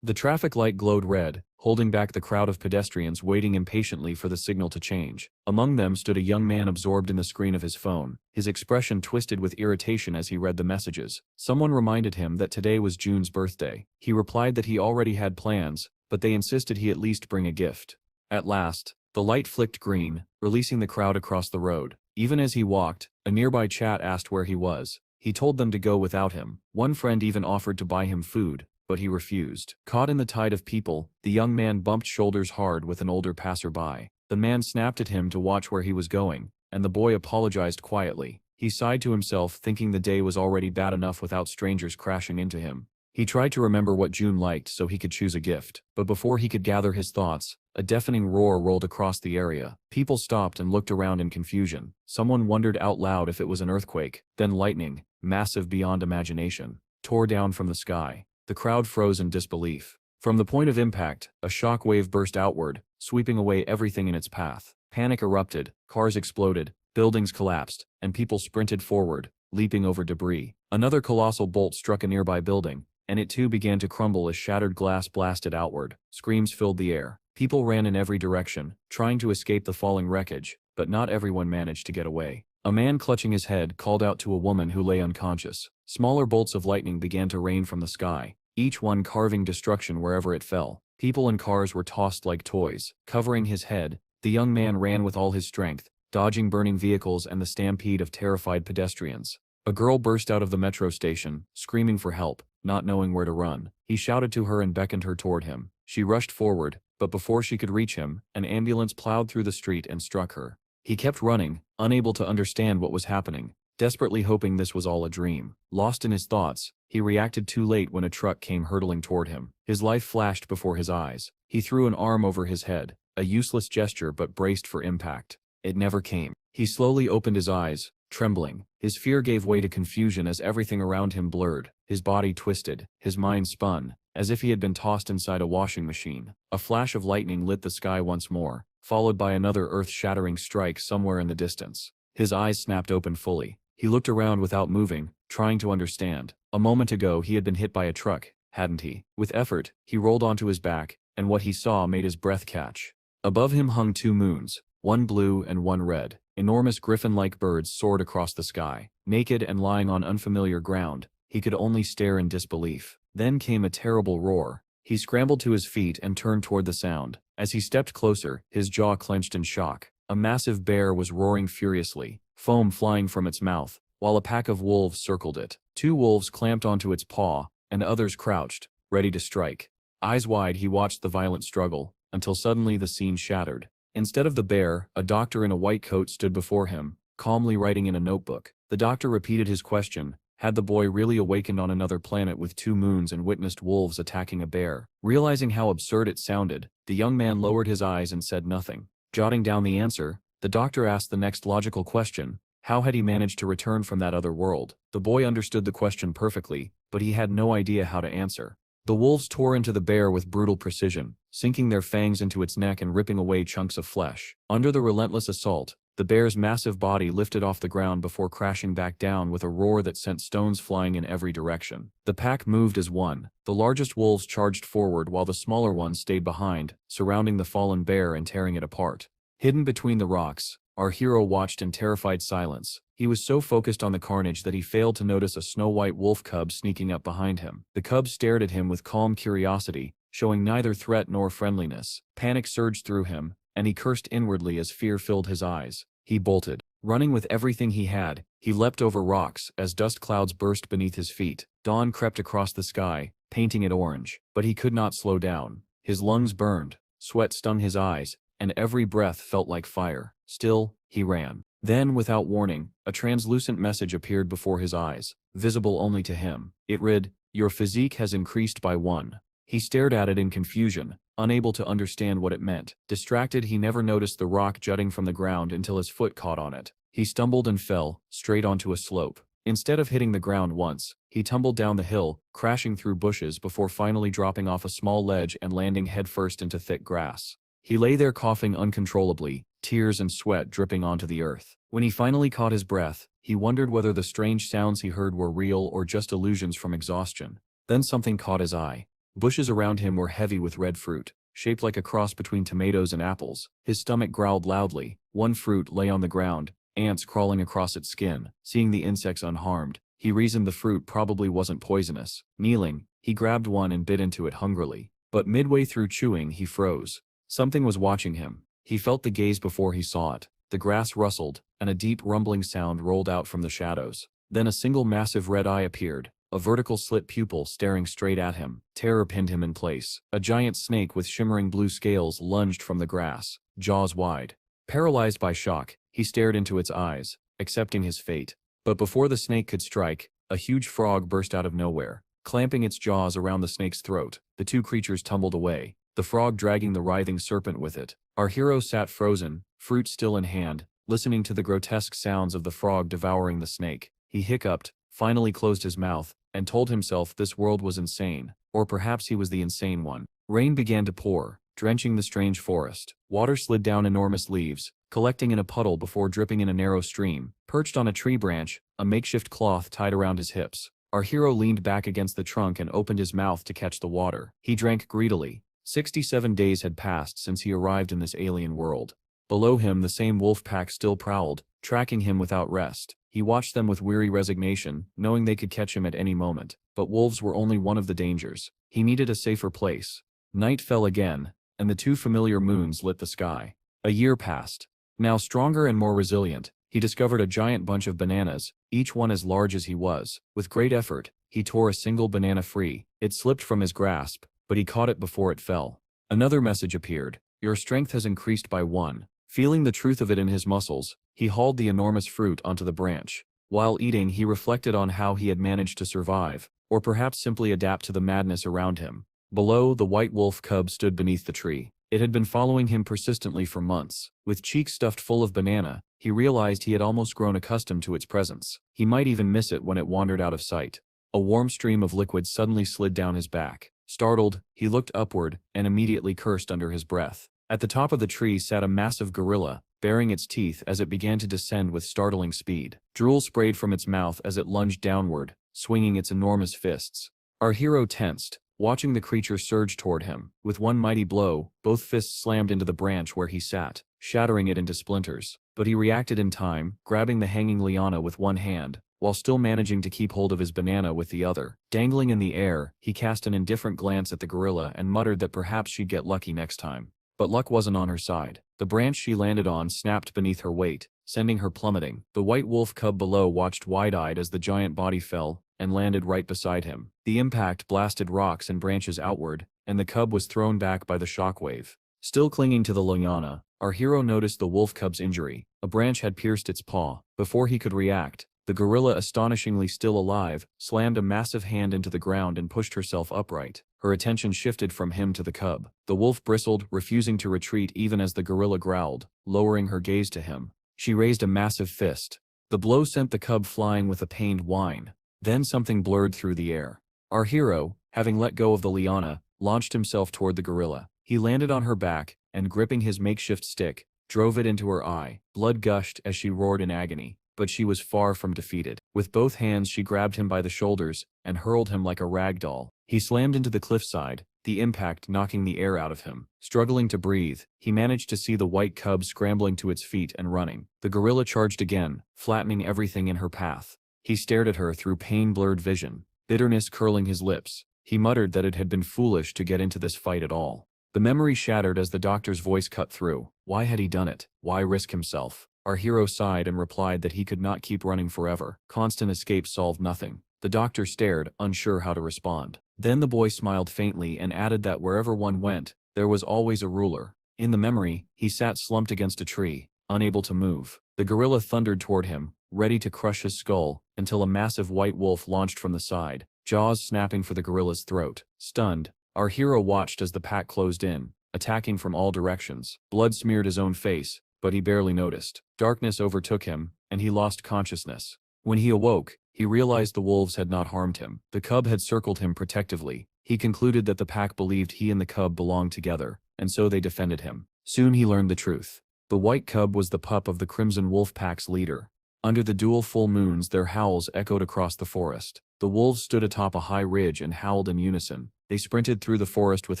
The traffic light glowed red, holding back the crowd of pedestrians waiting impatiently for the signal to change. Among them stood a young man absorbed in the screen of his phone, his expression twisted with irritation as he read the messages. Someone reminded him that today was June's birthday. He replied that he already had plans, but they insisted he at least bring a gift. At last, the light flicked green, releasing the crowd across the road. Even as he walked, a nearby chat asked where he was. He told them to go without him. One friend even offered to buy him food, but he refused. Caught in the tide of people, the young man bumped shoulders hard with an older passerby. The man snapped at him to watch where he was going, and the boy apologized quietly. He sighed to himself, thinking the day was already bad enough without strangers crashing into him. He tried to remember what June liked so he could choose a gift, but before he could gather his thoughts, a deafening roar rolled across the area. People stopped and looked around in confusion. Someone wondered out loud if it was an earthquake. Then lightning, massive beyond imagination, tore down from the sky. The crowd froze in disbelief. From the point of impact, a shock wave burst outward, sweeping away everything in its path. Panic erupted, cars exploded, buildings collapsed, and people sprinted forward, leaping over debris. Another colossal bolt struck a nearby building, and it too began to crumble as shattered glass blasted outward. Screams filled the air. People ran in every direction, trying to escape the falling wreckage, but not everyone managed to get away. A man clutching his head called out to a woman who lay unconscious. Smaller bolts of lightning began to rain from the sky, each one carving destruction wherever it fell. People and cars were tossed like toys. Covering his head, the young man ran with all his strength, dodging burning vehicles and the stampede of terrified pedestrians. A girl burst out of the metro station, screaming for help, not knowing where to run. He shouted to her and beckoned her toward him. She rushed forward, but before she could reach him, an ambulance plowed through the street and struck her. He kept running, unable to understand what was happening, desperately hoping this was all a dream. Lost in his thoughts, he reacted too late when a truck came hurtling toward him. His life flashed before his eyes. He threw an arm over his head, a useless gesture but braced for impact. It never came. He slowly opened his eyes, trembling. His fear gave way to confusion as everything around him blurred. His body twisted, his mind spun, as if he had been tossed inside a washing machine. A flash of lightning lit the sky once more, followed by another earth-shattering strike somewhere in the distance. His eyes snapped open fully. He looked around without moving, trying to understand. A moment ago he had been hit by a truck, hadn't he? With effort, he rolled onto his back, and what he saw made his breath catch. Above him hung two moons, one blue and one red. Enormous griffin-like birds soared across the sky. Naked and lying on unfamiliar ground, he could only stare in disbelief. Then came a terrible roar. He scrambled to his feet and turned toward the sound. As he stepped closer, his jaw clenched in shock. A massive bear was roaring furiously, foam flying from its mouth, while a pack of wolves circled it. Two wolves clamped onto its paw, and others crouched, ready to strike. Eyes wide, he watched the violent struggle, until suddenly the scene shattered. Instead of the bear, a doctor in a white coat stood before him, calmly writing in a notebook. The doctor repeated his question. Had the boy really awakened on another planet with two moons and witnessed wolves attacking a bear? Realizing how absurd it sounded, the young man lowered his eyes and said nothing. Jotting down the answer, the doctor asked the next logical question. How had he managed to return from that other world? The boy understood the question perfectly, but he had no idea how to answer. The wolves tore into the bear with brutal precision, sinking their fangs into its neck and ripping away chunks of flesh. Under the relentless assault, the bear's massive body lifted off the ground before crashing back down with a roar that sent stones flying in every direction. The pack moved as one. The largest wolves charged forward while the smaller ones stayed behind, surrounding the fallen bear and tearing it apart. Hidden between the rocks, our hero watched in terrified silence. He was so focused on the carnage that he failed to notice a snow-white wolf cub sneaking up behind him. The cub stared at him with calm curiosity, showing neither threat nor friendliness. Panic surged through him, and he cursed inwardly as fear filled his eyes. He bolted. Running with everything he had, he leapt over rocks as dust clouds burst beneath his feet. Dawn crept across the sky, painting it orange. But he could not slow down. His lungs burned, sweat stung his eyes, and every breath felt like fire. Still, he ran. Then, without warning, a translucent message appeared before his eyes, visible only to him. It read, "Your physique has increased by 1. He stared at it in confusion, unable to understand what it meant. Distracted, he never noticed the rock jutting from the ground until his foot caught on it. He stumbled and fell, straight onto a slope. Instead of hitting the ground once, he tumbled down the hill, crashing through bushes before finally dropping off a small ledge and landing headfirst into thick grass. He lay there coughing uncontrollably, tears and sweat dripping onto the earth. When he finally caught his breath, he wondered whether the strange sounds he heard were real or just illusions from exhaustion. Then something caught his eye. Bushes around him were heavy with red fruit, shaped like a cross between tomatoes and apples. His stomach growled loudly. One fruit lay on the ground, ants crawling across its skin. Seeing the insects unharmed, he reasoned the fruit probably wasn't poisonous. Kneeling, he grabbed one and bit into it hungrily. But midway through chewing, he froze. Something was watching him. He felt the gaze before he saw it. The grass rustled, and a deep rumbling sound rolled out from the shadows. Then a single massive red eye appeared, a vertical slit pupil staring straight at him. Terror pinned him in place. A giant snake with shimmering blue scales lunged from the grass, jaws wide. Paralyzed by shock, he stared into its eyes, accepting his fate. But before the snake could strike, a huge frog burst out of nowhere, clamping its jaws around the snake's throat. The two creatures tumbled away, the frog dragging the writhing serpent with it. Our hero sat frozen, fruit still in hand, listening to the grotesque sounds of the frog devouring the snake. He hiccuped, finally closed his mouth, and told himself this world was insane, or perhaps he was the insane one. Rain began to pour, drenching the strange forest. Water slid down enormous leaves, collecting in a puddle before dripping in a narrow stream. Perched on a tree branch, a makeshift cloth tied around his hips, our hero leaned back against the trunk and opened his mouth to catch the water. He drank greedily. 67 days had passed since he arrived in this alien world. Below him the same wolf pack still prowled, tracking him without rest. He watched them with weary resignation, knowing they could catch him at any moment. But wolves were only one of the dangers. He needed a safer place. Night fell again, and the two familiar moons lit the sky. A year passed. Now stronger and more resilient, he discovered a giant bunch of bananas, each one as large as he was. With great effort, he tore a single banana free. It slipped from his grasp, but he caught it before it fell. Another message appeared. Your strength has increased by 1. Feeling the truth of it in his muscles, he hauled the enormous fruit onto the branch. While eating, he reflected on how he had managed to survive, or perhaps simply adapt to the madness around him. Below, the white wolf cub stood beneath the tree. It had been following him persistently for months. With cheeks stuffed full of banana, he realized he had almost grown accustomed to its presence. He might even miss it when it wandered out of sight. A warm stream of liquid suddenly slid down his back. Startled, he looked upward and immediately cursed under his breath. At the top of the tree sat a massive gorilla, baring its teeth as it began to descend with startling speed. Drool sprayed from its mouth as it lunged downward, swinging its enormous fists. Our hero tensed, watching the creature surge toward him. With one mighty blow, both fists slammed into the branch where he sat, shattering it into splinters. But he reacted in time, grabbing the hanging liana with one hand, while still managing to keep hold of his banana with the other. Dangling in the air, he cast an indifferent glance at the gorilla and muttered that perhaps she'd get lucky next time. But luck wasn't on her side. The branch she landed on snapped beneath her weight, sending her plummeting. The white wolf cub below watched wide-eyed as the giant body fell and landed right beside him. The impact blasted rocks and branches outward, and the cub was thrown back by the shockwave. Still clinging to the liana, our hero noticed the wolf cub's injury. A branch had pierced its paw. Before he could react, the gorilla, astonishingly still alive, slammed a massive hand into the ground and pushed herself upright. Her attention shifted from him to the cub. The wolf bristled, refusing to retreat even as the gorilla growled, lowering her gaze to him. She raised a massive fist. The blow sent the cub flying with a pained whine. Then something blurred through the air. Our hero, having let go of the liana, launched himself toward the gorilla. He landed on her back, and gripping his makeshift stick, drove it into her eye. Blood gushed as she roared in agony. But she was far from defeated. With both hands she grabbed him by the shoulders and hurled him like a rag doll. He slammed into the cliffside, the impact knocking the air out of him. Struggling to breathe, he managed to see the white cub scrambling to its feet and running. The gorilla charged again, flattening everything in her path. He stared at her through pain-blurred vision, bitterness curling his lips. He muttered that it had been foolish to get into this fight at all. The memory shattered as the doctor's voice cut through. Why had he done it? Why risk himself? Our hero sighed and replied that he could not keep running forever. Constant escape solved nothing. The doctor stared, unsure how to respond. Then the boy smiled faintly and added that wherever one went, there was always a ruler. In the memory, he sat slumped against a tree, unable to move. The gorilla thundered toward him, ready to crush his skull, until a massive white wolf launched from the side, jaws snapping for the gorilla's throat. Stunned, our hero watched as the pack closed in, attacking from all directions. Blood smeared his own face, but he barely noticed. Darkness overtook him, and he lost consciousness. When he awoke, he realized the wolves had not harmed him. The cub had circled him protectively. He concluded that the pack believed he and the cub belonged together, and so they defended him. Soon he learned the truth. The white cub was the pup of the Crimson Wolf Pack's leader. Under the dual full moons their howls echoed across the forest. The wolves stood atop a high ridge and howled in unison, They sprinted through the forest with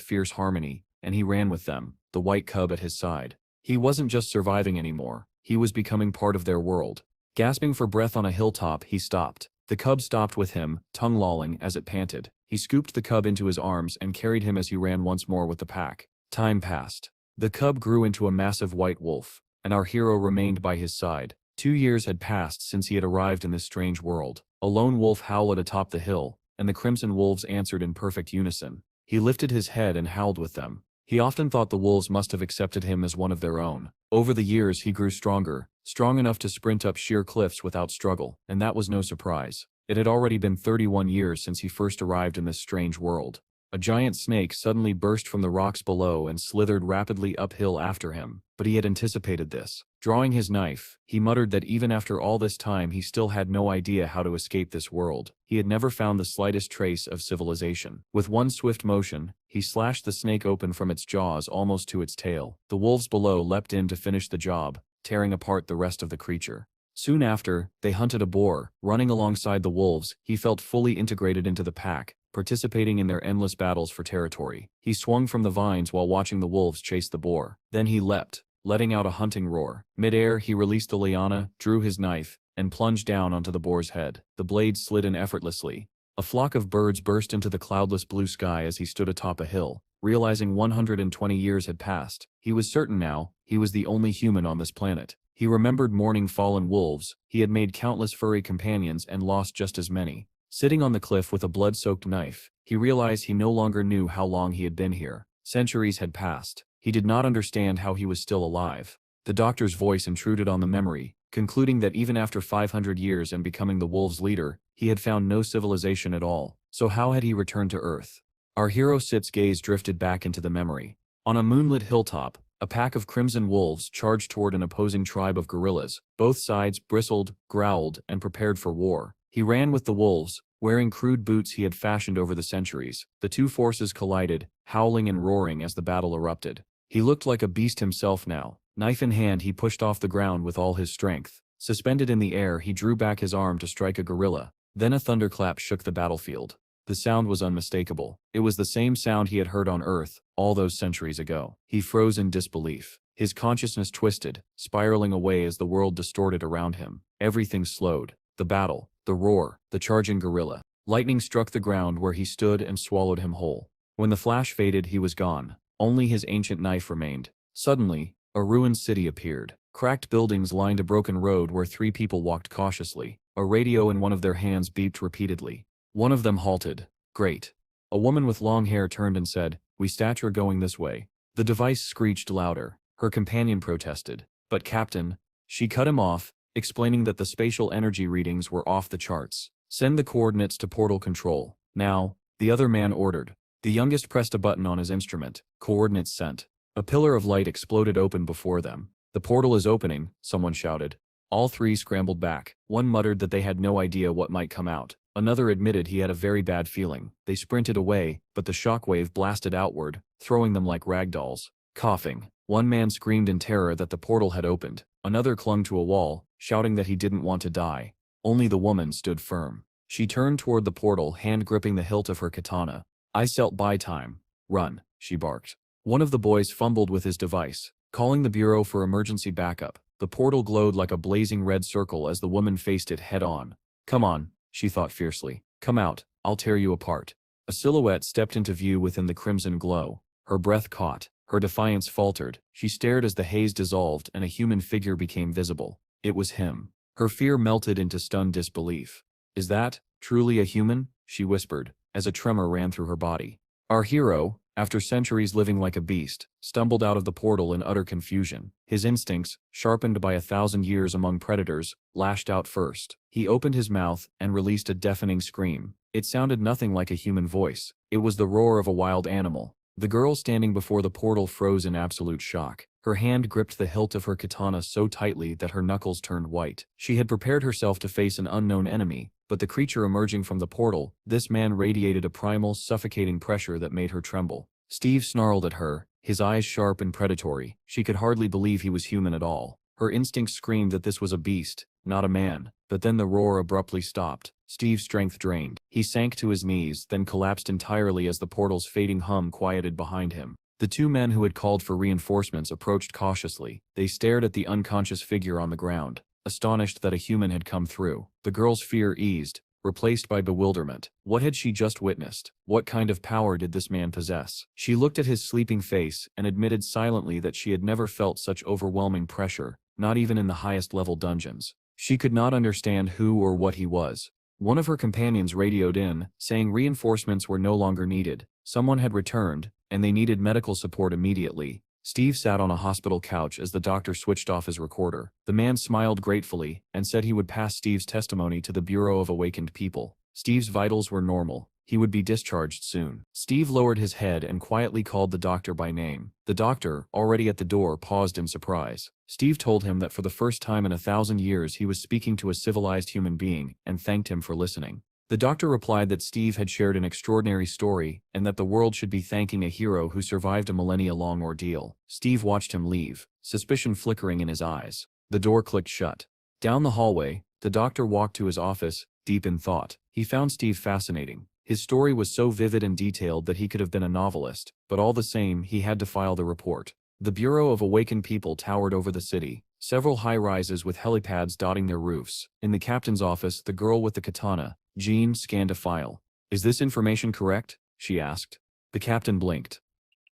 fierce harmony, and he ran with them, the white cub at his side. He wasn't just surviving anymore, he was becoming part of their world. Gasping for breath on a hilltop, he stopped. The cub stopped with him, tongue lolling as it panted. He scooped the cub into his arms and carried him as he ran once more with the pack. Time passed. The cub grew into a massive white wolf, and our hero remained by his side. 2 years had passed since he had arrived in this strange world. A lone wolf howled atop the hill, and the crimson wolves answered in perfect unison. He lifted his head and howled with them. He often thought the wolves must have accepted him as one of their own. Over the years he grew stronger, strong enough to sprint up sheer cliffs without struggle, and that was no surprise. It had already been 31 years since he first arrived in this strange world. A giant snake suddenly burst from the rocks below and slithered rapidly uphill after him, but he had anticipated this. Drawing his knife, he muttered that even after all this time he still had no idea how to escape this world. He had never found the slightest trace of civilization. With one swift motion, he slashed the snake open from its jaws almost to its tail. The wolves below leapt in to finish the job, tearing apart the rest of the creature. Soon after, they hunted a boar. Running alongside the wolves, he felt fully integrated into the pack, participating in their endless battles for territory. He swung from the vines while watching the wolves chase the boar. Then he leapt, letting out a hunting roar. Mid-air, he released the liana, drew his knife, and plunged down onto the boar's head. The blade slid in effortlessly. A flock of birds burst into the cloudless blue sky as he stood atop a hill. Realizing 120 years had passed, he was certain now, he was the only human on this planet. He remembered mourning fallen wolves. He had made countless furry companions and lost just as many. Sitting on the cliff with a blood-soaked knife, he realized he no longer knew how long he had been here. Centuries had passed. He did not understand how he was still alive. The doctor's voice intruded on the memory, concluding that even after 500 years and becoming the wolves' leader, he had found no civilization at all. So how had he returned to Earth? Our hero Sit's gaze drifted back into the memory. On a moonlit hilltop, a pack of crimson wolves charged toward an opposing tribe of gorillas. Both sides bristled, growled, and prepared for war. He ran with the wolves, wearing crude boots he had fashioned over the centuries. The two forces collided, howling and roaring as the battle erupted. He looked like a beast himself now. Knife in hand, he pushed off the ground with all his strength. Suspended in the air, he drew back his arm to strike a gorilla. Then a thunderclap shook the battlefield. The sound was unmistakable. It was the same sound he had heard on Earth, all those centuries ago. He froze in disbelief. His consciousness twisted, spiraling away as the world distorted around him. Everything slowed. The battle, the roar, the charging gorilla. Lightning struck the ground where he stood and swallowed him whole. When the flash faded, he was gone. Only his ancient knife remained. Suddenly, a ruined city appeared. Cracked buildings lined a broken road where 3 people walked cautiously. A radio in one of their hands beeped repeatedly. One of them halted. Great. A woman with long hair turned and said, "We stature going this way." The device screeched louder. Her companion protested. "But Captain," she cut him off, explaining that the spatial energy readings were off the charts. "Send the coordinates to portal control. Now," the other man ordered. The youngest pressed a button on his instrument. Coordinates sent. A pillar of light exploded open before them. "The portal is opening," someone shouted. All 3 scrambled back. One muttered that they had no idea what might come out. Another admitted he had a very bad feeling. They sprinted away, but the shockwave blasted outward, throwing them like ragdolls. Coughing, one man screamed in terror that the portal had opened. Another clung to a wall, shouting that he didn't want to die. Only the woman stood firm. She turned toward the portal, hand gripping the hilt of her katana. "I selt buy time. Run," she barked. One of the boys fumbled with his device, calling the bureau for emergency backup. The portal glowed like a blazing red circle as the woman faced it head-on. "Come on," she thought fiercely. "Come out, I'll tear you apart." A silhouette stepped into view within the crimson glow. Her breath caught. Her defiance faltered. She stared as the haze dissolved and a human figure became visible. It was him. Her fear melted into stunned disbelief. "Is that truly a human?" she whispered, as a tremor ran through her body. Our hero, after centuries living like a beast, stumbled out of the portal in utter confusion. His instincts, sharpened by 1,000 years among predators, lashed out first. He opened his mouth and released a deafening scream. It sounded nothing like a human voice. It was the roar of a wild animal. The girl standing before the portal froze in absolute shock. Her hand gripped the hilt of her katana so tightly that her knuckles turned white. She had prepared herself to face an unknown enemy, but the creature emerging from the portal, this man radiated a primal, suffocating pressure that made her tremble. Steve snarled at her, his eyes sharp and predatory. She could hardly believe he was human at all. Her instincts screamed that this was a beast, not a man. But then the roar abruptly stopped. Steve's strength drained. He sank to his knees, then collapsed entirely as the portal's fading hum quieted behind him. The two men who had called for reinforcements approached cautiously. They stared at the unconscious figure on the ground, astonished that a human had come through. The girl's fear eased, replaced by bewilderment. What had she just witnessed? What kind of power did this man possess? She looked at his sleeping face and admitted silently that she had never felt such overwhelming pressure, not even in the highest level dungeons. She could not understand who or what he was. One of her companions radioed in, saying reinforcements were no longer needed. Someone had returned, and they needed medical support immediately. Steve sat on a hospital couch as the doctor switched off his recorder. The man smiled gratefully and said he would pass Steve's testimony to the Bureau of Awakened People. Steve's vitals were normal. He would be discharged soon. Steve lowered his head and quietly called the doctor by name. The doctor, already at the door, paused in surprise. Steve told him that for the first time in 1,000 years he was speaking to a civilized human being and thanked him for listening. The doctor replied that Steve had shared an extraordinary story and that the world should be thanking a hero who survived a millennia-long ordeal. Steve watched him leave, suspicion flickering in his eyes. The door clicked shut. Down the hallway, the doctor walked to his office, deep in thought. He found Steve fascinating. His story was so vivid and detailed that he could have been a novelist, but all the same he had to file the report. The Bureau of Awakened People towered over the city, several high-rises with helipads dotting their roofs. In the captain's office, the girl with the katana, Jean, scanned a file. "Is this information correct?" she asked. The captain blinked.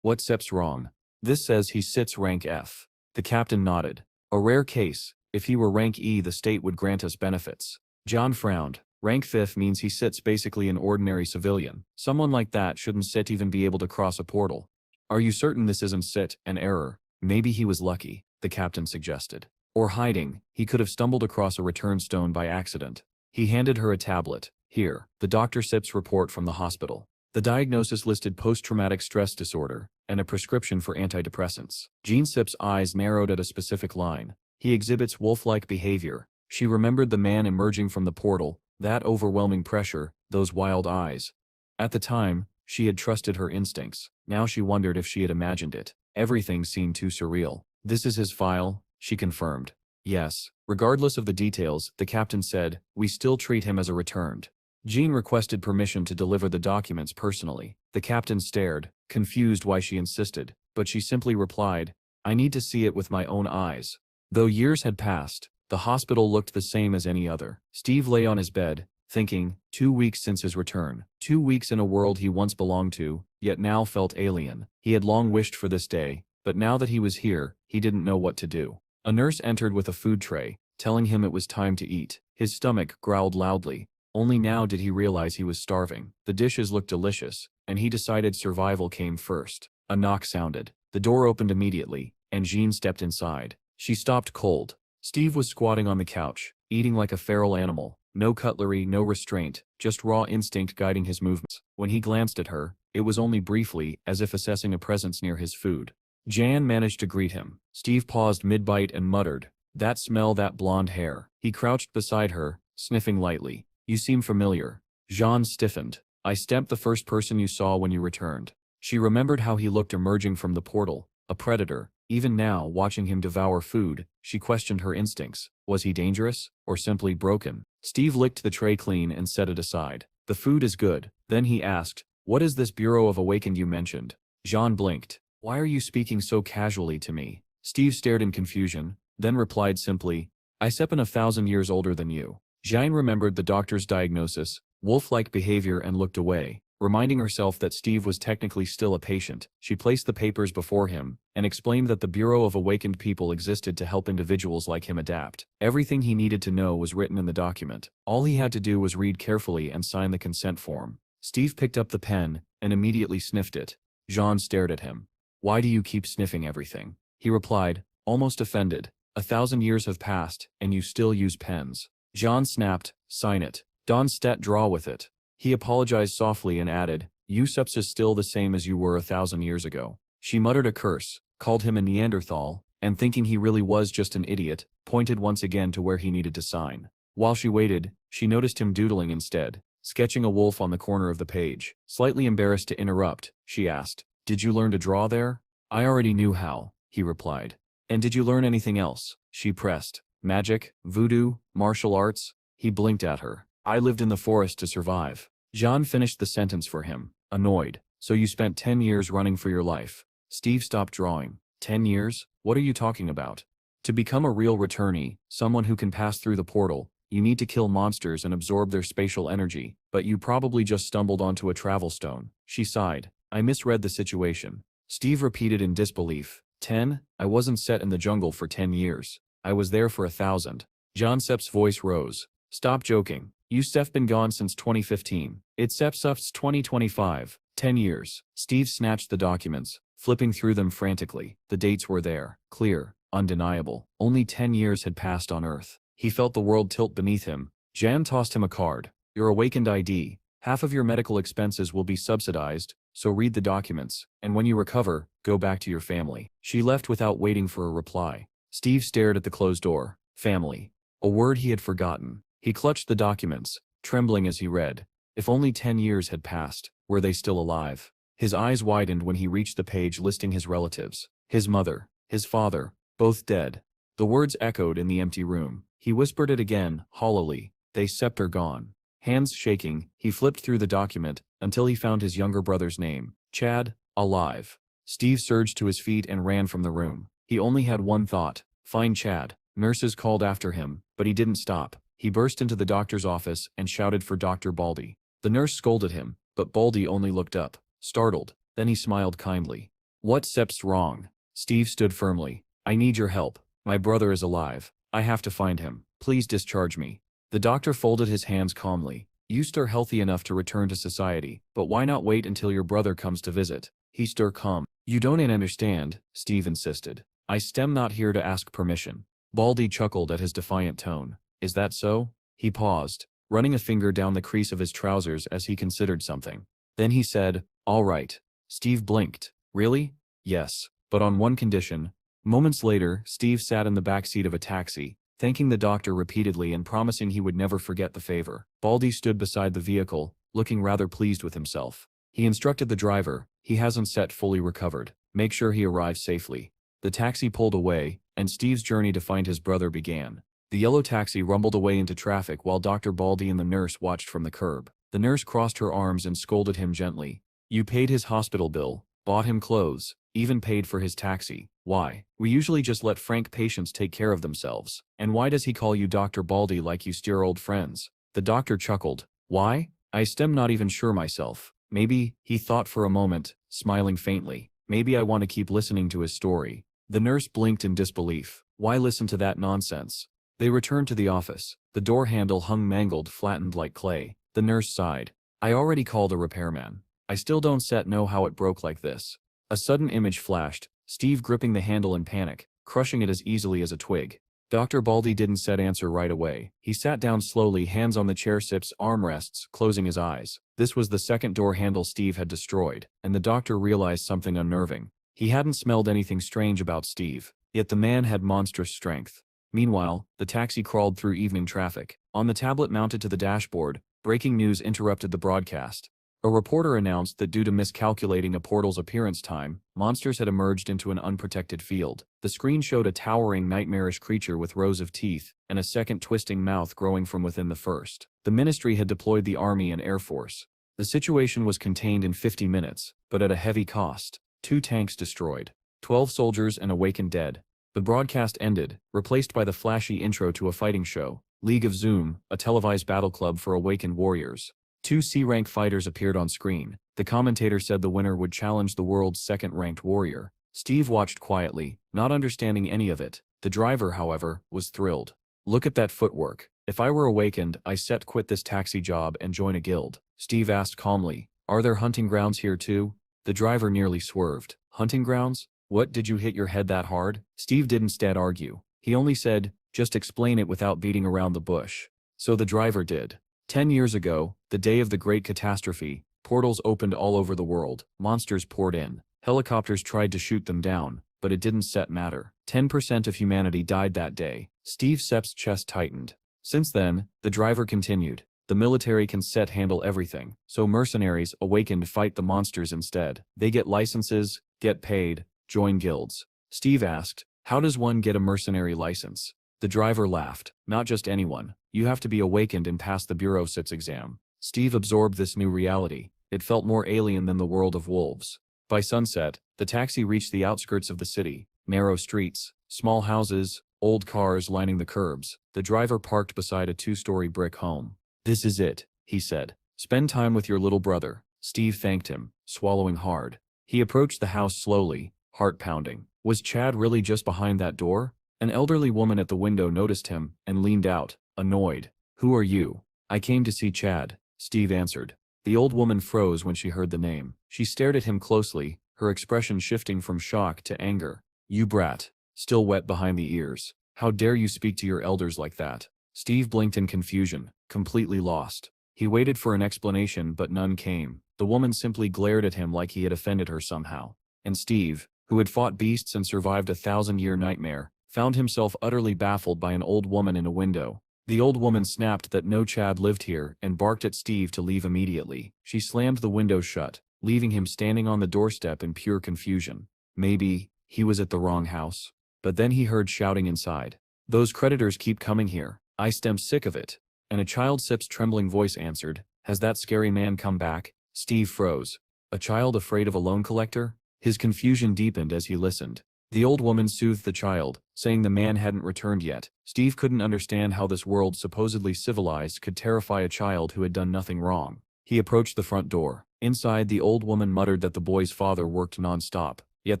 "What step's wrong?" "This says he sits rank F." The captain nodded. "A rare case. If he were rank E, the state would grant us benefits." John frowned. "Rank 5 means he sits basically an ordinary civilian. Someone like that shouldn't sit even be able to cross a portal." "Are you certain this isn't sit, an error?" "Maybe he was lucky," the captain suggested. "Or hiding. He could have stumbled across a return stone by accident." He handed her a tablet. "Here." The doctor sips report from the hospital. The diagnosis listed post-traumatic stress disorder and a prescription for antidepressants. Jean Sip's eyes narrowed at a specific line. "He exhibits wolf-like behavior." She remembered the man emerging from the portal, that overwhelming pressure, those wild eyes. At the time, she had trusted her instincts. Now she wondered if she had imagined it. Everything seemed too surreal. "This is his file," she confirmed. "Yes." Regardless of the details, the captain said, "We still treat him as a returned." Jean requested permission to deliver the documents personally. The captain stared, confused why she insisted, but she simply replied, "I need to see it with my own eyes." Though years had passed, the hospital looked the same as any other. Steve lay on his bed, thinking, 2 weeks since his return. 2 weeks in a world he once belonged to, yet now felt alien. He had long wished for this day, but now that he was here, he didn't know what to do. A nurse entered with a food tray, telling him it was time to eat. His stomach growled loudly. Only now did he realize he was starving. The dishes looked delicious, and he decided survival came first. A knock sounded. The door opened immediately, and Jean stepped inside. She stopped cold. Steve was squatting on the couch, eating like a feral animal. No cutlery, no restraint, just raw instinct guiding his movements. When he glanced at her, it was only briefly, as if assessing a presence near his food. Jan managed to greet him. Steve paused mid-bite and muttered, "That smell, that blonde hair." He crouched beside her, sniffing lightly. "You seem familiar." Jean stiffened. "I stamped the first person you saw when you returned." She remembered how he looked emerging from the portal, a predator. Even now, watching him devour food, she questioned her instincts. Was he dangerous, or simply broken? Steve licked the tray clean and set it aside. "The food is good." Then he asked, "What is this Bureau of Awakened you mentioned?" Jean blinked. "Why are you speaking so casually to me?" Steve stared in confusion, then replied simply, "I seppen 1,000 years older than you." Jean remembered the doctor's diagnosis, wolf-like behavior, and looked away. Reminding herself that Steve was technically still a patient, she placed the papers before him and explained that the Bureau of Awakened People existed to help individuals like him adapt. Everything he needed to know was written in the document. All he had to do was read carefully and sign the consent form. Steve picked up the pen and immediately sniffed it. Jean stared at him. "Why do you keep sniffing everything?" He replied, almost offended. 1,000 years have passed, and you still use pens." Jean snapped, "Sign it. Don't draw with it." He apologized softly and added, "Useps is still the same as you were 1,000 years ago." She muttered a curse, called him a Neanderthal, and thinking he really was just an idiot, pointed once again to where he needed to sign. While she waited, she noticed him doodling instead, sketching a wolf on the corner of the page. Slightly embarrassed to interrupt, she asked, "Did you learn to draw there?" "I already knew how," he replied. "And did you learn anything else?" She pressed. "Magic, voodoo, martial arts?" He blinked at her. I lived in the forest to survive. John finished the sentence for him, annoyed. So you spent 10 years running for your life. Steve stopped drawing. 10 years? What are you talking about? To become a real returnee, someone who can pass through the portal, you need to kill monsters and absorb their spatial energy, but you probably just stumbled onto a travel stone. She sighed. I misread the situation. Steve repeated in disbelief. 10? I wasn't set in the jungle for 10 years. I was there for 1,000. John Sepp's voice rose. Stop joking. You Steph been gone since 2015. It's Sepp's 2025. 10 years. Steve snatched the documents, flipping through them frantically. The dates were there, clear, undeniable. Only 10 years had passed on Earth. He felt the world tilt beneath him. Jan tossed him a card. Your awakened ID. Half of your medical expenses will be subsidized, so read the documents, and when you recover, go back to your family. She left without waiting for a reply. Steve stared at the closed door. Family. A word he had forgotten. He clutched the documents, trembling as he read. If only 10 years had passed, were they still alive? His eyes widened when he reached the page listing his relatives. His mother, his father, both dead. The words echoed in the empty room. He whispered it again, hollowly. They Sept are gone. Hands shaking, he flipped through the document, until he found his younger brother's name. Chad, alive. Steve surged to his feet and ran from the room. He only had one thought. Find Chad. Nurses called after him, but he didn't stop. He burst into the doctor's office and shouted for Dr. Baldy. The nurse scolded him, but Baldy only looked up, startled. Then he smiled kindly. What Sep's wrong? Steve stood firmly. I need your help. My brother is alive. I have to find him. Please discharge me. The doctor folded his hands calmly. You stir healthy enough to return to society, but why not wait until your brother comes to visit? He stir calm. You don't understand, Steve insisted. I stem not here to ask permission. Baldy chuckled at his defiant tone. Is that so? He paused, running a finger down the crease of his trousers as he considered something. Then he said, all right. Steve blinked. Really? Yes, but on one condition. Moments later, Steve sat in the back seat of a taxi, thanking the doctor repeatedly and promising he would never forget the favor. Baldy stood beside the vehicle, looking rather pleased with himself. He instructed the driver, he hasn't set fully recovered. Make sure he arrives safely. The taxi pulled away, and Steve's journey to find his brother began. The yellow taxi rumbled away into traffic while Dr. Baldy and the nurse watched from the curb. The nurse crossed her arms and scolded him gently. You paid his hospital bill, bought him clothes, even paid for his taxi. Why? We usually just let frank patients take care of themselves. And why does he call you Dr. Baldy like you steer old friends? The doctor chuckled. Why? I stem not even sure myself. Maybe, he thought for a moment, smiling faintly. Maybe I want to keep listening to his story. The nurse blinked in disbelief. Why listen to that nonsense? They returned to the office. The door handle hung mangled, flattened like clay. The nurse sighed. I already called a repairman. I still don't know how it broke like this. A sudden image flashed, Steve gripping the handle in panic, crushing it as easily as a twig. Dr. Baldy didn't answer right away. He sat down slowly, hands on the chair Sip's armrests, closing his eyes. This was the second door handle Steve had destroyed, and the doctor realized something unnerving. He hadn't smelled anything strange about Steve, yet the man had monstrous strength. Meanwhile, the taxi crawled through evening traffic. On the tablet mounted to the dashboard, breaking news interrupted the broadcast. A reporter announced that due to miscalculating a portal's appearance time, monsters had emerged into an unprotected field. The screen showed a towering, nightmarish creature with rows of teeth, and a second twisting mouth growing from within the first. The ministry had deployed the army and air force. The situation was contained in 50 minutes, but at a heavy cost. 2 tanks destroyed, 12 soldiers and awakened dead. The broadcast ended, replaced by the flashy intro to a fighting show. League of Zoom, a televised battle club for awakened warriors. 2 C-rank fighters appeared on screen. The commentator said the winner would challenge the world's second-ranked warrior. Steve watched quietly, not understanding any of it. The driver, however, was thrilled. Look at that footwork. If I were awakened, I set quit this taxi job and join a guild. Steve asked calmly, are there hunting grounds here too? The driver nearly swerved. Hunting grounds? What, did you hit your head that hard? Steve didn't argue. He only said, just explain it without beating around the bush. So the driver did. 10 years ago, the day of the great catastrophe, portals opened all over the world, monsters poured in. Helicopters tried to shoot them down, but it didn't matter. 10% of humanity died that day. Steve Sepp's chest tightened. Since then, the driver continued, the military can handle everything, so mercenaries awakened fight the monsters instead. They get licenses, get paid, join guilds. Steve asked, how does one get a mercenary license? The driver laughed. Not just anyone. You have to be awakened and pass the Bureau Sits exam. Steve absorbed this new reality. It felt more alien than the world of wolves. By sunset, the taxi reached the outskirts of the city. Narrow streets, small houses, old cars lining the curbs. The driver parked beside a two-story brick home. "This is it," he said. "Spend time with your little brother." Steve thanked him, swallowing hard. He approached the house slowly, heart pounding. Was Chad really just behind that door? An elderly woman at the window noticed him and leaned out, annoyed. "Who are you?" "I came to see Chad," Steve answered. The old woman froze when she heard the name. She stared at him closely, her expression shifting from shock to anger. "You brat." Still wet behind the ears. "How dare you speak to your elders like that?" Steve blinked in confusion, completely lost. He waited for an explanation but none came. The woman simply glared at him like he had offended her somehow. And Steve, who had fought beasts and survived a 1,000-year nightmare, found himself utterly baffled by an old woman in a window. The old woman snapped that no Chad lived here and barked at Steve to leave immediately. She slammed the window shut, leaving him standing on the doorstep in pure confusion. Maybe he was at the wrong house. But then he heard shouting inside. "Those creditors keep coming here. I'm sick of it." And a child-sip's trembling voice answered, "Has that scary man come back?" Steve froze. A child afraid of a loan collector? His confusion deepened as he listened. The old woman soothed the child, saying the man hadn't returned yet. Steve couldn't understand how this world supposedly civilized could terrify a child who had done nothing wrong. He approached the front door. Inside, the old woman muttered that the boy's father worked non-stop, yet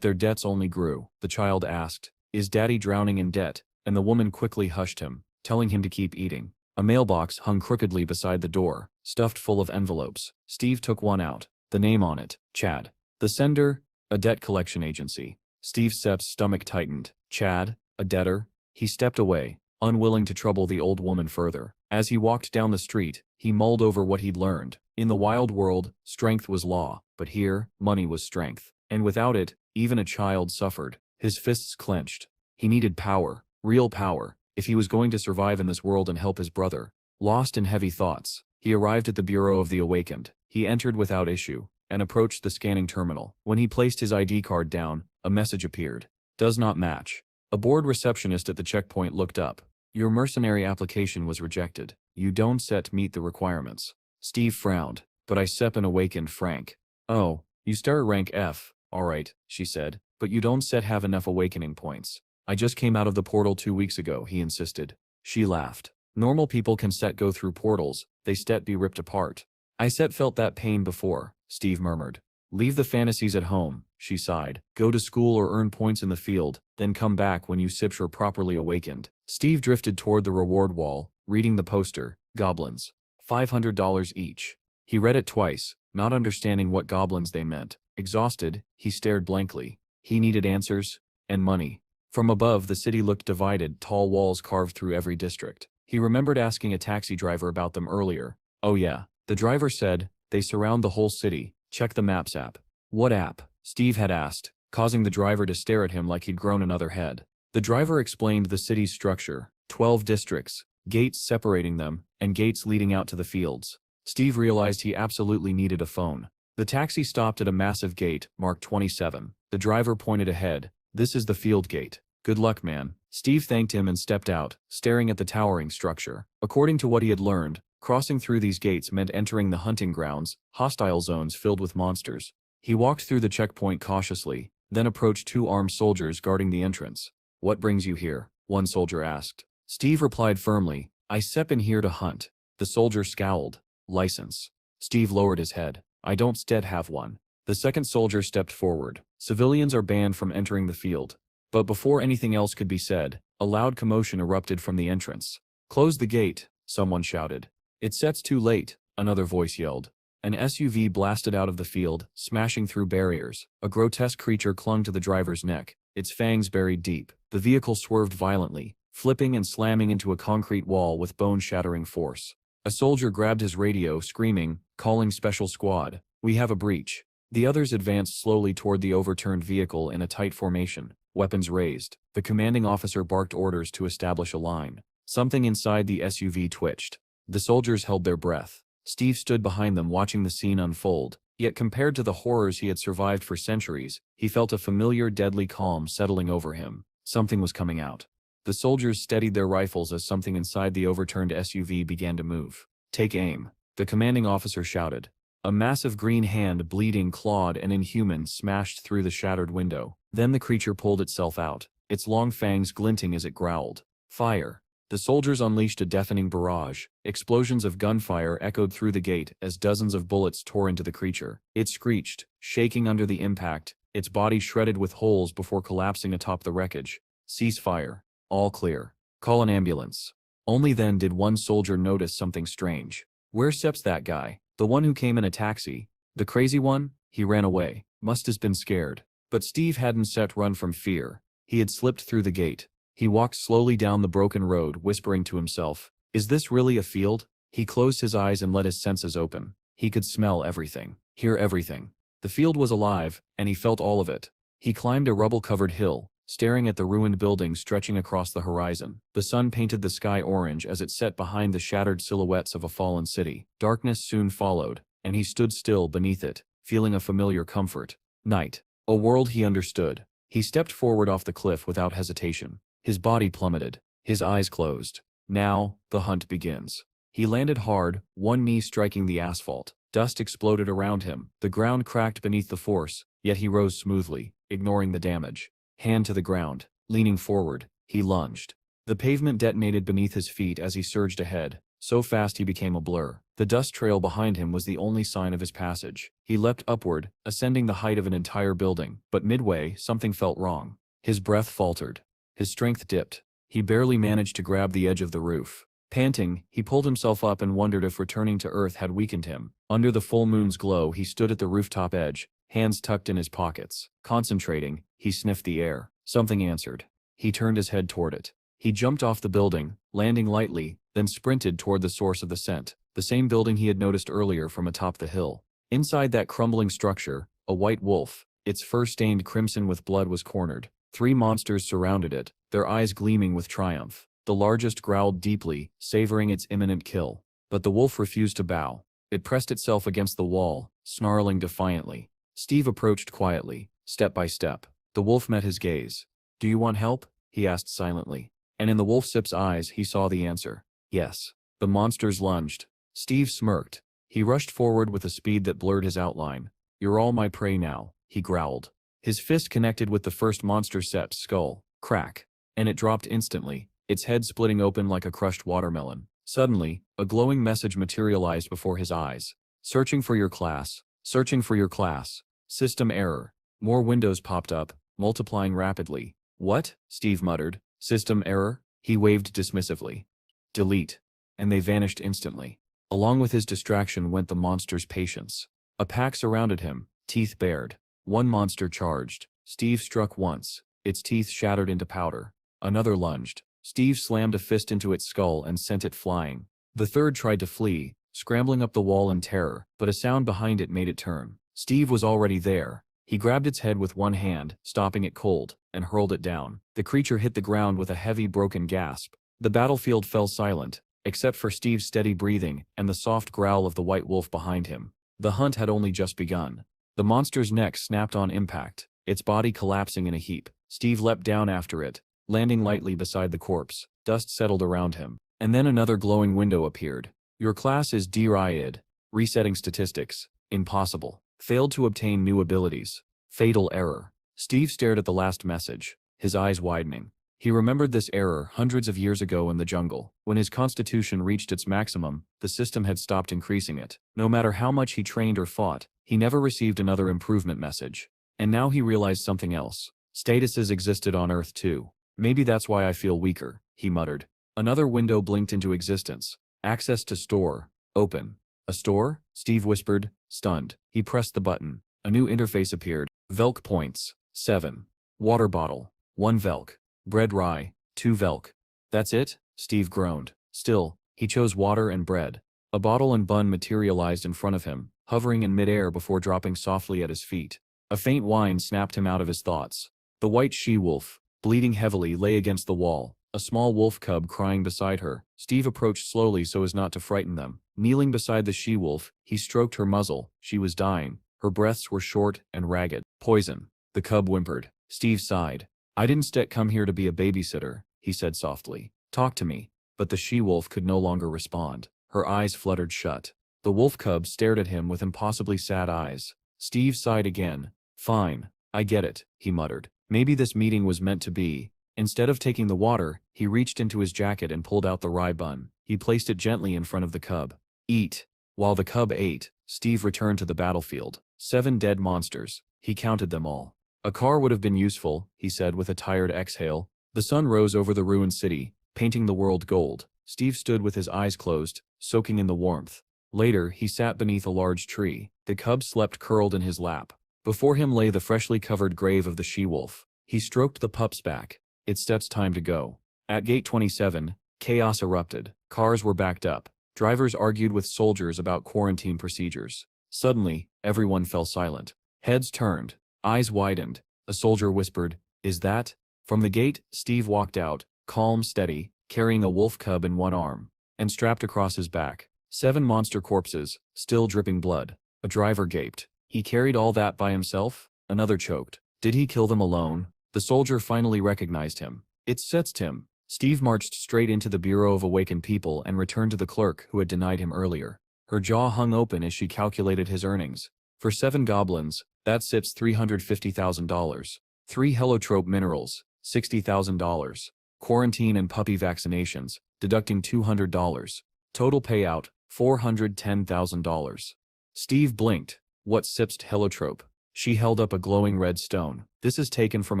their debts only grew. The child asked, "Is Daddy drowning in debt?" And the woman quickly hushed him, telling him to keep eating. A mailbox hung crookedly beside the door, stuffed full of envelopes. Steve took one out. The name on it, Chad. The sender, a debt collection agency. Steve Sepp's stomach tightened. Chad, a debtor? He stepped away, unwilling to trouble the old woman further. As he walked down the street, he mulled over what he'd learned. In the wild world, strength was law, but here, money was strength. And without it, even a child suffered. His fists clenched. He needed power, real power, if he was going to survive in this world and help his brother. Lost in heavy thoughts, he arrived at the Bureau of the Awakened. He entered without issue, and approached the scanning terminal. When he placed his ID card down, a message appeared. "Does not match." A bored receptionist at the checkpoint looked up. "Your mercenary application was rejected. You don't meet the requirements." Steve frowned. "But I sep an awakened Frank." "Oh, you start rank F, alright," she said, "but you don't have enough awakening points." "I just came out of the portal 2 weeks ago," he insisted. She laughed. "Normal people can go through portals, they be ripped apart." "I felt that pain before," Steve murmured. "Leave the fantasies at home," she sighed. "Go to school or earn points in the field, then come back when you're properly awakened." Steve drifted toward the reward wall, reading the poster, goblins. $500 each. He read it twice, not understanding what goblins they meant. Exhausted, he stared blankly. He needed answers, and money. From above, the city looked divided, tall walls carved through every district. He remembered asking a taxi driver about them earlier. "Oh yeah," the driver said, "they surround the whole city. Check the Maps app." "What app?" Steve had asked, causing the driver to stare at him like he'd grown another head. The driver explained the city's structure, 12 districts, gates separating them, and gates leading out to the fields. Steve realized he absolutely needed a phone. The taxi stopped at a massive gate, marked 27. The driver pointed ahead. "This is the field gate. Good luck, man." Steve thanked him and stepped out, staring at the towering structure. According to what he had learned, crossing through these gates meant entering the hunting grounds, hostile zones filled with monsters. He walked through the checkpoint cautiously, then approached 2 armed soldiers guarding the entrance. "What brings you here?" one soldier asked. Steve replied firmly, "I in here to hunt." The soldier scowled. "License?" Steve lowered his head. "I don't have one." The second soldier stepped forward. "Civilians are banned from entering the field." But before anything else could be said, a loud commotion erupted from the entrance. "Close the gate," someone shouted. "It's too late," another voice yelled. An SUV blasted out of the field, smashing through barriers. A grotesque creature clung to the driver's neck, its fangs buried deep. The vehicle swerved violently, flipping and slamming into a concrete wall with bone-shattering force. A soldier grabbed his radio, screaming, calling Special Squad. "We have a breach." The others advanced slowly toward the overturned vehicle in a tight formation, weapons raised. The commanding officer barked orders to establish a line. Something inside the SUV twitched. The soldiers held their breath. Steve stood behind them watching the scene unfold, yet compared to the horrors he had survived for centuries, he felt a familiar deadly calm settling over him. Something was coming out. The soldiers steadied their rifles as something inside the overturned SUV began to move. "Take aim," the commanding officer shouted. A massive green hand, bleeding, clawed, and inhuman, smashed through the shattered window. Then the creature pulled itself out, its long fangs glinting as it growled. "Fire!" The soldiers unleashed a deafening barrage. Explosions of gunfire echoed through the gate as dozens of bullets tore into the creature. It screeched, shaking under the impact, its body shredded with holes before collapsing atop the wreckage. "Cease fire. All clear. Call an ambulance." Only then did one soldier notice something strange. "Where steps that guy? The one who came in a taxi? The crazy one?" He ran away. Must have been scared. But Steve hadn't set run from fear. He had slipped through the gate. He walked slowly down the broken road, whispering to himself, "Is this really a field?" He closed his eyes and let his senses open. He could smell everything, hear everything. The field was alive, and he felt all of it. He climbed a rubble-covered hill, staring at the ruined buildings stretching across the horizon. The sun painted the sky orange as it set behind the shattered silhouettes of a fallen city. Darkness soon followed, and he stood still beneath it, feeling a familiar comfort. Night. A world he understood. He stepped forward off the cliff without hesitation. His body plummeted. His eyes closed. Now, the hunt begins. He landed hard, one knee striking the asphalt. Dust exploded around him. The ground cracked beneath the force, yet he rose smoothly, ignoring the damage. Hand to the ground. Leaning forward, he lunged. The pavement detonated beneath his feet as he surged ahead. So fast he became a blur. The dust trail behind him was the only sign of his passage. He leapt upward, ascending the height of an entire building. But midway, something felt wrong. His breath faltered. His strength dipped. He barely managed to grab the edge of the roof. Panting, he pulled himself up and wondered if returning to Earth had weakened him. Under the full moon's glow, he stood at the rooftop edge, hands tucked in his pockets. Concentrating, he sniffed the air. Something answered. He turned his head toward it. He jumped off the building, landing lightly, then sprinted toward the source of the scent, the same building he had noticed earlier from atop the hill. Inside that crumbling structure, a white wolf, its fur stained crimson with blood, was cornered. 3 monsters surrounded it, their eyes gleaming with triumph. The largest growled deeply, savoring its imminent kill. But the wolf refused to bow. It pressed itself against the wall, snarling defiantly. Steve approached quietly, step by step. The wolf met his gaze. "Do you want help?" he asked silently. And in the wolf's eyes he saw the answer. Yes. The monsters lunged. Steve smirked. He rushed forward with a speed that blurred his outline. "You're all my prey now," he growled. His fist connected with the first monster's skull. Crack. And it dropped instantly, its head splitting open like a crushed watermelon. Suddenly, a glowing message materialized before his eyes. "Searching for your class. Searching for your class. System error." More windows popped up, multiplying rapidly. "What?" Steve muttered. "System error?" He waved dismissively. "Delete." And they vanished instantly. Along with his distraction went the monster's patience. A pack surrounded him, teeth bared. One monster charged. Steve struck once. Its teeth shattered into powder. Another lunged. Steve slammed a fist into its skull and sent it flying. The third tried to flee, scrambling up the wall in terror, but a sound behind it made it turn. Steve was already there. He grabbed its head with one hand, stopping it cold, and hurled it down. The creature hit the ground with a heavy broken gasp. The battlefield fell silent, except for Steve's steady breathing and the soft growl of the white wolf behind him. The hunt had only just begun. The monster's neck snapped on impact, its body collapsing in a heap. Steve leapt down after it, landing lightly beside the corpse. Dust settled around him. And then another glowing window appeared. "Your class is derated. Resetting statistics. Impossible. Failed to obtain new abilities. Fatal error." Steve stared at the last message, his eyes widening. He remembered this error hundreds of years ago in the jungle. When his constitution reached its maximum, the system had stopped increasing it. No matter how much he trained or fought, he never received another improvement message. And now he realized something else. Statuses existed on Earth too. "Maybe that's why I feel weaker," he muttered. Another window blinked into existence. "Access to store. Open." "A store?" Steve whispered, stunned. He pressed the button. A new interface appeared. Velk points. 7. Water bottle. 1 Velk. Bread rye. 2 Velk. "That's it?" Steve groaned. Still, he chose water and bread. A bottle and bun materialized in front of him, hovering in midair before dropping softly at his feet. A faint whine snapped him out of his thoughts. The white she-wolf, bleeding heavily, lay against the wall, a small wolf cub crying beside her. Steve approached slowly so as not to frighten them. Kneeling beside the she-wolf, he stroked her muzzle. She was dying. Her breaths were short and ragged. "Poison," the cub whimpered. Steve sighed. "I didn't come here to be a babysitter," he said softly. Talk to me. But the she-wolf could no longer respond. Her eyes fluttered shut. The wolf cub stared at him with impossibly sad eyes. Steve sighed again. Fine, I get it, he muttered. Maybe this meeting was meant to be. Instead of taking the water, he reached into his jacket and pulled out the rye bun. He placed it gently in front of the cub. Eat. While the cub ate, Steve returned to the battlefield. 7 dead monsters. He counted them all. A car would have been useful, he said with a tired exhale. The sun rose over the ruined city, painting the world gold. Steve stood with his eyes closed, soaking in the warmth. Later, he sat beneath a large tree. The cub slept curled in his lap. Before him lay the freshly covered grave of the she-wolf. He stroked the pup's back. It's Step's time to go. At gate 27, chaos erupted. Cars were backed up. Drivers argued with soldiers about quarantine procedures. Suddenly, everyone fell silent. Heads turned. Eyes widened. A soldier whispered, "Is that?" From the gate, Steve walked out, calm, steady, carrying a wolf cub in one arm, and strapped across his back. 7 monster corpses, still dripping blood. A driver gaped. He carried all that by himself? Another choked. Did he kill them alone? The soldier finally recognized him. It's Tim. Steve marched straight into the Bureau of Awakened People and returned to the clerk who had denied him earlier. Her jaw hung open as she calculated his earnings. For 7 goblins, that sits $350,000. 3 heliotrope minerals, $60,000. Quarantine and puppy vaccinations, deducting $200. Total payout, $410,000. Steve blinked. What sipsed heliotrope? She held up a glowing red stone. This is taken from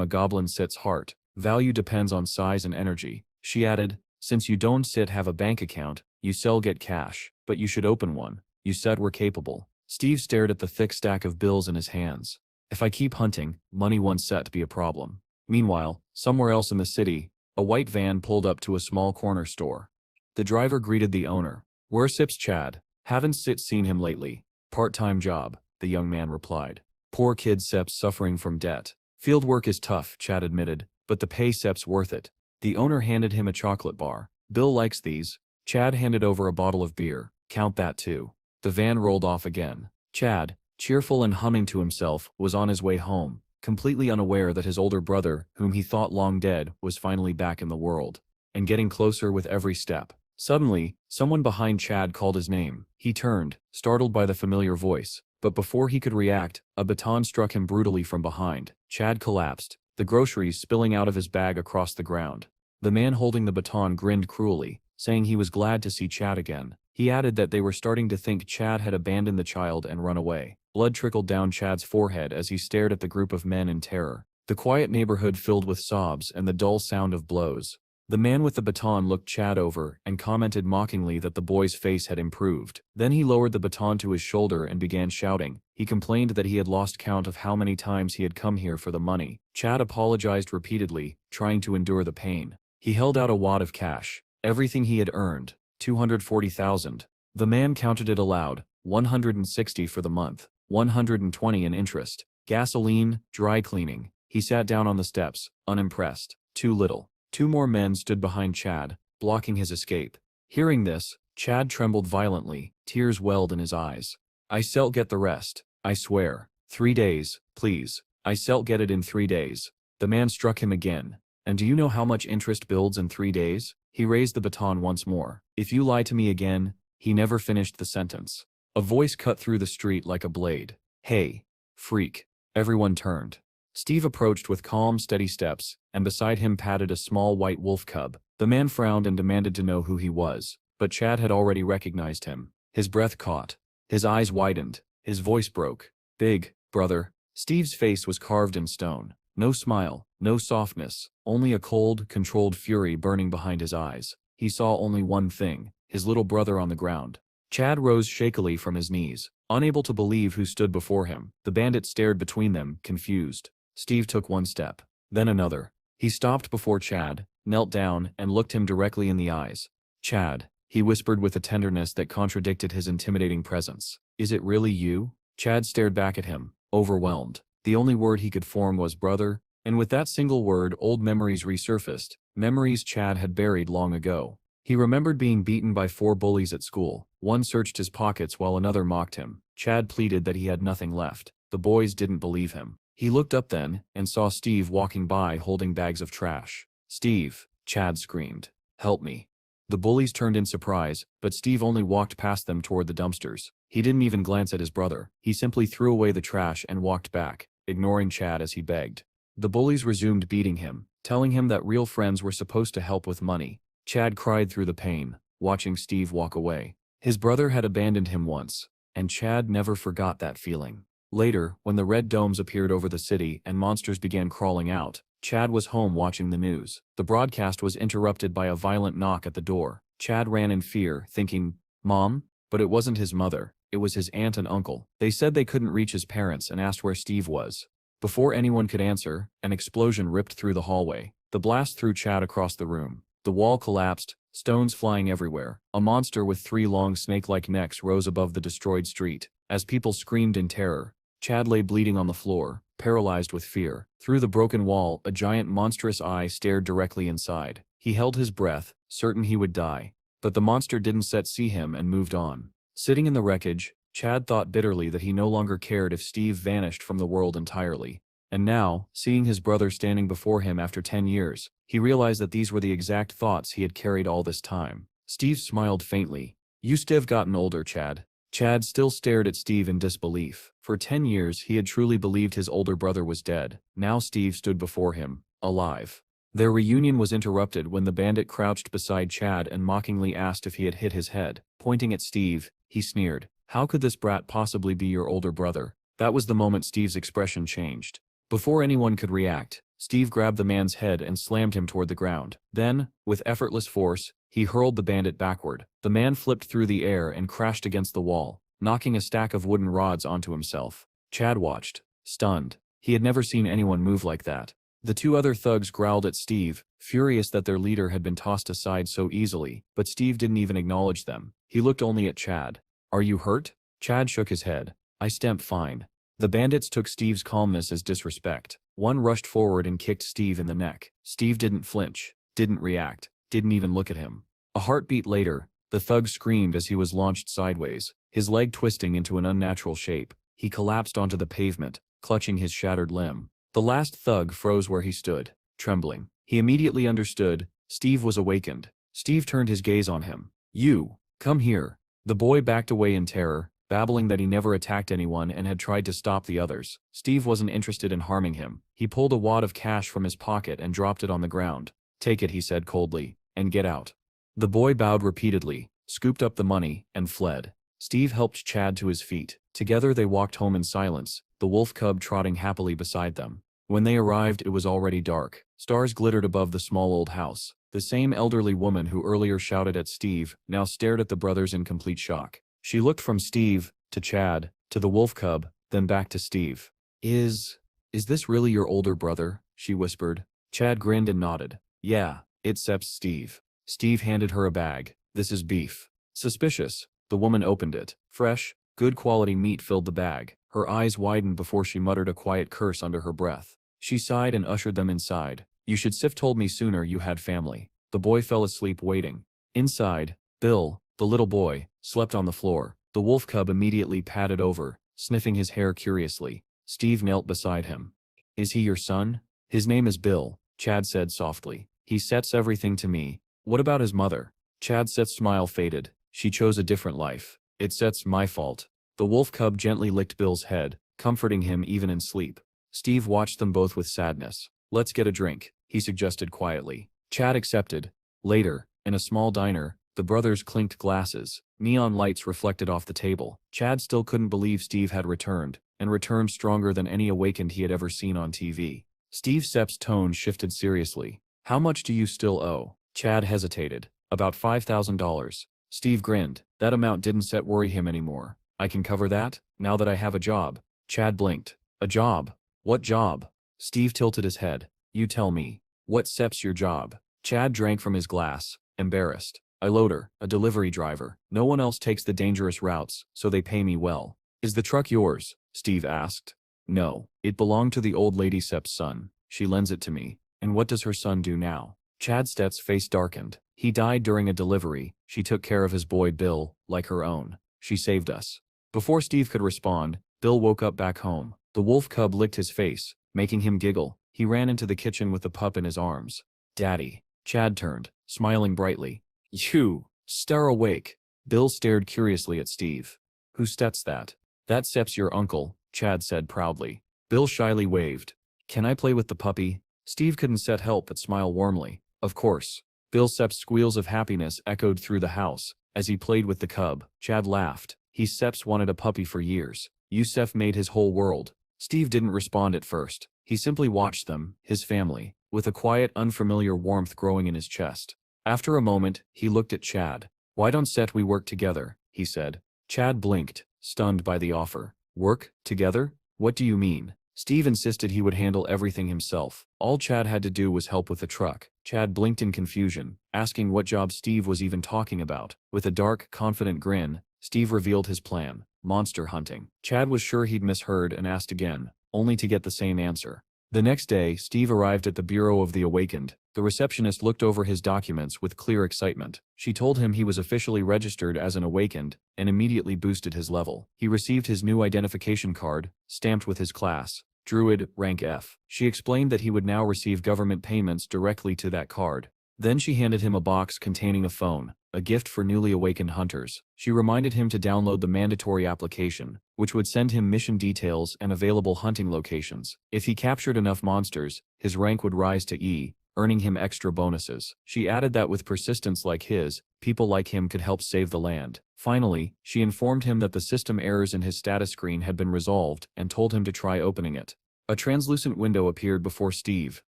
a goblin sit's heart. Value depends on size and energy. She added, since you don't sit have a bank account, you sell get cash, but you should open one. You said we're capable. Steve stared at the thick stack of bills in his hands. If I keep hunting, money won't set to be a problem. Meanwhile, somewhere else in the city, a white van pulled up to a small corner store. The driver greeted the owner. Where sips Chad? Haven't seen him lately. Part-time job, the young man replied. Poor kid Sep's suffering from debt. Field work is tough, Chad admitted, but the pay Sep's worth it. The owner handed him a chocolate bar. Bill likes these. Chad handed over a bottle of beer. Count that too. The van rolled off again. Chad, cheerful and humming to himself, was on his way home, completely unaware that his older brother, whom he thought long dead, was finally back in the world, and getting closer with every step. Suddenly, someone behind Chad called his name. He turned, startled by the familiar voice, but before he could react, a baton struck him brutally from behind. Chad collapsed, the groceries spilling out of his bag across the ground. The man holding the baton grinned cruelly, saying he was glad to see Chad again. He added that they were starting to think Chad had abandoned the child and run away. Blood trickled down Chad's forehead as he stared at the group of men in terror. The quiet neighborhood filled with sobs and the dull sound of blows. The man with the baton looked Chad over and commented mockingly that the boy's face had improved. Then he lowered the baton to his shoulder and began shouting. He complained that he had lost count of how many times he had come here for the money. Chad apologized repeatedly, trying to endure the pain. He held out a wad of cash. Everything he had earned, $240,000. The man counted it aloud, $160 for the month, $120 in interest, gasoline, dry cleaning. He sat down on the steps, unimpressed. Too little. 2 more men stood behind Chad, blocking his escape. Hearing this, Chad trembled violently, tears welled in his eyes. I shall get the rest, I swear. 3 days, please. I shall get it in 3 days. The man struck him again. And do you know how much interest builds in 3 days? He raised the baton once more. If you lie to me again, he never finished the sentence. A voice cut through the street like a blade. Hey, freak. Everyone turned. Steve approached with calm, steady steps, and beside him padded a small white wolf cub. The man frowned and demanded to know who he was, but Chad had already recognized him. His breath caught. His eyes widened. His voice broke. Big, brother. Steve's face was carved in stone. No smile, no softness, only a cold, controlled fury burning behind his eyes. He saw only one thing, his little brother on the ground. Chad rose shakily from his knees, unable to believe who stood before him. The bandit stared between them, confused. Steve took one step, then another. He stopped before Chad, knelt down, and looked him directly in the eyes. Chad, he whispered with a tenderness that contradicted his intimidating presence. Is it really you? Chad stared back at him, overwhelmed. The only word he could form was brother, and with that single word old memories resurfaced, memories Chad had buried long ago. He remembered being beaten by 4 bullies at school. One searched his pockets while another mocked him. Chad pleaded that he had nothing left. The boys didn't believe him. He looked up then, and saw Steve walking by holding bags of trash. Steve, Chad screamed. Help me. The bullies turned in surprise, but Steve only walked past them toward the dumpsters. He didn't even glance at his brother. He simply threw away the trash and walked back, ignoring Chad as he begged. The bullies resumed beating him, telling him that real friends were supposed to help with money. Chad cried through the pain, watching Steve walk away. His brother had abandoned him once, and Chad never forgot that feeling. Later, when the red domes appeared over the city and monsters began crawling out, Chad was home watching the news. The broadcast was interrupted by a violent knock at the door. Chad ran in fear, thinking, "Mom?" But it wasn't his mother. It was his aunt and uncle. They said they couldn't reach his parents and asked where Steve was. Before anyone could answer, an explosion ripped through the hallway. The blast threw Chad across the room. The wall collapsed, stones flying everywhere. A monster with 3 long snake-like necks rose above the destroyed street. As people screamed in terror, Chad lay bleeding on the floor, paralyzed with fear. Through the broken wall, a giant monstrous eye stared directly inside. He held his breath, certain he would die. But the monster didn't see him and moved on. Sitting in the wreckage, Chad thought bitterly that he no longer cared if Steve vanished from the world entirely. And now, seeing his brother standing before him after 10 years, he realized that these were the exact thoughts he had carried all this time. Steve smiled faintly. "You still gotten older, Chad." Chad still stared at Steve in disbelief. For 10 years he had truly believed his older brother was dead. Now Steve stood before him, alive. Their reunion was interrupted when the bandit crouched beside Chad and mockingly asked if he had hit his head. Pointing at Steve, he sneered, "How could this brat possibly be your older brother?" That was the moment Steve's expression changed. Before anyone could react, Steve grabbed the man's head and slammed him toward the ground. Then, with effortless force, he hurled the bandit backward. The man flipped through the air and crashed against the wall, knocking a stack of wooden rods onto himself. Chad watched, stunned. He had never seen anyone move like that. The 2 other thugs growled at Steve, furious that their leader had been tossed aside so easily, but Steve didn't even acknowledge them. He looked only at Chad. "Are you hurt?" Chad shook his head. "I stamp fine." The bandits took Steve's calmness as disrespect. One rushed forward and kicked Steve in the neck. Steve didn't flinch, didn't react, didn't even look at him. A heartbeat later, the thug screamed as he was launched sideways, his leg twisting into an unnatural shape. He collapsed onto the pavement, clutching his shattered limb. The last thug froze where he stood, trembling. He immediately understood. Steve was awakened. Steve turned his gaze on him. "You, come here." The boy backed away in terror, babbling that he never attacked anyone and had tried to stop the others. Steve wasn't interested in harming him. He pulled a wad of cash from his pocket and dropped it on the ground. "Take it," he said coldly, "and get out." The boy bowed repeatedly, scooped up the money, and fled. Steve helped Chad to his feet. Together they walked home in silence, the wolf cub trotting happily beside them. When they arrived, it was already dark. Stars glittered above the small old house. The same elderly woman who earlier shouted at Steve now stared at the brothers in complete shock. She looked from Steve, to Chad, to the wolf cub, then back to Steve. Is this really your older brother?" she whispered. Chad grinned and nodded. "Yeah, it's Steve." Steve handed her a bag. "This is beef." Suspicious, the woman opened it. Fresh, good quality meat filled the bag. Her eyes widened before she muttered a quiet curse under her breath. She sighed and ushered them inside. "You should have told me sooner you had family." The boy fell asleep waiting. Inside, Bill, the little boy, slept on the floor. The wolf cub immediately padded over, sniffing his hair curiously. Steve knelt beside him. "Is he your son?" "His name is Bill," Chad said softly. "He sets everything to me." "What about his mother?" Chad's smile faded. "She chose a different life." "It's my fault." The wolf cub gently licked Bill's head, comforting him even in sleep. Steve watched them both with sadness. "Let's get a drink," he suggested quietly. Chad accepted. Later, in a small diner, the brothers clinked glasses. Neon lights reflected off the table. Chad still couldn't believe Steve had returned, and returned stronger than any awakened he had ever seen on TV. Steve Sepp's tone shifted seriously. "How much do you still owe?" Chad hesitated. "About $5,000. Steve grinned. That amount didn't worry him anymore. "I can cover that, now that I have a job." Chad blinked. "A job? What job?" Steve tilted his head. "You tell me. What's your job?" Chad drank from his glass, embarrassed. "I loader, a delivery driver. No one else takes the dangerous routes, so they pay me well." "Is the truck yours?" Steve asked. "No, it belonged to the old lady Sepp's son. She lends it to me." "And what does her son do now?" Chad's face darkened. "He died during a delivery. She took care of his boy Bill, like her own. She saved us." Before Steve could respond, Bill woke up back home. The wolf cub licked his face, making him giggle. He ran into the kitchen with the pup in his arms. "Daddy." Chad turned, smiling brightly. You, star awake. Bill stared curiously at Steve. Who sets that? That Sep's your uncle, Chad said proudly. Bill shyly waved. Can I play with the puppy? Steve couldn't set help but smile warmly. Of course. Bill Sep's squeals of happiness echoed through the house. As he played with the cub, Chad laughed. He Sep's wanted a puppy for years. Yusef made his whole world. Steve didn't respond at first. He simply watched them, his family, with a quiet, unfamiliar warmth growing in his chest. After a moment, he looked at Chad. Why don't Set we work together, he said. Chad blinked, stunned by the offer. Work, together? What do you mean? Steve insisted he would handle everything himself. All Chad had to do was help with the truck. Chad blinked in confusion, asking what job Steve was even talking about. With a dark, confident grin, Steve revealed his plan: monster hunting. Chad was sure he'd misheard and asked again, only to get the same answer. The next day, Steve arrived at the Bureau of the Awakened. The receptionist looked over his documents with clear excitement. She told him he was officially registered as an Awakened, and immediately boosted his level. He received his new identification card, stamped with his class, Druid, rank F. She explained that he would now receive government payments directly to that card. Then she handed him a box containing a phone, a gift for newly awakened hunters. She reminded him to download the mandatory application, which would send him mission details and available hunting locations. If he captured enough monsters, his rank would rise to E, earning him extra bonuses. She added that with persistence like his, people like him could help save the land. Finally, she informed him that the system errors in his status screen had been resolved and told him to try opening it. A translucent window appeared before Steve,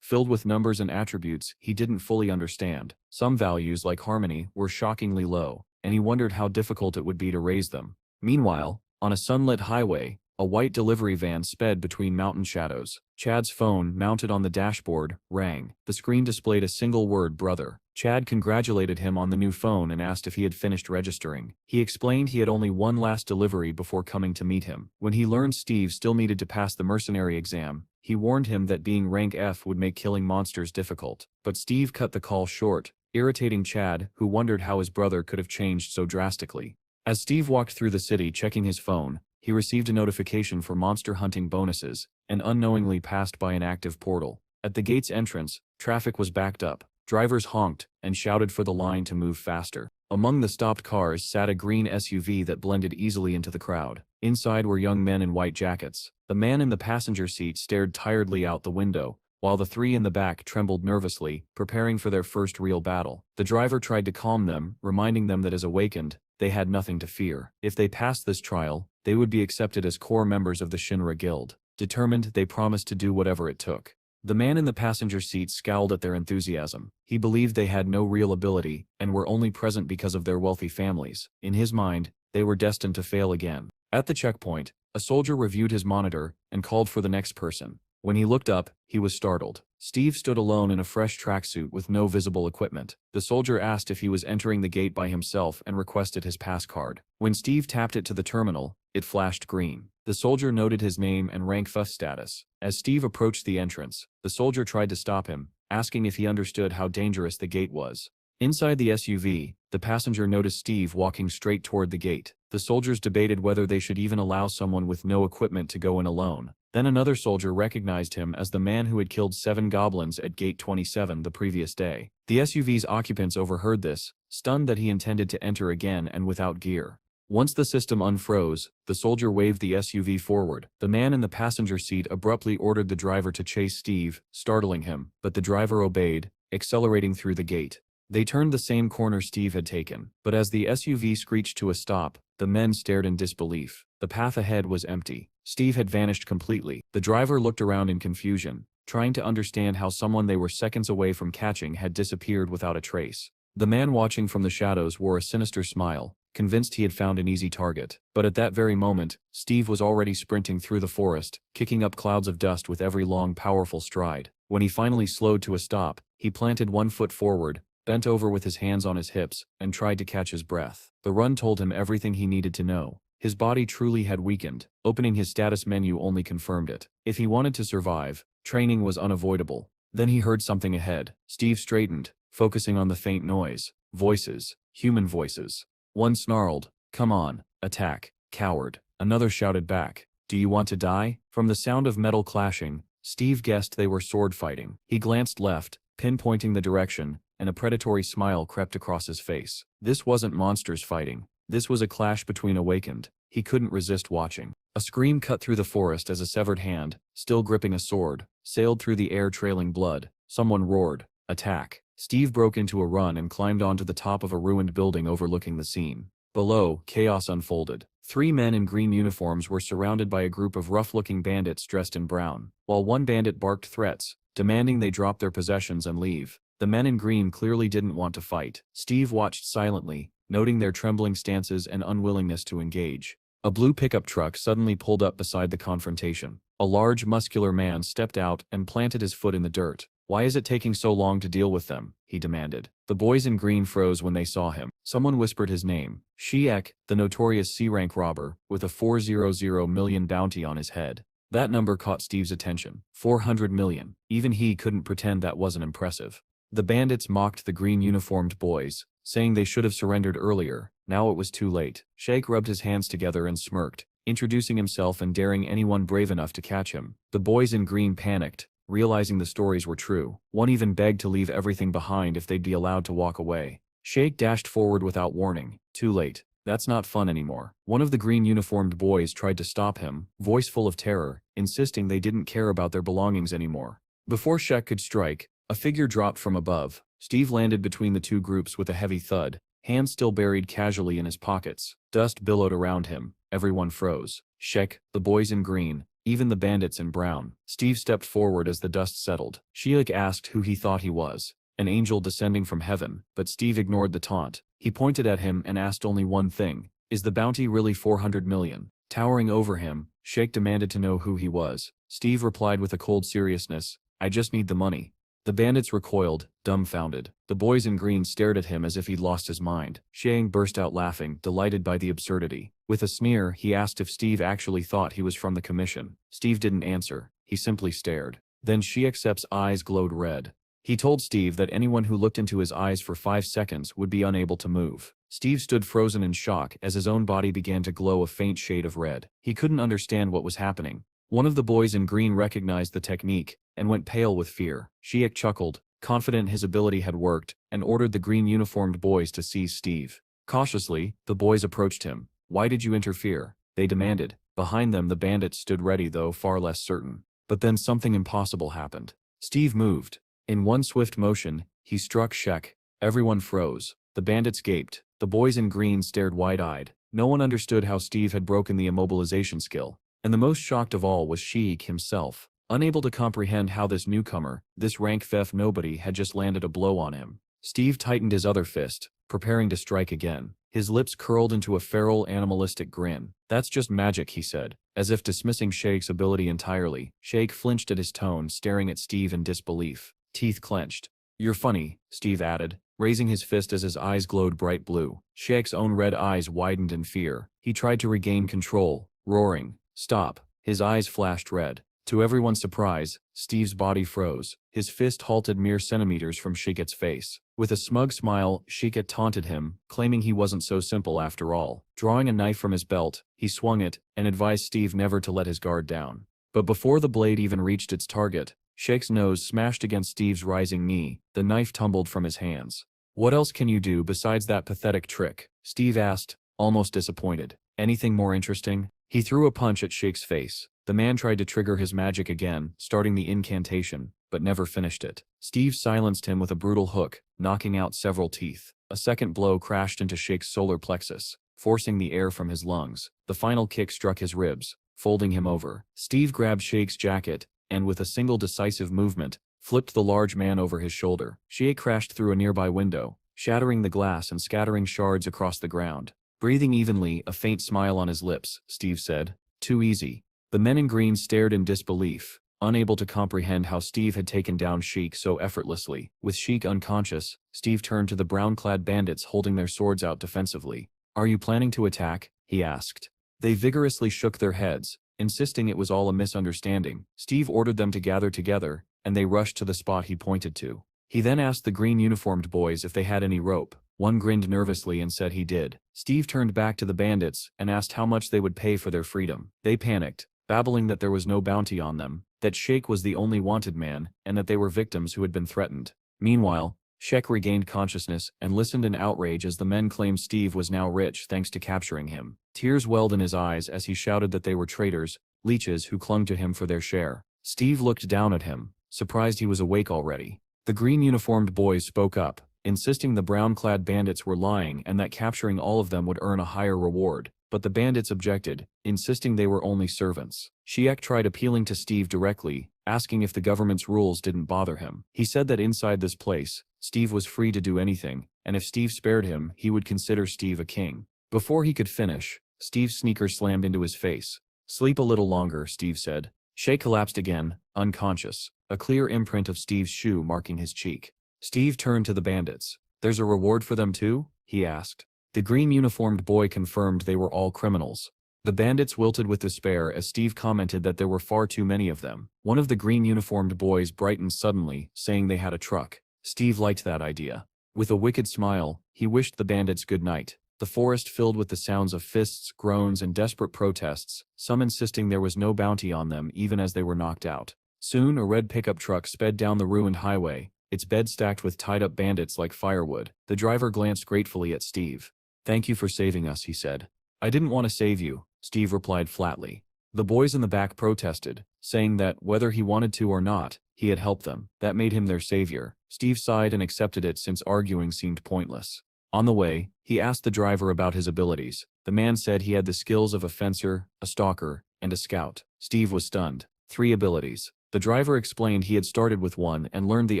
filled with numbers and attributes he didn't fully understand. Some values, like harmony, were shockingly low, and he wondered how difficult it would be to raise them. Meanwhile, on a sunlit highway, a white delivery van sped between mountain shadows. Chad's phone, mounted on the dashboard, rang. The screen displayed a single word: brother. Chad congratulated him on the new phone and asked if he had finished registering. He explained he had only one last delivery before coming to meet him. When he learned Steve still needed to pass the mercenary exam, he warned him that being rank F would make killing monsters difficult. But Steve cut the call short, irritating Chad, who wondered how his brother could have changed so drastically. As Steve walked through the city checking his phone, he received a notification for monster hunting bonuses, and unknowingly passed by an active portal. At the gate's entrance, traffic was backed up. Drivers honked and shouted for the line to move faster. Among the stopped cars sat a green SUV that blended easily into the crowd. Inside were young men in white jackets. The man in the passenger seat stared tiredly out the window, while the three in the back trembled nervously, preparing for their first real battle. The driver tried to calm them, reminding them that as awakened, they had nothing to fear. If they passed this trial, they would be accepted as core members of the Shinra Guild. Determined, they promised to do whatever it took. The man in the passenger seat scowled at their enthusiasm. He believed they had no real ability, and were only present because of their wealthy families. In his mind, they were destined to fail again. At the checkpoint, a soldier reviewed his monitor and called for the next person. When he looked up, he was startled. Steve stood alone in a fresh tracksuit with no visible equipment. The soldier asked if he was entering the gate by himself and requested his pass card. When Steve tapped it to the terminal, it flashed green. The soldier noted his name and rank F status. As Steve approached the entrance, the soldier tried to stop him, asking if he understood how dangerous the gate was. Inside the SUV, the passenger noticed Steve walking straight toward the gate. The soldiers debated whether they should even allow someone with no equipment to go in alone. Then another soldier recognized him as the man who had killed 7 goblins at Gate 27 the previous day. The SUV's occupants overheard this, stunned that he intended to enter again and without gear. Once the system unfroze, the soldier waved the SUV forward. The man in the passenger seat abruptly ordered the driver to chase Steve, startling him, but the driver obeyed, accelerating through the gate. They turned the same corner Steve had taken, but as the SUV screeched to a stop, the men stared in disbelief. The path ahead was empty. Steve had vanished completely. The driver looked around in confusion, trying to understand how someone they were seconds away from catching had disappeared without a trace. The man watching from the shadows wore a sinister smile, convinced he had found an easy target. But at that very moment, Steve was already sprinting through the forest, kicking up clouds of dust with every long, powerful stride. When he finally slowed to a stop, he planted one foot forward, bent over with his hands on his hips, and tried to catch his breath. The run told him everything he needed to know. His body truly had weakened. Opening his status menu only confirmed it. If he wanted to survive, training was unavoidable. Then he heard something ahead. Steve straightened, focusing on the faint noise. Voices. Human voices. One snarled, "Come on, attack, coward." Another shouted back, "Do you want to die?" From the sound of metal clashing, Steve guessed they were sword fighting. He glanced left, pinpointing the direction, and a predatory smile crept across his face. This wasn't monsters fighting. This was a clash between awakened. He couldn't resist watching. A scream cut through the forest as a severed hand, still gripping a sword, sailed through the air trailing blood. Someone roared, "Attack!" Steve broke into a run and climbed onto the top of a ruined building overlooking the scene. Below, chaos unfolded. 3 men in green uniforms were surrounded by a group of rough-looking bandits dressed in brown, while one bandit barked threats, demanding they drop their possessions and leave. The men in green clearly didn't want to fight. Steve watched silently, noting their trembling stances and unwillingness to engage. A blue pickup truck suddenly pulled up beside the confrontation. A large, muscular man stepped out and planted his foot in the dirt. "Why is it taking so long to deal with them?" he demanded. The boys in green froze when they saw him. Someone whispered his name. Shiek, the notorious C-rank robber, with a 400 million bounty on his head. That number caught Steve's attention. 400 million. Even he couldn't pretend that wasn't impressive. The bandits mocked the green-uniformed boys, saying they should have surrendered earlier. Now it was too late. Sheik rubbed his hands together and smirked, introducing himself and daring anyone brave enough to catch him. The boys in green panicked, realizing the stories were true. One even begged to leave everything behind if they'd be allowed to walk away. Sheik dashed forward without warning. Too late. That's not fun anymore. One of the green-uniformed boys tried to stop him, voice full of terror, insisting they didn't care about their belongings anymore. Before Sheik could strike, a figure dropped from above. Steve landed between the two groups with a heavy thud, hands still buried casually in his pockets. Dust billowed around him. Everyone froze. Sheik, the boys in green, even the bandits in brown. Steve stepped forward as the dust settled. Sheik asked who he thought he was. An angel descending from heaven, but Steve ignored the taunt. He pointed at him and asked only one thing. Is the bounty really 400 million? Towering over him, Sheik demanded to know who he was. Steve replied with a cold seriousness, I just need the money. The bandits recoiled, dumbfounded. The boys in green stared at him as if he'd lost his mind. Sheik burst out laughing, delighted by the absurdity. With a sneer, he asked if Steve actually thought he was from the commission. Steve didn't answer. He simply stared. Then Sheik's eyes glowed red. He told Steve that anyone who looked into his eyes for 5 seconds would be unable to move. Steve stood frozen in shock as his own body began to glow a faint shade of red. He couldn't understand what was happening. One of the boys in green recognized the technique and went pale with fear. Sheik chuckled, confident his ability had worked, and ordered the green-uniformed boys to seize Steve. Cautiously, the boys approached him. Why did you interfere? They demanded. Behind them the bandits stood ready, though far less certain. But then something impossible happened. Steve moved. In one swift motion, he struck Sheik. Everyone froze. The bandits gaped. The boys in green stared wide-eyed. No one understood how Steve had broken the immobilization skill. And the most shocked of all was Sheik himself, unable to comprehend how this newcomer, this rank theft nobody, had just landed a blow on him. Steve tightened his other fist, preparing to strike again. His lips curled into a feral, animalistic grin. That's just magic, he said, as if dismissing Sheik's ability entirely. Sheik flinched at his tone, staring at Steve in disbelief. Teeth clenched. You're funny, Steve added, raising his fist as his eyes glowed bright blue. Sheik's own red eyes widened in fear. He tried to regain control, roaring, Stop. His eyes flashed red. To everyone's surprise, Steve's body froze. His fist halted mere centimeters from Sheik's face. With a smug smile, Sheik taunted him, claiming he wasn't so simple after all. Drawing a knife from his belt, he swung it, and advised Steve never to let his guard down. But before the blade even reached its target, Sheik's nose smashed against Steve's rising knee. The knife tumbled from his hands. What else can you do besides that pathetic trick? Steve asked, almost disappointed. Anything more interesting? He threw a punch at Sheik's face. The man tried to trigger his magic again, starting the incantation, but never finished it. Steve silenced him with a brutal hook, knocking out several teeth. A second blow crashed into Sheik's solar plexus, forcing the air from his lungs. The final kick struck his ribs, folding him over. Steve grabbed Sheik's jacket, and with a single decisive movement, flipped the large man over his shoulder. Sheik crashed through a nearby window, shattering the glass and scattering shards across the ground. Breathing evenly, a faint smile on his lips, Steve said. Too easy. The men in green stared in disbelief, unable to comprehend how Steve had taken down Sheik so effortlessly. With Sheik unconscious, Steve turned to the brown-clad bandits holding their swords out defensively. Are you planning to attack? He asked. They vigorously shook their heads, insisting it was all a misunderstanding. Steve ordered them to gather together, and they rushed to the spot he pointed to. He then asked the green-uniformed boys if they had any rope. One grinned nervously and said he did. Steve turned back to the bandits and asked how much they would pay for their freedom. They panicked, babbling that there was no bounty on them, that Sheik was the only wanted man, and that they were victims who had been threatened. Meanwhile, Shek regained consciousness and listened in outrage as the men claimed Steve was now rich thanks to capturing him. Tears welled in his eyes as he shouted that they were traitors, leeches who clung to him for their share. Steve looked down at him, surprised he was awake already. The green-uniformed boys spoke up, insisting the brown-clad bandits were lying and that capturing all of them would earn a higher reward, but the bandits objected, insisting they were only servants. Shek tried appealing to Steve directly, asking if the government's rules didn't bother him. He said that inside this place, Steve was free to do anything, and if Steve spared him, he would consider Steve a king. Before he could finish, Steve's sneaker slammed into his face. "Sleep a little longer," Steve said. Shek collapsed again, unconscious, a clear imprint of Steve's shoe marking his cheek. Steve turned to the bandits. "There's a reward for them too?" he asked. The green-uniformed boy confirmed they were all criminals. The bandits wilted with despair as Steve commented that there were far too many of them. One of the green-uniformed boys brightened suddenly, saying they had a truck. Steve liked that idea. With a wicked smile, he wished the bandits good night. The forest filled with the sounds of fists, groans, and desperate protests, some insisting there was no bounty on them even as they were knocked out. Soon a red pickup truck sped down the ruined highway, its bed stacked with tied-up bandits like firewood. The driver glanced gratefully at Steve. "Thank you for saving us," he said. "I didn't want to save you," Steve replied flatly. The boys in the back protested, saying that, whether he wanted to or not, he had helped them. That made him their savior. Steve sighed and accepted it since arguing seemed pointless. On the way, he asked the driver about his abilities. The man said he had the skills of a fencer, a stalker, and a scout. Steve was stunned. 3 abilities. The driver explained he had started with one and learned the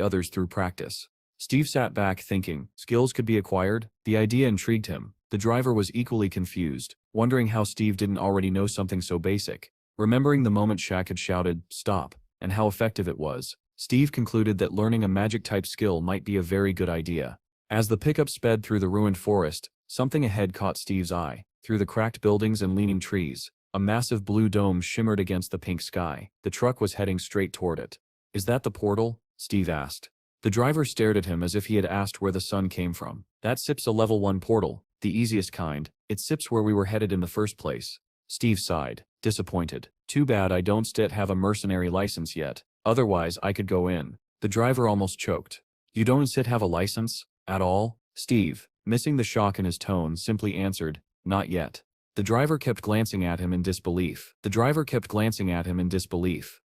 others through practice. Steve sat back thinking, skills could be acquired? The idea intrigued him. The driver was equally confused, wondering how Steve didn't already know something so basic. Remembering the moment Shek had shouted, "Stop," and how effective it was, Steve concluded that learning a magic-type skill might be a very good idea. As the pickup sped through the ruined forest, something ahead caught Steve's eye. Through the cracked buildings and leaning trees, a massive blue dome shimmered against the pink sky. The truck was heading straight toward it. "Is that the portal?" Steve asked. The driver stared at him as if he had asked where the sun came from. "That SIP's a level 1 portal, the easiest kind. It SIP's where we were headed in the first place." Steve sighed, disappointed. "Too bad I don't still have a mercenary license yet. Otherwise I could go in." The driver almost choked. "You don't still have a license? At all?" Steve, missing the shock in his tone, simply answered, "Not yet." The driver kept glancing at him in disbelief.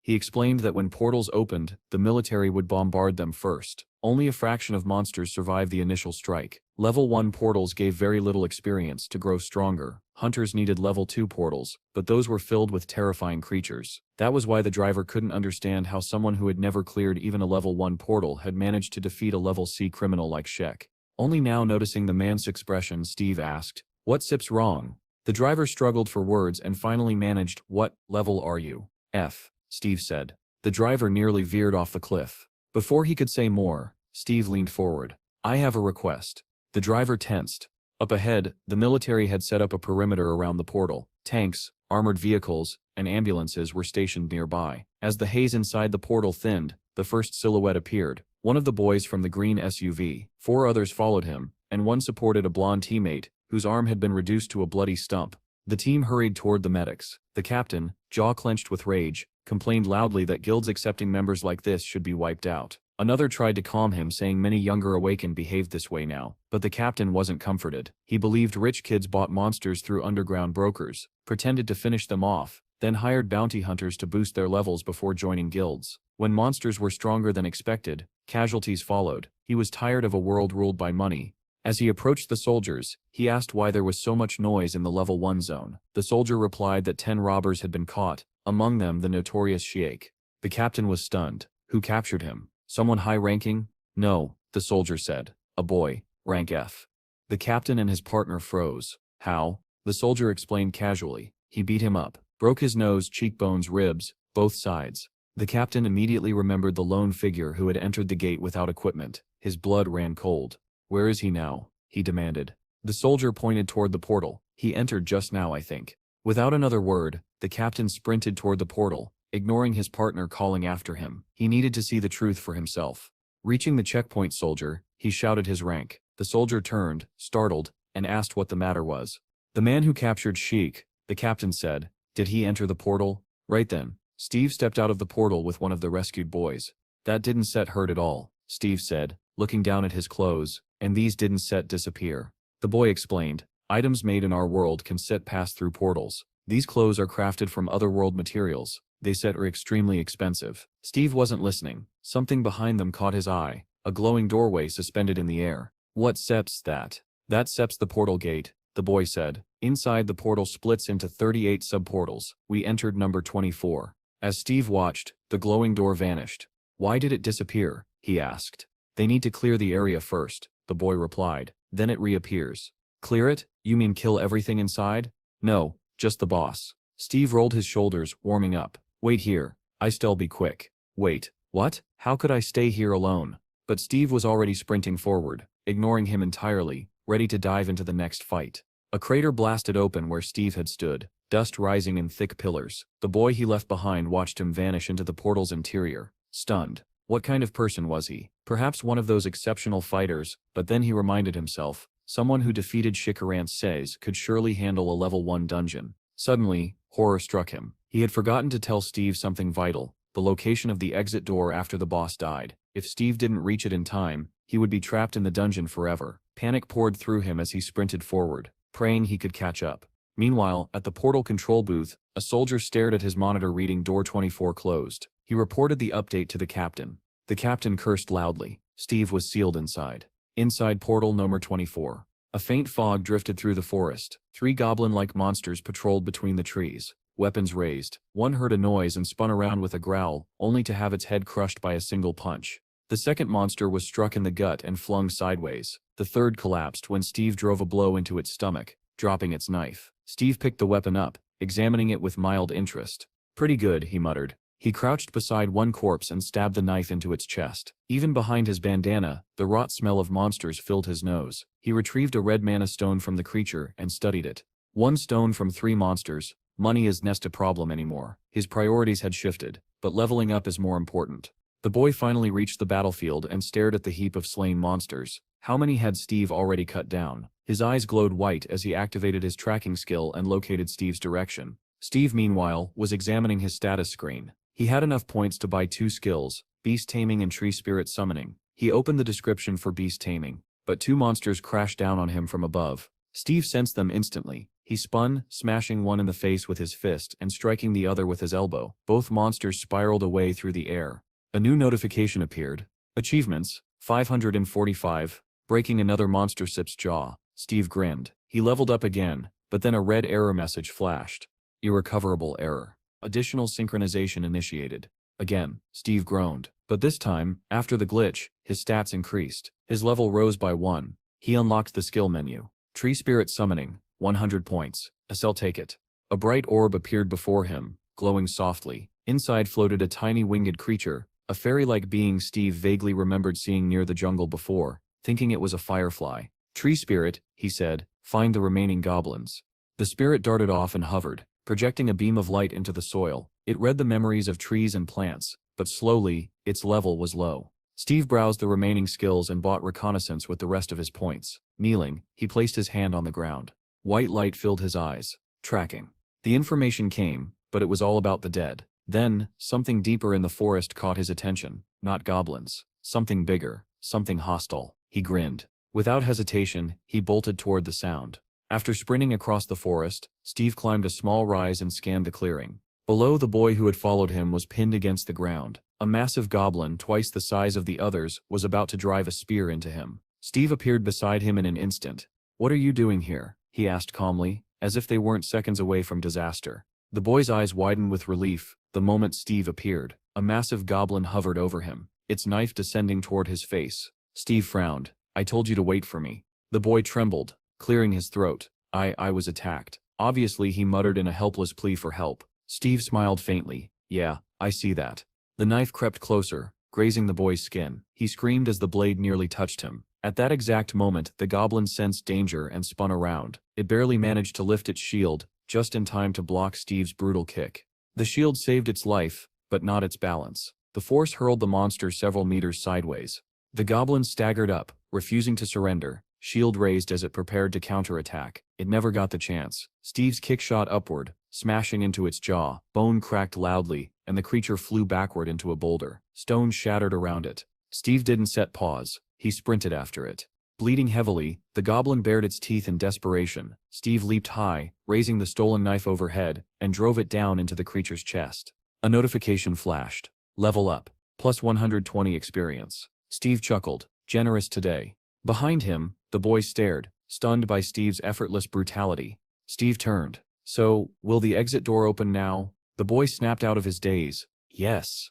He explained that when portals opened, the military would bombard them first. Only a fraction of monsters survived the initial strike. Level 1 portals gave very little experience. To grow stronger, hunters needed level 2 portals, but those were filled with terrifying creatures. That was why the driver couldn't understand how someone who had never cleared even a level 1 portal had managed to defeat a level C criminal like Shek. Only now noticing the man's expression, Steve asked, "What SIP's wrong?" The driver struggled for words and finally managed, "What level are you?" "F," Steve said. The driver nearly veered off the cliff. Before he could say more, Steve leaned forward. "I have a request." The driver tensed. Up ahead, the military had set up a perimeter around the portal. Tanks, armored vehicles, and ambulances were stationed nearby. As the haze inside the portal thinned, the first silhouette appeared. One of the boys from the green SUV. 4 others followed him, and one supported a blonde teammate, whose arm had been reduced to a bloody stump. The team hurried toward the medics. The captain, jaw clenched with rage, complained loudly that guilds accepting members like this should be wiped out. Another tried to calm him, saying many younger awakened behaved this way now, but the captain wasn't comforted. He believed rich kids bought monsters through underground brokers, pretended to finish them off, then hired bounty hunters to boost their levels before joining guilds. When monsters were stronger than expected, casualties followed. He was tired of a world ruled by money. As he approached the soldiers, he asked why there was so much noise in the level 1 zone. The soldier replied that 10 robbers had been caught, among them the notorious Sheik. The captain was stunned. Who captured him? Someone high-ranking? No, the soldier said. A boy, rank F. The captain and his partner froze. How? The soldier explained casually. He beat him up, broke his nose, cheekbones, ribs, both sides. The captain immediately remembered the lone figure who had entered the gate without equipment. His blood ran cold. "Where is he now?" he demanded. The soldier pointed toward the portal. "He entered just now, I think." Without another word, the captain sprinted toward the portal, ignoring his partner calling after him. He needed to see the truth for himself. Reaching the checkpoint soldier, he shouted his rank. The soldier turned, startled, and asked what the matter was. "The man who captured Sheik," the captain said. "Did he enter the portal?" Right then, Steve stepped out of the portal with one of the rescued boys. "That didn't set hurt at all," Steve said. looking down at his clothes, and these didn't set disappear. The boy explained, items made in our world can set pass through portals. These clothes are crafted from other world materials. They set are extremely expensive. Steve wasn't listening. Something behind them caught his eye, a glowing doorway suspended in the air. What seps that? That seps the portal gate, the boy said. Inside the portal splits into 38 subportals. We entered number 24. As Steve watched, the glowing door vanished. Why did it disappear? He asked. They need to clear the area first, the boy replied. Then it reappears. Clear it? You mean kill everything inside? No, just the boss. Steve rolled his shoulders, warming up. Wait here. I still be quick. Wait, what? How could I stay here alone? But Steve was already sprinting forward, ignoring him entirely, ready to dive into the next fight. A crater blasted open where Steve had stood, dust rising in thick pillars. The boy he left behind watched him vanish into the portal's interior, stunned. What kind of person was he? Perhaps one of those exceptional fighters, but then he reminded himself, someone who defeated Shikaran Says could surely handle a level 1 dungeon. Suddenly, horror struck him. He had forgotten to tell Steve something vital, the location of the exit door after the boss died. If Steve didn't reach it in time, he would be trapped in the dungeon forever. Panic poured through him as he sprinted forward, praying he could catch up. Meanwhile, at the portal control booth, a soldier stared at his monitor reading door 24 closed. He reported the update to the captain. The captain cursed loudly. Steve was sealed inside. Inside portal number 24. A faint fog drifted through the forest. 3 goblin-like monsters patrolled between the trees, weapons raised. One heard a noise and spun around with a growl, only to have its head crushed by a single punch. The second monster was struck in the gut and flung sideways. The third collapsed when Steve drove a blow into its stomach, dropping its knife. Steve picked the weapon up, examining it with mild interest. Pretty good, he muttered. He crouched beside one corpse and stabbed the knife into its chest. Even behind his bandana, the rot smell of monsters filled his nose. He retrieved a red mana stone from the creature and studied it. 1 stone from 3 monsters. Money isn't a problem anymore. His priorities had shifted, but leveling up is more important. The boy finally reached the battlefield and stared at the heap of slain monsters. How many had Steve already cut down? His eyes glowed white as he activated his tracking skill and located Steve's direction. Steve, meanwhile, was examining his status screen. He had enough points to buy 2 skills, Beast Taming and Tree Spirit Summoning. He opened the description for Beast Taming, but 2 monsters crashed down on him from above. Steve sensed them instantly. He spun, smashing one in the face with his fist and striking the other with his elbow. Both monsters spiraled away through the air. A new notification appeared. Achievements, 545, breaking another monster sip's jaw. Steve grinned. He leveled up again, but then a red error message flashed. Irrecoverable error. Additional synchronization initiated. Again, Steve groaned. But this time, after the glitch, his stats increased. His level rose by 1. He unlocked the skill menu. Tree Spirit Summoning, 100 points. I'll take it. A bright orb appeared before him, glowing softly. Inside floated a tiny winged creature, a fairy-like being Steve vaguely remembered seeing near the jungle before, thinking it was a firefly. Tree Spirit, he said, find the remaining goblins. The spirit darted off and hovered, projecting a beam of light into the soil. It read the memories of trees and plants, but slowly, its level was low. Steve browsed the remaining skills and bought reconnaissance with the rest of his points. Kneeling, he placed his hand on the ground. White light filled his eyes. Tracking. The information came, but it was all about the dead. Then, something deeper in the forest caught his attention. Not goblins. Something bigger. Something hostile. He grinned. Without hesitation, he bolted toward the sound. After sprinting across the forest, Steve climbed a small rise and scanned the clearing. Below, the boy who had followed him was pinned against the ground. A massive goblin, twice the size of the others, was about to drive a spear into him. Steve appeared beside him in an instant. "What are you doing here?" he asked calmly, as if they weren't seconds away from disaster. The boy's eyes widened with relief the moment Steve appeared. A massive goblin hovered over him, its knife descending toward his face. Steve frowned. "I told you to wait for me." The boy trembled, clearing his throat. I was attacked." Obviously, he muttered in a helpless plea for help. Steve smiled faintly. "Yeah, I see that." The knife crept closer, grazing the boy's skin. He screamed as the blade nearly touched him. At that exact moment, the goblin sensed danger and spun around. It barely managed to lift its shield, just in time to block Steve's brutal kick. The shield saved its life, but not its balance. The force hurled the monster several meters sideways. The goblin staggered up, refusing to surrender, shield raised as it prepared to counterattack. It never got the chance. Steve's kick shot upward, smashing into its jaw. Bone cracked loudly, and the creature flew backward into a boulder. Stone shattered around it. Steve didn't set pause. He sprinted after it. Bleeding heavily, the goblin bared its teeth in desperation. Steve leaped high, raising the stolen knife overhead, and drove it down into the creature's chest. A notification flashed. Level up. Plus 120 experience. Steve chuckled. Generous today. Behind him, the boy stared, stunned by Steve's effortless brutality. Steve turned. So, will the exit door open now? The boy snapped out of his daze. Yes.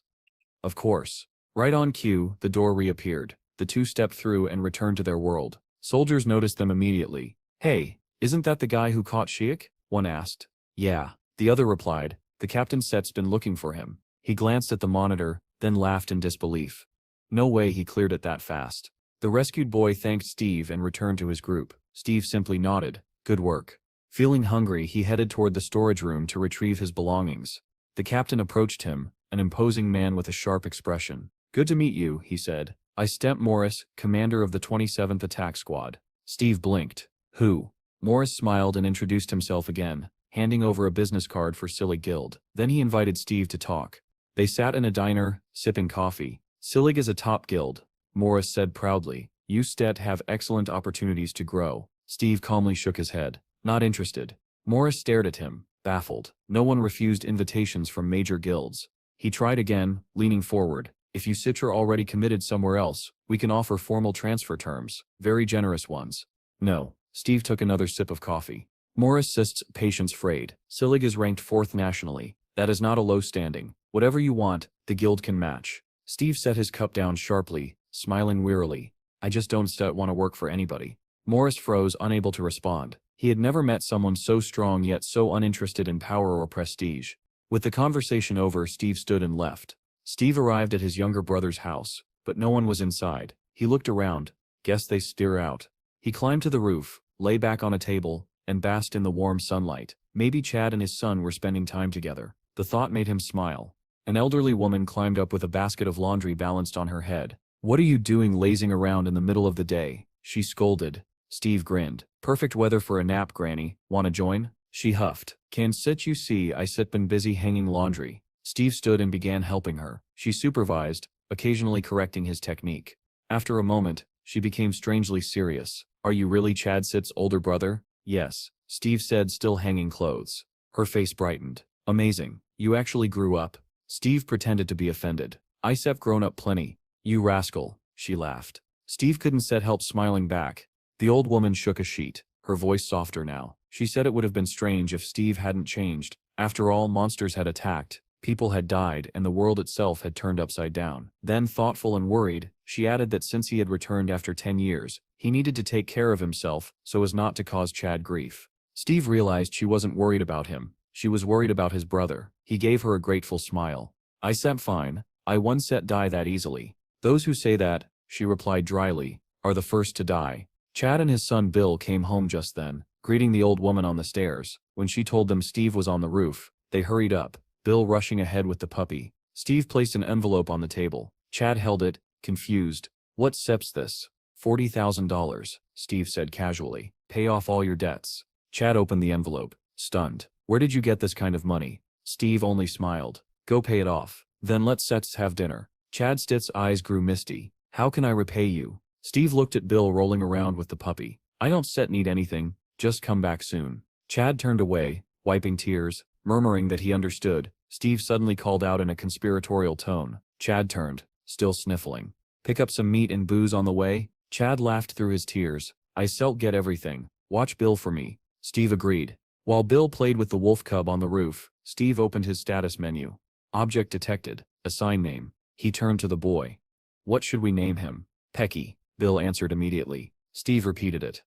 Of course. Right on cue, the door reappeared. The two stepped through and returned to their world. Soldiers noticed them immediately. Hey, isn't that the guy who caught Shiek? One asked. Yeah. The other replied. The captain set's been looking for him. He glanced at the monitor, then laughed in disbelief. No way he cleared it that fast. The rescued boy thanked Steve and returned to his group. Steve simply nodded. Good work. Feeling hungry, he headed toward the storage room to retrieve his belongings. The captain approached him, an imposing man with a sharp expression. Good to meet you, he said. I Stemp Morris, commander of the 27th Attack Squad. Steve blinked. Who? Morris smiled and introduced himself again, handing over a business card for Silly Guild. Then he invited Steve to talk. They sat in a diner, sipping coffee. Sillig is a top guild, Morris said proudly. You Stet have excellent opportunities to grow. Steve calmly shook his head. Not interested. Morris stared at him, baffled. No one refused invitations from major guilds. He tried again, leaning forward. If you Citra already committed somewhere else, we can offer formal transfer terms, very generous ones. No. Steve took another sip of coffee. Morris sists patience frayed. Sillig is ranked 4th nationally. That is not a low standing. Whatever you want, the guild can match. Steve set his cup down sharply, smiling wearily. I just don't want to work for anybody. Morris froze, unable to respond. He had never met someone so strong yet so uninterested in power or prestige. With the conversation over, Steve stood and left. Steve arrived at his younger brother's house, but no one was inside. He looked around. Guess they steer out. He climbed to the roof, lay back on a table, and basked in the warm sunlight. Maybe Chad and his son were spending time together. The thought made him smile. An elderly woman climbed up with a basket of laundry balanced on her head. What are you doing lazing around in the middle of the day? She scolded. Steve grinned. Perfect weather for a nap, Granny. Wanna join? She huffed. Can't sit, you see, I sit been busy hanging laundry. Steve stood and began helping her. She supervised, occasionally correcting his technique. After a moment, she became strangely serious. Are you really Chad Sit's older brother? Yes, Steve said, still hanging clothes. Her face brightened. Amazing. You actually grew up. Steve pretended to be offended. I've grown up plenty. You rascal, she laughed. Steve couldn't help smiling back. The old woman shook a sheet, her voice softer now. She said it would have been strange if Steve hadn't changed. After all, monsters had attacked. People had died and the world itself had turned upside down. Then, thoughtful and worried, she added that since he had returned after 10 years, he needed to take care of himself so as not to cause Chad grief. Steve realized she wasn't worried about him. She was worried about his brother. He gave her a grateful smile. I fine. I once die that easily. Those who say that, she replied dryly, are the first to die. Chad and his son Bill came home just then, greeting the old woman on the stairs. When she told them Steve was on the roof, they hurried up. Bill rushing ahead with the puppy. Steve placed an envelope on the table. Chad held it, confused. What sep's this? $40,000, Steve said casually. Pay off all your debts. Chad opened the envelope, stunned. Where did you get this kind of money? Steve only smiled. Go pay it off. Then let's have dinner. Chad Stitt's eyes grew misty. How can I repay you? Steve looked at Bill rolling around with the puppy. I don't need anything, just come back soon. Chad turned away, wiping tears, murmuring that he understood. Steve suddenly called out in a conspiratorial tone. Chad turned, still sniffling. Pick up some meat and booze on the way? Chad laughed through his tears. I get everything. Watch Bill for me. Steve agreed. While Bill played with the wolf cub on the roof, Steve opened his status menu. Object detected. Assign name. He turned to the boy. What should we name him? Pecky, Bill answered immediately. Steve repeated it.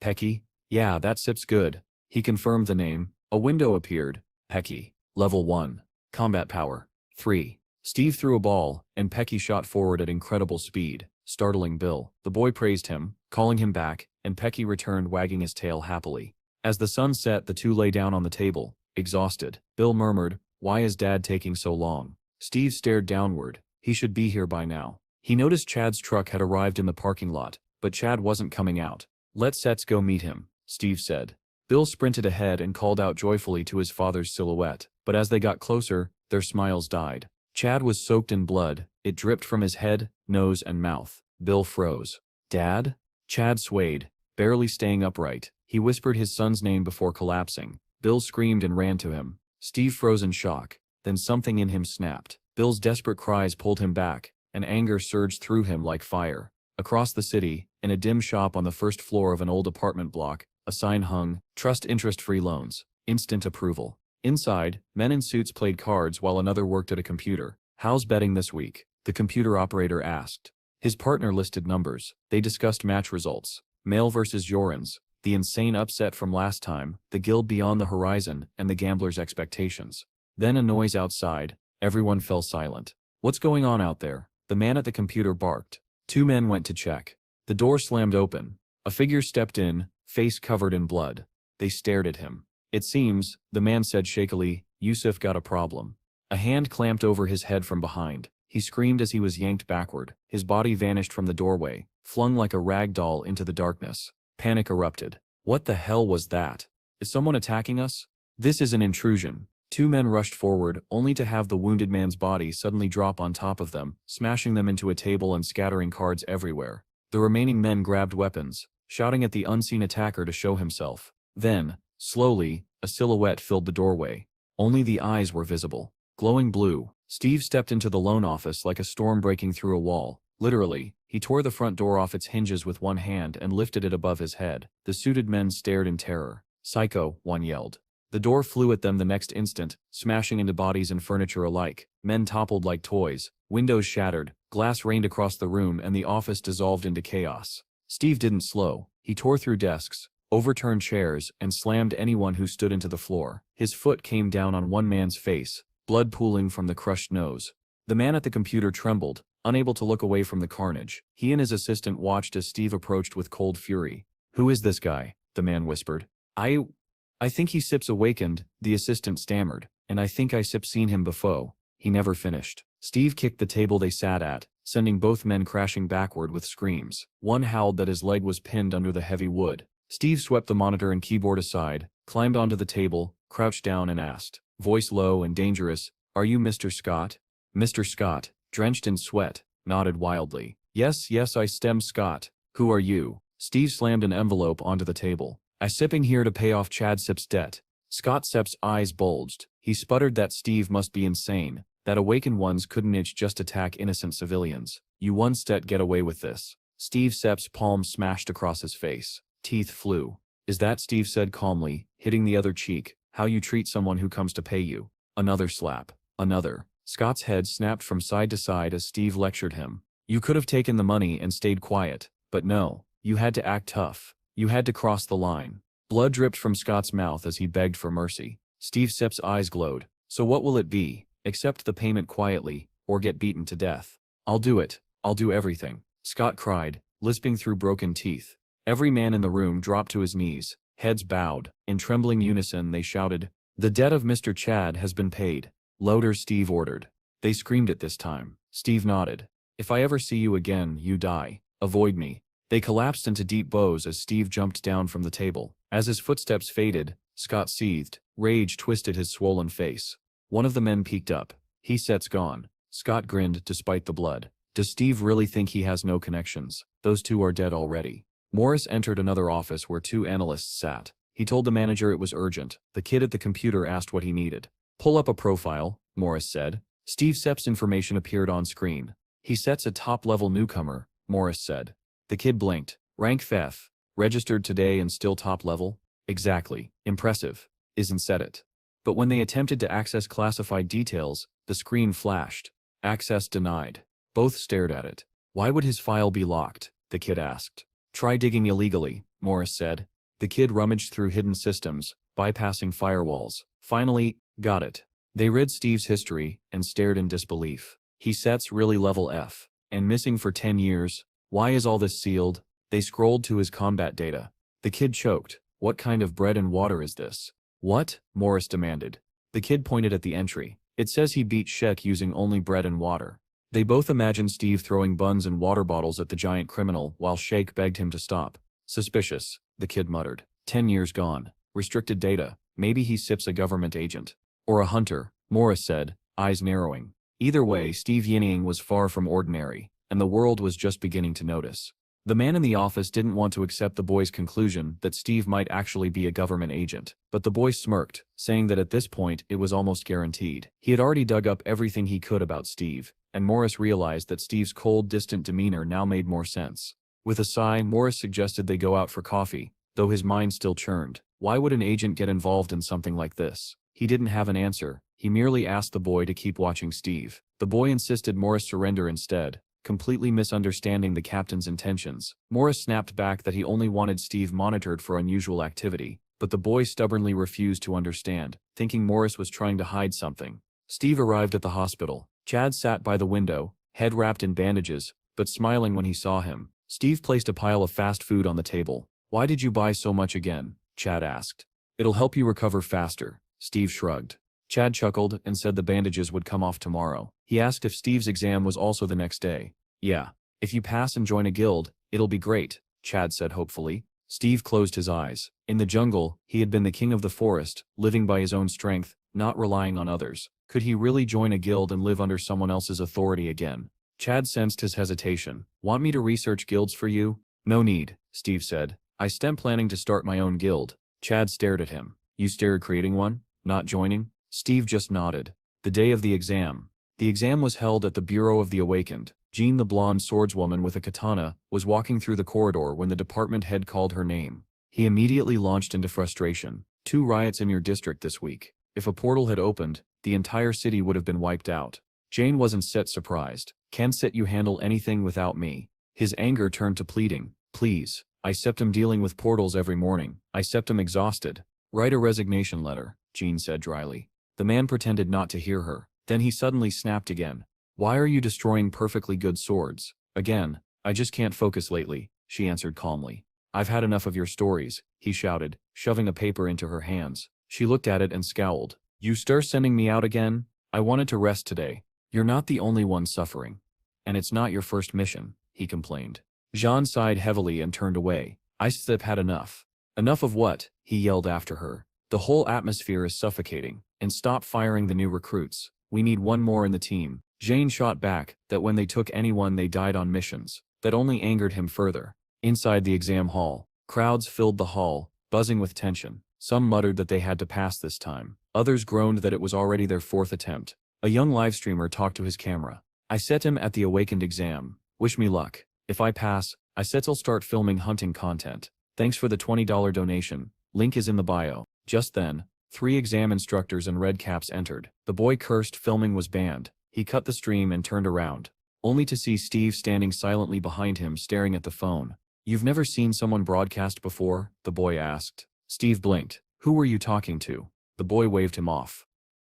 Pecky? Yeah, that sip's good. He confirmed the name. A window appeared. Pecky. Level 1. Combat power. 3. Steve threw a ball, and Pecky shot forward at incredible speed, startling Bill. The boy praised him, calling him back, and Pecky returned wagging his tail happily. As the sun set, the two lay down on the table, exhausted. Bill murmured, Why is Dad taking so long? Steve stared downward. He should be here by now. He noticed Chad's truck had arrived in the parking lot, but Chad wasn't coming out. Let's go meet him, Steve said. Bill sprinted ahead and called out joyfully to his father's silhouette, but as they got closer, their smiles died. Chad was soaked in blood. It dripped from his head, nose, and mouth. Bill froze. Dad? Chad swayed, barely staying upright. He whispered his son's name before collapsing. Bill screamed and ran to him. Steve froze in shock. Then something in him snapped. Bill's desperate cries pulled him back, and anger surged through him like fire. Across the city, in a dim shop on the first floor of an old apartment block, a sign hung, "Trust interest-free loans. Instant approval." Inside, men in suits played cards while another worked at a computer. "How's betting this week?" the computer operator asked. His partner listed numbers. They discussed match results. Male versus Jorans, the insane upset from last time, the guild beyond the horizon, and the gambler's expectations. Then a noise outside. Everyone fell silent. "What's going on out there?" the man at the computer barked. Two men went to check. The door slammed open. A figure stepped in, face covered in blood. They stared at him. "It seems," the man said shakily, "Yusuf got a problem." A hand clamped over his head from behind. He screamed as he was yanked backward. His body vanished from the doorway, flung like a rag doll into the darkness. Panic erupted. What the hell was that? Is someone attacking us? This is an intrusion. Two men rushed forward, only to have the wounded man's body suddenly drop on top of them, smashing them into a table and scattering cards everywhere. The remaining men grabbed weapons, shouting at the unseen attacker to show himself. Then, slowly, a silhouette filled the doorway. Only the eyes were visible. Glowing blue. Steve stepped into the loan office like a storm breaking through a wall. Literally, he tore the front door off its hinges with one hand and lifted it above his head. The suited men stared in terror. "Psycho," one yelled. The door flew at them the next instant, smashing into bodies and furniture alike. Men toppled like toys. Windows shattered. Glass rained across the room and the office dissolved into chaos. Steve didn't slow. He tore through desks, overturned chairs, and slammed anyone who stood into the floor. His foot came down on one man's face, blood pooling from the crushed nose. The man at the computer trembled, unable to look away from the carnage. He and his assistant watched as Steve approached with cold fury. "Who is this guy?" the man whispered. I think he sips awakened," the assistant stammered, "and I think I sip seen him before." He never finished. Steve kicked the table they sat at, sending both men crashing backward with screams. One howled that his leg was pinned under the heavy wood. Steve swept the monitor and keyboard aside, climbed onto the table, crouched down and asked, voice low and dangerous, "Are you Mr. Scott?" Mr. Scott, drenched in sweat, nodded wildly. Yes, I stem Scott. Who are you?" Steve slammed an envelope onto the table. "I sipping here to pay off Chad Sip's debt." Scott Sepp's eyes bulged. He sputtered that Steve must be insane, that awakened ones couldn't just attack innocent civilians. "You one-stet get away with this." Steve Sepp's palm smashed across his face. Teeth flew. "Is that," Steve said calmly, hitting the other cheek, "how you treat someone who comes to pay you?" Another slap. Another. Scott's head snapped from side to side as Steve lectured him. "You could have taken the money and stayed quiet, but no, you had to act tough. You had to cross the line." Blood dripped from Scott's mouth as he begged for mercy. Steve Sepp's eyes glowed. "So what will it be? Accept the payment quietly, or get beaten to death?" "I'll do it. I'll do everything," Scott cried, lisping through broken teeth. Every man in the room dropped to his knees, heads bowed. In trembling unison they shouted, "The debt of Mr. Chad has been paid." "Louder," Steve ordered. They screamed it this time. Steve nodded. "If I ever see you again, you die. Avoid me." They collapsed into deep bows as Steve jumped down from the table. As his footsteps faded, Scott seethed. Rage twisted his swollen face. One of the men peeked up. "He set's gone." Scott grinned despite the blood. "Does Steve really think he has no connections? Those two are dead already." Morris entered another office where two analysts sat. He told the manager it was urgent. The kid at the computer asked what he needed. "Pull up a profile," Morris said. Steve Sepp's information appeared on screen. "He sets a top-level newcomer," Morris said. The kid blinked. "Rank F. Registered today and still top level?" "Exactly. Impressive. Isn't said it." But when they attempted to access classified details, the screen flashed. "Access denied." Both stared at it. "Why would his file be locked?" the kid asked. "Try digging illegally," Morris said. The kid rummaged through hidden systems, bypassing firewalls. Finally, got it. They read Steve's history and stared in disbelief. "He sets really level F. And missing for 10 years. Why is all this sealed?" They scrolled to his combat data. The kid choked. "What kind of bread and water is this?" "What?" Morris demanded. The kid pointed at the entry. "It says he beat Shek using only bread and water." They both imagined Steve throwing buns and water bottles at the giant criminal while Sheik begged him to stop. "Suspicious," the kid muttered. 10 years gone. Restricted data. Maybe he sips a government agent. Or a hunter, Morris said, eyes narrowing. Either way, Steve Yinning was far from ordinary, and the world was just beginning to notice. The man in the office didn't want to accept the boy's conclusion that Steve might actually be a government agent, but the boy smirked, saying that at this point it was almost guaranteed. He had already dug up everything he could about Steve, and Morris realized that Steve's cold, distant demeanor now made more sense. With a sigh, Morris suggested they go out for coffee, though his mind still churned. Why would an agent get involved in something like this? He didn't have an answer. He merely asked the boy to keep watching Steve. The boy insisted Morris surrender instead, completely misunderstanding the captain's intentions. Morris snapped back that he only wanted Steve monitored for unusual activity, but the boy stubbornly refused to understand, thinking Morris was trying to hide something. Steve arrived at the hospital. Chad sat by the window, head wrapped in bandages, but smiling when he saw him. Steve placed a pile of fast food on the table. "Why did you buy so much again?" Chad asked. "It'll help you recover faster." Steve shrugged. Chad chuckled and said the bandages would come off tomorrow. He asked if Steve's exam was also the next day. "Yeah. If you pass and join a guild, it'll be great," Chad said hopefully. Steve closed his eyes. In the jungle, he had been the king of the forest, living by his own strength, not relying on others. Could he really join a guild and live under someone else's authority again? Chad sensed his hesitation. "Want me to research guilds for you?" "No need," Steve said. "I stem planning to start my own guild." Chad stared at him. "You stared creating one? Not joining?" Steve just nodded. The day of the exam. The exam was held at the Bureau of the Awakened. Jean, the blonde swordswoman with a katana, was walking through the corridor when the department head called her name. He immediately launched into frustration. 2 riots in your district this week. If a portal had opened, the entire city would have been wiped out. Jane wasn't surprised. "Can't set you handle anything without me." His anger turned to pleading. "Please. I septum dealing with portals every morning. I septum exhausted." "Write a resignation letter," Jean said dryly. The man pretended not to hear her. Then he suddenly snapped again. "Why are you destroying perfectly good swords?" "Again, I just can't focus lately," she answered calmly. "I've had enough of your stories," he shouted, shoving a paper into her hands. She looked at it and scowled. "You stir sending me out again? I wanted to rest today." "You're not the only one suffering. And it's not your first mission," he complained. Jean sighed heavily and turned away. "I've had enough." "Enough of what?" he yelled after her. "The whole atmosphere is suffocating. And stop firing the new recruits. We need one more in the team." Jane shot back that when they took anyone they died on missions. That only angered him further. Inside the exam hall, crowds filled the hall, buzzing with tension. Some muttered that they had to pass this time. Others groaned that it was already their 4th attempt. A young livestreamer talked to his camera. "I set him at the Awakened exam. Wish me luck. If I pass, I set I'll start filming hunting content. Thanks for the $20 donation. Link is in the bio." Just then, 3 exam instructors in red caps entered. The boy cursed filming was banned. He cut the stream and turned around, only to see Steve standing silently behind him staring at the phone. "You've never seen someone broadcast before?" the boy asked. Steve blinked. "Who were you talking to?" The boy waved him off.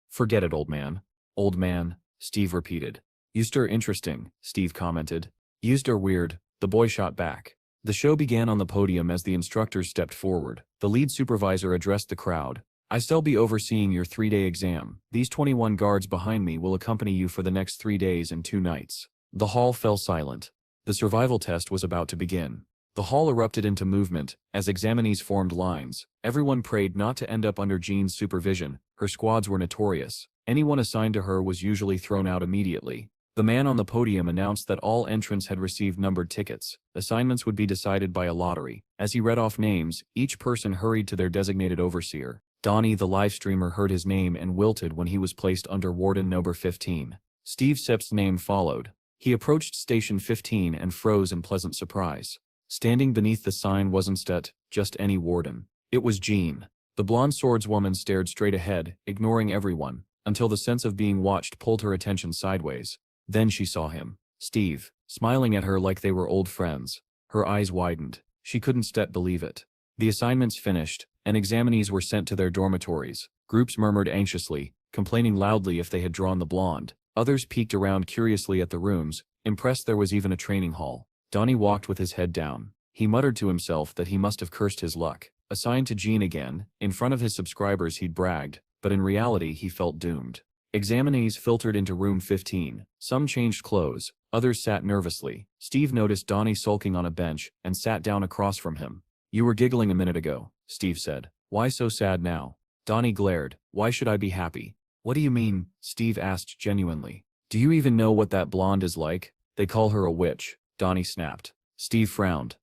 "Forget it, old man." "Old man," Steve repeated. "Used are interesting," Steve commented. "Used are weird," the boy shot back. The show began on the podium as the instructors stepped forward. The lead supervisor addressed the crowd. "I shall be overseeing your 3-day exam. These 21 guards behind me will accompany you for the next 3 days and 2 nights." The hall fell silent. The survival test was about to begin. The hall erupted into movement as examinees formed lines. Everyone prayed not to end up under Jean's supervision. Her squads were notorious. Anyone assigned to her was usually thrown out immediately. The man on the podium announced that all entrants had received numbered tickets. Assignments would be decided by a lottery. As he read off names, each person hurried to their designated overseer. Donnie, the live streamer, heard his name and wilted when he was placed under Warden number 15. Steve Sepp's name followed. He approached Station 15 and froze in pleasant surprise. Standing beneath the sign wasn't just any warden. It was Jean. The blonde swordswoman stared straight ahead, ignoring everyone, until the sense of being watched pulled her attention sideways. Then she saw him. Steve, smiling at her like they were old friends. Her eyes widened. She couldn't believe it. The assignments finished, and examinees were sent to their dormitories. Groups murmured anxiously, complaining loudly if they had drawn the blonde. Others peeked around curiously at the rooms, impressed there was even a training hall. Donnie walked with his head down. He muttered to himself that he must have cursed his luck. Assigned to Jean again, in front of his subscribers he'd bragged, but in reality he felt doomed. Examinees filtered into room 15. Some changed clothes, others sat nervously. Steve noticed Donnie sulking on a bench and sat down across from him. "You were giggling a minute ago," Steve said. "Why so sad now?" Donnie glared. "Why should I be happy?" "What do you mean?" Steve asked genuinely. "Do you even know what that blonde is like?" "They call her a witch," Donnie snapped. Steve frowned.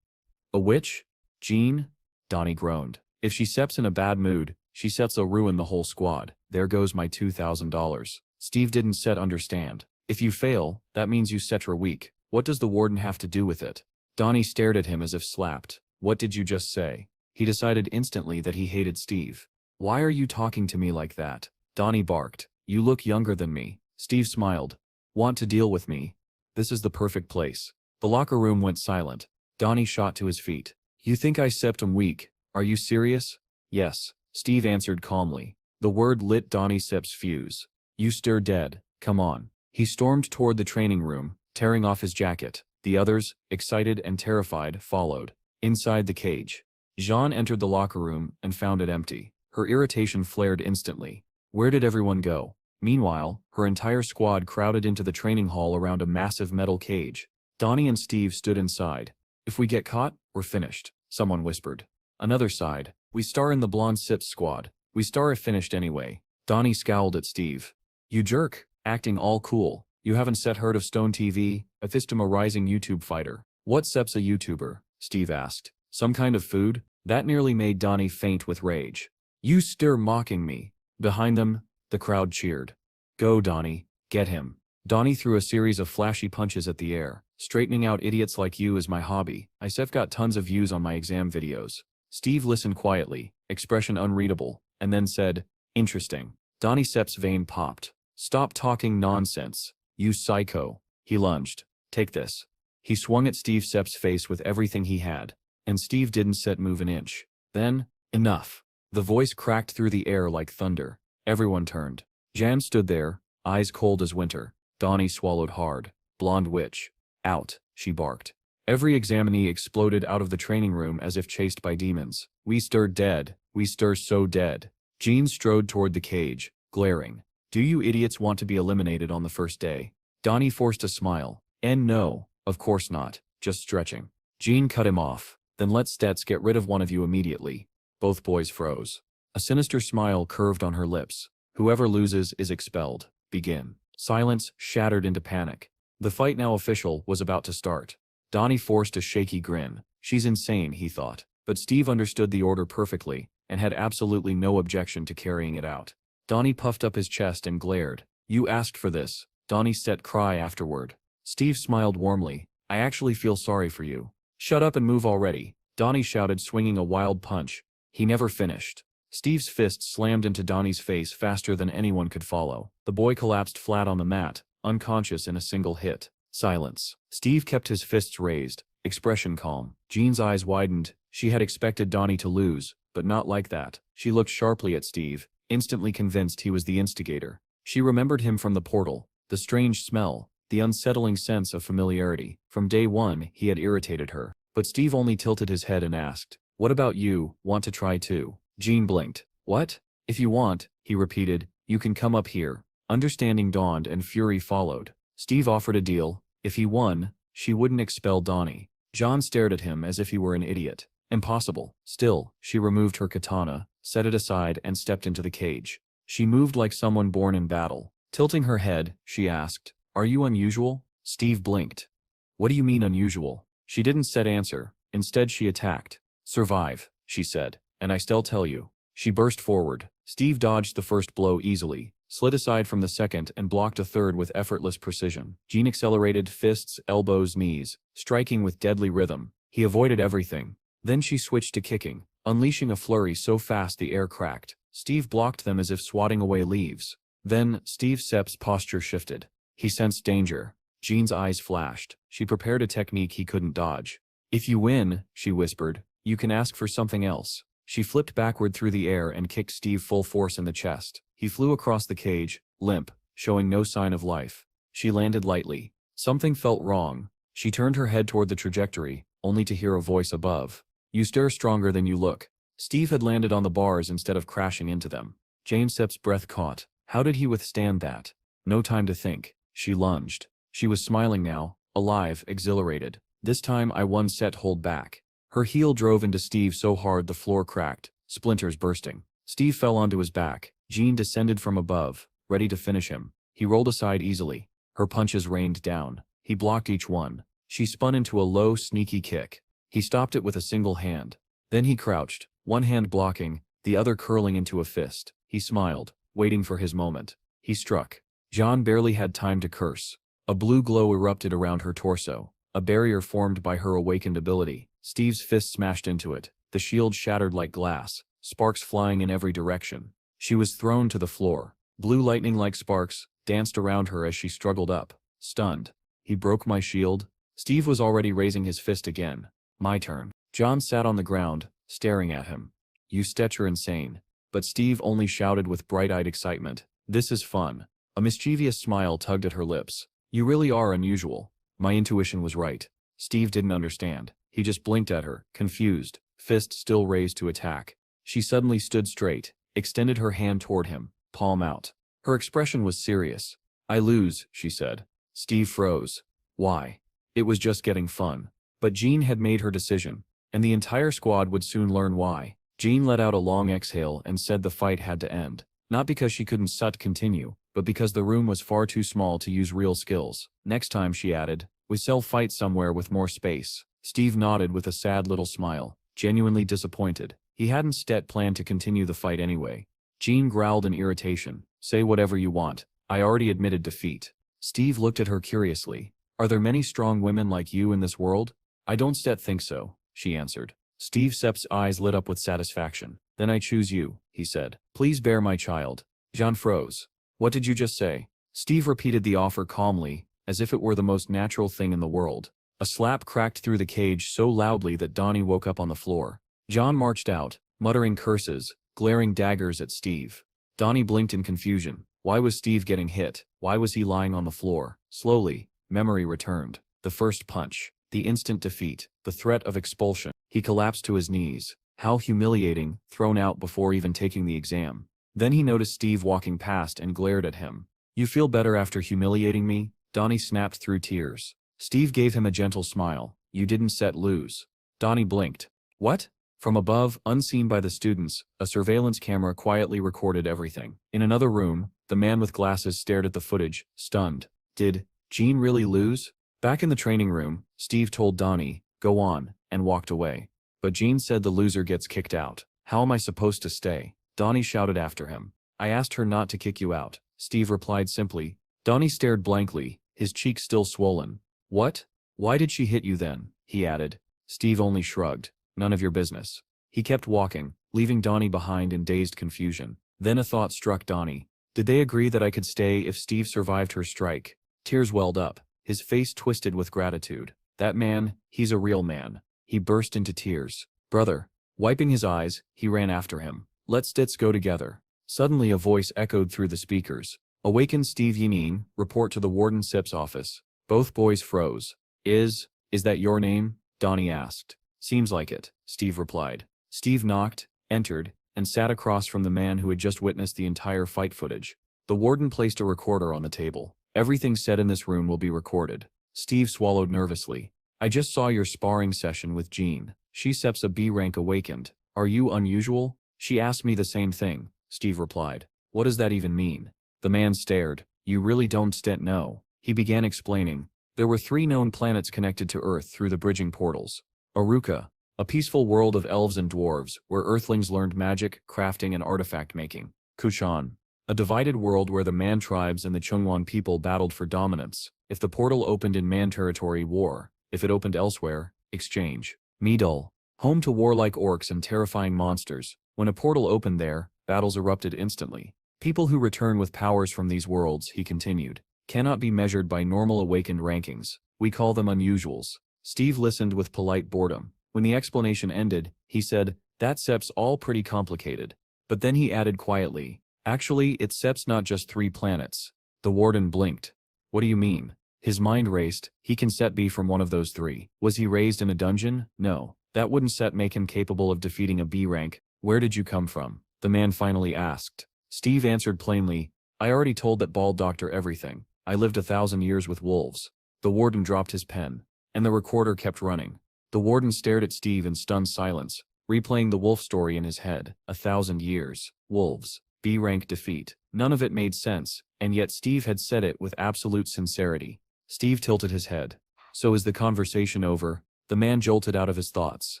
A witch? Jean? Donnie groaned. If she steps in a bad mood, she sets a ruin the whole squad. There goes my $2,000. Steve didn't set understand. If you fail, that means you Cetra weak. What does the warden have to do with it? Donnie stared at him as if slapped. What did you just say? He decided instantly that he hated Steve. Why are you talking to me like that? Donnie barked. You look younger than me. Steve smiled. Want to deal with me? This is the perfect place. The locker room went silent. Donnie shot to his feet. You think I septum weak? Are you serious? Yes, Steve answered calmly. The word lit Donnie Sep's fuse. You stir dead. Come on. He stormed toward the training room, tearing off his jacket. The others, excited and terrified, followed. Inside the cage, Jean entered the locker room and found it empty. Her irritation flared instantly. Where did everyone go? Meanwhile, her entire squad crowded into the training hall around a massive metal cage. Donnie and Steve stood inside. If we get caught, we're finished, someone whispered. Another sighed. We star in the Blonde Sips squad. We star if finished anyway. Donnie scowled at Steve. You jerk, acting all cool. You haven't heard of Stone TV, a rising YouTube fighter. What Sep's a YouTuber? Steve asked. Some kind of food? That nearly made Donnie faint with rage. You stir mocking me. Behind them, the crowd cheered. Go Donnie, get him. Donnie threw a series of flashy punches at the air. Straightening out idiots like you is my hobby. I've got tons of views on my exam videos. Steve listened quietly, expression unreadable, and then said, interesting. Donnie Sep's vein popped. Stop talking nonsense. You psycho. He lunged. Take this. He swung at Steve Sep's face with everything he had, and Steve didn't move an inch. Then, enough. The voice cracked through the air like thunder. Everyone turned. Jan stood there, eyes cold as winter. Donnie swallowed hard. Blonde witch. Out, she barked. Every examinee exploded out of the training room as if chased by demons. We stir dead. We stir so dead. Jean strode toward the cage, glaring. Do you idiots want to be eliminated on the first day? Donnie forced a smile. No, of course not. Just stretching. Jean cut him off. Then let's get rid of one of you immediately. Both boys froze. A sinister smile curved on her lips. Whoever loses is expelled. Begin. Silence shattered into panic. The fight, now official, was about to start. Donnie forced a shaky grin. She's insane, he thought. But Steve understood the order perfectly, and had absolutely no objection to carrying it out. Donnie puffed up his chest and glared. You asked for this. Donnie set cry afterward. Steve smiled warmly. I actually feel sorry for you. Shut up and move already. Donnie shouted, swinging a wild punch. He never finished. Steve's fist slammed into Donnie's face faster than anyone could follow. The boy collapsed flat on the mat, unconscious in a single hit. Silence. Steve kept his fists raised, expression calm. Jean's eyes widened. She had expected Donnie to lose, but not like that. She looked sharply at Steve, instantly convinced he was the instigator. She remembered him from the portal, the strange smell, the unsettling sense of familiarity. From day one, he had irritated her. But Steve only tilted his head and asked, what about you, want to try too? Jean blinked. What? If you want, he repeated, you can come up here. Understanding dawned and fury followed. Steve offered a deal. If he won, she wouldn't expel Donnie. John stared at him as if he were an idiot. Impossible. Still, she removed her katana, set it aside and stepped into the cage. She moved like someone born in battle. Tilting her head, she asked, are you unusual? Steve blinked. What do you mean unusual? She didn't answer. Instead she attacked. Survive, she said, and I still tell you. She burst forward. Steve dodged the first blow easily, slid aside from the second and blocked a third with effortless precision. Jean accelerated, fists, elbows, knees, striking with deadly rhythm. He avoided everything. Then she switched to kicking, unleashing a flurry so fast the air cracked. Steve blocked them as if swatting away leaves. Then, Steve Sep's posture shifted. He sensed danger. Jean's eyes flashed. She prepared a technique he couldn't dodge. If you win, she whispered, you can ask for something else. She flipped backward through the air and kicked Steve full force in the chest. He flew across the cage, limp, showing no sign of life. She landed lightly. Something felt wrong. She turned her head toward the trajectory, only to hear a voice above. You stir stronger than you look. Steve had landed on the bars instead of crashing into them. Jane Sep's breath caught. How did he withstand that? No time to think. She lunged. She was smiling now, alive, exhilarated. This time I won. Hold back. Her heel drove into Steve so hard the floor cracked, splinters bursting. Steve fell onto his back. Jean descended from above, ready to finish him. He rolled aside easily. Her punches rained down. He blocked each one. She spun into a low, sneaky kick. He stopped it with a single hand. Then he crouched, one hand blocking, the other curling into a fist. He smiled, waiting for his moment. He struck. Jean barely had time to curse. A blue glow erupted around her torso, a barrier formed by her awakened ability. Steve's fist smashed into it. The shield shattered like glass, sparks flying in every direction. She was thrown to the floor. Blue lightning like sparks danced around her as she struggled up, stunned. He broke my shield? Steve was already raising his fist again. My turn. John sat on the ground, staring at him. You Stetcher insane. But Steve only shouted with bright-eyed excitement. This is fun. A mischievous smile tugged at her lips. You really are unusual. My intuition was right. Steve didn't understand. He just blinked at her, confused, fist still raised to attack. She suddenly stood straight, extended her hand toward him, palm out. Her expression was serious. I lose, she said. Steve froze. Why? It was just getting fun. But Jean had made her decision, and the entire squad would soon learn why. Jean let out a long exhale and said the fight had to end. Not because she couldn't continue, but because the room was far too small to use real skills. Next time, she added, we shall fight somewhere with more space. Steve nodded with a sad little smile, genuinely disappointed. He hadn't planned to continue the fight anyway. Jean growled in irritation. Say whatever you want. I already admitted defeat. Steve looked at her curiously. Are there many strong women like you in this world? I don't think so, she answered. Steve Sepp's eyes lit up with satisfaction. Then I choose you, he said. Please bear my child. Jean froze. What did you just say? Steve repeated the offer calmly, as if it were the most natural thing in the world. A slap cracked through the cage so loudly that Donnie woke up on the floor. John marched out, muttering curses, glaring daggers at Steve. Donnie blinked in confusion. Why was Steve getting hit? Why was he lying on the floor? Slowly, memory returned. The first punch, the instant defeat, the threat of expulsion. He collapsed to his knees. How humiliating, thrown out before even taking the exam. Then he noticed Steve walking past and glared at him. You feel better after humiliating me? Donnie snapped through tears. Steve gave him a gentle smile. You didn't lose. Donnie blinked. What? From above, unseen by the students, a surveillance camera quietly recorded everything. In another room, the man with glasses stared at the footage, stunned. Did Jean really lose? Back in the training room, Steve told Donnie, go on, and walked away. But Jean said the loser gets kicked out. How am I supposed to stay? Donnie shouted after him. I asked her not to kick you out, Steve replied simply. Donnie stared blankly, his cheeks still swollen. What? Why did she hit you then? He added. Steve only shrugged. None of your business. He kept walking, leaving Donnie behind in dazed confusion. Then a thought struck Donnie. Did they agree that I could stay if Steve survived her strike? Tears welled up, his face twisted with gratitude. That man, he's a real man. He burst into tears. Brother. Wiping his eyes, he ran after him. Let's go together. Suddenly a voice echoed through the speakers. Awaken Steve Yinin, report to the Warden Sip's office. Both boys froze. Is that your name? Donnie asked. Seems like it, Steve replied. Steve knocked, entered, and sat across from the man who had just witnessed the entire fight footage. The warden placed a recorder on the table. Everything said in this room will be recorded. Steve swallowed nervously. I just saw your sparring session with Jean. She Seps a B rank awakened. Are you unusual? She asked me the same thing, Steve replied. What does that even mean? The man stared. You really don't know. He began explaining. There were 3 known planets connected to Earth through the bridging portals. Aruka, a peaceful world of elves and dwarves, where earthlings learned magic, crafting, and artifact making. Kushan, a divided world where the Man tribes and the Chungwan people battled for dominance. If the portal opened in Man territory, war. If it opened elsewhere, exchange. Midul, home to warlike orcs and terrifying monsters. When a portal opened there, battles erupted instantly. People who return with powers from these worlds, he continued, cannot be measured by normal awakened rankings. We call them unusuals. Steve listened with polite boredom. When the explanation ended, he said, that Sep's all pretty complicated. But then he added quietly, actually, it's Sep's not just 3 planets. The warden blinked. What do you mean? His mind raced. He can be from one of those 3. Was he raised in a dungeon? No. That wouldn't make him capable of defeating a B rank. Where did you come from? The man finally asked. Steve answered plainly, I already told that bald doctor everything. I lived 1,000 years with wolves. The warden dropped his pen. And the recorder kept running. The warden stared at Steve in stunned silence, replaying the wolf story in his head. 1,000 years. Wolves. B-rank defeat. None of it made sense, and yet Steve had said it with absolute sincerity. Steve tilted his head. So is the conversation over? The man jolted out of his thoughts.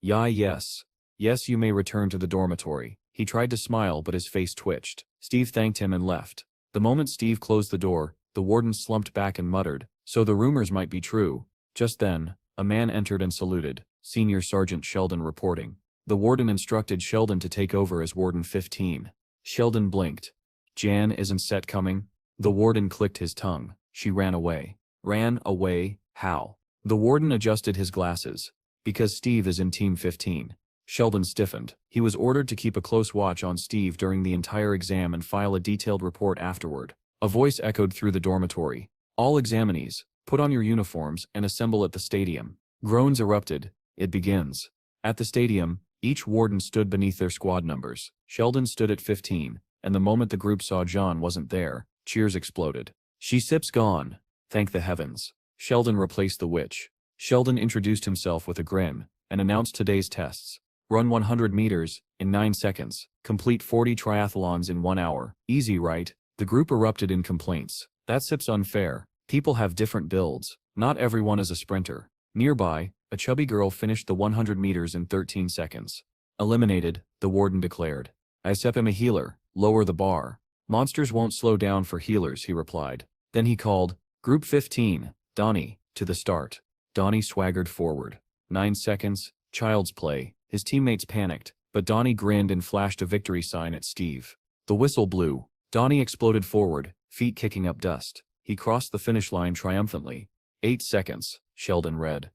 Yes. Yes, you may return to the dormitory. He tried to smile but his face twitched. Steve thanked him and left. The moment Steve closed the door, the warden slumped back and muttered, so the rumors might be true. Just then, a man entered and saluted. Senior Sergeant Sheldon reporting. The warden instructed Sheldon to take over as Warden 15. Sheldon blinked. Jan isn't set coming? The warden clicked his tongue. She ran away. Ran away? How? The warden adjusted his glasses. Because Steve is in Team 15. Sheldon stiffened. He was ordered to keep a close watch on Steve during the entire exam and file a detailed report afterward. A voice echoed through the dormitory. All examinees, put on your uniforms and assemble at the stadium. Groans erupted. It begins. At the stadium, each warden stood beneath their squad numbers. Sheldon stood at 15, and the moment the group saw John wasn't there, cheers exploded. She sips gone. Thank the heavens. Sheldon replaced the witch. Sheldon introduced himself with a grin, and announced today's tests. Run 100 meters, in 9 seconds. Complete 40 triathlons in 1 hour. Easy, right? The group erupted in complaints. That sip's unfair. People have different builds. Not everyone is a sprinter. Nearby, a chubby girl finished the 100 meters in 13 seconds. Eliminated, the warden declared. I am a healer. Lower the bar. Monsters won't slow down for healers, he replied. Then he called, Group 15, Donnie, to the start. Donnie swaggered forward. 9 seconds, child's play. His teammates panicked, but Donnie grinned and flashed a victory sign at Steve. The whistle blew. Donnie exploded forward, feet kicking up dust. He crossed the finish line triumphantly. 8 seconds, Sheldon read.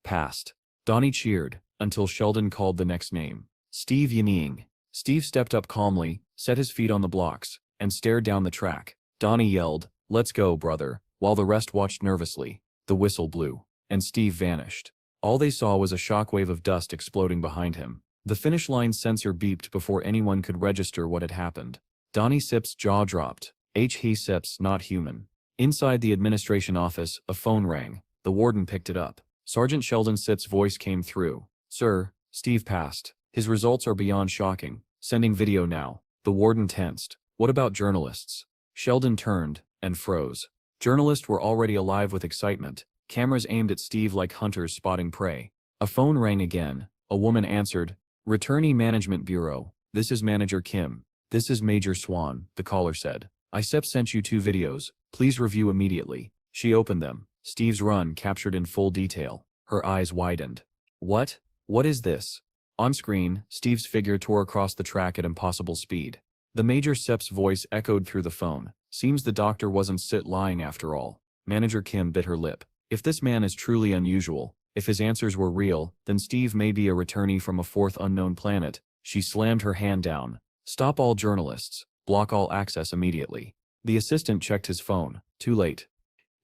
Passed. Donnie cheered, until Sheldon called the next name. Steve Yaning. Steve stepped up calmly, set his feet on the blocks, and stared down the track. Donnie yelled, Let's go, brother, while the rest watched nervously. The whistle blew, and Steve vanished. All they saw was a shockwave of dust exploding behind him. The finish line sensor beeped before anyone could register what had happened. Donnie Sip's jaw dropped. He Sips not human. Inside the administration office, a phone rang. The warden picked it up. Sergeant Sheldon Sip's voice came through. Sir, Steve passed. His results are beyond shocking. Sending video now. The warden tensed. What about journalists? Sheldon turned, and froze. Journalists were already alive with excitement. Cameras aimed at Steve like hunters spotting prey. A phone rang again. A woman answered. Returnee Management Bureau. This is Manager Kim. This is Major Swan, the caller said. ISEP sent you 2 videos. Please review immediately. She opened them. Steve's run captured in full detail. Her eyes widened. What? What is this? On screen, Steve's figure tore across the track at impossible speed. The Major Sep's voice echoed through the phone. Seems the doctor wasn't lying after all. Manager Kim bit her lip. If this man is truly unusual, if his answers were real, then Steve may be a returnee from a 4th unknown planet. She slammed her hand down. Stop all journalists. Block all access immediately. The assistant checked his phone. Too late.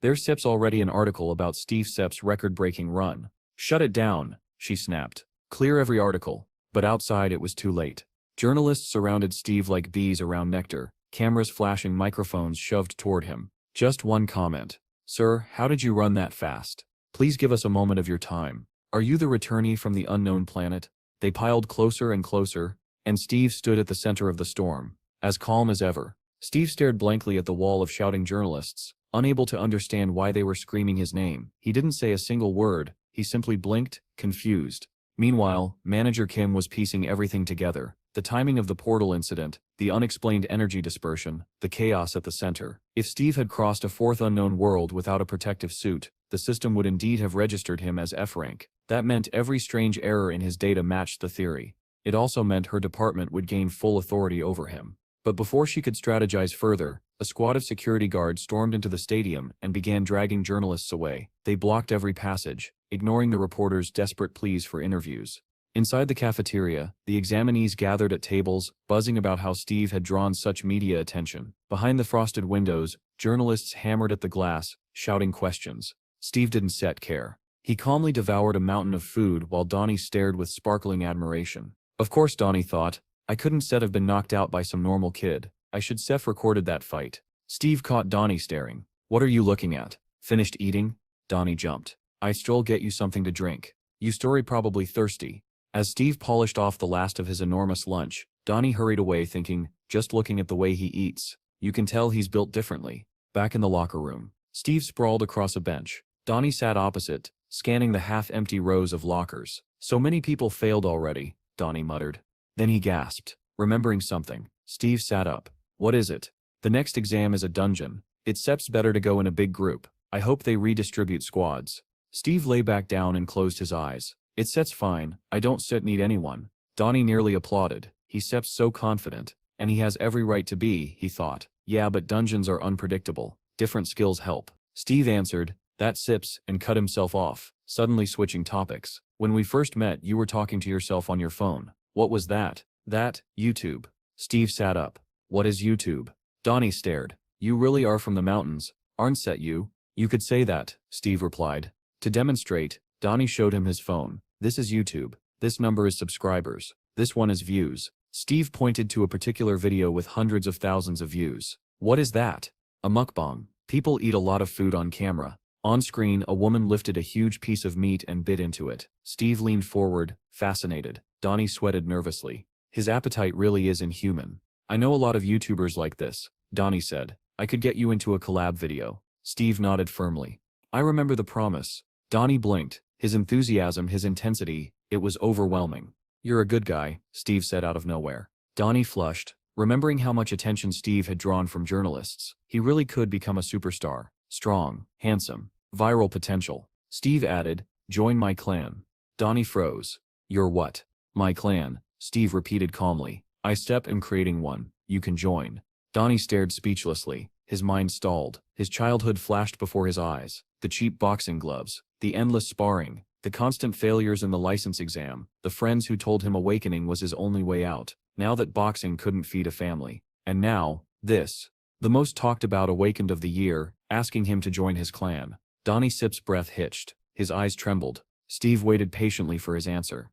There's Sep's already an article about Steve Sep's record-breaking run. Shut it down, she snapped. Clear every article. But outside it was too late. Journalists surrounded Steve like bees around nectar, cameras flashing, microphones shoved toward him. Just one comment. Sir, how did you run that fast? Please give us a moment of your time. Are you the returnee from the unknown planet? They piled closer and closer, and Steve stood at the center of the storm, as calm as ever. Steve stared blankly at the wall of shouting journalists, unable to understand why they were screaming his name. He didn't say a single word, he simply blinked, confused. Meanwhile, Manager Kim was piecing everything together. The timing of the portal incident, the unexplained energy dispersion, the chaos at the center. If Steve had crossed a 4th unknown world without a protective suit, the system would indeed have registered him as F rank. That meant every strange error in his data matched the theory. It also meant her department would gain full authority over him. But before she could strategize further, a squad of security guards stormed into the stadium and began dragging journalists away. They blocked every passage, ignoring the reporters' desperate pleas for interviews. Inside the cafeteria, the examinees gathered at tables, buzzing about how Steve had drawn such media attention. Behind the frosted windows, journalists hammered at the glass, shouting questions. Steve didn't care. He calmly devoured a mountain of food while Donnie stared with sparkling admiration. Of course, Donnie thought, I couldn't have been knocked out by some normal kid. I should have recorded that fight. Steve caught Donnie staring. What are you looking at? Finished eating? Donnie jumped. I still get you something to drink. You story probably thirsty. As Steve polished off the last of his enormous lunch, Donnie hurried away thinking, just looking at the way he eats, you can tell he's built differently. Back in the locker room, Steve sprawled across a bench. Donnie sat opposite, scanning the half-empty rows of lockers. So many people failed already, Donnie muttered. Then he gasped, remembering something. Steve sat up. What is it? The next exam is a dungeon. It's better to go in a big group. I hope they redistribute squads. Steve lay back down and closed his eyes. It's fine, I don't need anyone. Donnie nearly applauded. He's so confident. And he has every right to be, he thought. Yeah, but dungeons are unpredictable. Different skills help. Steve answered, that sips, and cut himself off, suddenly switching topics. When we first met, you were talking to yourself on your phone. What was that? That, YouTube. Steve sat up. What is YouTube? Donnie stared. You really are from the mountains, aren't you? You could say that, Steve replied. To demonstrate, Donnie showed him his phone. This is YouTube. This number is subscribers. This one is views. Steve pointed to a particular video with hundreds of thousands of views. What is that? A mukbang. People eat a lot of food on camera. On screen, a woman lifted a huge piece of meat and bit into it. Steve leaned forward, fascinated. Donnie sweated nervously. His appetite really is inhuman. I know a lot of YouTubers like this, Donnie said. I could get you into a collab video. Steve nodded firmly. I remember the promise. Donnie blinked. His enthusiasm, his intensity, it was overwhelming. You're a good guy, Steve said out of nowhere. Donnie flushed, remembering how much attention Steve had drawn from journalists. He really could become a superstar. Strong, handsome, viral potential. Steve added, join my clan. Donnie froze. Your what? My clan, Steve repeated calmly. I am creating one. You can join. Donnie stared speechlessly. His mind stalled. His childhood flashed before his eyes. The cheap boxing gloves, the endless sparring, the constant failures in the license exam, the friends who told him awakening was his only way out, now that boxing couldn't feed a family. And now, this. The most talked about awakened of the year, asking him to join his clan. Donnie Sip's breath hitched. His eyes trembled. Steve waited patiently for his answer.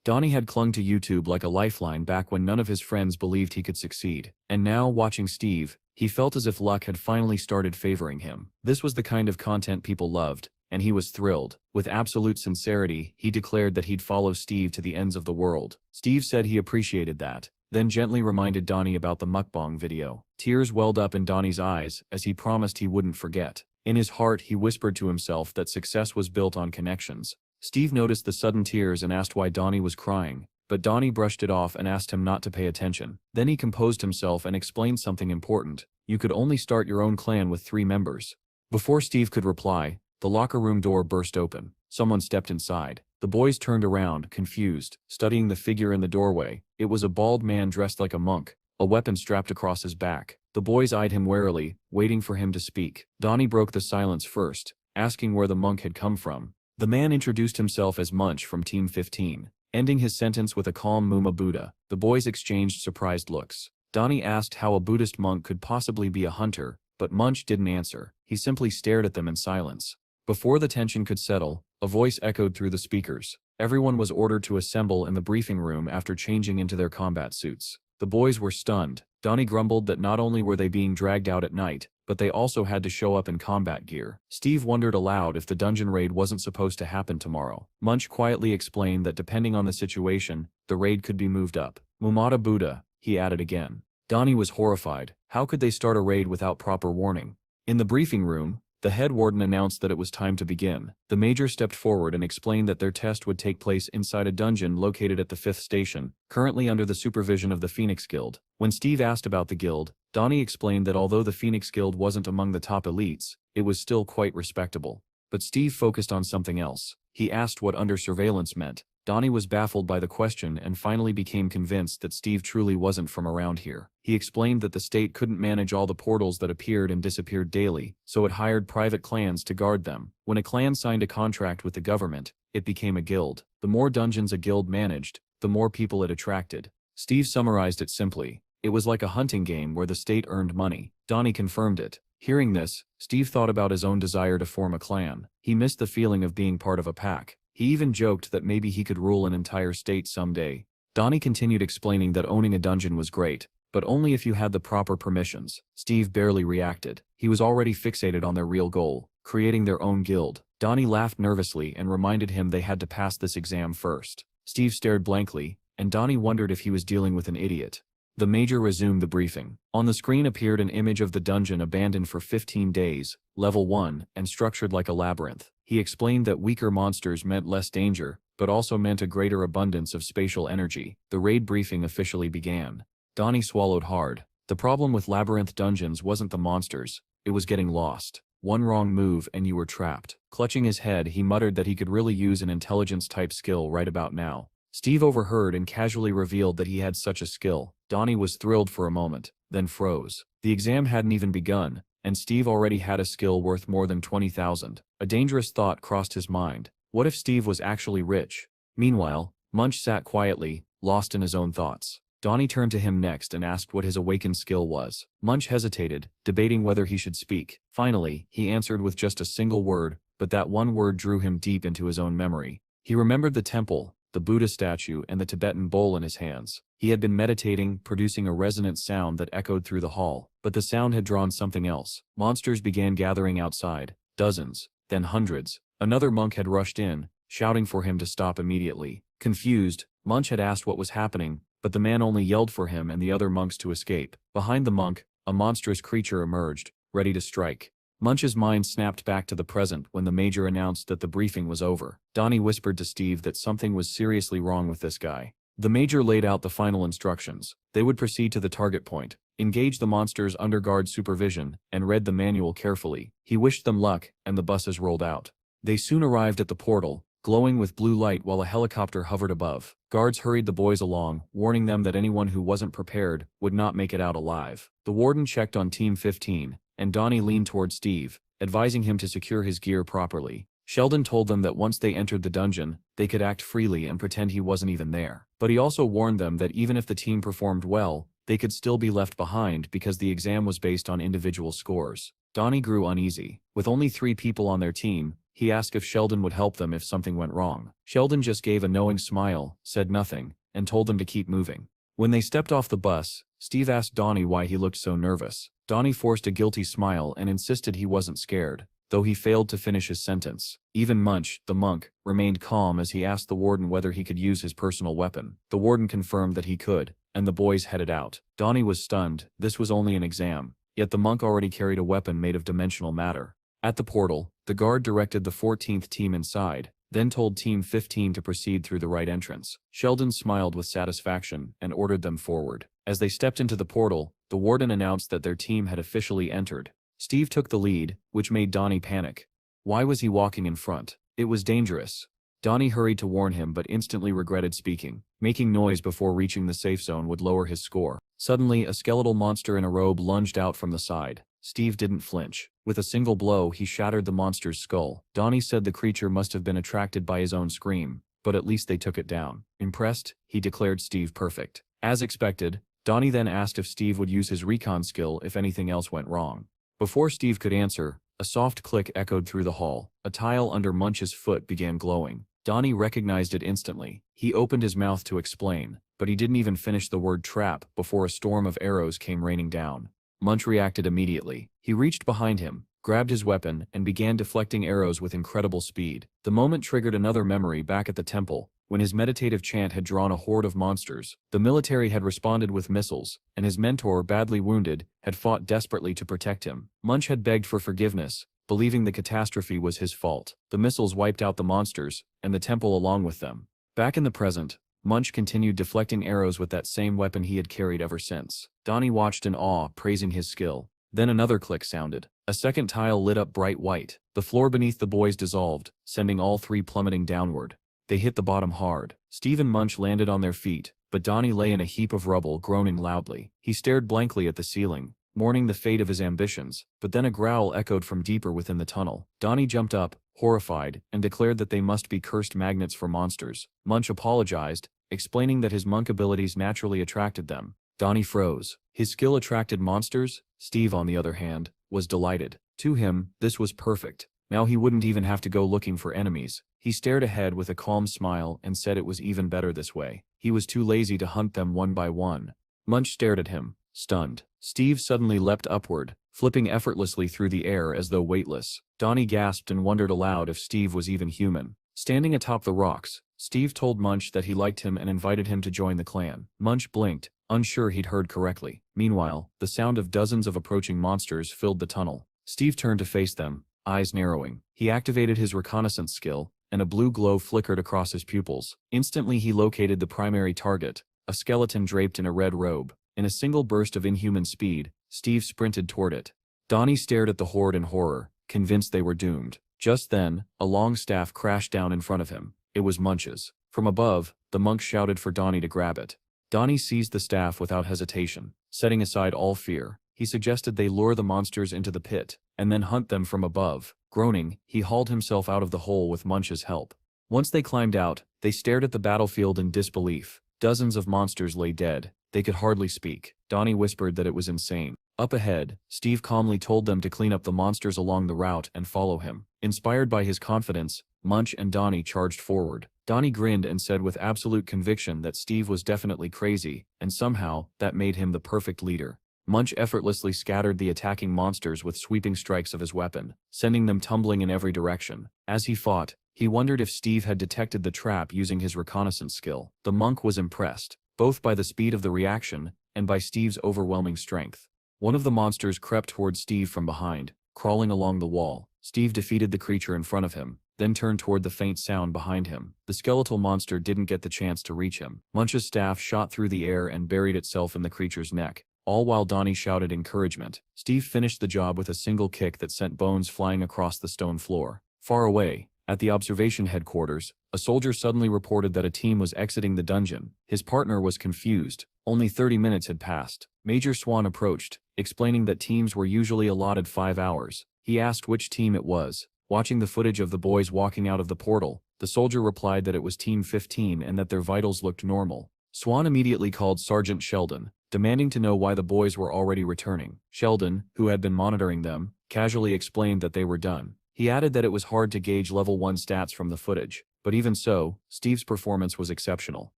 Donnie had clung to YouTube like a lifeline back when none of his friends believed he could succeed. And now, watching Steve, he felt as if luck had finally started favoring him. This was the kind of content people loved, and he was thrilled. With absolute sincerity, he declared that he'd follow Steve to the ends of the world. Steve said he appreciated that, then gently reminded Donnie about the mukbang video. Tears welled up in Donnie's eyes as he promised he wouldn't forget. In his heart, he whispered to himself that success was built on connections. Steve noticed the sudden tears and asked why Donnie was crying, but Donnie brushed it off and asked him not to pay attention. Then he composed himself and explained something important. You could only start your own clan with 3 members. Before Steve could reply, the locker room door burst open. Someone stepped inside. The boys turned around, confused, studying the figure in the doorway. It was a bald man dressed like a monk, a weapon strapped across his back. The boys eyed him warily, waiting for him to speak. Donnie broke the silence first, asking where the monk had come from. The man introduced himself as Munch from Team 15, ending his sentence with a calm Muma Buddha. The boys exchanged surprised looks. Donnie asked how a Buddhist monk could possibly be a hunter, but Munch didn't answer. He simply stared at them in silence. Before the tension could settle, a voice echoed through the speakers. Everyone was ordered to assemble in the briefing room after changing into their combat suits. The boys were stunned. Donnie grumbled that not only were they being dragged out at night, but they also had to show up in combat gear. Steve wondered aloud if the dungeon raid wasn't supposed to happen tomorrow. Munch quietly explained that depending on the situation, the raid could be moved up. Mumata Buddha, he added again. Donnie was horrified. How could they start a raid without proper warning? In the briefing room, the head warden announced that it was time to begin. The major stepped forward and explained that their test would take place inside a dungeon located at the 5th station, currently under the supervision of the Phoenix Guild. When Steve asked about the guild, Donnie explained that although the Phoenix Guild wasn't among the top elites, it was still quite respectable. But Steve focused on something else. He asked what under surveillance meant. Donnie was baffled by the question and finally became convinced that Steve truly wasn't from around here. He explained that the state couldn't manage all the portals that appeared and disappeared daily, so it hired private clans to guard them. When a clan signed a contract with the government, it became a guild. The more dungeons a guild managed, the more people it attracted. Steve summarized it simply. It was like a hunting game where the state earned money. Donnie confirmed it. Hearing this, Steve thought about his own desire to form a clan. He missed the feeling of being part of a pack. He even joked that maybe he could rule an entire state someday. Donnie continued explaining that owning a dungeon was great, but only if you had the proper permissions. Steve barely reacted. He was already fixated on their real goal, creating their own guild. Donnie laughed nervously and reminded him they had to pass this exam first. Steve stared blankly, and Donnie wondered if he was dealing with an idiot. The Major resumed the briefing. On the screen appeared an image of the dungeon abandoned for 15 days, level 1, and structured like a labyrinth. He explained that weaker monsters meant less danger, but also meant a greater abundance of spatial energy. The raid briefing officially began. Donnie swallowed hard. The problem with labyrinth dungeons wasn't the monsters, it was getting lost. One wrong move and you were trapped. Clutching his head, he muttered that he could really use an intelligence-type skill right about now. Steve overheard and casually revealed that he had such a skill. Donnie was thrilled for a moment, then froze. The exam hadn't even begun, and Steve already had a skill worth more than 20,000. A dangerous thought crossed his mind. What if Steve was actually rich? Meanwhile, Munch sat quietly, lost in his own thoughts. Donnie turned to him next and asked what his awakened skill was. Munch hesitated, debating whether he should speak. Finally, he answered with just a single word, but that one word drew him deep into his own memory. He remembered the temple, the Buddha statue, and the Tibetan bowl in his hands. He had been meditating, producing a resonant sound that echoed through the hall, but the sound had drawn something else. Monsters began gathering outside, dozens, then hundreds. Another monk had rushed in, shouting for him to stop immediately. Confused, Munch had asked what was happening, but the man only yelled for him and the other monks to escape. Behind the monk, a monstrous creature emerged, ready to strike. Munch's mind snapped back to the present when the Major announced that the briefing was over. Donnie whispered to Steve that something was seriously wrong with this guy. The Major laid out the final instructions. They would proceed to the target point, engage the monsters under guard supervision, and read the manual carefully. He wished them luck, and the buses rolled out. They soon arrived at the portal, glowing with blue light while a helicopter hovered above. Guards hurried the boys along, warning them that anyone who wasn't prepared would not make it out alive. The warden checked on Team 15, and Donnie leaned toward Steve, advising him to secure his gear properly. Sheldon told them that once they entered the dungeon, they could act freely and pretend he wasn't even there. But he also warned them that even if the team performed well, they could still be left behind because the exam was based on individual scores. Donnie grew uneasy. With only 3 people on their team, he asked if Sheldon would help them if something went wrong. Sheldon just gave a knowing smile, said nothing, and told them to keep moving. When they stepped off the bus, Steve asked Donnie why he looked so nervous. Donnie forced a guilty smile and insisted he wasn't scared, though he failed to finish his sentence. Even Munch, the monk, remained calm as he asked the warden whether he could use his personal weapon. The warden confirmed that he could, and the boys headed out. Donnie was stunned. This was only an exam, yet the monk already carried a weapon made of dimensional matter. At the portal, the guard directed the 14th team inside, then told Team 15 to proceed through the right entrance. Sheldon smiled with satisfaction and ordered them forward. As they stepped into the portal, the warden announced that their team had officially entered. Steve took the lead, which made Donnie panic. Why was he walking in front? It was dangerous. Donnie hurried to warn him but instantly regretted speaking. Making noise before reaching the safe zone would lower his score. Suddenly, a skeletal monster in a robe lunged out from the side. Steve didn't flinch. With a single blow, he shattered the monster's skull. Donnie said the creature must have been attracted by his own scream, but at least they took it down. Impressed, he declared Steve perfect. As expected, Donnie then asked if Steve would use his recon skill if anything else went wrong. Before Steve could answer, a soft click echoed through the hall. A tile under Munch's foot began glowing. Donnie recognized it instantly. He opened his mouth to explain, but he didn't even finish the word trap before a storm of arrows came raining down. Munch reacted immediately. He reached behind him, grabbed his weapon, and began deflecting arrows with incredible speed. The moment triggered another memory back at the temple, when his meditative chant had drawn a horde of monsters. The military had responded with missiles, and his mentor, badly wounded, had fought desperately to protect him. Munch had begged for forgiveness, believing the catastrophe was his fault. The missiles wiped out the monsters, and the temple along with them. Back in the present, Munch continued deflecting arrows with that same weapon he had carried ever since. Donnie watched in awe, praising his skill. Then another click sounded. A second tile lit up bright white. The floor beneath the boys dissolved, sending all 3 plummeting downward. They hit the bottom hard. Steve and Munch landed on their feet, but Donnie lay in a heap of rubble, groaning loudly. He stared blankly at the ceiling, mourning the fate of his ambitions, but then a growl echoed from deeper within the tunnel. Donnie jumped up, horrified, and declared that they must be cursed magnets for monsters. Munch apologized, explaining that his monk abilities naturally attracted them. Donnie froze. His skill attracted monsters? Steve, on the other hand, was delighted. To him, this was perfect. Now he wouldn't even have to go looking for enemies. He stared ahead with a calm smile and said it was even better this way. He was too lazy to hunt them one by one. Munch stared at him, stunned. Steve suddenly leapt upward, flipping effortlessly through the air as though weightless. Donnie gasped and wondered aloud if Steve was even human. Standing atop the rocks, Steve told Munch that he liked him and invited him to join the clan. Munch blinked, unsure he'd heard correctly. Meanwhile, the sound of dozens of approaching monsters filled the tunnel. Steve turned to face them, eyes narrowing. He activated his reconnaissance skill, and a blue glow flickered across his pupils. Instantly he located the primary target, a skeleton draped in a red robe. In a single burst of inhuman speed, Steve sprinted toward it. Donnie stared at the horde in horror, convinced they were doomed. Just then, a long staff crashed down in front of him. It was Munch's. From above, the monk shouted for Donnie to grab it. Donnie seized the staff without hesitation. Setting aside all fear, he suggested they lure the monsters into the pit, and then hunt them from above. Groaning, he hauled himself out of the hole with Munch's help. Once they climbed out, they stared at the battlefield in disbelief. Dozens of monsters lay dead. They could hardly speak. Donnie whispered that it was insane. Up ahead, Steve calmly told them to clean up the monsters along the route and follow him. Inspired by his confidence, Munch and Donnie charged forward. Donnie grinned and said with absolute conviction that Steve was definitely crazy, and somehow, that made him the perfect leader. Munch effortlessly scattered the attacking monsters with sweeping strikes of his weapon, sending them tumbling in every direction. As he fought, he wondered if Steve had detected the trap using his reconnaissance skill. The monk was impressed, both by the speed of the reaction and by Steve's overwhelming strength. One of the monsters crept toward Steve from behind, crawling along the wall. Steve defeated the creature in front of him, then turned toward the faint sound behind him. The skeletal monster didn't get the chance to reach him. Munch's staff shot through the air and buried itself in the creature's neck, all while Donnie shouted encouragement. Steve finished the job with a single kick that sent bones flying across the stone floor. Far away, at the observation headquarters, a soldier suddenly reported that a team was exiting the dungeon. His partner was confused. Only 30 minutes had passed. Major Swan approached, explaining that teams were usually allotted 5 hours. He asked which team it was. Watching the footage of the boys walking out of the portal, the soldier replied that it was Team 15 and that their vitals looked normal. Swan immediately called Sergeant Sheldon, demanding to know why the boys were already returning. Sheldon, who had been monitoring them, casually explained that they were done. He added that it was hard to gauge level 1 stats from the footage, but even so, Steve's performance was exceptional.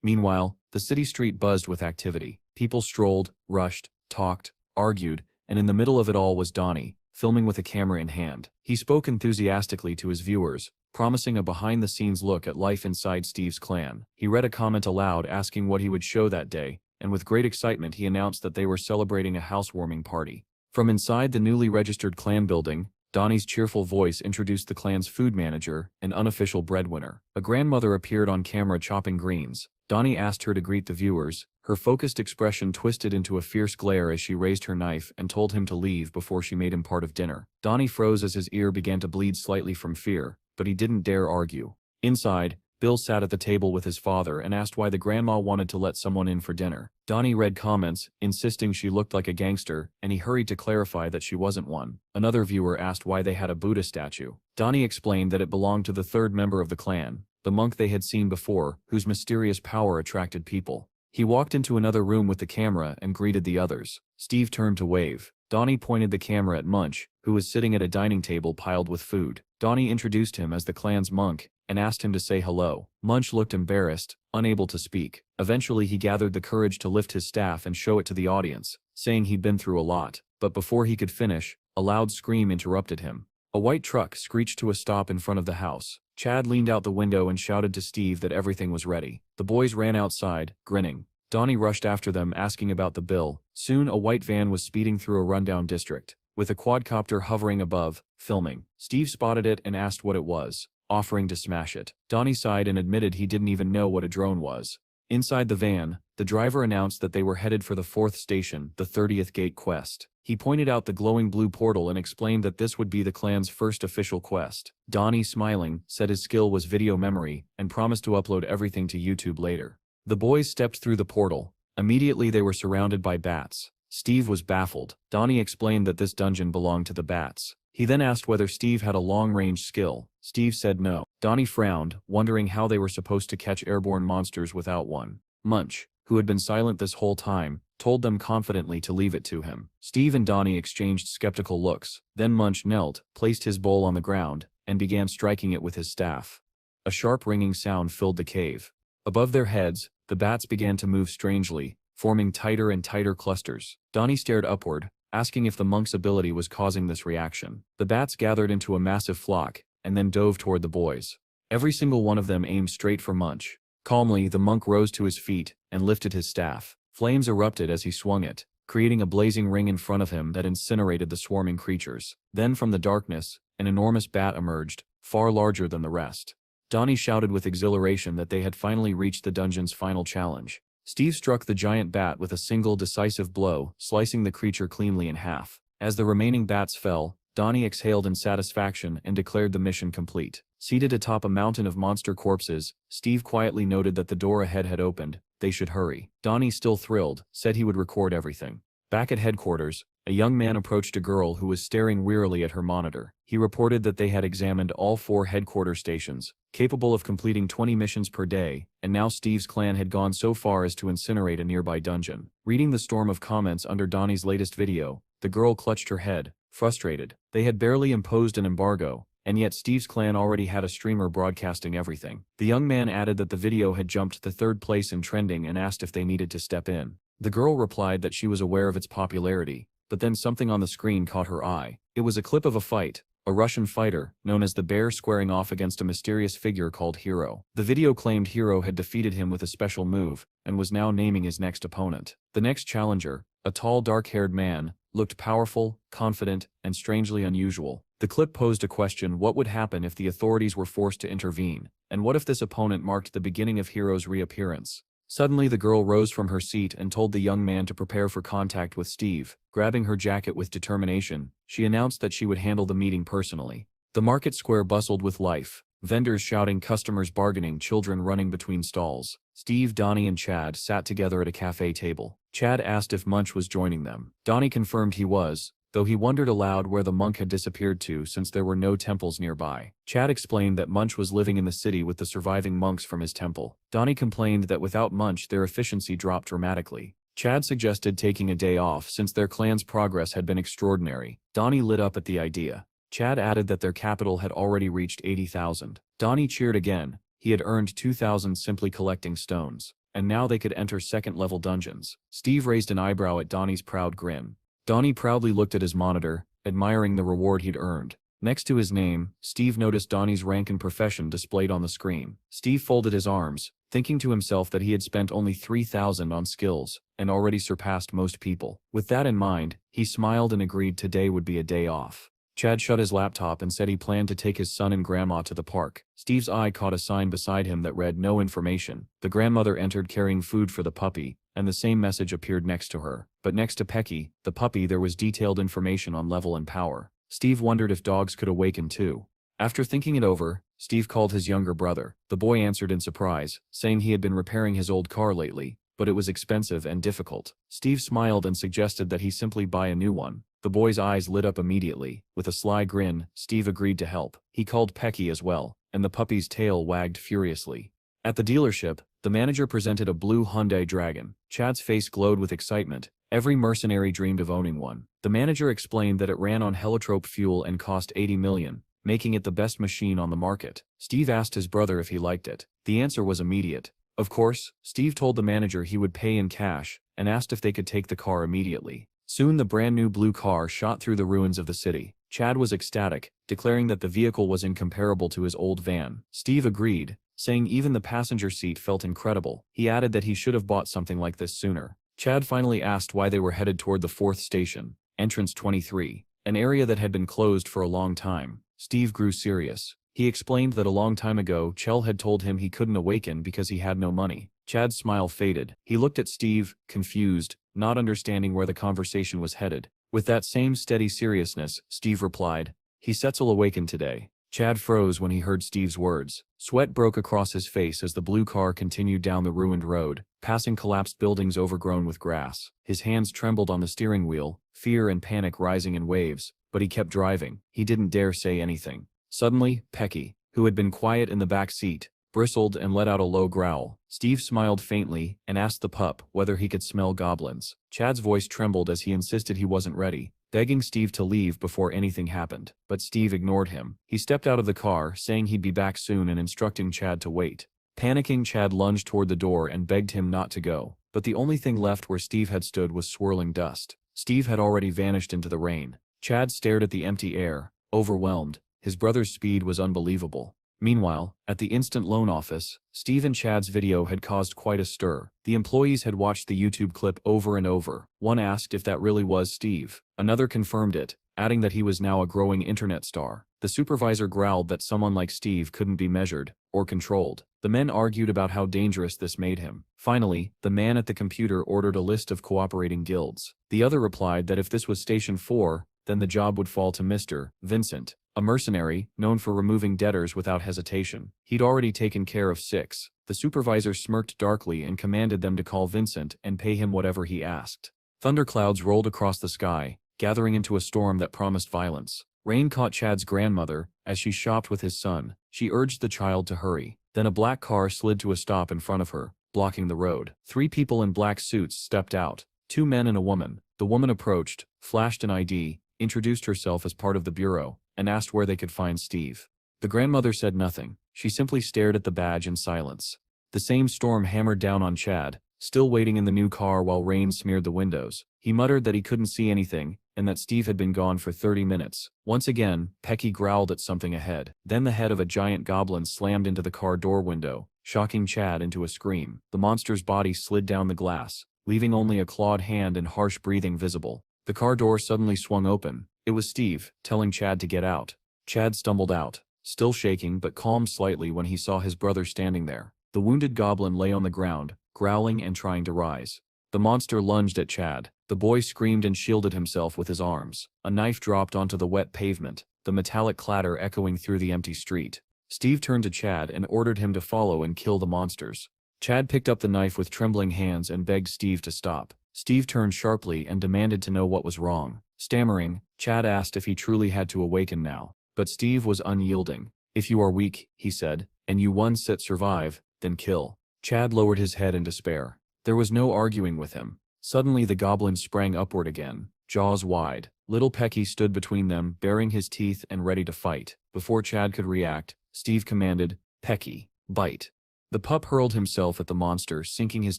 Meanwhile, the city street buzzed with activity. People strolled, rushed, talked, argued, and in the middle of it all was Donnie, filming with a camera in hand. He spoke enthusiastically to his viewers, promising a behind-the-scenes look at life inside Steve's clan. He read a comment aloud asking what he would show that day, and with great excitement he announced that they were celebrating a housewarming party. From inside the newly registered clan building, Donnie's cheerful voice introduced the clan's food manager, an unofficial breadwinner. A grandmother appeared on camera chopping greens. Donnie asked her to greet the viewers. Her focused expression twisted into a fierce glare as she raised her knife and told him to leave before she made him part of dinner. Donnie froze as his ear began to bleed slightly from fear, but he didn't dare argue. Inside, Bill sat at the table with his father and asked why the grandma wanted to let someone in for dinner. Donnie read comments, insisting she looked like a gangster, and he hurried to clarify that she wasn't one. Another viewer asked why they had a Buddha statue. Donnie explained that it belonged to the third member of the clan, the monk they had seen before, whose mysterious power attracted people. He walked into another room with the camera and greeted the others. Steve turned to wave. Donnie pointed the camera at Munch, who was sitting at a dining table piled with food. Donnie introduced him as the clan's monk and asked him to say hello. Munch looked embarrassed, unable to speak. Eventually he gathered the courage to lift his staff and show it to the audience, saying he'd been through a lot. But before he could finish, a loud scream interrupted him. A white truck screeched to a stop in front of the house. Chad leaned out the window and shouted to Steve that everything was ready. The boys ran outside, grinning. Donnie rushed after them asking about the bill. Soon a white van was speeding through a rundown district, with a quadcopter hovering above, filming. Steve spotted it and asked what it was, offering to smash it. Donnie sighed and admitted he didn't even know what a drone was. Inside the van, the driver announced that they were headed for the 4th station, the 30th Gate quest. He pointed out the glowing blue portal and explained that this would be the clan's first official quest. Donnie, smiling, said his skill was video memory and promised to upload everything to YouTube later. The boys stepped through the portal. Immediately they were surrounded by bats. Steve was baffled. Donnie explained that this dungeon belonged to the bats. He then asked whether Steve had a long-range skill. Steve said no. Donnie frowned, wondering how they were supposed to catch airborne monsters without one. Munch, who had been silent this whole time, told them confidently to leave it to him. Steve and Donnie exchanged skeptical looks. Then Munch knelt, placed his bowl on the ground, and began striking it with his staff. A sharp ringing sound filled the cave. Above their heads, the bats began to move strangely, forming tighter and tighter clusters. Donnie stared upward, asking if the monk's ability was causing this reaction. The bats gathered into a massive flock, and then dove toward the boys. Every single one of them aimed straight for Munch. Calmly, the monk rose to his feet and lifted his staff. Flames erupted as he swung it, creating a blazing ring in front of him that incinerated the swarming creatures. Then from the darkness, an enormous bat emerged, far larger than the rest. Donnie shouted with exhilaration that they had finally reached the dungeon's final challenge. Steve struck the giant bat with a single decisive blow, slicing the creature cleanly in half. As the remaining bats fell, Donnie exhaled in satisfaction and declared the mission complete. Seated atop a mountain of monster corpses, Steve quietly noted that the door ahead had opened. They should hurry. Donnie, still thrilled, said he would record everything. Back at headquarters, a young man approached a girl who was staring wearily at her monitor. He reported that they had examined all 4 headquarters stations, capable of completing 20 missions per day, and now Steve's clan had gone so far as to incinerate a nearby dungeon. Reading the storm of comments under Donnie's latest video, the girl clutched her head, frustrated. They had barely imposed an embargo, and yet Steve's clan already had a streamer broadcasting everything. The young man added that the video had jumped to 3rd place in trending and asked if they needed to step in. The girl replied that she was aware of its popularity, but then something on the screen caught her eye. It was a clip of a fight, a Russian fighter, known as the Bear, squaring off against a mysterious figure called Hero. The video claimed Hero had defeated him with a special move, and was now naming his next opponent. The next challenger, a tall dark-haired man, looked powerful, confident, and strangely unusual. The clip posed a question: what would happen if the authorities were forced to intervene, and what if this opponent marked the beginning of Hero's reappearance? Suddenly the girl rose from her seat and told the young man to prepare for contact with Steve. Grabbing her jacket with determination, she announced that she would handle the meeting personally. The market square bustled with life, vendors shouting, customers bargaining, children running between stalls. Steve, Donnie, and Chad sat together at a cafe table. Chad asked if Munch was joining them. Donnie confirmed he was, though he wondered aloud where the monk had disappeared to since there were no temples nearby. Chad explained that Munch was living in the city with the surviving monks from his temple. Donnie complained that without Munch their efficiency dropped dramatically. Chad suggested taking a day off since their clan's progress had been extraordinary. Donnie lit up at the idea. Chad added that their capital had already reached 80,000. Donnie cheered again. He had earned 2,000 simply collecting stones, and now they could enter 2nd-level dungeons. Steve raised an eyebrow at Donnie's proud grin. Donnie proudly looked at his monitor, admiring the reward he'd earned. Next to his name, Steve noticed Donnie's rank and profession displayed on the screen. Steve folded his arms, thinking to himself that he had spent only 3,000 on skills, and already surpassed most people. With that in mind, he smiled and agreed today would be a day off. Chad shut his laptop and said he planned to take his son and grandma to the park. Steve's eye caught a sign beside him that read "No information." The grandmother entered carrying food for the puppy, and the same message appeared next to her. But next to Pecky, the puppy, there was detailed information on level and power. Steve wondered if dogs could awaken too. After thinking it over, Steve called his younger brother. The boy answered in surprise, saying he had been repairing his old car lately, but it was expensive and difficult. Steve smiled and suggested that he simply buy a new one. The boy's eyes lit up immediately. With a sly grin, Steve agreed to help. He called Pecky as well, and the puppy's tail wagged furiously. At the dealership, the manager presented a blue Hyundai Dragon. Chad's face glowed with excitement. Every mercenary dreamed of owning one. The manager explained that it ran on heliotrope fuel and cost 80 million, making it the best machine on the market. Steve asked his brother if he liked it. The answer was immediate. Of course. Steve told the manager he would pay in cash, and asked if they could take the car immediately. Soon the brand new blue car shot through the ruins of the city. Chad was ecstatic, declaring that the vehicle was incomparable to his old van. Steve agreed, saying even the passenger seat felt incredible. He added that he should have bought something like this sooner. Chad finally asked why they were headed toward the 4th station, entrance 23, an area that had been closed for a long time. Steve grew serious. He explained that a long time ago Chell had told him he couldn't awaken because he had no money. Chad's smile faded. He looked at Steve, confused, not understanding where the conversation was headed. With that same steady seriousness, Steve replied, "He sets'll awaken today." Chad froze when he heard Steve's words. Sweat broke across his face as the blue car continued down the ruined road, passing collapsed buildings overgrown with grass. His hands trembled on the steering wheel, fear and panic rising in waves, but he kept driving. He didn't dare say anything. Suddenly, Pecky, who had been quiet in the back seat, bristled and let out a low growl. Steve smiled faintly and asked the pup whether he could smell goblins. Chad's voice trembled as he insisted he wasn't ready, begging Steve to leave before anything happened. But Steve ignored him. He stepped out of the car, saying he'd be back soon and instructing Chad to wait. Panicking, Chad lunged toward the door and begged him not to go. But the only thing left where Steve had stood was swirling dust. Steve had already vanished into the rain. Chad stared at the empty air, overwhelmed. His brother's speed was unbelievable. Meanwhile, at the instant loan office, Steve and Chad's video had caused quite a stir. The employees had watched the YouTube clip over and over. One asked if that really was Steve. Another confirmed it, adding that he was now a growing internet star. The supervisor growled that someone like Steve couldn't be measured or controlled. The men argued about how dangerous this made him. Finally, the man at the computer ordered a list of cooperating guilds. The other replied that if this was Station 4, then the job would fall to Mr. Vincent, a mercenary known for removing debtors without hesitation. He'd already taken care of 6. The supervisor smirked darkly and commanded them to call Vincent and pay him whatever he asked. Thunderclouds rolled across the sky, gathering into a storm that promised violence. Rain caught Chad's grandmother as she shopped with his son. She urged the child to hurry. Then a black car slid to a stop in front of her, blocking the road. 3 people in black suits stepped out, 2 men and a woman. The woman approached, flashed an ID, introduced herself as part of the bureau, and asked where they could find Steve. The grandmother said nothing. She simply stared at the badge in silence. The same storm hammered down on Chad, still waiting in the new car while rain smeared the windows. He muttered that he couldn't see anything, and that Steve had been gone for 30 minutes. Once again, Pecky growled at something ahead. Then the head of a giant goblin slammed into the car door window, shocking Chad into a scream. The monster's body slid down the glass, leaving only a clawed hand and harsh breathing visible. The car door suddenly swung open. It was Steve, telling Chad to get out. Chad stumbled out, still shaking but calmed slightly when he saw his brother standing there. The wounded goblin lay on the ground, growling and trying to rise. The monster lunged at Chad. The boy screamed and shielded himself with his arms. A knife dropped onto the wet pavement, the metallic clatter echoing through the empty street. Steve turned to Chad and ordered him to follow and kill the monsters. Chad picked up the knife with trembling hands and begged Steve to stop. Steve turned sharply and demanded to know what was wrong. Stammering, Chad asked if he truly had to awaken now. But Steve was unyielding. "If you are weak," he said, "and you one set survive, then kill." Chad lowered his head in despair. There was no arguing with him. Suddenly the goblin sprang upward again, jaws wide. Little Pecky stood between them, baring his teeth and ready to fight. Before Chad could react, Steve commanded, "Pecky, bite." The pup hurled himself at the monster, sinking his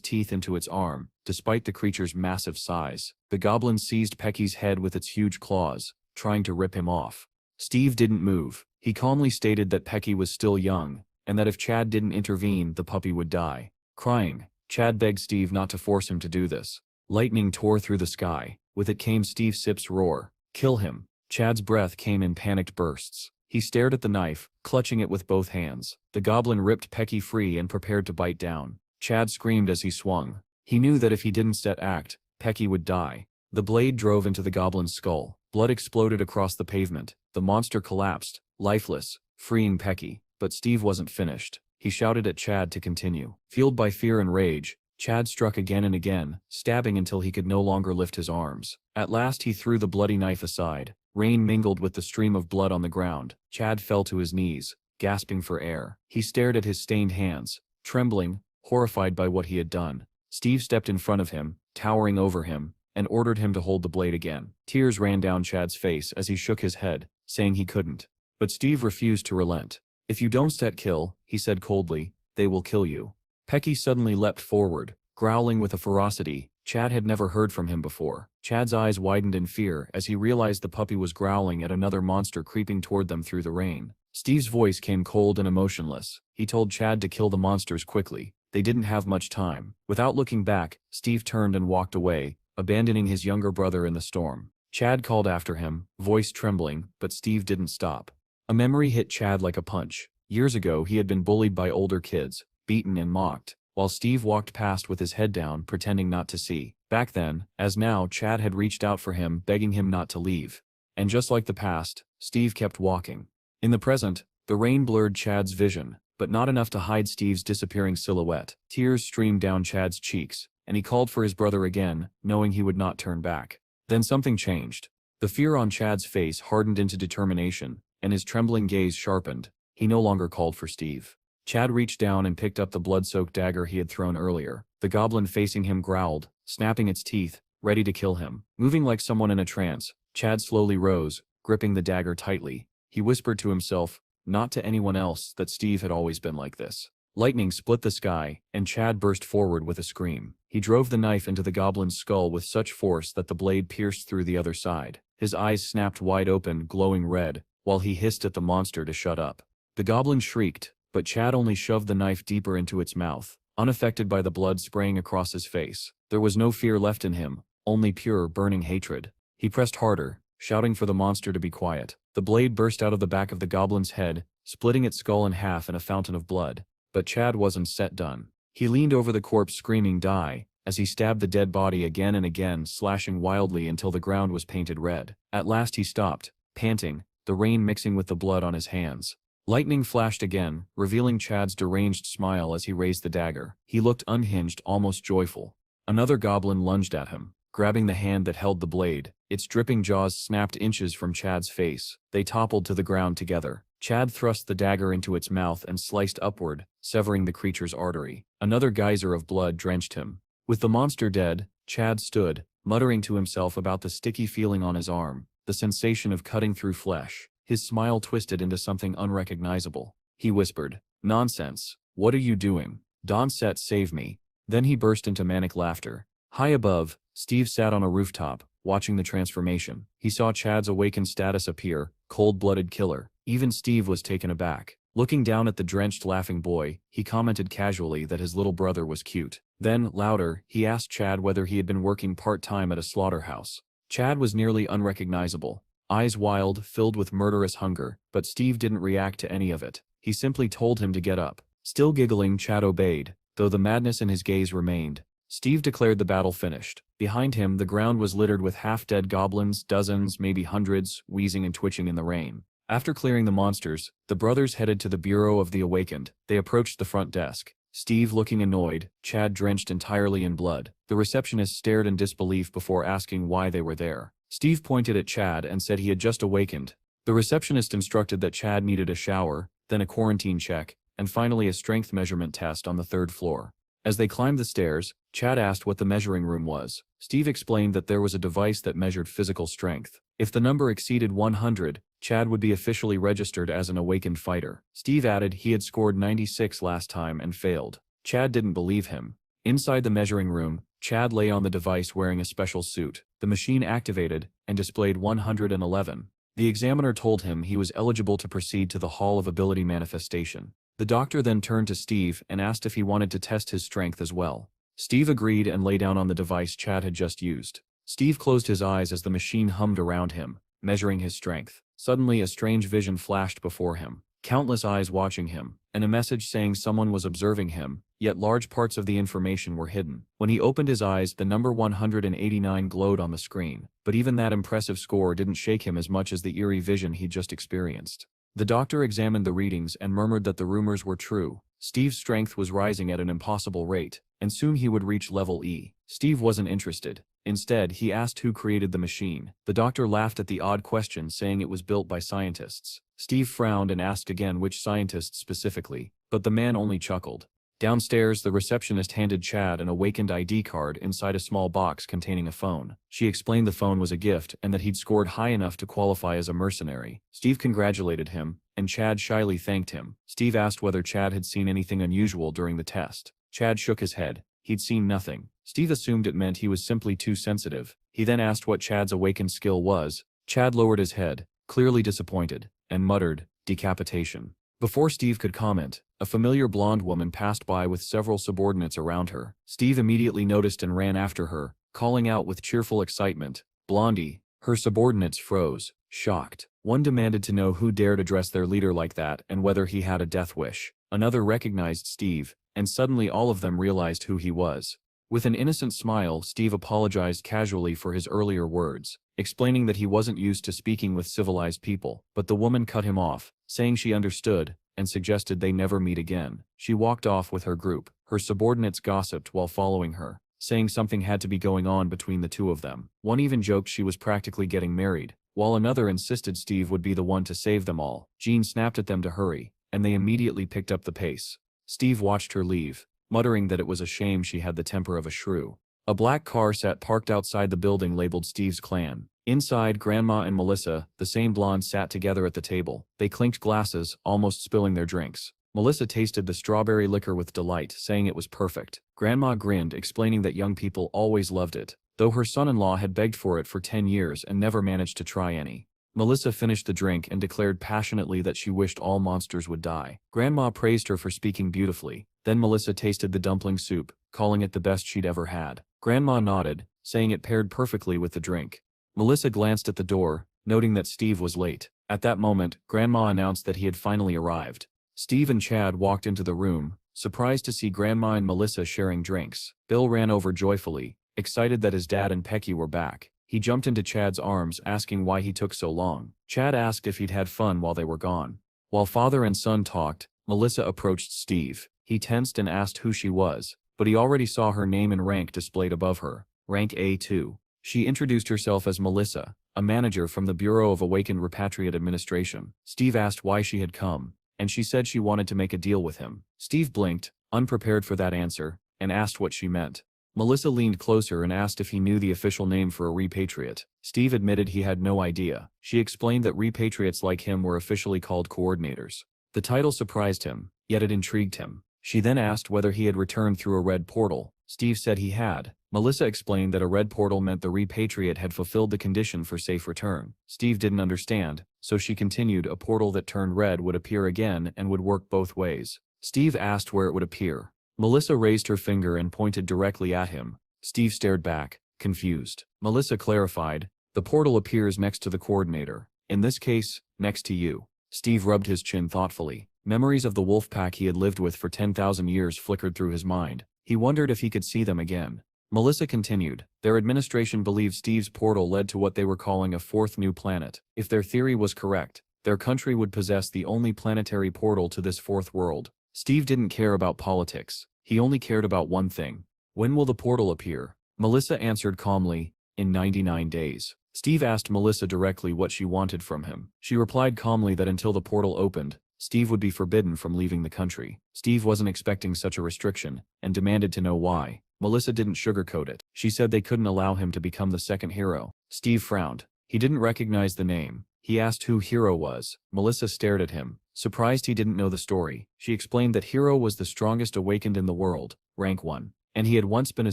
teeth into its arm. Despite the creature's massive size, the goblin seized Pecky's head with its huge claws, trying to rip him off. Steve didn't move. He calmly stated that Pecky was still young, and that if Chad didn't intervene, the puppy would die. Crying, Chad begged Steve not to force him to do this. Lightning tore through the sky. With it came Steve Sip's roar. "Kill him." Chad's breath came in panicked bursts. He stared at the knife, clutching it with both hands. The goblin ripped Pecky free and prepared to bite down. Chad screamed as he swung. He knew that if he didn't set act, Pecky would die. The blade drove into the goblin's skull. Blood exploded across the pavement. The monster collapsed, lifeless, freeing Pecky. But Steve wasn't finished. He shouted at Chad to continue. Fueled by fear and rage, Chad struck again and again, stabbing until he could no longer lift his arms. At last he threw the bloody knife aside. Rain mingled with the stream of blood on the ground. Chad fell to his knees, gasping for air. He stared at his stained hands, trembling, horrified by what he had done. Steve stepped in front of him, towering over him, and ordered him to hold the blade again. Tears ran down Chad's face as he shook his head, saying he couldn't. But Steve refused to relent. "If you don't set kill," he said coldly, "they will kill you." Pecky suddenly leapt forward, growling with a ferocity Chad had never heard from him before. Chad's eyes widened in fear as he realized the puppy was growling at another monster creeping toward them through the rain. Steve's voice came cold and emotionless. He told Chad to kill the monsters quickly. They didn't have much time. Without looking back, Steve turned and walked away, abandoning his younger brother in the storm. Chad called after him, voice trembling, but Steve didn't stop. A memory hit Chad like a punch. Years ago he had been bullied by older kids, beaten and mocked, while Steve walked past with his head down, pretending not to see. Back then, as now, Chad had reached out for him, begging him not to leave. And just like the past, Steve kept walking. In the present, the rain blurred Chad's vision, but not enough to hide Steve's disappearing silhouette. Tears streamed down Chad's cheeks, and he called for his brother again, knowing he would not turn back. Then something changed. The fear on Chad's face hardened into determination, and his trembling gaze sharpened. He no longer called for Steve. Chad reached down and picked up the blood-soaked dagger he had thrown earlier. The goblin facing him growled, snapping its teeth, ready to kill him. Moving like someone in a trance, Chad slowly rose, gripping the dagger tightly. He whispered to himself, not to anyone else, that Steve had always been like this. Lightning split the sky, and Chad burst forward with a scream. He drove the knife into the goblin's skull with such force that the blade pierced through the other side. His eyes snapped wide open, glowing red, while he hissed at the monster to shut up. The goblin shrieked, but Chad only shoved the knife deeper into its mouth, unaffected by the blood spraying across his face. There was no fear left in him, only pure, burning hatred. He pressed harder, shouting for the monster to be quiet. The blade burst out of the back of the goblin's head, splitting its skull in half in a fountain of blood. But Chad wasn't set done. He leaned over the corpse screaming "Die!" as he stabbed the dead body again and again, slashing wildly until the ground was painted red. At last he stopped, panting, the rain mixing with the blood on his hands. Lightning flashed again, revealing Chad's deranged smile as he raised the dagger. He looked unhinged, almost joyful. Another goblin lunged at him, grabbing the hand that held the blade. Its dripping jaws snapped inches from Chad's face. They toppled to the ground together. Chad thrust the dagger into its mouth and sliced upward, severing the creature's artery. Another geyser of blood drenched him. With the monster dead, Chad stood, muttering to himself about the sticky feeling on his arm, the sensation of cutting through flesh. His smile twisted into something unrecognizable. He whispered, "Nonsense. What are you doing? Donset, save me." Then he burst into manic laughter. High above, Steve sat on a rooftop, watching the transformation. He saw Chad's awakened status appear, cold-blooded killer. Even Steve was taken aback. Looking down at the drenched, laughing boy, he commented casually that his little brother was cute. Then, louder, he asked Chad whether he had been working part-time at a slaughterhouse. Chad was nearly unrecognizable, eyes wild, filled with murderous hunger, but Steve didn't react to any of it. He simply told him to get up. Still giggling, Chad obeyed, though the madness in his gaze remained. Steve declared the battle finished. Behind him, the ground was littered with half-dead goblins, dozens, maybe hundreds, wheezing and twitching in the rain. After clearing the monsters, the brothers headed to the Bureau of the Awakened. They approached the front desk. Steve looking annoyed, Chad drenched entirely in blood. The receptionist stared in disbelief before asking why they were there. Steve pointed at Chad and said he had just awakened. The receptionist instructed that Chad needed a shower, then a quarantine check, and finally a strength measurement test on the 3rd floor. As they climbed the stairs, Chad asked what the measuring room was. Steve explained that there was a device that measured physical strength. If the number exceeded 100, Chad would be officially registered as an awakened fighter. Steve added he had scored 96 last time and failed. Chad didn't believe him. Inside the measuring room, Chad lay on the device wearing a special suit. The machine activated and displayed 111. The examiner told him he was eligible to proceed to the Hall of Ability Manifestation. The doctor then turned to Steve and asked if he wanted to test his strength as well. Steve agreed and lay down on the device Chad had just used. Steve closed his eyes as the machine hummed around him, measuring his strength. Suddenly a strange vision flashed before him. Countless eyes watching him, and a message saying someone was observing him, yet large parts of the information were hidden. When he opened his eyes, the number 189 glowed on the screen, but even that impressive score didn't shake him as much as the eerie vision he'd just experienced. The doctor examined the readings and murmured that the rumors were true. Steve's strength was rising at an impossible rate, and soon he would reach level E. Steve wasn't interested. Instead, he asked who created the machine. The doctor laughed at the odd question, saying it was built by scientists. Steve frowned and asked again which scientists specifically, but the man only chuckled. Downstairs, the receptionist handed Chad an awakened ID card inside a small box containing a phone. She explained the phone was a gift and that he'd scored high enough to qualify as a mercenary. Steve congratulated him, and Chad shyly thanked him. Steve asked whether Chad had seen anything unusual during the test. Chad shook his head. He'd seen nothing. Steve assumed it meant he was simply too sensitive. He then asked what Chad's awakened skill was. Chad lowered his head, clearly disappointed, and muttered, "Decapitation." Before Steve could comment, a familiar blonde woman passed by with several subordinates around her. Steve immediately noticed and ran after her, calling out with cheerful excitement, "Blondie!" Her subordinates froze, shocked. One demanded to know who dared address their leader like that and whether he had a death wish. Another recognized Steve, and suddenly all of them realized who he was. With an innocent smile, Steve apologized casually for his earlier words, explaining that he wasn't used to speaking with civilized people, but the woman cut him off, saying she understood, and suggested they never meet again. She walked off with her group. Her subordinates gossiped while following her, saying something had to be going on between the two of them. One even joked she was practically getting married, while another insisted Steve would be the one to save them all. Jean snapped at them to hurry, and they immediately picked up the pace. Steve watched her leave, muttering that it was a shame she had the temper of a shrew. A black car sat parked outside the building labeled Steve's Clan. Inside, Grandma and Melissa, the same blonde, sat together at the table. They clinked glasses, almost spilling their drinks. Melissa tasted the strawberry liquor with delight, saying it was perfect. Grandma grinned, explaining that young people always loved it, though her son-in-law had begged for it for 10 years and never managed to try any. Melissa finished the drink and declared passionately that she wished all monsters would die. Grandma praised her for speaking beautifully. Then Melissa tasted the dumpling soup, calling it the best she'd ever had. Grandma nodded, saying it paired perfectly with the drink. Melissa glanced at the door, noting that Steve was late. At that moment, Grandma announced that he had finally arrived. Steve and Chad walked into the room, surprised to see Grandma and Melissa sharing drinks. Bill ran over joyfully, excited that his dad and Pecky were back. He jumped into Chad's arms asking why he took so long. Chad asked if he'd had fun while they were gone. While father and son talked, Melissa approached Steve. He tensed and asked who she was, but he already saw her name and rank displayed above her. Rank A2. She introduced herself as Melissa, a manager from the Bureau of Awakened Repatriate Administration. Steve asked why she had come, and she said she wanted to make a deal with him. Steve blinked, unprepared for that answer, and asked what she meant. Melissa leaned closer and asked if he knew the official name for a repatriate. Steve admitted he had no idea. She explained that repatriates like him were officially called coordinators. The title surprised him, yet it intrigued him. She then asked whether he had returned through a red portal. Steve said he had. Melissa explained that a red portal meant the repatriate had fulfilled the condition for safe return. Steve didn't understand, so she continued a portal that turned red would appear again and would work both ways. Steve asked where it would appear. Melissa raised her finger and pointed directly at him. Steve stared back, confused. Melissa clarified, the portal appears next to the coordinator. In this case, next to you. Steve rubbed his chin thoughtfully. Memories of the wolf pack he had lived with for 10,000 years flickered through his mind. He wondered if he could see them again. Melissa continued, their administration believed Steve's portal led to what they were calling a fourth new planet. If their theory was correct, their country would possess the only planetary portal to this fourth world. Steve didn't care about politics. He only cared about one thing. When will the portal appear? Melissa answered calmly, in 99 days. Steve asked Melissa directly what she wanted from him. She replied calmly that until the portal opened, Steve would be forbidden from leaving the country. Steve wasn't expecting such a restriction, and demanded to know why. Melissa didn't sugarcoat it. She said they couldn't allow him to become the second hero. Steve frowned. He didn't recognize the name. He asked who Hero was. Melissa stared at him, surprised he didn't know the story. She explained that Hero was the strongest awakened in the world, rank 1, and he had once been a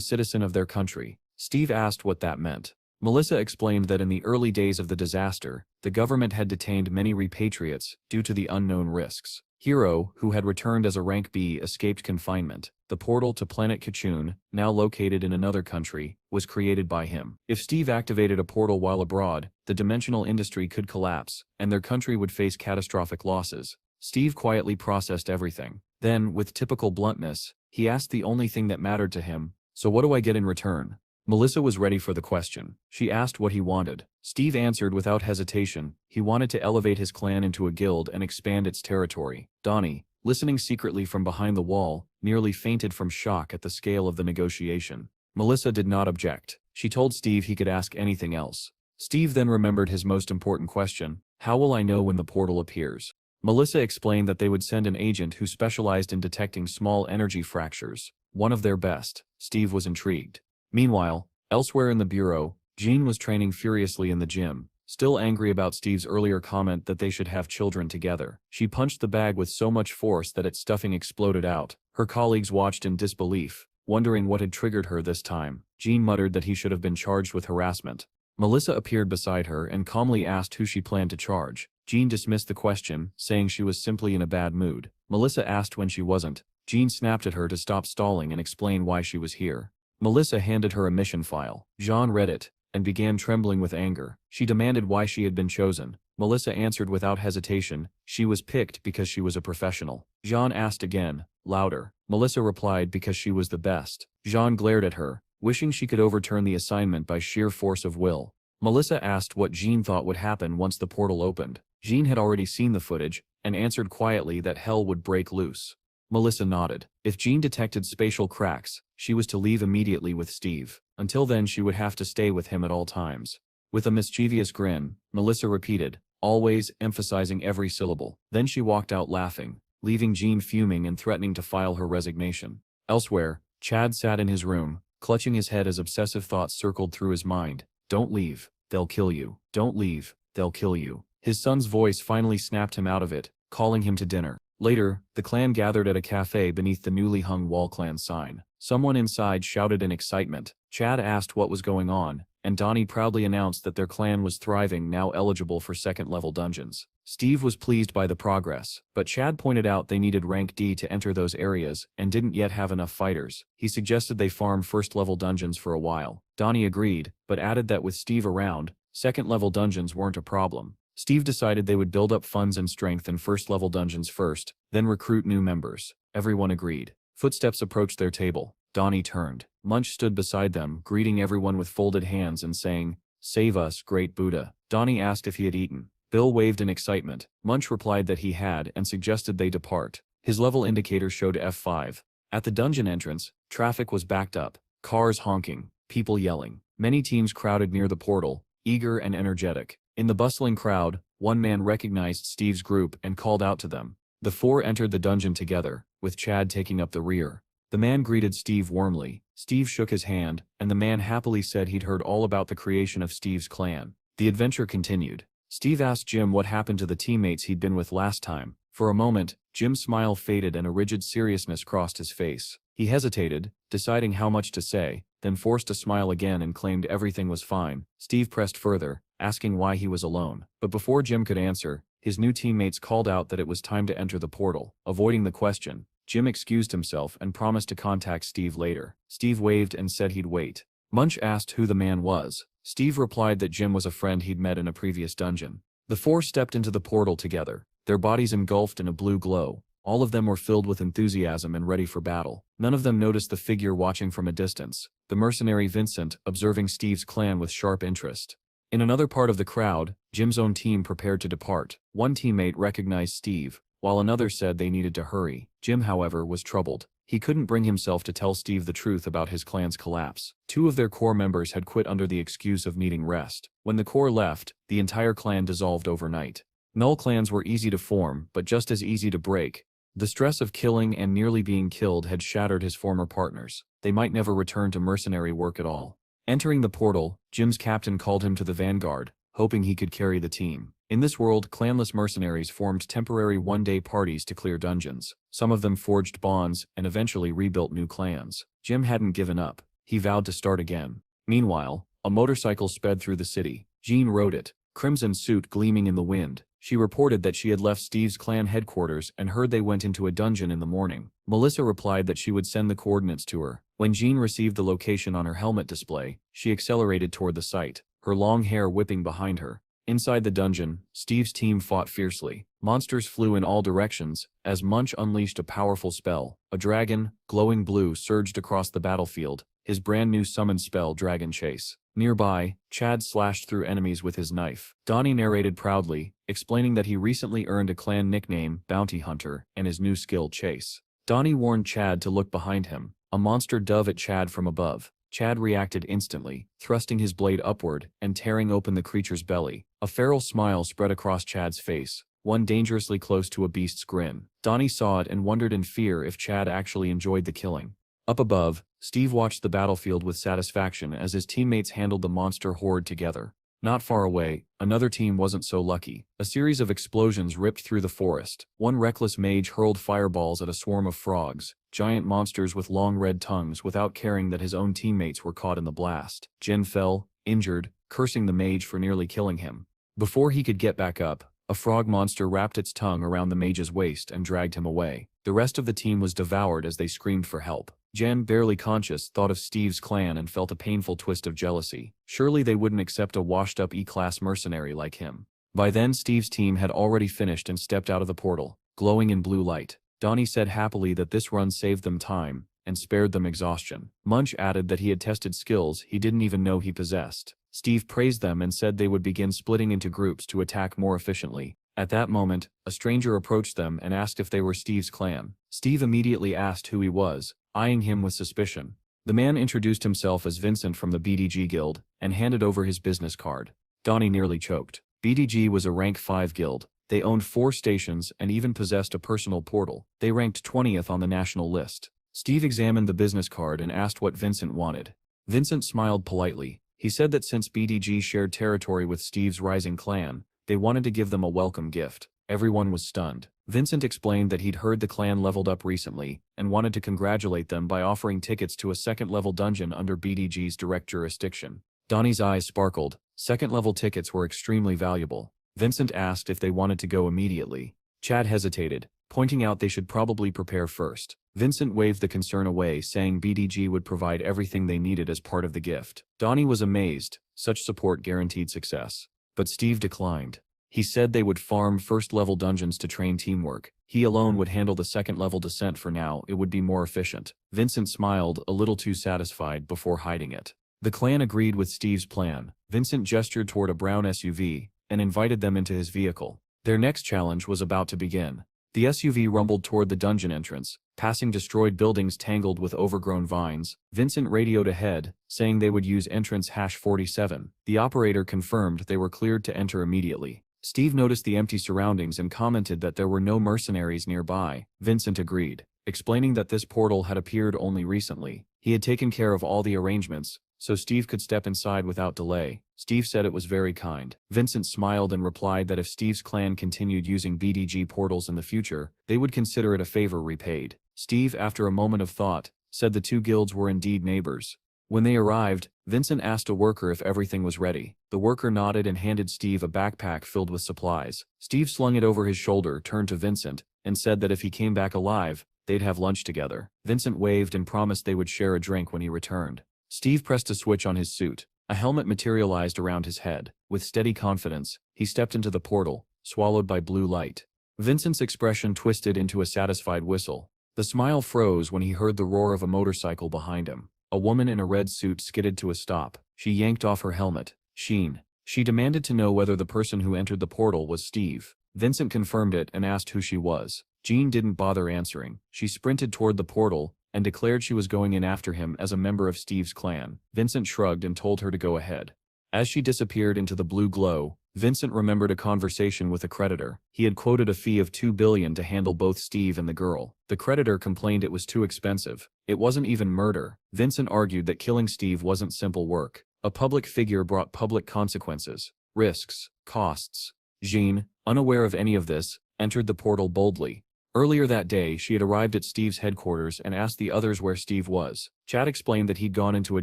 citizen of their country. Steve asked what that meant. Melissa explained that in the early days of the disaster, the government had detained many repatriates due to the unknown risks. Hero, who had returned as a rank B, escaped confinement. The portal to planet Kachun, now located in another country, was created by him. If Steve activated a portal while abroad, the dimensional industry could collapse, and their country would face catastrophic losses. Steve quietly processed everything. Then, with typical bluntness, he asked the only thing that mattered to him, so what do I get in return? Melissa was ready for the question. She asked what he wanted. Steve answered without hesitation. He wanted to elevate his clan into a guild and expand its territory. Donnie, listening secretly from behind the wall, nearly fainted from shock at the scale of the negotiation. Melissa did not object. She told Steve he could ask anything else. Steve then remembered his most important question. How will I know when the portal appears? Melissa explained that they would send an agent who specialized in detecting small energy fractures. One of their best. Steve was intrigued. Meanwhile, elsewhere in the bureau, Jean was training furiously in the gym, still angry about Steve's earlier comment that they should have children together. She punched the bag with so much force that its stuffing exploded out. Her colleagues watched in disbelief, wondering what had triggered her this time. Jean muttered that he should have been charged with harassment. Melissa appeared beside her and calmly asked who she planned to charge. Jean dismissed the question, saying she was simply in a bad mood. Melissa asked when she wasn't. Jean snapped at her to stop stalling and explain why she was here. Melissa handed her a mission file. Jean read it, and began trembling with anger. She demanded why she had been chosen. Melissa answered without hesitation, she was picked because she was a professional. Jean asked again, louder. Melissa replied because she was the best. Jean glared at her, wishing she could overturn the assignment by sheer force of will. Melissa asked what Jean thought would happen once the portal opened. Jean had already seen the footage, and answered quietly that hell would break loose. Melissa nodded. If Jean detected spatial cracks, she was to leave immediately with Steve. Until then she would have to stay with him at all times. With a mischievous grin, Melissa repeated, always, emphasizing every syllable. Then she walked out laughing, leaving Jean fuming and threatening to file her resignation. Elsewhere, Chad sat in his room, clutching his head as obsessive thoughts circled through his mind. Don't leave, they'll kill you. Don't leave, they'll kill you. His son's voice finally snapped him out of it, calling him to dinner. Later, the clan gathered at a cafe beneath the newly hung wall clan sign. Someone inside shouted in excitement. Chad asked what was going on, and Donnie proudly announced that their clan was thriving, now eligible for second-level dungeons. Steve was pleased by the progress, but Chad pointed out they needed rank D to enter those areas and didn't yet have enough fighters. He suggested they farm first-level dungeons for a while. Donnie agreed, but added that with Steve around, second-level dungeons weren't a problem. Steve decided they would build up funds and strength in first-level dungeons first, then recruit new members. Everyone agreed. Footsteps approached their table. Donnie turned. Munch stood beside them, greeting everyone with folded hands and saying, "Save us, great Buddha." Donnie asked if he had eaten. Bill waved in excitement. Munch replied that he had and suggested they depart. His level indicator showed F5. At the dungeon entrance, traffic was backed up. Cars honking, people yelling. Many teams crowded near the portal, eager and energetic. In the bustling crowd, one man recognized Steve's group and called out to them. The four entered the dungeon together, with Chad taking up the rear. The man greeted Steve warmly. Steve shook his hand, and the man happily said he'd heard all about the creation of Steve's clan. The adventure continued. Steve asked Jim what happened to the teammates he'd been with last time. For a moment, Jim's smile faded and a rigid seriousness crossed his face. He hesitated, deciding how much to say, then forced a smile again and claimed everything was fine. Steve pressed further, asking why he was alone. But before Jim could answer, his new teammates called out that it was time to enter the portal. Avoiding the question, Jim excused himself and promised to contact Steve later. Steve waved and said he'd wait. Munch asked who the man was. Steve replied that Jim was a friend he'd met in a previous dungeon. The four stepped into the portal together, their bodies engulfed in a blue glow. All of them were filled with enthusiasm and ready for battle. None of them noticed the figure watching from a distance, the mercenary Vincent, observing Steve's clan with sharp interest. In another part of the crowd, Jim's own team prepared to depart. One teammate recognized Steve, while another said they needed to hurry. Jim, however, was troubled. He couldn't bring himself to tell Steve the truth about his clan's collapse. Two of their core members had quit under the excuse of needing rest. When the core left, the entire clan dissolved overnight. Null clans were easy to form, but just as easy to break. The stress of killing and nearly being killed had shattered his former partners. They might never return to mercenary work at all. Entering the portal, Jim's captain called him to the vanguard, hoping he could carry the team. In this world, clanless mercenaries formed temporary one-day parties to clear dungeons. Some of them forged bonds and eventually rebuilt new clans. Jim hadn't given up. He vowed to start again. Meanwhile, a motorcycle sped through the city. Jean rode it, crimson suit gleaming in the wind. She reported that she had left Steve's clan headquarters and heard they went into a dungeon in the morning. Melissa replied that she would send the coordinates to her. When Jean received the location on her helmet display, she accelerated toward the site, her long hair whipping behind her. Inside the dungeon, Steve's team fought fiercely. Monsters flew in all directions, as Munch unleashed a powerful spell. A dragon, glowing blue, surged across the battlefield, his brand new summoned spell Dragon Chase. Nearby, Chad slashed through enemies with his knife. Donnie narrated proudly, explaining that he recently earned a clan nickname, Bounty Hunter, and his new skill, Chase. Donnie warned Chad to look behind him. A monster dove at Chad from above. Chad reacted instantly, thrusting his blade upward and tearing open the creature's belly. A feral smile spread across Chad's face, one dangerously close to a beast's grin. Donnie saw it and wondered in fear if Chad actually enjoyed the killing. Up above, Steve watched the battlefield with satisfaction as his teammates handled the monster horde together. Not far away, another team wasn't so lucky. A series of explosions ripped through the forest. One reckless mage hurled fireballs at a swarm of frogs, giant monsters with long red tongues, without caring that his own teammates were caught in the blast. Jin fell, injured, cursing the mage for nearly killing him. Before he could get back up, a frog monster wrapped its tongue around the mage's waist and dragged him away. The rest of the team was devoured as they screamed for help. Jen, barely conscious, thought of Steve's clan and felt a painful twist of jealousy. Surely they wouldn't accept a washed-up E-class mercenary like him. By then Steve's team had already finished and stepped out of the portal, glowing in blue light. Donnie said happily that this run saved them time and spared them exhaustion. Munch added that he had tested skills he didn't even know he possessed. Steve praised them and said they would begin splitting into groups to attack more efficiently. At that moment, a stranger approached them and asked if they were Steve's clan. Steve immediately asked who he was, eyeing him with suspicion. The man introduced himself as Vincent from the BDG guild and handed over his business card. Donnie nearly choked. BDG was a rank 5 guild. They owned 4 stations and even possessed a personal portal. They ranked 20th on the national list. Steve examined the business card and asked what Vincent wanted. Vincent smiled politely. He said that since BDG shared territory with Steve's rising clan, they wanted to give them a welcome gift. Everyone was stunned. Vincent explained that he'd heard the clan leveled up recently and wanted to congratulate them by offering tickets to a second-level dungeon under BDG's direct jurisdiction. Donnie's eyes sparkled. Second-level tickets were extremely valuable. Vincent asked if they wanted to go immediately. Chad hesitated, pointing out they should probably prepare first. Vincent waved the concern away, saying BDG would provide everything they needed as part of the gift. Donnie was amazed. Such support guaranteed success. But Steve declined. He said they would farm first-level dungeons to train teamwork. He alone would handle the second-level descent for now. It would be more efficient. Vincent smiled, a little too satisfied, before hiding it. The clan agreed with Steve's plan. Vincent gestured toward a brown SUV and invited them into his vehicle. Their next challenge was about to begin. The SUV rumbled toward the dungeon entrance, passing destroyed buildings tangled with overgrown vines. Vincent radioed ahead, saying they would use entrance #47. The operator confirmed they were cleared to enter immediately. Steve noticed the empty surroundings and commented that there were no mercenaries nearby. Vincent agreed, explaining that this portal had appeared only recently. He had taken care of all the arrangements, so Steve could step inside without delay. Steve said it was very kind. Vincent smiled and replied that if Steve's clan continued using BDG portals in the future, they would consider it a favor repaid. Steve, after a moment of thought, said the two guilds were indeed neighbors. When they arrived, Vincent asked a worker if everything was ready. The worker nodded and handed Steve a backpack filled with supplies. Steve slung it over his shoulder, turned to Vincent, and said that if he came back alive, they'd have lunch together. Vincent waved and promised they would share a drink when he returned. Steve pressed a switch on his suit. A helmet materialized around his head. With steady confidence, he stepped into the portal, swallowed by blue light. Vincent's expression twisted into a satisfied whistle. The smile froze when he heard the roar of a motorcycle behind him. A woman in a red suit skidded to a stop. She yanked off her helmet. Sheen. She demanded to know whether the person who entered the portal was Steve. Vincent confirmed it and asked who she was. Jean didn't bother answering. She sprinted toward the portal and declared she was going in after him as a member of Steve's clan. Vincent shrugged and told her to go ahead. As she disappeared into the blue glow, Vincent remembered a conversation with a creditor. He had quoted a fee of $2 billion to handle both Steve and the girl. The creditor complained it was too expensive. It wasn't even murder. Vincent argued that killing Steve wasn't simple work. A public figure brought public consequences, risks, costs. Jean, unaware of any of this, entered the portal boldly. Earlier that day, she had arrived at Steve's headquarters and asked the others where Steve was. Chad explained that he'd gone into a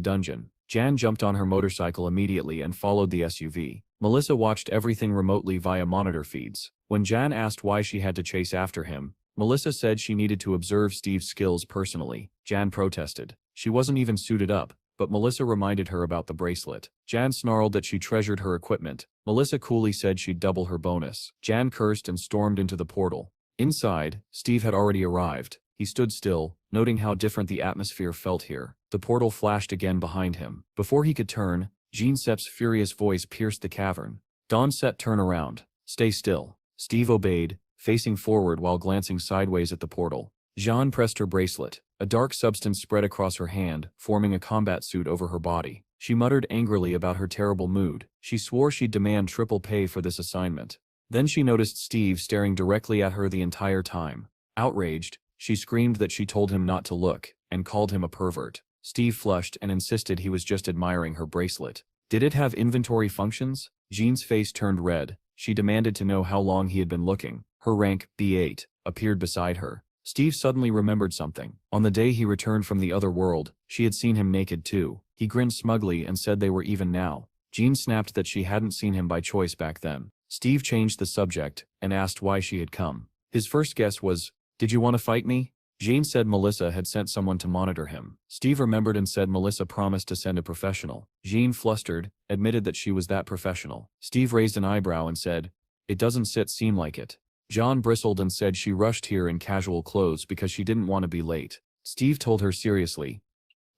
dungeon. Jan jumped on her motorcycle immediately and followed the SUV. Melissa watched everything remotely via monitor feeds. When Jan asked why she had to chase after him, Melissa said she needed to observe Steve's skills personally. Jan protested. She wasn't even suited up, but Melissa reminded her about the bracelet. Jan snarled that she treasured her equipment. Melissa coolly said she'd double her bonus. Jan cursed and stormed into the portal. Inside, Steve had already arrived. He stood still, noting how different the atmosphere felt here. The portal flashed again behind him. Before he could turn, Jean Sepp's furious voice pierced the cavern. Dawn Sepp, turn around. Stay still. Steve obeyed, facing forward while glancing sideways at the portal. Jean pressed her bracelet. A dark substance spread across her hand, forming a combat suit over her body. She muttered angrily about her terrible mood. She swore she'd demand triple pay for this assignment. Then she noticed Steve staring directly at her the entire time. Outraged, she screamed that she told him not to look, and called him a pervert. Steve flushed and insisted he was just admiring her bracelet. Did it have inventory functions? Jean's face turned red. She demanded to know how long he had been looking. Her rank, B8, appeared beside her. Steve suddenly remembered something. On the day he returned from the other world, she had seen him naked too. He grinned smugly and said they were even now. Jean snapped that she hadn't seen him by choice back then. Steve changed the subject and asked why she had come. His first guess was, "Did you want to fight me?" Jean said Melissa had sent someone to monitor him. Steve remembered and said Melissa promised to send a professional. Jean, flustered, admitted that she was that professional. Steve raised an eyebrow and said, "It doesn't seem like it." John bristled and said she rushed here in casual clothes because she didn't want to be late. Steve told her seriously.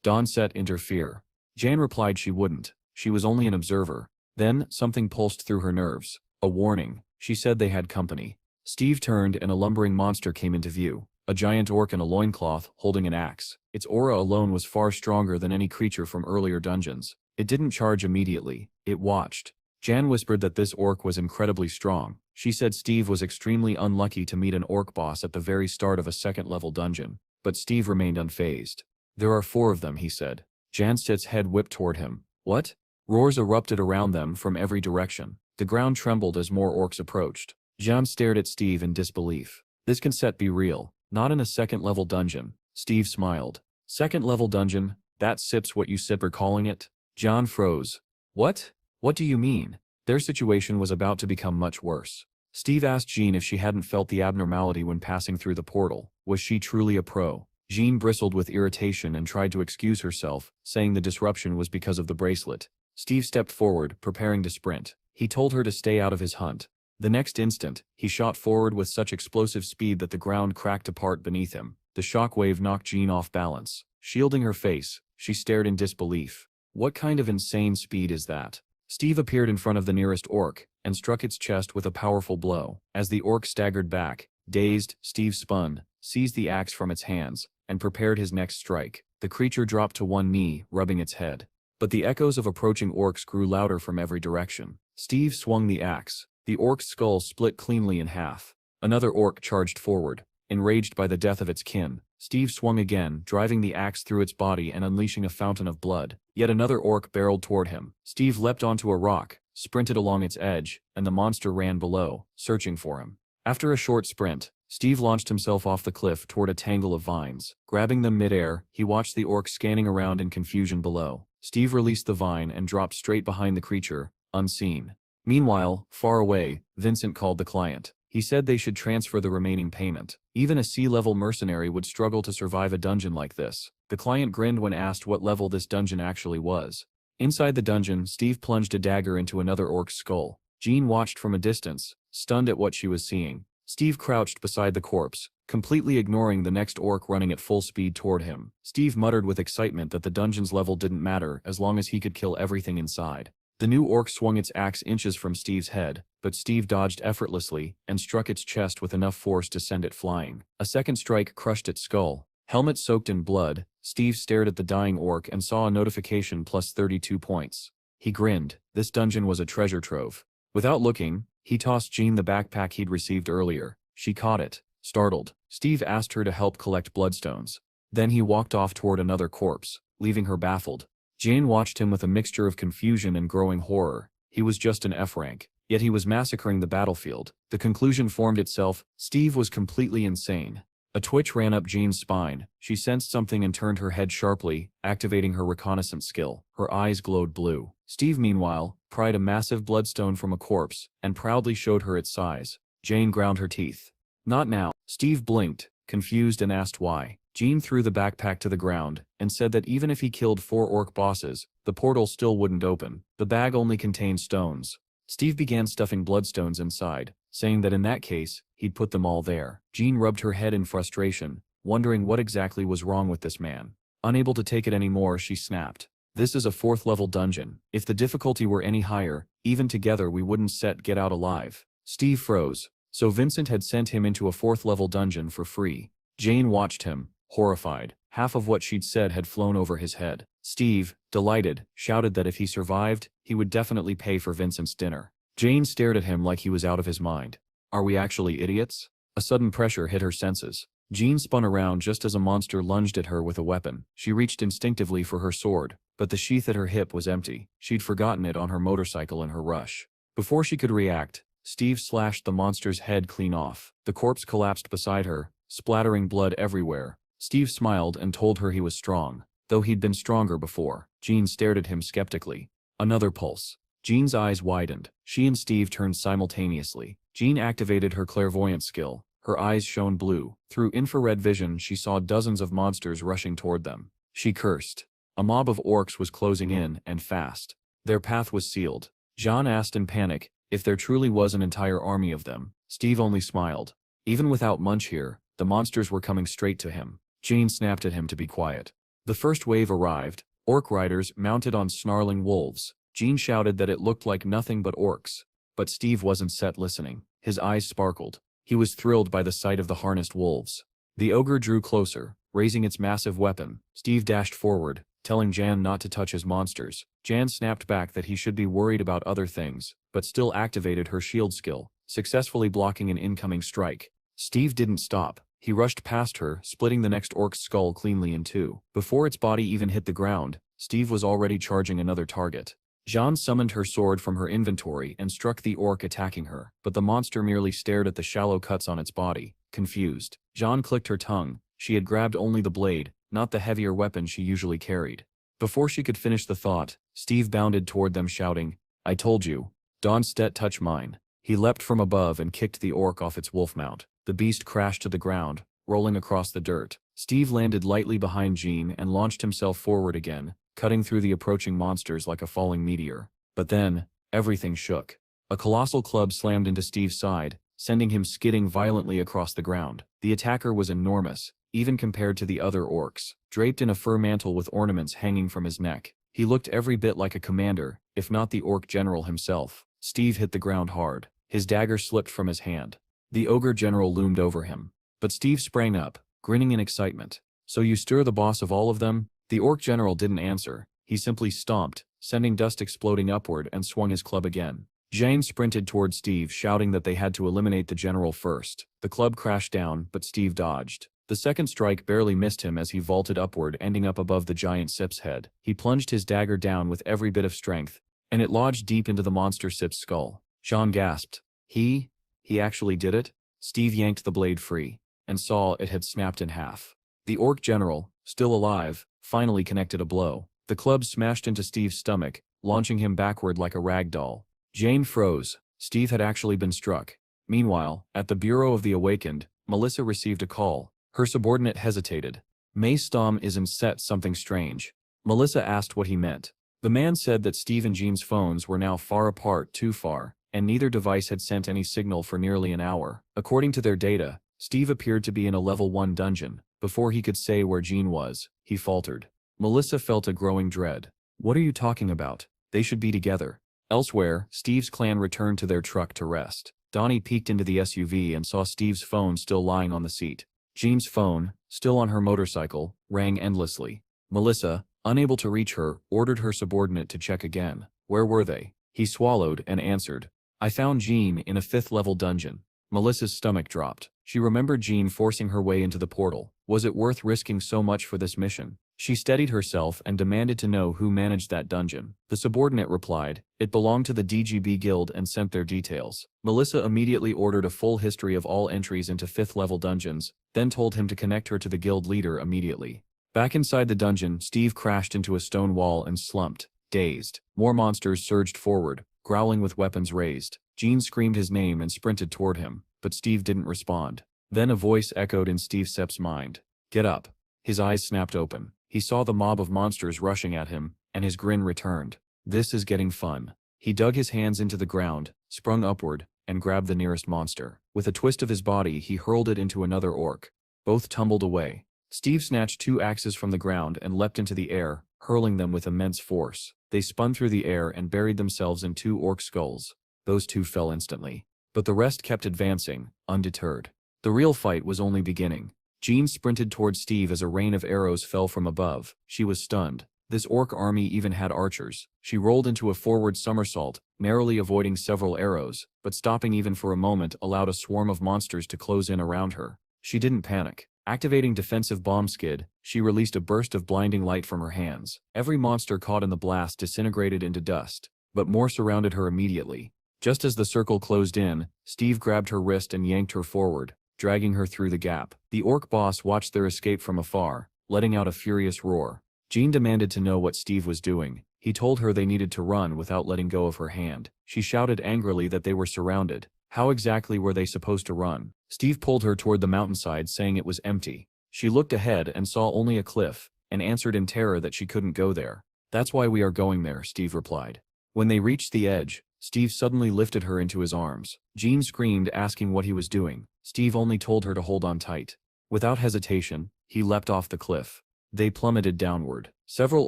Dawn set interfere. Jan replied she wouldn't. She was only an observer. Then, something pulsed through her nerves. A warning. She said they had company. Steve turned and a lumbering monster came into view. A giant orc in a loincloth, holding an axe. Its aura alone was far stronger than any creature from earlier dungeons. It didn't charge immediately. It watched. Jan whispered that this orc was incredibly strong. She said Steve was extremely unlucky to meet an orc boss at the very start of a second-level dungeon. But Steve remained unfazed. "There are 4 of them," he said. Janset's head whipped toward him. "What?" Roars erupted around them from every direction. The ground trembled as more orcs approached. Jan stared at Steve in disbelief. "This can be real. Not in a second-level dungeon." Steve smiled. "Second-level dungeon? That SIP's what you SIP are calling it?" John froze. What? What do you mean? Their situation was about to become much worse. Steve asked Jean if she hadn't felt the abnormality when passing through the portal. Was she truly a pro? Jean bristled with irritation and tried to excuse herself, saying the disruption was because of the bracelet. Steve stepped forward, preparing to sprint. He told her to stay out of his hunt. The next instant, he shot forward with such explosive speed that the ground cracked apart beneath him. The shockwave knocked Jean off balance. Shielding her face, she stared in disbelief. What kind of insane speed is that? Steve appeared in front of the nearest orc, and struck its chest with a powerful blow. As the orc staggered back, dazed, Steve spun, seized the axe from its hands, and prepared his next strike. The creature dropped to one knee, rubbing its head. But the echoes of approaching orcs grew louder from every direction. Steve swung the axe. The orc's skull split cleanly in half. Another orc charged forward. Enraged by the death of its kin, Steve swung again, driving the axe through its body and unleashing a fountain of blood. Yet another orc barreled toward him. Steve leapt onto a rock, sprinted along its edge, and the monster ran below, searching for him. After a short sprint, Steve launched himself off the cliff toward a tangle of vines. Grabbing them mid-air, he watched the orc scanning around in confusion below. Steve released the vine and dropped straight behind the creature, unseen. Meanwhile, far away, Vincent called the client. He said they should transfer the remaining payment. Even a sea-level mercenary would struggle to survive a dungeon like this. The client grinned when asked what level this dungeon actually was. Inside the dungeon, Steve plunged a dagger into another orc's skull. Jean watched from a distance, stunned at what she was seeing. Steve crouched beside the corpse, completely ignoring the next orc running at full speed toward him. Steve muttered with excitement that the dungeon's level didn't matter as long as he could kill everything inside. The new orc swung its axe inches from Steve's head, but Steve dodged effortlessly and struck its chest with enough force to send it flying. A second strike crushed its skull. Helmet soaked in blood, Steve stared at the dying orc and saw a notification plus 32 points. He grinned. This dungeon was a treasure trove. Without looking, he tossed Jean the backpack he'd received earlier. She caught it. Startled, Steve asked her to help collect bloodstones. Then he walked off toward another corpse, leaving her baffled. Jane watched him with a mixture of confusion and growing horror. He was just an F rank, yet he was massacring the battlefield. The conclusion formed itself: Steve was completely insane. A twitch ran up Jane's spine. She sensed something and turned her head sharply, activating her reconnaissance skill. Her eyes glowed blue. Steve, meanwhile, pried a massive bloodstone from a corpse and proudly showed her its size. Jane ground her teeth. Not now. Steve blinked, confused, and asked why. Jean threw the backpack to the ground and said that even if he killed 4 orc bosses, the portal still wouldn't open. The bag only contained stones. Steve began stuffing bloodstones inside, saying that in that case, he'd put them all there. Jean rubbed her head in frustration, wondering what exactly was wrong with this man. Unable to take it anymore, she snapped. This is a 4th level dungeon. If the difficulty were any higher, even together we wouldn't get out alive. Steve froze. So Vincent had sent him into a 4th level dungeon for free. Jane watched him, horrified. Half of what she'd said had flown over his head. Steve, delighted, shouted that if he survived, he would definitely pay for Vincent's dinner. Jane stared at him like he was out of his mind. Are we actually idiots? A sudden pressure hit her senses. Jean spun around just as a monster lunged at her with a weapon. She reached instinctively for her sword, but the sheath at her hip was empty. She'd forgotten it on her motorcycle in her rush. Before she could react, Steve slashed the monster's head clean off. The corpse collapsed beside her, splattering blood everywhere. Steve smiled and told her he was strong, though he'd been stronger before. Jean stared at him skeptically. Another pulse. Jean's eyes widened. She and Steve turned simultaneously. Jean activated her clairvoyant skill. Her eyes shone blue. Through infrared vision, she saw dozens of monsters rushing toward them. She cursed. A mob of orcs was closing in, and fast. Their path was sealed. Jean asked in panic if there truly was an entire army of them. Steve only smiled. Even without Munch here, the monsters were coming straight to him. Jean snapped at him to be quiet. The first wave arrived. Orc riders mounted on snarling wolves. Jean shouted that it looked like nothing but orcs. But Steve wasn't listening. His eyes sparkled. He was thrilled by the sight of the harnessed wolves. The ogre drew closer, raising its massive weapon. Steve dashed forward, telling Jan not to touch his monsters. Jan snapped back that he should be worried about other things, but still activated her shield skill, successfully blocking an incoming strike. Steve didn't stop. He rushed past her, splitting the next orc's skull cleanly in 2. Before its body even hit the ground, Steve was already charging another target. Jean summoned her sword from her inventory and struck the orc attacking her, but the monster merely stared at the shallow cuts on its body, confused. Jean clicked her tongue. She had grabbed only the blade, not the heavier weapon she usually carried. Before she could finish the thought, Steve bounded toward them shouting, "I told you. Don't touch mine." He leapt from above and kicked the orc off its wolf mount. The beast crashed to the ground, rolling across the dirt. Steve landed lightly behind Jean and launched himself forward again, cutting through the approaching monsters like a falling meteor. But then, everything shook. A colossal club slammed into Steve's side, sending him skidding violently across the ground. The attacker was enormous, even compared to the other orcs, draped in a fur mantle with ornaments hanging from his neck. He looked every bit like a commander, if not the orc general himself. Steve hit the ground hard. His dagger slipped from his hand. The ogre general loomed over him. But Steve sprang up, grinning in excitement. "So you stir the boss of all of them?" The orc general didn't answer. He simply stomped, sending dust exploding upward, and swung his club again. Jane sprinted toward Steve, shouting that they had to eliminate the general first. The club crashed down, but Steve dodged. The second strike barely missed him as he vaulted upward, ending up above the giant Sip's head. He plunged his dagger down with every bit of strength, and it lodged deep into the monster Sip's skull. Sean gasped. He actually did it? Steve yanked the blade free, and saw it had snapped in half. The orc general, still alive, finally connected a blow. The club smashed into Steve's stomach, launching him backward like a rag doll. Jane froze. Steve had actually been struck. Meanwhile, at the Bureau of the Awakened, Melissa received a call. Her subordinate hesitated. "May Stom isn't set something strange." Melissa asked what he meant. The man said that Steve and Jean's phones were now far apart, too far, and neither device had sent any signal for nearly an hour. According to their data, Steve appeared to be in a level 1 dungeon. Before he could say where Jean was, he faltered. Melissa felt a growing dread. "What are you talking about? They should be together." Elsewhere, Steve's clan returned to their truck to rest. Donnie peeked into the SUV and saw Steve's phone still lying on the seat. Jean's phone, still on her motorcycle, rang endlessly. Melissa, unable to reach her, ordered her subordinate to check again. Where were they? He swallowed and answered. "I found Jean in a 5th-level dungeon." Melissa's stomach dropped. She remembered Jean forcing her way into the portal. Was it worth risking so much for this mission? She steadied herself and demanded to know who managed that dungeon. The subordinate replied, it belonged to the DGB Guild, and sent their details. Melissa immediately ordered a full history of all entries into 5th-level dungeons, then told him to connect her to the guild leader immediately. Back inside the dungeon, Steve crashed into a stone wall and slumped, dazed. More monsters surged forward, growling with weapons raised. Jean screamed his name and sprinted toward him, but Steve didn't respond. Then a voice echoed in Steve Sepp's mind. "Get up." His eyes snapped open. He saw the mob of monsters rushing at him, and his grin returned. This is getting fun. He dug his hands into the ground, sprung upward, and grabbed the nearest monster. With a twist of his body, he hurled it into another orc. Both tumbled away. Steve snatched 2 axes from the ground and leapt into the air, hurling them with immense force. They spun through the air and buried themselves in 2 orc skulls. Those 2 fell instantly. But the rest kept advancing, undeterred. The real fight was only beginning. Jean sprinted toward Steve as a rain of arrows fell from above. She was stunned. This orc army even had archers. She rolled into a forward somersault, narrowly avoiding several arrows, but stopping even for a moment allowed a swarm of monsters to close in around her. She didn't panic. Activating defensive bomb skid, she released a burst of blinding light from her hands. Every monster caught in the blast disintegrated into dust, but more surrounded her immediately. Just as the circle closed in, Steve grabbed her wrist and yanked her forward, dragging her through the gap. The orc boss watched their escape from afar, letting out a furious roar. Jean demanded to know what Steve was doing. He told her they needed to run without letting go of her hand. She shouted angrily that they were surrounded. How exactly were they supposed to run? Steve pulled her toward the mountainside, saying it was empty. She looked ahead and saw only a cliff, and answered in terror that she couldn't go there. "That's why we are going there," Steve replied. When they reached the edge, Steve suddenly lifted her into his arms. Jean screamed, asking what he was doing. Steve only told her to hold on tight. Without hesitation, he leapt off the cliff. They plummeted downward. Several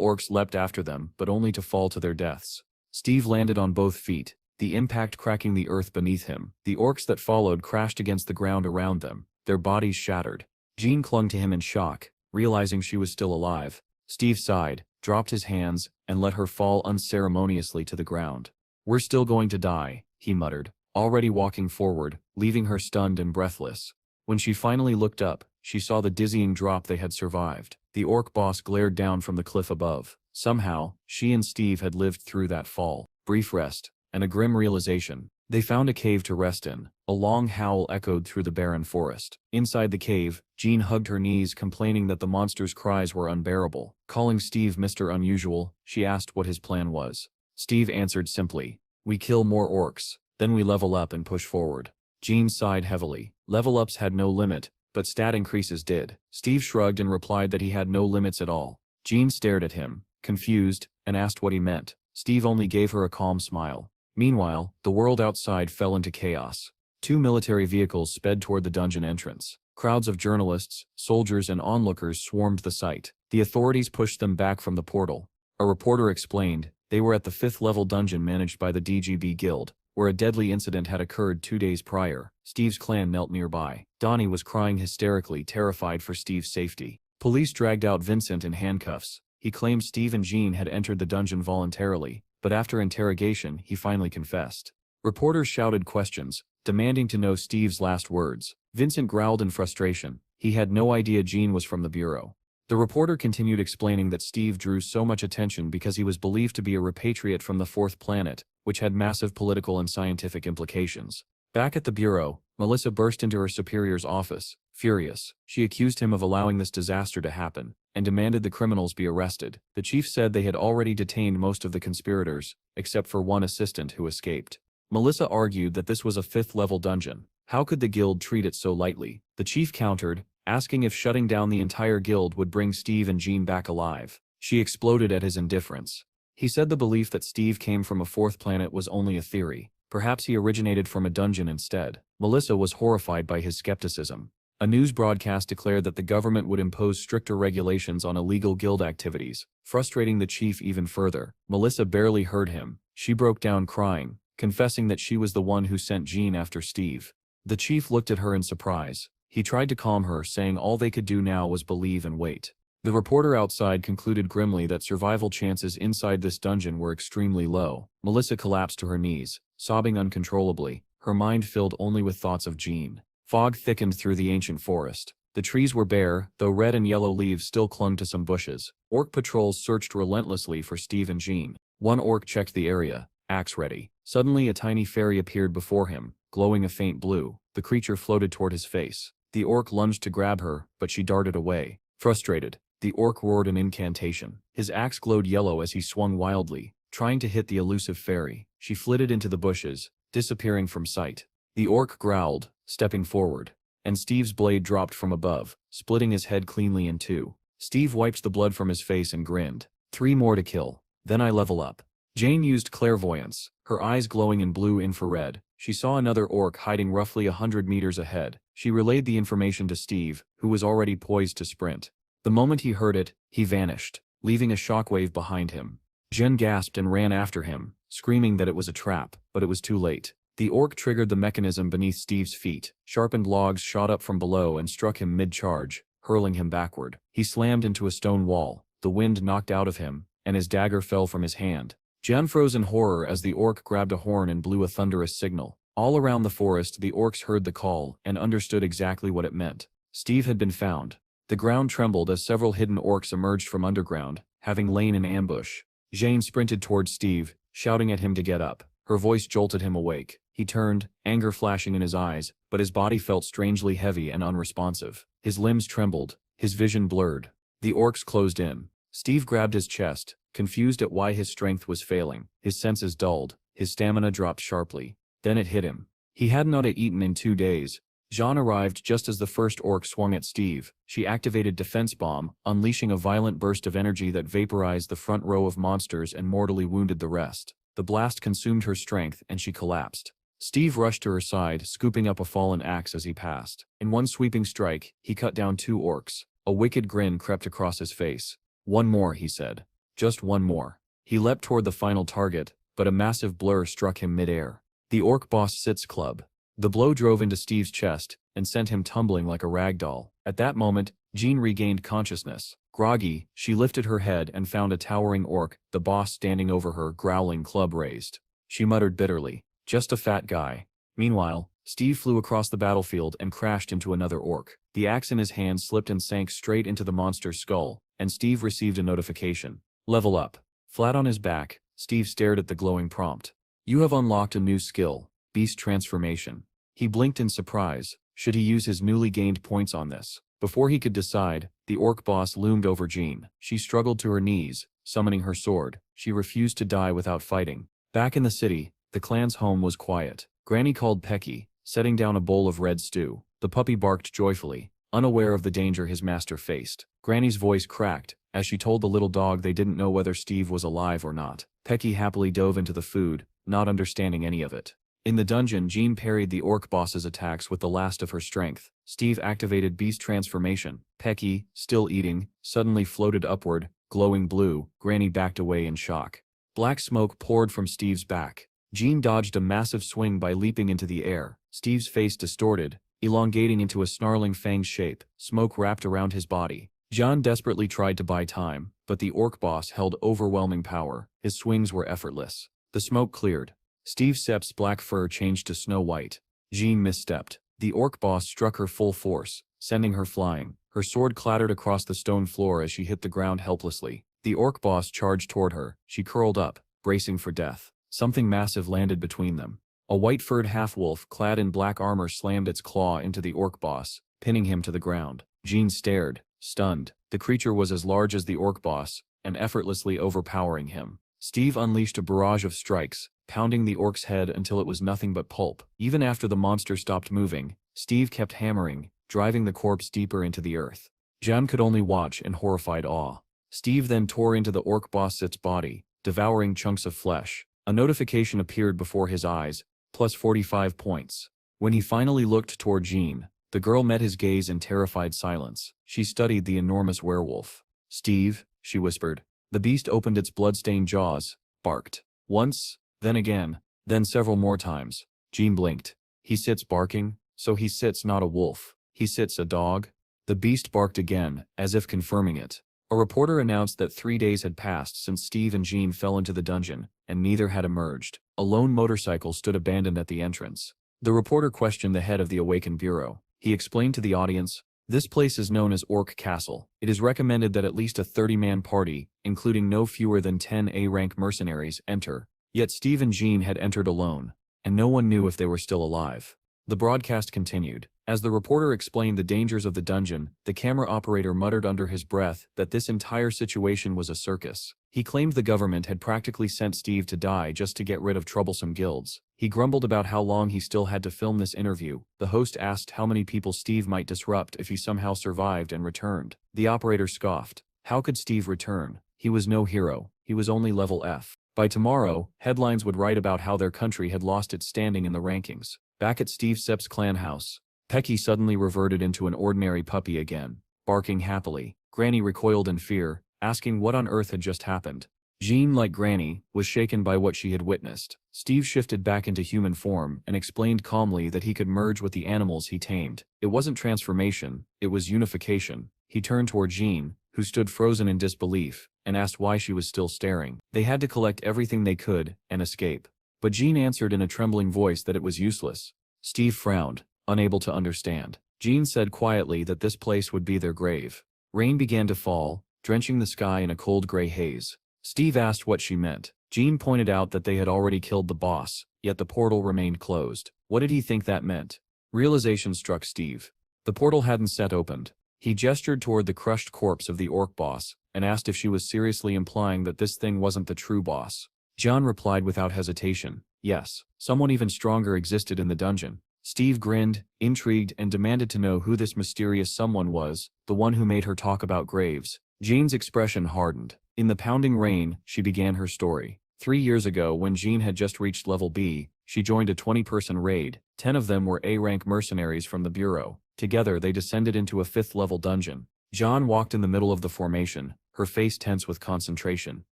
orcs leapt after them, but only to fall to their deaths. Steve landed on both feet, the impact cracking the earth beneath him. The orcs that followed crashed against the ground around them, their bodies shattered. Jean clung to him in shock, realizing she was still alive. Steve sighed, dropped his hands, and let her fall unceremoniously to the ground. "We're still going to die," he muttered, already walking forward, leaving her stunned and breathless. When she finally looked up, she saw the dizzying drop they had survived. The orc boss glared down from the cliff above. Somehow, she and Steve had lived through that fall. Brief rest, and a grim realization. They found a cave to rest in. A long howl echoed through the barren forest. Inside the cave, Jean hugged her knees, complaining that the monster's cries were unbearable. Calling Steve Mr. Unusual, she asked what his plan was. Steve answered simply, "We kill more orcs, then we level up and push forward." Jean sighed heavily. Level ups had no limit, but stat increases did. Steve shrugged and replied that he had no limits at all. Jean stared at him, confused, and asked what he meant. Steve only gave her a calm smile. Meanwhile, the world outside fell into chaos. 2 military vehicles sped toward the dungeon entrance. Crowds of journalists, soldiers, and onlookers swarmed the site. The authorities pushed them back from the portal. A reporter explained, they were at the 5th-level dungeon managed by the DGB Guild, where a deadly incident had occurred 2 days prior. Steve's clan knelt nearby. Donnie was crying hysterically, terrified for Steve's safety. Police dragged out Vincent in handcuffs. He claimed Steve and Jean had entered the dungeon voluntarily, but after interrogation, he finally confessed. Reporters shouted questions, demanding to know Steve's last words. Vincent growled in frustration. He had no idea Jean was from the bureau. The reporter continued explaining that Steve drew so much attention because he was believed to be a repatriate from the 4th planet, which had massive political and scientific implications. Back at the bureau, Melissa burst into her superior's office, furious. She accused him of allowing this disaster to happen, and demanded the criminals be arrested. The chief said they had already detained most of the conspirators, except for one assistant who escaped. Melissa argued that this was a 5th-level dungeon. How could the guild treat it so lightly? The chief countered, asking if shutting down the entire guild would bring Steve and Jean back alive. She exploded at his indifference. He said the belief that Steve came from a 4th planet was only a theory. Perhaps he originated from a dungeon instead. Melissa was horrified by his skepticism. A news broadcast declared that the government would impose stricter regulations on illegal guild activities, frustrating the chief even further. Melissa barely heard him. She broke down crying, confessing that she was the one who sent Jean after Steve. The chief looked at her in surprise. He tried to calm her, saying all they could do now was believe and wait. The reporter outside concluded grimly that survival chances inside this dungeon were extremely low. Melissa collapsed to her knees, sobbing uncontrollably, her mind filled only with thoughts of Jean. Fog thickened through the ancient forest. The trees were bare, though red and yellow leaves still clung to some bushes. Orc patrols searched relentlessly for Steve and Jean. One orc checked the area, axe ready. Suddenly a tiny fairy appeared before him, glowing a faint blue. The creature floated toward his face. The orc lunged to grab her, but she darted away. Frustrated, the orc roared an incantation. His axe glowed yellow as he swung wildly, trying to hit the elusive fairy. She flitted into the bushes, disappearing from sight. The orc growled, stepping forward, and Steve's blade dropped from above, splitting his head cleanly in 2. Steve wiped the blood from his face and grinned. 3 more to kill. Then I level up. Jane used clairvoyance, her eyes glowing in blue infrared. She saw another orc hiding roughly 100 meters ahead. She relayed the information to Steve, who was already poised to sprint. The moment he heard it, he vanished, leaving a shockwave behind him. Jen gasped and ran after him, screaming that it was a trap, but it was too late. The orc triggered the mechanism beneath Steve's feet. Sharpened logs shot up from below and struck him mid-charge, hurling him backward. He slammed into a stone wall, the wind knocked out of him, and his dagger fell from his hand. Jen froze in horror as the orc grabbed a horn and blew a thunderous signal. All around the forest the orcs heard the call and understood exactly what it meant. Steve had been found. The ground trembled as several hidden orcs emerged from underground, having lain in ambush. Jane sprinted towards Steve, shouting at him to get up. Her voice jolted him awake. He turned, anger flashing in his eyes, but his body felt strangely heavy and unresponsive. His limbs trembled, his vision blurred. The orcs closed in. Steve grabbed his chest, confused at why his strength was failing. His senses dulled, his stamina dropped sharply. Then it hit him. He had not eaten in 2 days. Jean arrived just as the first orc swung at Steve. She activated Defense Bomb, unleashing a violent burst of energy that vaporized the front row of monsters and mortally wounded the rest. The blast consumed her strength and she collapsed. Steve rushed to her side, scooping up a fallen axe as he passed. In one sweeping strike, he cut down 2 orcs. A wicked grin crept across his face. "One more," he said. "Just one more." He leapt toward the final target, but a massive blur struck him mid-air. The orc boss sits club. The blow drove into Steve's chest and sent him tumbling like a rag doll. At that moment, Jean regained consciousness. Groggy, she lifted her head and found a towering orc, the boss standing over her, growling, club raised. She muttered bitterly, "Just a fat guy." Meanwhile, Steve flew across the battlefield and crashed into another orc. The axe in his hand slipped and sank straight into the monster's skull, and Steve received a notification. Level up. Flat on his back, Steve stared at the glowing prompt. You have unlocked a new skill. beast transformation. He blinked in surprise. Should he use his newly gained points on this? Before he could decide, the orc boss loomed over Jean. She struggled to her knees, summoning her sword. She refused to die without fighting. Back in the city, the clan's home was quiet. Granny called Pecky, setting down a bowl of red stew. The puppy barked joyfully, unaware of the danger his master faced. Granny's voice cracked as she told the little dog they didn't know whether Steve was alive or not. Pecky happily dove into the food, not understanding any of it. In the dungeon, Jean parried the orc boss's attacks with the last of her strength. Steve activated beast transformation. Pecky, still eating, suddenly floated upward, glowing blue. Granny backed away in shock. Black smoke poured from Steve's back. Jean dodged a massive swing by leaping into the air. Steve's face distorted, elongating into a snarling fanged shape. Smoke wrapped around his body. John desperately tried to buy time, but the orc boss held overwhelming power. His swings were effortless. The smoke cleared. Steve Sepp's black fur changed to snow white. Jean misstepped. The orc boss struck her full force, sending her flying. Her sword clattered across the stone floor as she hit the ground helplessly. The orc boss charged toward her. She curled up, bracing for death. Something massive landed between them. A white-furred half-wolf clad in black armor slammed its claw into the orc boss, pinning him to the ground. Jean stared, stunned. The creature was as large as the orc boss, and effortlessly overpowering him. Steve unleashed a barrage of strikes, pounding the orc's head until it was nothing but pulp. Even after the monster stopped moving, Steve kept hammering, driving the corpse deeper into the earth. John could only watch in horrified awe. Steve then tore into the orc boss's body, devouring chunks of flesh. A notification appeared before his eyes, plus 45 points. When he finally looked toward Jean, the girl met his gaze in terrified silence. She studied the enormous werewolf. "Steve," she whispered. The beast opened its blood-stained jaws, barked. Once, then again, then several more times. Jean blinked. "He sits barking, so he sits not a wolf. He sits a dog?" The beast barked again, as if confirming it. A reporter announced that 3 days had passed since Steve and Jean fell into the dungeon, and neither had emerged. A lone motorcycle stood abandoned at the entrance. The reporter questioned the head of the Awakened Bureau. He explained to the audience, "This place is known as Orc Castle. It is recommended that at least a 30-man party, including no fewer than 10 A-rank mercenaries, enter." Yet Steve and Jean had entered alone, and no one knew if they were still alive. The broadcast continued. As the reporter explained the dangers of the dungeon, the camera operator muttered under his breath that this entire situation was a circus. He claimed the government had practically sent Steve to die just to get rid of troublesome guilds. He grumbled about how long he still had to film this interview. The host asked how many people Steve might disrupt if he somehow survived and returned. The operator scoffed. How could Steve return? He was no hero. He was only level F. By tomorrow, headlines would write about how their country had lost its standing in the rankings. Back at Steve Sepp's clan house, Pecky suddenly reverted into an ordinary puppy again, barking happily. Granny recoiled in fear, asking what on earth had just happened. Jean, like Granny, was shaken by what she had witnessed. Steve shifted back into human form and explained calmly that he could merge with the animals he tamed. It wasn't transformation, it was unification. He turned toward Jean, who stood frozen in disbelief, and asked why she was still staring. They had to collect everything they could and escape. But Jean answered in a trembling voice that it was useless. Steve frowned, unable to understand. Jean said quietly that this place would be their grave. Rain began to fall, drenching the sky in a cold gray haze. Steve asked what she meant. Jean pointed out that they had already killed the boss, yet the portal remained closed. What did he think that meant? Realization struck Steve. The portal hadn't set opened. He gestured toward the crushed corpse of the orc boss, and asked if she was seriously implying that this thing wasn't the true boss. John replied without hesitation, yes, someone even stronger existed in the dungeon. Steve grinned, intrigued, and demanded to know who this mysterious someone was, the one who made her talk about graves. Jean's expression hardened. In the pounding rain, she began her story. 3 years ago, when Jean had just reached level B, she joined a 20-person raid. 10 of them were A-rank mercenaries from the Bureau. Together, they descended into a 5th-level dungeon. Jean walked in the middle of the formation, her face tense with concentration.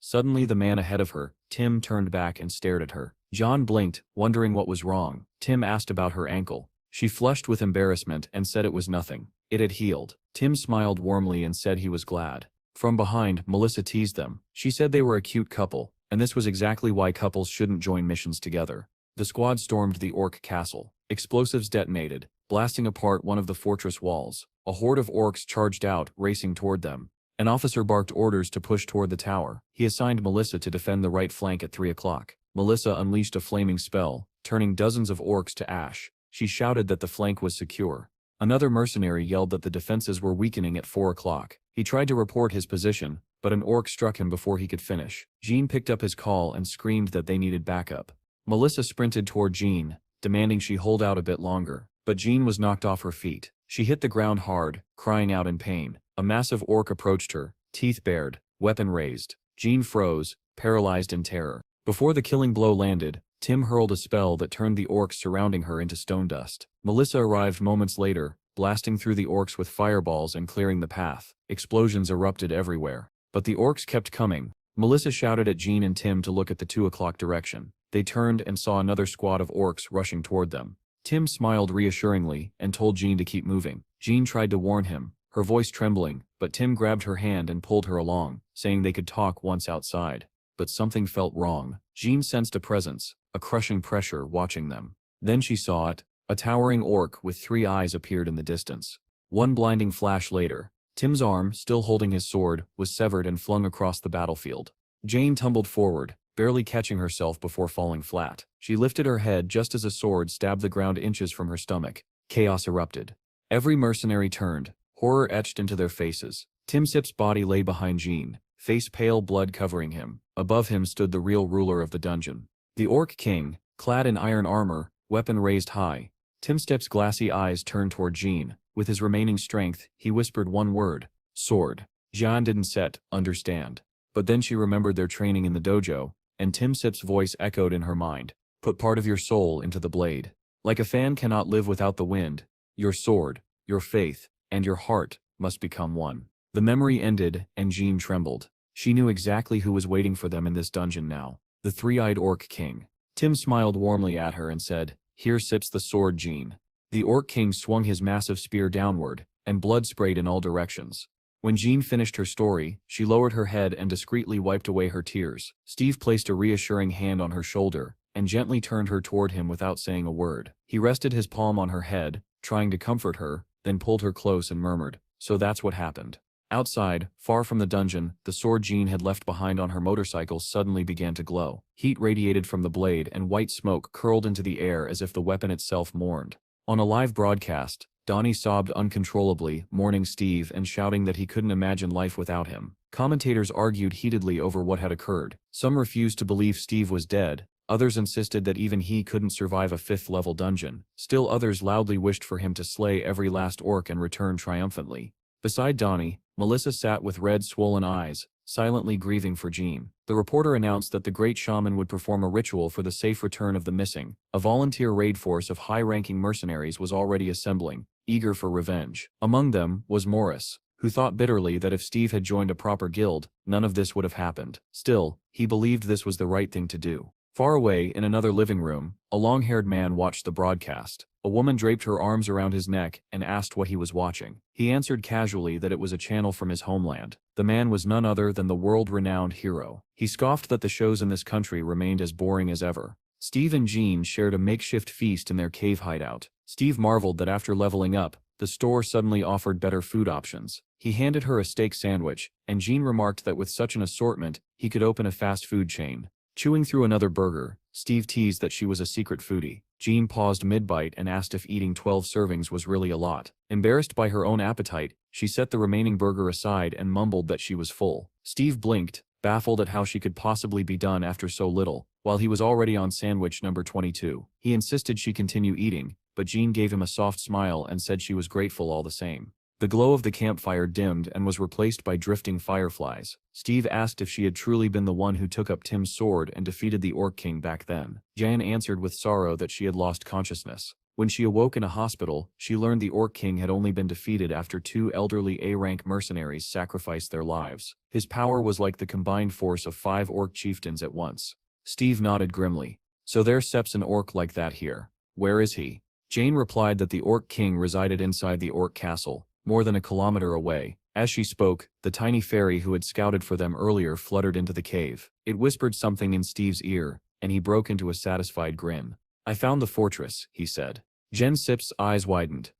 Suddenly, the man ahead of her, Tim, turned back and stared at her. Jean blinked, wondering what was wrong. Tim asked about her ankle. She flushed with embarrassment and said it was nothing. It had healed. Tim smiled warmly and said he was glad. From behind, Melissa teased them. She said they were a cute couple, and this was exactly why couples shouldn't join missions together. The squad stormed the orc castle. Explosives detonated, blasting apart one of the fortress walls. A horde of orcs charged out, racing toward them. An officer barked orders to push toward the tower. He assigned Melissa to defend the right flank at 3 o'clock. Melissa unleashed a flaming spell, turning dozens of orcs to ash. She shouted that the flank was secure. Another mercenary yelled that the defenses were weakening at 4 o'clock. He tried to report his position, but an orc struck him before he could finish. Jean picked up his call and screamed that they needed backup. Melissa sprinted toward Jean, demanding she hold out a bit longer, but Jean was knocked off her feet. She hit the ground hard, crying out in pain. A massive orc approached her, teeth bared, weapon raised. Jean froze, paralyzed in terror. Before the killing blow landed, Tim hurled a spell that turned the orcs surrounding her into stone dust. Melissa arrived moments later, blasting through the orcs with fireballs and clearing the path. Explosions erupted everywhere. But the orcs kept coming. Melissa shouted at Jean and Tim to look at the 2 o'clock direction. They turned and saw another squad of orcs rushing toward them. Tim smiled reassuringly and told Jean to keep moving. Jean tried to warn him, her voice trembling, but Tim grabbed her hand and pulled her along, saying they could talk once outside. But something felt wrong. Jean sensed a presence, a crushing pressure watching them. Then she saw it. A towering orc with 3 eyes appeared in the distance. One blinding flash later, Tim's arm, still holding his sword, was severed and flung across the battlefield. Jane tumbled forward, barely catching herself before falling flat. She lifted her head just as a sword stabbed the ground inches from her stomach. Chaos erupted. Every mercenary turned, horror etched into their faces. Tim Sip's body lay behind Jean, face pale, blood covering him. Above him stood the real ruler of the dungeon. The Orc King, clad in iron armor, weapon raised high. Tim Sip's glassy eyes turned toward Jean. With his remaining strength, he whispered one word: sword. Jean didn't understand. But then she remembered their training in the dojo, and Tim Sip's voice echoed in her mind. Put part of your soul into the blade. Like a fan cannot live without the wind, your sword, your faith, and your heart must become one. The memory ended, and Jean trembled. She knew exactly who was waiting for them in this dungeon now. The 3-eyed Orc King. Tim smiled warmly at her and said, "Here sits the sword, Jean." The Orc King swung his massive spear downward, and blood sprayed in all directions. When Jean finished her story, she lowered her head and discreetly wiped away her tears. Steve placed a reassuring hand on her shoulder, and gently turned her toward him without saying a word. He rested his palm on her head, trying to comfort her, then pulled her close and murmured, "So that's what happened." Outside, far from the dungeon, the sword Jean had left behind on her motorcycle suddenly began to glow. Heat radiated from the blade and white smoke curled into the air as if the weapon itself mourned. On a live broadcast, Donnie sobbed uncontrollably, mourning Steve and shouting that he couldn't imagine life without him. Commentators argued heatedly over what had occurred. Some refused to believe Steve was dead, others insisted that even he couldn't survive a 5th-level dungeon. Still others loudly wished for him to slay every last orc and return triumphantly. Beside Donnie, Melissa sat with red, swollen eyes, silently grieving for Jean. The reporter announced that the great shaman would perform a ritual for the safe return of the missing. A volunteer raid force of high-ranking mercenaries was already assembling, eager for revenge. Among them was Morris, who thought bitterly that if Steve had joined a proper guild, none of this would have happened. Still, he believed this was the right thing to do. Far away, in another living room, a long-haired man watched the broadcast. A woman draped her arms around his neck and asked what he was watching. He answered casually that it was a channel from his homeland. The man was none other than the world-renowned hero. He scoffed that the shows in this country remained as boring as ever. Steve and Jean shared a makeshift feast in their cave hideout. Steve marveled that after leveling up, the store suddenly offered better food options. He handed her a steak sandwich, and Jean remarked that with such an assortment, he could open a fast food chain. Chewing through another burger, Steve teased that she was a secret foodie. Jean paused mid-bite and asked if eating 12 servings was really a lot. Embarrassed by her own appetite, she set the remaining burger aside and mumbled that she was full. Steve blinked, baffled at how she could possibly be done after so little, while he was already on sandwich number 22. He insisted she continue eating, but Jean gave him a soft smile and said she was grateful all the same. The glow of the campfire dimmed and was replaced by drifting fireflies. Steve asked if she had truly been the one who took up Tim's sword and defeated the Orc King back then. Jan answered with sorrow that she had lost consciousness. When she awoke in a hospital, she learned the Orc King had only been defeated after 2 elderly A-rank mercenaries sacrificed their lives. His power was like the combined force of 5 Orc chieftains at once. Steve nodded grimly. "So there steps an orc like that here. Where is he?" Jane replied that the Orc King resided inside the Orc Castle, more than a kilometer away. As she spoke, the tiny fairy who had scouted for them earlier fluttered into the cave. It whispered something in Steve's ear, and he broke into a satisfied grin. "I found the fortress," he said. Jen Sip's eyes widened.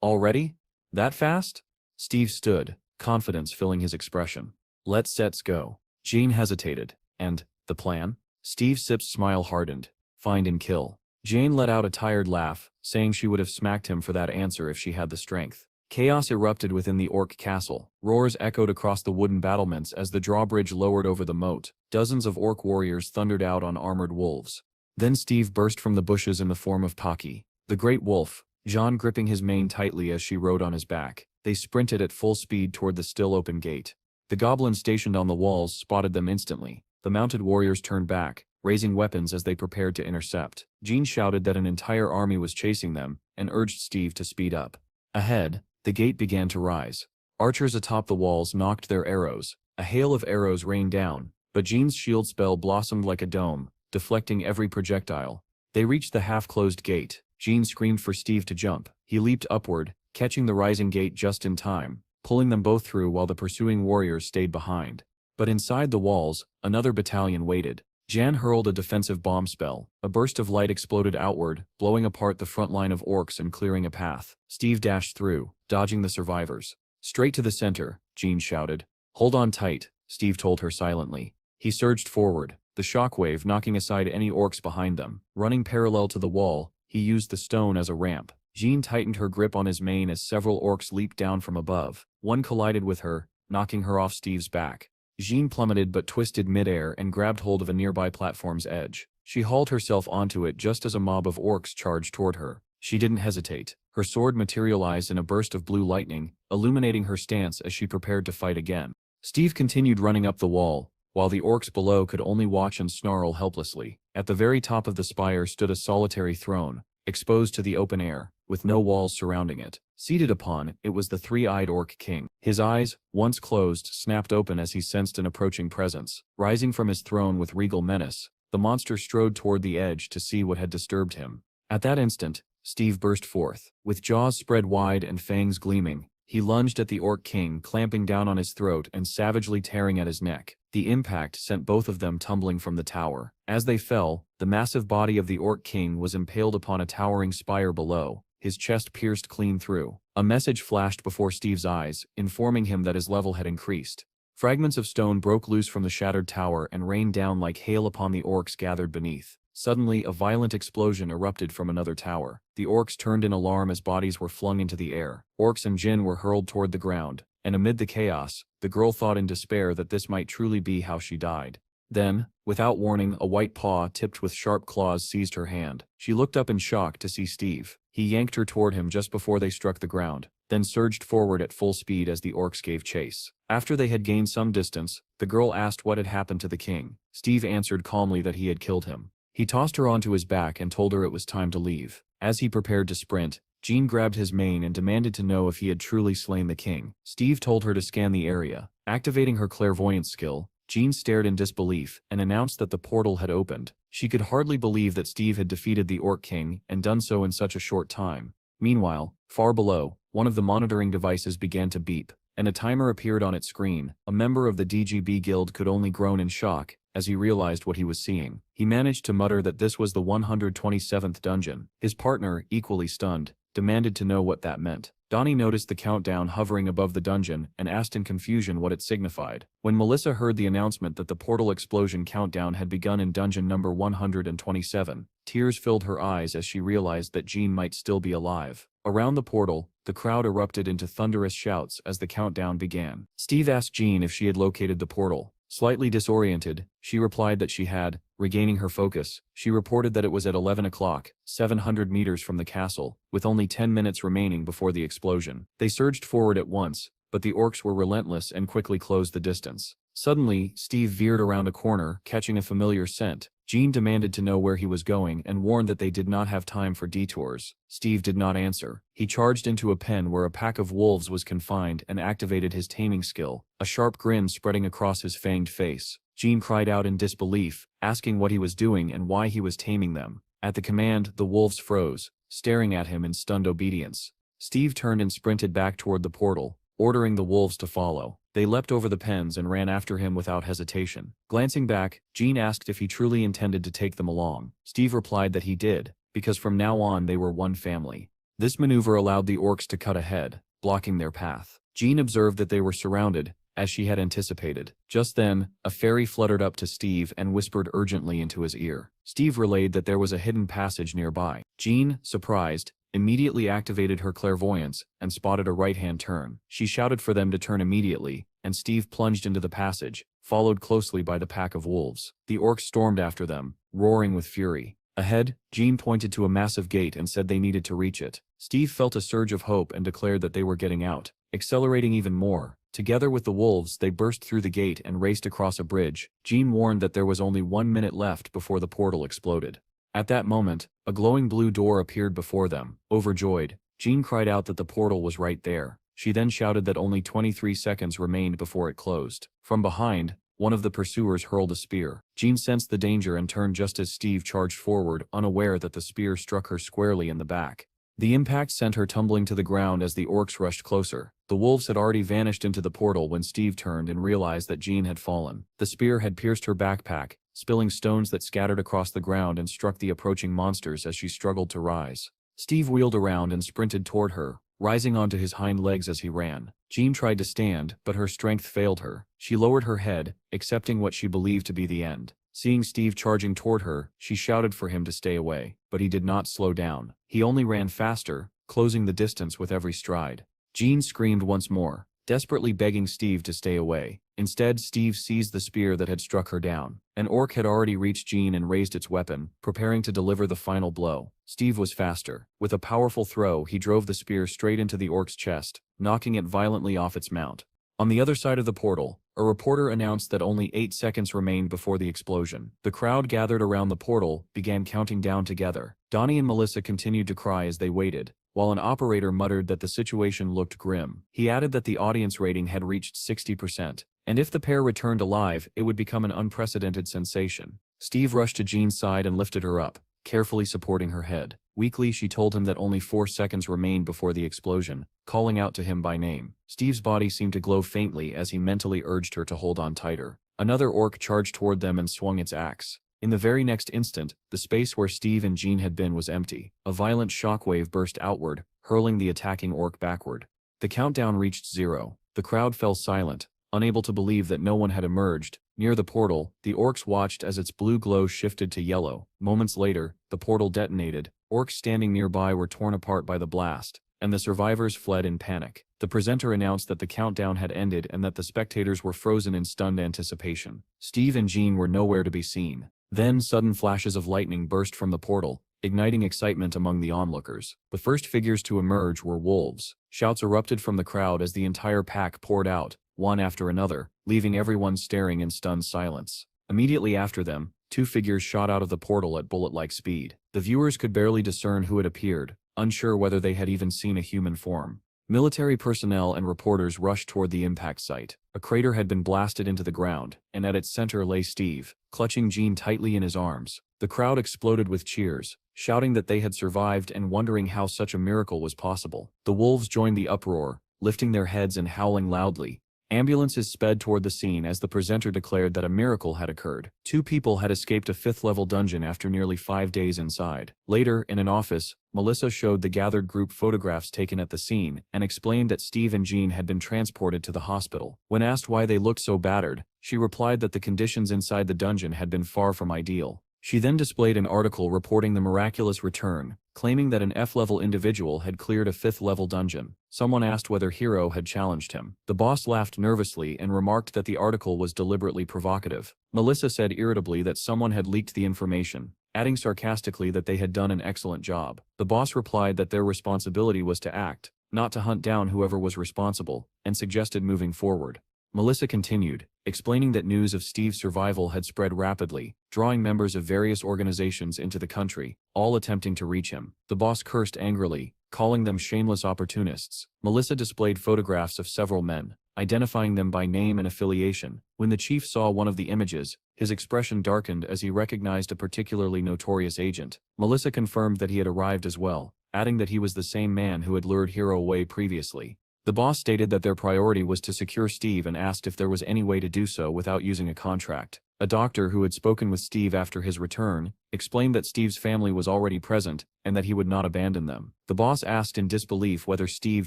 "Already? That fast?" Steve stood, confidence filling his expression. "Let's go." Jean hesitated. "And the plan?" Steve Sip's smile hardened. "Find and kill." Jane let out a tired laugh, saying she would have smacked him for that answer if she had the strength. Chaos erupted within the orc castle. Roars echoed across the wooden battlements as the drawbridge lowered over the moat. Dozens of orc warriors thundered out on armored wolves. Then Steve burst from the bushes in the form of Taki, the great wolf, Jean gripping his mane tightly as she rode on his back. They sprinted at full speed toward the still open gate. The goblins stationed on the walls spotted them instantly. The mounted warriors turned back, raising weapons as they prepared to intercept. Jean shouted that an entire army was chasing them, and urged Steve to speed up. Ahead, the gate began to rise. Archers atop the walls knocked their arrows. A hail of arrows rained down, but Jean's shield spell blossomed like a dome, deflecting every projectile. They reached the half-closed gate. Jean screamed for Steve to jump. He leaped upward, catching the rising gate just in time, pulling them both through while the pursuing warriors stayed behind. But inside the walls, another battalion waited. Jan hurled a defensive bomb spell. A burst of light exploded outward, blowing apart the front line of orcs and clearing a path. Steve dashed through, dodging the survivors. Straight to the center, Jean shouted. Hold on tight, Steve told her silently. He surged forward, the shockwave knocking aside any orcs behind them. Running parallel to the wall, he used the stone as a ramp. Jean tightened her grip on his mane as several orcs leaped down from above. One collided with her, knocking her off Steve's back. Jean plummeted but twisted midair and grabbed hold of a nearby platform's edge. She hauled herself onto it just as a mob of orcs charged toward her. She didn't hesitate. Her sword materialized in a burst of blue lightning, illuminating her stance as she prepared to fight again. Steve continued running up the wall, while the orcs below could only watch and snarl helplessly. At the very top of the spire stood a solitary throne, exposed to the open air, with no walls surrounding it. Seated upon it was the three-eyed orc king. His eyes, once closed, snapped open as he sensed an approaching presence. Rising from his throne with regal menace, the monster strode toward the edge to see what had disturbed him. At that instant, Steve burst forth. With jaws spread wide and fangs gleaming, he lunged at the orc king, clamping down on his throat and savagely tearing at his neck. The impact sent both of them tumbling from the tower. As they fell, the massive body of the orc king was impaled upon a towering spire below, his chest pierced clean through. A message flashed before Steve's eyes, informing him that his level had increased. Fragments of stone broke loose from the shattered tower and rained down like hail upon the orcs gathered beneath. Suddenly, a violent explosion erupted from another tower. The orcs turned in alarm as bodies were flung into the air. Orcs and Jin were hurled toward the ground, and amid the chaos, the girl thought in despair that this might truly be how she died. Then, without warning, a white paw tipped with sharp claws seized her hand. She looked up in shock to see Steve. He yanked her toward him just before they struck the ground, then surged forward at full speed as the orcs gave chase. After they had gained some distance, the girl asked what had happened to the king. Steve answered calmly that he had killed him. He tossed her onto his back and told her it was time to leave. As he prepared to sprint, Jean grabbed his mane and demanded to know if he had truly slain the king. Steve told her to scan the area. Activating her clairvoyance skill, Jean stared in disbelief and announced that the portal had opened. She could hardly believe that Steve had defeated the Orc King and done so in such a short time. Meanwhile, far below, one of the monitoring devices began to beep, and a timer appeared on its screen. A member of the DGB guild could only groan in shock as he realized what he was seeing. He managed to mutter that this was the 127th dungeon. His partner, equally stunned, demanded to know what that meant. Donnie noticed the countdown hovering above the dungeon and asked in confusion what it signified. When Melissa heard the announcement that the portal explosion countdown had begun in dungeon number 127, tears filled her eyes as she realized that Jean might still be alive. Around the portal, the crowd erupted into thunderous shouts as the countdown began. Steve asked Jean if she had located the portal. Slightly disoriented, she replied that she had. Regaining her focus, she reported that it was at 11 o'clock, 700 meters from the castle, with only 10 minutes remaining before the explosion. They surged forward at once, but the orcs were relentless and quickly closed the distance. Suddenly, Steve veered around a corner, catching a familiar scent. Jean demanded to know where he was going and warned that they did not have time for detours. Steve did not answer. He charged into a pen where a pack of wolves was confined and activated his taming skill, a sharp grin spreading across his fanged face. Jean cried out in disbelief, asking what he was doing and why he was taming them. At the command, the wolves froze, staring at him in stunned obedience. Steve turned and sprinted back toward the portal, ordering the wolves to follow. They leapt over the pens and ran after him without hesitation. Glancing back, Jean asked if he truly intended to take them along. Steve replied that he did, because from now on they were one family. This maneuver allowed the orcs to cut ahead, blocking their path. Jean observed that they were surrounded, as she had anticipated. Just then, a fairy fluttered up to Steve and whispered urgently into his ear. Steve relayed that there was a hidden passage nearby. Jean, surprised, immediately activated her clairvoyance and spotted a right-hand turn. She shouted for them to turn immediately, and Steve plunged into the passage, followed closely by the pack of wolves. The orcs stormed after them, roaring with fury. Ahead, Jean pointed to a massive gate and said they needed to reach it. Steve felt a surge of hope and declared that they were getting out. Accelerating even more, together with the wolves, they burst through the gate and raced across a bridge. Jean warned that there was only 1 minute left before the portal exploded. At that moment, a glowing blue door appeared before them. Overjoyed, Jean cried out that the portal was right there. She then shouted that only 23 seconds remained before it closed. From behind, one of the pursuers hurled a spear. Jean sensed the danger and turned just as Steve charged forward, unaware that the spear struck her squarely in the back. The impact sent her tumbling to the ground as the orcs rushed closer. The wolves had already vanished into the portal when Steve turned and realized that Jean had fallen. The spear had pierced her backpack, spilling stones that scattered across the ground and struck the approaching monsters as she struggled to rise. Steve wheeled around and sprinted toward her, rising onto his hind legs as he ran. Jean tried to stand, but her strength failed her. She lowered her head, accepting what she believed to be the end. Seeing Steve charging toward her, she shouted for him to stay away, but he did not slow down. He only ran faster, closing the distance with every stride. Jean screamed once more, desperately begging Steve to stay away. Instead, Steve seized the spear that had struck her down. An orc had already reached Jean and raised its weapon, preparing to deliver the final blow. Steve was faster. With a powerful throw, he drove the spear straight into the orc's chest, knocking it violently off its mount. On the other side of the portal, a reporter announced that only 8 seconds remained before the explosion. The crowd gathered around the portal began counting down together. Donnie and Melissa continued to cry as they waited, while an operator muttered that the situation looked grim. He added that the audience rating had reached 60%, and if the pair returned alive, it would become an unprecedented sensation. Steve rushed to Jean's side and lifted her up, carefully supporting her head. Weakly, she told him that only 4 seconds remained before the explosion, calling out to him by name. Steve's body seemed to glow faintly as he mentally urged her to hold on tighter. Another orc charged toward them and swung its axe. In the very next instant, the space where Steve and Jean had been was empty. A violent shockwave burst outward, hurling the attacking orc backward. The countdown reached 0. The crowd fell silent, unable to believe that no one had emerged. Near the portal, the orcs watched as its blue glow shifted to yellow. Moments later, the portal detonated. Orcs standing nearby were torn apart by the blast, and the survivors fled in panic. The presenter announced that the countdown had ended and that the spectators were frozen in stunned anticipation. Steve and Jean were nowhere to be seen. Then sudden flashes of lightning burst from the portal, igniting excitement among the onlookers. The first figures to emerge were wolves. Shouts erupted from the crowd as the entire pack poured out, one after another, leaving everyone staring in stunned silence. Immediately after them, 2 figures shot out of the portal at bullet-like speed. The viewers could barely discern who had appeared, unsure whether they had even seen a human form. Military personnel and reporters rushed toward the impact site. A crater had been blasted into the ground, and at its center lay Steve, clutching Jean tightly in his arms. The crowd exploded with cheers, shouting that they had survived and wondering how such a miracle was possible. The wolves joined the uproar, lifting their heads and howling loudly. Ambulances sped toward the scene as the presenter declared that a miracle had occurred. 2 people had escaped a 5th-level dungeon after nearly 5 days inside. Later, in an office, Melissa showed the gathered group photographs taken at the scene and explained that Steve and Jean had been transported to the hospital. When asked why they looked so battered, she replied that the conditions inside the dungeon had been far from ideal. She then displayed an article reporting the miraculous return, claiming that an F-level individual had cleared a 5th-level dungeon. Someone asked whether Hiro had challenged him. The boss laughed nervously and remarked that the article was deliberately provocative. Melissa said irritably that someone had leaked the information, adding sarcastically that they had done an excellent job. The boss replied that their responsibility was to act, not to hunt down whoever was responsible, and suggested moving forward. Melissa continued, explaining that news of Steve's survival had spread rapidly, drawing members of various organizations into the country, all attempting to reach him. The boss cursed angrily, calling them shameless opportunists. Melissa displayed photographs of several men, identifying them by name and affiliation. When the chief saw one of the images, his expression darkened as he recognized a particularly notorious agent. Melissa confirmed that he had arrived as well, adding that he was the same man who had lured Hiro away previously. The boss stated that their priority was to secure Steve and asked if there was any way to do so without using a contract. A doctor who had spoken with Steve after his return explained that Steve's family was already present and that he would not abandon them. The boss asked in disbelief whether Steve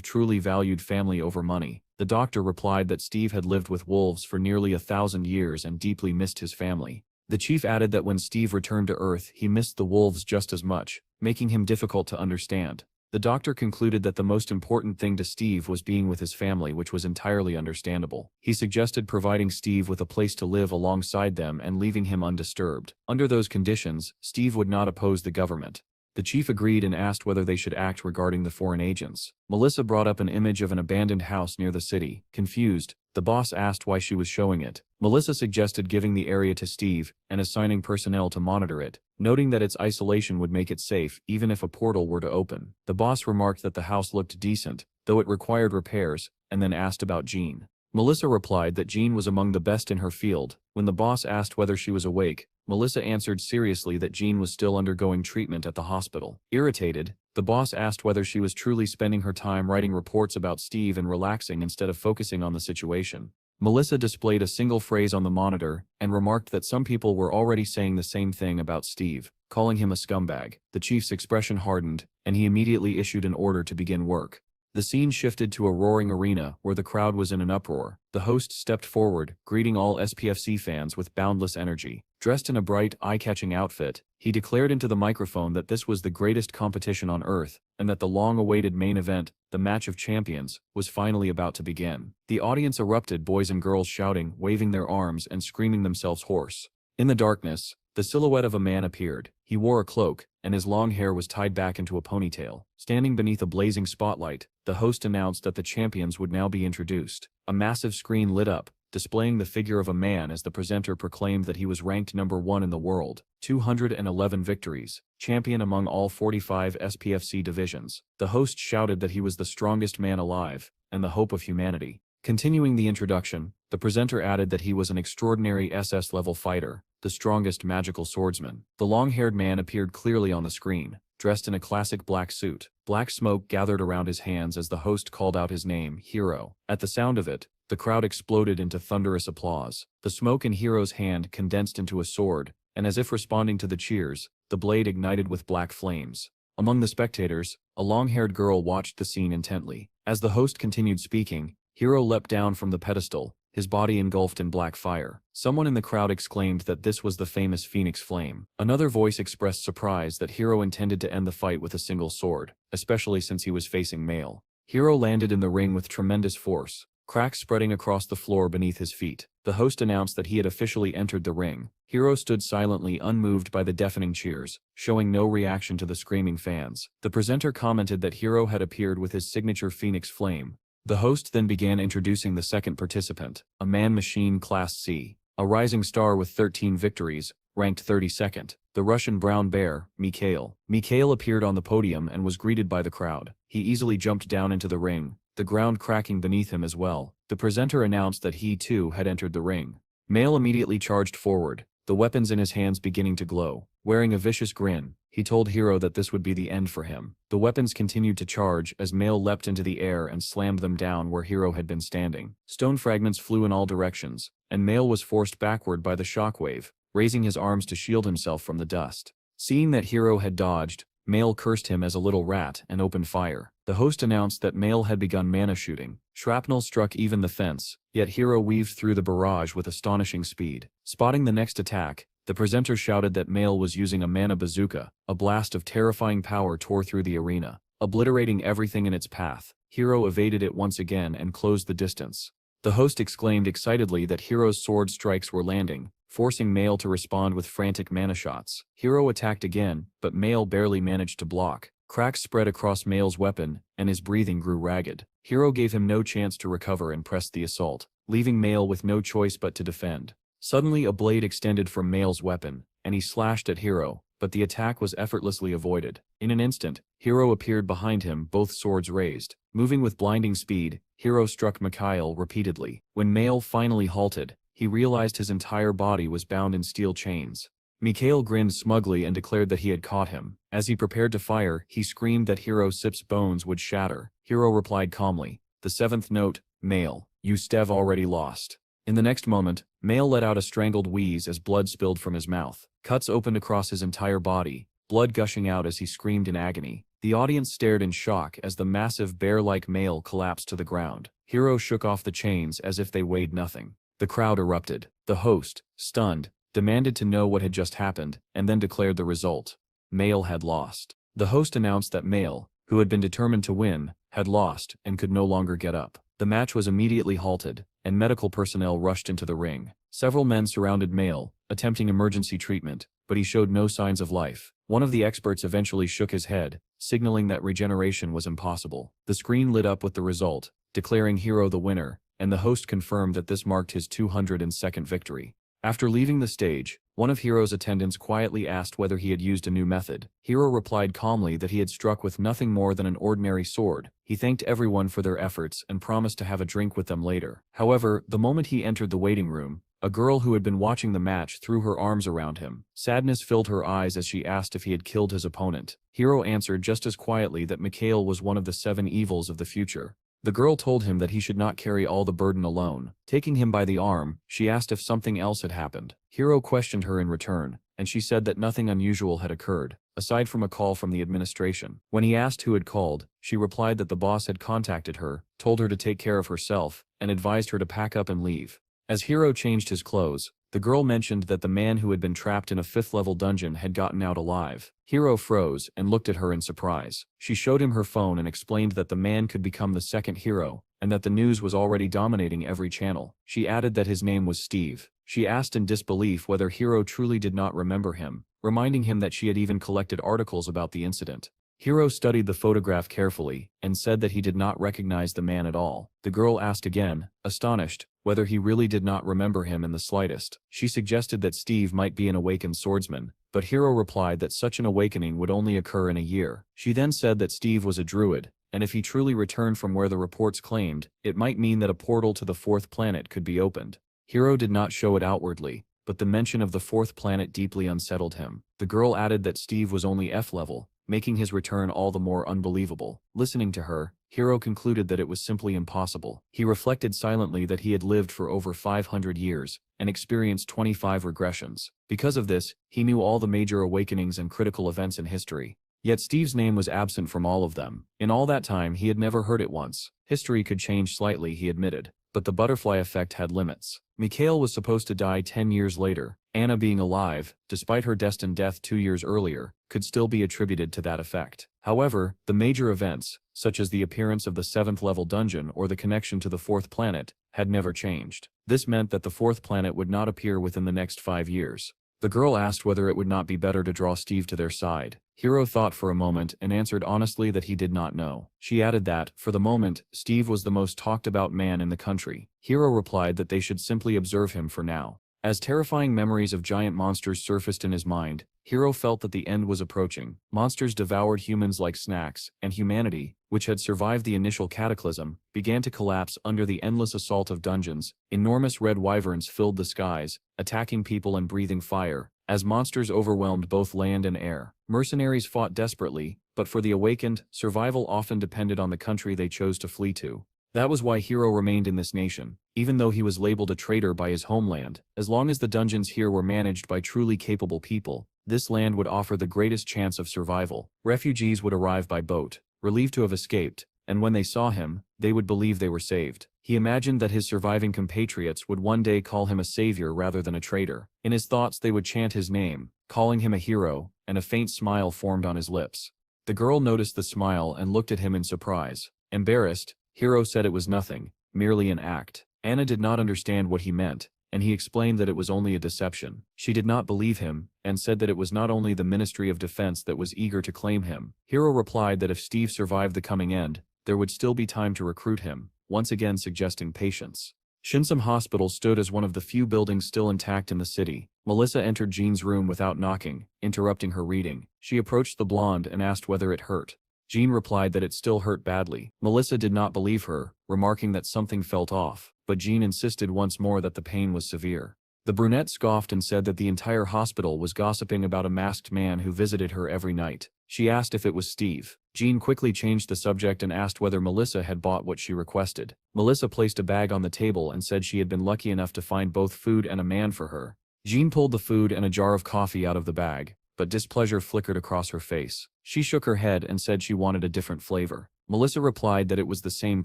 truly valued family over money. The doctor replied that Steve had lived with wolves for nearly 1,000 years and deeply missed his family. The chief added that when Steve returned to Earth, he missed the wolves just as much, making him difficult to understand. The doctor concluded that the most important thing to Steve was being with his family, which was entirely understandable. He suggested providing Steve with a place to live alongside them and leaving him undisturbed. Under those conditions, Steve would not oppose the government. The chief agreed and asked whether they should act regarding the foreign agents. Melissa brought up an image of an abandoned house near the city. Confused, the boss asked why she was showing it. Melissa suggested giving the area to Steve and assigning personnel to monitor it, noting that its isolation would make it safe even if a portal were to open. The boss remarked that the house looked decent, though it required repairs, and then asked about Jean. Melissa replied that Jean was among the best in her field. When the boss asked whether she was awake, Melissa answered seriously that Jean was still undergoing treatment at the hospital. Irritated, the boss asked whether she was truly spending her time writing reports about Steve and relaxing instead of focusing on the situation. Melissa displayed a single phrase on the monitor and remarked that some people were already saying the same thing about Steve, calling him a scumbag. The chief's expression hardened, and he immediately issued an order to begin work. The scene shifted to a roaring arena where the crowd was in an uproar. The host stepped forward, greeting all SPFC fans with boundless energy. Dressed in a bright, eye-catching outfit, he declared into the microphone that this was the greatest competition on Earth, and that the long-awaited main event, the Match of Champions, was finally about to begin. The audience erupted, boys and girls shouting, waving their arms and screaming themselves hoarse. In the darkness, the silhouette of a man appeared. He wore a cloak, and his long hair was tied back into a ponytail. Standing beneath a blazing spotlight, the host announced that the champions would now be introduced. A massive screen lit up, displaying the figure of a man as the presenter proclaimed that he was ranked #1 in the world, 211 victories, champion among all 45 SPFC divisions. The host shouted that he was the strongest man alive, and the hope of humanity. Continuing the introduction, the presenter added that he was an extraordinary SS-level fighter, the strongest magical swordsman. The long-haired man appeared clearly on the screen, dressed in a classic black suit. Black smoke gathered around his hands as the host called out his name, Hero. At the sound of it, the crowd exploded into thunderous applause. The smoke in Hero's hand condensed into a sword, and as if responding to the cheers, the blade ignited with black flames. Among the spectators, a long-haired girl watched the scene intently. As the host continued speaking, Hero leapt down from the pedestal, his body engulfed in black fire. Someone in the crowd exclaimed that this was the famous Phoenix Flame. Another voice expressed surprise that Hero intended to end the fight with a single sword, especially since he was facing male. Hero landed in the ring with tremendous force, cracks spreading across the floor beneath his feet. The host announced that he had officially entered the ring. Hero stood silently, unmoved by the deafening cheers, showing no reaction to the screaming fans. The presenter commented that Hero had appeared with his signature Phoenix Flame. The host then began introducing the second participant, a man-machine Class C, a rising star with 13 victories, ranked 32nd, the Russian brown bear, Mikhail. Mikhail appeared on the podium and was greeted by the crowd. He easily jumped down into the ring, the ground cracking beneath him as well. The presenter announced that he too had entered the ring. Male immediately charged forward, the weapons in his hands beginning to glow. Wearing a vicious grin, he told Hero that this would be the end for him. The weapons continued to charge as Male leapt into the air and slammed them down where Hero had been standing. Stone fragments flew in all directions, and Male was forced backward by the shockwave, raising his arms to shield himself from the dust. Seeing that Hero had dodged, Male cursed him as a little rat and opened fire. The host announced that Male had begun mana shooting. Shrapnel struck even the fence, yet Hero weaved through the barrage with astonishing speed. Spotting the next attack, the presenter shouted that Male was using a mana bazooka. A blast of terrifying power tore through the arena, obliterating everything in its path. Hero evaded it once again and closed the distance. The host exclaimed excitedly that Hero's sword strikes were landing, forcing Male to respond with frantic mana shots. Hero attacked again, but Male barely managed to block. Cracks spread across Male's weapon, and his breathing grew ragged. Hero gave him no chance to recover and pressed the assault, leaving Male with no choice but to defend. Suddenly a blade extended from Male's weapon, and he slashed at Hero, but the attack was effortlessly avoided. In an instant, Hero appeared behind him, both swords raised. Moving with blinding speed, Hero struck Mikhail repeatedly. When Male finally halted, he realized his entire body was bound in steel chains. Mikhail grinned smugly and declared that he had caught him. As he prepared to fire, he screamed that Hero Sip's bones would shatter. Hero replied calmly, "The seventh note, Male. You Stev already lost." In the next moment, Male let out a strangled wheeze as blood spilled from his mouth. Cuts opened across his entire body, blood gushing out as he screamed in agony. The audience stared in shock as the massive bear-like Male collapsed to the ground. Hiro shook off the chains as if they weighed nothing. The crowd erupted. The host, stunned, demanded to know what had just happened, and then declared the result. Male had lost. The host announced that Male, who had been determined to win, had lost and could no longer get up. The match was immediately halted, and medical personnel rushed into the ring. Several men surrounded Male, attempting emergency treatment, but he showed no signs of life. One of the experts eventually shook his head, signaling that regeneration was impossible. The screen lit up with the result, declaring Hiro the winner, and the host confirmed that this marked his 202nd victory. After leaving the stage, one of Hiro's attendants quietly asked whether he had used a new method. Hiro replied calmly that he had struck with nothing more than an ordinary sword. He thanked everyone for their efforts and promised to have a drink with them later. However, the moment he entered the waiting room, a girl who had been watching the match threw her arms around him. Sadness filled her eyes as she asked if he had killed his opponent. Hiro answered just as quietly that Mikhail was one of the 7 evils of the future. The girl told him that he should not carry all the burden alone. Taking him by the arm, she asked if something else had happened. Hiro questioned her in return, and she said that nothing unusual had occurred, aside from a call from the administration. When he asked who had called, she replied that the boss had contacted her, told her to take care of herself, and advised her to pack up and leave. As Hiro changed his clothes, the girl mentioned that the man who had been trapped in a 5th-level dungeon had gotten out alive. Hiro froze and looked at her in surprise. She showed him her phone and explained that the man could become the second hero, and that the news was already dominating every channel. She added that his name was Steve. She asked in disbelief whether Hiro truly did not remember him, reminding him that she had even collected articles about the incident. Hiro studied the photograph carefully, and said that he did not recognize the man at all. The girl asked again, astonished, whether he really did not remember him in the slightest. She suggested that Steve might be an awakened swordsman, but Hiro replied that such an awakening would only occur in a year. She then said that Steve was a druid, and if he truly returned from where the reports claimed, it might mean that a portal to the 4th planet could be opened. Hiro did not show it outwardly, but the mention of the 4th planet deeply unsettled him. The girl added that Steve was only F level, making his return all the more unbelievable. Listening to her, Hiro concluded that it was simply impossible. He reflected silently that he had lived for over 500 years, and experienced 25 regressions. Because of this, he knew all the major awakenings and critical events in history. Yet Steve's name was absent from all of them. In all that time he had never heard it once. History could change slightly, he admitted, but the butterfly effect had limits. Mikhail was supposed to die 10 years later. Anna being alive, despite her destined death 2 years earlier, could still be attributed to that effect. However, the major events, such as the appearance of the 7th-level dungeon or the connection to the 4th planet, had never changed. This meant that the 4th planet would not appear within the next 5 years. The girl asked whether it would not be better to draw Steve to their side. Hiro thought for a moment and answered honestly that he did not know. She added that, for the moment, Steve was the most talked-about man in the country. Hiro replied that they should simply observe him for now. As terrifying memories of giant monsters surfaced in his mind, Hiro felt that the end was approaching. Monsters devoured humans like snacks, and humanity, which had survived the initial cataclysm, began to collapse under the endless assault of dungeons. Enormous red wyverns filled the skies, attacking people and breathing fire, as monsters overwhelmed both land and air. Mercenaries fought desperately, but for the awakened, survival often depended on the country they chose to flee to. That was why Hiro remained in this nation, even though he was labeled a traitor by his homeland. As long as the dungeons here were managed by truly capable people, this land would offer the greatest chance of survival. Refugees would arrive by boat, relieved to have escaped, and when they saw him, they would believe they were saved. He imagined that his surviving compatriots would one day call him a savior rather than a traitor. In his thoughts they would chant his name, calling him a hero, and a faint smile formed on his lips. The girl noticed the smile and looked at him in surprise. Embarrassed, Hiro said it was nothing, merely an act. Anna did not understand what he meant, and he explained that it was only a deception. She did not believe him, and said that it was not only the Ministry of Defense that was eager to claim him. Hiro replied that if Steve survived the coming end, there would still be time to recruit him, once again suggesting patience. Shinsum Hospital stood as one of the few buildings still intact in the city. Melissa entered Jean's room without knocking, interrupting her reading. She approached the blonde and asked whether it hurt. Jean replied that it still hurt badly. Melissa did not believe her, remarking that something felt off, but Jean insisted once more that the pain was severe. The brunette scoffed and said that the entire hospital was gossiping about a masked man who visited her every night. She asked if it was Steve. Jean quickly changed the subject and asked whether Melissa had bought what she requested. Melissa placed a bag on the table and said she had been lucky enough to find both food and a man for her. Jean pulled the food and a jar of coffee out of the bag, but displeasure flickered across her face. She shook her head and said she wanted a different flavor. Melissa replied that it was the same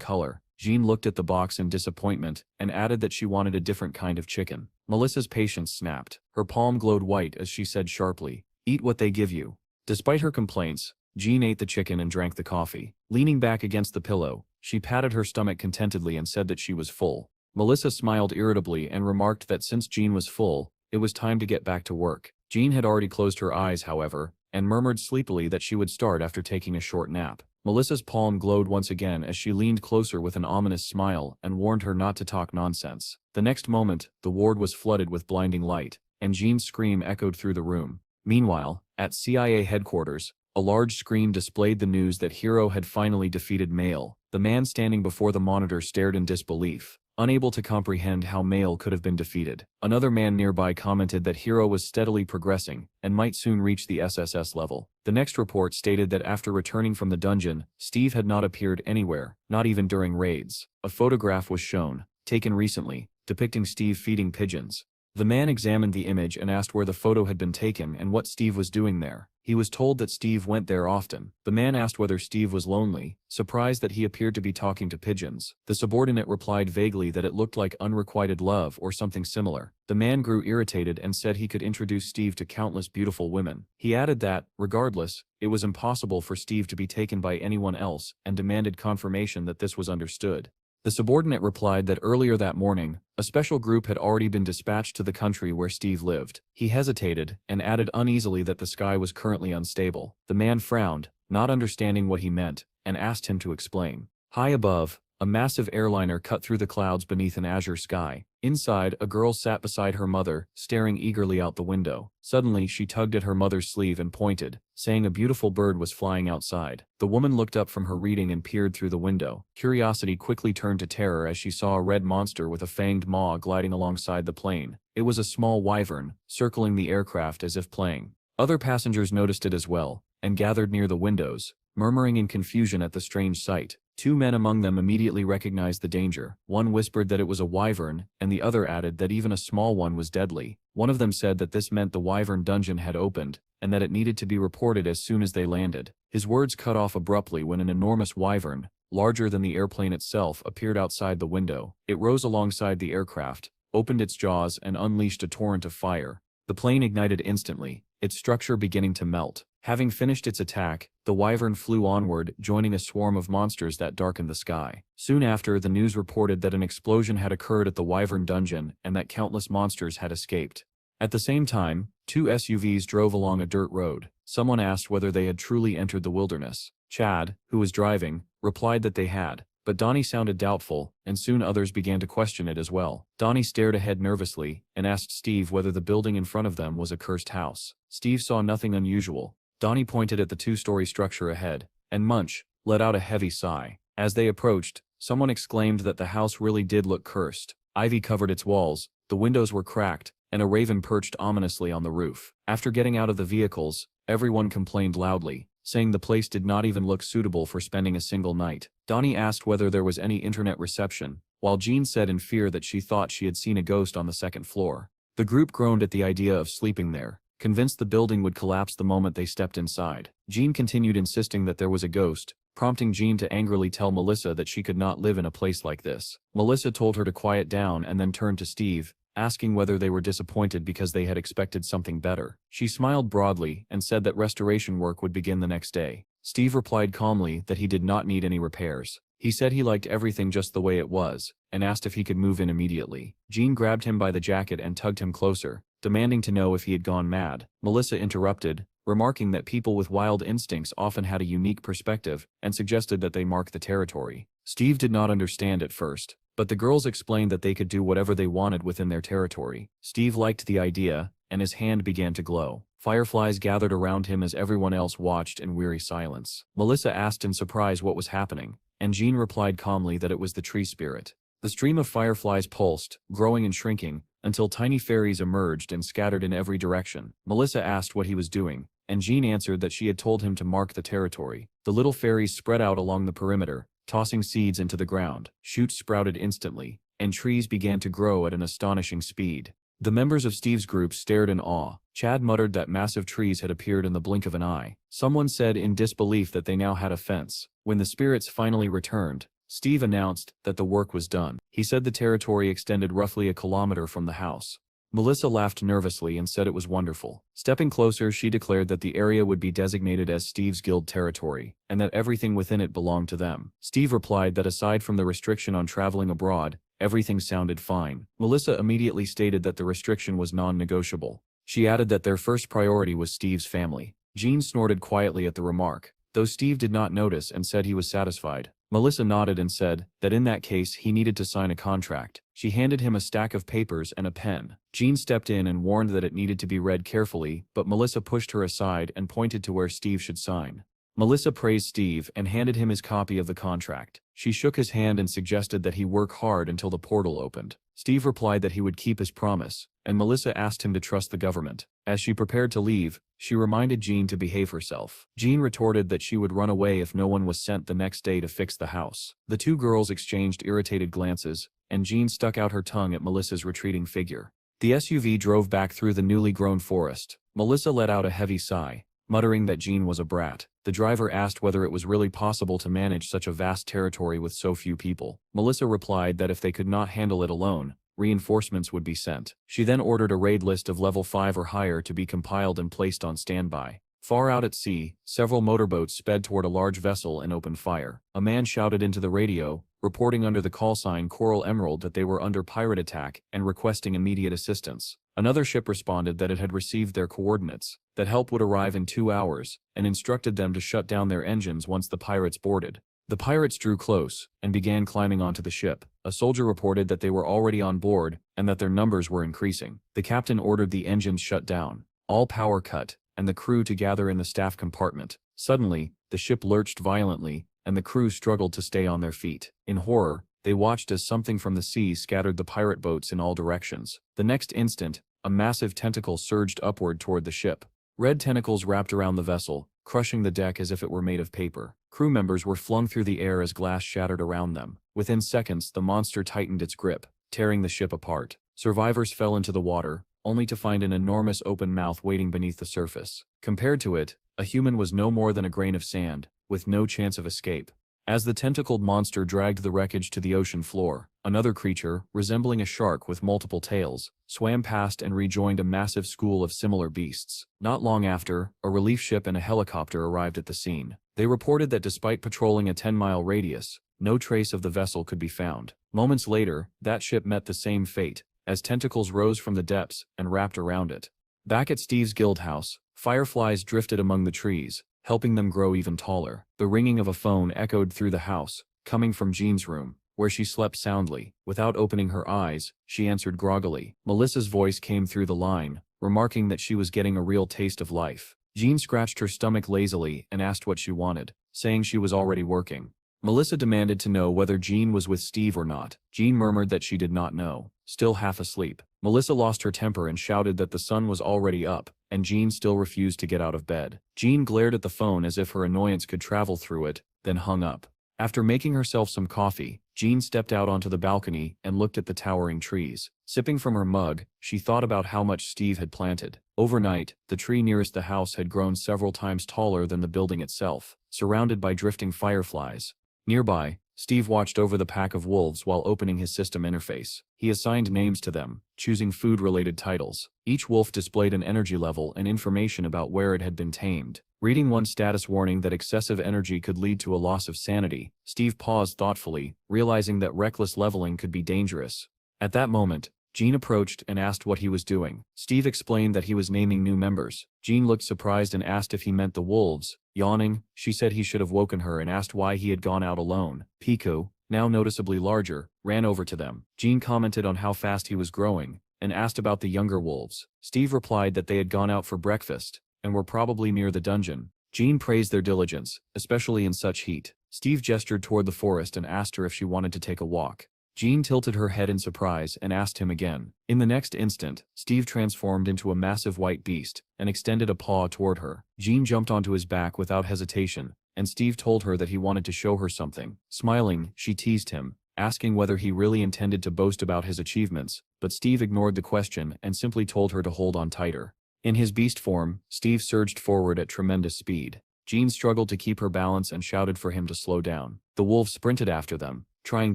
color. Jean looked at the box in disappointment and added that she wanted a different kind of chicken. Melissa's patience snapped. Her palm glowed white as she said sharply, "Eat what they give you." Despite her complaints, Jean ate the chicken and drank the coffee. Leaning back against the pillow, she patted her stomach contentedly and said that she was full. Melissa smiled irritably and remarked that since Jean was full, it was time to get back to work. Jean had already closed her eyes, however, and murmured sleepily that she would start after taking a short nap. Melissa's palm glowed once again as she leaned closer with an ominous smile and warned her not to talk nonsense. The next moment, the ward was flooded with blinding light, and Jean's scream echoed through the room. Meanwhile, at CIA headquarters, a large screen displayed the news that Hiro had finally defeated Mail. The man standing before the monitor stared in disbelief, unable to comprehend how Mail could have been defeated. Another man nearby commented that Hiro was steadily progressing and might soon reach the SSS level. The next report stated that after returning from the dungeon, Steve had not appeared anywhere, not even during raids. A photograph was shown, taken recently, depicting Steve feeding pigeons. The man examined the image and asked where the photo had been taken and what Steve was doing there. He was told that Steve went there often. The man asked whether Steve was lonely, surprised that he appeared to be talking to pigeons. The subordinate replied vaguely that it looked like unrequited love or something similar. The man grew irritated and said he could introduce Steve to countless beautiful women. He added that, regardless, it was impossible for Steve to be taken by anyone else and demanded confirmation that this was understood. The subordinate replied that earlier that morning, a special group had already been dispatched to the country where Steve lived. He hesitated and added uneasily that the sky was currently unstable. The man frowned, not understanding what he meant, and asked him to explain. High above, a massive airliner cut through the clouds beneath an azure sky. Inside, a girl sat beside her mother, staring eagerly out the window. Suddenly, she tugged at her mother's sleeve and pointed, saying a beautiful bird was flying outside. The woman looked up from her reading and peered through the window. Curiosity quickly turned to terror as she saw a red monster with a fanged maw gliding alongside the plane. It was a small wyvern, circling the aircraft as if playing. Other passengers noticed it as well, and gathered near the windows, murmuring in confusion at the strange sight. Two men among them immediately recognized the danger. One whispered that it was a wyvern, and the other added that even a small one was deadly. One of them said that this meant the wyvern dungeon had opened, and that it needed to be reported as soon as they landed. His words cut off abruptly when an enormous wyvern, larger than the airplane itself, appeared outside the window. It rose alongside the aircraft, opened its jaws and unleashed a torrent of fire. The plane ignited instantly, its structure beginning to melt. Having finished its attack, the wyvern flew onward, joining a swarm of monsters that darkened the sky. Soon after, the news reported that an explosion had occurred at the wyvern dungeon and that countless monsters had escaped. At the same time, two SUVs drove along a dirt road. Someone asked whether they had truly entered the wilderness. Chad, who was driving, replied that they had, but Donnie sounded doubtful, and soon others began to question it as well. Donnie stared ahead nervously and asked Steve whether the building in front of them was a cursed house. Steve saw nothing unusual. Donnie pointed at the two-story structure ahead, and Munch let out a heavy sigh. As they approached, someone exclaimed that the house really did look cursed. Ivy covered its walls, the windows were cracked, and a raven perched ominously on the roof. After getting out of the vehicles, everyone complained loudly, saying the place did not even look suitable for spending a single night. Donnie asked whether there was any internet reception, while Jean said in fear that she thought she had seen a ghost on the second floor. The group groaned at the idea of sleeping there, convinced the building would collapse the moment they stepped inside. Jean continued insisting that there was a ghost, prompting Jean to angrily tell Melissa that she could not live in a place like this. Melissa told her to quiet down and then turned to Steve, asking whether they were disappointed because they had expected something better. She smiled broadly and said that restoration work would begin the next day. Steve replied calmly that he did not need any repairs. He said he liked everything just the way it was, and asked if he could move in immediately. Jean grabbed him by the jacket and tugged him closer, demanding to know if he had gone mad. Melissa interrupted, remarking that people with wild instincts often had a unique perspective, and suggested that they mark the territory. Steve did not understand at first, but the girls explained that they could do whatever they wanted within their territory. Steve liked the idea, and his hand began to glow. Fireflies gathered around him as everyone else watched in weary silence. Melissa asked in surprise what was happening, and Jean replied calmly that it was the tree spirit. The stream of fireflies pulsed, growing and shrinking, until tiny fairies emerged and scattered in every direction. Melissa asked what he was doing, and Jean answered that she had told him to mark the territory. The little fairies spread out along the perimeter, tossing seeds into the ground. Shoots sprouted instantly, and trees began to grow at an astonishing speed. The members of Steve's group stared in awe. Chad muttered that massive trees had appeared in the blink of an eye. Someone said in disbelief that they now had a fence. When the spirits finally returned, Steve announced that the work was done. He said the territory extended roughly a kilometer from the house. Melissa laughed nervously and said it was wonderful. Stepping closer, she declared that the area would be designated as Steve's guild territory, and that everything within it belonged to them. Steve replied that aside from the restriction on traveling abroad, everything sounded fine. Melissa immediately stated that the restriction was non-negotiable. She added that their first priority was Steve's family. Jean snorted quietly at the remark, though Steve did not notice and said he was satisfied. Melissa nodded and said that in that case he needed to sign a contract. She handed him a stack of papers and a pen. Jean stepped in and warned that it needed to be read carefully, but Melissa pushed her aside and pointed to where Steve should sign. Melissa praised Steve and handed him his copy of the contract. She shook his hand and suggested that he work hard until the portal opened. Steve replied that he would keep his promise, and Melissa asked him to trust the government. As she prepared to leave, she reminded Jean to behave herself. Jean retorted that she would run away if no one was sent the next day to fix the house. The two girls exchanged irritated glances, and Jean stuck out her tongue at Melissa's retreating figure. The SUV drove back through the newly grown forest. Melissa let out a heavy sigh, muttering that Jean was a brat. The driver asked whether it was really possible to manage such a vast territory with so few people. Melissa replied that if they could not handle it alone, reinforcements would be sent. She then ordered a raid list of level 5 or higher to be compiled and placed on standby. Far out at sea, several motorboats sped toward a large vessel and opened fire. A man shouted into the radio, reporting under the call sign Coral Emerald that they were under pirate attack and requesting immediate assistance. Another ship responded that it had received their coordinates, that help would arrive in 2 hours, and instructed them to shut down their engines once the pirates boarded. The pirates drew close and began climbing onto the ship. A soldier reported that they were already on board and that their numbers were increasing. The captain ordered the engines shut down, all power cut, and the crew to gather in the staff compartment. Suddenly, the ship lurched violently, and the crew struggled to stay on their feet. In horror, they watched as something from the sea scattered the pirate boats in all directions. The next instant, a massive tentacle surged upward toward the ship. Red tentacles wrapped around the vessel, crushing the deck as if it were made of paper. Crew members were flung through the air as glass shattered around them. Within seconds, the monster tightened its grip, tearing the ship apart. Survivors fell into the water, only to find an enormous open mouth waiting beneath the surface. Compared to it, a human was no more than a grain of sand, with no chance of escape. As the tentacled monster dragged the wreckage to the ocean floor, another creature, resembling a shark with multiple tails, swam past and rejoined a massive school of similar beasts. Not long after, a relief ship and a helicopter arrived at the scene. They reported that despite patrolling a 10-mile radius, no trace of the vessel could be found. Moments later, that ship met the same fate, as tentacles rose from the depths and wrapped around it. Back at Steve's guild house, fireflies drifted among the trees, helping them grow even taller. The ringing of a phone echoed through the house, coming from Jean's room, where she slept soundly. Without opening her eyes, she answered groggily. Melissa's voice came through the line, remarking that she was getting a real taste of life. Jean scratched her stomach lazily and asked what she wanted, saying she was already working. Melissa demanded to know whether Jean was with Steve or not. Jean murmured that she did not know, still half asleep. Melissa lost her temper and shouted that the sun was already up, and Jean still refused to get out of bed. Jean glared at the phone as if her annoyance could travel through it, then hung up. After making herself some coffee, Jean stepped out onto the balcony and looked at the towering trees. Sipping from her mug, she thought about how much Steve had planted. Overnight, the tree nearest the house had grown several times taller than the building itself, surrounded by drifting fireflies. Nearby, Steve watched over the pack of wolves while opening his system interface. He assigned names to them, choosing food-related titles. Each wolf displayed an energy level and information about where it had been tamed. Reading one status warning that excessive energy could lead to a loss of sanity, Steve paused thoughtfully, realizing that reckless leveling could be dangerous. At that moment, Jean approached and asked what he was doing. Steve explained that he was naming new members. Jean looked surprised and asked if he meant the wolves. Yawning, she said he should have woken her and asked why he had gone out alone. Pico, now noticeably larger, ran over to them. Jean commented on how fast he was growing, and asked about the younger wolves. Steve replied that they had gone out for breakfast, and were probably near the dungeon. Jean praised their diligence, especially in such heat. Steve gestured toward the forest and asked her if she wanted to take a walk. Jean tilted her head in surprise and asked him again. In the next instant, Steve transformed into a massive white beast and extended a paw toward her. Jean jumped onto his back without hesitation, and Steve told her that he wanted to show her something. Smiling, she teased him, asking whether he really intended to boast about his achievements, but Steve ignored the question and simply told her to hold on tighter. In his beast form, Steve surged forward at tremendous speed. Jean struggled to keep her balance and shouted for him to slow down. The wolf sprinted after them, trying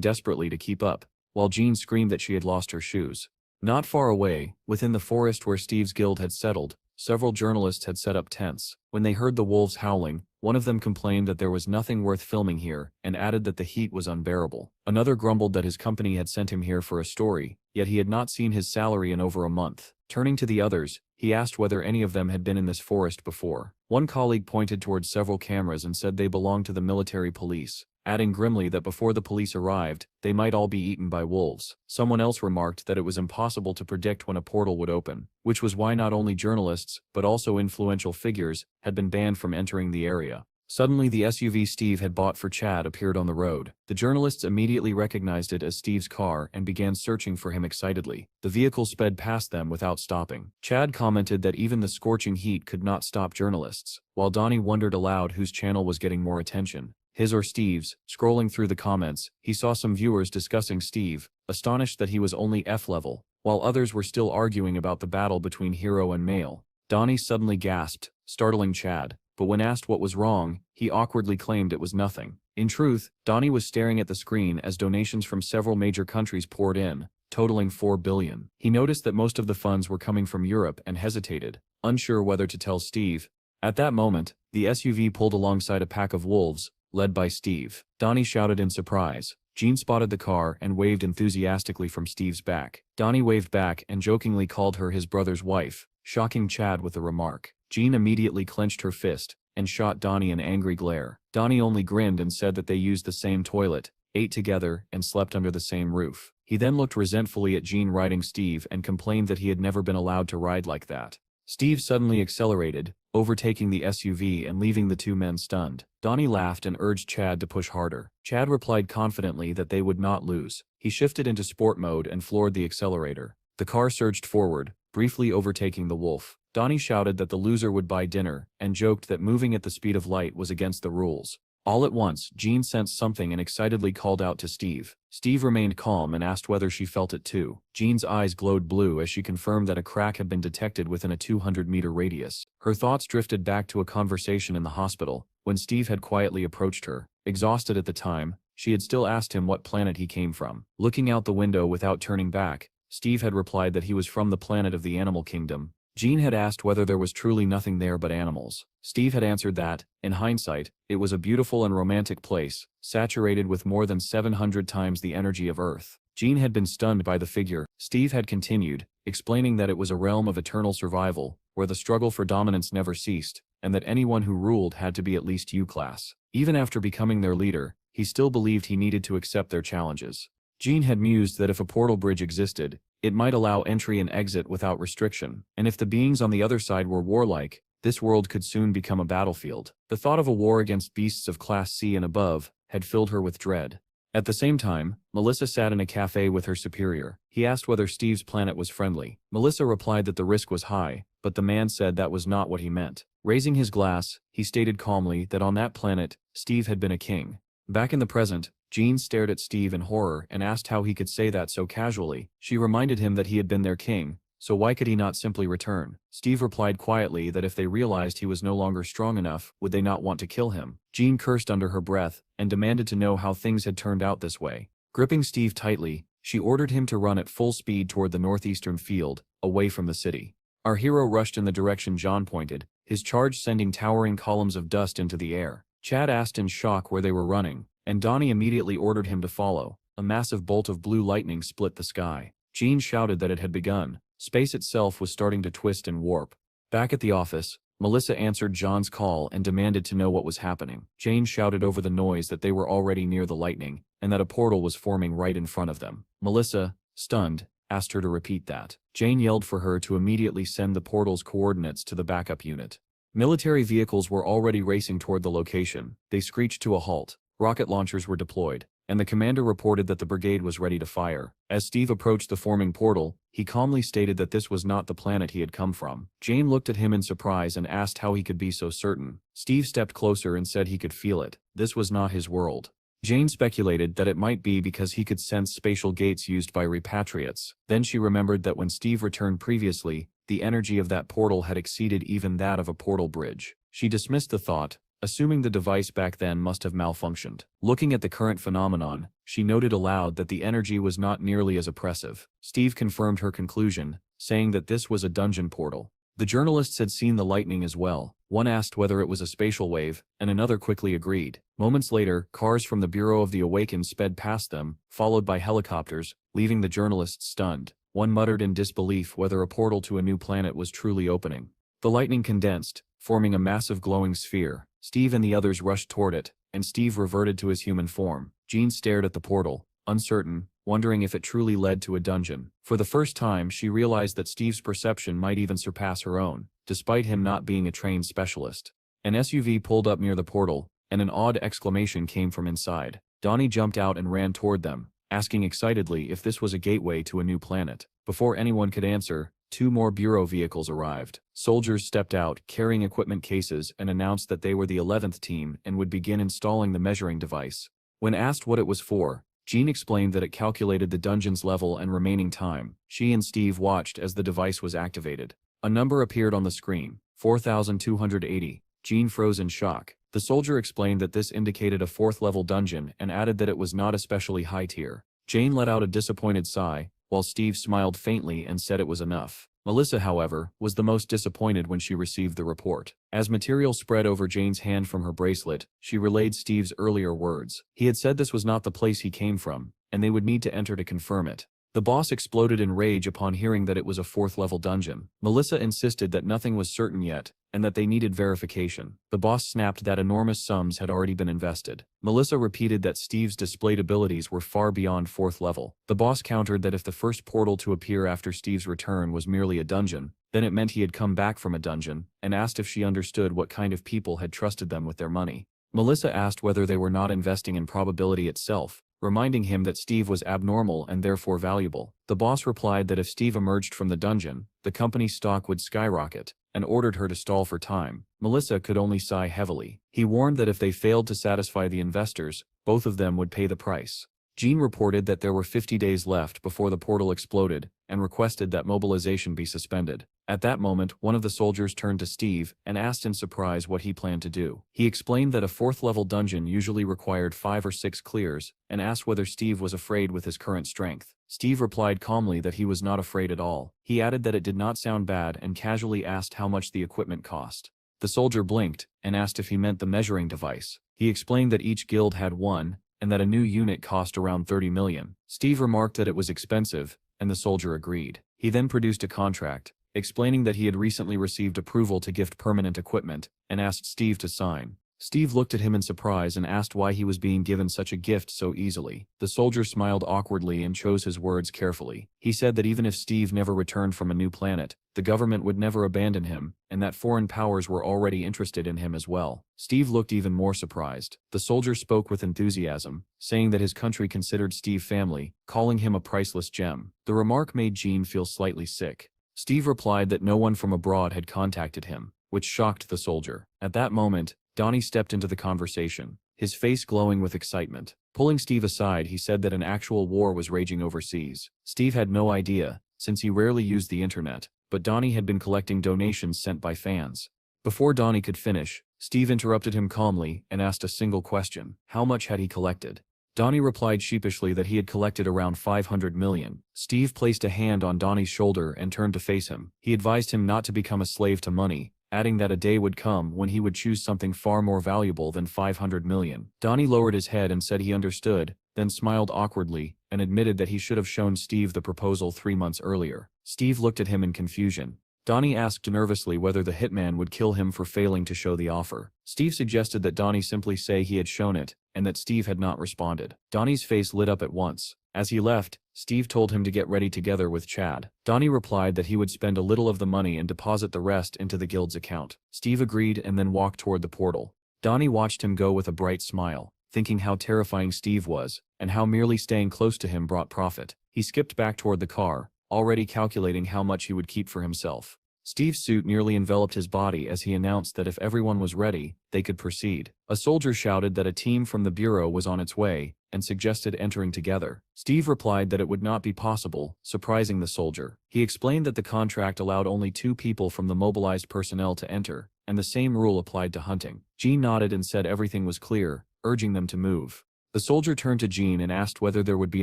desperately to keep up, while Jean screamed that she had lost her shoes. Not far away, within the forest where Steve's guild had settled, several journalists had set up tents. When they heard the wolves howling, one of them complained that there was nothing worth filming here and added that the heat was unbearable. Another grumbled that his company had sent him here for a story, yet he had not seen his salary in over a month. Turning to the others, he asked whether any of them had been in this forest before. One colleague pointed towards several cameras and said they belonged to the military police, adding grimly that before the police arrived, they might all be eaten by wolves. Someone else remarked that it was impossible to predict when a portal would open, which was why not only journalists, but also influential figures, had been banned from entering the area. Suddenly the SUV Steve had bought for Chad appeared on the road. The journalists immediately recognized it as Steve's car and began searching for him excitedly. The vehicle sped past them without stopping. Chad commented that even the scorching heat could not stop journalists, while Donnie wondered aloud whose channel was getting more attention, his or Steve's. Scrolling through the comments, he saw some viewers discussing Steve, astonished that he was only F level, while others were still arguing about the battle between hero and male. Donnie suddenly gasped, startling Chad, but when asked what was wrong, he awkwardly claimed it was nothing. In truth, Donnie was staring at the screen as donations from several major countries poured in, totaling 4 billion. He noticed that most of the funds were coming from Europe and hesitated, unsure whether to tell Steve. At that moment, the SUV pulled alongside a pack of wolves, led by Steve. Donnie shouted in surprise. Jean spotted the car and waved enthusiastically from Steve's back. Donnie waved back and jokingly called her his brother's wife, shocking Chad with the remark. Jean immediately clenched her fist and shot Donnie an angry glare. Donnie only grinned and said that they used the same toilet, ate together, and slept under the same roof. He then looked resentfully at Jean riding Steve and complained that he had never been allowed to ride like that. Steve suddenly accelerated, overtaking the SUV and leaving the two men stunned. Donnie laughed and urged Chad to push harder. Chad replied confidently that they would not lose. He shifted into sport mode and floored the accelerator. The car surged forward, briefly overtaking the wolf. Donnie shouted that the loser would buy dinner, and joked that moving at the speed of light was against the rules. All at once, Jean sensed something and excitedly called out to Steve. Steve remained calm and asked whether she felt it too. Jean's eyes glowed blue as she confirmed that a crack had been detected within a 200-meter radius. Her thoughts drifted back to a conversation in the hospital, when Steve had quietly approached her. Exhausted at the time, she had still asked him what planet he came from. Looking out the window without turning back, Steve had replied that he was from the planet of the animal kingdom. Jean had asked whether there was truly nothing there but animals. Steve had answered that, in hindsight, it was a beautiful and romantic place, saturated with more than 700 times the energy of Earth. Jean had been stunned by the figure. Steve had continued, explaining that it was a realm of eternal survival, where the struggle for dominance never ceased, and that anyone who ruled had to be at least U-class. Even after becoming their leader, he still believed he needed to accept their challenges. Jean had mused that if a portal bridge existed, it might allow entry and exit without restriction, and if the beings on the other side were warlike, this world could soon become a battlefield. The thought of a war against beasts of Class C and above had filled her with dread. At the same time, Melissa sat in a cafe with her superior. He asked whether Steve's planet was friendly. Melissa replied that the risk was high, but the man said that was not what he meant. Raising his glass, he stated calmly that on that planet, Steve had been a king. Back in the present, Jean stared at Steve in horror and asked how he could say that so casually. She reminded him that he had been their king, so why could he not simply return? Steve replied quietly that if they realized he was no longer strong enough, would they not want to kill him? Jean cursed under her breath and demanded to know how things had turned out this way. Gripping Steve tightly, she ordered him to run at full speed toward the northeastern field, away from the city. Our hero rushed in the direction John pointed, his charge sending towering columns of dust into the air. Chad asked in shock where they were running, and Donnie immediately ordered him to follow. A massive bolt of blue lightning split the sky. Jean shouted that it had begun. Space itself was starting to twist and warp. Back at the office, Melissa answered John's call and demanded to know what was happening. Jane shouted over the noise that they were already near the lightning, and that a portal was forming right in front of them. Melissa, stunned, asked her to repeat that. Jane yelled for her to immediately send the portal's coordinates to the backup unit. Military vehicles were already racing toward the location. They screeched to a halt. Rocket launchers were deployed. and the commander reported that the brigade was ready to fire. As Steve approached the forming portal, he calmly stated that this was not the planet he had come from. Jane looked at him in surprise and asked how he could be so certain. Steve stepped closer and said he could feel it. This was not his world. Jane speculated that it might be because he could sense spatial gates used by repatriates. Then she remembered that when Steve returned previously, the energy of that portal had exceeded even that of a portal bridge. She dismissed the thought, assuming the device back then must have malfunctioned. Looking at the current phenomenon, she noted aloud that the energy was not nearly as oppressive. Steve confirmed her conclusion, saying that this was a dungeon portal. The journalists had seen the lightning as well. One asked whether it was a spatial wave, and another quickly agreed. Moments later, cars from the Bureau of the Awakened sped past them, followed by helicopters, leaving the journalists stunned. One muttered in disbelief whether a portal to a new planet was truly opening. The lightning condensed, forming a massive glowing sphere. Steve and the others rushed toward it, and Steve reverted to his human form. Jean stared at the portal, uncertain, wondering if it truly led to a dungeon. For the first time, she realized that Steve's perception might even surpass her own, despite him not being a trained specialist. An SUV pulled up near the portal, and an odd exclamation came from inside. Donnie jumped out and ran toward them, asking excitedly if this was a gateway to a new planet. Before anyone could answer, 2 more Bureau vehicles arrived. Soldiers stepped out, carrying equipment cases, and announced that they were the 11th team and would begin installing the measuring device. When asked what it was for, Jean explained that it calculated the dungeon's level and remaining time. She and Steve watched as the device was activated. A number appeared on the screen, 4,280. Jean froze in shock. The soldier explained that this indicated a 4th-level dungeon and added that it was not especially high tier. Jane let out a disappointed sigh, while Steve smiled faintly and said it was enough. Melissa, however, was the most disappointed when she received the report. As material spread over Jane's hand from her bracelet, she relayed Steve's earlier words. He had said this was not the place he came from, and they would need to enter to confirm it. The boss exploded in rage upon hearing that it was a 4th-level dungeon. Melissa insisted that nothing was certain yet, and that they needed verification. The boss snapped that enormous sums had already been invested. Melissa repeated that Steve's displayed abilities were far beyond 4th level. The boss countered that if the first portal to appear after Steve's return was merely a dungeon, then it meant he had come back from a dungeon, and asked if she understood what kind of people had trusted them with their money. Melissa asked whether they were not investing in probability itself, reminding him that Steve was abnormal and therefore valuable. The boss replied that if Steve emerged from the dungeon, the company's stock would skyrocket, and ordered her to stall for time. Melissa could only sigh heavily. He warned that if they failed to satisfy the investors, both of them would pay the price. Jean reported that there were 50 days left before the portal exploded, and requested that mobilization be suspended. At that moment, one of the soldiers turned to Steve and asked in surprise what he planned to do. He explained that a 4th-level dungeon usually required 5 or 6 clears, and asked whether Steve was afraid with his current strength. Steve replied calmly that he was not afraid at all. He added that it did not sound bad and casually asked how much the equipment cost. The soldier blinked and asked if he meant the measuring device. He explained that each guild had one, and that a new unit cost around 30 million. Steve remarked that it was expensive, and the soldier agreed. He then produced a contract, explaining that he had recently received approval to gift permanent equipment, and asked Steve to sign. Steve looked at him in surprise and asked why he was being given such a gift so easily. The soldier smiled awkwardly and chose his words carefully. He said that even if Steve never returned from a new planet, the government would never abandon him, and that foreign powers were already interested in him as well. Steve looked even more surprised. The soldier spoke with enthusiasm, saying that his country considered Steve family, calling him a priceless gem. The remark made Jean feel slightly sick. Steve replied that no one from abroad had contacted him, which shocked the soldier. At that moment, Donnie stepped into the conversation, his face glowing with excitement. Pulling Steve aside, he said that an actual war was raging overseas. Steve had no idea, since he rarely used the internet, but Donnie had been collecting donations sent by fans. Before Donnie could finish, Steve interrupted him calmly and asked a single question: how much had he collected? Donnie replied sheepishly that he had collected around 500 million. Steve placed a hand on Donnie's shoulder and turned to face him. He advised him not to become a slave to money, adding that a day would come when he would choose something far more valuable than 500 million. Donnie lowered his head and said he understood, then smiled awkwardly, and admitted that he should have shown Steve the proposal 3 months earlier. Steve looked at him in confusion. Donnie asked nervously whether the hitman would kill him for failing to show the offer. Steve suggested that Donnie simply say he had shown it, and that Steve had not responded. Donnie's face lit up at once. As he left, Steve told him to get ready together with Chad. Donnie replied that he would spend a little of the money and deposit the rest into the guild's account. Steve agreed and then walked toward the portal. Donnie watched him go with a bright smile. thinking how terrifying Steve was, and how merely staying close to him brought profit. He skipped back toward the car, already calculating how much he would keep for himself. Steve's suit nearly enveloped his body as he announced that if everyone was ready, they could proceed. A soldier shouted that a team from the bureau was on its way, and suggested entering together. Steve replied that it would not be possible, surprising the soldier. He explained that the contract allowed only 2 people from the mobilized personnel to enter, and the same rule applied to hunting. Jean nodded and said everything was clear, urging them to move. The soldier turned to Jean and asked whether there would be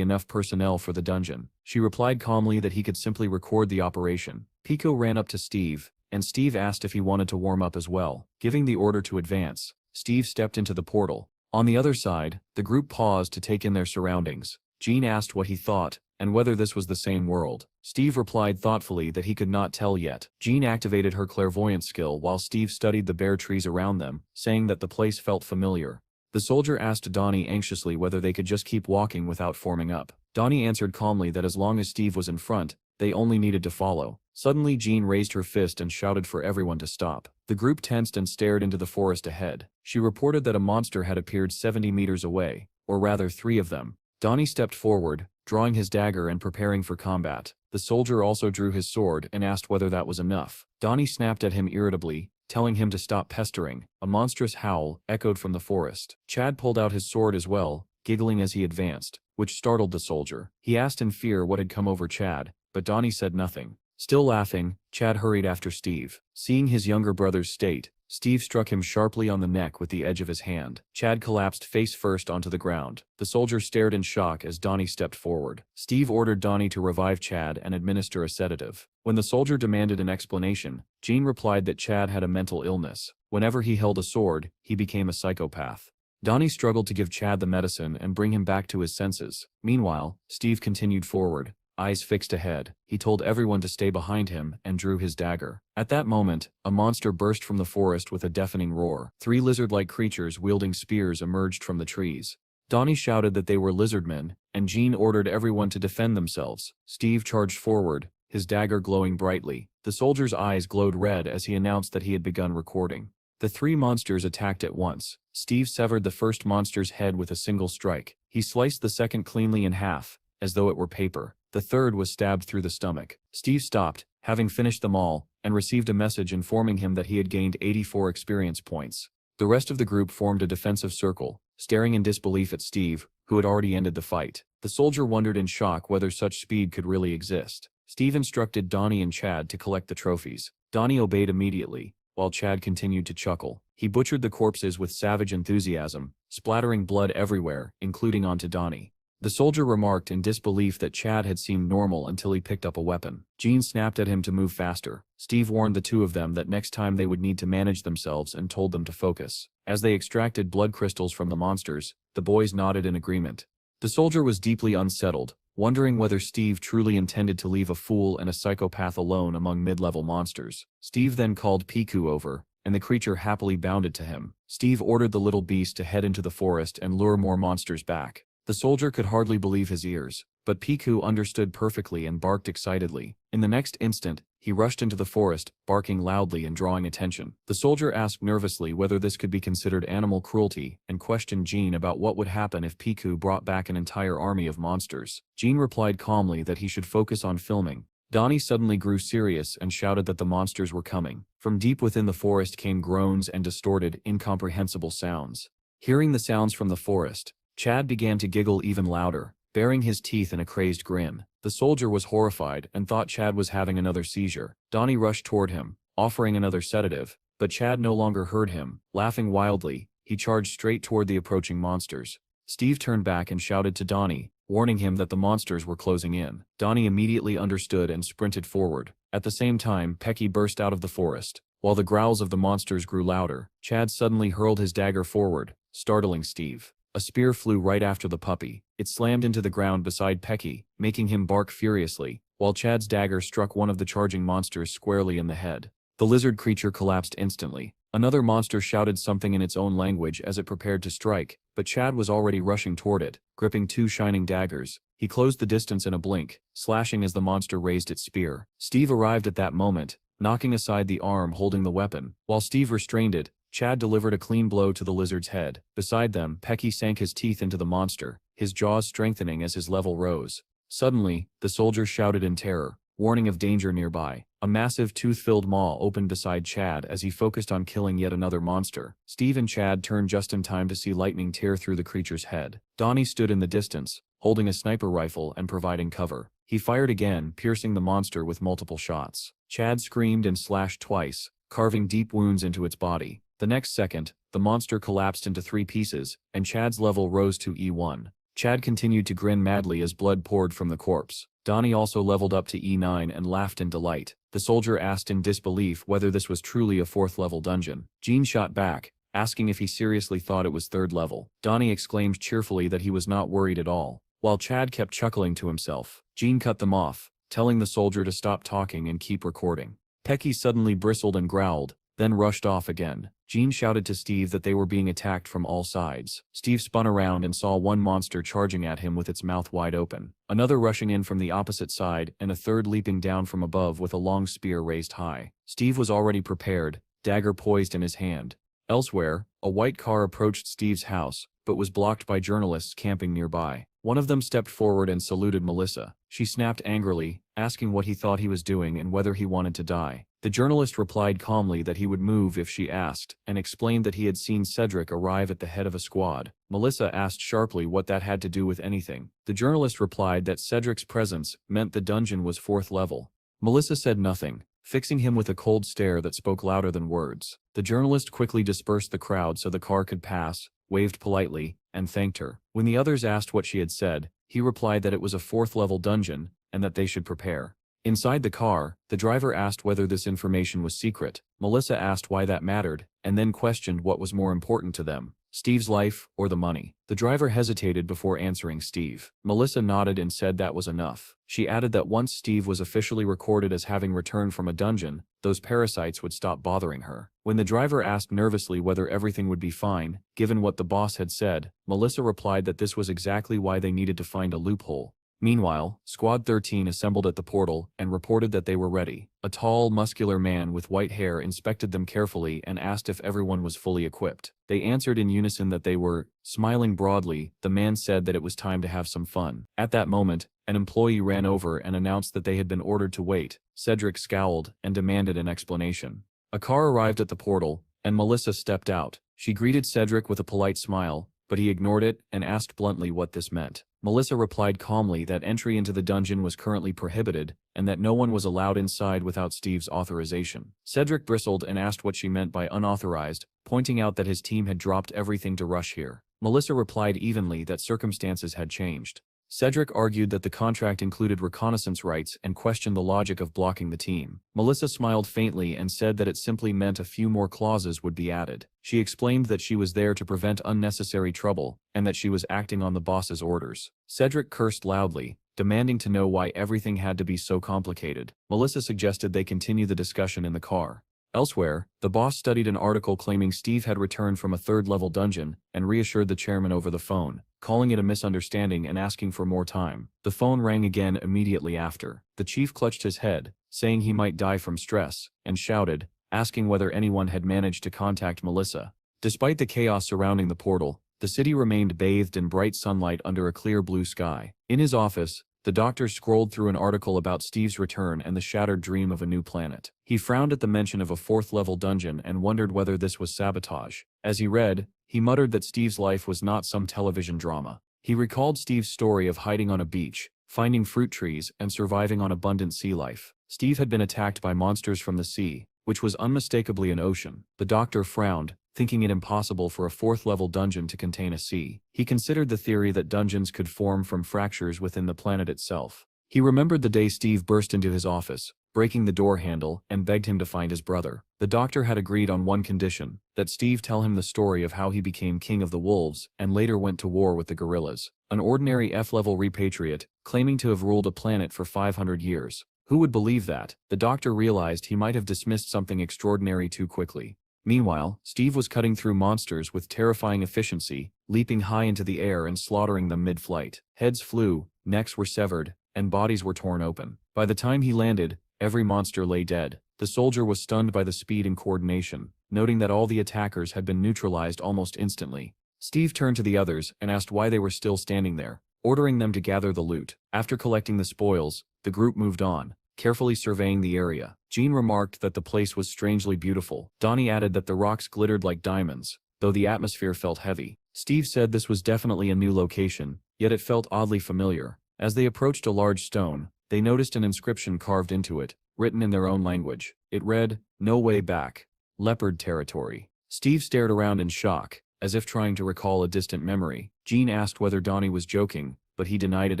enough personnel for the dungeon. She replied calmly that he could simply record the operation. Pico ran up to Steve, and Steve asked if he wanted to warm up as well. Giving the order to advance, Steve stepped into the portal. On the other side, the group paused to take in their surroundings. Jean asked what he thought, and whether this was the same world. Steve replied thoughtfully that he could not tell yet. Jean activated her clairvoyance skill while Steve studied the bare trees around them, saying that the place felt familiar. The soldier asked Donnie anxiously whether they could just keep walking without forming up. Donnie answered calmly that as long as Steve was in front, they only needed to follow. Suddenly Jean raised her fist and shouted for everyone to stop. The group tensed and stared into the forest ahead. She reported that a monster had appeared 70 meters away, or rather 3 of them. Donnie stepped forward, drawing his dagger and preparing for combat. The soldier also drew his sword and asked whether that was enough. Donnie snapped at him irritably, telling him to stop pestering. A monstrous howl echoed from the forest. Chad pulled out his sword as well, giggling as he advanced, which startled the soldier. He asked in fear what had come over Chad, but Donnie said nothing. Still laughing, Chad hurried after Steve. Seeing his younger brother's state, Steve struck him sharply on the neck with the edge of his hand. Chad collapsed face first onto the ground. The soldier stared in shock as Donnie stepped forward. Steve ordered Donnie to revive Chad and administer a sedative. When the soldier demanded an explanation, Jean replied that Chad had a mental illness. Whenever he held a sword, he became a psychopath. Donnie struggled to give Chad the medicine and bring him back to his senses. Meanwhile, Steve continued forward, eyes fixed ahead. He told everyone to stay behind him and drew his dagger. At that moment, a monster burst from the forest with a deafening roar. 3 lizard-like creatures wielding spears emerged from the trees. Donnie shouted that they were lizardmen, and Jean ordered everyone to defend themselves. Steve charged forward, his dagger glowing brightly. The soldier's eyes glowed red as he announced that he had begun recording. The 3 monsters attacked at once. Steve severed the first monster's head with a single strike. He sliced the second cleanly in half, as though it were paper. The third was stabbed through the stomach. Steve stopped, having finished them all, and received a message informing him that he had gained 84 experience points. The rest of the group formed a defensive circle, staring in disbelief at Steve, who had already ended the fight. The soldier wondered in shock whether such speed could really exist. Steve instructed Donnie and Chad to collect the trophies. Donnie obeyed immediately, while Chad continued to chuckle. He butchered the corpses with savage enthusiasm, splattering blood everywhere, including onto Donnie. The soldier remarked in disbelief that Chad had seemed normal until he picked up a weapon. Jean snapped at him to move faster. Steve warned the 2 of them that next time they would need to manage themselves and told them to focus. As they extracted blood crystals from the monsters, the boys nodded in agreement. The soldier was deeply unsettled, wondering whether Steve truly intended to leave a fool and a psychopath alone among mid-level monsters. Steve then called Piku over, and the creature happily bounded to him. Steve ordered the little beast to head into the forest and lure more monsters back. The soldier could hardly believe his ears, but Piku understood perfectly and barked excitedly. In the next instant, he rushed into the forest, barking loudly and drawing attention. The soldier asked nervously whether this could be considered animal cruelty, and questioned Jean about what would happen if Piku brought back an entire army of monsters. Jean replied calmly that he should focus on filming. Donnie suddenly grew serious and shouted that the monsters were coming. From deep within the forest came groans and distorted, incomprehensible sounds. Hearing the sounds from the forest, Chad began to giggle even louder, baring his teeth in a crazed grin. The soldier was horrified and thought Chad was having another seizure. Donnie rushed toward him, offering another sedative, but Chad no longer heard him. Laughing wildly, he charged straight toward the approaching monsters. Steve turned back and shouted to Donnie, warning him that the monsters were closing in. Donnie immediately understood and sprinted forward. At the same time, Pecky burst out of the forest. While the growls of the monsters grew louder, Chad suddenly hurled his dagger forward, startling Steve. A spear flew right after the puppy. It slammed into the ground beside Pecky, making him bark furiously, while Chad's dagger struck one of the charging monsters squarely in the head. The lizard creature collapsed instantly. Another monster shouted something in its own language as it prepared to strike, but Chad was already rushing toward it, gripping 2 shining daggers. He closed the distance in a blink, slashing as the monster raised its spear. Steve arrived at that moment, knocking aside the arm holding the weapon. While Steve restrained it, Chad delivered a clean blow to the lizard's head. Beside them, Pecky sank his teeth into the monster, his jaws strengthening as his level rose. Suddenly, the soldier shouted in terror, warning of danger nearby. A massive tooth-filled maw opened beside Chad as he focused on killing yet another monster. Steve and Chad turned just in time to see lightning tear through the creature's head. Donnie stood in the distance, holding a sniper rifle and providing cover. He fired again, piercing the monster with multiple shots. Chad screamed and slashed twice, carving deep wounds into its body. The next second, the monster collapsed into 3 pieces, and Chad's level rose to E1. Chad continued to grin madly as blood poured from the corpse. Donnie also leveled up to E9 and laughed in delight. The soldier asked in disbelief whether this was truly a 4th level dungeon. Gene shot back, asking if he seriously thought it was 3rd level. Donnie exclaimed cheerfully that he was not worried at all, while Chad kept chuckling to himself. Gene cut them off, telling the soldier to stop talking and keep recording. Pecky suddenly bristled and growled, then rushed off again. Gene shouted to Steve that they were being attacked from all sides. Steve spun around and saw one monster charging at him with its mouth wide open, another rushing in from the opposite side, and a third leaping down from above with a long spear raised high. Steve was already prepared, dagger poised in his hand. Elsewhere, a white car approached Steve's house, but was blocked by journalists camping nearby. One of them stepped forward and saluted Melissa. She snapped angrily, asking what he thought he was doing and whether he wanted to die. The journalist replied calmly that he would move if she asked, and explained that he had seen Cedric arrive at the head of a squad. Melissa asked sharply what that had to do with anything. The journalist replied that Cedric's presence meant the dungeon was 4th level. Melissa said nothing, fixing him with a cold stare that spoke louder than words. The journalist quickly dispersed the crowd so the car could pass, waved politely, and thanked her. When the others asked what she had said, he replied that it was a 4th level dungeon, and that they should prepare. Inside the car, the driver asked whether this information was secret. Melissa asked why that mattered, and then questioned what was more important to them, Steve's life or the money. The driver hesitated before answering Steve. Melissa nodded and said that was enough. She added that once Steve was officially recorded as having returned from a dungeon, those parasites would stop bothering her. When the driver asked nervously whether everything would be fine, given what the boss had said, Melissa replied that this was exactly why they needed to find a loophole. Meanwhile, Squad 13 assembled at the portal and reported that they were ready. A tall, muscular man with white hair inspected them carefully and asked if everyone was fully equipped. They answered in unison that they were. Smiling broadly, the man said that it was time to have some fun. At that moment, an employee ran over and announced that they had been ordered to wait. Cedric scowled and demanded an explanation. A car arrived at the portal, and Melissa stepped out. She greeted Cedric with a polite smile, but he ignored it and asked bluntly what this meant. Melissa replied calmly that entry into the dungeon was currently prohibited, and that no one was allowed inside without Steve's authorization. Cedric bristled and asked what she meant by unauthorized, pointing out that his team had dropped everything to rush here. Melissa replied evenly that circumstances had changed. Cedric argued that the contract included reconnaissance rights and questioned the logic of blocking the team. Melissa smiled faintly and said that it simply meant a few more clauses would be added. She explained that she was there to prevent unnecessary trouble, and that she was acting on the boss's orders. Cedric cursed loudly, demanding to know why everything had to be so complicated. Melissa suggested they continue the discussion in the car. Elsewhere, the boss studied an article claiming Steve had returned from a 3rd-level dungeon and reassured the chairman over the phone, calling it a misunderstanding and asking for more time. The phone rang again immediately after. The chief clutched his head, saying he might die from stress, and shouted, asking whether anyone had managed to contact Melissa. Despite the chaos surrounding the portal, the city remained bathed in bright sunlight under a clear blue sky. In his office, the doctor scrolled through an article about Steve's return and the shattered dream of a new planet. He frowned at the mention of a 4th-level dungeon and wondered whether this was sabotage. As he read, he muttered that Steve's life was not some television drama. He recalled Steve's story of hiding on a beach, finding fruit trees, and surviving on abundant sea life. Steve had been attacked by monsters from the sea, which was unmistakably an ocean. The doctor frowned, thinking it impossible for a 4th-level dungeon to contain a sea. He considered the theory that dungeons could form from fractures within the planet itself. He remembered the day Steve burst into his office, breaking the door handle, and begged him to find his brother. The doctor had agreed on one condition, that Steve tell him the story of how he became king of the wolves and later went to war with the gorillas. An ordinary F-level repatriate, claiming to have ruled a planet for 500 years. Who would believe that? The doctor realized he might have dismissed something extraordinary too quickly. Meanwhile, Steve was cutting through monsters with terrifying efficiency, leaping high into the air and slaughtering them mid-flight. Heads flew, necks were severed, and bodies were torn open. By the time he landed, every monster lay dead. The soldier was stunned by the speed and coordination, noting that all the attackers had been neutralized almost instantly. Steve turned to the others and asked why they were still standing there, ordering them to gather the loot. After collecting the spoils, the group moved on, carefully surveying the area. Jean remarked that the place was strangely beautiful. Donnie added that the rocks glittered like diamonds, though the atmosphere felt heavy. Steve said this was definitely a new location, yet it felt oddly familiar. As they approached a large stone, they noticed an inscription carved into it, written in their own language. It read, "No way back. Leopard territory." Steve stared around in shock, as if trying to recall a distant memory. Jean asked whether Donnie was joking, but he denied it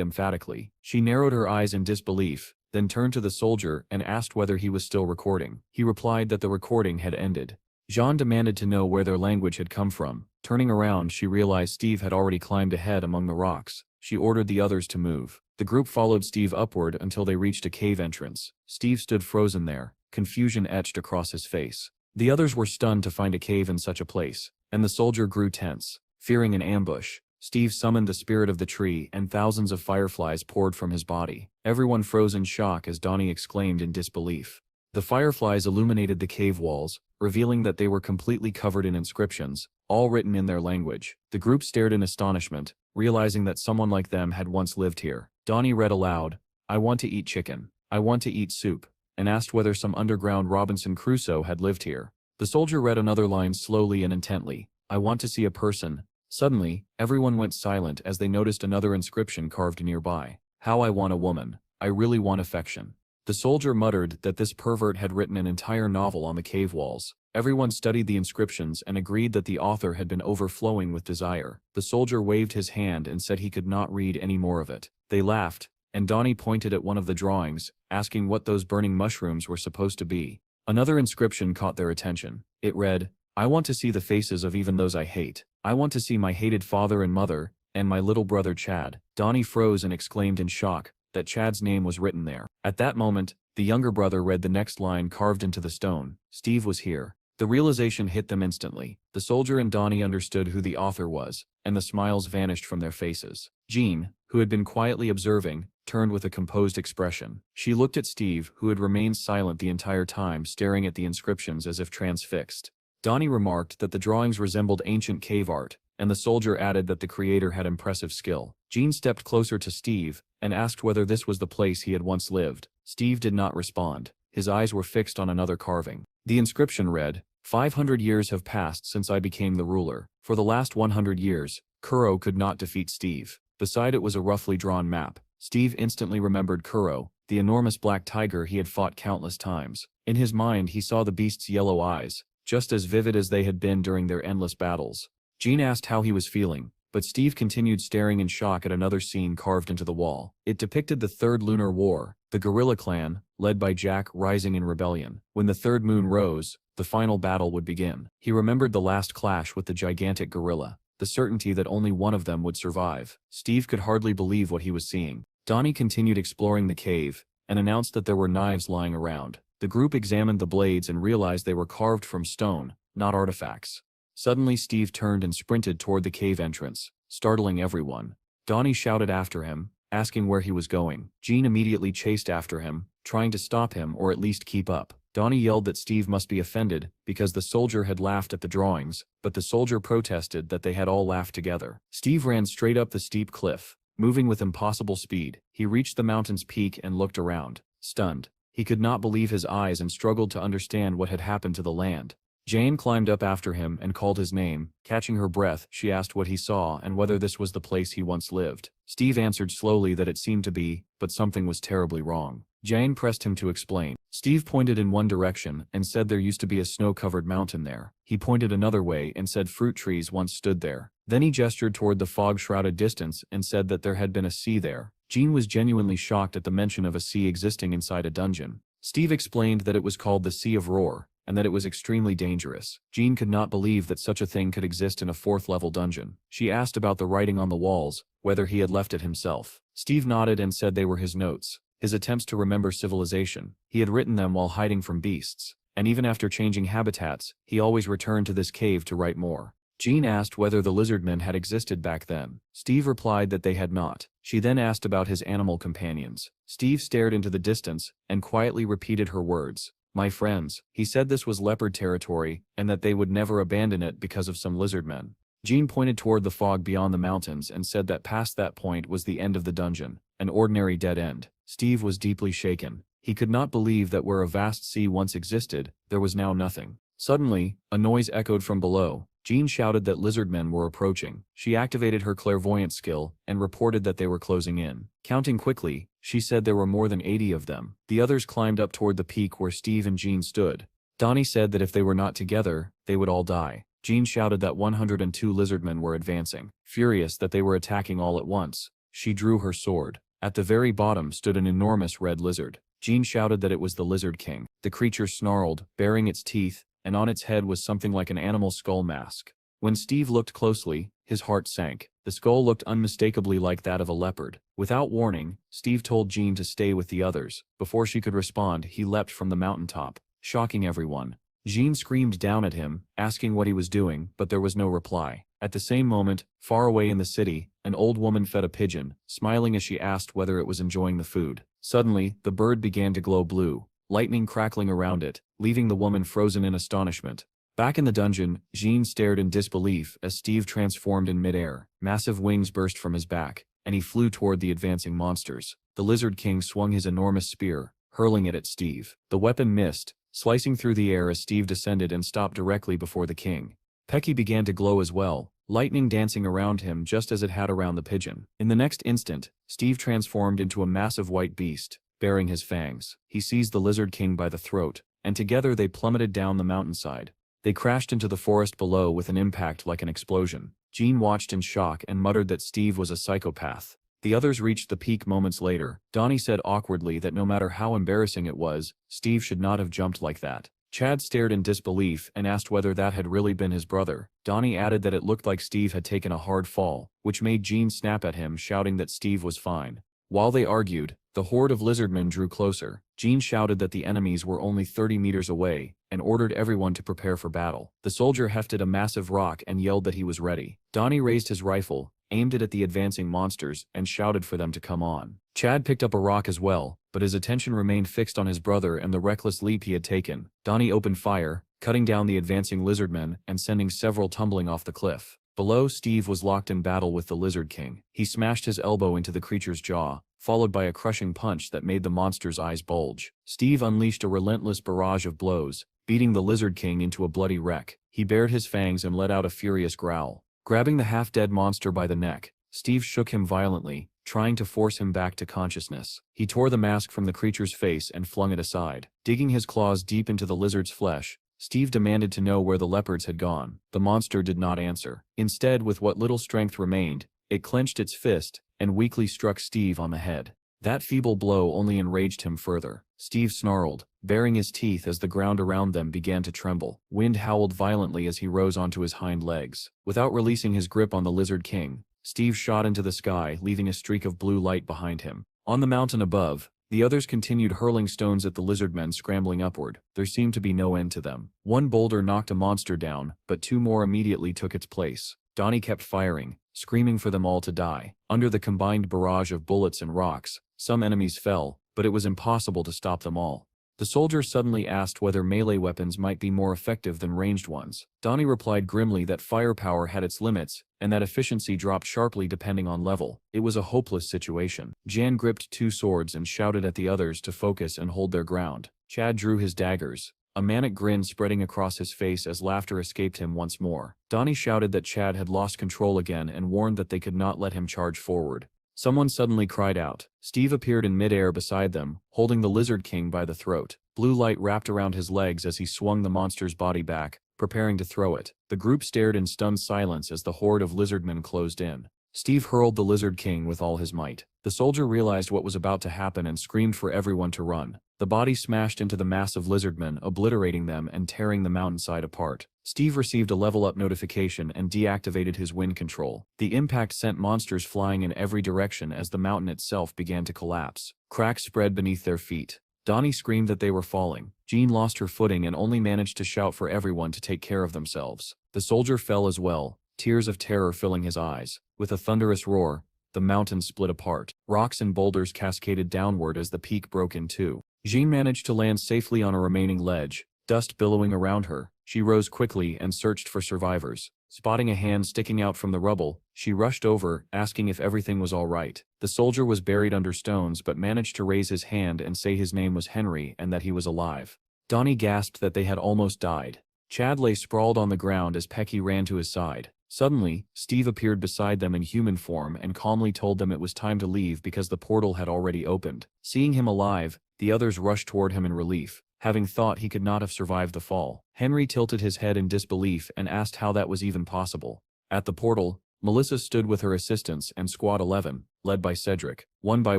emphatically. She narrowed her eyes in disbelief, then turned to the soldier and asked whether he was still recording. He replied that the recording had ended. Jean demanded to know where their language had come from. Turning around, she realized Steve had already climbed ahead among the rocks. She ordered the others to move. The group followed Steve upward until they reached a cave entrance. Steve stood frozen there, confusion etched across his face. The others were stunned to find a cave in such a place, and the soldier grew tense, fearing an ambush. Steve summoned the spirit of the tree and thousands of fireflies poured from his body. Everyone froze in shock as Donnie exclaimed in disbelief. The fireflies illuminated the cave walls, revealing that they were completely covered in inscriptions, all written in their language. The group stared in astonishment, realizing that someone like them had once lived here. Donnie read aloud, "I want to eat chicken. I want to eat soup," and asked whether some underground Robinson Crusoe had lived here. The soldier read another line slowly and intently, "I want to see a person." Suddenly, everyone went silent as they noticed another inscription carved nearby. "How I want a woman. I really want affection." The soldier muttered that this pervert had written an entire novel on the cave walls. Everyone studied the inscriptions and agreed that the author had been overflowing with desire. The soldier waved his hand and said he could not read any more of it. They laughed, and Donnie pointed at one of the drawings, asking what those burning mushrooms were supposed to be. Another inscription caught their attention. It read, "I want to see the faces of even those I hate. I want to see my hated father and mother, and my little brother Chad." Donnie froze and exclaimed in shock that Chad's name was written there. At that moment, the younger brother read the next line carved into the stone, "Steve was here." The realization hit them instantly. The soldier and Donnie understood who the author was, and the smiles vanished from their faces. Jean, who had been quietly observing, turned with a composed expression. She looked at Steve, who had remained silent the entire time, staring at the inscriptions as if transfixed. Donnie remarked that the drawings resembled ancient cave art, and the soldier added that the creator had impressive skill. Jean stepped closer to Steve and asked whether this was the place he had once lived. Steve did not respond. His eyes were fixed on another carving. The inscription read, 500 years have passed since I became the ruler. For the last 100 years, Kuro could not defeat Steve." Beside it was a roughly drawn map. Steve instantly remembered Kuro, the enormous black tiger he had fought countless times. In his mind he saw the beast's yellow eyes, just as vivid as they had been during their endless battles. Jean asked how he was feeling, but Steve continued staring in shock at another scene carved into the wall. It depicted the Third Lunar War, the guerrilla clan, led by Jack, rising in rebellion. When the third moon rose, the final battle would begin. He remembered the last clash with the gigantic gorilla, the certainty that only one of them would survive. Steve could hardly believe what he was seeing. Donnie continued exploring the cave, and announced that there were knives lying around. The group examined the blades and realized they were carved from stone, not artifacts. Suddenly Steve turned and sprinted toward the cave entrance, startling everyone. Donnie shouted after him, asking where he was going. Jean immediately chased after him, trying to stop him or at least keep up. Donnie yelled that Steve must be offended because the soldier had laughed at the drawings, but the soldier protested that they had all laughed together. Steve ran straight up the steep cliff, moving with impossible speed. He reached the mountain's peak and looked around, stunned. He could not believe his eyes and struggled to understand what had happened to the land. Jane climbed up after him and called his name. Catching her breath, she asked what he saw and whether this was the place he once lived. Steve answered slowly that it seemed to be, but something was terribly wrong. Jane pressed him to explain. Steve pointed in one direction and said there used to be a snow-covered mountain there. He pointed another way and said fruit trees once stood there. Then he gestured toward the fog-shrouded distance and said that there had been a sea there. Jean was genuinely shocked at the mention of a sea existing inside a dungeon. Steve explained that it was called the Sea of Roar, and that it was extremely dangerous. Jean could not believe that such a thing could exist in a fourth-level dungeon. She asked about the writing on the walls, whether he had left it himself. Steve nodded and said they were his notes, his attempts to remember civilization. He had written them while hiding from beasts, and even after changing habitats, he always returned to this cave to write more. Jean asked whether the lizardmen had existed back then. Steve replied that they had not. She then asked about his animal companions. Steve stared into the distance and quietly repeated her words. My friends, he said this was leopard territory, and that they would never abandon it because of some lizard men. Jean pointed toward the fog beyond the mountains and said that past that point was the end of the dungeon, an ordinary dead end. Steve was deeply shaken. He could not believe that where a vast sea once existed, there was now nothing. Suddenly, a noise echoed from below. Jean shouted that lizardmen were approaching. She activated her clairvoyant skill and reported that they were closing in. Counting quickly, she said there were more than 80 of them. The others climbed up toward the peak where Steve and Jean stood. Donnie said that if they were not together, they would all die. Jean shouted that 102 lizardmen were advancing. Furious that they were attacking all at once, she drew her sword. At the very bottom stood an enormous red lizard. Jean shouted that it was the Lizard King. The creature snarled, baring its teeth, and on its head was something like an animal skull mask. When Steve looked closely, his heart sank. The skull looked unmistakably like that of a leopard. Without warning, Steve told Jean to stay with the others. Before she could respond, he leapt from the mountaintop, shocking everyone. Jean screamed down at him, asking what he was doing, but there was no reply. At the same moment, far away in the city, an old woman fed a pigeon, smiling as she asked whether it was enjoying the food. Suddenly, the bird began to glow blue, lightning crackling around it, leaving the woman frozen in astonishment. Back in the dungeon, Jean stared in disbelief as Steve transformed in midair. Massive wings burst from his back, and he flew toward the advancing monsters. The Lizard King swung his enormous spear, hurling it at Steve. The weapon missed, slicing through the air as Steve descended and stopped directly before the king. Pecky began to glow as well, lightning dancing around him just as it had around the pigeon. In the next instant, Steve transformed into a massive white beast, bearing his fangs. He seized the Lizard King by the throat, and together they plummeted down the mountainside. They crashed into the forest below with an impact like an explosion. Jean watched in shock and muttered that Steve was a psychopath. The others reached the peak moments later. Donnie said awkwardly that no matter how embarrassing it was, Steve should not have jumped like that. Chad stared in disbelief and asked whether that had really been his brother. Donnie added that it looked like Steve had taken a hard fall, which made Jean snap at him, shouting that Steve was fine. While they argued, the horde of lizardmen drew closer. Jean shouted that the enemies were only 30 meters away, and ordered everyone to prepare for battle. The soldier hefted a massive rock and yelled that he was ready. Donnie raised his rifle, aimed it at the advancing monsters, and shouted for them to come on. Chad picked up a rock as well, but his attention remained fixed on his brother and the reckless leap he had taken. Donnie opened fire, cutting down the advancing lizardmen and sending several tumbling off the cliff. Below, Steve was locked in battle with the Lizard King. He smashed his elbow into the creature's jaw, followed by a crushing punch that made the monster's eyes bulge. Steve unleashed a relentless barrage of blows, beating the Lizard King into a bloody wreck. He bared his fangs and let out a furious growl. Grabbing the half-dead monster by the neck, Steve shook him violently, trying to force him back to consciousness. He tore the mask from the creature's face and flung it aside. Digging his claws deep into the lizard's flesh, Steve demanded to know where the leopards had gone. The monster did not answer. Instead, with what little strength remained, it clenched its fist and weakly struck Steve on the head. That feeble blow only enraged him further. Steve snarled, baring his teeth as the ground around them began to tremble. Wind howled violently as he rose onto his hind legs. Without releasing his grip on the Lizard King, Steve shot into the sky, leaving a streak of blue light behind him. On the mountain above, the others continued hurling stones at the lizardmen scrambling upward. There seemed to be no end to them. One boulder knocked a monster down, but two more immediately took its place. Donnie kept firing, screaming for them all to die. Under the combined barrage of bullets and rocks, some enemies fell, but it was impossible to stop them all. The soldier suddenly asked whether melee weapons might be more effective than ranged ones. Donnie replied grimly that firepower had its limits, and that efficiency dropped sharply depending on level. It was a hopeless situation. Jan gripped two swords and shouted at the others to focus and hold their ground. Chad drew his daggers, a manic grin spreading across his face as laughter escaped him once more. Donnie shouted that Chad had lost control again and warned that they could not let him charge forward. Someone suddenly cried out. Steve appeared in midair beside them, holding the Lizard King by the throat. Blue light wrapped around his legs as he swung the monster's body back, preparing to throw it. The group stared in stunned silence as the horde of lizardmen closed in. Steve hurled the Lizard King with all his might. The soldier realized what was about to happen and screamed for everyone to run. The body smashed into the mass of lizardmen, obliterating them and tearing the mountainside apart. Steve received a level-up notification and deactivated his wind control. The impact sent monsters flying in every direction as the mountain itself began to collapse. Cracks spread beneath their feet. Donnie screamed that they were falling. Jean lost her footing and only managed to shout for everyone to take care of themselves. The soldier fell as well, tears of terror filling his eyes. With a thunderous roar, the mountain split apart. Rocks and boulders cascaded downward as the peak broke in two. Jean managed to land safely on a remaining ledge, dust billowing around her. She rose quickly and searched for survivors. Spotting a hand sticking out from the rubble, she rushed over, asking if everything was all right. The soldier was buried under stones but managed to raise his hand and say his name was Henry and that he was alive. Donnie gasped that they had almost died. Chad lay sprawled on the ground as Pecky ran to his side. Suddenly, Steve appeared beside them in human form and calmly told them it was time to leave because the portal had already opened. Seeing him alive, the others rushed toward him in relief, having thought he could not have survived the fall. Henry tilted his head in disbelief and asked how that was even possible. At the portal, Melissa stood with her assistants and Squad 11, led by Cedric. One by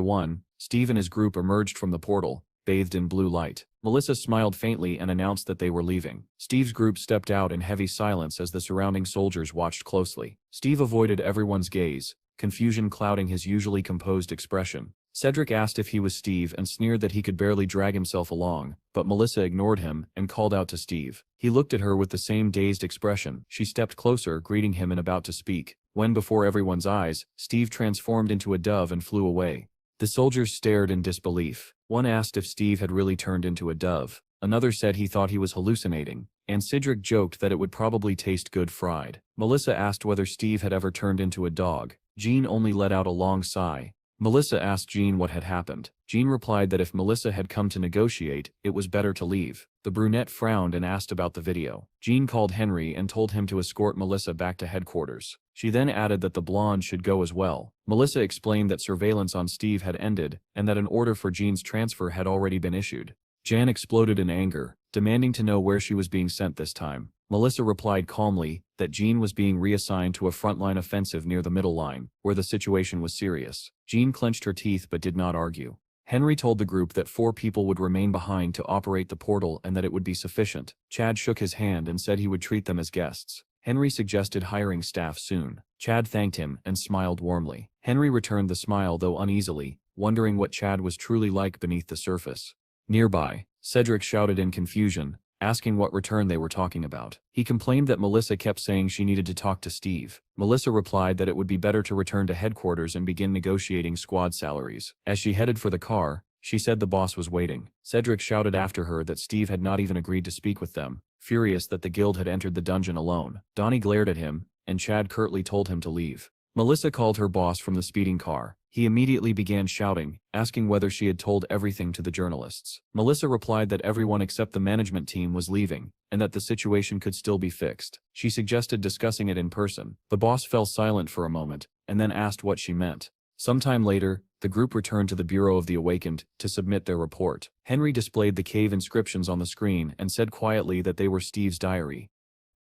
one, Steve and his group emerged from the portal, bathed in blue light. Melissa smiled faintly and announced that they were leaving. Steve's group stepped out in heavy silence as the surrounding soldiers watched closely. Steve avoided everyone's gaze, confusion clouding his usually composed expression. Cedric asked if he was Steve and sneered that he could barely drag himself along, but Melissa ignored him and called out to Steve. He looked at her with the same dazed expression. She stepped closer, greeting him and about to speak, when before everyone's eyes, Steve transformed into a dove and flew away. The soldiers stared in disbelief. One asked if Steve had really turned into a dove. Another said he thought he was hallucinating, and Cedric joked that it would probably taste good fried. Melissa asked whether Steve had ever turned into a dog. Jean only let out a long sigh. Melissa asked Jean what had happened. Jean replied that if Melissa had come to negotiate, it was better to leave. The brunette frowned and asked about the video. Jean called Henry and told him to escort Melissa back to headquarters. She then added that the blonde should go as well. Melissa explained that surveillance on Steve had ended and that an order for Jean's transfer had already been issued. Jan exploded in anger, demanding to know where she was being sent this time. Melissa replied calmly that Jean was being reassigned to a frontline offensive near the middle line, where the situation was serious. Jean clenched her teeth but did not argue. Henry told the group that 4 people would remain behind to operate the portal and that it would be sufficient. Chad shook his hand and said he would treat them as guests. Henry suggested hiring staff soon. Chad thanked him and smiled warmly. Henry returned the smile though uneasily, wondering what Chad was truly like beneath the surface. Nearby, Cedric shouted in confusion, asking what return they were talking about. He complained that Melissa kept saying she needed to talk to Steve. Melissa replied that it would be better to return to headquarters and begin negotiating squad salaries. As she headed for the car, she said the boss was waiting. Cedric shouted after her that Steve had not even agreed to speak with them, furious that the guild had entered the dungeon alone. Donnie glared at him, and Chad curtly told him to leave. Melissa called her boss from the speeding car. He immediately began shouting, asking whether she had told everything to the journalists. Melissa replied that everyone except the management team was leaving, and that the situation could still be fixed. She suggested discussing it in person. The boss fell silent for a moment, and then asked what she meant. Sometime later, the group returned to the Bureau of the Awakened to submit their report. Henry displayed the cave inscriptions on the screen and said quietly that they were Steve's diary.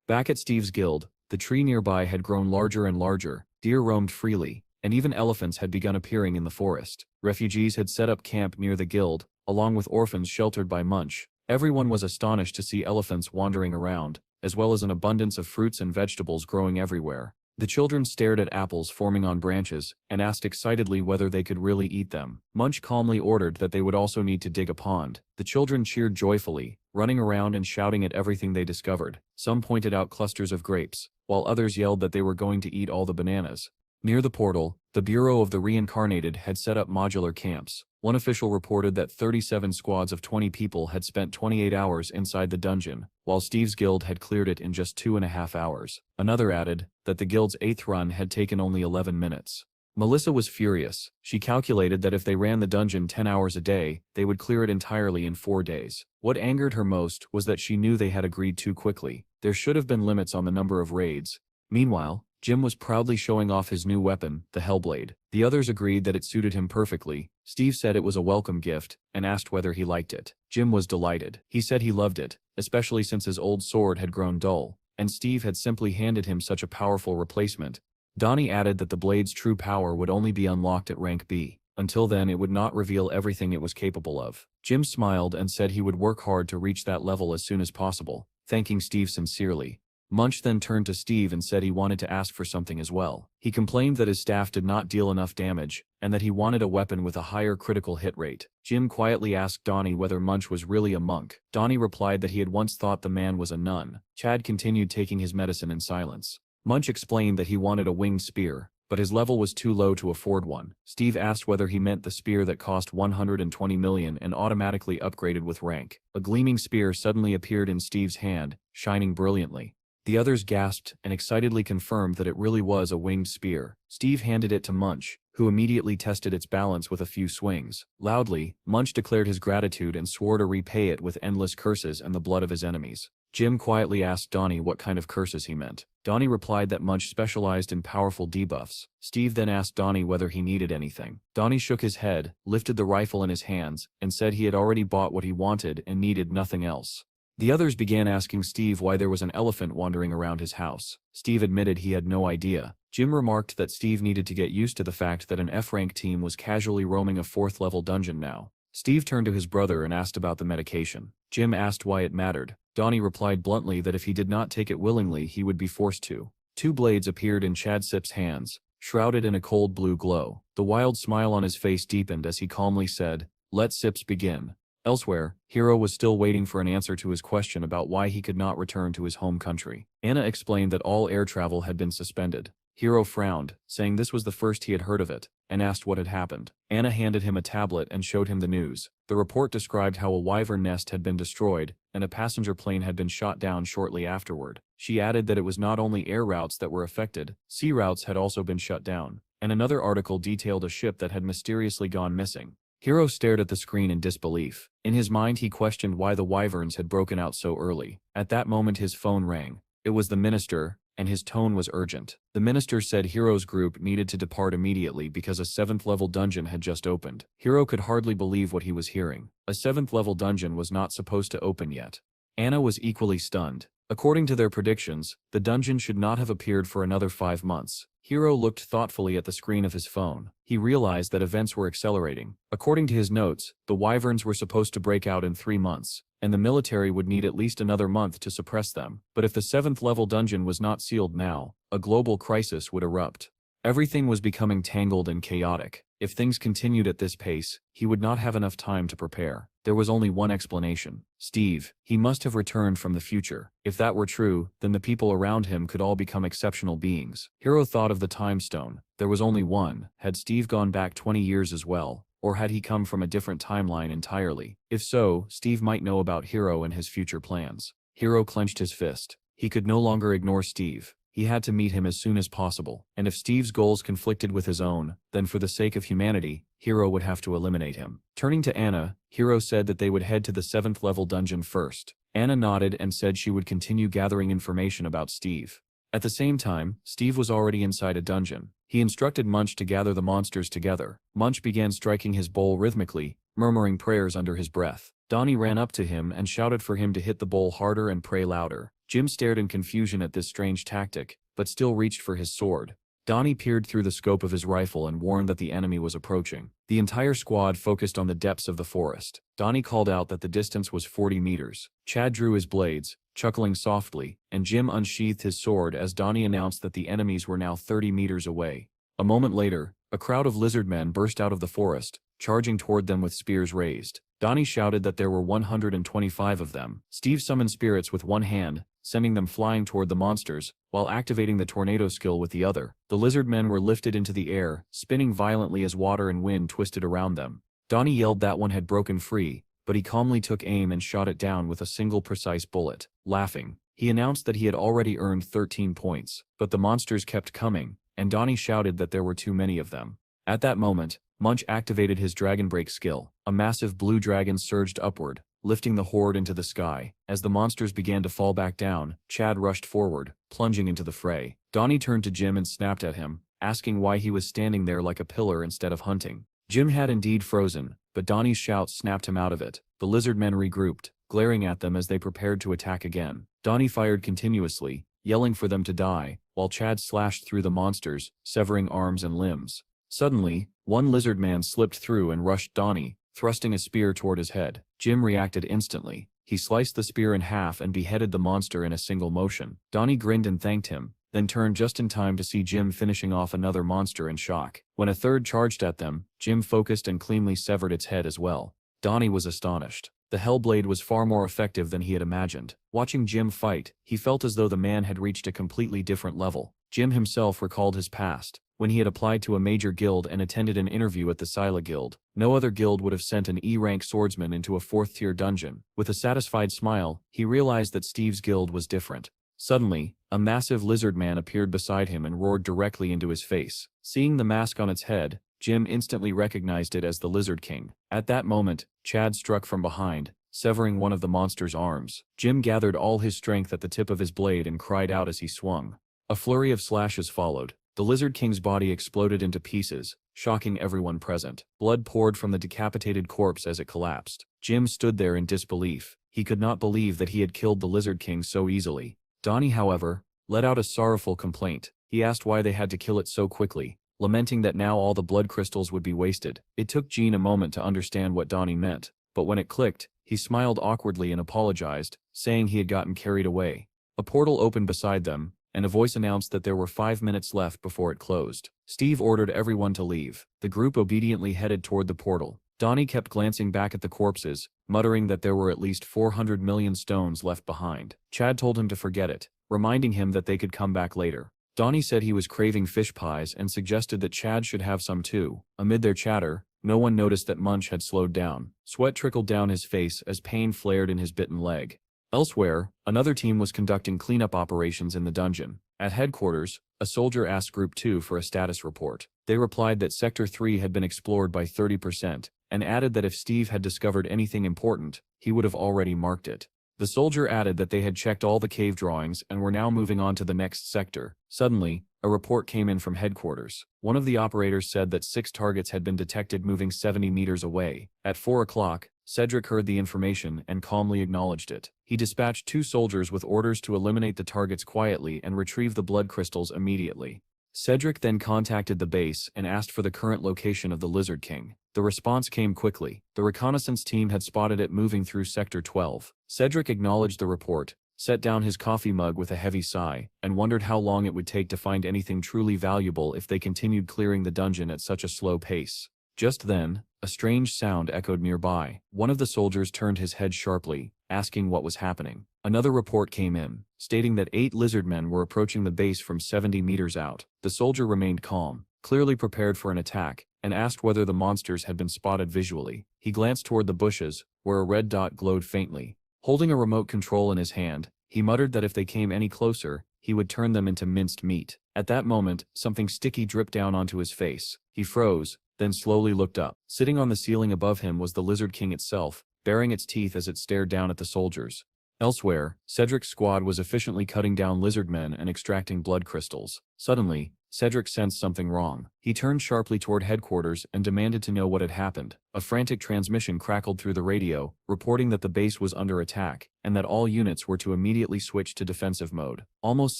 Back at Steve's guild, the tree nearby had grown larger and larger, deer roamed freely, and even elephants had begun appearing in the forest. Refugees had set up camp near the guild, along with orphans sheltered by Munch. Everyone was astonished to see elephants wandering around, as well as an abundance of fruits and vegetables growing everywhere. The children stared at apples forming on branches, and asked excitedly whether they could really eat them. Munch calmly ordered that they would also need to dig a pond. The children cheered joyfully, running around and shouting at everything they discovered. Some pointed out clusters of grapes, while others yelled that they were going to eat all the bananas. Near the portal, the Bureau of the Reincarnated had set up modular camps. One official reported that 37 squads of 20 people had spent 28 hours inside the dungeon, while Steve's guild had cleared it in just 2.5 hours. Another added that the guild's 8th run had taken only 11 minutes. Melissa was furious. She calculated that if they ran the dungeon 10 hours a day, they would clear it entirely in 4 days. What angered her most was that she knew they had agreed too quickly. There should have been limits on the number of raids. Meanwhile, Jim was proudly showing off his new weapon, the Hellblade. The others agreed that it suited him perfectly. Steve said it was a welcome gift, and asked whether he liked it. Jim was delighted. He said he loved it, especially since his old sword had grown dull, and Steve had simply handed him such a powerful replacement. Donnie added that the blade's true power would only be unlocked at rank B. Until then it would not reveal everything it was capable of. Jim smiled and said he would work hard to reach that level as soon as possible, thanking Steve sincerely. Munch then turned to Steve and said he wanted to ask for something as well. He complained that his staff did not deal enough damage, and that he wanted a weapon with a higher critical hit rate. Jim quietly asked Donnie whether Munch was really a monk. Donnie replied that he had once thought the man was a nun. Chad continued taking his medicine in silence. Munch explained that he wanted a winged spear, but his level was too low to afford one. Steve asked whether he meant the spear that cost 120 million and automatically upgraded with rank. A gleaming spear suddenly appeared in Steve's hand, shining brilliantly. The others gasped and excitedly confirmed that it really was a winged spear. Steve handed it to Munch, who immediately tested its balance with a few swings. Loudly, Munch declared his gratitude and swore to repay it with endless curses and the blood of his enemies. Jim quietly asked Donnie what kind of curses he meant. Donnie replied that Munch specialized in powerful debuffs. Steve then asked Donnie whether he needed anything. Donnie shook his head, lifted the rifle in his hands, and said he had already bought what he wanted and needed nothing else. The others began asking Steve why there was an elephant wandering around his house. Steve admitted he had no idea. Jim remarked that Steve needed to get used to the fact that an F-rank team was casually roaming a 4th-level dungeon now. Steve turned to his brother and asked about the medication. Jim asked why it mattered. Donnie replied bluntly that if he did not take it willingly he would be forced to. 2 blades appeared in Chad Sip's hands, shrouded in a cold blue glow. The wild smile on his face deepened as he calmly said, "Let Sips begin." Elsewhere, Hiro was still waiting for an answer to his question about why he could not return to his home country. Anna explained that all air travel had been suspended. Hiro frowned, saying this was the first he had heard of it, and asked what had happened. Anna handed him a tablet and showed him the news. The report described how a wyvern nest had been destroyed, and a passenger plane had been shot down shortly afterward. She added that it was not only air routes that were affected, sea routes had also been shut down, and another article detailed a ship that had mysteriously gone missing. Hiro stared at the screen in disbelief. In his mind he questioned why the wyverns had broken out so early. At that moment his phone rang. It was the minister, and his tone was urgent. The minister said Hiro's group needed to depart immediately because a 7th-level dungeon had just opened. Hiro could hardly believe what he was hearing. A 7th-level dungeon was not supposed to open yet. Anna was equally stunned. According to their predictions, the dungeon should not have appeared for another 5 months. Hiro looked thoughtfully at the screen of his phone. He realized that events were accelerating. According to his notes, the wyverns were supposed to break out in 3 months, and the military would need at least another month to suppress them. But if the 7th-level dungeon was not sealed now, a global crisis would erupt. Everything was becoming tangled and chaotic. If things continued at this pace, he would not have enough time to prepare. There was only one explanation. Steve. He must have returned from the future. If that were true, then the people around him could all become exceptional beings. Hiro thought of the time stone. There was only one. Had Steve gone back 20 years as well? Or had he come from a different timeline entirely? If so, Steve might know about Hiro and his future plans. Hiro clenched his fist. He could no longer ignore Steve. He had to meet him as soon as possible, and if Steve's goals conflicted with his own, then for the sake of humanity, Hiro would have to eliminate him. Turning to Anna, Hiro said that they would head to the 7th-level dungeon first. Anna nodded and said she would continue gathering information about Steve. At the same time, Steve was already inside a dungeon. He instructed Munch to gather the monsters together. Munch began striking his bowl rhythmically, murmuring prayers under his breath. Donnie ran up to him and shouted for him to hit the bowl harder and pray louder. Jim stared in confusion at this strange tactic, but still reached for his sword. Donnie peered through the scope of his rifle and warned that the enemy was approaching. The entire squad focused on the depths of the forest. Donnie called out that the distance was 40 meters. Chad drew his blades, chuckling softly, and Jim unsheathed his sword as Donnie announced that the enemies were now 30 meters away. A moment later, a crowd of lizard men burst out of the forest, charging toward them with spears raised. Donnie shouted that there were 125 of them. Steve summoned spirits with one hand, sending them flying toward the monsters, while activating the tornado skill with the other. The lizard men were lifted into the air, spinning violently as water and wind twisted around them. Donnie yelled that one had broken free, but he calmly took aim and shot it down with a single precise bullet. Laughing, he announced that he had already earned 13 points, but the monsters kept coming, and Donnie shouted that there were too many of them. At that moment, Munch activated his Dragon Break skill. A massive blue dragon surged upward, lifting the horde into the sky. As the monsters began to fall back down, Chad rushed forward, plunging into the fray. Donnie turned to Jim and snapped at him, asking why he was standing there like a pillar instead of hunting. Jim had indeed frozen, but Donnie's shout snapped him out of it. The lizard men regrouped, glaring at them as they prepared to attack again. Donnie fired continuously, yelling for them to die, while Chad slashed through the monsters, severing arms and limbs. Suddenly, one lizard man slipped through and rushed Donnie, thrusting a spear toward his head. Jim reacted instantly. He sliced the spear in half and beheaded the monster in a single motion. Donnie grinned and thanked him, then turned just in time to see Jim finishing off another monster in shock. When a third charged at them, Jim focused and cleanly severed its head as well. Donnie was astonished. The Hellblade was far more effective than he had imagined. Watching Jim fight, he felt as though the man had reached a completely different level. Jim himself recalled his past. when he had applied to a major guild and attended an interview at the Scylla Guild. No other guild would have sent an E-rank swordsman into a 4th-tier dungeon. With a satisfied smile, he realized that Steve's guild was different. Suddenly, a massive lizard man appeared beside him and roared directly into his face. Seeing the mask on its head, Jim instantly recognized it as the Lizard King. At that moment, Chad struck from behind, severing one of the monster's arms. Jim gathered all his strength at the tip of his blade and cried out as he swung. A flurry of slashes followed. The Lizard King's body exploded into pieces, shocking everyone present. Blood poured from the decapitated corpse as it collapsed. Jim stood there in disbelief. He could not believe that he had killed the Lizard King so easily. Donnie, however, let out a sorrowful complaint. He asked why they had to kill it so quickly, lamenting that now all the blood crystals would be wasted. It took Gene a moment to understand what Donnie meant, but when it clicked, he smiled awkwardly and apologized, saying he had gotten carried away. A portal opened beside them, and a voice announced that there were 5 minutes left before it closed. Steve ordered everyone to leave. The group obediently headed toward the portal. Donnie kept glancing back at the corpses, muttering that there were at least 400 million stones left behind. Chad told him to forget it, reminding him that they could come back later. Donnie said he was craving fish pies and suggested that Chad should have some too. Amid their chatter, no one noticed that Munch had slowed down. Sweat trickled down his face as pain flared in his bitten leg. Elsewhere, another team was conducting cleanup operations in the dungeon. At headquarters, a soldier asked Group 2 for a status report. They replied that Sector 3 had been explored by 30%, and added that if Steve had discovered anything important, he would have already marked it. The soldier added that they had checked all the cave drawings and were now moving on to the next sector. Suddenly, a report came in from headquarters. One of the operators said that 6 targets had been detected moving 70 meters away. At 4 o'clock, Cedric heard the information and calmly acknowledged it. He dispatched 2 soldiers with orders to eliminate the targets quietly and retrieve the blood crystals immediately. Cedric then contacted the base and asked for the current location of the Lizard King. The response came quickly. The reconnaissance team had spotted it moving through Sector 12. Cedric acknowledged the report, set down his coffee mug with a heavy sigh, and wondered how long it would take to find anything truly valuable if they continued clearing the dungeon at such a slow pace. Just then, a strange sound echoed nearby. One of the soldiers turned his head sharply, asking what was happening. Another report came in, stating that 8 lizard men were approaching the base from 70 meters out. The soldier remained calm, clearly prepared for an attack, and asked whether the monsters had been spotted visually. He glanced toward the bushes, where a red dot glowed faintly. Holding a remote control in his hand, he muttered that if they came any closer, he would turn them into minced meat. At that moment, something sticky dripped down onto his face. He froze, then slowly looked up. Sitting on the ceiling above him was the Lizard King itself, baring its teeth as it stared down at the soldiers. Elsewhere, Cedric's squad was efficiently cutting down lizard men and extracting blood crystals. Suddenly, Cedric sensed something wrong. He turned sharply toward headquarters and demanded to know what had happened. A frantic transmission crackled through the radio, reporting that the base was under attack, and that all units were to immediately switch to defensive mode. Almost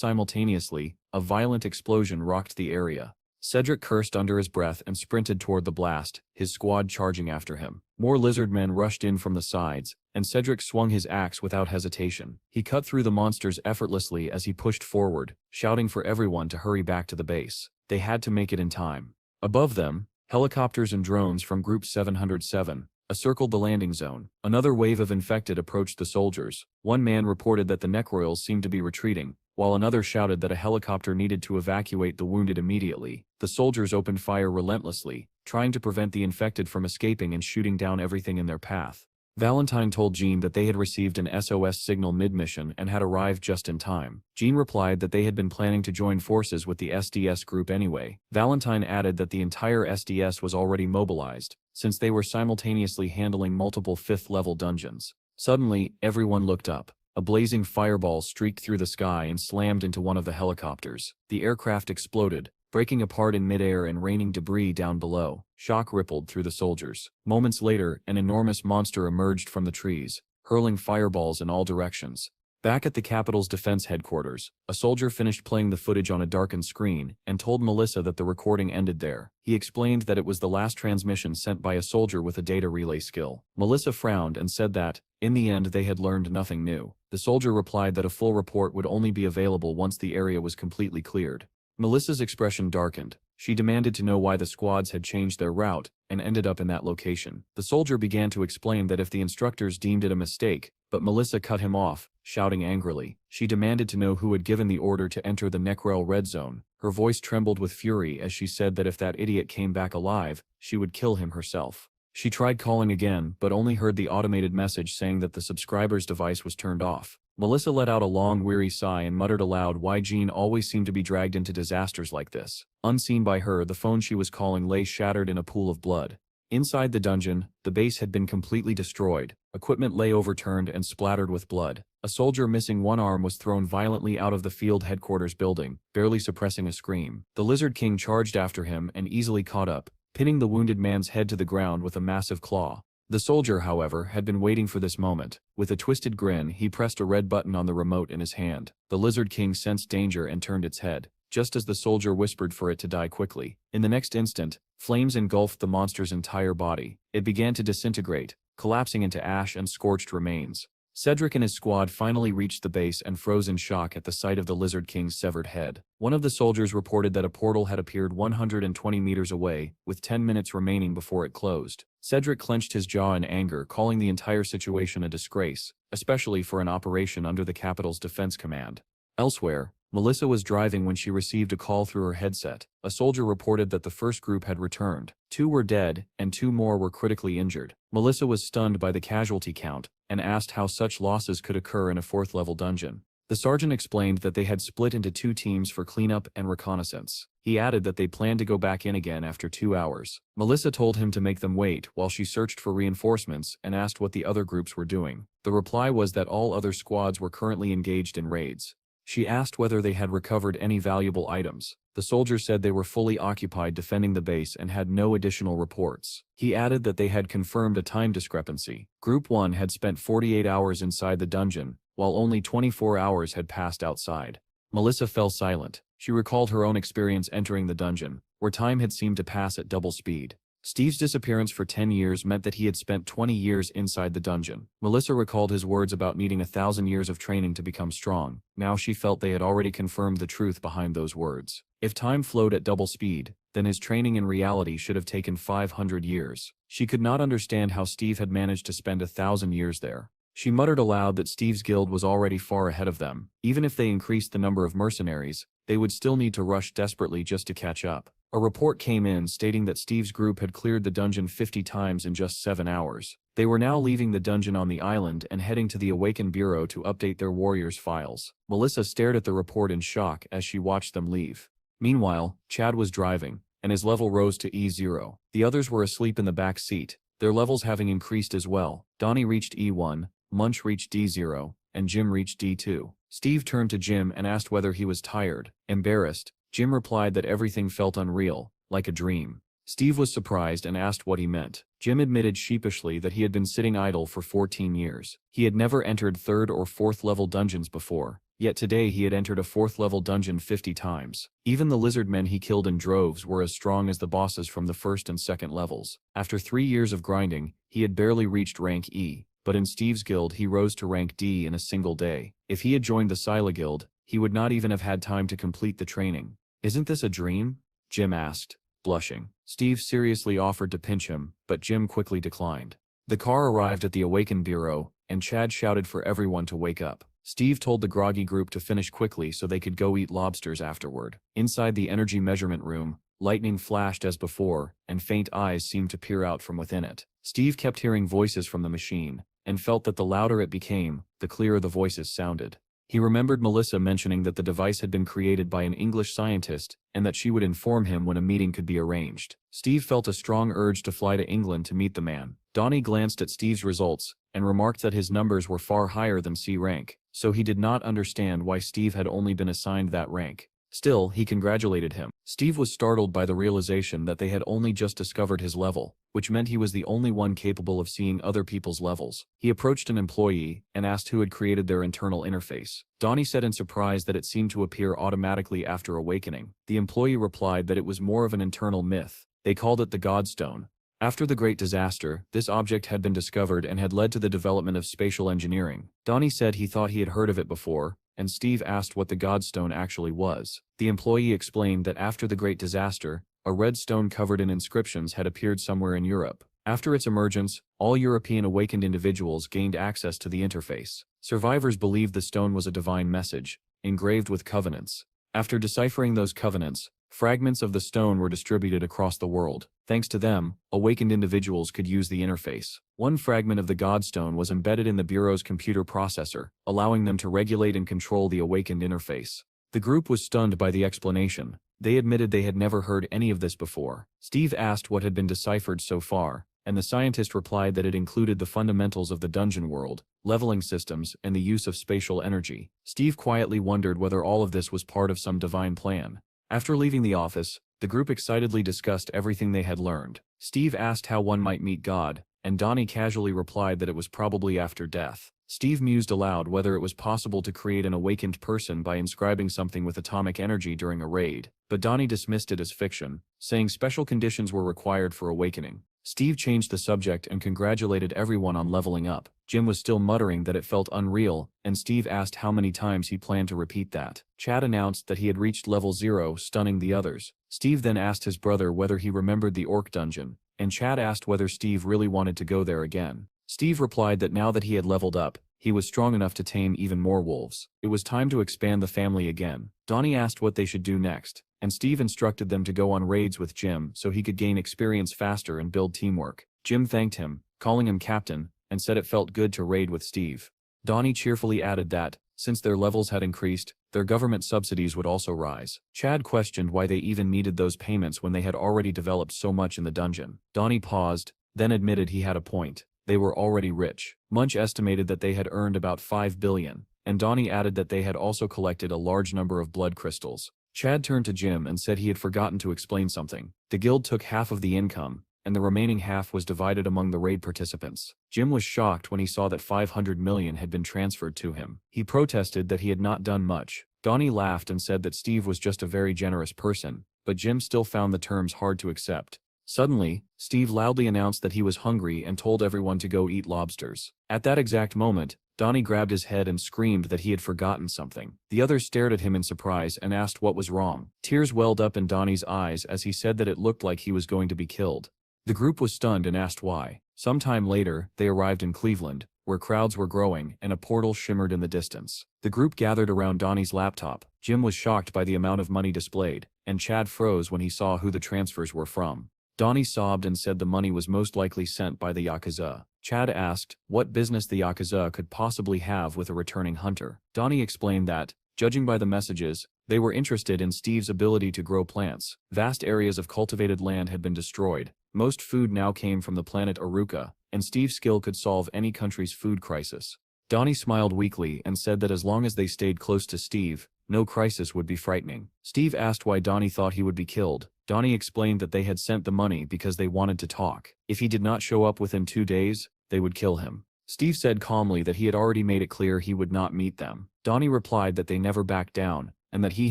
simultaneously, a violent explosion rocked the area. Cedric cursed under his breath and sprinted toward the blast, his squad charging after him. More lizard men rushed in from the sides, and Cedric swung his axe without hesitation. He cut through the monsters effortlessly as he pushed forward, shouting for everyone to hurry back to the base. They had to make it in time. Above them, helicopters and drones from Group 707 circled the landing zone. Another wave of infected approached the soldiers. One man reported that the necroils seemed to be retreating, while another shouted that a helicopter needed to evacuate the wounded immediately. The soldiers opened fire relentlessly, trying to prevent the infected from escaping and shooting down everything in their path. Valentine told Jean that they had received an SOS signal mid-mission and had arrived just in time. Jean replied that they had been planning to join forces with the SDS group anyway. Valentine added that the entire SDS was already mobilized, since they were simultaneously handling multiple 5th-level dungeons. Suddenly, everyone looked up. A blazing fireball streaked through the sky and slammed into one of the helicopters. The aircraft exploded, breaking apart in midair and raining debris down below. Shock rippled through the soldiers. Moments later, an enormous monster emerged from the trees, hurling fireballs in all directions. Back at the Capitol's defense headquarters, a soldier finished playing the footage on a darkened screen and told Melissa that the recording ended there. He explained that it was the last transmission sent by a soldier with a data relay skill. Melissa frowned and said that, in the end, they had learned nothing new. The soldier replied that a full report would only be available once the area was completely cleared. Melissa's expression darkened. She demanded to know why the squads had changed their route and ended up in that location. The soldier began to explain that if the instructors deemed it a mistake, but Melissa cut him off, shouting angrily. She demanded to know who had given the order to enter the Necrel red zone. Her voice trembled with fury as she said that if that idiot came back alive, she would kill him herself. She tried calling again, but only heard the automated message saying that the subscriber's device was turned off. Melissa let out a long, weary sigh and muttered aloud why Jean always seemed to be dragged into disasters like this. Unseen by her, the phone she was calling lay shattered in a pool of blood. Inside the dungeon, the base had been completely destroyed. Equipment lay overturned and splattered with blood. A soldier missing one arm was thrown violently out of the field headquarters building, barely suppressing a scream. The Lizard King charged after him and easily caught up, pinning the wounded man's head to the ground with a massive claw. The soldier, however, had been waiting for this moment. With a twisted grin, he pressed a red button on the remote in his hand. The Lizard King sensed danger and turned its head, just as the soldier whispered for it to die quickly. In the next instant, flames engulfed the monster's entire body. It began to disintegrate, collapsing into ash and scorched remains. Cedric and his squad finally reached the base and froze in shock at the sight of the Lizard King's severed head. One of the soldiers reported that a portal had appeared 120 meters away, with 10 minutes remaining before it closed. Cedric clenched his jaw in anger, calling the entire situation a disgrace, especially for an operation under the capital's defense command. Elsewhere, Melissa was driving when she received a call through her headset. A soldier reported that the first group had returned. 2 were dead, and 2 more were critically injured. Melissa was stunned by the casualty count, and asked how such losses could occur in a 4th-level dungeon. The sergeant explained that they had split into 2 teams for cleanup and reconnaissance. He added that they planned to go back in again after 2 hours. Melissa told him to make them wait while she searched for reinforcements and asked what the other groups were doing. The reply was that all other squads were currently engaged in raids. She asked whether they had recovered any valuable items. The soldier said they were fully occupied defending the base and had no additional reports. He added that they had confirmed a time discrepancy. Group 1 had spent 48 hours inside the dungeon, while only 24 hours had passed outside. Melissa fell silent. She recalled her own experience entering the dungeon, where time had seemed to pass at double speed. Steve's disappearance for 10 years meant that he had spent 20 years inside the dungeon. Melissa recalled his words about needing 1,000 years of training to become strong. Now she felt they had already confirmed the truth behind those words. If time flowed at double speed, then his training in reality should have taken 500 years. She could not understand how Steve had managed to spend 1,000 years there. She muttered aloud that Steve's guild was already far ahead of them. Even if they increased the number of mercenaries, they would still need to rush desperately just to catch up. A report came in stating that Steve's group had cleared the dungeon 50 times in just 7 hours. They were now leaving the dungeon on the island and heading to the Awakened Bureau to update their warriors' files. Melissa stared at the report in shock as she watched them leave. Meanwhile, Chad was driving, and his level rose to E0. The others were asleep in the back seat, their levels having increased as well. Donnie reached E1, Munch reached D0, and Jim reached D2. Steve turned to Jim and asked whether he was tired. Embarrassed, Jim replied that everything felt unreal, like a dream. Steve was surprised and asked what he meant. Jim admitted sheepishly that he had been sitting idle for 14 years. He had never entered 3rd or 4th level dungeons before, yet today he had entered a 4th level dungeon 50 times. Even the lizard men he killed in droves were as strong as the bosses from the 1st and 2nd levels. After 3 years of grinding, he had barely reached rank E, but in Steve's guild he rose to rank D in a single day. If he had joined the Scylla guild, he would not even have had time to complete the training. "Isn't this a dream?" Jim asked, blushing. Steve seriously offered to pinch him, but Jim quickly declined. The car arrived at the Awakened Bureau, and Chad shouted for everyone to wake up. Steve told the groggy group to finish quickly so they could go eat lobsters afterward. Inside the energy measurement room, lightning flashed as before, and faint eyes seemed to peer out from within it. Steve kept hearing voices from the machine, and felt that the louder it became, the clearer the voices sounded. He remembered Melissa mentioning that the device had been created by an English scientist, and that she would inform him when a meeting could be arranged. Steve felt a strong urge to fly to England to meet the man. Donnie glanced at Steve's results, and remarked that his numbers were far higher than C rank, so he did not understand why Steve had only been assigned that rank. Still, he congratulated him. Steve was startled by the realization that they had only just discovered his level, which meant he was the only one capable of seeing other people's levels. He approached an employee and asked who had created their internal interface. Donnie said in surprise that it seemed to appear automatically after awakening. The employee replied that it was more of an internal myth. They called it the Godstone. After the Great Disaster, this object had been discovered and had led to the development of spatial engineering. Donnie said he thought he had heard of it before, and Steve asked what the Godstone actually was. The employee explained that after the Great Disaster, a red stone covered in inscriptions had appeared somewhere in Europe. After its emergence, all European awakened individuals gained access to the interface. Survivors believed the stone was a divine message, engraved with covenants. After deciphering those covenants, fragments of the stone were distributed across the world. Thanks to them, awakened individuals could use the interface. One fragment of the Godstone was embedded in the Bureau's computer processor, allowing them to regulate and control the awakened interface. The group was stunned by the explanation. They admitted they had never heard any of this before. Steve asked what had been deciphered so far, and the scientist replied that it included the fundamentals of the dungeon world, leveling systems, and the use of spatial energy. Steve quietly wondered whether all of this was part of some divine plan. After leaving the office, the group excitedly discussed everything they had learned. Steve asked how one might meet God, and Donnie casually replied that it was probably after death. Steve mused aloud whether it was possible to create an awakened person by inscribing something with atomic energy during a raid, but Donnie dismissed it as fiction, saying special conditions were required for awakening. Steve changed the subject and congratulated everyone on leveling up. Jim was still muttering that it felt unreal, and Steve asked how many times he planned to repeat that. Chad announced that he had reached level 0, stunning the others. Steve then asked his brother whether he remembered the orc dungeon, and Chad asked whether Steve really wanted to go there again. Steve replied that now that he had leveled up, he was strong enough to tame even more wolves. It was time to expand the family again. Donnie asked what they should do next, and Steve instructed them to go on raids with Jim so he could gain experience faster and build teamwork. Jim thanked him, calling him captain, and said it felt good to raid with Steve. Donnie cheerfully added that, since their levels had increased, their government subsidies would also rise. Chad questioned why they even needed those payments when they had already developed so much in the dungeon. Donnie paused, then admitted he had a point. They were already rich. Munch estimated that they had earned about 5 billion, and Donnie added that they had also collected a large number of blood crystals. Chad turned to Jim and said he had forgotten to explain something. The guild took half of the income, and the remaining half was divided among the raid participants. Jim was shocked when he saw that 500 million had been transferred to him. He protested that he had not done much. Donnie laughed and said that Steve was just a very generous person, but Jim still found the terms hard to accept. Suddenly, Steve loudly announced that he was hungry and told everyone to go eat lobsters. At that exact moment, Donnie grabbed his head and screamed that he had forgotten something. The others stared at him in surprise and asked what was wrong. Tears welled up in Donnie's eyes as he said that it looked like he was going to be killed. The group was stunned and asked why. Sometime later, they arrived in Cleveland, where crowds were growing and a portal shimmered in the distance. The group gathered around Donnie's laptop. Jim was shocked by the amount of money displayed, and Chad froze when he saw who the transfers were from. Donnie sobbed and said the money was most likely sent by the Yakuza. Chad asked what business the Yakuza could possibly have with a returning hunter. Donnie explained that, judging by the messages, they were interested in Steve's ability to grow plants. Vast areas of cultivated land had been destroyed. Most food now came from the planet Aruka, and Steve's skill could solve any country's food crisis. Donnie smiled weakly and said that as long as they stayed close to Steve, no crisis would be frightening. Steve asked why Donnie thought he would be killed. Donnie explained that they had sent the money because they wanted to talk. If he did not show up within 2 days, they would kill him. Steve said calmly that he had already made it clear he would not meet them. Donnie replied that they never backed down, and that he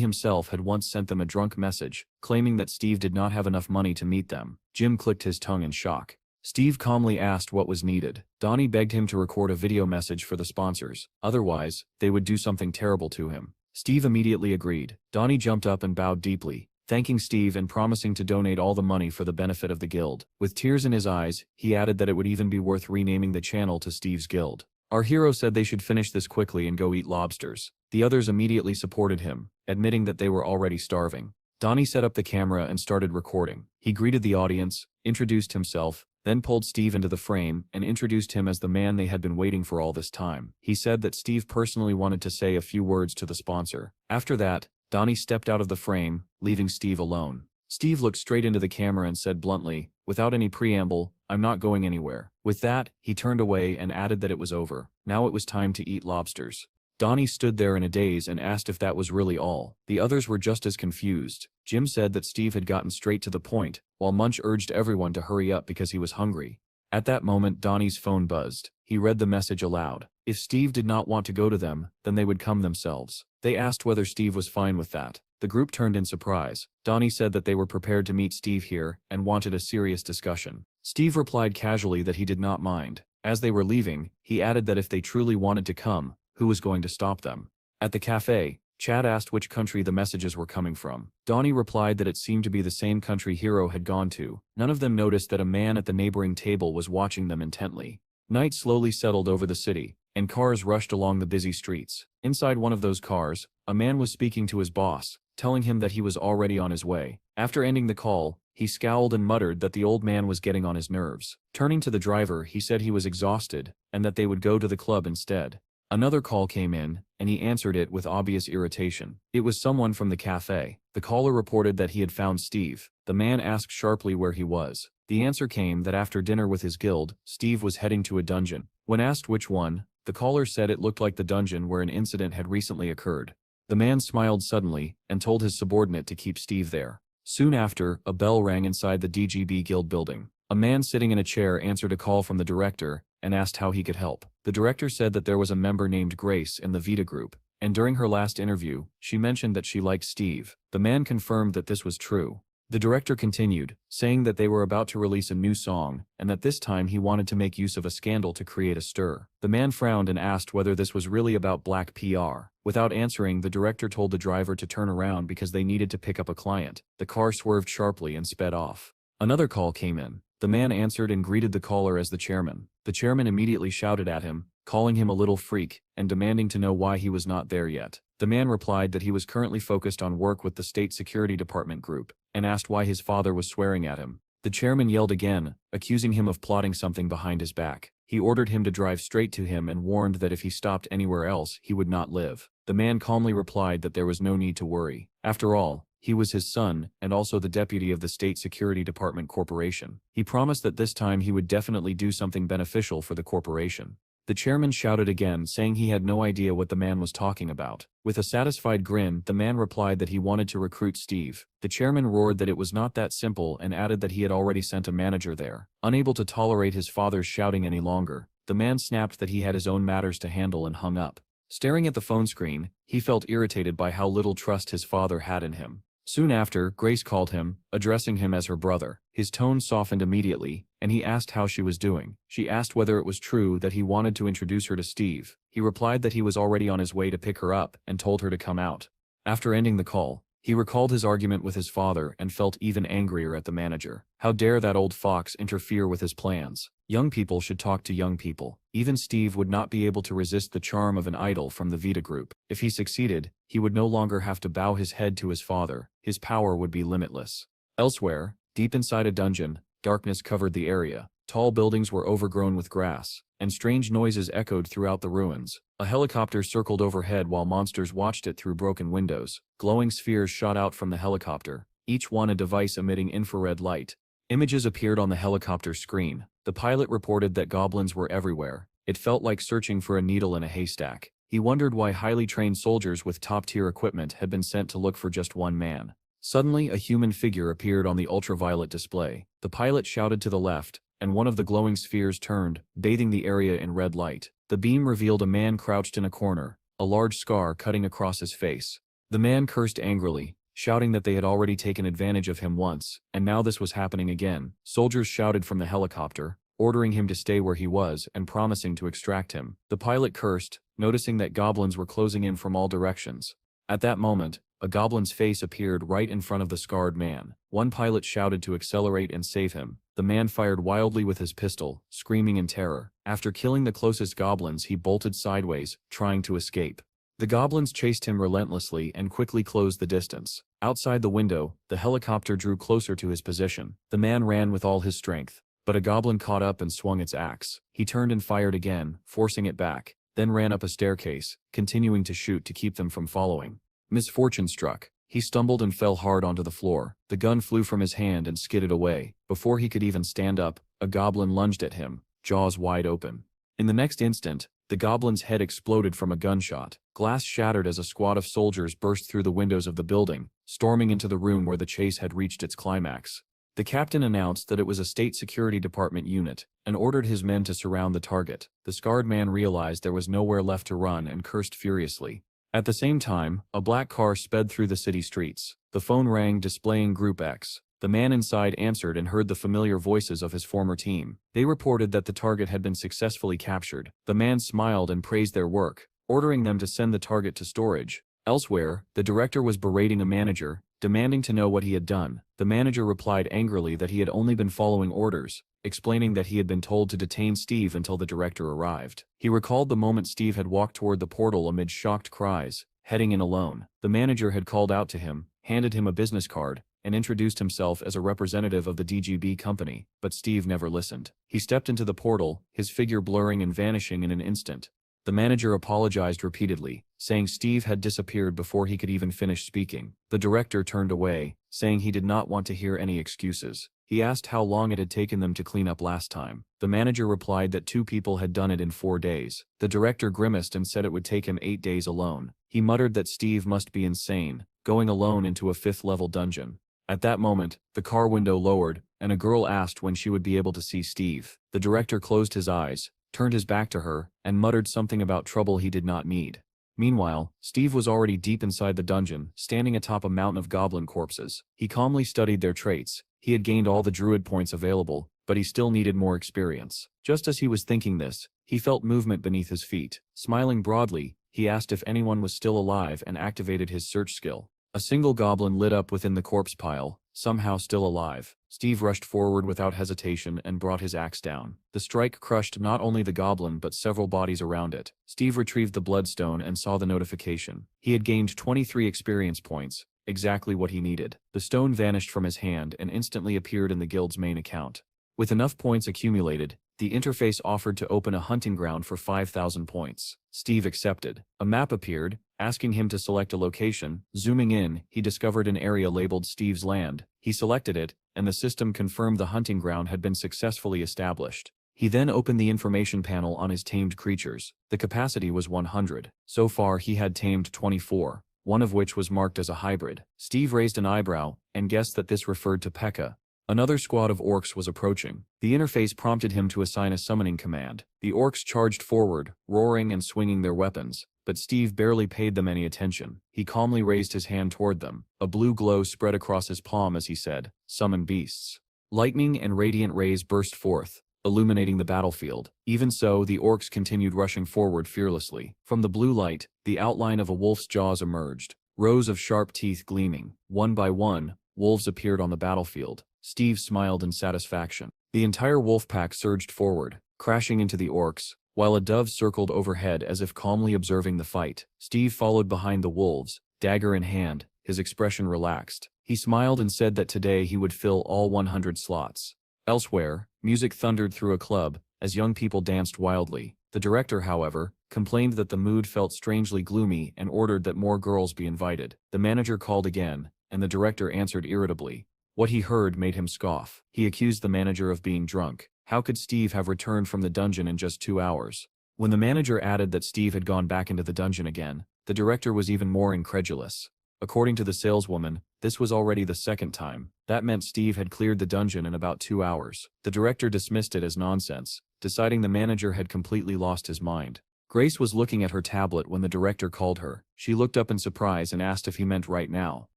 himself had once sent them a drunk message, claiming that Steve did not have enough money to meet them. Jim clicked his tongue in shock. Steve calmly asked what was needed. Donnie begged him to record a video message for the sponsors, otherwise, they would do something terrible to him. Steve immediately agreed. Donnie jumped up and bowed deeply, thanking Steve and promising to donate all the money for the benefit of the guild. With tears in his eyes, he added that it would even be worth renaming the channel to Steve's Guild. Our hero said they should finish this quickly and go eat lobsters. The others immediately supported him, admitting that they were already starving. Donnie set up the camera and started recording. He greeted the audience, introduced himself, then pulled Steve into the frame and introduced him as the man they had been waiting for all this time. He said that Steve personally wanted to say a few words to the sponsor. After that, Donnie stepped out of the frame, leaving Steve alone. Steve looked straight into the camera and said bluntly, without any preamble, "I'm not going anywhere." With that, he turned away and added that it was over. Now it was time to eat lobsters. Donnie stood there in a daze and asked if that was really all. The others were just as confused. Jim said that Steve had gotten straight to the point, while Munch urged everyone to hurry up because he was hungry. At that moment, Donnie's phone buzzed. He read the message aloud. If Steve did not want to go to them, then they would come themselves. They asked whether Steve was fine with that. The group turned in surprise. Donnie said that they were prepared to meet Steve here and wanted a serious discussion. Steve replied casually that he did not mind. As they were leaving, he added that if they truly wanted to come, who was going to stop them? At the cafe, Chad asked which country the messages were coming from. Donnie replied that it seemed to be the same country Hero had gone to. None of them noticed that a man at the neighboring table was watching them intently. Night slowly settled over the city, and cars rushed along the busy streets. Inside one of those cars, a man was speaking to his boss, telling him that he was already on his way. After ending the call, he scowled and muttered that the old man was getting on his nerves. Turning to the driver, he said he was exhausted, and that they would go to the club instead. Another call came in, and he answered it with obvious irritation. It was someone from the cafe. The caller reported that he had found Steve. The man asked sharply where he was. The answer came that after dinner with his guild, Steve was heading to a dungeon. When asked which one, the caller said it looked like the dungeon where an incident had recently occurred. The man smiled suddenly, and told his subordinate to keep Steve there. Soon after, a bell rang inside the DGB guild building. A man sitting in a chair answered a call from the director, and asked how he could help. The director said that there was a member named Grace in the Vita group, and during her last interview, she mentioned that she liked Steve. The man confirmed that this was true. The director continued, saying that they were about to release a new song, and that this time he wanted to make use of a scandal to create a stir. The man frowned and asked whether this was really about black PR. Without answering, the director told the driver to turn around because they needed to pick up a client. The car swerved sharply and sped off. Another call came in. The man answered and greeted the caller as the chairman. The chairman immediately shouted at him, calling him a little freak, and demanding to know why he was not there yet. The man replied that he was currently focused on work with the State Security Department group, and asked why his father was swearing at him. The chairman yelled again, accusing him of plotting something behind his back. He ordered him to drive straight to him and warned that if he stopped anywhere else, he would not live. The man calmly replied that there was no need to worry. After all, he was his son, and also the deputy of the State Security Department Corporation. He promised that this time he would definitely do something beneficial for the corporation. The chairman shouted again, saying he had no idea what the man was talking about. With a satisfied grin, the man replied that he wanted to recruit Steve. The chairman roared that it was not that simple and added that he had already sent a manager there. Unable to tolerate his father's shouting any longer, the man snapped that he had his own matters to handle and hung up. Staring at the phone screen, he felt irritated by how little trust his father had in him. Soon after, Grace called him, addressing him as her brother. His tone softened immediately, and he asked how she was doing. She asked whether it was true that he wanted to introduce her to Steve. He replied that he was already on his way to pick her up and told her to come out. After ending the call, he recalled his argument with his father and felt even angrier at the manager. How dare that old fox interfere with his plans? Young people should talk to young people. Even Steve would not be able to resist the charm of an idol from the Vita group. If he succeeded, he would no longer have to bow his head to his father. His power would be limitless. Elsewhere, deep inside a dungeon, darkness covered the area. Tall buildings were overgrown with grass, and strange noises echoed throughout the ruins. A helicopter circled overhead while monsters watched it through broken windows. Glowing spheres shot out from the helicopter, each one a device emitting infrared light. Images appeared on the helicopter screen. The pilot reported that goblins were everywhere. It felt like searching for a needle in a haystack. He wondered why highly trained soldiers with top-tier equipment had been sent to look for just one man. Suddenly, a human figure appeared on the ultraviolet display. The pilot shouted to the left, and one of the glowing spheres turned, bathing the area in red light. The beam revealed a man crouched in a corner, a large scar cutting across his face. The man cursed angrily, shouting that they had already taken advantage of him once, and now this was happening again. Soldiers shouted from the helicopter, ordering him to stay where he was and promising to extract him. The pilot cursed, noticing that goblins were closing in from all directions. At that moment, a goblin's face appeared right in front of the scarred man. One pilot shouted to accelerate and save him. The man fired wildly with his pistol, screaming in terror. After killing the closest goblins, he bolted sideways, trying to escape. The goblins chased him relentlessly and quickly closed the distance. Outside the window, the helicopter drew closer to his position. The man ran with all his strength, but a goblin caught up and swung its axe. He turned and fired again, forcing it back, then ran up a staircase, continuing to shoot to keep them from following. Misfortune struck. He stumbled and fell hard onto the floor. The gun flew from his hand and skidded away. Before he could even stand up, a goblin lunged at him, jaws wide open. In the next instant, the goblin's head exploded from a gunshot. Glass shattered as a squad of soldiers burst through the windows of the building, storming into the room where the chase had reached its climax. The captain announced that it was a State Security Department unit, and ordered his men to surround the target. The scarred man realized there was nowhere left to run and cursed furiously. At the same time, a black car sped through the city streets. The phone rang, displaying Group X. The man inside answered and heard the familiar voices of his former team. They reported that the target had been successfully captured. The man smiled and praised their work, ordering them to send the target to storage. Elsewhere, the director was berating a manager, demanding to know what he had done. The manager replied angrily that he had only been following orders, explaining that he had been told to detain Steve until the director arrived. He recalled the moment Steve had walked toward the portal amid shocked cries, heading in alone. The manager had called out to him, handed him a business card, and introduced himself as a representative of the DGB company, but Steve never listened. He stepped into the portal, his figure blurring and vanishing in an instant. The manager apologized repeatedly, saying Steve had disappeared before he could even finish speaking. The director turned away, saying he did not want to hear any excuses. He asked how long it had taken them to clean up last time. The manager replied that 2 people had done it in 4 days. The director grimaced and said it would take him 8 days alone. He muttered that Steve must be insane, going alone into a 5th-level dungeon. At that moment, the car window lowered, and a girl asked when she would be able to see Steve. The director closed his eyes, turned his back to her, and muttered something about trouble he did not need. Meanwhile, Steve was already deep inside the dungeon, standing atop a mountain of goblin corpses. He calmly studied their traits. He had gained all the druid points available, but he still needed more experience. Just as he was thinking this, he felt movement beneath his feet. Smiling broadly, he asked if anyone was still alive and activated his search skill. A single goblin lit up within the corpse pile, somehow still alive. Steve rushed forward without hesitation and brought his axe down. The strike crushed not only the goblin but several bodies around it. Steve retrieved the bloodstone and saw the notification. He had gained 23 experience points, exactly what he needed. The stone vanished from his hand and instantly appeared in the guild's main account. With enough points accumulated, the interface offered to open a hunting ground for 5,000 points. Steve accepted. A map appeared, asking him to select a location. Zooming in, he discovered an area labeled Steve's Land. He selected it, and the system confirmed the hunting ground had been successfully established. He then opened the information panel on his tamed creatures. The capacity was 100. So far he had tamed 24, one of which was marked as a hybrid. Steve raised an eyebrow, and guessed that this referred to P.E.K.K.A. Another squad of orcs was approaching. The interface prompted him to assign a summoning command. The orcs charged forward, roaring and swinging their weapons, but Steve barely paid them any attention. He calmly raised his hand toward them. A blue glow spread across his palm as he said, "Summon beasts." Lightning and radiant rays burst forth, illuminating the battlefield. Even so, the orcs continued rushing forward fearlessly. From the blue light, the outline of a wolf's jaws emerged, rows of sharp teeth gleaming. One by one, wolves appeared on the battlefield. Steve smiled in satisfaction. The entire wolf pack surged forward, crashing into the orcs, while a dove circled overhead as if calmly observing the fight. Steve followed behind the wolves, dagger in hand, his expression relaxed. He smiled and said that today he would fill all 100 slots. Elsewhere, music thundered through a club, as young people danced wildly. The director, however, complained that the mood felt strangely gloomy and ordered that more girls be invited. The manager called again, and the director answered irritably. What he heard made him scoff. He accused the manager of being drunk. How could Steve have returned from the dungeon in just 2 hours? When the manager added that Steve had gone back into the dungeon again, the director was even more incredulous. According to the saleswoman, this was already the 2nd time. That meant Steve had cleared the dungeon in about 2 hours. The director dismissed it as nonsense, deciding the manager had completely lost his mind. Grace was looking at her tablet when the director called her. She looked up in surprise and asked if he meant right now.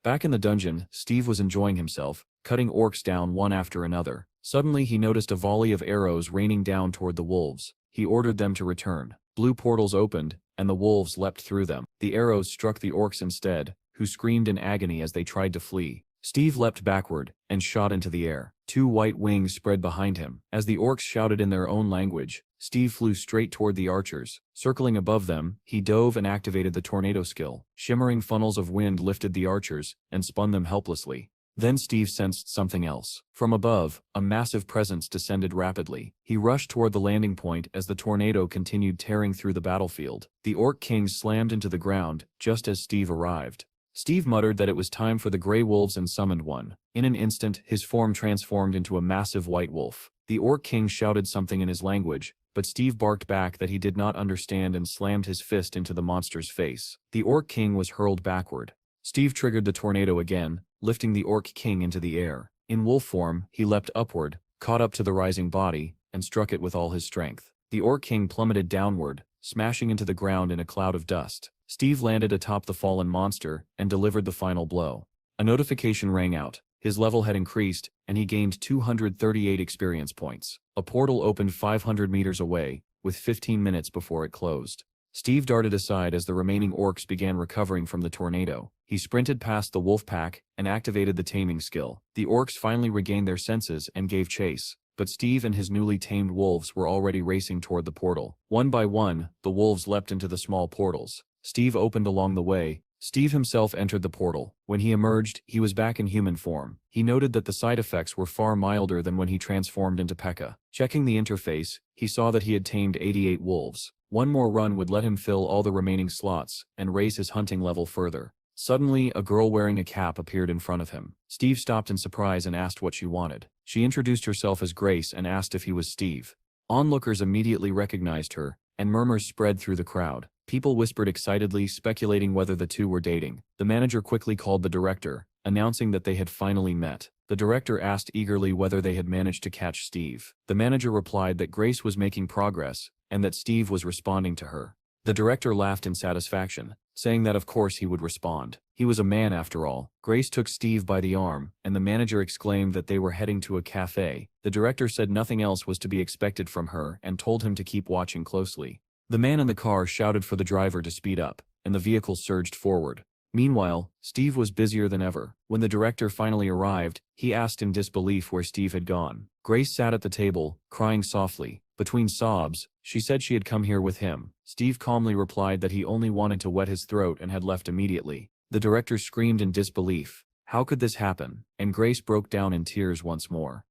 Back in the dungeon, Steve was enjoying himself, cutting orcs down one after another. Suddenly he noticed a volley of arrows raining down toward the wolves. He ordered them to return. Blue portals opened, and the wolves leapt through them. The arrows struck the orcs instead, who screamed in agony as they tried to flee. Steve leapt backward, and shot into the air. 2 white wings spread behind him. As the orcs shouted in their own language, Steve flew straight toward the archers. Circling above them, he dove and activated the tornado skill. Shimmering funnels of wind lifted the archers, and spun them helplessly. Then Steve sensed something else. From above, a massive presence descended rapidly. He rushed toward the landing point as the tornado continued tearing through the battlefield. The Orc King slammed into the ground, just as Steve arrived. Steve muttered that it was time for the Grey Wolves and summoned one. In an instant, his form transformed into a massive white wolf. The Orc King shouted something in his language, but Steve barked back that he did not understand and slammed his fist into the monster's face. The Orc King was hurled backward. Steve triggered the tornado again, lifting the Orc King into the air. In wolf form, he leapt upward, caught up to the rising body, and struck it with all his strength. The Orc King plummeted downward, smashing into the ground in a cloud of dust. Steve landed atop the fallen monster and delivered the final blow. A notification rang out. His level had increased, and he gained 238 experience points. A portal opened 500 meters away, with 15 minutes before it closed. Steve darted aside as the remaining orcs began recovering from the tornado. He sprinted past the wolf pack and activated the taming skill. The orcs finally regained their senses and gave chase. but Steve and his newly tamed wolves were already racing toward the portal. One by one, the wolves leapt into the small portals. Steve opened along the way. Steve himself entered the portal. When he emerged, he was back in human form. He noted that the side effects were far milder than when he transformed into P.E.K.K.A. Checking the interface, he saw that he had tamed 88 wolves. One more run would let him fill all the remaining slots and raise his hunting level further. Suddenly, a girl wearing a cap appeared in front of him. Steve stopped in surprise and asked what she wanted. She introduced herself as Grace and asked if he was Steve. Onlookers immediately recognized her, and murmurs spread through the crowd. People whispered excitedly, speculating whether the two were dating. The manager quickly called the director, announcing that they had finally met. The director asked eagerly whether they had managed to catch Steve. The manager replied that Grace was making progress, and that Steve was responding to her. The director laughed in satisfaction, saying that of course he would respond. He was a man after all. Grace took Steve by the arm, and the manager exclaimed that they were heading to a cafe. The director said nothing else was to be expected from her and told him to keep watching closely. The man in the car shouted for the driver to speed up, and the vehicle surged forward. Meanwhile, Steve was busier than ever. When the director finally arrived, he asked in disbelief where Steve had gone. Grace sat at the table, crying softly. Between sobs, she said she had come here with him. Steve calmly replied that he only wanted to wet his throat and had left immediately. The director screamed in disbelief. How could this happen? And Grace broke down in tears once more.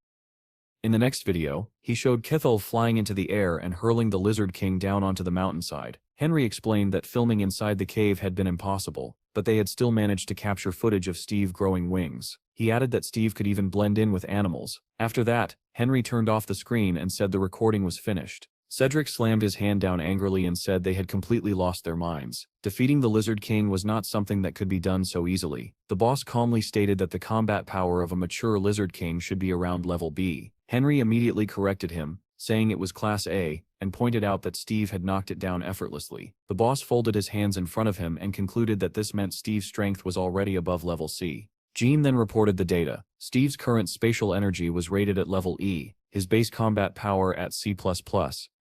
In the next video, he showed Kithel flying into the air and hurling the Lizard King down onto the mountainside. Henry explained that filming inside the cave had been impossible, but they had still managed to capture footage of Steve growing wings. He added that Steve could even blend in with animals. After that, Henry turned off the screen and said the recording was finished. Cedric slammed his hand down angrily and said they had completely lost their minds. Defeating the Lizard King was not something that could be done so easily. The boss calmly stated that the combat power of a mature Lizard King should be around level B. Henry immediately corrected him, saying it was Class A, and pointed out that Steve had knocked it down effortlessly. The boss folded his hands in front of him and concluded that this meant Steve's strength was already above level C. Jean then reported the data. Steve's current spatial energy was rated at level E, his base combat power at C++,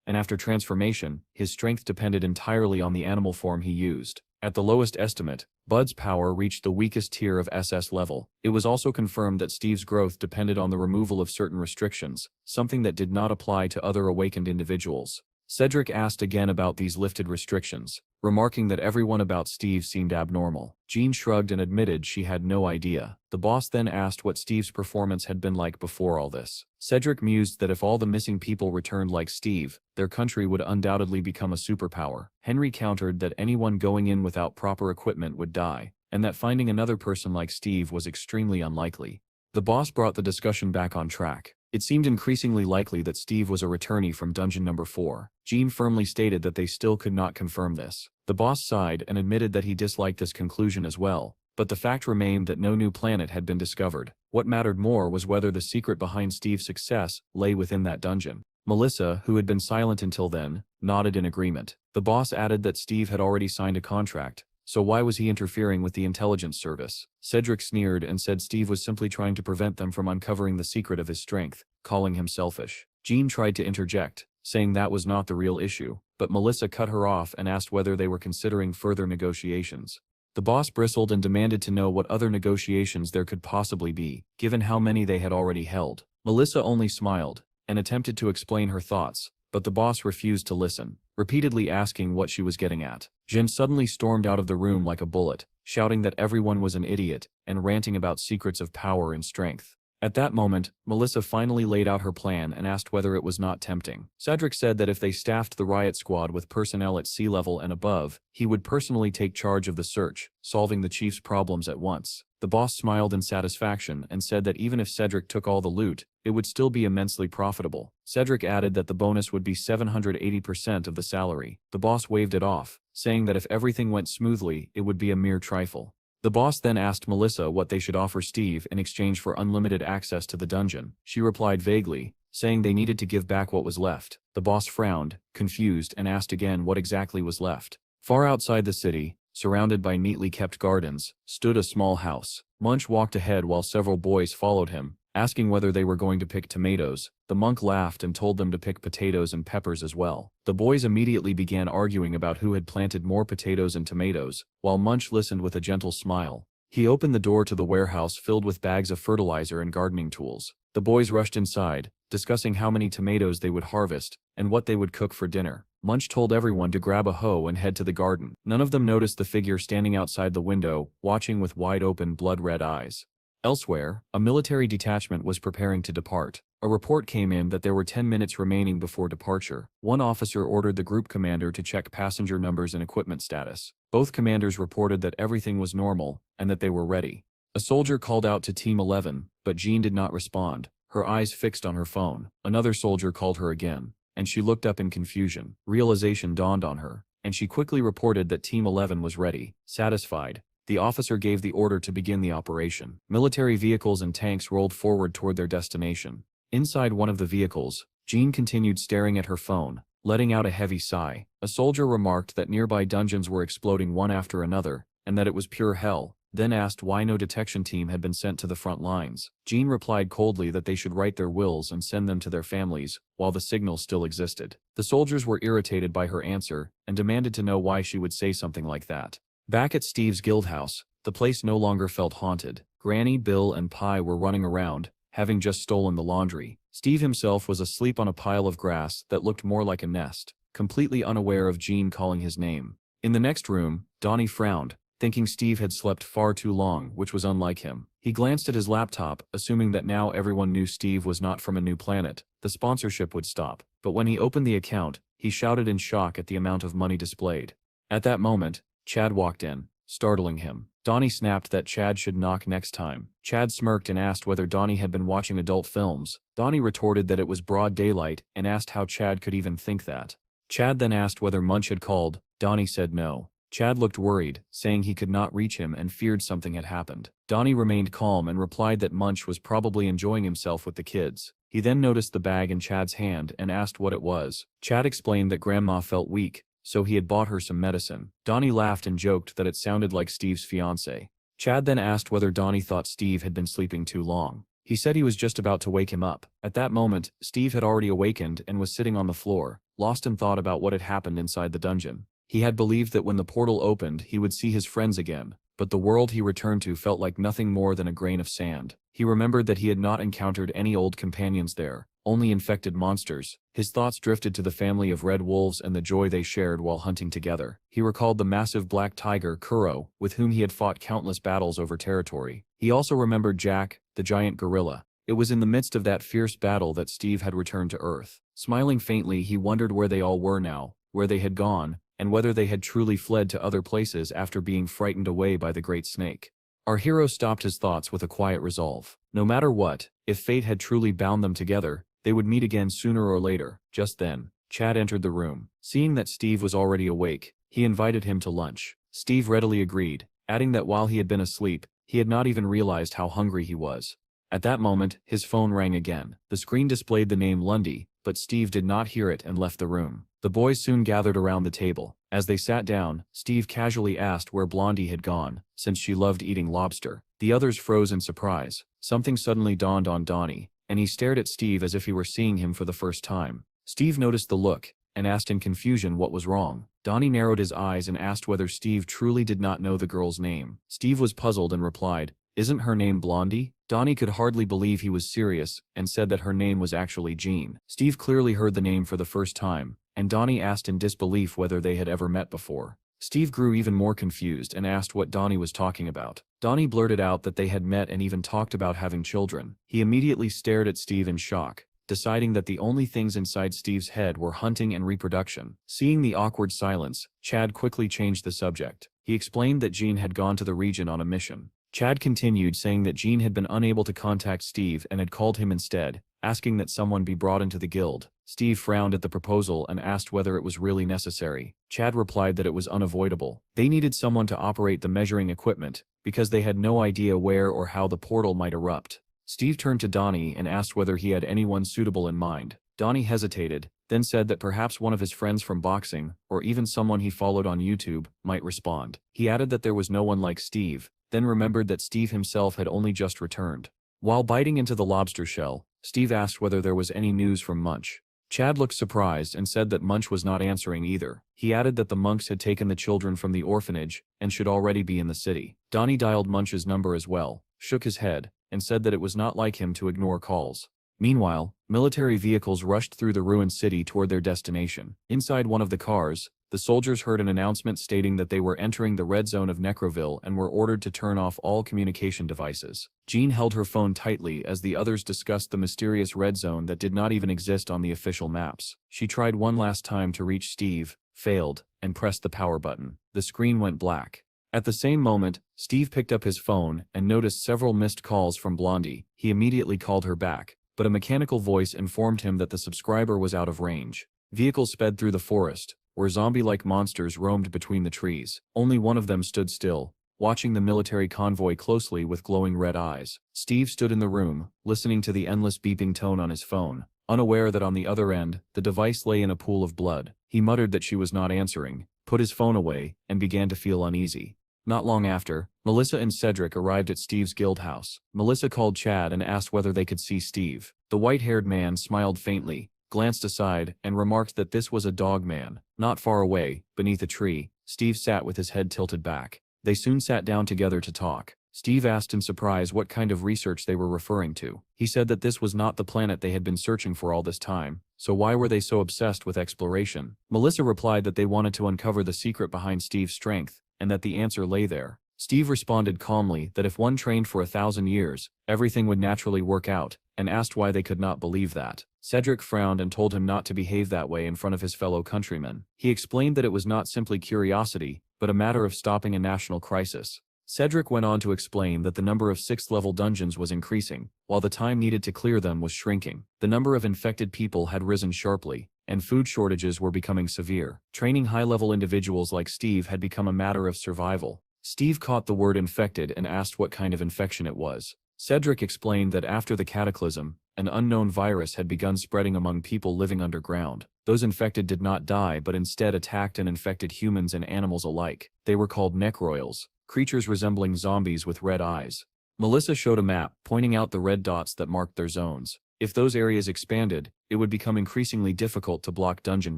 and after transformation, his strength depended entirely on the animal form he used. At the lowest estimate, Bud's power reached the weakest tier of SS level. It was also confirmed that Steve's growth depended on the removal of certain restrictions, something that did not apply to other awakened individuals. Cedric asked again about these lifted restrictions, remarking that everyone about Steve seemed abnormal. Jean shrugged and admitted she had no idea. The boss then asked what Steve's performance had been like before all this. Cedric mused that if all the missing people returned like Steve, their country would undoubtedly become a superpower. Henry countered that anyone going in without proper equipment would die, and that finding another person like Steve was extremely unlikely. The boss brought the discussion back on track. It seemed increasingly likely that Steve was a returnee from dungeon number 4. Jean firmly stated that they still could not confirm this. The boss sighed and admitted that he disliked this conclusion as well, but the fact remained that no new planet had been discovered. What mattered more was whether the secret behind Steve's success lay within that dungeon. Melissa, who had been silent until then, nodded in agreement. The boss added that Steve had already signed a contract, so why was he interfering with the intelligence service? Cedric sneered and said Steve was simply trying to prevent them from uncovering the secret of his strength, calling him selfish. Jean tried to interject, saying that was not the real issue, but Melissa cut her off and asked whether they were considering further negotiations. The boss bristled and demanded to know what other negotiations there could possibly be, given how many they had already held. Melissa only smiled, and attempted to explain her thoughts, but the boss refused to listen, repeatedly asking what she was getting at. Jean suddenly stormed out of the room like a bullet, shouting that everyone was an idiot, and ranting about secrets of power and strength. At that moment, Melissa finally laid out her plan and asked whether it was not tempting. Cedric said that if they staffed the riot squad with personnel at sea level and above, he would personally take charge of the search, solving the chief's problems at once. The boss smiled in satisfaction and said that even if Cedric took all the loot, it would still be immensely profitable. Cedric added that the bonus would be 780% of the salary. The boss waved it off, saying that if everything went smoothly, it would be a mere trifle. The boss then asked Melissa what they should offer Steve in exchange for unlimited access to the dungeon. She replied vaguely, saying they needed to give back what was left. The boss frowned, confused, and asked again what exactly was left. Far outside the city, surrounded by neatly kept gardens, stood a small house. Munch walked ahead while several boys followed him, asking whether they were going to pick tomatoes. The monk laughed and told them to pick potatoes and peppers as well. The boys immediately began arguing about who had planted more potatoes and tomatoes, while Munch listened with a gentle smile. He opened the door to the warehouse filled with bags of fertilizer and gardening tools. The boys rushed inside, discussing how many tomatoes they would harvest and what they would cook for dinner. Munch told everyone to grab a hoe and head to the garden. None of them noticed the figure standing outside the window, watching with wide-open blood-red eyes. Elsewhere, a military detachment was preparing to depart. A report came in that there were 10 minutes remaining before departure. One officer ordered the group commander to check passenger numbers and equipment status. Both commanders reported that everything was normal and that they were ready. A soldier called out to Team 11, but Jean did not respond, her eyes fixed on her phone. Another soldier called her again, and she looked up in confusion. Realization dawned on her, and she quickly reported that Team 11 was ready. Satisfied, the officer gave the order to begin the operation. Military vehicles and tanks rolled forward toward their destination. Inside one of the vehicles, Jean continued staring at her phone, letting out a heavy sigh. A soldier remarked that nearby dungeons were exploding one after another, and that it was pure hell, then asked why no detection team had been sent to the front lines. Jean replied coldly that they should write their wills and send them to their families, while the signal still existed. The soldiers were irritated by her answer, and demanded to know why she would say something like that. Back at Steve's guild house, the place no longer felt haunted. Granny, Bill, and Pi were running around, having just stolen the laundry. Steve himself was asleep on a pile of grass that looked more like a nest, completely unaware of Jean calling his name. In the next room, Donnie frowned, thinking Steve had slept far too long, which was unlike him. He glanced at his laptop, assuming that now everyone knew Steve was not from a new planet. The sponsorship would stop. But when he opened the account, he shouted in shock at the amount of money displayed. At that moment, Chad walked in, startling him. Donnie snapped that Chad should knock next time. Chad smirked and asked whether Donnie had been watching adult films. Donnie retorted that it was broad daylight and asked how Chad could even think that. Chad then asked whether Munch had called. Donnie said no. Chad looked worried, saying he could not reach him and feared something had happened. Donnie remained calm and replied that Munch was probably enjoying himself with the kids. He then noticed the bag in Chad's hand and asked what it was. Chad explained that Grandma felt weak, so he had bought her some medicine. Donnie laughed and joked that it sounded like Steve's fiancée. Chad then asked whether Donnie thought Steve had been sleeping too long. He said he was just about to wake him up. At that moment, Steve had already awakened and was sitting on the floor, lost in thought about what had happened inside the dungeon. He had believed that when the portal opened he would see his friends again, but the world he returned to felt like nothing more than a grain of sand. He remembered that he had not encountered any old companions there, only infected monsters. His thoughts drifted to the family of red wolves and the joy they shared while hunting together. He recalled the massive black tiger, Kuro, with whom he had fought countless battles over territory. He also remembered Jack, the giant gorilla. It was in the midst of that fierce battle that Steve had returned to Earth. Smiling faintly, he wondered where they all were now, where they had gone, and whether they had truly fled to other places after being frightened away by the great snake. Our hero stopped his thoughts with a quiet resolve. No matter what, if fate had truly bound them together, they would meet again sooner or later. Just then, Chad entered the room. Seeing that Steve was already awake, he invited him to lunch. Steve readily agreed, adding that while he had been asleep, he had not even realized how hungry he was. At that moment, his phone rang again. The screen displayed the name Lundy, but Steve did not hear it and left the room. The boys soon gathered around the table. As they sat down, Steve casually asked where Blondie had gone, since she loved eating lobster. The others froze in surprise. Something suddenly dawned on Donnie, and he stared at Steve as if he were seeing him for the first time. Steve noticed the look, and asked in confusion what was wrong. Donnie narrowed his eyes and asked whether Steve truly did not know the girl's name. Steve was puzzled and replied, "Isn't her name Blondie?" Donnie could hardly believe he was serious, and said that her name was actually Jean. Steve clearly heard the name for the first time, and Donnie asked in disbelief whether they had ever met before. Steve grew even more confused and asked what Donnie was talking about. Donnie blurted out that they had met and even talked about having children. He immediately stared at Steve in shock, deciding that the only things inside Steve's head were hunting and reproduction. Seeing the awkward silence, Chad quickly changed the subject. He explained that Jean had gone to the region on a mission. Chad continued, saying that Jean had been unable to contact Steve and had called him instead, asking that someone be brought into the guild. Steve frowned at the proposal and asked whether it was really necessary. Chad replied that it was unavoidable. They needed someone to operate the measuring equipment, because they had no idea where or how the portal might erupt. Steve turned to Donnie and asked whether he had anyone suitable in mind. Donnie hesitated, then said that perhaps one of his friends from boxing, or even someone he followed on YouTube, might respond. He added that there was no one like Steve, then remembered that Steve himself had only just returned. While biting into the lobster shell, Steve asked whether there was any news from Munch. Chad looked surprised and said that Munch was not answering either. He added that the monks had taken the children from the orphanage and should already be in the city. Donnie dialed Munch's number as well, shook his head, and said that it was not like him to ignore calls. Meanwhile, military vehicles rushed through the ruined city toward their destination. Inside one of the cars, the soldiers heard an announcement stating that they were entering the red zone of Necroville and were ordered to turn off all communication devices. Jean held her phone tightly as the others discussed the mysterious red zone that did not even exist on the official maps. She tried one last time to reach Steve, failed, and pressed the power button. The screen went black. At the same moment, Steve picked up his phone and noticed several missed calls from Blondie. He immediately called her back, but a mechanical voice informed him that the subscriber was out of range. Vehicles sped through the forest, where zombie-like monsters roamed between the trees. Only one of them stood still, watching the military convoy closely with glowing red eyes. Steve stood in the room, listening to the endless beeping tone on his phone, unaware that on the other end, the device lay in a pool of blood. He muttered that she was not answering, put his phone away, and began to feel uneasy. Not long after, Melissa and Cedric arrived at Steve's guild house. Melissa called Chad and asked whether they could see Steve. The white-haired man smiled faintly, glanced aside, and remarked that this was a dog man. Not far away, beneath a tree, Steve sat with his head tilted back. They soon sat down together to talk. Steve asked in surprise what kind of research they were referring to. He said that this was not the planet they had been searching for all this time, so why were they so obsessed with exploration? Melissa replied that they wanted to uncover the secret behind Steve's strength, and that the answer lay there. Steve responded calmly that if one trained for 1,000 years, everything would naturally work out, and asked why they could not believe that. Cedric frowned and told him not to behave that way in front of his fellow countrymen. He explained that it was not simply curiosity, but a matter of stopping a national crisis. Cedric went on to explain that the number of 6th-level dungeons was increasing, while the time needed to clear them was shrinking. The number of infected people had risen sharply, and food shortages were becoming severe. Training high-level individuals like Steve had become a matter of survival. Steve caught the word infected and asked what kind of infection it was. Cedric explained that after the cataclysm, an unknown virus had begun spreading among people living underground. Those infected did not die but instead attacked and infected humans and animals alike. They were called necroils, creatures resembling zombies with red eyes. Melissa showed a map, pointing out the red dots that marked their zones. If those areas expanded, it would become increasingly difficult to block dungeon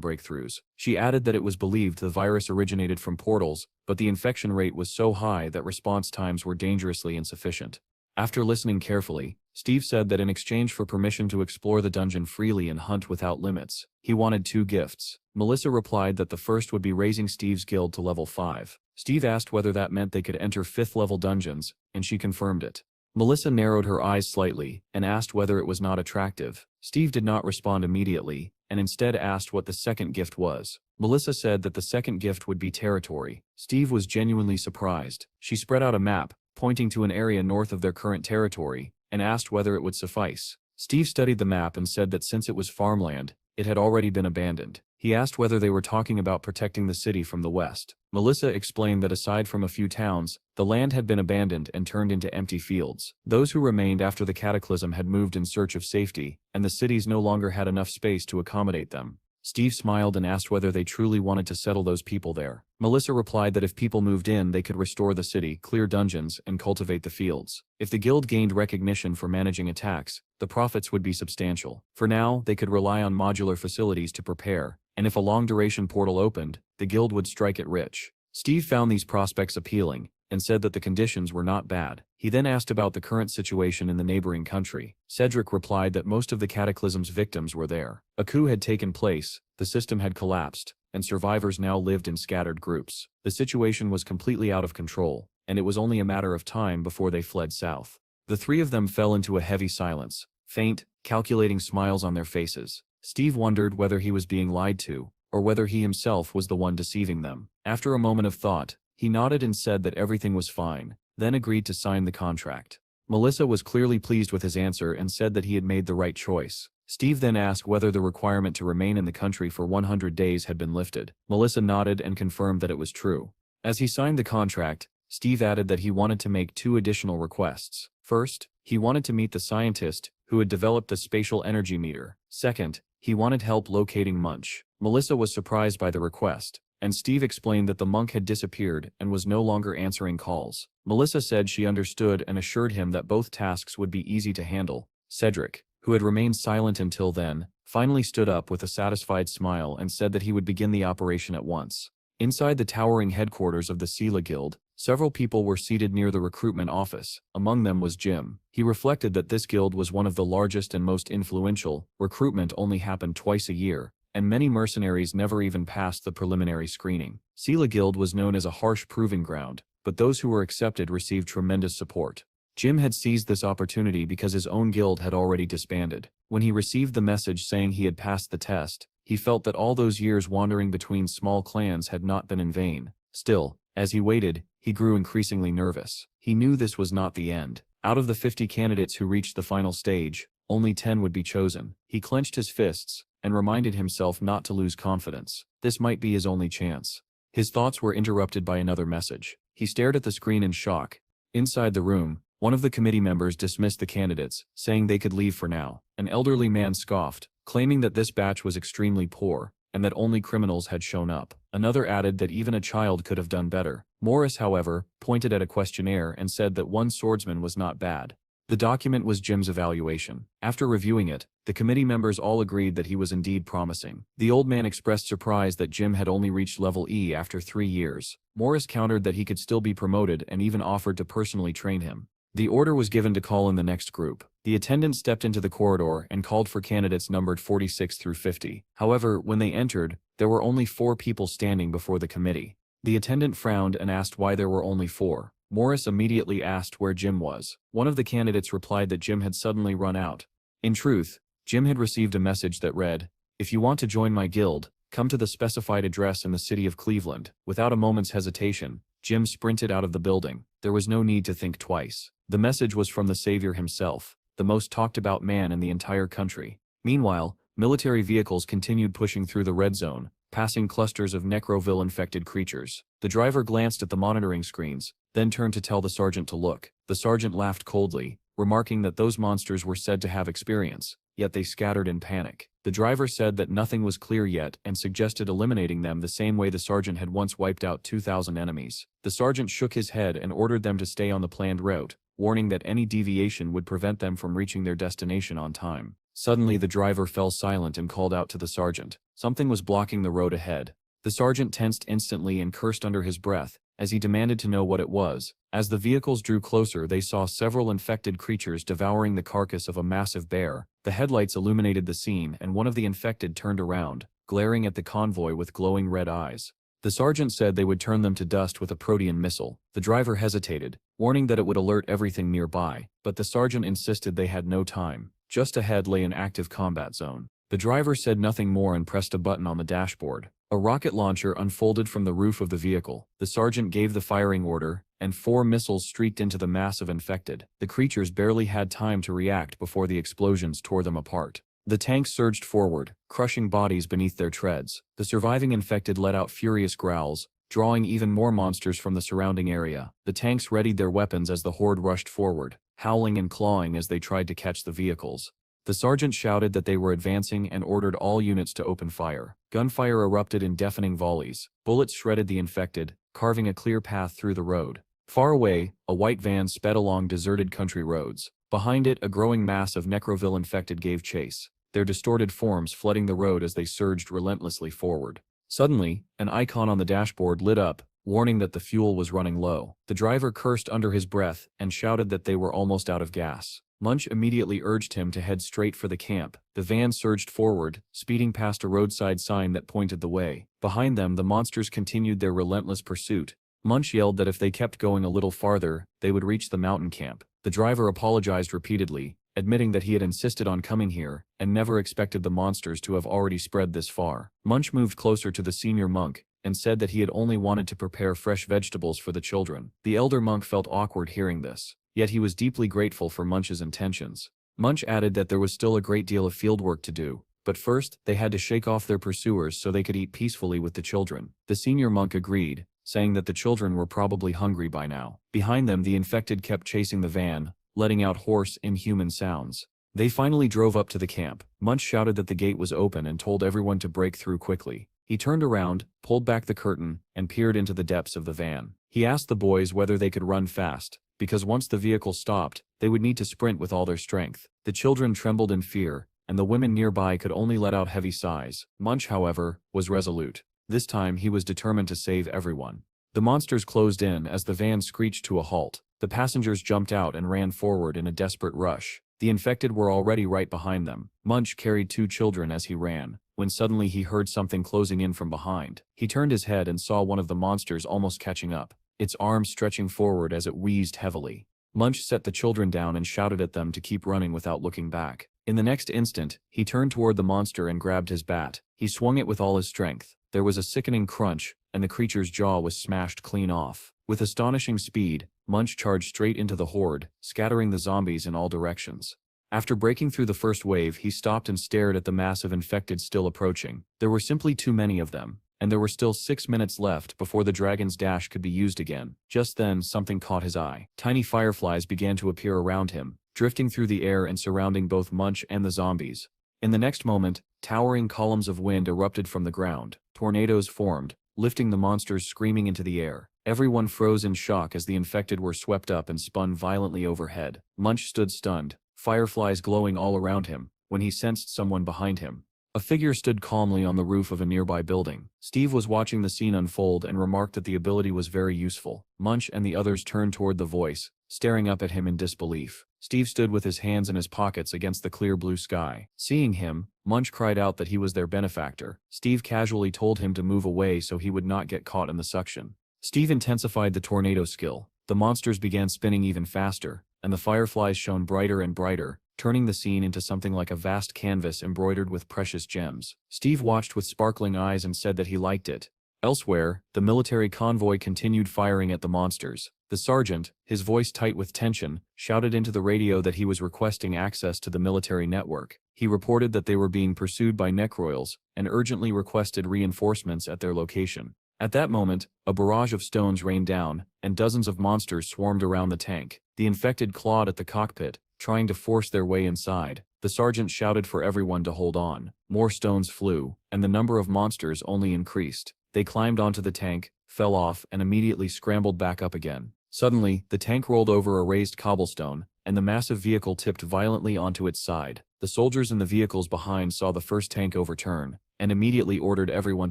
breakthroughs. She added that it was believed the virus originated from portals, but the infection rate was so high that response times were dangerously insufficient. After listening carefully, Steve said that in exchange for permission to explore the dungeon freely and hunt without limits, he wanted 2 gifts. Melissa replied that the first would be raising Steve's guild to level 5. Steve asked whether that meant they could enter 5th-level dungeons, and she confirmed it. Melissa narrowed her eyes slightly and asked whether it was not attractive. Steve did not respond immediately, and instead asked what the second gift was. Melissa said that the second gift would be territory. Steve was genuinely surprised. She spread out a map, pointing to an area north of their current territory, and asked whether it would suffice. Steve studied the map and said that since it was farmland, it had already been abandoned. He asked whether they were talking about protecting the city from the west. Melissa explained that aside from a few towns, the land had been abandoned and turned into empty fields. Those who remained after the cataclysm had moved in search of safety, and the cities no longer had enough space to accommodate them. Steve smiled and asked whether they truly wanted to settle those people there. Melissa replied that if people moved in, they could restore the city, clear dungeons, and cultivate the fields. If the guild gained recognition for managing attacks, the profits would be substantial. For now, they could rely on modular facilities to prepare, and if a long-duration portal opened, the guild would strike it rich. Steve found these prospects appealing, and said that the conditions were not bad. He then asked about the current situation in the neighboring country. Cedric replied that most of the cataclysm's victims were there. A coup had taken place, the system had collapsed, and survivors now lived in scattered groups. The situation was completely out of control, and it was only a matter of time before they fled south. The 3 of them fell into a heavy silence, faint, calculating smiles on their faces. Steve wondered whether he was being lied to, or whether he himself was the one deceiving them. After a moment of thought, he nodded and said that everything was fine, then agreed to sign the contract. Melissa was clearly pleased with his answer and said that he had made the right choice. Steve then asked whether the requirement to remain in the country for 100 days had been lifted. Melissa nodded and confirmed that it was true. As he signed the contract, Steve added that he wanted to make 2 additional requests. First, he wanted to meet the scientist who had developed the spatial energy meter. Second, he wanted help locating Munch. Melissa was surprised by the request, and Steve explained that the monk had disappeared and was no longer answering calls. Melissa said she understood and assured him that both tasks would be easy to handle. Cedric, who had remained silent until then, finally stood up with a satisfied smile and said that he would begin the operation at once. Inside the towering headquarters of the Sela Guild, Several people were seated near the recruitment office. Among them was Jim. He reflected that this guild was one of the largest and most influential. Recruitment only happened twice a year, and many mercenaries never even passed the preliminary screening. Sela Guild was known as a harsh proving ground, but those who were accepted received tremendous support. Jim had seized this opportunity because his own guild had already disbanded. When he received the message saying he had passed the test, he felt that all those years wandering between small clans had not been in vain. Still, as he waited, he grew increasingly nervous. He knew this was not the end. Out of the 50 candidates who reached the final stage, only 10 would be chosen. He clenched his fists and reminded himself not to lose confidence. This might be his only chance. His thoughts were interrupted by another message. He stared at the screen in shock. Inside the room, one of the committee members dismissed the candidates, saying they could leave for now. An elderly man scoffed, claiming that this batch was extremely poor, and that only criminals had shown up. Another added that even a child could have done better. Morris, however, pointed at a questionnaire and said that one swordsman was not bad. The document was Jim's evaluation. After reviewing it, the committee members all agreed that he was indeed promising. The old man expressed surprise that Jim had only reached level E after 3 years. Morris countered that he could still be promoted and even offered to personally train him. The order was given to call in the next group. The attendant stepped into the corridor and called for candidates numbered 46 through 50. However, when they entered, there were only 4 people standing before the committee. The attendant frowned and asked why there were only 4. Morris immediately asked where Jim was. One of the candidates replied that Jim had suddenly run out. In truth, Jim had received a message that read, "If you want to join my guild, come to the specified address in the city of Cleveland." Without a moment's hesitation, Jim sprinted out of the building. There was no need to think twice. The message was from the Savior himself, the most talked about man in the entire country. Meanwhile, military vehicles continued pushing through the red zone, passing clusters of Necroville-infected creatures. The driver glanced at the monitoring screens, then turned to tell the sergeant to look. The sergeant laughed coldly, remarking that those monsters were said to have experience, yet they scattered in panic. The driver said that nothing was clear yet and suggested eliminating them the same way the sergeant had once wiped out 2,000 enemies. The sergeant shook his head and ordered them to stay on the planned route, warning that any deviation would prevent them from reaching their destination on time. Suddenly the driver fell silent and called out to the sergeant. Something was blocking the road ahead. The sergeant tensed instantly and cursed under his breath, as he demanded to know what it was. As the vehicles drew closer, they saw several infected creatures devouring the carcass of a massive bear. The headlights illuminated the scene and one of the infected turned around, glaring at the convoy with glowing red eyes. The sergeant said they would turn them to dust with a protean missile. The driver hesitated, warning that it would alert everything nearby, but the sergeant insisted they had no time. Just ahead lay an active combat zone. The driver said nothing more and pressed a button on the dashboard. A rocket launcher unfolded from the roof of the vehicle. The sergeant gave the firing order, and 4 missiles streaked into the mass of infected. The creatures barely had time to react before the explosions tore them apart. The tanks surged forward, crushing bodies beneath their treads. The surviving infected let out furious growls, drawing even more monsters from the surrounding area. The tanks readied their weapons as the horde rushed forward, howling and clawing as they tried to catch the vehicles. The sergeant shouted that they were advancing and ordered all units to open fire. Gunfire erupted in deafening volleys. Bullets shredded the infected, carving a clear path through the road. Far away, a white van sped along deserted country roads. Behind it, a growing mass of Necroville infected gave chase, their distorted forms flooding the road as they surged relentlessly forward. Suddenly, an icon on the dashboard lit up, warning that the fuel was running low. The driver cursed under his breath and shouted that they were almost out of gas. Munch immediately urged him to head straight for the camp. The van surged forward, speeding past a roadside sign that pointed the way. Behind them, the monsters continued their relentless pursuit. Munch yelled that if they kept going a little farther, they would reach the mountain camp. The driver apologized repeatedly, admitting that he had insisted on coming here and never expected the monsters to have already spread this far. Munch moved closer to the senior monk and said that he had only wanted to prepare fresh vegetables for the children. The elder monk felt awkward hearing this, yet he was deeply grateful for Munch's intentions. Munch added that there was still a great deal of fieldwork to do, but first they had to shake off their pursuers so they could eat peacefully with the children. The senior monk agreed, saying that the children were probably hungry by now. Behind them, the infected kept chasing the van, letting out hoarse, inhuman sounds. They finally drove up to the camp. Munch shouted that the gate was open and told everyone to break through quickly. He turned around, pulled back the curtain, and peered into the depths of the van. He asked the boys whether they could run fast, because once the vehicle stopped, they would need to sprint with all their strength. The children trembled in fear, and the women nearby could only let out heavy sighs. Munch, however, was resolute. This time he was determined to save everyone. The monsters closed in as the van screeched to a halt. The passengers jumped out and ran forward in a desperate rush. The infected were already right behind them. Munch carried 2 children as he ran, when suddenly he heard something closing in from behind. He turned his head and saw one of the monsters almost catching up, its arms stretching forward as it wheezed heavily. Munch set the children down and shouted at them to keep running without looking back. In the next instant, he turned toward the monster and grabbed his bat. He swung it with all his strength. There was a sickening crunch, and the creature's jaw was smashed clean off. With astonishing speed, Munch charged straight into the horde, scattering the zombies in all directions. After breaking through the first wave, he stopped and stared at the mass of infected still approaching. There were simply too many of them, and there were still 6 minutes left before the dragon's dash could be used again. Just then, something caught his eye. Tiny fireflies began to appear around him, drifting through the air and surrounding both Munch and the zombies. In the next moment, towering columns of wind erupted from the ground. Tornadoes formed, lifting the monsters screaming into the air. Everyone froze in shock as the infected were swept up and spun violently overhead. Munch stood stunned, fireflies glowing all around him, when he sensed someone behind him. A figure stood calmly on the roof of a nearby building. Steve was watching the scene unfold and remarked that the ability was very useful. Munch and the others turned toward the voice, staring up at him in disbelief. Steve stood with his hands in his pockets against the clear blue sky. Seeing him, Munch cried out that he was their benefactor. Steve casually told him to move away so he would not get caught in the suction. Steve intensified the tornado skill. The monsters began spinning even faster, and the fireflies shone brighter and brighter, turning the scene into something like a vast canvas embroidered with precious gems. Steve watched with sparkling eyes and said that he liked it. Elsewhere, the military convoy continued firing at the monsters. The sergeant, his voice tight with tension, shouted into the radio that he was requesting access to the military network. He reported that they were being pursued by necroils and urgently requested reinforcements at their location. At that moment, a barrage of stones rained down, and dozens of monsters swarmed around the tank. The infected clawed at the cockpit, trying to force their way inside. The sergeant shouted for everyone to hold on. More stones flew, and the number of monsters only increased. They climbed onto the tank, fell off, and immediately scrambled back up again. Suddenly, the tank rolled over a raised cobblestone, and the massive vehicle tipped violently onto its side. The soldiers in the vehicles behind saw the first tank overturn, and immediately ordered everyone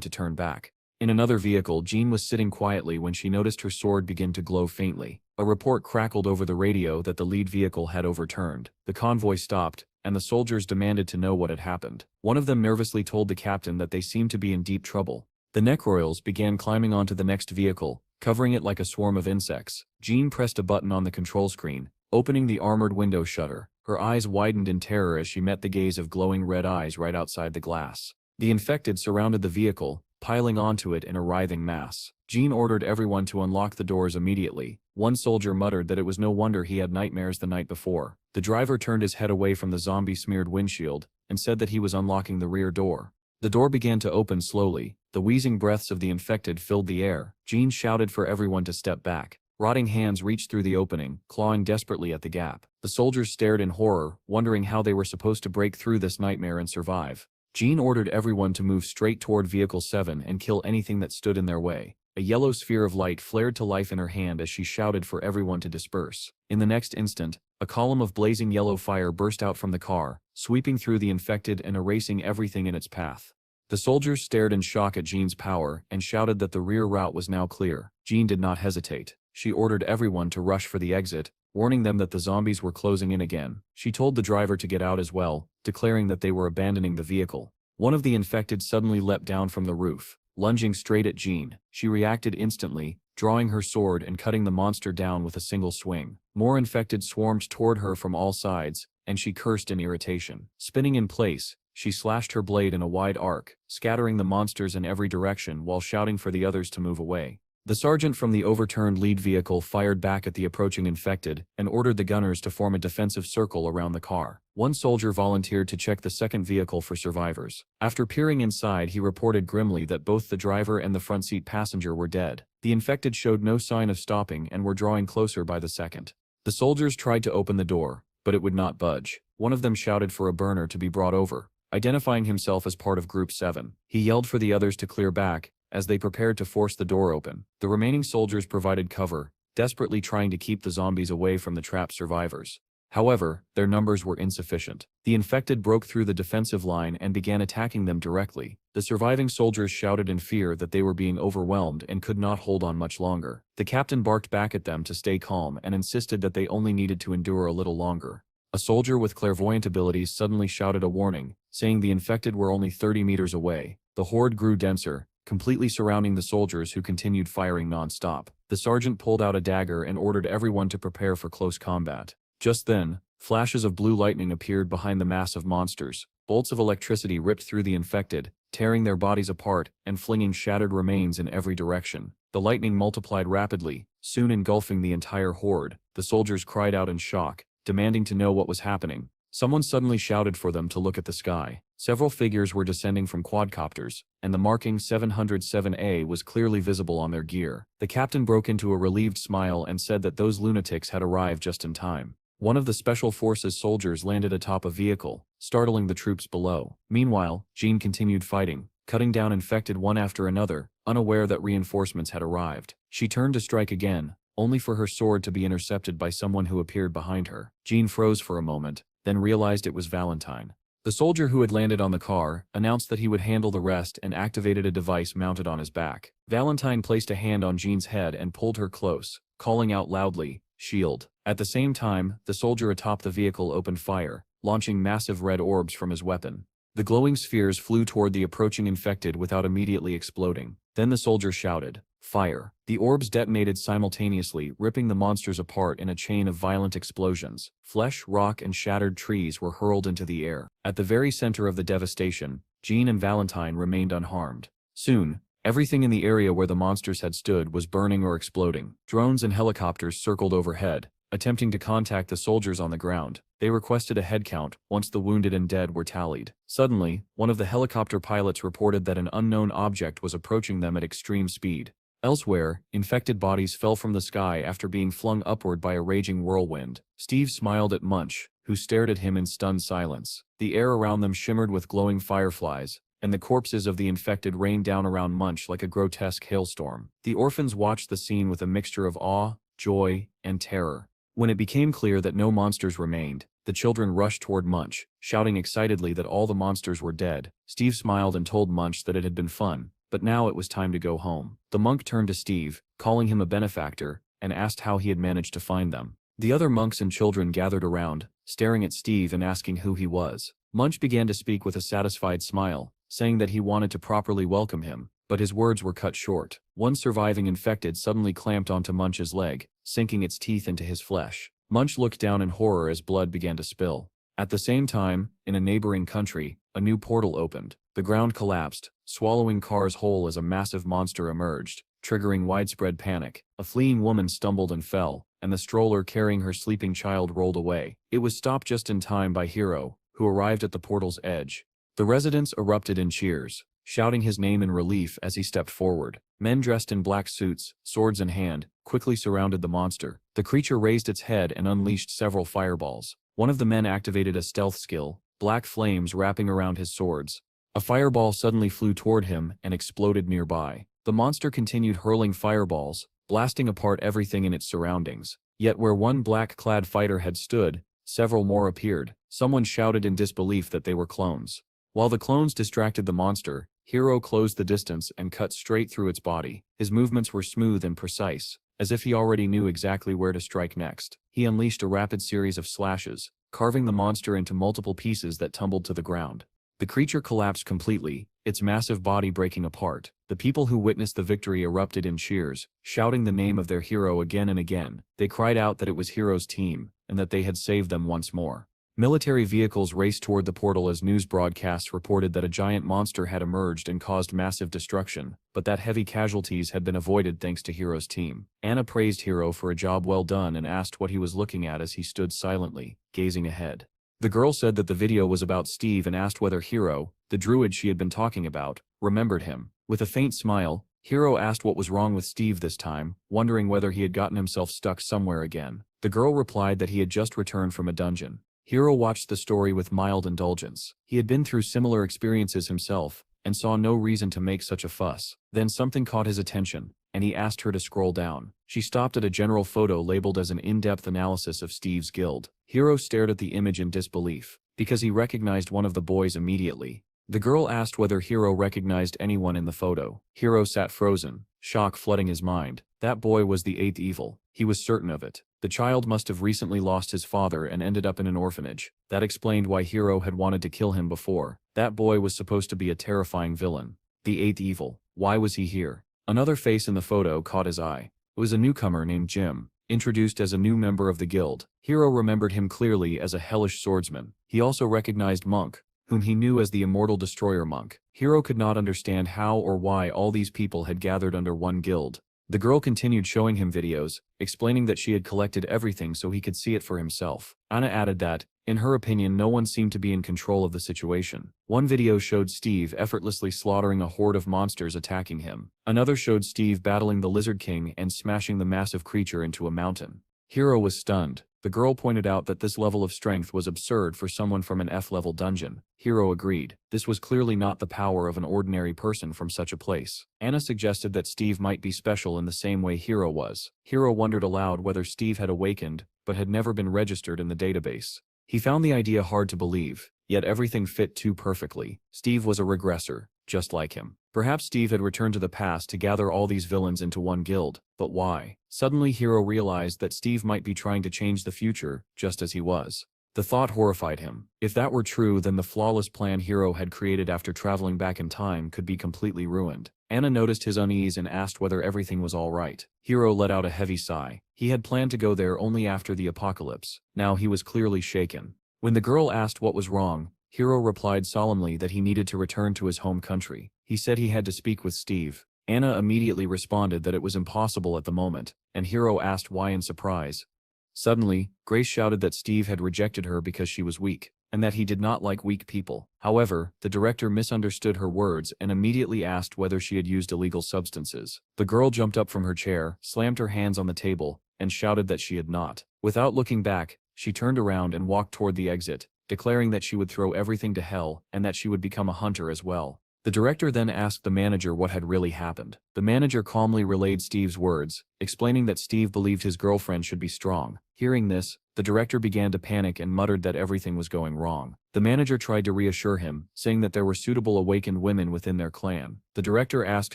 to turn back. In another vehicle, Jean was sitting quietly when she noticed her sword begin to glow faintly. A report crackled over the radio that the lead vehicle had overturned. The convoy stopped, and the soldiers demanded to know what had happened. One of them nervously told the captain that they seemed to be in deep trouble. The necroils began climbing onto the next vehicle, covering it like a swarm of insects. Jean pressed a button on the control screen, opening the armored window shutter. Her eyes widened in terror as she met the gaze of glowing red eyes right outside the glass. The infected surrounded the vehicle, piling onto it in a writhing mass. Jean ordered everyone to unlock the doors immediately. One soldier muttered that it was no wonder he had nightmares the night before. The driver turned his head away from the zombie-smeared windshield and said that he was unlocking the rear door. The door began to open slowly. The wheezing breaths of the infected filled the air. Jean shouted for everyone to step back. Rotting hands reached through the opening, clawing desperately at the gap. The soldiers stared in horror, wondering how they were supposed to break through this nightmare and survive. Jean ordered everyone to move straight toward Vehicle 7 and kill anything that stood in their way. A yellow sphere of light flared to life in her hand as she shouted for everyone to disperse. In the next instant, a column of blazing yellow fire burst out from the car, sweeping through the infected and erasing everything in its path. The soldiers stared in shock at Jean's power and shouted that the rear route was now clear. Jean did not hesitate. She ordered everyone to rush for the exit, warning them that the zombies were closing in again. She told the driver to get out as well, declaring that they were abandoning the vehicle. One of the infected suddenly leapt down from the roof, lunging straight at Jean. She reacted instantly, drawing her sword and cutting the monster down with a single swing. More infected swarmed toward her from all sides, and she cursed in irritation. Spinning in place, she slashed her blade in a wide arc, scattering the monsters in every direction while shouting for the others to move away. The sergeant from the overturned lead vehicle fired back at the approaching infected and ordered the gunners to form a defensive circle around the car. One soldier volunteered to check the second vehicle for survivors. After peering inside, he reported grimly that both the driver and the front seat passenger were dead. The infected showed no sign of stopping and were drawing closer by the second. The soldiers tried to open the door, but it would not budge. One of them shouted for a burner to be brought over. Identifying himself as part of Group 7, he yelled for the others to clear back as they prepared to force the door open. The remaining soldiers provided cover, desperately trying to keep the zombies away from the trapped survivors. However, their numbers were insufficient. The infected broke through the defensive line and began attacking them directly. The surviving soldiers shouted in fear that they were being overwhelmed and could not hold on much longer. The captain barked back at them to stay calm and insisted that they only needed to endure a little longer. A soldier with clairvoyant abilities suddenly shouted a warning, saying the infected were only 30 meters away. The horde grew denser, completely surrounding the soldiers who continued firing non-stop. The sergeant pulled out a dagger and ordered everyone to prepare for close combat. Just then, flashes of blue lightning appeared behind the mass of monsters. Bolts of electricity ripped through the infected, tearing their bodies apart and flinging shattered remains in every direction. The lightning multiplied rapidly, soon engulfing the entire horde. The soldiers cried out in shock, demanding to know what was happening. Someone suddenly shouted for them to look at the sky. Several figures were descending from quadcopters, and the marking 707A was clearly visible on their gear. The captain broke into a relieved smile and said that those lunatics had arrived just in time. One of the Special Forces soldiers landed atop a vehicle, startling the troops below. Meanwhile, Jean continued fighting, cutting down infected one after another, unaware that reinforcements had arrived. She turned to strike again, only for her sword to be intercepted by someone who appeared behind her. Jean froze for a moment, then realized it was Valentine. The soldier who had landed on the car announced that he would handle the rest and activated a device mounted on his back. Valentine placed a hand on Jean's head and pulled her close, calling out loudly, "Shield." At the same time, the soldier atop the vehicle opened fire, launching massive red orbs from his weapon. The glowing spheres flew toward the approaching infected without immediately exploding. Then the soldier shouted, "Fire." The orbs detonated simultaneously, ripping the monsters apart in a chain of violent explosions. Flesh, rock, and shattered trees were hurled into the air. At the very center of the devastation, Jean and Valentine remained unharmed. Soon, everything in the area where the monsters had stood was burning or exploding. Drones and helicopters circled overhead, attempting to contact the soldiers on the ground. They requested a head count once the wounded and dead were tallied. Suddenly, one of the helicopter pilots reported that an unknown object was approaching them at extreme speed. Elsewhere, infected bodies fell from the sky after being flung upward by a raging whirlwind. Steve smiled at Munch, who stared at him in stunned silence. The air around them shimmered with glowing fireflies, and the corpses of the infected rained down around Munch like a grotesque hailstorm. The orphans watched the scene with a mixture of awe, joy, and terror. When it became clear that no monsters remained, the children rushed toward Munch, shouting excitedly that all the monsters were dead. Steve smiled and told Munch that it had been fun, but now it was time to go home. The monk turned to Steve, calling him a benefactor, and asked how he had managed to find them. The other monks and children gathered around, staring at Steve and asking who he was. Munch began to speak with a satisfied smile, saying that he wanted to properly welcome him, but his words were cut short. One surviving infected suddenly clamped onto Munch's leg, sinking its teeth into his flesh. Munch looked down in horror as blood began to spill. At the same time, in a neighboring country, a new portal opened. The ground collapsed, swallowing cars whole as a massive monster emerged, triggering widespread panic. A fleeing woman stumbled and fell, and the stroller carrying her sleeping child rolled away. It was stopped just in time by Hiro, who arrived at the portal's edge. The residents erupted in cheers, shouting his name in relief as he stepped forward. Men dressed in black suits, swords in hand, quickly surrounded the monster. The creature raised its head and unleashed several fireballs. One of the men activated a stealth skill, black flames wrapping around his swords. A fireball suddenly flew toward him and exploded nearby. The monster continued hurling fireballs, blasting apart everything in its surroundings. Yet where one black-clad fighter had stood, several more appeared. Someone shouted in disbelief that they were clones. While the clones distracted the monster, Hiro closed the distance and cut straight through its body. His movements were smooth and precise, as if he already knew exactly where to strike next. He unleashed a rapid series of slashes, carving the monster into multiple pieces that tumbled to the ground. The creature collapsed completely, its massive body breaking apart. The people who witnessed the victory erupted in cheers, shouting the name of their hero again and again. They cried out that it was Hiro's team, and that they had saved them once more. Military vehicles raced toward the portal as news broadcasts reported that a giant monster had emerged and caused massive destruction, but that heavy casualties had been avoided thanks to Hiro's team. Anna praised Hiro for a job well done and asked what he was looking at as he stood silently, gazing ahead. The girl said that the video was about Steve and asked whether Hiro, the druid she had been talking about, remembered him. With a faint smile, Hiro asked what was wrong with Steve this time, wondering whether he had gotten himself stuck somewhere again. The girl replied that he had just returned from a dungeon. Hiro watched the story with mild indulgence. He had been through similar experiences himself, and saw no reason to make such a fuss. Then something caught his attention, and he asked her to scroll down. She stopped at a general photo labeled as an in-depth analysis of Steve's guild. Hiro stared at the image in disbelief, because he recognized one of the boys immediately. The girl asked whether Hiro recognized anyone in the photo. Hiro sat frozen, shock flooding his mind. That boy was the eighth evil. He was certain of it. The child must have recently lost his father and ended up in an orphanage. That explained why Hiro had wanted to kill him before. That boy was supposed to be a terrifying villain. The eighth evil. Why was he here? Another face in the photo caught his eye. It was a newcomer named Jim, introduced as a new member of the guild. Hiro remembered him clearly as a hellish swordsman. He also recognized Monk, whom he knew as the Immortal Destroyer Monk. Hiro could not understand how or why all these people had gathered under one guild. The girl continued showing him videos, explaining that she had collected everything so he could see it for himself. Anna added that, in her opinion, no one seemed to be in control of the situation. One video showed Steve effortlessly slaughtering a horde of monsters attacking him. Another showed Steve battling the Lizard King and smashing the massive creature into a mountain. Hiro was stunned. The girl pointed out that this level of strength was absurd for someone from an F-level dungeon. Hiro agreed. This was clearly not the power of an ordinary person from such a place. Anna suggested that Steve might be special in the same way Hiro was. Hiro wondered aloud whether Steve had awakened, but had never been registered in the database. He found the idea hard to believe, yet everything fit too perfectly. Steve was a regressor, just like him. Perhaps Steve had returned to the past to gather all these villains into one guild, but why? Suddenly Hiro realized that Steve might be trying to change the future, just as he was. The thought horrified him. If that were true, then the flawless plan Hiro had created after traveling back in time could be completely ruined. Anna noticed his unease and asked whether everything was all right. Hiro let out a heavy sigh. He had planned to go there only after the apocalypse. Now he was clearly shaken. When the girl asked what was wrong, Hiro replied solemnly that he needed to return to his home country. He said he had to speak with Steve. Anna immediately responded that it was impossible at the moment, and Hiro asked why in surprise. Suddenly, Grace shouted that Steve had rejected her because she was weak, and that he did not like weak people. However, the director misunderstood her words and immediately asked whether she had used illegal substances. The girl jumped up from her chair, slammed her hands on the table, and shouted that she had not. Without looking back, she turned around and walked toward the exit, declaring that she would throw everything to hell and that she would become a hunter as well. The director then asked the manager what had really happened. The manager calmly relayed Steve's words, explaining that Steve believed his girlfriend should be strong. Hearing this, the director began to panic and muttered that everything was going wrong. The manager tried to reassure him, saying that there were suitable awakened women within their clan. The director asked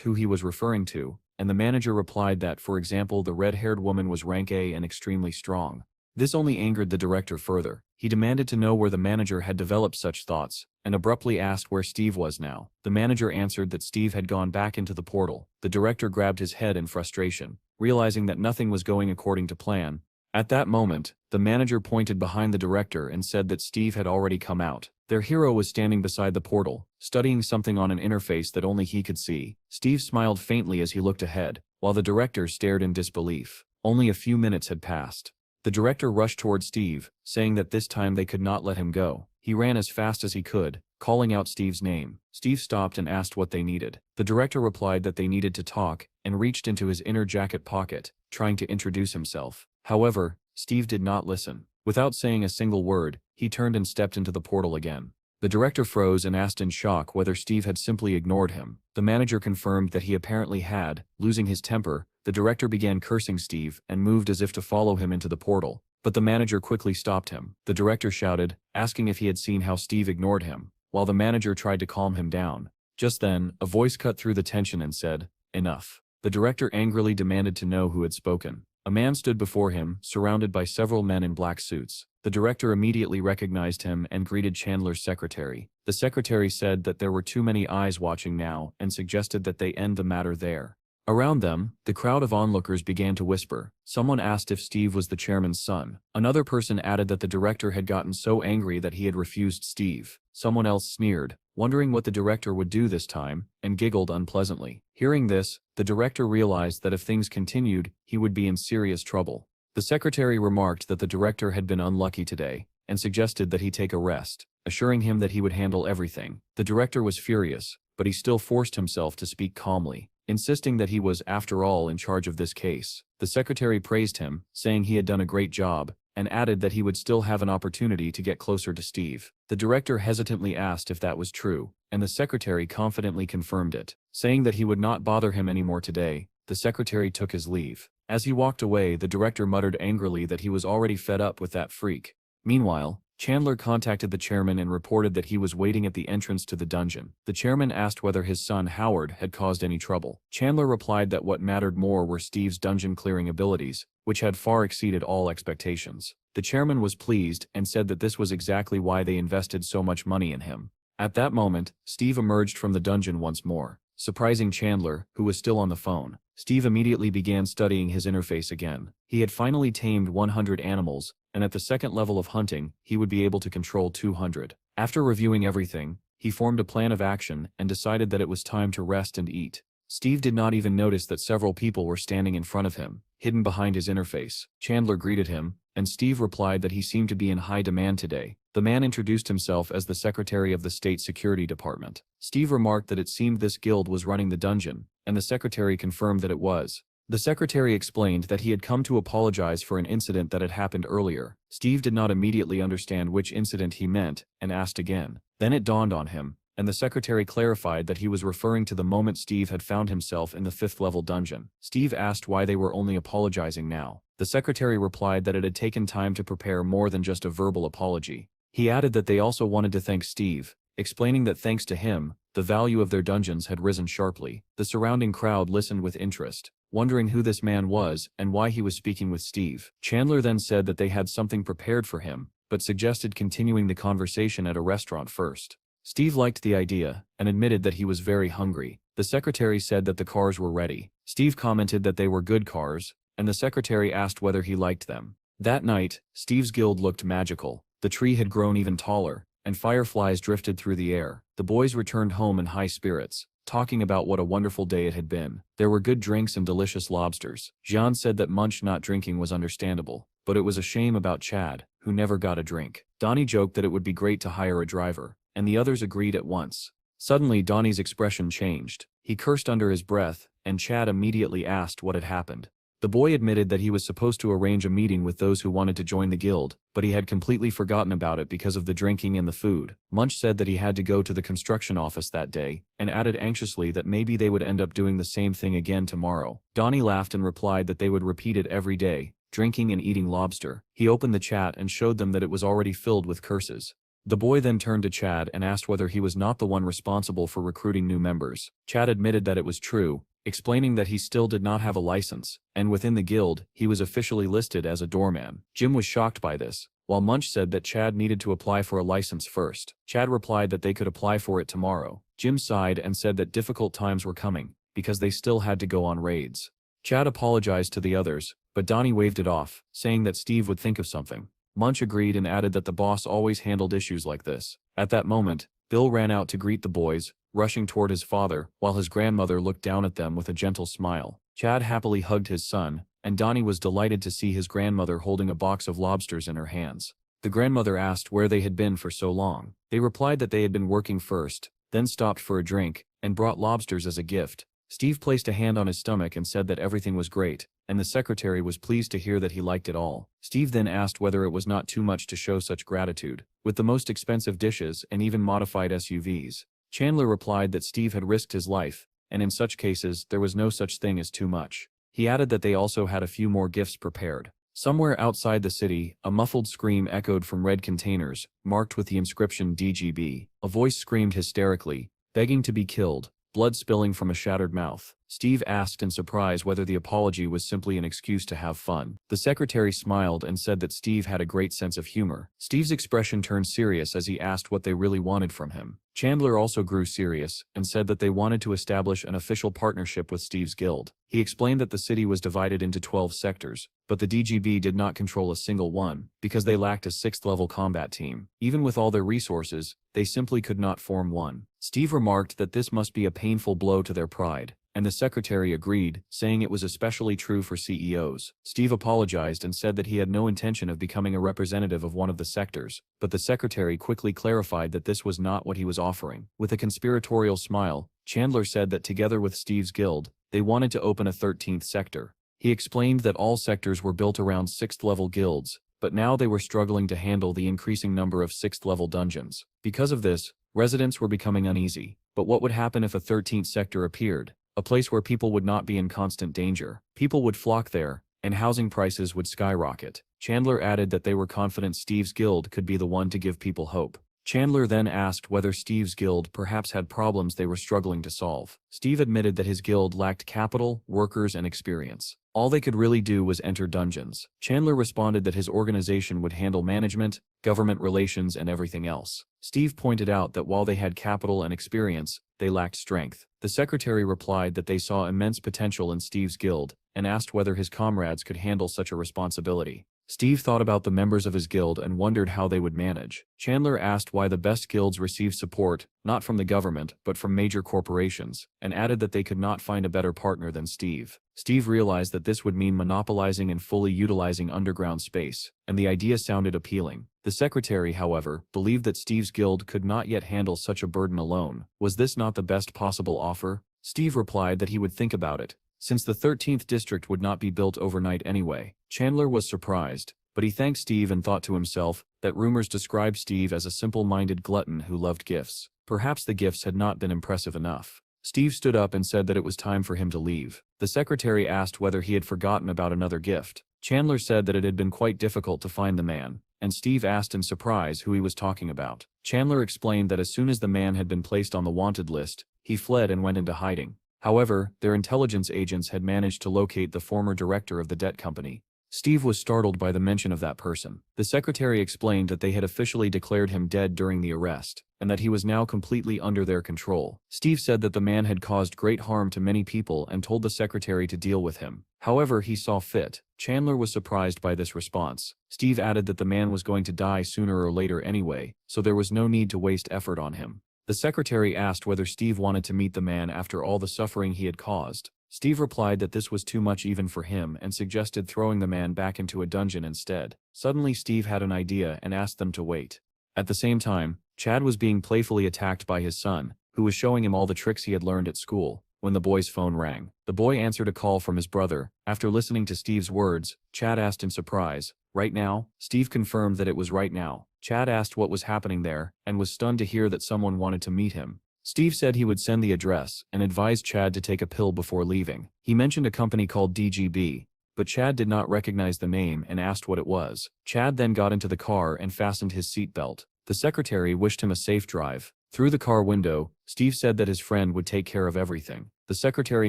who he was referring to, and the manager replied that, for example, the red-haired woman was rank A and extremely strong. This only angered the director further. He demanded to know where the manager had developed such thoughts, and abruptly asked where Steve was now. The manager answered that Steve had gone back into the portal. The director grabbed his head in frustration, realizing that nothing was going according to plan. At that moment, the manager pointed behind the director and said that Steve had already come out. Their hero was standing beside the portal, studying something on an interface that only he could see. Steve smiled faintly as he looked ahead, while the director stared in disbelief. Only a few minutes had passed. The director rushed toward Steve, saying that this time they could not let him go. He ran as fast as he could, calling out Steve's name. Steve stopped and asked what they needed. The director replied that they needed to talk, and reached into his inner jacket pocket, trying to introduce himself. However, Steve did not listen. Without saying a single word, he turned and stepped into the portal again. The director froze and asked in shock whether Steve had simply ignored him. The manager confirmed that he apparently had. Losing his temper, the director began cursing Steve and moved as if to follow him into the portal. But the manager quickly stopped him. The director shouted, asking if he had seen how Steve ignored him, while the manager tried to calm him down. Just then, a voice cut through the tension and said, "Enough." The director angrily demanded to know who had spoken. A man stood before him, surrounded by several men in black suits. The director immediately recognized him and greeted Chandler's secretary. The secretary said that there were too many eyes watching now and suggested that they end the matter there. Around them, the crowd of onlookers began to whisper. Someone asked if Steve was the chairman's son. Another person added that the director had gotten so angry that he had refused Steve. Someone else sneered, wondering what the director would do this time, and giggled unpleasantly. Hearing this, the director realized that if things continued, he would be in serious trouble. The secretary remarked that the director had been unlucky today, and suggested that he take a rest, assuring him that he would handle everything. The director was furious, but he still forced himself to speak calmly, insisting that he was, after all, in charge of this case. The secretary praised him, saying he had done a great job, and added that he would still have an opportunity to get closer to Steve. The director hesitantly asked if that was true, and the secretary confidently confirmed it, saying that he would not bother him anymore today. The secretary took his leave. As he walked away, the director muttered angrily that he was already fed up with that freak. Meanwhile, Chandler contacted the chairman and reported that he was waiting at the entrance to the dungeon. The chairman asked whether his son Howard had caused any trouble. Chandler replied that what mattered more were Steve's dungeon clearing abilities, which had far exceeded all expectations. The chairman was pleased and said that this was exactly why they invested so much money in him. At that moment, Steve emerged from the dungeon once more, surprising Chandler, who was still on the phone. Steve immediately began studying his interface again. He had finally tamed 100 animals, and at the second level of hunting, he would be able to control 200. After reviewing everything, he formed a plan of action and decided that it was time to rest and eat. Steve did not even notice that several people were standing in front of him, hidden behind his interface. Chandler greeted him, and Steve replied that he seemed to be in high demand today. The man introduced himself as the secretary of the State Security Department. Steve remarked that it seemed this guild was running the dungeon, and the secretary confirmed that it was. The secretary explained that he had come to apologize for an incident that had happened earlier. Steve did not immediately understand which incident he meant, and asked again. Then it dawned on him, and the secretary clarified that he was referring to the moment Steve had found himself in the 5th-level dungeon. Steve asked why they were only apologizing now. The secretary replied that it had taken time to prepare more than just a verbal apology. He added that they also wanted to thank Steve, explaining that thanks to him, the value of their dungeons had risen sharply. The surrounding crowd listened with interest, wondering who this man was and why he was speaking with Steve. Chandler then said that they had something prepared for him, but suggested continuing the conversation at a restaurant first. Steve liked the idea, and admitted that he was very hungry. The secretary said that the cars were ready. Steve commented that they were good cars, and the secretary asked whether he liked them. That night, Steve's guild looked magical. The tree had grown even taller, and fireflies drifted through the air. The boys returned home in high spirits, talking about what a wonderful day it had been. There were good drinks and delicious lobsters. Jean said that Munch not drinking was understandable, but it was a shame about Chad, who never got a drink. Donnie joked that it would be great to hire a driver, and the others agreed at once. Suddenly Donnie's expression changed. He cursed under his breath, and Chad immediately asked what had happened. The boy admitted that he was supposed to arrange a meeting with those who wanted to join the guild, but he had completely forgotten about it because of the drinking and the food. Munch said that he had to go to the construction office that day, and added anxiously that maybe they would end up doing the same thing again tomorrow. Donnie laughed and replied that they would repeat it every day, drinking and eating lobster. He opened the chat and showed them that it was already filled with curses. The boy then turned to Chad and asked whether he was not the one responsible for recruiting new members. Chad admitted that it was true, explaining that he still did not have a license, and within the guild, he was officially listed as a doorman. Jim was shocked by this, while Munch said that Chad needed to apply for a license first. Chad replied that they could apply for it tomorrow. Jim sighed and said that difficult times were coming, because they still had to go on raids. Chad apologized to the others, but Donnie waved it off, saying that Steve would think of something. Munch agreed and added that the boss always handled issues like this. At that moment, Bill ran out to greet the boys, rushing toward his father, while his grandmother looked down at them with a gentle smile. Chad happily hugged his son, and Donnie was delighted to see his grandmother holding a box of lobsters in her hands. The grandmother asked where they had been for so long. They replied that they had been working first, then stopped for a drink, and brought lobsters as a gift. Steve placed a hand on his stomach and said that everything was great, and the secretary was pleased to hear that he liked it all. Steve then asked whether it was not too much to show such gratitude, with the most expensive dishes and even modified SUVs. Chandler replied that Steve had risked his life, and in such cases there was no such thing as too much. He added that they also had a few more gifts prepared. Somewhere outside the city, a muffled scream echoed from red containers, marked with the inscription DGB. A voice screamed hysterically, begging to be killed, blood spilling from a shattered mouth. Steve asked in surprise whether the apology was simply an excuse to have fun. The secretary smiled and said that Steve had a great sense of humor. Steve's expression turned serious as he asked what they really wanted from him. Chandler also grew serious and said that they wanted to establish an official partnership with Steve's guild. He explained that the city was divided into 12 sectors, but the DGB did not control a single one, because they lacked a 6th-level combat team. Even with all their resources, they simply could not form one. Steve remarked that this must be a painful blow to their pride, and the secretary agreed, saying it was especially true for CEOs. Steve apologized and said that he had no intention of becoming a representative of one of the sectors, but the secretary quickly clarified that this was not what he was offering. With a conspiratorial smile, Chandler said that together with Steve's guild, they wanted to open a 13th sector. He explained that all sectors were built around 6th-level guilds, but now they were struggling to handle the increasing number of 6th-level dungeons. Because of this, residents were becoming uneasy. But what would happen if a 13th sector appeared? A place where people would not be in constant danger. People would flock there, and housing prices would skyrocket. Chandler added that they were confident Steve's guild could be the one to give people hope. Chandler then asked whether Steve's guild perhaps had problems they were struggling to solve. Steve admitted that his guild lacked capital, workers, and experience. All they could really do was enter dungeons. Chandler responded that his organization would handle management, government relations, and everything else. Steve pointed out that while they had capital and experience, they lacked strength. The secretary replied that they saw immense potential in Steve's guild, and asked whether his comrades could handle such a responsibility. Steve thought about the members of his guild and wondered how they would manage. Chandler asked why the best guilds receive support, not from the government, but from major corporations, and added that they could not find a better partner than Steve. Steve realized that this would mean monopolizing and fully utilizing underground space, and the idea sounded appealing. The secretary, however, believed that Steve's guild could not yet handle such a burden alone. Was this not the best possible offer? Steve replied that he would think about it, since the 13th district would not be built overnight anyway. Chandler was surprised, but he thanked Steve and thought to himself that rumors described Steve as a simple-minded glutton who loved gifts. Perhaps the gifts had not been impressive enough. Steve stood up and said that it was time for him to leave. The secretary asked whether he had forgotten about another gift. Chandler said that it had been quite difficult to find the man, and Steve asked in surprise who he was talking about. Chandler explained that as soon as the man had been placed on the wanted list, he fled and went into hiding. However, their intelligence agents had managed to locate the former director of the debt company. Steve was startled by the mention of that person. The secretary explained that they had officially declared him dead during the arrest, and that he was now completely under their control. Steve said that the man had caused great harm to many people and told the secretary to deal with him. However, he saw fit. Chandler was surprised by this response. Steve added that the man was going to die sooner or later anyway, so there was no need to waste effort on him. The secretary asked whether Steve wanted to meet the man after all the suffering he had caused. Steve replied that this was too much even for him and suggested throwing the man back into a dungeon instead. Suddenly Steve had an idea and asked them to wait. At the same time, Chad was being playfully attacked by his son, who was showing him all the tricks he had learned at school, when the boy's phone rang. The boy answered a call from his brother. After listening to Steve's words, Chad asked in surprise, "Right now?" Steve confirmed that it was right now. Chad asked what was happening there, and was stunned to hear that someone wanted to meet him. Steve said he would send the address, and advised Chad to take a pill before leaving. He mentioned a company called DGB, but Chad did not recognize the name and asked what it was. Chad then got into the car and fastened his seatbelt. The secretary wished him a safe drive. Through the car window, Steve said that his friend would take care of everything. The secretary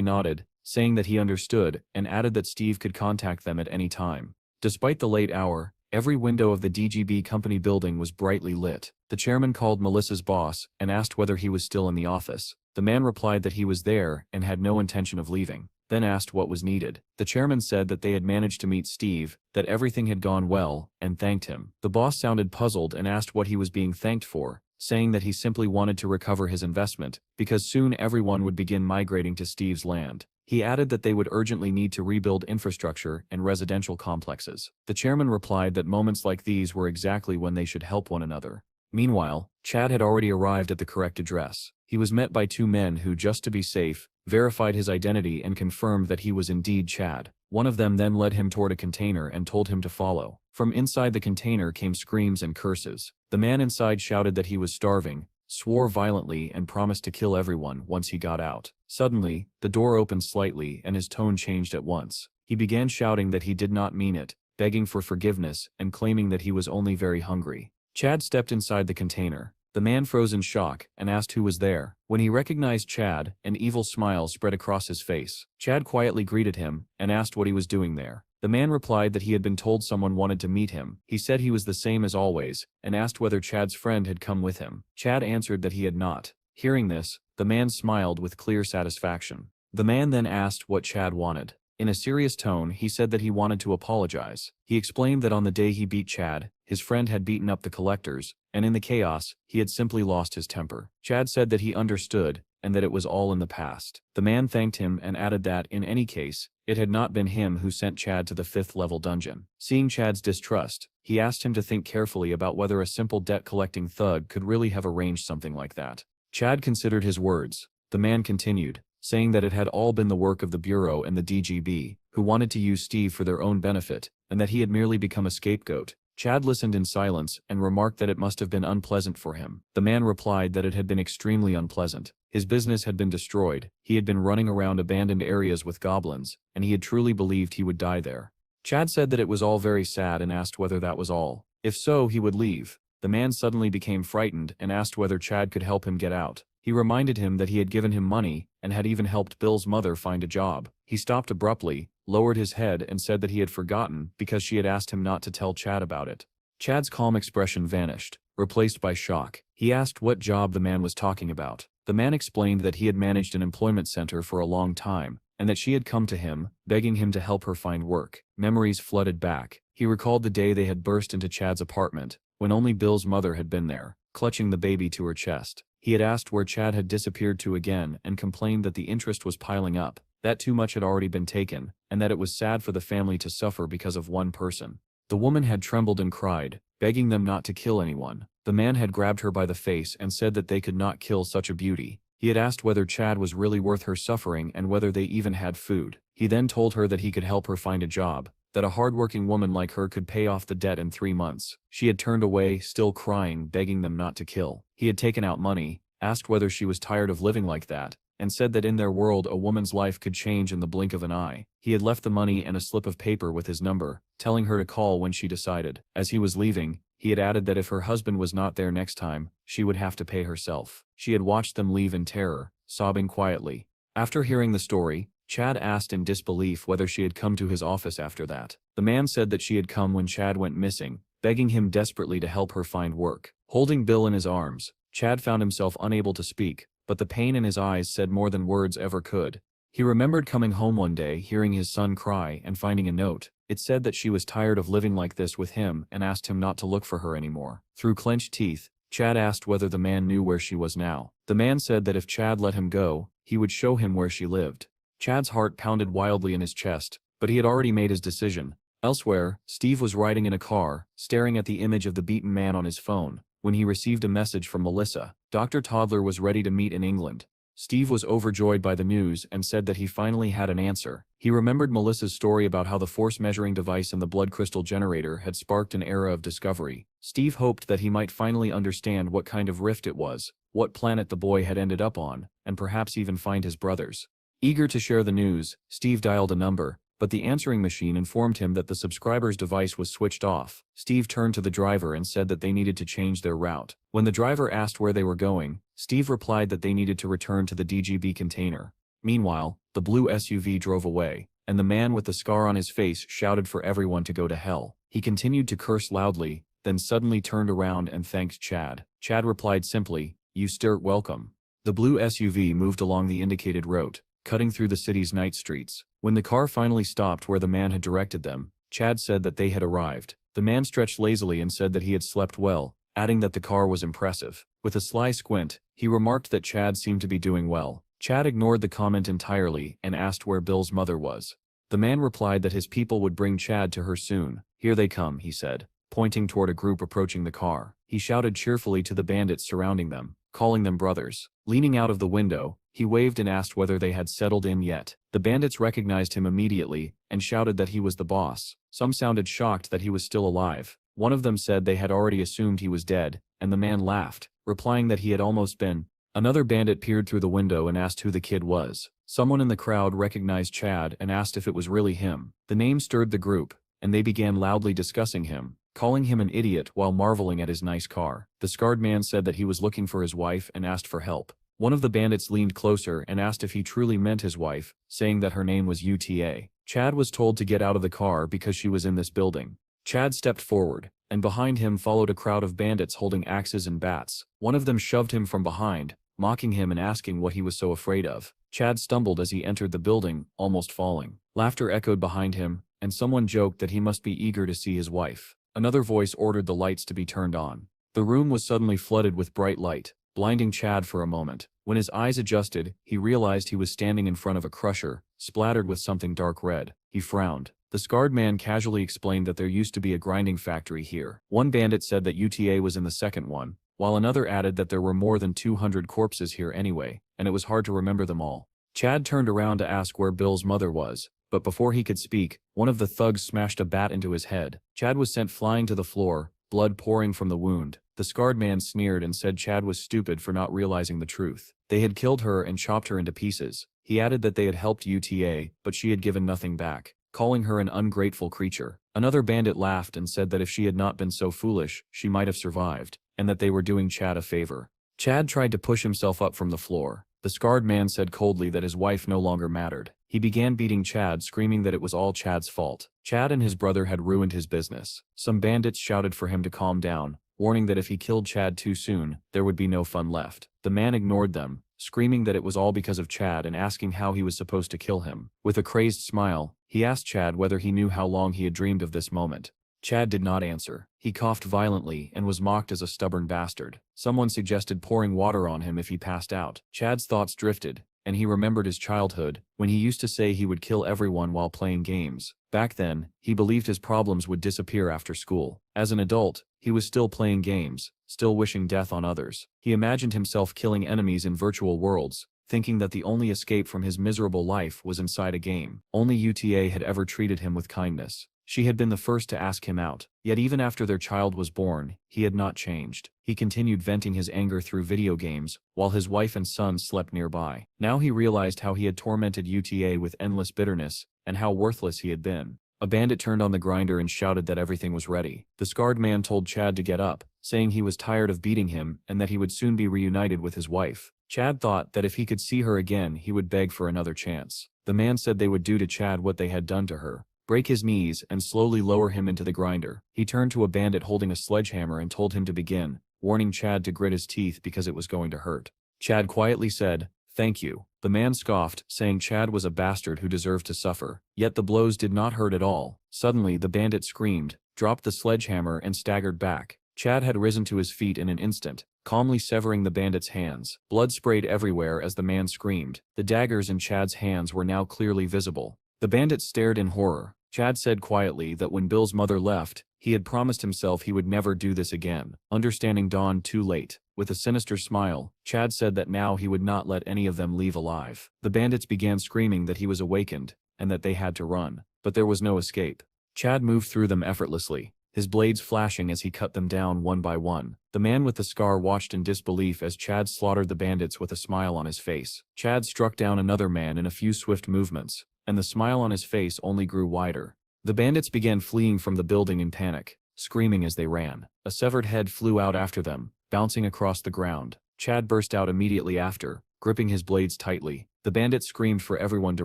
nodded, saying that he understood, and added that Steve could contact them at any time. Despite the late hour, every window of the DGB company building was brightly lit. The chairman called Melissa's boss and asked whether he was still in the office. The man replied that he was there and had no intention of leaving, then asked what was needed. The chairman said that they had managed to meet Steve, that everything had gone well, and thanked him. The boss sounded puzzled and asked what he was being thanked for, saying that he simply wanted to recover his investment, because soon everyone would begin migrating to Steve's land. He added that they would urgently need to rebuild infrastructure and residential complexes. The chairman replied that moments like these were exactly when they should help one another. Meanwhile, Chad had already arrived at the correct address. He was met by two men who, just to be safe, verified his identity and confirmed that he was indeed Chad. One of them then led him toward a container and told him to follow. From inside the container came screams and curses. The man inside shouted that he was starving, swore violently, and promised to kill everyone once he got out. Suddenly, the door opened slightly and his tone changed at once. He began shouting that he did not mean it, begging for forgiveness, and claiming that he was only very hungry. Chad stepped inside the container. The man froze in shock and asked who was there. When he recognized Chad, an evil smile spread across his face. Chad quietly greeted him and asked what he was doing there. The man replied that he had been told someone wanted to meet him. He said he was the same as always, and asked whether Chad's friend had come with him. Chad answered that he had not. Hearing this, the man smiled with clear satisfaction. The man then asked what Chad wanted. In a serious tone, he said that he wanted to apologize. He explained that on the day he beat Chad, his friend had beaten up the collectors, and in the chaos, he had simply lost his temper. Chad said that he understood, and that it was all in the past. The man thanked him and added that, in any case, it had not been him who sent Chad to the 5th-level dungeon. Seeing Chad's distrust, he asked him to think carefully about whether a simple debt-collecting thug could really have arranged something like that. Chad considered his words. The man continued, saying that it had all been the work of the Bureau and the DGB, who wanted to use Steve for their own benefit, and that he had merely become a scapegoat. Chad listened in silence and remarked that it must have been unpleasant for him. The man replied that it had been extremely unpleasant. His business had been destroyed, he had been running around abandoned areas with goblins, and he had truly believed he would die there. Chad said that it was all very sad and asked whether that was all. If so, he would leave. The man suddenly became frightened and asked whether Chad could help him get out. He reminded him that he had given him money and had even helped Bill's mother find a job. He stopped abruptly, lowered his head and said that he had forgotten because she had asked him not to tell Chad about it. Chad's calm expression vanished, replaced by shock. He asked what job the man was talking about. The man explained that he had managed an employment center for a long time, and that she had come to him, begging him to help her find work. Memories flooded back. He recalled the day they had burst into Chad's apartment, when only Bill's mother had been there, clutching the baby to her chest. He had asked where Chad had disappeared to again and complained that the interest was piling up, that too much had already been taken, and that it was sad for the family to suffer because of one person. The woman had trembled and cried, begging them not to kill anyone. The man had grabbed her by the face and said that they could not kill such a beauty. He had asked whether Chad was really worth her suffering and whether they even had food. He then told her that he could help her find a job, that a hardworking woman like her could pay off the debt in 3 months. She had turned away, still crying, begging them not to kill. He had taken out money, asked whether she was tired of living like that, and said that in their world a woman's life could change in the blink of an eye. He had left the money and a slip of paper with his number, telling her to call when she decided. As he was leaving, he had added that if her husband was not there next time, she would have to pay herself. She had watched them leave in terror, sobbing quietly. After hearing the story, Chad asked in disbelief whether she had come to his office after that. The man said that she had come when Chad went missing, begging him desperately to help her find work. Holding Bill in his arms, Chad found himself unable to speak, but the pain in his eyes said more than words ever could. He remembered coming home one day, hearing his son cry and finding a note. It said that she was tired of living like this with him and asked him not to look for her anymore. Through clenched teeth, Chad asked whether the man knew where she was now. The man said that if Chad let him go, he would show him where she lived. Chad's heart pounded wildly in his chest, but he had already made his decision. Elsewhere, Steve was riding in a car, staring at the image of the beaten man on his phone, when he received a message from Melissa. Dr. Toddler was ready to meet in England. Steve was overjoyed by the news and said that he finally had an answer. He remembered Melissa's story about how the force-measuring device and the blood crystal generator had sparked an era of discovery. Steve hoped that he might finally understand what kind of rift it was, what planet the boy had ended up on, and perhaps even find his brothers. Eager to share the news, Steve dialed a number, but the answering machine informed him that the subscriber's device was switched off. Steve turned to the driver and said that they needed to change their route. When the driver asked where they were going, Steve replied that they needed to return to the DGB container. Meanwhile, the blue SUV drove away, and the man with the scar on his face shouted for everyone to go to hell. He continued to curse loudly, then suddenly turned around and thanked Chad. Chad replied simply, "You stir welcome." The blue SUV moved along the indicated route, cutting through the city's night streets. When the car finally stopped where the man had directed them, Chad said that they had arrived. The man stretched lazily and said that he had slept well, adding that the car was impressive. With a sly squint, he remarked that Chad seemed to be doing well. Chad ignored the comment entirely and asked where Bill's mother was. The man replied that his people would bring Chad to her soon. "Here they come," he said, pointing toward a group approaching the car. He shouted cheerfully to the bandits surrounding them, calling them brothers. Leaning out of the window, he waved and asked whether they had settled in yet. The bandits recognized him immediately and shouted that he was the boss. Some sounded shocked that he was still alive. One of them said they had already assumed he was dead, and the man laughed, replying that he had almost been. Another bandit peered through the window and asked who the kid was. Someone in the crowd recognized Chad and asked if it was really him. The name stirred the group, and they began loudly discussing him, calling him an idiot while marveling at his nice car. The scarred man said that he was looking for his wife and asked for help. One of the bandits leaned closer and asked if he truly meant his wife, saying that her name was UTA. Chad was told to get out of the car because she was in this building. Chad stepped forward, and behind him followed a crowd of bandits holding axes and bats. One of them shoved him from behind, mocking him and asking what he was so afraid of. Chad stumbled as he entered the building, almost falling. Laughter echoed behind him, and someone joked that he must be eager to see his wife. Another voice ordered the lights to be turned on. The room was suddenly flooded with bright light, blinding Chad for a moment. When his eyes adjusted, he realized he was standing in front of a crusher, splattered with something dark red. He frowned. The scarred man casually explained that there used to be a grinding factory here. One bandit said that UTA was in the second one, while another added that there were more than 200 corpses here anyway, and it was hard to remember them all. Chad turned around to ask where Bill's mother was, but before he could speak, one of the thugs smashed a bat into his head. Chad was sent flying to the floor, blood pouring from the wound. The scarred man sneered and said Chad was stupid for not realizing the truth. They had killed her and chopped her into pieces. He added that they had helped UTA, but she had given nothing back. calling her an ungrateful creature. Another bandit laughed and said that if she had not been so foolish, she might have survived, and that they were doing Chad a favor. Chad tried to push himself up from the floor. The scarred man said coldly that his wife no longer mattered. He began beating Chad, screaming that it was all Chad's fault. Chad and his brother had ruined his business. Some bandits shouted for him to calm down, warning that if he killed Chad too soon, there would be no fun left. The man ignored them, screaming that it was all because of Chad and asking how he was supposed to kill him. With a crazed smile, he asked Chad whether he knew how long he had dreamed of this moment. Chad did not answer. He coughed violently and was mocked as a stubborn bastard. Someone suggested pouring water on him if he passed out. Chad's thoughts drifted, and he remembered his childhood, when he used to say he would kill everyone while playing games. Back then, he believed his problems would disappear after school. As an adult, he was still playing games, still wishing death on others. He imagined himself killing enemies in virtual worlds, thinking that the only escape from his miserable life was inside a game. Only UTA had ever treated him with kindness. She had been the first to ask him out, yet even after their child was born, he had not changed. He continued venting his anger through video games, while his wife and son slept nearby. Now he realized how he had tormented UTA with endless bitterness, and how worthless he had been. A bandit turned on the grinder and shouted that everything was ready. The scarred man told Chad to get up, saying he was tired of beating him and that he would soon be reunited with his wife. Chad thought that if he could see her again, he would beg for another chance. The man said they would do to Chad what they had done to her. Break his knees and slowly lower him into the grinder. He turned to a bandit holding a sledgehammer and told him to begin, warning Chad to grit his teeth because it was going to hurt. Chad quietly said, "Thank you." The man scoffed, saying Chad was a bastard who deserved to suffer. Yet the blows did not hurt at all. Suddenly the bandit screamed, dropped the sledgehammer and staggered back. Chad had risen to his feet in an instant, calmly severing the bandit's hands. Blood sprayed everywhere as the man screamed. The daggers in Chad's hands were now clearly visible. The bandit stared in horror. Chad said quietly that when Bill's mother left, he had promised himself he would never do this again. Understanding dawned too late. With a sinister smile, Chad said that now he would not let any of them leave alive. The bandits began screaming that he was awakened, and that they had to run. But there was no escape. Chad moved through them effortlessly, his blades flashing as he cut them down one by one. The man with the scar watched in disbelief as Chad slaughtered the bandits with a smile on his face. Chad struck down another man in a few swift movements, and the smile on his face only grew wider. The bandits began fleeing from the building in panic, screaming as they ran. A severed head flew out after them, bouncing across the ground. Chad burst out immediately after, gripping his blades tightly. The bandits screamed for everyone to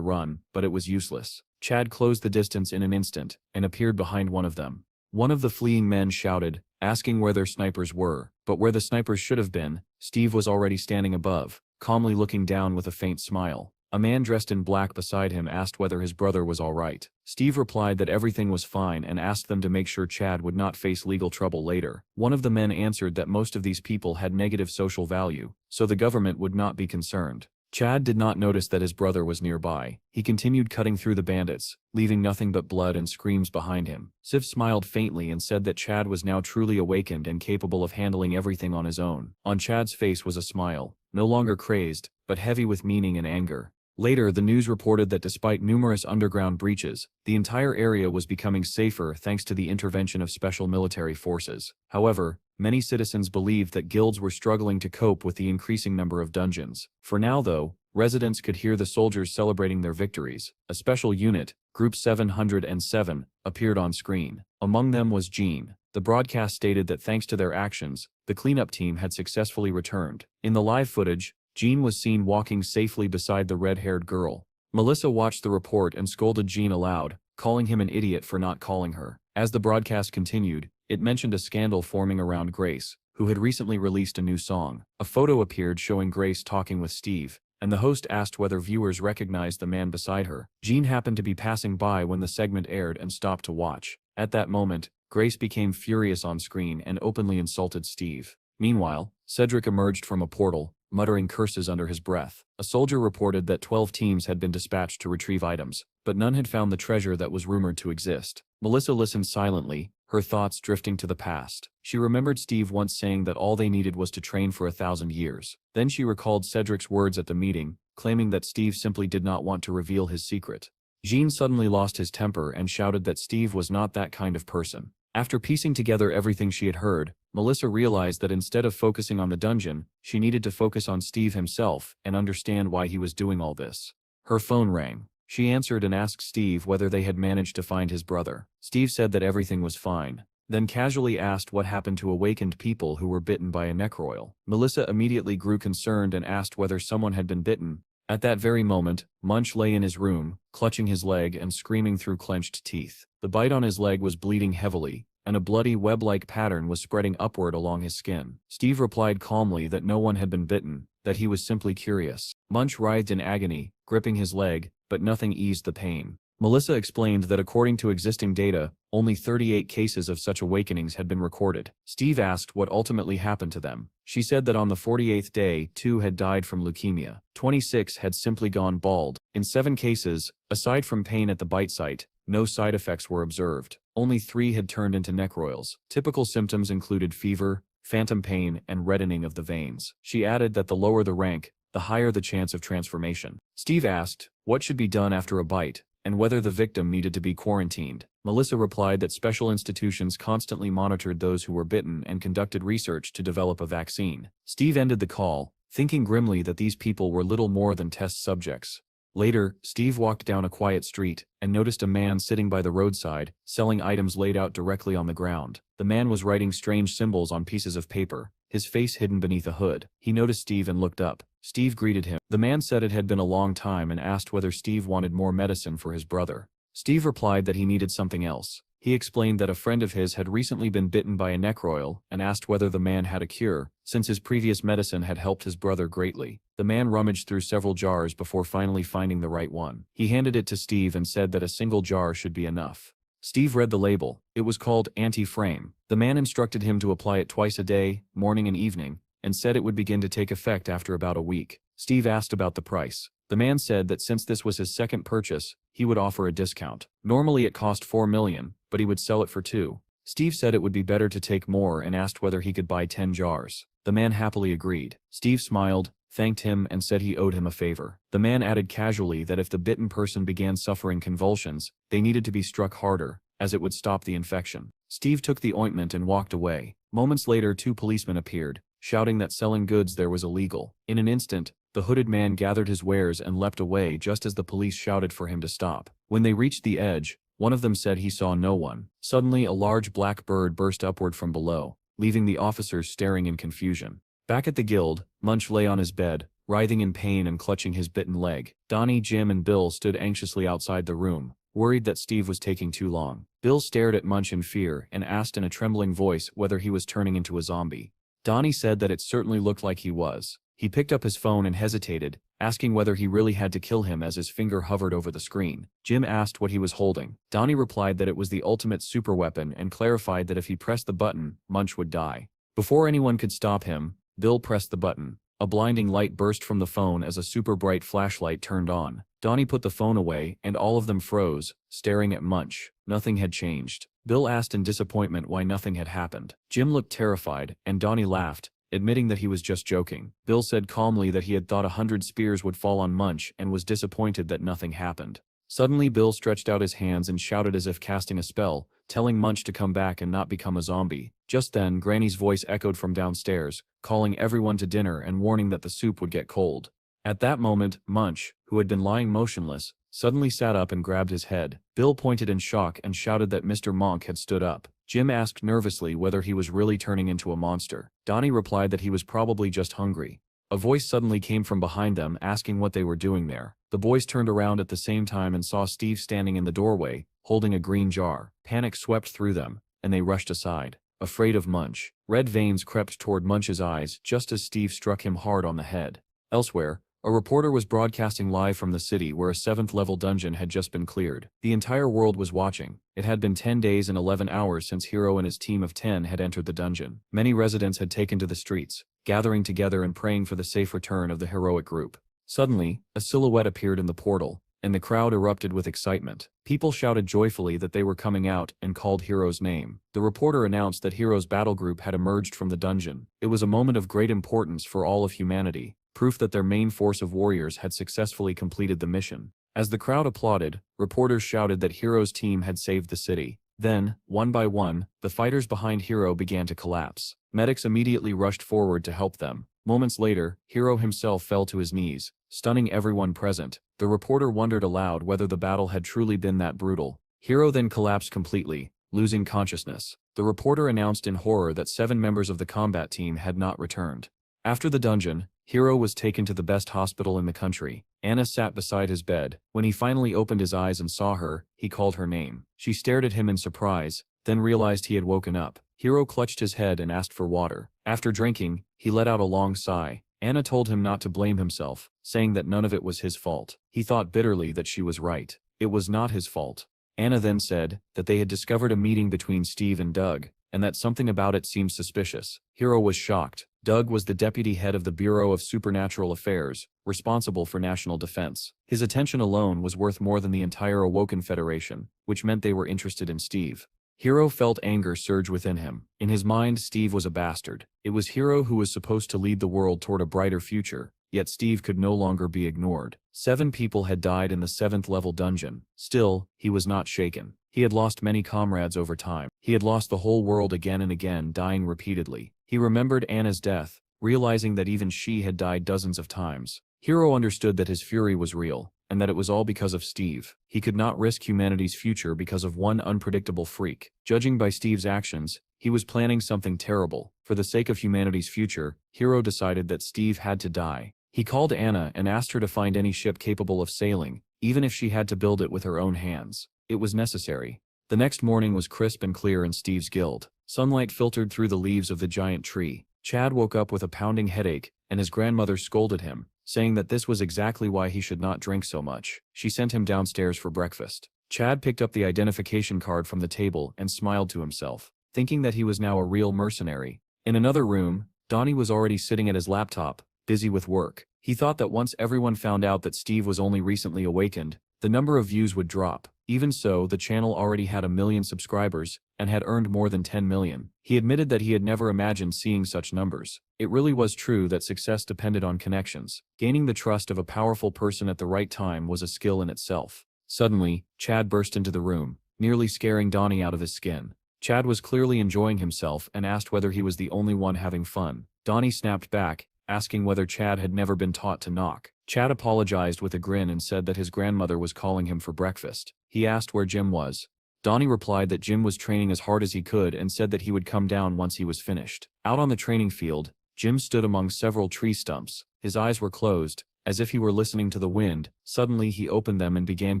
run, but it was useless. Chad closed the distance in an instant, and appeared behind one of them. One of the fleeing men shouted, asking where their snipers were, but where the snipers should have been, Steve was already standing above, calmly looking down with a faint smile. A man dressed in black beside him asked whether his brother was all right. Steve replied that everything was fine and asked them to make sure Chad would not face legal trouble later. One of the men answered that most of these people had negative social value, so the government would not be concerned. Chad did not notice that his brother was nearby. He continued cutting through the bandits, leaving nothing but blood and screams behind him. Sif smiled faintly and said that Chad was now truly awakened and capable of handling everything on his own. On Chad's face was a smile, no longer crazed, but heavy with meaning and anger. Later, the news reported that despite numerous underground breaches, the entire area was becoming safer thanks to the intervention of special military forces. However, many citizens believed that guilds were struggling to cope with the increasing number of dungeons. For now, though, residents could hear the soldiers celebrating their victories. A special unit, Group 707, appeared on screen. Among them was Jean. The broadcast stated that thanks to their actions, the cleanup team had successfully returned. In the live footage, Jean was seen walking safely beside the red-haired girl. Melissa watched the report and scolded Jean aloud, calling him an idiot for not calling her. As the broadcast continued, it mentioned a scandal forming around Grace, who had recently released a new song. A photo appeared showing Grace talking with Steve, and the host asked whether viewers recognized the man beside her. Jean happened to be passing by when the segment aired and stopped to watch. At that moment, Grace became furious on screen and openly insulted Steve. Meanwhile, Cedric emerged from a portal, muttering curses under his breath. A soldier reported that 12 teams had been dispatched to retrieve items, but none had found the treasure that was rumored to exist. Melissa listened silently, her thoughts drifting to the past. She remembered Steve once saying that all they needed was to train for 1,000 years. Then she recalled Cedric's words at the meeting, claiming that Steve simply did not want to reveal his secret. Jean suddenly lost his temper and shouted that Steve was not that kind of person. After piecing together everything she had heard, Melissa realized that instead of focusing on the dungeon, she needed to focus on Steve himself and understand why he was doing all this. Her phone rang. She answered and asked Steve whether they had managed to find his brother. Steve said that everything was fine, then casually asked what happened to awakened people who were bitten by a necroil. Melissa immediately grew concerned and asked whether someone had been bitten. At that very moment, Munch lay in his room, clutching his leg and screaming through clenched teeth. The bite on his leg was bleeding heavily, and a bloody web-like pattern was spreading upward along his skin. Steve replied calmly that no one had been bitten, that he was simply curious. Munch writhed in agony, gripping his leg, but nothing eased the pain. Melissa explained that according to existing data, only 38 cases of such awakenings had been recorded. Steve asked what ultimately happened to them. She said that on the 48th day, 2 had died from leukemia. 26 had simply gone bald. In 7 cases, aside from pain at the bite site, no side effects were observed. Only 3 had turned into necroils. Typical symptoms included fever, phantom pain, and reddening of the veins. She added that the lower the rank, the higher the chance of transformation. Steve asked what should be done after a bite, and whether the victim needed to be quarantined. Melissa replied that special institutions constantly monitored those who were bitten and conducted research to develop a vaccine. Steve ended the call, thinking grimly that these people were little more than test subjects. Later, Steve walked down a quiet street and noticed a man sitting by the roadside, selling items laid out directly on the ground. The man was writing strange symbols on pieces of paper, his face hidden beneath a hood. He noticed Steve and looked up. Steve greeted him. The man said it had been a long time and asked whether Steve wanted more medicine for his brother. Steve replied that he needed something else. He explained that a friend of his had recently been bitten by a necroil and asked whether the man had a cure, since his previous medicine had helped his brother greatly. The man rummaged through several jars before finally finding the right one. He handed it to Steve and said that a single jar should be enough. Steve read the label. It was called Anti-Frame. The man instructed him to apply it twice a day, morning and evening, and said it would begin to take effect after about a week. Steve asked about the price. The man said that since this was his second purchase, he would offer a discount. Normally it cost $4 million, but he would sell it for $2 million. Steve said it would be better to take more and asked whether he could buy 10 jars. The man happily agreed. Steve smiled, thanked him and said he owed him a favor. The man added casually that if the bitten person began suffering convulsions, they needed to be struck harder, as it would stop the infection. Steve took the ointment and walked away. Moments later 2 policemen appeared, shouting that selling goods there was illegal. In an instant, the hooded man gathered his wares and leapt away just as the police shouted for him to stop. When they reached the edge, one of them said he saw no one. Suddenly a large black bird burst upward from below, leaving the officers staring in confusion. Back at the guild, Munch lay on his bed, writhing in pain and clutching his bitten leg. Donnie, Jim and Bill stood anxiously outside the room, worried that Steve was taking too long. Bill stared at Munch in fear and asked in a trembling voice whether he was turning into a zombie. Donnie said that it certainly looked like he was. He picked up his phone and hesitated, asking whether he really had to kill him as his finger hovered over the screen. Jim asked what he was holding. Donnie replied that it was the ultimate superweapon and clarified that if he pressed the button, Munch would die. Before anyone could stop him, Bill pressed the button. A blinding light burst from the phone as a super bright flashlight turned on. Donnie put the phone away and all of them froze, staring at Munch. Nothing had changed. Bill asked in disappointment why nothing had happened. Jim looked terrified, and Donnie laughed, admitting that he was just joking. Bill said calmly that he had thought 100 spears would fall on Munch and was disappointed that nothing happened. Suddenly Bill stretched out his hands and shouted as if casting a spell, telling Munch to come back and not become a zombie. Just then, Granny's voice echoed from downstairs, calling everyone to dinner and warning that the soup would get cold. At that moment, Munch, who had been lying motionless, suddenly sat up and grabbed his head. Bill pointed in shock and shouted that Mr. Monk had stood up. Jim asked nervously whether he was really turning into a monster. Donnie replied that he was probably just hungry. A voice suddenly came from behind them asking what they were doing there. The boys turned around at the same time and saw Steve standing in the doorway, holding a green jar. Panic swept through them, and they rushed aside, afraid of Munch. Red veins crept toward Munch's eyes just as Steve struck him hard on the head. Elsewhere, a reporter was broadcasting live from the city where a 7th-level dungeon had just been cleared. The entire world was watching. It had been 10 days and 11 hours since Hiro and his team of 10 had entered the dungeon. Many residents had taken to the streets, gathering together and praying for the safe return of the heroic group. Suddenly, a silhouette appeared in the portal, and the crowd erupted with excitement. People shouted joyfully that they were coming out and called Hiro's name. The reporter announced that Hiro's battle group had emerged from the dungeon. It was a moment of great importance for all of humanity, proof that their main force of warriors had successfully completed the mission. As the crowd applauded, reporters shouted that Hiro's team had saved the city. Then, one by one, the fighters behind Hiro began to collapse. Medics immediately rushed forward to help them. Moments later, Hiro himself fell to his knees, stunning everyone present, The reporter wondered aloud whether the battle had truly been that brutal. Hiro then collapsed completely, losing consciousness. The reporter announced in horror that 7 members of the combat team had not returned. After the dungeon, Hiro was taken to the best hospital in the country. Anna sat beside his bed. When he finally opened his eyes and saw her, he called her name. She stared at him in surprise, then realized he had woken up. Hiro clutched his head and asked for water. After drinking, he let out a long sigh. Anna told him not to blame himself, saying that none of it was his fault. He thought bitterly that she was right. It was not his fault. Anna then said that they had discovered a meeting between Steve and Doug, and that something about it seemed suspicious. Hiro was shocked. Doug was the deputy head of the Bureau of Supernatural Affairs, responsible for national defense. His attention alone was worth more than the entire Awoken Federation, which meant they were interested in Steve. Hiro felt anger surge within him. In his mind, Steve was a bastard. It was Hiro who was supposed to lead the world toward a brighter future, yet Steve could no longer be ignored. 7 people had died in the 7th level dungeon. Still, he was not shaken. He had lost many comrades over time. He had lost the whole world again and again, dying repeatedly. He remembered Anna's death, realizing that even she had died dozens of times. Hiro understood that his fury was real, and that it was all because of Steve. He could not risk humanity's future because of one unpredictable freak. Judging by Steve's actions, he was planning something terrible. For the sake of humanity's future, Hiro decided that Steve had to die. He called Anna and asked her to find any ship capable of sailing, even if she had to build it with her own hands. It was necessary. The next morning was crisp and clear in Steve's guild. Sunlight filtered through the leaves of the giant tree. Chad woke up with a pounding headache, and his grandmother scolded him, saying that this was exactly why he should not drink so much. She sent him downstairs for breakfast. Chad picked up the identification card from the table and smiled to himself, thinking that he was now a real mercenary. In another room, Donnie was already sitting at his laptop, busy with work. He thought that once everyone found out that Steve was only recently awakened, the number of views would drop. Even so, the channel already had 1 million subscribers and had earned more than 10 million. He admitted that he had never imagined seeing such numbers. It really was true that success depended on connections. Gaining the trust of a powerful person at the right time was a skill in itself. Suddenly, Chad burst into the room, nearly scaring Donnie out of his skin. Chad was clearly enjoying himself and asked whether he was the only one having fun. Donnie snapped back, asking whether Chad had never been taught to knock. Chad apologized with a grin and said that his grandmother was calling him for breakfast. He asked where Jim was. Donnie replied that Jim was training as hard as he could and said that he would come down once he was finished. Out on the training field, Jim stood among several tree stumps. His eyes were closed, as if he were listening to the wind. Suddenly he opened them and began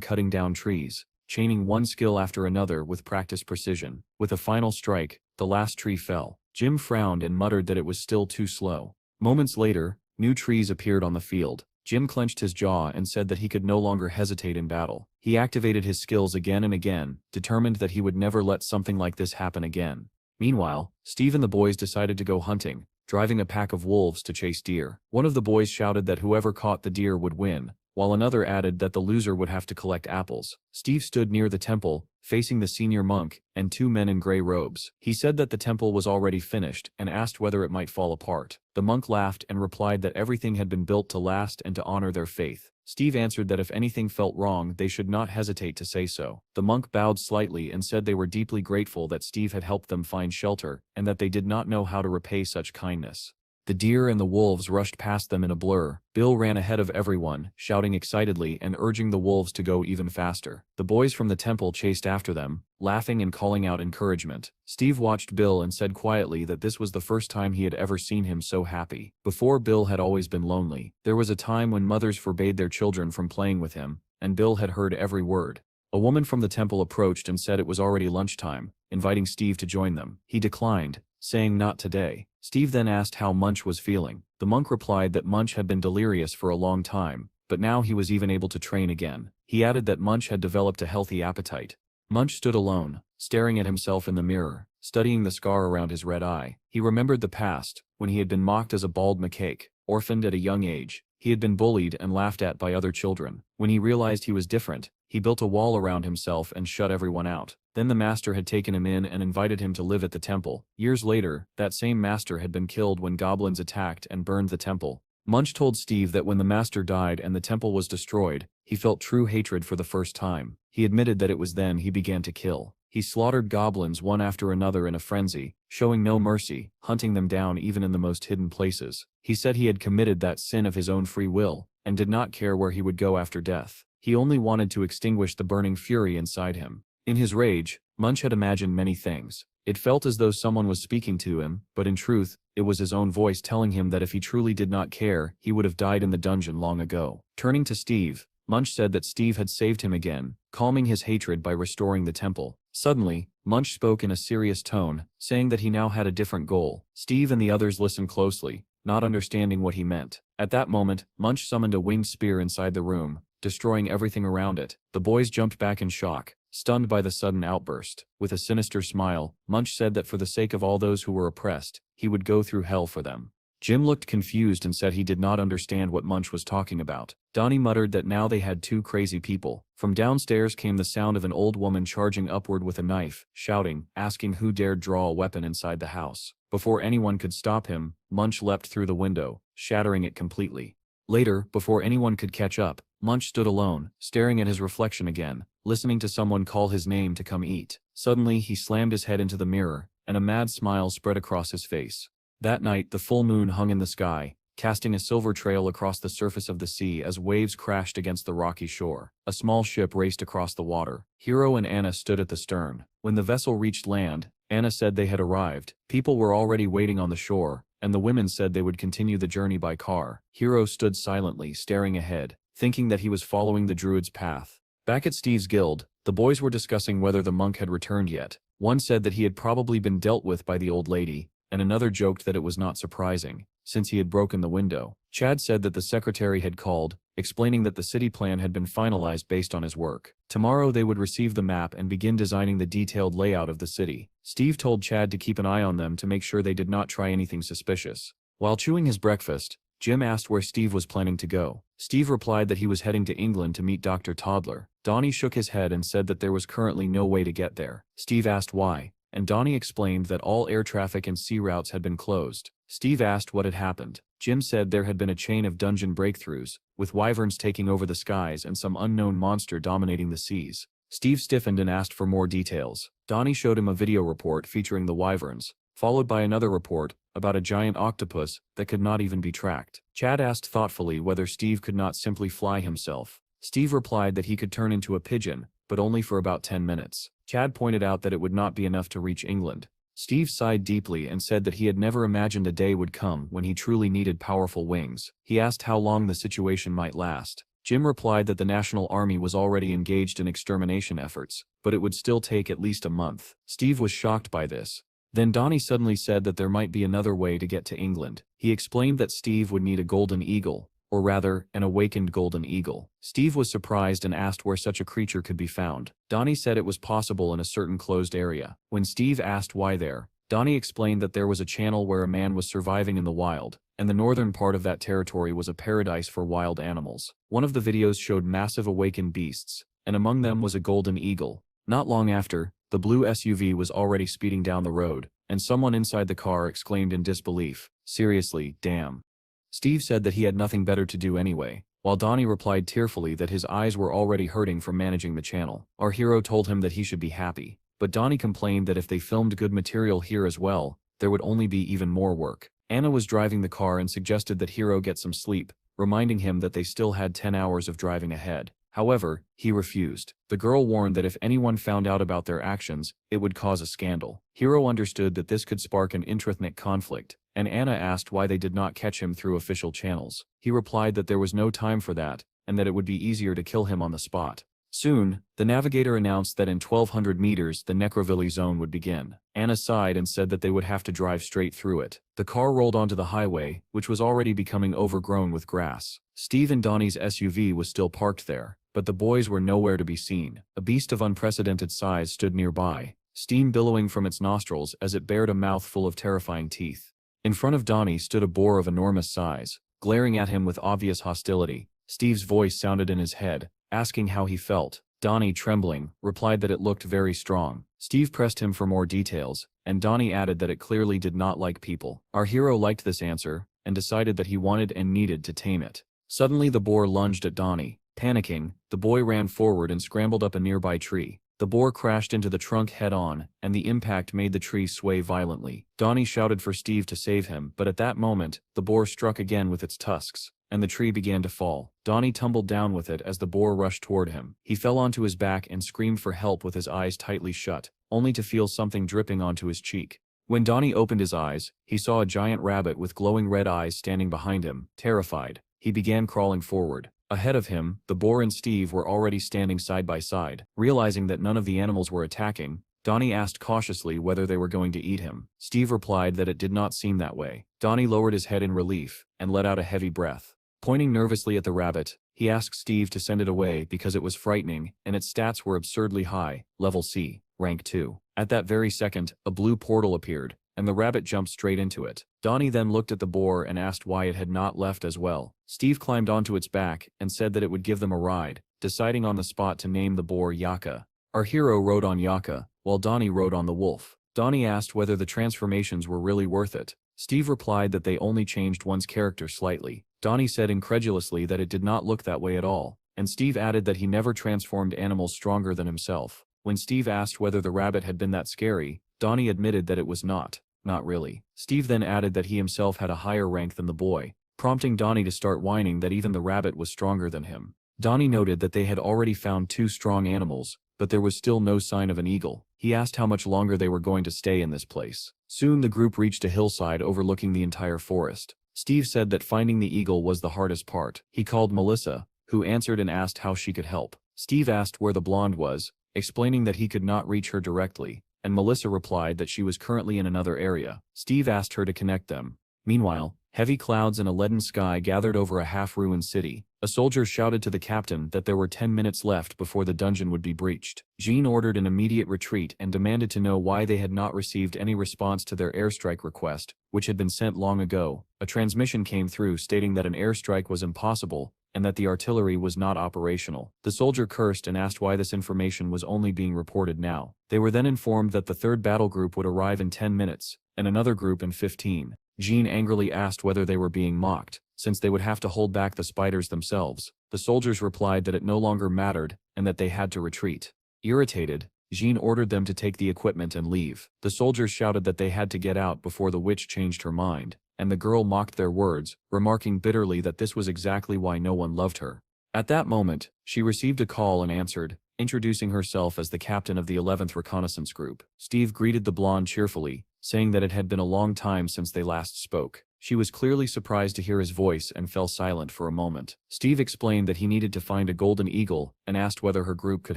cutting down trees, chaining one skill after another with practiced precision. With a final strike, the last tree fell. Jim frowned and muttered that it was still too slow. Moments later, new trees appeared on the field. Jim clenched his jaw and said that he could no longer hesitate in battle. He activated his skills again and again, determined that he would never let something like this happen again. Meanwhile, Steve and the boys decided to go hunting, driving a pack of wolves to chase deer. One of the boys shouted that whoever caught the deer would win, while another added that the loser would have to collect apples. Steve stood near the temple, facing the senior monk and 2 men in gray robes. He said that the temple was already finished and asked whether it might fall apart. The monk laughed and replied that everything had been built to last and to honor their faith. Steve answered that if anything felt wrong, they should not hesitate to say so. The monk bowed slightly and said they were deeply grateful that Steve had helped them find shelter and that they did not know how to repay such kindness. The deer and the wolves rushed past them in a blur. Bill ran ahead of everyone, shouting excitedly and urging the wolves to go even faster. The boys from the temple chased after them, laughing and calling out encouragement. Steve watched Bill and said quietly that this was the first time he had ever seen him so happy. Before, Bill had always been lonely. There was a time when mothers forbade their children from playing with him, and Bill had heard every word. A woman from the temple approached and said it was already lunchtime, inviting Steve to join them. He declined, saying not today. Steve then asked how Munch was feeling. The monk replied that Munch had been delirious for a long time, but now he was even able to train again. He added that Munch had developed a healthy appetite. Munch stood alone, staring at himself in the mirror, studying the scar around his red eye. He remembered the past, when he had been mocked as a bald macaque, orphaned at a young age. He had been bullied and laughed at by other children. When he realized he was different, he built a wall around himself and shut everyone out. Then the master had taken him in and invited him to live at the temple. Years later, that same master had been killed when goblins attacked and burned the temple. Munch told Steve that when the master died and the temple was destroyed, he felt true hatred for the first time. He admitted that it was then he began to kill. He slaughtered goblins one after another in a frenzy, showing no mercy, hunting them down even in the most hidden places. He said he had committed that sin of his own free will, and did not care where he would go after death. He only wanted to extinguish the burning fury inside him. In his rage, Munch had imagined many things. It felt as though someone was speaking to him, but in truth, it was his own voice telling him that if he truly did not care, he would have died in the dungeon long ago. Turning to Steve, Munch said that Steve had saved him again, calming his hatred by restoring the temple. Suddenly, Munch spoke in a serious tone, saying that he now had a different goal. Steve and the others listened closely, not understanding what he meant. At that moment, Munch summoned a winged spear inside the room, destroying everything around it. The boys jumped back in shock, stunned by the sudden outburst. With a sinister smile, Munch said that for the sake of all those who were oppressed, he would go through hell for them. Jim looked confused and said he did not understand what Munch was talking about. Donnie muttered that now they had two crazy people. From downstairs came the sound of an old woman charging upward with a knife, shouting, asking who dared draw a weapon inside the house. Before anyone could stop him, Munch leapt through the window, shattering it completely. Later, before anyone could catch up, Munch stood alone, staring at his reflection again, listening to someone call his name to come eat. Suddenly he slammed his head into the mirror, and a mad smile spread across his face. That night the full moon hung in the sky, casting a silver trail across the surface of the sea as waves crashed against the rocky shore. A small ship raced across the water. Hiro and Anna stood at the stern. When the vessel reached land, Anna said they had arrived. People were already waiting on the shore, and the women said they would continue the journey by car. Hiro stood silently, staring ahead, thinking that he was following the druid's path. Back at Steve's guild, the boys were discussing whether the monk had returned yet. One said that he had probably been dealt with by the old lady, and another joked that it was not surprising, since he had broken the window. Chad said that the secretary had called, explaining that the city plan had been finalized based on his work. Tomorrow they would receive the map and begin designing the detailed layout of the city. Steve told Chad to keep an eye on them to make sure they did not try anything suspicious. While chewing his breakfast, Jim asked where Steve was planning to go. Steve replied that he was heading to England to meet Dr. Toddler. Donnie shook his head and said that there was currently no way to get there. Steve asked why, and Donnie explained that all air traffic and sea routes had been closed. Steve asked what had happened. Jim said there had been a chain of dungeon breakthroughs, with wyverns taking over the skies and some unknown monster dominating the seas. Steve stiffened and asked for more details. Donnie showed him a video report featuring the wyverns, followed by another report about a giant octopus that could not even be tracked. Chad asked thoughtfully whether Steve could not simply fly himself. Steve replied that he could turn into a pigeon, but only for about 10 minutes. Chad pointed out that it would not be enough to reach England. Steve sighed deeply and said that he had never imagined a day would come when he truly needed powerful wings. He asked how long the situation might last. Jim replied that the National Army was already engaged in extermination efforts, but it would still take at least a month. Steve was shocked by this. Then Donnie suddenly said that there might be another way to get to England. He explained that Steve would need a golden eagle, or rather, an awakened golden eagle. Steve was surprised and asked where such a creature could be found. Donnie said it was possible in a certain closed area. When Steve asked why there, Donnie explained that there was a channel where a man was surviving in the wild, and the northern part of that territory was a paradise for wild animals. One of the videos showed massive awakened beasts, and among them was a golden eagle. Not long after, the blue SUV was already speeding down the road, and someone inside the car exclaimed in disbelief, "Seriously, damn." Steve said that he had nothing better to do anyway, while Donnie replied tearfully that his eyes were already hurting from managing the channel. Our hero told him that he should be happy, but Donnie complained that if they filmed good material here as well, there would only be even more work. Anna was driving the car and suggested that Hiro get some sleep, reminding him that they still had 10 hours of driving ahead. However, he refused. The girl warned that if anyone found out about their actions, it would cause a scandal. Hiro understood that this could spark an intraethnic conflict, and Anna asked why they did not catch him through official channels. He replied that there was no time for that, and that it would be easier to kill him on the spot. Soon, the navigator announced that in 1,200 meters the Necrovilli zone would begin. Anna sighed and said that they would have to drive straight through it. The car rolled onto the highway, which was already becoming overgrown with grass. Steve and Donnie's SUV was still parked there, but the boys were nowhere to be seen. A beast of unprecedented size stood nearby, steam billowing from its nostrils as it bared a mouth full of terrifying teeth. In front of Donnie stood a boar of enormous size, glaring at him with obvious hostility. Steve's voice sounded in his head, asking how he felt. Donnie, trembling, replied that it looked very strong. Steve pressed him for more details, and Donnie added that it clearly did not like people. Our hero liked this answer, and decided that he wanted and needed to tame it. Suddenly the boar lunged at Donnie. Panicking, the boy ran forward and scrambled up a nearby tree. The boar crashed into the trunk head-on, and the impact made the tree sway violently. Donnie shouted for Steve to save him, but at that moment, the boar struck again with its tusks. and the tree began to fall. Donnie tumbled down with it as the boar rushed toward him. He fell onto his back and screamed for help with his eyes tightly shut, only to feel something dripping onto his cheek. When Donnie opened his eyes, he saw a giant rabbit with glowing red eyes standing behind him. Terrified, he began crawling forward. Ahead of him, the boar and Steve were already standing side by side. Realizing that none of the animals were attacking, Donnie asked cautiously whether they were going to eat him. Steve replied that it did not seem that way. Donnie lowered his head in relief and let out a heavy breath. Pointing nervously at the rabbit, he asked Steve to send it away because it was frightening and its stats were absurdly high, level C, rank 2. At that very second, a blue portal appeared, and the rabbit jumped straight into it. Donnie then looked at the boar and asked why it had not left as well. Steve climbed onto its back and said that it would give them a ride, deciding on the spot to name the boar Yaka. Our hero rode on Yaka, while Donnie rode on the wolf. Donnie asked whether the transformations were really worth it. Steve replied that they only changed one's character slightly. Donnie said incredulously that it did not look that way at all, and Steve added that he never transformed animals stronger than himself. When Steve asked whether the rabbit had been that scary, Donnie admitted that it was not really. Steve then added that he himself had a higher rank than the boy, prompting Donnie to start whining that even the rabbit was stronger than him. Donnie noted that they had already found 2 strong animals, but there was still no sign of an eagle. He asked how much longer they were going to stay in this place. Soon the group reached a hillside overlooking the entire forest. Steve said that finding the eagle was the hardest part. He called Melissa, who answered and asked how she could help. Steve asked where the blonde was, explaining that he could not reach her directly, and Melissa replied that she was currently in another area. Steve asked her to connect them. Meanwhile, heavy clouds and a leaden sky gathered over a half-ruined city. A soldier shouted to the captain that there were 10 minutes left before the dungeon would be breached. Jean ordered an immediate retreat and demanded to know why they had not received any response to their airstrike request, which had been sent long ago. A transmission came through stating that an airstrike was impossible, and that the artillery was not operational. The soldier cursed and asked why this information was only being reported now. They were then informed that the third battle group would arrive in 10 minutes, and another group in 15. Jean angrily asked whether they were being mocked, since they would have to hold back the spiders themselves. The soldiers replied that it no longer mattered, and that they had to retreat. Irritated, Jean ordered them to take the equipment and leave. The soldiers shouted that they had to get out before the witch changed her mind, and the girl mocked their words, remarking bitterly that this was exactly why no one loved her. At that moment, she received a call and answered, introducing herself as the captain of the 11th Reconnaissance Group. Steve greeted the blonde cheerfully, saying that it had been a long time since they last spoke. She was clearly surprised to hear his voice and fell silent for a moment. Steve explained that he needed to find a golden eagle and asked whether her group could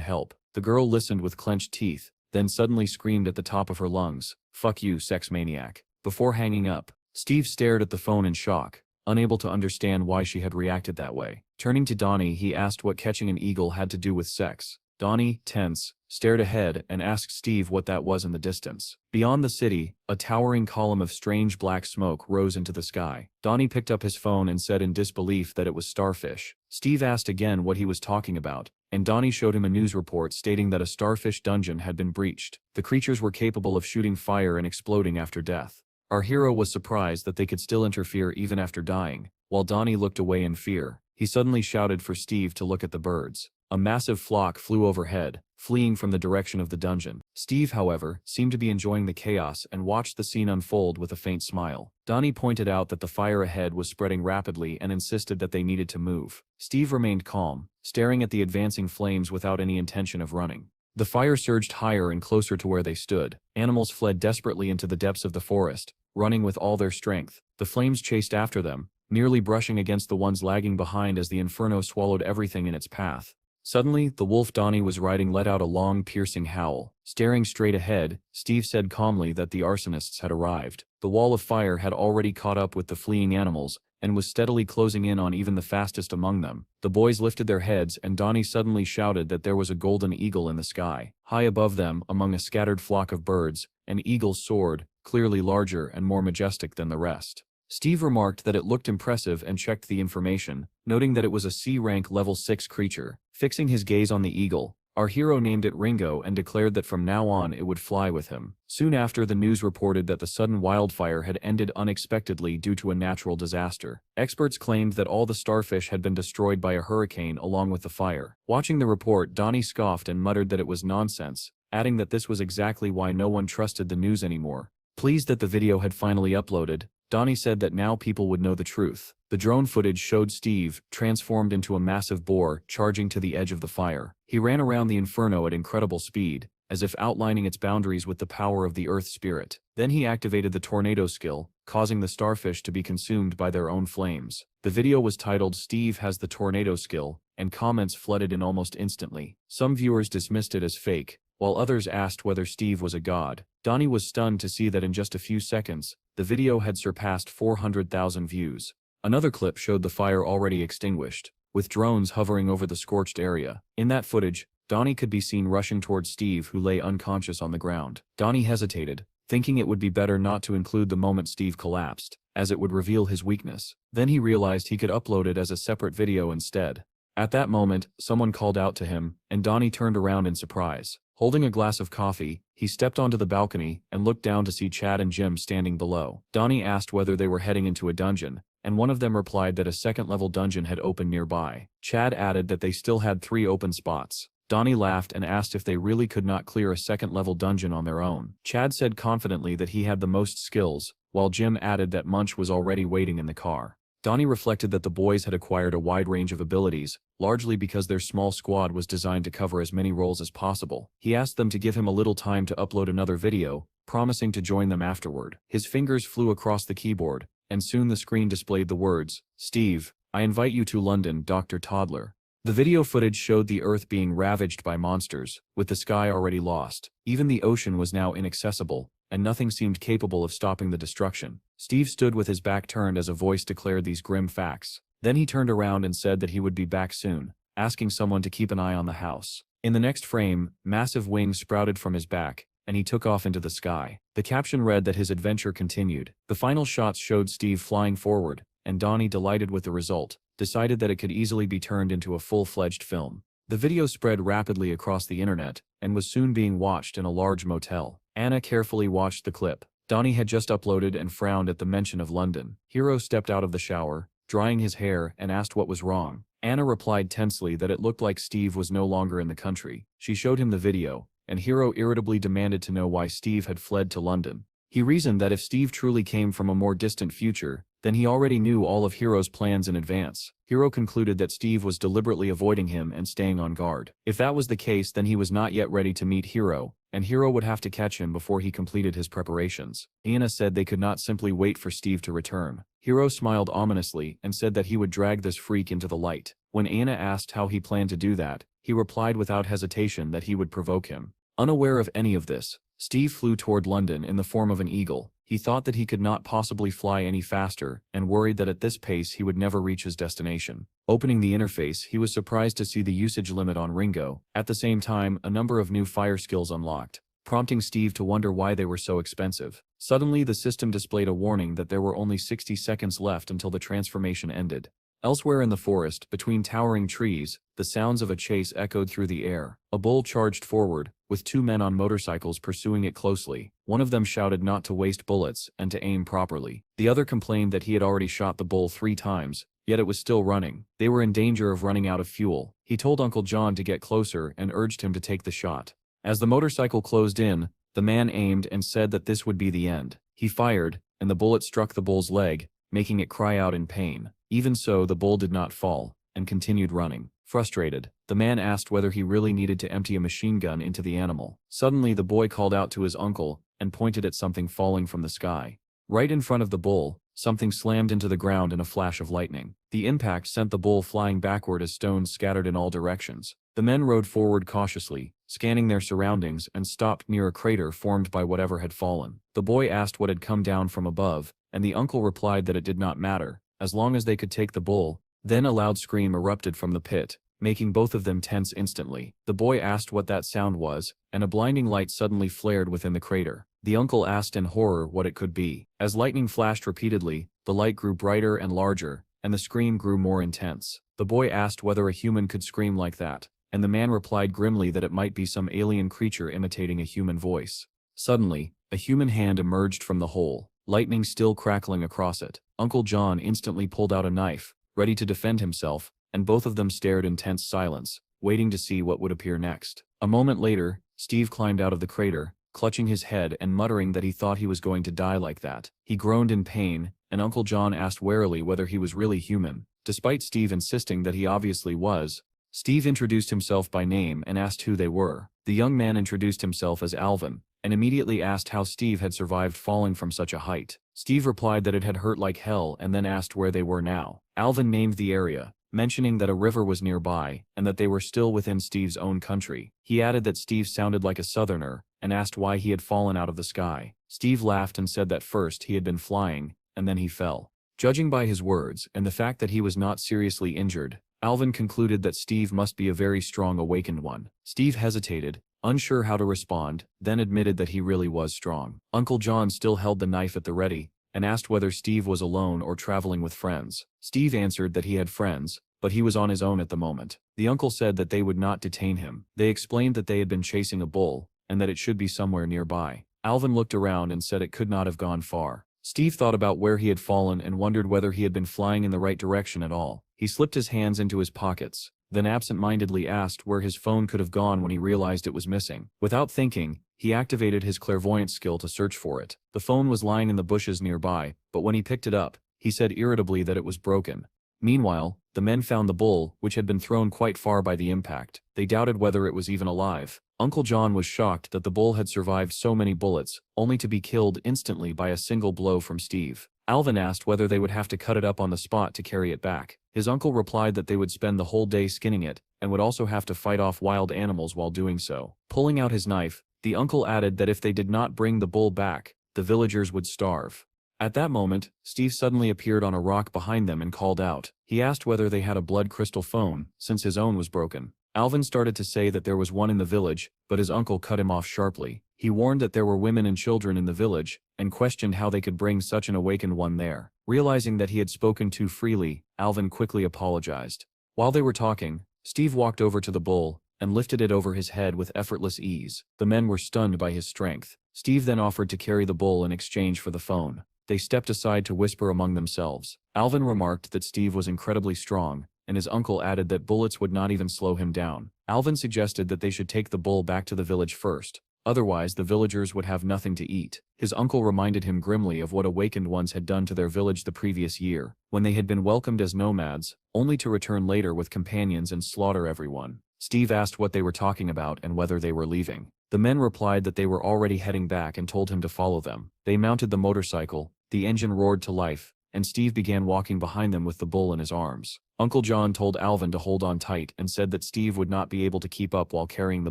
help. The girl listened with clenched teeth, then suddenly screamed at the top of her lungs, "Fuck you, sex maniac," before hanging up. Steve stared at the phone in shock, unable to understand why she had reacted that way. Turning to Donnie, he asked what catching an eagle had to do with sex. Donnie, tense, stared ahead and asked Steve what that was in the distance. Beyond the city, a towering column of strange black smoke rose into the sky. Donnie picked up his phone and said in disbelief that it was starfish. Steve asked again what he was talking about, and Donnie showed him a news report stating that a starfish dungeon had been breached. The creatures were capable of shooting fire and exploding after death. Our hero was surprised that they could still interfere even after dying. While Donnie looked away in fear, he suddenly shouted for Steve to look at the birds. A massive flock flew overhead, fleeing from the direction of the dungeon. Steve, however, seemed to be enjoying the chaos and watched the scene unfold with a faint smile. Donnie pointed out that the fire ahead was spreading rapidly and insisted that they needed to move. Steve remained calm, staring at the advancing flames without any intention of running. The fire surged higher and closer to where they stood. Animals fled desperately into the depths of the forest, running with all their strength. The flames chased after them, nearly brushing against the ones lagging behind as the inferno swallowed everything in its path. Suddenly, the wolf Donnie was riding let out a long, piercing howl. Staring straight ahead, Steve said calmly that the arsonists had arrived. The wall of fire had already caught up with the fleeing animals, and was steadily closing in on even the fastest among them. The boys lifted their heads and Donnie suddenly shouted that there was a golden eagle in the sky. High above them, among a scattered flock of birds, an eagle soared, clearly larger and more majestic than the rest. Steve remarked that it looked impressive and checked the information, noting that it was a C-rank level 6 creature. Fixing his gaze on the eagle, our hero named it Ringo and declared that from now on it would fly with him. Soon after, the news reported that the sudden wildfire had ended unexpectedly due to a natural disaster. Experts claimed that all the starfish had been destroyed by a hurricane along with the fire. Watching the report, Donnie scoffed and muttered that it was nonsense, adding that this was exactly why no one trusted the news anymore. Pleased that the video had finally uploaded, Donnie said that now people would know the truth. The drone footage showed Steve, transformed into a massive boar, charging to the edge of the fire. He ran around the inferno at incredible speed, as if outlining its boundaries with the power of the earth spirit. Then he activated the tornado skill, causing the starfish to be consumed by their own flames. The video was titled "Steve has the tornado skill," and comments flooded in almost instantly. Some viewers dismissed it as fake, while others asked whether Steve was a god. Donnie was stunned to see that in just a few seconds, the video had surpassed 400,000 views. Another clip showed the fire already extinguished, with drones hovering over the scorched area. In that footage, Donnie could be seen rushing towards Steve, who lay unconscious on the ground. Donnie hesitated, thinking it would be better not to include the moment Steve collapsed, as it would reveal his weakness. Then he realized he could upload it as a separate video instead. At that moment, someone called out to him, and Donnie turned around in surprise. Holding a glass of coffee, he stepped onto the balcony and looked down to see Chad and Jim standing below. Donnie asked whether they were heading into a dungeon, and one of them replied that a second-level dungeon had opened nearby. Chad added that they still had 3 open spots. Donnie laughed and asked if they really could not clear a second-level dungeon on their own. Chad said confidently that he had the most skills, while Jim added that Munch was already waiting in the car. Donnie reflected that the boys had acquired a wide range of abilities, largely because their small squad was designed to cover as many roles as possible. He asked them to give him a little time to upload another video, promising to join them afterward. His fingers flew across the keyboard, and soon the screen displayed the words, "Steve, I invite you to London, Dr. Toddler." The video footage showed the Earth being ravaged by monsters, with the sky already lost. Even the ocean was now inaccessible, and nothing seemed capable of stopping the destruction. Steve stood with his back turned as a voice declared these grim facts. Then he turned around and said that he would be back soon, asking someone to keep an eye on the house. In the next frame, massive wings sprouted from his back, and he took off into the sky. The caption read that his adventure continued. The final shots showed Steve flying forward, and Donnie, delighted with the result, decided that it could easily be turned into a full-fledged film. The video spread rapidly across the internet, and was soon being watched in a large motel. Anna carefully watched the clip. Donnie had just uploaded and frowned at the mention of London. Hiro stepped out of the shower, drying his hair, and asked what was wrong. Anna replied tensely that it looked like Steve was no longer in the country. She showed him the video, and Hiro irritably demanded to know why Steve had fled to London. He reasoned that if Steve truly came from a more distant future, then he already knew all of Hiro's plans in advance. Hiro concluded that Steve was deliberately avoiding him and staying on guard. If that was the case, then he was not yet ready to meet Hiro, and Hiro would have to catch him before he completed his preparations. Anna said they could not simply wait for Steve to return. Hiro smiled ominously and said that he would drag this freak into the light. When Anna asked how he planned to do that, he replied without hesitation that he would provoke him. Unaware of any of this, Steve flew toward London in the form of an eagle. He thought that he could not possibly fly any faster, and worried that at this pace he would never reach his destination. Opening the interface, he was surprised to see the usage limit on Ringo. At the same time, a number of new fire skills unlocked, prompting Steve to wonder why they were so expensive. Suddenly, the system displayed a warning that there were only 60 seconds left until the transformation ended. Elsewhere in the forest, between towering trees, the sounds of a chase echoed through the air. A bull charged forward, with 2 men on motorcycles pursuing it closely. One of them shouted not to waste bullets and to aim properly. The other complained that he had already shot the bull 3 times, yet it was still running. They were in danger of running out of fuel. He told Uncle John to get closer and urged him to take the shot. As the motorcycle closed in, the man aimed and said that this would be the end. He fired, and the bullet struck the bull's leg, making it cry out in pain. Even so, the bull did not fall, and continued running. Frustrated, the man asked whether he really needed to empty a machine gun into the animal. Suddenly, the boy called out to his uncle, and pointed at something falling from the sky. Right in front of the bull, something slammed into the ground in a flash of lightning. The impact sent the bull flying backward as stones scattered in all directions. The men rode forward cautiously, scanning their surroundings, and stopped near a crater formed by whatever had fallen. The boy asked what had come down from above, and the uncle replied that it did not matter, as long as they could take the bull. Then a loud scream erupted from the pit, making both of them tense instantly. The boy asked what that sound was, and a blinding light suddenly flared within the crater. The uncle asked in horror what it could be. As lightning flashed repeatedly, the light grew brighter and larger, and the scream grew more intense. The boy asked whether a human could scream like that, and the man replied grimly that it might be some alien creature imitating a human voice. Suddenly, a human hand emerged from the hole, lightning still crackling across it. Uncle John instantly pulled out a knife, ready to defend himself, and both of them stared in tense silence, waiting to see what would appear next. A moment later, Steve climbed out of the crater, clutching his head and muttering that he thought he was going to die like that. He groaned in pain, and Uncle John asked warily whether he was really human, despite Steve insisting that he obviously was. Steve introduced himself by name and asked who they were. The young man introduced himself as Alvin, and immediately asked how Steve had survived falling from such a height. Steve replied that it had hurt like hell and then asked where they were now. Alvin named the area, mentioning that a river was nearby and that they were still within Steve's own country. He added that Steve sounded like a southerner and asked why he had fallen out of the sky. Steve laughed and said that first he had been flying, and then he fell. Judging by his words and the fact that he was not seriously injured, Alvin concluded that Steve must be a very strong awakened one. Steve hesitated, unsure how to respond, then admitted that he really was strong. Uncle John still held the knife at the ready, and asked whether Steve was alone or traveling with friends. Steve answered that he had friends, but he was on his own at the moment. The uncle said that they would not detain him. They explained that they had been chasing a bull, and that it should be somewhere nearby. Alvin looked around and said it could not have gone far. Steve thought about where he had fallen and wondered whether he had been flying in the right direction at all. He slipped his hands into his pockets, then absent-mindedly asked where his phone could have gone when he realized it was missing. Without thinking, he activated his clairvoyant skill to search for it. The phone was lying in the bushes nearby, but when he picked it up, he said irritably that it was broken. Meanwhile, the men found the bull, which had been thrown quite far by the impact. They doubted whether it was even alive. Uncle John was shocked that the bull had survived so many bullets, only to be killed instantly by a single blow from Steve. Alvin asked whether they would have to cut it up on the spot to carry it back. His uncle replied that they would spend the whole day skinning it, and would also have to fight off wild animals while doing so. Pulling out his knife, the uncle added that if they did not bring the bull back, the villagers would starve. At that moment, Steve suddenly appeared on a rock behind them and called out. He asked whether they had a blood crystal phone, since his own was broken. Alvin started to say that there was one in the village, but his uncle cut him off sharply. He warned that there were women and children in the village, and questioned how they could bring such an awakened one there. Realizing that he had spoken too freely, Alvin quickly apologized. While they were talking, Steve walked over to the bull, and lifted it over his head with effortless ease. The men were stunned by his strength. Steve then offered to carry the bull in exchange for the phone. They stepped aside to whisper among themselves. Alvin remarked that Steve was incredibly strong, and his uncle added that bullets would not even slow him down. Alvin suggested that they should take the bull back to the village first, otherwise the villagers would have nothing to eat. His uncle reminded him grimly of what awakened ones had done to their village the previous year, when they had been welcomed as nomads, only to return later with companions and slaughter everyone. Steve asked what they were talking about and whether they were leaving. The men replied that they were already heading back and told him to follow them. They mounted the motorcycle, the engine roared to life, and Steve began walking behind them with the bull in his arms. Uncle John told Alvin to hold on tight and said that Steve would not be able to keep up while carrying the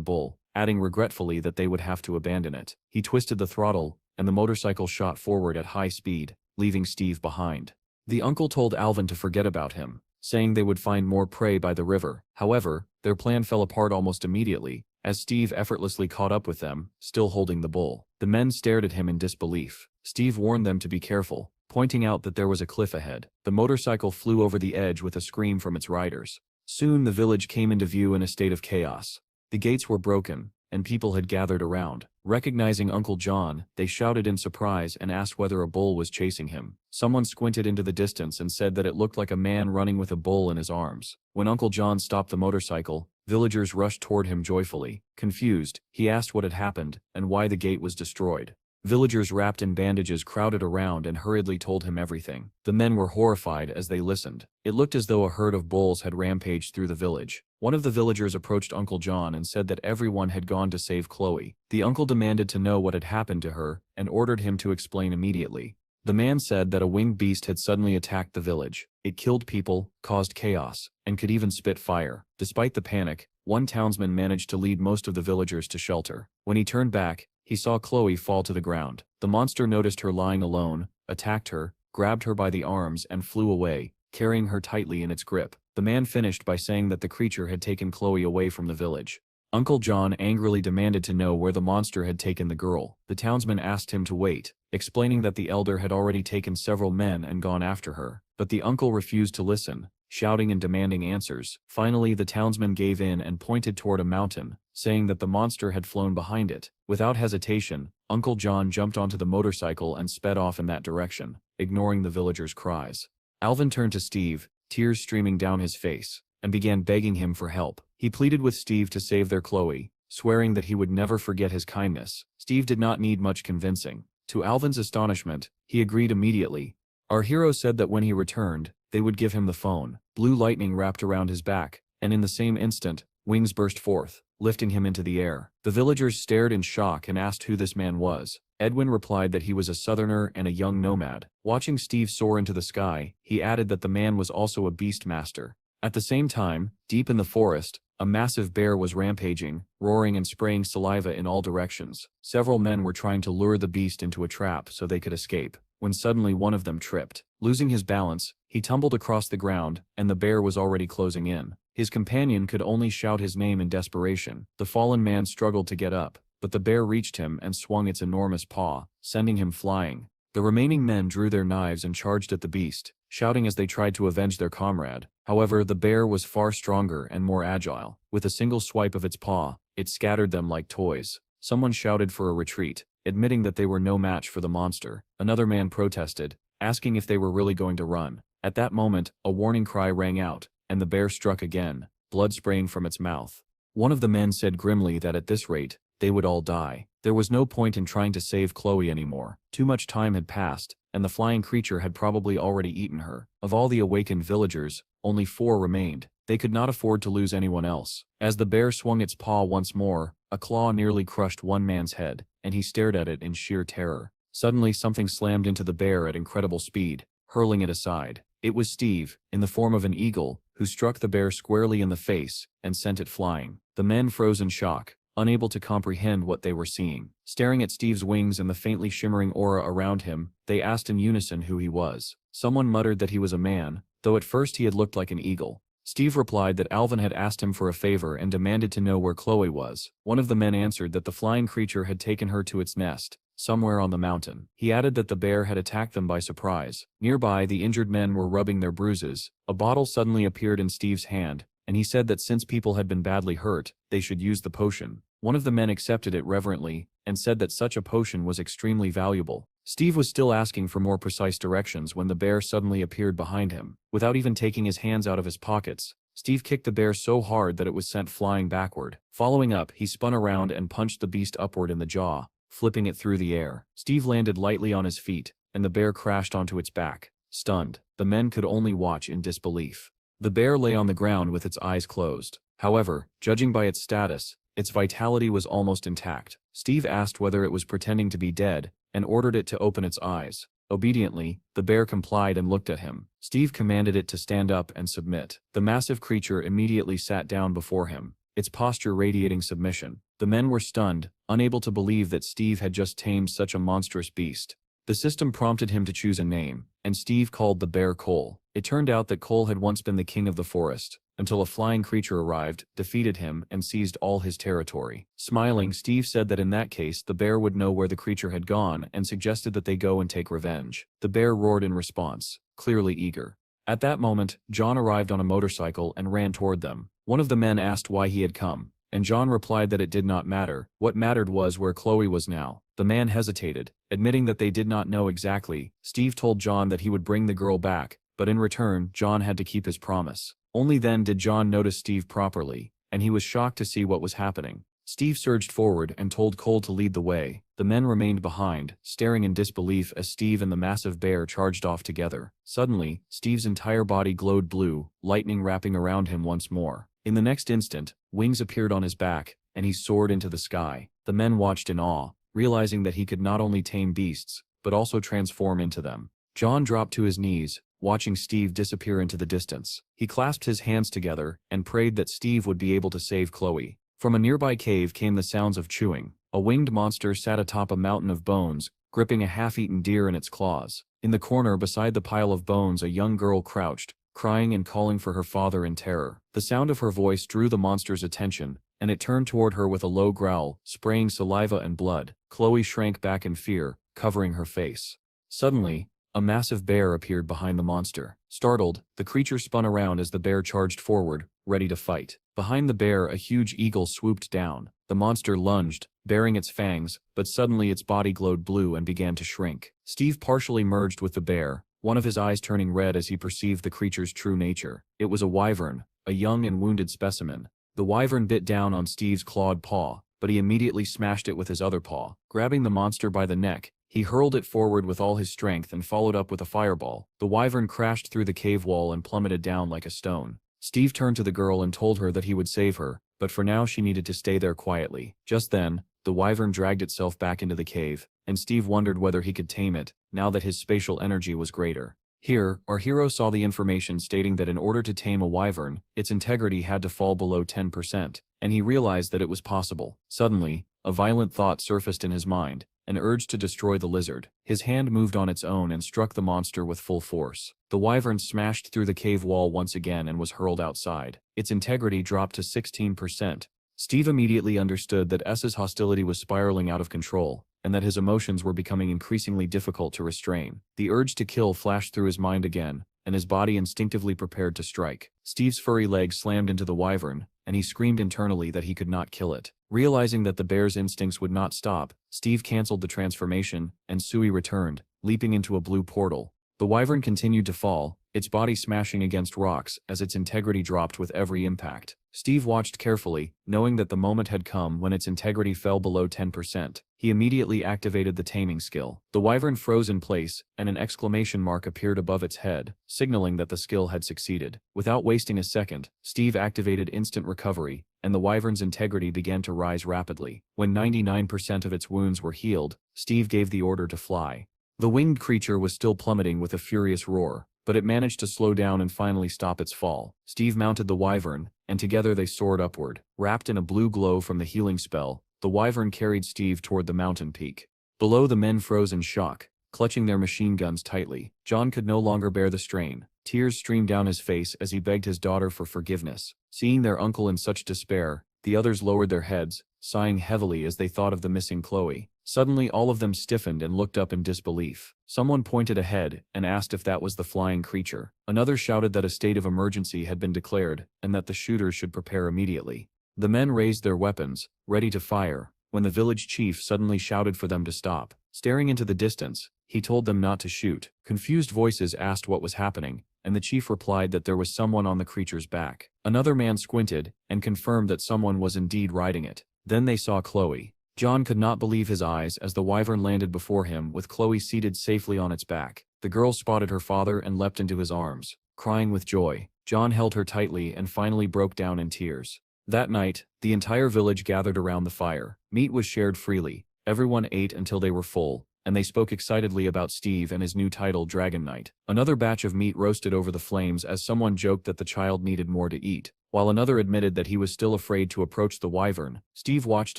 bull, adding regretfully that they would have to abandon it. He twisted the throttle, and the motorcycle shot forward at high speed, leaving Steve behind. The uncle told Alvin to forget about him, saying they would find more prey by the river. However, their plan fell apart almost immediately, as Steve effortlessly caught up with them, still holding the bull. The men stared at him in disbelief. Steve warned them to be careful, pointing out that there was a cliff ahead. The motorcycle flew over the edge with a scream from its riders. Soon the village came into view in a state of chaos. The gates were broken, and people had gathered around. Recognizing Uncle John, they shouted in surprise and asked whether a bull was chasing him. Someone squinted into the distance and said that it looked like a man running with a bull in his arms. When Uncle John stopped the motorcycle, villagers rushed toward him joyfully. Confused, he asked what had happened and why the gate was destroyed. Villagers wrapped in bandages crowded around and hurriedly told him everything. The men were horrified as they listened. It looked as though a herd of bulls had rampaged through the village. One of the villagers approached Uncle John and said that everyone had gone to save Chloe. The uncle demanded to know what had happened to her and ordered him to explain immediately. The man said that a winged beast had suddenly attacked the village. It killed people, caused chaos, and could even spit fire. Despite the panic, one townsman managed to lead most of the villagers to shelter. When he turned back, he saw Chloe fall to the ground. The monster noticed her lying alone, attacked her, grabbed her by the arms and flew away, carrying her tightly in its grip. The man finished by saying that the creature had taken Chloe away from the village. Uncle John angrily demanded to know where the monster had taken the girl. The townsman asked him to wait, explaining that the elder had already taken several men and gone after her. But the uncle refused to listen, shouting and demanding answers. Finally, the townsman gave in and pointed toward a mountain, saying that the monster had flown behind it. Without hesitation, Uncle John jumped onto the motorcycle and sped off in that direction, ignoring the villagers' cries. Alvin turned to Steve, tears streaming down his face, and began begging him for help. He pleaded with Steve to save their Chloe, swearing that he would never forget his kindness. Steve did not need much convincing. To Alvin's astonishment, he agreed immediately. Our hero said that when he returned, they would give him the phone. Blue lightning wrapped around his back, and in the same instant, wings burst forth, lifting him into the air. The villagers stared in shock and asked who this man was. Edwin replied that he was a southerner and a young nomad. Watching Steve soar into the sky, he added that the man was also a beast master. At the same time, deep in the forest, a massive bear was rampaging, roaring and spraying saliva in all directions. Several men were trying to lure the beast into a trap so they could escape, when suddenly one of them tripped. Losing his balance, he tumbled across the ground, and the bear was already closing in. His companion could only shout his name in desperation. The fallen man struggled to get up, but the bear reached him and swung its enormous paw, sending him flying. The remaining men drew their knives and charged at the beast, shouting as they tried to avenge their comrade. However, the bear was far stronger and more agile. With a single swipe of its paw, it scattered them like toys. Someone shouted for a retreat, admitting that they were no match for the monster. Another man protested, asking if they were really going to run. At that moment, a warning cry rang out, and the bear struck again, blood spraying from its mouth. One of the men said grimly that at this rate, they would all die. There was no point in trying to save Chloe anymore. Too much time had passed, and the flying creature had probably already eaten her. Of all the awakened villagers, only 4 remained. They could not afford to lose anyone else. As the bear swung its paw once more, a claw nearly crushed one man's head, and he stared at it in sheer terror. Suddenly something slammed into the bear at incredible speed, hurling it aside. It was Steve, in the form of an eagle, who struck the bear squarely in the face and sent it flying. The men froze in shock, unable to comprehend what they were seeing. Staring at Steve's wings and the faintly shimmering aura around him, they asked in unison who he was. Someone muttered that he was a man, though at first he had looked like an eagle. Steve replied that Alvin had asked him for a favor and demanded to know where Chloe was. One of the men answered that the flying creature had taken her to its nest, somewhere on the mountain. He added that the bear had attacked them by surprise. Nearby, the injured men were rubbing their bruises. A bottle suddenly appeared in Steve's hand, and he said that since people had been badly hurt, they should use the potion. One of the men accepted it reverently, and said that such a potion was extremely valuable. Steve was still asking for more precise directions when the bear suddenly appeared behind him. Without even taking his hands out of his pockets, Steve kicked the bear so hard that it was sent flying backward. Following up, he spun around and punched the beast upward in the jaw, flipping it through the air. Steve landed lightly on his feet, and the bear crashed onto its back. Stunned, the men could only watch in disbelief. The bear lay on the ground with its eyes closed. However, judging by its status, its vitality was almost intact. Steve asked whether it was pretending to be dead, and ordered it to open its eyes. Obediently, the bear complied and looked at him. Steve commanded it to stand up and submit. The massive creature immediately sat down before him, its posture radiating submission. The men were stunned, unable to believe that Steve had just tamed such a monstrous beast. The system prompted him to choose a name, and Steve called the bear Cole. It turned out that Cole had once been the king of the forest, until a flying creature arrived, defeated him, and seized all his territory. Smiling, Steve said that in that case the bear would know where the creature had gone and suggested that they go and take revenge. The bear roared in response, clearly eager. At that moment, John arrived on a motorcycle and ran toward them. One of the men asked why he had come, and John replied that it did not matter. What mattered was where Chloe was now. The man hesitated, admitting that they did not know exactly. Steve told John that he would bring the girl back, but in return, John had to keep his promise. Only then did John notice Steve properly, and he was shocked to see what was happening. Steve surged forward and told Cole to lead the way. The men remained behind, staring in disbelief as Steve and the massive bear charged off together. Suddenly, Steve's entire body glowed blue, lightning wrapping around him once more. In the next instant, wings appeared on his back, and he soared into the sky. The men watched in awe, realizing that he could not only tame beasts, but also transform into them. John dropped to his knees, watching Steve disappear into the distance. He clasped his hands together and prayed that Steve would be able to save Chloe. From a nearby cave came the sounds of chewing. A winged monster sat atop a mountain of bones, gripping a half-eaten deer in its claws. In the corner beside the pile of bones, a young girl crouched, crying and calling for her father in terror. The sound of her voice drew the monster's attention, and it turned toward her with a low growl, spraying saliva and blood. Chloe shrank back in fear, covering her face. Suddenly, a massive bear appeared behind the monster. Startled, the creature spun around as the bear charged forward, ready to fight. Behind the bear, a huge eagle swooped down. The monster lunged, baring its fangs, but suddenly its body glowed blue and began to shrink. Steve partially merged with the bear, one of his eyes turning red as he perceived the creature's true nature. It was a wyvern, a young and wounded specimen. The wyvern bit down on Steve's clawed paw, but he immediately smashed it with his other paw. Grabbing the monster by the neck, He hurled it forward with all his strength and followed up with a fireball. The wyvern crashed through the cave wall and plummeted down like a stone. Steve turned to the girl and told her that he would save her, but for now she needed to stay there quietly. Just then, the wyvern dragged itself back into the cave, and Steve wondered whether he could tame it, now that his spatial energy was greater. Here, our hero saw the information stating that in order to tame a wyvern, its integrity had to fall below 10%, and he realized that it was possible. Suddenly, a violent thought surfaced in his mind, an urge to destroy the lizard. His hand moved on its own and struck the monster with full force. The wyvern smashed through the cave wall once again and was hurled outside. Its integrity dropped to 16%. Steve immediately understood that S's hostility was spiraling out of control, and that his emotions were becoming increasingly difficult to restrain. The urge to kill flashed through his mind again, and his body instinctively prepared to strike. Steve's furry leg slammed into the wyvern, and he screamed internally that he could not kill it. Realizing that the bear's instincts would not stop, Steve canceled the transformation, and Sui returned, leaping into a blue portal. The wyvern continued to fall, its body smashing against rocks as its integrity dropped with every impact. Steve watched carefully, knowing that the moment had come when its integrity fell below 10%. He immediately activated the taming skill. The wyvern froze in place, and an exclamation mark appeared above its head, signaling that the skill had succeeded. Without wasting a second, Steve activated instant recovery, and the wyvern's integrity began to rise rapidly. When 99% of its wounds were healed, Steve gave the order to fly. The winged creature was still plummeting with a furious roar, but it managed to slow down and finally stop its fall. Steve mounted the wyvern, and together they soared upward. Wrapped in a blue glow from the healing spell, the wyvern carried Steve toward the mountain peak. Below, the men froze in shock, clutching their machine guns tightly. John could no longer bear the strain. Tears streamed down his face as he begged his daughter for forgiveness. Seeing their uncle in such despair, the others lowered their heads, sighing heavily as they thought of the missing Chloe. Suddenly all of them stiffened and looked up in disbelief. Someone pointed ahead and asked if that was the flying creature. Another shouted that a state of emergency had been declared and that the shooters should prepare immediately. The men raised their weapons, ready to fire, when the village chief suddenly shouted for them to stop. Staring into the distance, he told them not to shoot. Confused voices asked what was happening, and the chief replied that there was someone on the creature's back. Another man squinted and confirmed that someone was indeed riding it. Then they saw Chloe. John could not believe his eyes as the wyvern landed before him with Chloe seated safely on its back. The girl spotted her father and leapt into his arms, crying with joy. John held her tightly and finally broke down in tears. That night, the entire village gathered around the fire. Meat was shared freely. Everyone ate until they were full, and they spoke excitedly about Steve and his new title, Dragon Knight. Another batch of meat roasted over the flames as someone joked that the child needed more to eat. While another admitted that he was still afraid to approach the wyvern, Steve watched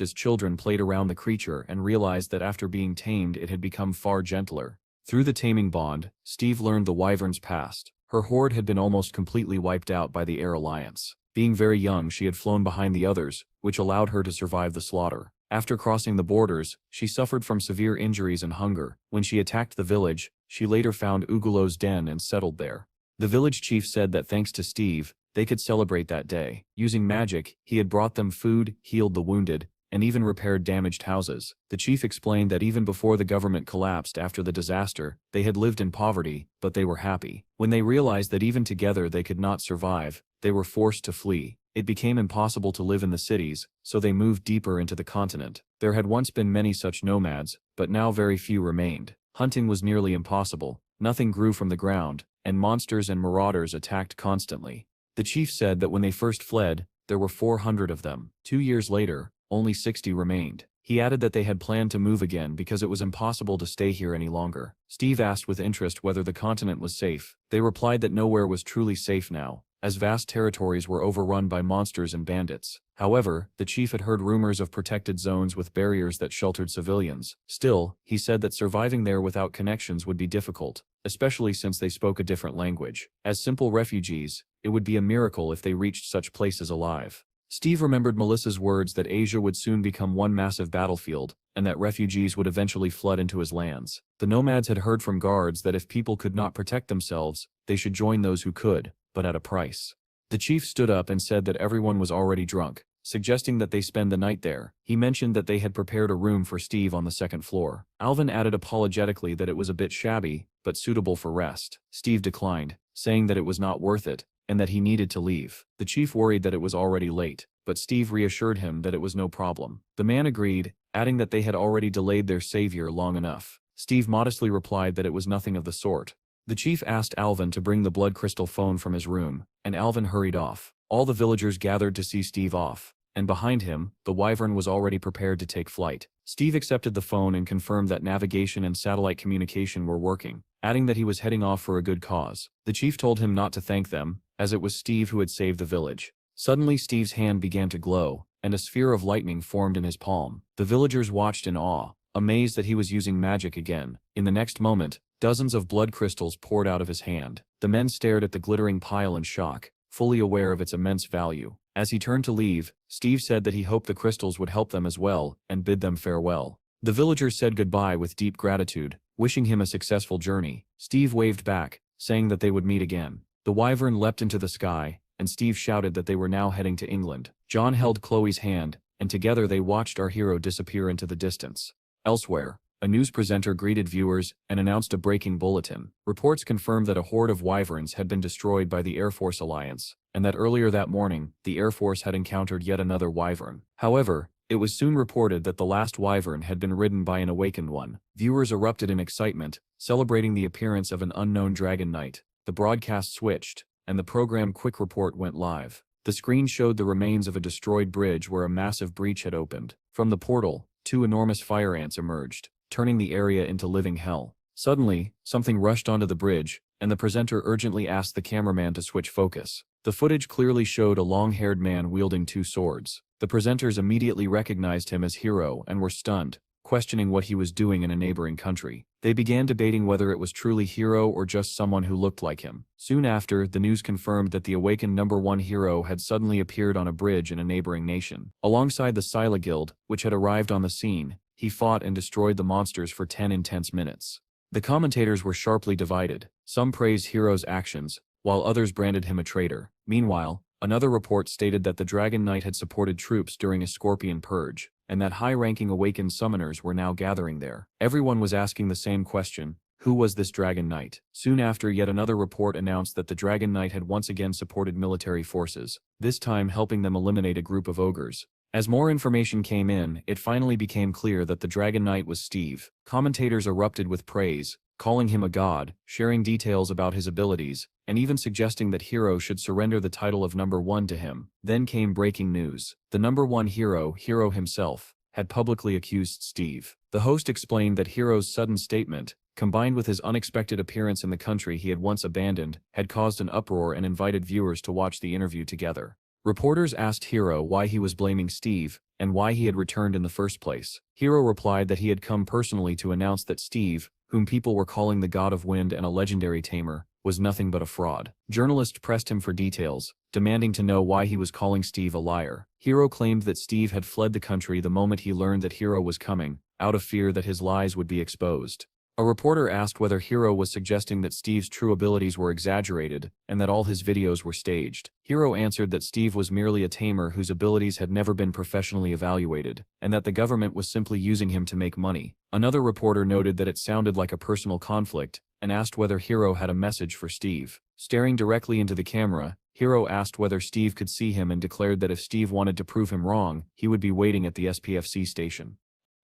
as children played around the creature and realized that after being tamed it had become far gentler. Through the taming bond, Steve learned the wyvern's past. Her horde had been almost completely wiped out by the Air Alliance. Being very young, she had flown behind the others, which allowed her to survive the slaughter. After crossing the borders, she suffered from severe injuries and hunger. When she attacked the village, she later found Ugulo's den and settled there. The village chief said that thanks to Steve, they could celebrate that day. Using magic, he had brought them food, healed the wounded, and even repaired damaged houses. The chief explained that even before the government collapsed after the disaster, they had lived in poverty, but they were happy. When they realized that even together they could not survive, they were forced to flee. It became impossible to live in the cities, so they moved deeper into the continent. There had once been many such nomads, but now very few remained. Hunting was nearly impossible, nothing grew from the ground, and monsters and marauders attacked constantly. The chief said that when they first fled, there were 400 of them. 2 years later, only 60 remained. He added that they had planned to move again because it was impossible to stay here any longer. Steve asked with interest whether the continent was safe. They replied that nowhere was truly safe now, as vast territories were overrun by monsters and bandits. However, the chief had heard rumors of protected zones with barriers that sheltered civilians. Still, he said that surviving there without connections would be difficult, especially since they spoke a different language. As simple refugees, it would be a miracle if they reached such places alive. Steve remembered Melissa's words that Asia would soon become one massive battlefield, and that refugees would eventually flood into his lands. The nomads had heard from guards that if people could not protect themselves, they should join those who could, but at a price. The chief stood up and said that everyone was already drunk, suggesting that they spend the night there. He mentioned that they had prepared a room for Steve on the second floor. Alvin added apologetically that it was a bit shabby, but suitable for rest. Steve declined, saying that it was not worth it, and that he needed to leave. The chief worried that it was already late, but Steve reassured him that it was no problem. The man agreed, adding that they had already delayed their savior long enough. Steve modestly replied that it was nothing of the sort. The chief asked Alvin to bring the blood crystal phone from his room, and Alvin hurried off. All the villagers gathered to see Steve off, and behind him, the wyvern was already prepared to take flight. Steve accepted the phone and confirmed that navigation and satellite communication were working, adding that he was heading off for a good cause. The chief told him not to thank them, as it was Steve who had saved the village. Suddenly Steve's hand began to glow, and a sphere of lightning formed in his palm. The villagers watched in awe, amazed that he was using magic again. In the next moment, dozens of blood crystals poured out of his hand. The men stared at the glittering pile in shock, fully aware of its immense value. As he turned to leave, Steve said that he hoped the crystals would help them as well, and bid them farewell. The villagers said goodbye with deep gratitude, wishing him a successful journey. Steve waved back, saying that they would meet again. The wyvern leapt into the sky, and Steve shouted that they were now heading to England. John held Chloe's hand, and together they watched our hero disappear into the distance. Elsewhere, a news presenter greeted viewers and announced a breaking bulletin. Reports confirmed that a horde of wyverns had been destroyed by the Air Force Alliance, and that earlier that morning, the Air Force had encountered yet another wyvern. However, it was soon reported that the last wyvern had been ridden by an awakened one. Viewers erupted in excitement, celebrating the appearance of an unknown dragon knight. The broadcast switched, and the program Quick Report went live. The screen showed the remains of a destroyed bridge where a massive breach had opened. From the portal, 2 enormous fire ants emerged, turning the area into living hell. Suddenly, something rushed onto the bridge, and the presenter urgently asked the cameraman to switch focus. The footage clearly showed a long-haired man wielding 2 swords. The presenters immediately recognized him as Hero and were stunned, questioning what he was doing in a neighboring country. They began debating whether it was truly Hero or just someone who looked like him. Soon after, the news confirmed that the awakened #1 hero had suddenly appeared on a bridge in a neighboring nation. Alongside the Scylla Guild, which had arrived on the scene, he fought and destroyed the monsters for 10 intense minutes. The commentators were sharply divided. Some praised Hero's actions, while others branded him a traitor. Meanwhile, another report stated that the Dragon Knight had supported troops during a Scorpion Purge, and that high-ranking awakened summoners were now gathering there. Everyone was asking the same question: who was this Dragon Knight? Soon after, yet another report announced that the Dragon Knight had once again supported military forces, this time helping them eliminate a group of ogres. As more information came in, it finally became clear that the Dragon Knight was Steve. Commentators erupted with praise, calling him a god, sharing details about his abilities, and even suggesting that Hero should surrender the title of #1 to him. Then came breaking news. The #1 hero, Hero himself, had publicly accused Steve. The host explained that Hero's sudden statement, combined with his unexpected appearance in the country he had once abandoned, had caused an uproar and invited viewers to watch the interview together. Reporters asked Hero why he was blaming Steve, and why he had returned in the first place. Hero replied that he had come personally to announce that Steve, whom people were calling the God of Wind and a legendary tamer, was nothing but a fraud. Journalists pressed him for details, demanding to know why he was calling Steve a liar. Hero claimed that Steve had fled the country the moment he learned that Hero was coming, out of fear that his lies would be exposed. A reporter asked whether Hero was suggesting that Steve's true abilities were exaggerated, and that all his videos were staged. Hero answered that Steve was merely a tamer whose abilities had never been professionally evaluated, and that the government was simply using him to make money. Another reporter noted that it sounded like a personal conflict, and asked whether Hero had a message for Steve. Staring directly into the camera, Hero asked whether Steve could see him and declared that if Steve wanted to prove him wrong, he would be waiting at the SPFC station.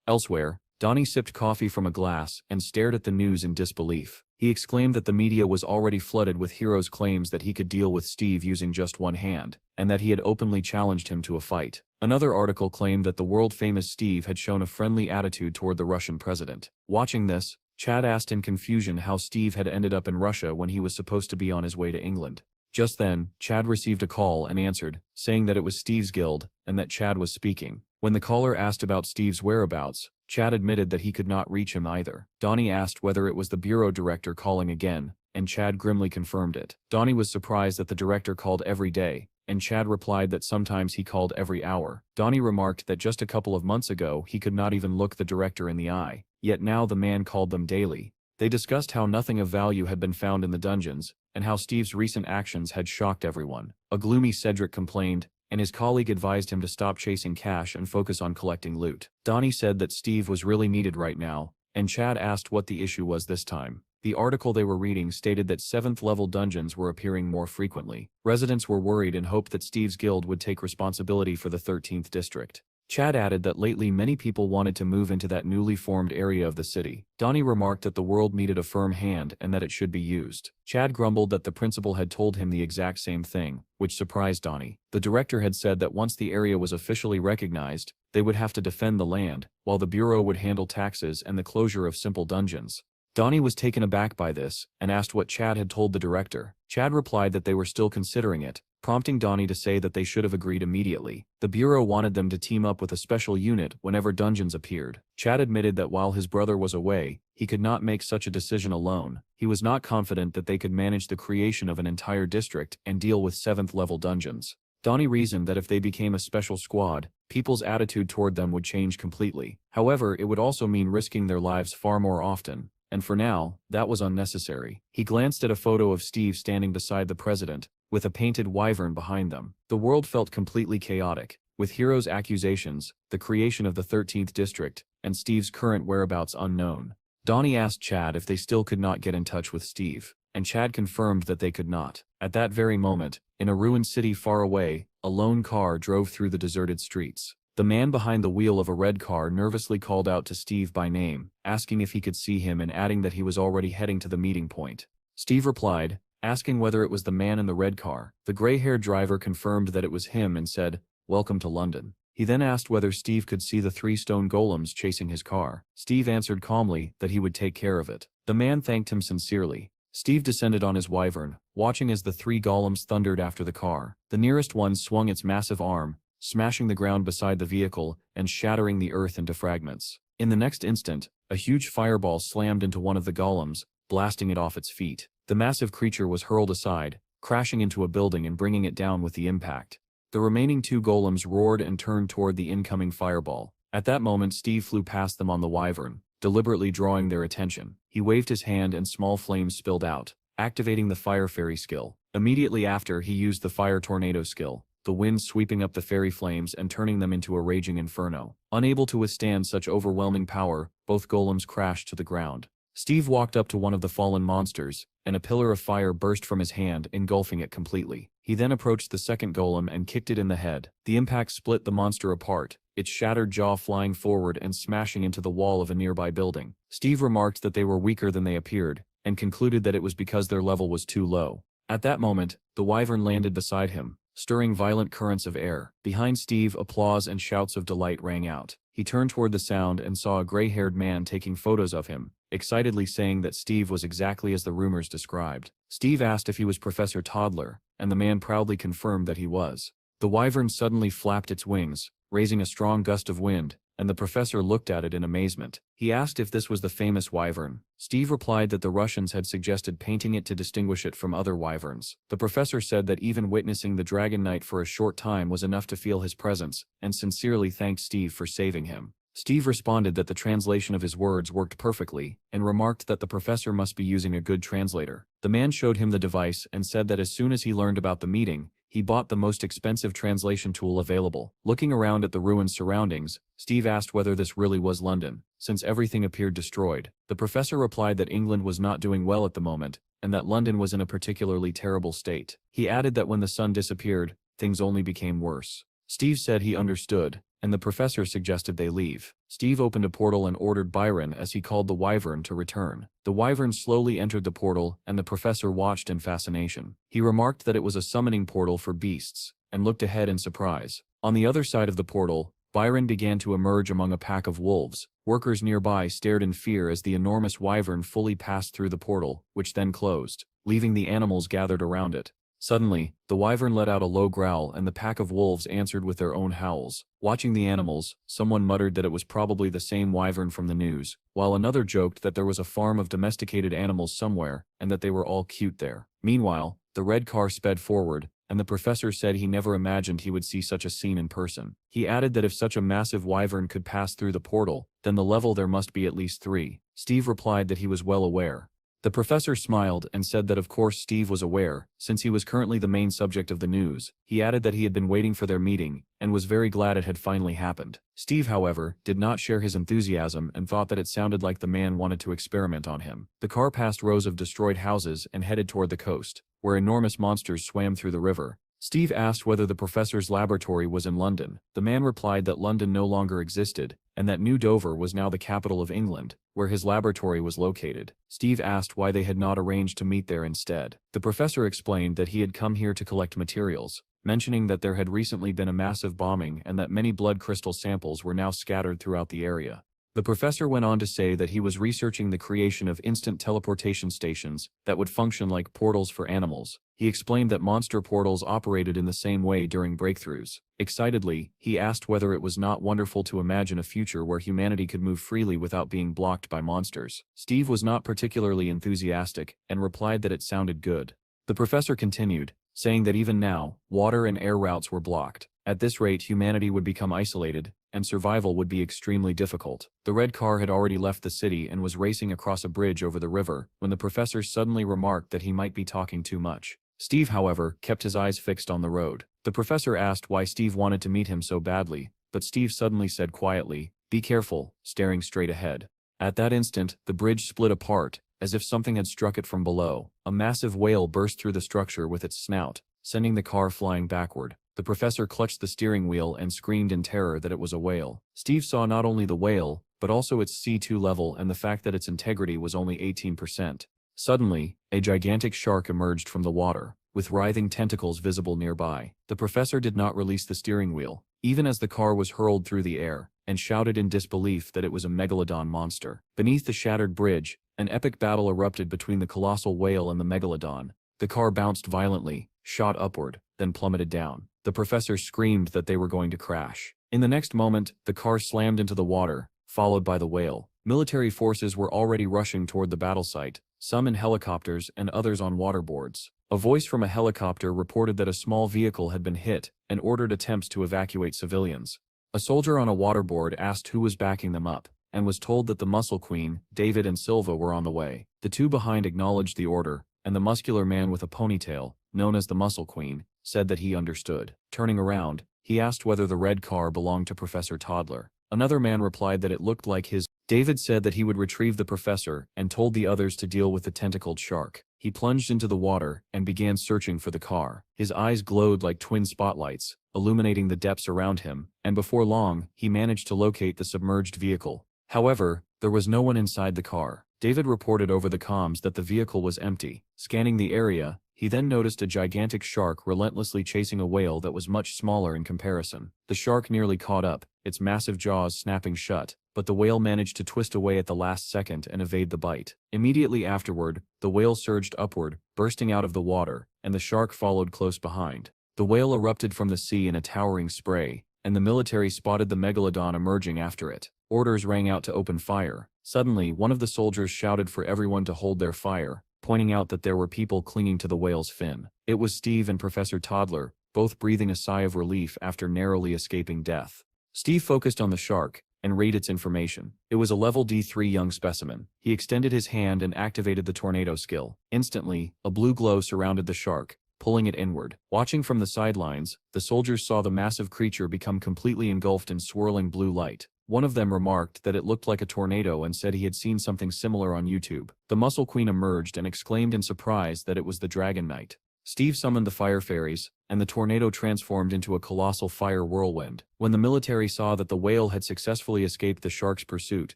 Elsewhere, Donnie sipped coffee from a glass and stared at the news in disbelief. He exclaimed that the media was already flooded with Hero's claims that he could deal with Steve using just one hand, and that he had openly challenged him to a fight. Another article claimed that the world-famous Steve had shown a friendly attitude toward the Russian president. Watching this, Chad asked in confusion how Steve had ended up in Russia when he was supposed to be on his way to England. Just then, Chad received a call and answered, saying that it was Steve's guild, and that Chad was speaking. When the caller asked about Steve's whereabouts, Chad admitted that he could not reach him either. Donnie asked whether it was the bureau director calling again, and Chad grimly confirmed it. Donnie was surprised that the director called every day, and Chad replied that sometimes he called every hour. Donnie remarked that just a couple of months ago he could not even look the director in the eye, yet now the man called them daily. They discussed how nothing of value had been found in the dungeons, and how Steve's recent actions had shocked everyone. A gloomy Cedric complained, and his colleague advised him to stop chasing cash and focus on collecting loot. Donnie said that Steve was really needed right now, and Chad asked what the issue was this time. The article they were reading stated that 7th-level dungeons were appearing more frequently. Residents were worried and hoped that Steve's guild would take responsibility for the 13th district. Chad added that lately many people wanted to move into that newly formed area of the city. Donnie remarked that the world needed a firm hand and that it should be used. Chad grumbled that the principal had told him the exact same thing, which surprised Donnie. The director had said that once the area was officially recognized, they would have to defend the land, while the bureau would handle taxes and the closure of simple dungeons. Donnie was taken aback by this, and asked what Chad had told the director. Chad replied that they were still considering it, prompting Donnie to say that they should have agreed immediately. The bureau wanted them to team up with a special unit whenever dungeons appeared. Chad admitted that while his brother was away, he could not make such a decision alone. He was not confident that they could manage the creation of an entire district and deal with 7th-level dungeons. Donnie reasoned that if they became a special squad, people's attitude toward them would change completely. However, it would also mean risking their lives far more often, and for now, that was unnecessary. He glanced at a photo of Steve standing beside the president, with a painted wyvern behind them. The world felt completely chaotic, with Hiro's accusations, the creation of the 13th district, and Steve's current whereabouts unknown. Donnie asked Chad if they still could not get in touch with Steve, and Chad confirmed that they could not. At that very moment, in a ruined city far away, a lone car drove through the deserted streets. The man behind the wheel of a red car nervously called out to Steve by name, asking if he could see him and adding that he was already heading to the meeting point. Steve replied, asking whether it was the man in the red car. The gray-haired driver confirmed that it was him and said, "Welcome to London." He then asked whether Steve could see the 3 stone golems chasing his car. Steve answered calmly that he would take care of it. The man thanked him sincerely. Steve descended on his wyvern, watching as the 3 golems thundered after the car. The nearest one swung its massive arm, smashing the ground beside the vehicle and shattering the earth into fragments. In the next instant, a huge fireball slammed into one of the golems, blasting it off its feet. The massive creature was hurled aside, crashing into a building and bringing it down with the impact. The remaining 2 golems roared and turned toward the incoming fireball. At that moment, Steve flew past them on the wyvern, deliberately drawing their attention. He waved his hand and small flames spilled out, activating the Fire Fairy skill. Immediately after, he used the Fire Tornado skill, the wind sweeping up the fairy flames and turning them into a raging inferno. Unable to withstand such overwhelming power, both golems crashed to the ground. Steve walked up to one of the fallen monsters, and a pillar of fire burst from his hand, engulfing it completely. He then approached the second golem and kicked it in the head. The impact split the monster apart, its shattered jaw flying forward and smashing into the wall of a nearby building. Steve remarked that they were weaker than they appeared, and concluded that it was because their level was too low. At that moment, the wyvern landed beside him, stirring violent currents of air. Behind Steve, applause and shouts of delight rang out. He turned toward the sound and saw a gray-haired man taking photos of him, excitedly saying that Steve was exactly as the rumors described. Steve asked if he was Professor Toddler, and the man proudly confirmed that he was. The wyvern suddenly flapped its wings, raising a strong gust of wind, and the professor looked at it in amazement. He asked if this was the famous wyvern. Steve replied that the Russians had suggested painting it to distinguish it from other wyverns. The professor said that even witnessing the Dragon Knight for a short time was enough to feel his presence, and sincerely thanked Steve for saving him. Steve responded that the translation of his words worked perfectly, and remarked that the professor must be using a good translator. The man showed him the device and said that as soon as he learned about the meeting, he bought the most expensive translation tool available. Looking around at the ruined surroundings, Steve asked whether this really was London, since everything appeared destroyed. The professor replied that England was not doing well at the moment, and that London was in a particularly terrible state. He added that when the sun disappeared, things only became worse. Steve said he understood, and the professor suggested they leave. Steve opened a portal and ordered Byron, as he called the wyvern, to return. The wyvern slowly entered the portal, and the professor watched in fascination. He remarked that it was a summoning portal for beasts, and looked ahead in surprise. On the other side of the portal, Byron began to emerge among a pack of wolves. Workers nearby stared in fear as the enormous wyvern fully passed through the portal, which then closed, leaving the animals gathered around it. Suddenly, the wyvern let out a low growl and the pack of wolves answered with their own howls. Watching the animals, someone muttered that it was probably the same wyvern from the news, while another joked that there was a farm of domesticated animals somewhere, and that they were all cute there. Meanwhile, the red car sped forward, and the professor said he never imagined he would see such a scene in person. He added that if such a massive wyvern could pass through the portal, then the level there must be at least 3. Steve replied that he was well aware. The professor smiled and said that of course Steve was aware, since he was currently the main subject of the news. He added that he had been waiting for their meeting, and was very glad it had finally happened. Steve, however, did not share his enthusiasm and thought that it sounded like the man wanted to experiment on him. The car passed rows of destroyed houses and headed toward the coast, where enormous monsters swam through the river, Steve asked whether the professor's laboratory was in London. The man replied that London no longer existed, and that New Dover was now the capital of England, where his laboratory was located. Steve asked why they had not arranged to meet there instead. The professor explained that he had come here to collect materials, mentioning that there had recently been a massive bombing and that many blood crystal samples were now scattered throughout the area. The professor went on to say that he was researching the creation of instant teleportation stations that would function like portals for animals. He explained that monster portals operated in the same way during breakthroughs. Excitedly, he asked whether it was not wonderful to imagine a future where humanity could move freely without being blocked by monsters. Steve was not particularly enthusiastic and replied that it sounded good. The professor continued, saying that even now, water and air routes were blocked. At this rate, humanity would become isolated, and survival would be extremely difficult. The red car had already left the city and was racing across a bridge over the river when the professor suddenly remarked that he might be talking too much. Steve, however, kept his eyes fixed on the road. The professor asked why Steve wanted to meet him so badly, but Steve suddenly said quietly, "Be careful," staring straight ahead. At that instant, the bridge split apart, as if something had struck it from below. A massive whale burst through the structure with its snout, sending the car flying backward. The professor clutched the steering wheel and screamed in terror that it was a whale. Steve saw not only the whale, but also its C2 level and the fact that its integrity was only 18%. Suddenly, a gigantic shark emerged from the water, with writhing tentacles visible nearby. The professor did not release the steering wheel, even as the car was hurled through the air, and shouted in disbelief that it was a megalodon monster. Beneath the shattered bridge, an epic battle erupted between the colossal whale and the megalodon. The car bounced violently, shot upward, then plummeted down. The professor screamed that they were going to crash. In the next moment, the car slammed into the water, followed by the whale. Military forces were already rushing toward the battle site, some in helicopters and others on waterboards. A voice from a helicopter reported that a small vehicle had been hit and ordered attempts to evacuate civilians. A soldier on a waterboard asked who was backing them up, and was told that the Muscle Queen, David and Silva were on the way. The two behind acknowledged the order, and the muscular man with a ponytail, known as the Muscle Queen, said that he understood. Turning around, he asked whether the red car belonged to Professor Toddler. Another man replied that it looked like his. David said that he would retrieve the professor and told the others to deal with the tentacled shark. He plunged into the water and began searching for the car. His eyes glowed like twin spotlights, illuminating the depths around him, and before long, he managed to locate the submerged vehicle. However, there was no one inside the car. David reported over the comms that the vehicle was empty. Scanning the area, he then noticed a gigantic shark relentlessly chasing a whale that was much smaller in comparison. The shark nearly caught up, its massive jaws snapping shut, but the whale managed to twist away at the last second and evade the bite. Immediately afterward, the whale surged upward, bursting out of the water, and the shark followed close behind. The whale erupted from the sea in a towering spray, and the military spotted the megalodon emerging after it. Orders rang out to open fire. Suddenly, one of the soldiers shouted for everyone to hold their fire, pointing out that there were people clinging to the whale's fin. It was Steve and Professor Toddler, both breathing a sigh of relief after narrowly escaping death. Steve focused on the shark and read its information. It was a level D3 young specimen. He extended his hand and activated the tornado skill. Instantly, a blue glow surrounded the shark, pulling it inward. Watching from the sidelines, the soldiers saw the massive creature become completely engulfed in swirling blue light. One of them remarked that it looked like a tornado and said he had seen something similar on YouTube. The Muscle Queen emerged and exclaimed in surprise that it was the Dragon Knight. Steve summoned the fire fairies, and the tornado transformed into a colossal fire whirlwind. When the military saw that the whale had successfully escaped the shark's pursuit,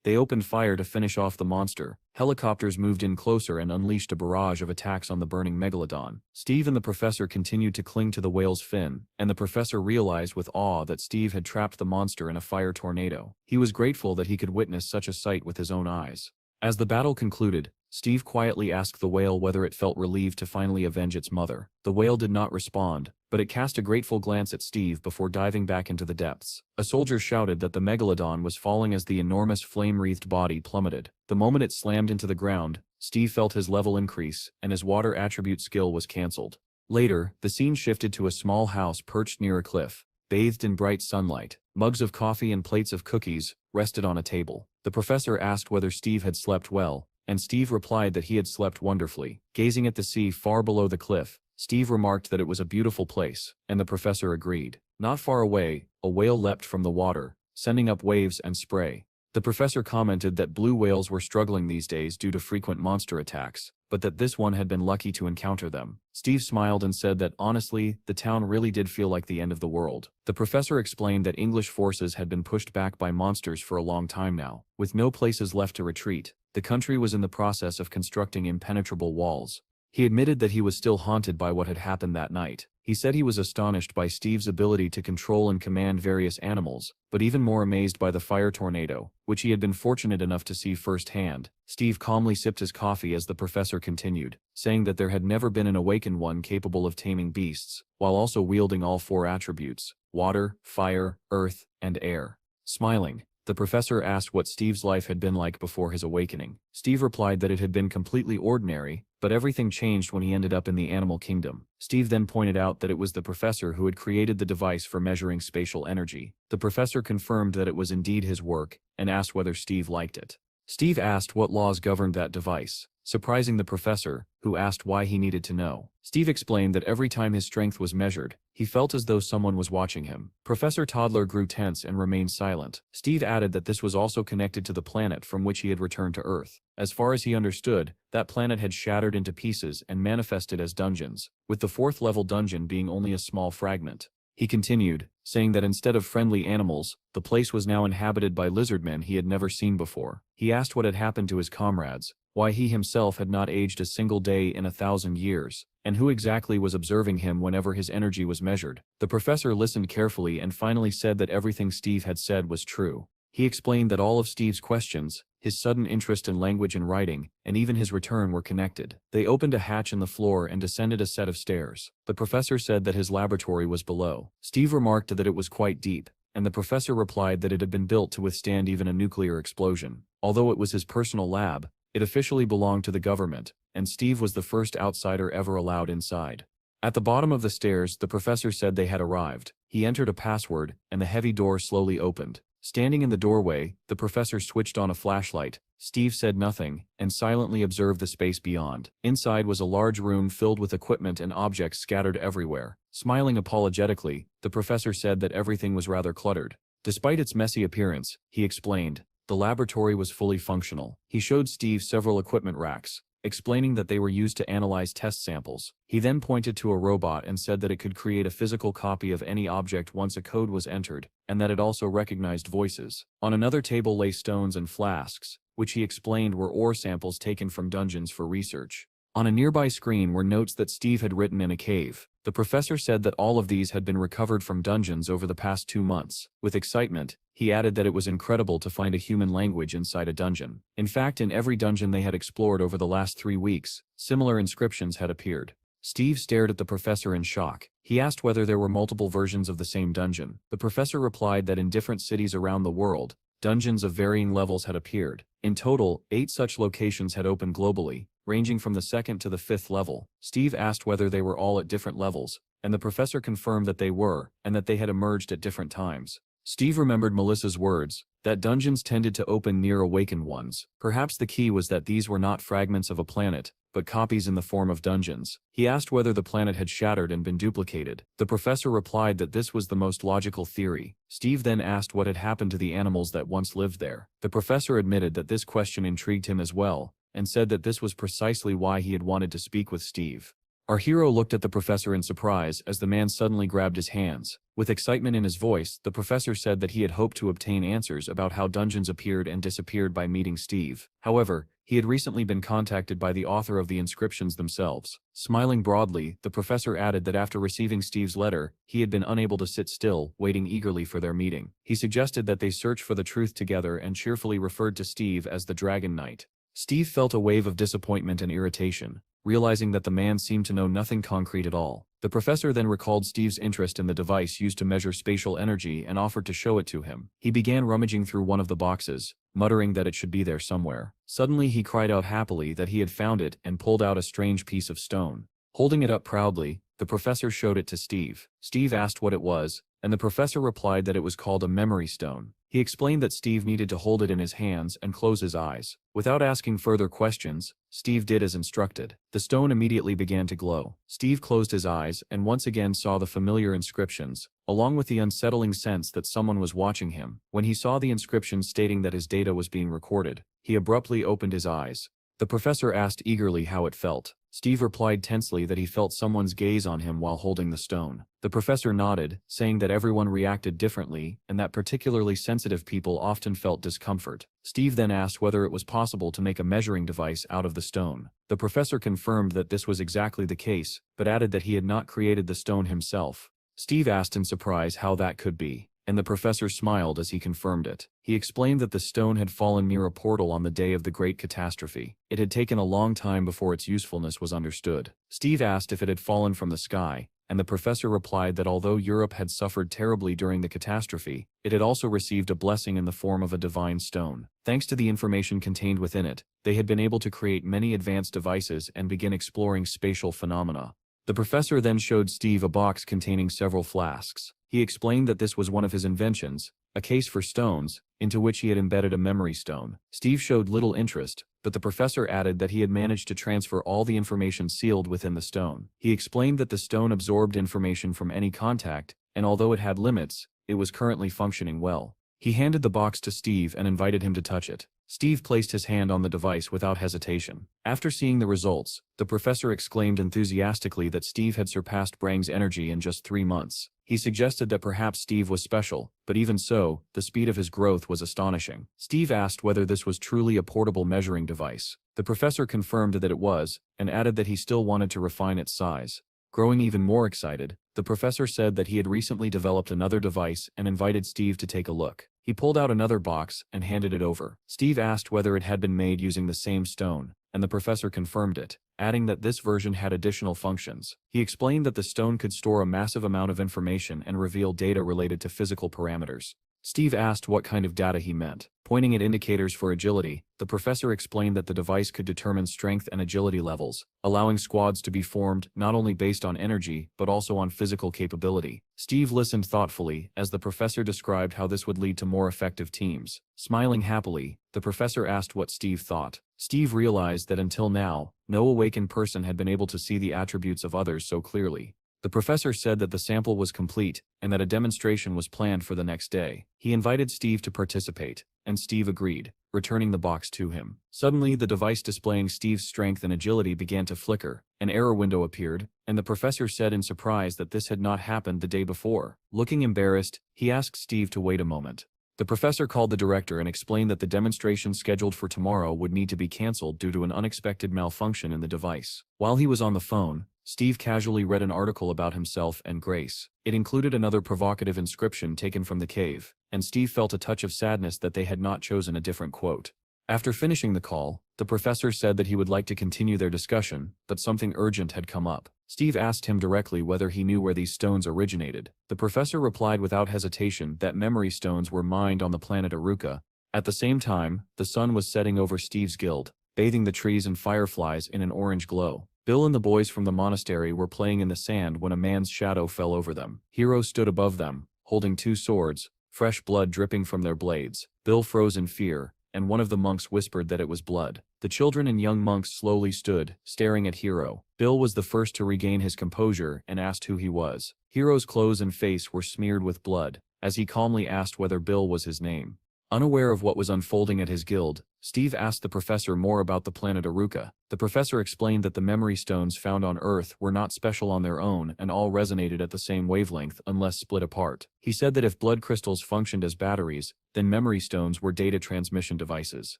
they opened fire to finish off the monster. Helicopters moved in closer and unleashed a barrage of attacks on the burning megalodon. Steve and the professor continued to cling to the whale's fin, and the professor realized with awe that Steve had trapped the monster in a fire tornado. He was grateful that he could witness such a sight with his own eyes. As the battle concluded, Steve quietly asked the whale whether it felt relieved to finally avenge its mother. The whale did not respond, but it cast a grateful glance at Steve before diving back into the depths. A soldier shouted that the megalodon was falling as the enormous flame-wreathed body plummeted. The moment it slammed into the ground, Steve felt his level increase, and his water attribute skill was cancelled. Later, the scene shifted to a small house perched near a cliff, bathed in bright sunlight. Mugs of coffee and plates of cookies rested on a table. The professor asked whether Steve had slept well, and Steve replied that he had slept wonderfully. Gazing at the sea far below the cliff, Steve remarked that it was a beautiful place, and the professor agreed. Not far away, a whale leapt from the water, sending up waves and spray. The professor commented that blue whales were struggling these days due to frequent monster attacks, but that this one had been lucky to encounter them. Steve smiled and said that honestly, the town really did feel like the end of the world. The professor explained that English forces had been pushed back by monsters for a long time now. With no places left to retreat, the country was in the process of constructing impenetrable walls. He admitted that he was still haunted by what had happened that night. He said he was astonished by Steve's ability to control and command various animals, but even more amazed by the fire tornado, which he had been fortunate enough to see firsthand. Steve calmly sipped his coffee as the professor continued, saying that there had never been an awakened one capable of taming beasts, while also wielding all four attributes: water, fire, earth, and air. Smiling, the professor asked what Steve's life had been like before his awakening. Steve replied that it had been completely ordinary, but everything changed when he ended up in the animal kingdom. Steve then pointed out that it was the professor who had created the device for measuring spatial energy. The professor confirmed that it was indeed his work, and asked whether Steve liked it. Steve asked what laws governed that device, surprising the professor, who asked why he needed to know. Steve explained that every time his strength was measured, he felt as though someone was watching him. Professor Toddler grew tense and remained silent. Steve added that this was also connected to the planet from which he had returned to Earth. As far as he understood, that planet had shattered into pieces and manifested as dungeons, with the fourth-level dungeon being only a small fragment. He continued, saying that instead of friendly animals, the place was now inhabited by lizardmen he had never seen before. He asked what had happened to his comrades, why he himself had not aged a single day in 1,000 years, and who exactly was observing him whenever his energy was measured. The professor listened carefully and finally said that everything Steve had said was true. He explained that all of Steve's questions, his sudden interest in language and writing, and even his return were connected. They opened a hatch in the floor and descended a set of stairs. The professor said that his laboratory was below. Steve remarked that it was quite deep, and the professor replied that it had been built to withstand even a nuclear explosion. Although it was his personal lab, it officially belonged to the government, and Steve was the first outsider ever allowed inside. At the bottom of the stairs, the professor said they had arrived. He entered a password, and the heavy door slowly opened. Standing in the doorway, the professor switched on a flashlight. Steve said nothing, and silently observed the space beyond. Inside was a large room filled with equipment and objects scattered everywhere. Smiling apologetically, the professor said that everything was rather cluttered. Despite its messy appearance, he explained, the laboratory was fully functional. He showed Steve several equipment racks, explaining that they were used to analyze test samples. He then pointed to a robot and said that it could create a physical copy of any object once a code was entered, and that it also recognized voices. On another table lay stones and flasks, which he explained were ore samples taken from dungeons for research. On a nearby screen were notes that Steve had written in a cave. The professor said that all of these had been recovered from dungeons over the past 2 months. With excitement, he added that it was incredible to find a human language inside a dungeon. In fact, in every dungeon they had explored over the last 3 weeks, similar inscriptions had appeared. Steve stared at the professor in shock. He asked whether there were multiple versions of the same dungeon. The professor replied that in different cities around the world, dungeons of varying levels had appeared. In total, 8 such locations had opened globally, ranging from the 2nd to the 5th level. Steve asked whether they were all at different levels, and the professor confirmed that they were, and that they had emerged at different times. Steve remembered Melissa's words, that dungeons tended to open near awakened ones. Perhaps the key was that these were not fragments of a planet, but copies in the form of dungeons. He asked whether the planet had shattered and been duplicated. The professor replied that this was the most logical theory. Steve then asked what had happened to the animals that once lived there. The professor admitted that this question intrigued him as well, and said that this was precisely why he had wanted to speak with Steve. Our hero looked at the professor in surprise as the man suddenly grabbed his hands. With excitement in his voice, the professor said that he had hoped to obtain answers about how dungeons appeared and disappeared by meeting Steve. However, he had recently been contacted by the author of the inscriptions themselves. Smiling broadly, the professor added that after receiving Steve's letter, he had been unable to sit still, waiting eagerly for their meeting. He suggested that they search for the truth together and cheerfully referred to Steve as the Dragon Knight. Steve felt a wave of disappointment and irritation, realizing that the man seemed to know nothing concrete at all. The professor then recalled Steve's interest in the device used to measure spatial energy and offered to show it to him. He began rummaging through one of the boxes, muttering that it should be there somewhere. Suddenly he cried out happily that he had found it and pulled out a strange piece of stone. Holding it up proudly, the professor showed it to Steve. Steve asked what it was, and the professor replied that it was called a memory stone. He explained that Steve needed to hold it in his hands and close his eyes. Without asking further questions, Steve did as instructed. The stone immediately began to glow. Steve closed his eyes and once again saw the familiar inscriptions, along with the unsettling sense that someone was watching him. When he saw the inscription stating that his data was being recorded, he abruptly opened his eyes. The professor asked eagerly how it felt. Steve replied tensely that he felt someone's gaze on him while holding the stone. The professor nodded, saying that everyone reacted differently and that particularly sensitive people often felt discomfort. Steve then asked whether it was possible to make a measuring device out of the stone. The professor confirmed that this was exactly the case, but added that he had not created the stone himself. Steve asked in surprise how that could be, and the professor smiled as he confirmed it. He explained that the stone had fallen near a portal on the day of the Great Catastrophe. It had taken a long time before its usefulness was understood. Steve asked if it had fallen from the sky, and the professor replied that although Europe had suffered terribly during the catastrophe, it had also received a blessing in the form of a divine stone. Thanks to the information contained within it, they had been able to create many advanced devices and begin exploring spatial phenomena. The professor then showed Steve a box containing several flasks. He explained that this was one of his inventions, a case for stones, into which he had embedded a memory stone. Steve showed little interest, but the professor added that he had managed to transfer all the information sealed within the stone. He explained that the stone absorbed information from any contact, and although it had limits, it was currently functioning well. He handed the box to Steve and invited him to touch it. Steve placed his hand on the device without hesitation. After seeing the results, the professor exclaimed enthusiastically that Steve had surpassed Brang's energy in just 3 months. He suggested that perhaps Steve was special, but even so, the speed of his growth was astonishing. Steve asked whether this was truly a portable measuring device. The professor confirmed that it was, and added that he still wanted to refine its size. Growing even more excited, the professor said that he had recently developed another device and invited Steve to take a look. He pulled out another box and handed it over. Steve asked whether it had been made using the same stone, and the professor confirmed it, adding that this version had additional functions. He explained that the stone could store a massive amount of information and reveal data related to physical parameters. Steve asked what kind of data he meant. Pointing at indicators for agility, the professor explained that the device could determine strength and agility levels, allowing squads to be formed not only based on energy but also on physical capability. Steve listened thoughtfully as the professor described how this would lead to more effective teams. Smiling happily, the professor asked what Steve thought. Steve realized that until now, no awakened person had been able to see the attributes of others so clearly. The professor said that the sample was complete and that a demonstration was planned for the next day. He invited Steve to participate, and Steve agreed, returning the box to him. Suddenly, the device displaying Steve's strength and agility began to flicker. An error window appeared, and the professor said in surprise that this had not happened the day before. Looking embarrassed, he asked Steve to wait a moment. The professor called the director and explained that the demonstration scheduled for tomorrow would need to be cancelled due to an unexpected malfunction in the device. While he was on the phone, Steve casually read an article about himself and Grace. It included another provocative inscription taken from the cave, and Steve felt a touch of sadness that they had not chosen a different quote. After finishing the call, the professor said that he would like to continue their discussion, but something urgent had come up. Steve asked him directly whether he knew where these stones originated. The professor replied without hesitation that memory stones were mined on the planet Aruka. At the same time, the sun was setting over Steve's guild, bathing the trees and fireflies in an orange glow. Bill and the boys from the monastery were playing in the sand when a man's shadow fell over them. Hiro stood above them, holding 2 swords, fresh blood dripping from their blades. Bill froze in fear, and one of the monks whispered that it was blood. The children and young monks slowly stood, staring at Hiro. Bill was the first to regain his composure and asked who he was. Hiro's clothes and face were smeared with blood, as he calmly asked whether Bill was his name. Unaware of what was unfolding at his guild, Steve asked the professor more about the planet Aruka. The professor explained that the memory stones found on Earth were not special on their own and all resonated at the same wavelength unless split apart. He said that if blood crystals functioned as batteries, then memory stones were data transmission devices.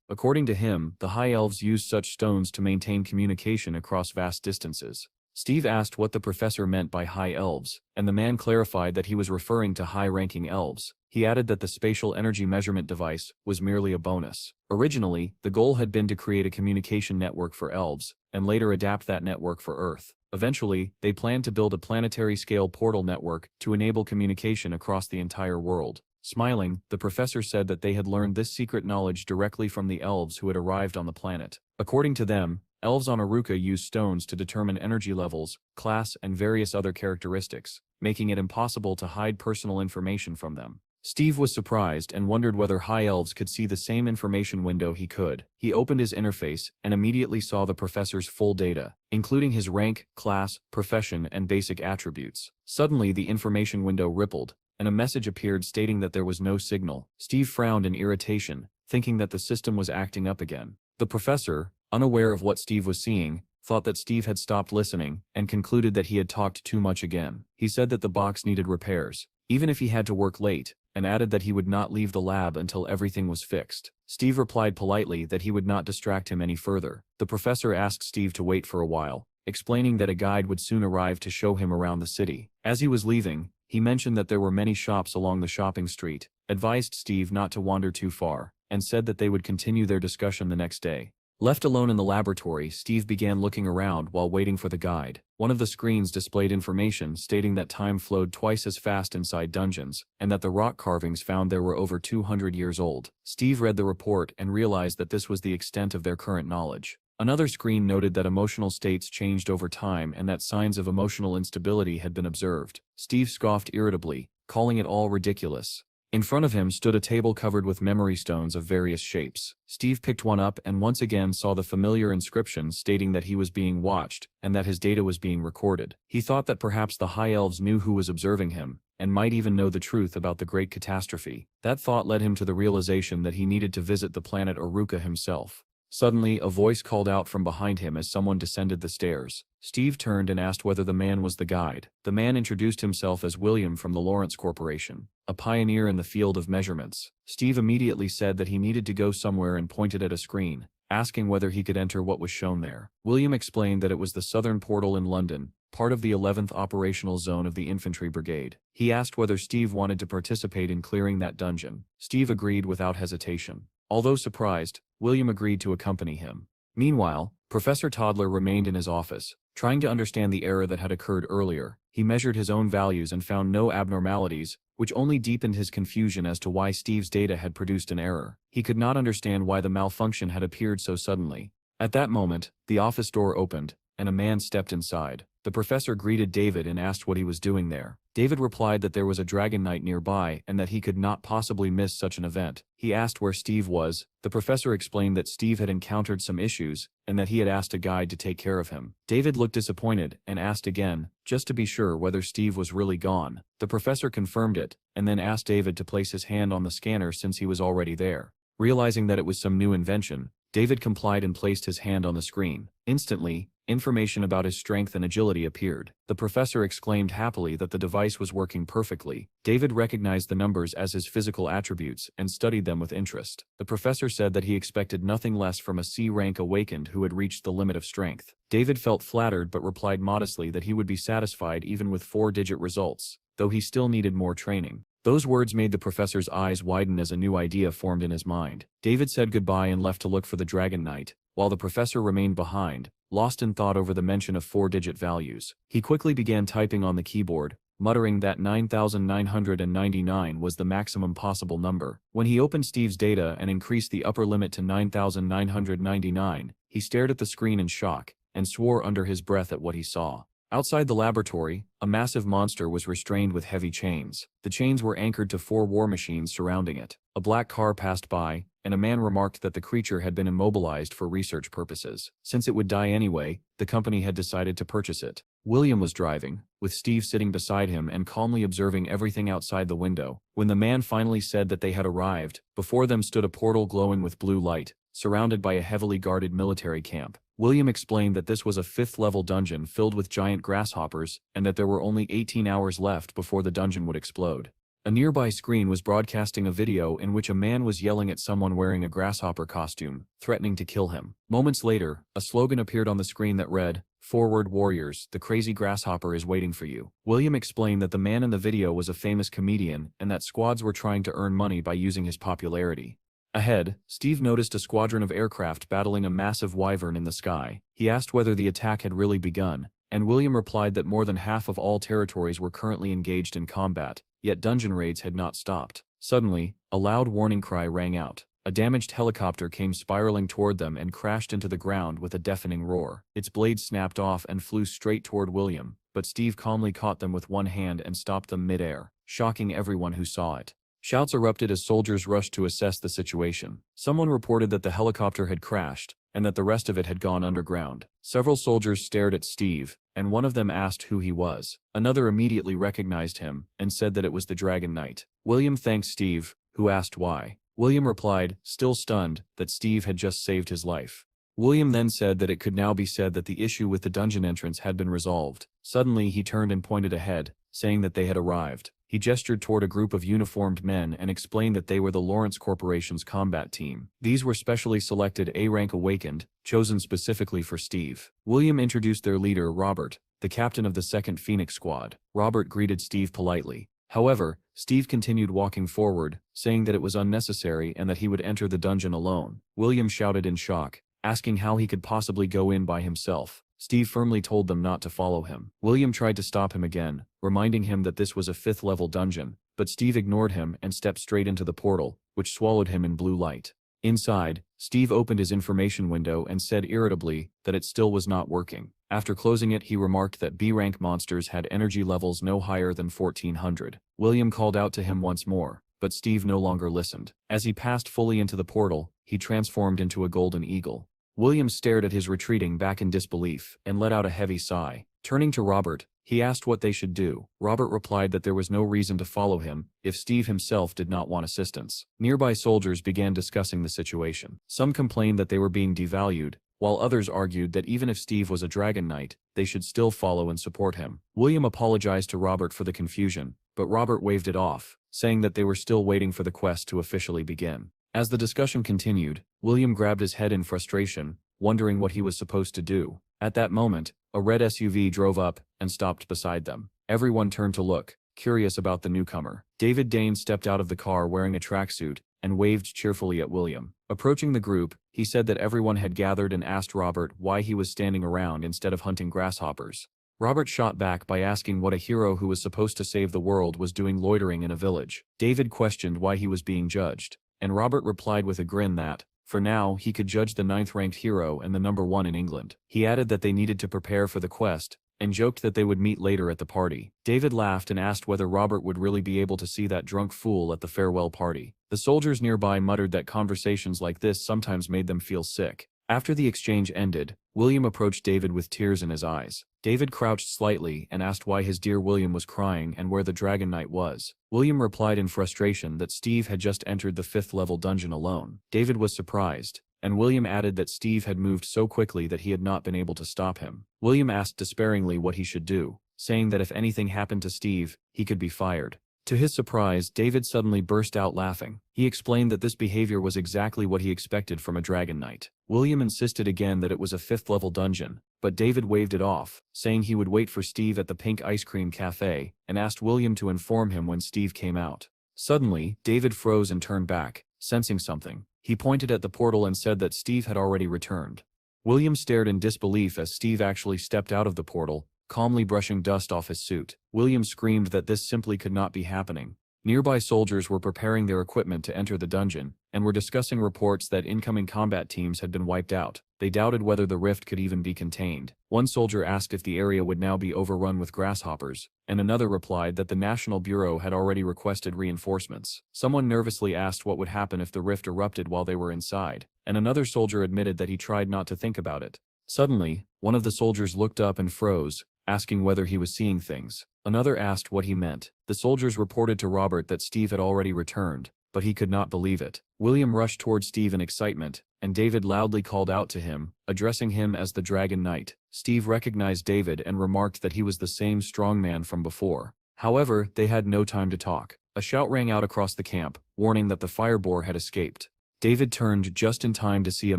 According to him, the High Elves used such stones to maintain communication across vast distances. Steve asked what the professor meant by High Elves, and the man clarified that he was referring to high-ranking elves. He added that the spatial energy measurement device was merely a bonus. Originally, the goal had been to create a communication network for elves, and later adapt that network for Earth. Eventually, they planned to build a planetary-scale portal network to enable communication across the entire world. Smiling, the professor said that they had learned this secret knowledge directly from the elves who had arrived on the planet. According to them, elves on Aruka use stones to determine energy levels, class, and various other characteristics, making it impossible to hide personal information from them. Steve was surprised and wondered whether high elves could see the same information window he could. He opened his interface and immediately saw the professor's full data, including his rank, class, profession, and basic attributes. Suddenly, the information window rippled, and a message appeared stating that there was no signal. Steve frowned in irritation, thinking that the system was acting up again. The professor, unaware of what Steve was seeing, thought that Steve had stopped listening, and concluded that he had talked too much again. He said that the box needed repairs, even if he had to work late, and added that he would not leave the lab until everything was fixed. Steve replied politely that he would not distract him any further. The professor asked Steve to wait for a while, explaining that a guide would soon arrive to show him around the city. As he was leaving, he mentioned that there were many shops along the shopping street, advised Steve not to wander too far, and said that they would continue their discussion the next day. Left alone in the laboratory, Steve began looking around while waiting for the guide. One of the screens displayed information stating that time flowed twice as fast inside dungeons, and that the rock carvings found there were over 200 years old. Steve read the report and realized that this was the extent of their current knowledge. Another screen noted that emotional states changed over time and that signs of emotional instability had been observed. Steve scoffed irritably, calling it all ridiculous. In front of him stood a table covered with memory stones of various shapes. Steve picked one up and once again saw the familiar inscription stating that he was being watched and that his data was being recorded. He thought that perhaps the High Elves knew who was observing him, and might even know the truth about the great catastrophe. That thought led him to the realization that he needed to visit the planet Oruka himself. Suddenly, a voice called out from behind him as someone descended the stairs. Steve turned and asked whether the man was the guide. The man introduced himself as William from the Lawrence Corporation, a pioneer in the field of measurements. Steve immediately said that he needed to go somewhere and pointed at a screen, asking whether he could enter what was shown there. William explained that it was the southern portal in London, part of the 11th operational zone of the infantry brigade. He asked whether Steve wanted to participate in clearing that dungeon. Steve agreed without hesitation. Although surprised, William agreed to accompany him. Meanwhile, Professor Toddler remained in his office, trying to understand the error that had occurred earlier. He measured his own values and found no abnormalities, which only deepened his confusion as to why Steve's data had produced an error. He could not understand why the malfunction had appeared so suddenly. At that moment, the office door opened, and a man stepped inside. The professor greeted David and asked what he was doing there. David replied that there was a Dragon Knight nearby and that he could not possibly miss such an event. He asked where Steve was. The professor explained that Steve had encountered some issues and that he had asked a guide to take care of him. David looked disappointed and asked again, just to be sure whether Steve was really gone. The professor confirmed it and then asked David to place his hand on the scanner since he was already there. Realizing that it was some new invention, David complied and placed his hand on the screen. Instantly, information about his strength and agility appeared. The professor exclaimed happily that the device was working perfectly. David recognized the numbers as his physical attributes and studied them with interest. The professor said that he expected nothing less from a C-rank awakened who had reached the limit of strength. David felt flattered but replied modestly that he would be satisfied even with 4-digit results, though he still needed more training. Those words made the professor's eyes widen as a new idea formed in his mind. David said goodbye and left to look for the Dragon Knight, while the professor remained behind, lost in thought over the mention of 4-digit values. He quickly began typing on the keyboard, muttering that 9,999 was the maximum possible number. When he opened Steve's data and increased the upper limit to 9,999, he stared at the screen in shock, and swore under his breath at what he saw. Outside the laboratory, a massive monster was restrained with heavy chains. The chains were anchored to 4 war machines surrounding it. A black car passed by, and a man remarked that the creature had been immobilized for research purposes. Since it would die anyway, the company had decided to purchase it. William was driving, with Steve sitting beside him and calmly observing everything outside the window. When the man finally said that they had arrived, before them stood a portal glowing with blue light, surrounded by a heavily guarded military camp. William explained that this was a 5th-level dungeon filled with giant grasshoppers and that there were only 18 hours left before the dungeon would explode. A nearby screen was broadcasting a video in which a man was yelling at someone wearing a grasshopper costume, threatening to kill him. Moments later, a slogan appeared on the screen that read, "Forward warriors, the crazy grasshopper is waiting for you." William explained that the man in the video was a famous comedian and that squads were trying to earn money by using his popularity. Ahead, Steve noticed a squadron of aircraft battling a massive wyvern in the sky. He asked whether the attack had really begun, and William replied that more than half of all territories were currently engaged in combat, yet dungeon raids had not stopped. Suddenly, a loud warning cry rang out. A damaged helicopter came spiraling toward them and crashed into the ground with a deafening roar. Its blade snapped off and flew straight toward William, but Steve calmly caught them with one hand and stopped them mid-air, shocking everyone who saw it. Shouts erupted as soldiers rushed to assess the situation. Someone reported that the helicopter had crashed, and that the rest of it had gone underground. Several soldiers stared at Steve, and one of them asked who he was. Another immediately recognized him, and said that it was the Dragon Knight. William thanked Steve, who asked why. William replied, still stunned, that Steve had just saved his life. William then said that it could now be said that the issue with the dungeon entrance had been resolved. Suddenly he turned and pointed ahead, saying that they had arrived. He gestured toward a group of uniformed men and explained that they were the Lawrence Corporation's combat team. These were specially selected A-rank awakened, chosen specifically for Steve. William introduced their leader, Robert, the captain of the 2nd Phoenix Squad. Robert greeted Steve politely. However, Steve continued walking forward, saying that it was unnecessary and that he would enter the dungeon alone. William shouted in shock, asking how he could possibly go in by himself. Steve firmly told them not to follow him. William tried to stop him again, reminding him that this was a 5th-level dungeon, but Steve ignored him and stepped straight into the portal, which swallowed him in blue light. Inside, Steve opened his information window and said irritably that it still was not working. After closing it, he remarked that B-rank monsters had energy levels no higher than 1400. William called out to him once more, but Steve no longer listened. As he passed fully into the portal, he transformed into a golden eagle. William stared at his retreating back in disbelief and let out a heavy sigh. Turning to Robert, he asked what they should do. Robert replied that there was no reason to follow him if Steve himself did not want assistance. Nearby soldiers began discussing the situation. Some complained that they were being devalued, while others argued that even if Steve was a Dragon Knight, they should still follow and support him. William apologized to Robert for the confusion, but Robert waved it off, saying that they were still waiting for the quest to officially begin. As the discussion continued, William grabbed his head in frustration, wondering what he was supposed to do. At that moment, a red SUV drove up and stopped beside them. Everyone turned to look, curious about the newcomer. David Dane stepped out of the car wearing a tracksuit and waved cheerfully at William. Approaching the group, he said that everyone had gathered and asked Robert why he was standing around instead of hunting grasshoppers. Robert shot back by asking what a hero who was supposed to save the world was doing loitering in a village. David questioned why he was being judged, and Robert replied with a grin that, for now, he could judge the 9th-ranked hero and the #1 in England. He added that they needed to prepare for the quest, and joked that they would meet later at the party. David laughed and asked whether Robert would really be able to see that drunk fool at the farewell party. The soldiers nearby muttered that conversations like this sometimes made them feel sick. After the exchange ended, William approached David with tears in his eyes. David crouched slightly and asked why his dear William was crying and where the Dragon Knight was. William replied in frustration that Steve had just entered the 5th-level dungeon alone. David was surprised, and William added that Steve had moved so quickly that he had not been able to stop him. William asked despairingly what he should do, saying that if anything happened to Steve, he could be fired. To his surprise, David suddenly burst out laughing. He explained that this behavior was exactly what he expected from a Dragon Knight. William insisted again that it was a 5th-level dungeon, but David waved it off, saying he would wait for Steve at the Pink Ice Cream Cafe, and asked William to inform him when Steve came out. Suddenly, David froze and turned back, sensing something. He pointed at the portal and said that Steve had already returned. William stared in disbelief as Steve actually stepped out of the portal, calmly brushing dust off his suit. William screamed that this simply could not be happening. Nearby soldiers were preparing their equipment to enter the dungeon, and were discussing reports that incoming combat teams had been wiped out. They doubted whether the rift could even be contained. One soldier asked if the area would now be overrun with grasshoppers, and another replied that the National Bureau had already requested reinforcements. Someone nervously asked what would happen if the rift erupted while they were inside, and another soldier admitted that he tried not to think about it. Suddenly, one of the soldiers looked up and froze, asking whether he was seeing things. Another asked what he meant. The soldiers reported to Robert that Steve had already returned, but he could not believe it. William rushed toward Steve in excitement, and David loudly called out to him, addressing him as the Dragon Knight. Steve recognized David and remarked that he was the same strong man from before. However, they had no time to talk. A shout rang out across the camp, warning that the fire boar had escaped. David turned just in time to see a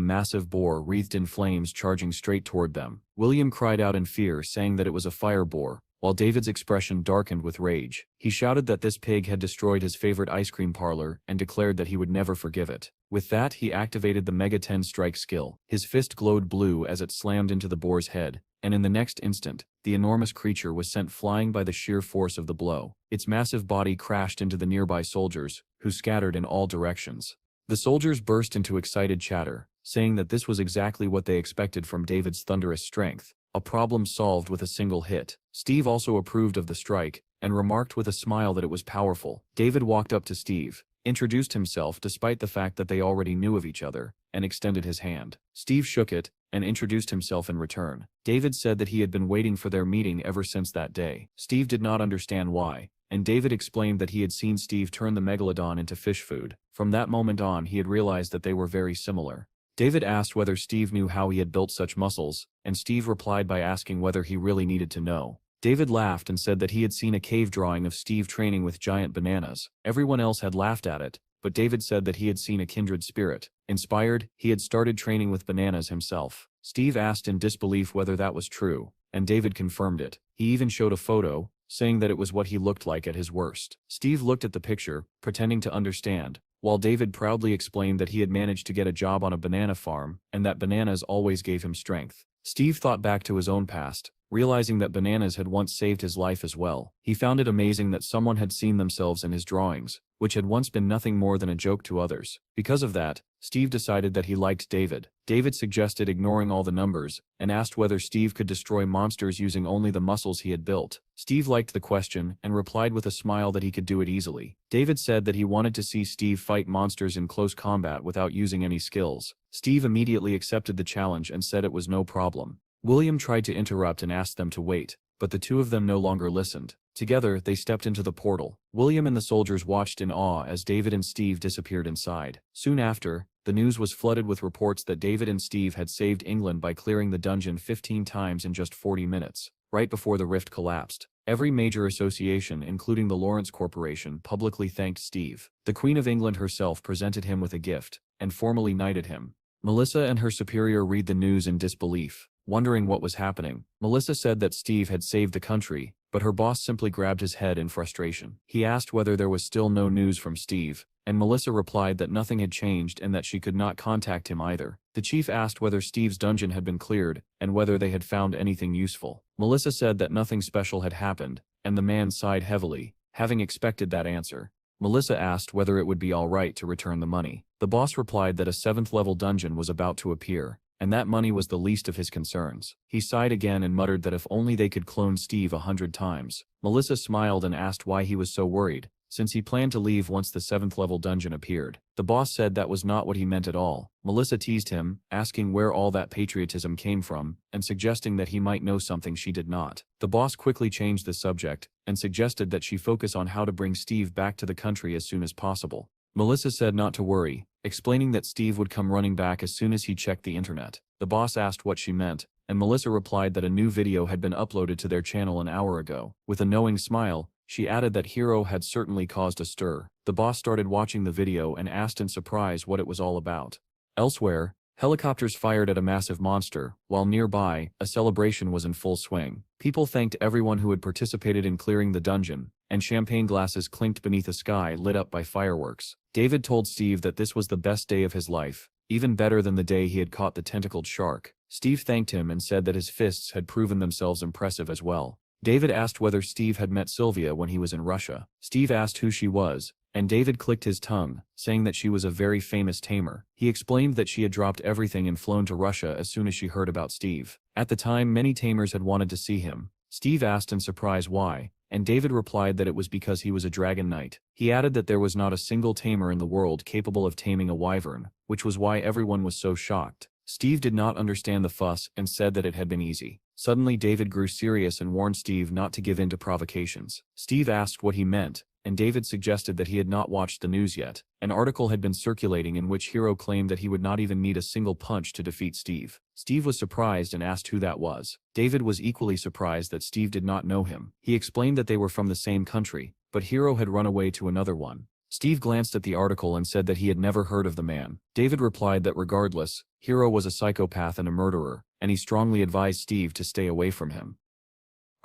massive boar wreathed in flames charging straight toward them. William cried out in fear, saying that it was a fire boar, while David's expression darkened with rage. He shouted that this pig had destroyed his favorite ice cream parlor and declared that he would never forgive it. With that, he activated the Mega 10 strike skill. His fist glowed blue as it slammed into the boar's head, and in the next instant, the enormous creature was sent flying by the sheer force of the blow. Its massive body crashed into the nearby soldiers, who scattered in all directions. The soldiers burst into excited chatter, saying that this was exactly what they expected from David's thunderous strength, a problem solved with a single hit. Steve also approved of the strike, and remarked with a smile that it was powerful. David walked up to Steve, introduced himself despite the fact that they already knew of each other, and extended his hand. Steve shook it, and introduced himself in return. David said that he had been waiting for their meeting ever since that day. Steve did not understand why, and David explained that he had seen Steve turn the megalodon into fish food. From that moment on, he had realized that they were very similar. David asked whether Steve knew how he had built such muscles, and Steve replied by asking whether he really needed to know. David laughed and said that he had seen a cave drawing of Steve training with giant bananas. Everyone else had laughed at it, but David said that he had seen a kindred spirit. Inspired, he had started training with bananas himself. Steve asked in disbelief whether that was true, and David confirmed it. He even showed a photo, saying that it was what he looked like at his worst. Steve looked at the picture, pretending to understand, while David proudly explained that he had managed to get a job on a banana farm, and that bananas always gave him strength. Steve thought back to his own past, realizing that bananas had once saved his life as well. He found it amazing that someone had seen themselves in his drawings, which had once been nothing more than a joke to others. Because of that, Steve decided that he liked David. David suggested ignoring all the numbers, and asked whether Steve could destroy monsters using only the muscles he had built. Steve liked the question, and replied with a smile that he could do it easily. David said that he wanted to see Steve fight monsters in close combat without using any skills. Steve immediately accepted the challenge and said it was no problem. William tried to interrupt and asked them to wait, but the two of them no longer listened. Together, they stepped into the portal. William and the soldiers watched in awe as David and Steve disappeared inside. Soon after, the news was flooded with reports that David and Steve had saved England by clearing the dungeon 15 times in just 40 minutes, right before the rift collapsed. Every major association, including the Lawrence Corporation, publicly thanked Steve. The Queen of England herself presented him with a gift, and formally knighted him. Melissa and her superior read the news in disbelief, wondering what was happening. Melissa said that Steve had saved the country, but her boss simply grabbed his head in frustration. He asked whether there was still no news from Steve, and Melissa replied that nothing had changed and that she could not contact him either. The chief asked whether Steve's dungeon had been cleared, and whether they had found anything useful. Melissa said that nothing special had happened, and the man sighed heavily, having expected that answer. Melissa asked whether it would be all right to return the money. The boss replied that a 7th-level dungeon was about to appear, and that money was the least of his concerns. He sighed again and muttered that if only they could clone Steve 100 times. Melissa smiled and asked why he was so worried, since he planned to leave once the 7th-level dungeon appeared. The boss said that was not what he meant at all. Melissa teased him, asking where all that patriotism came from, and suggesting that he might know something she did not. The boss quickly changed the subject, and suggested that she focus on how to bring Steve back to the country as soon as possible. Melissa said not to worry, explaining that Steve would come running back as soon as he checked the internet. The boss asked what she meant, and Melissa replied that a new video had been uploaded to their channel an hour ago. With a knowing smile, she added that Hero had certainly caused a stir. The boss started watching the video and asked in surprise what it was all about. Elsewhere, helicopters fired at a massive monster, while nearby, a celebration was in full swing. People thanked everyone who had participated in clearing the dungeon, and champagne glasses clinked beneath a sky lit up by fireworks. David told Steve that this was the best day of his life, even better than the day he had caught the tentacled shark. Steve thanked him and said that his fists had proven themselves impressive as well. David asked whether Steve had met Sylvia when he was in Russia. Steve asked who she was, and David clicked his tongue, saying that she was a very famous tamer. He explained that she had dropped everything and flown to Russia as soon as she heard about Steve. At the time, many tamers had wanted to see him. Steve asked in surprise why, and David replied that it was because he was a dragon knight. He added that there was not a single tamer in the world capable of taming a wyvern, which was why everyone was so shocked. Steve did not understand the fuss and said that it had been easy. Suddenly David grew serious and warned Steve not to give in to provocations. Steve asked what he meant, and David suggested that he had not watched the news yet. An article had been circulating in which Hero claimed that he would not even need a single punch to defeat Steve. Steve was surprised and asked who that was. David was equally surprised that Steve did not know him. He explained that they were from the same country, but Hero had run away to another one. Steve glanced at the article and said that he had never heard of the man. David replied that regardless, Hero was a psychopath and a murderer, and he strongly advised Steve to stay away from him.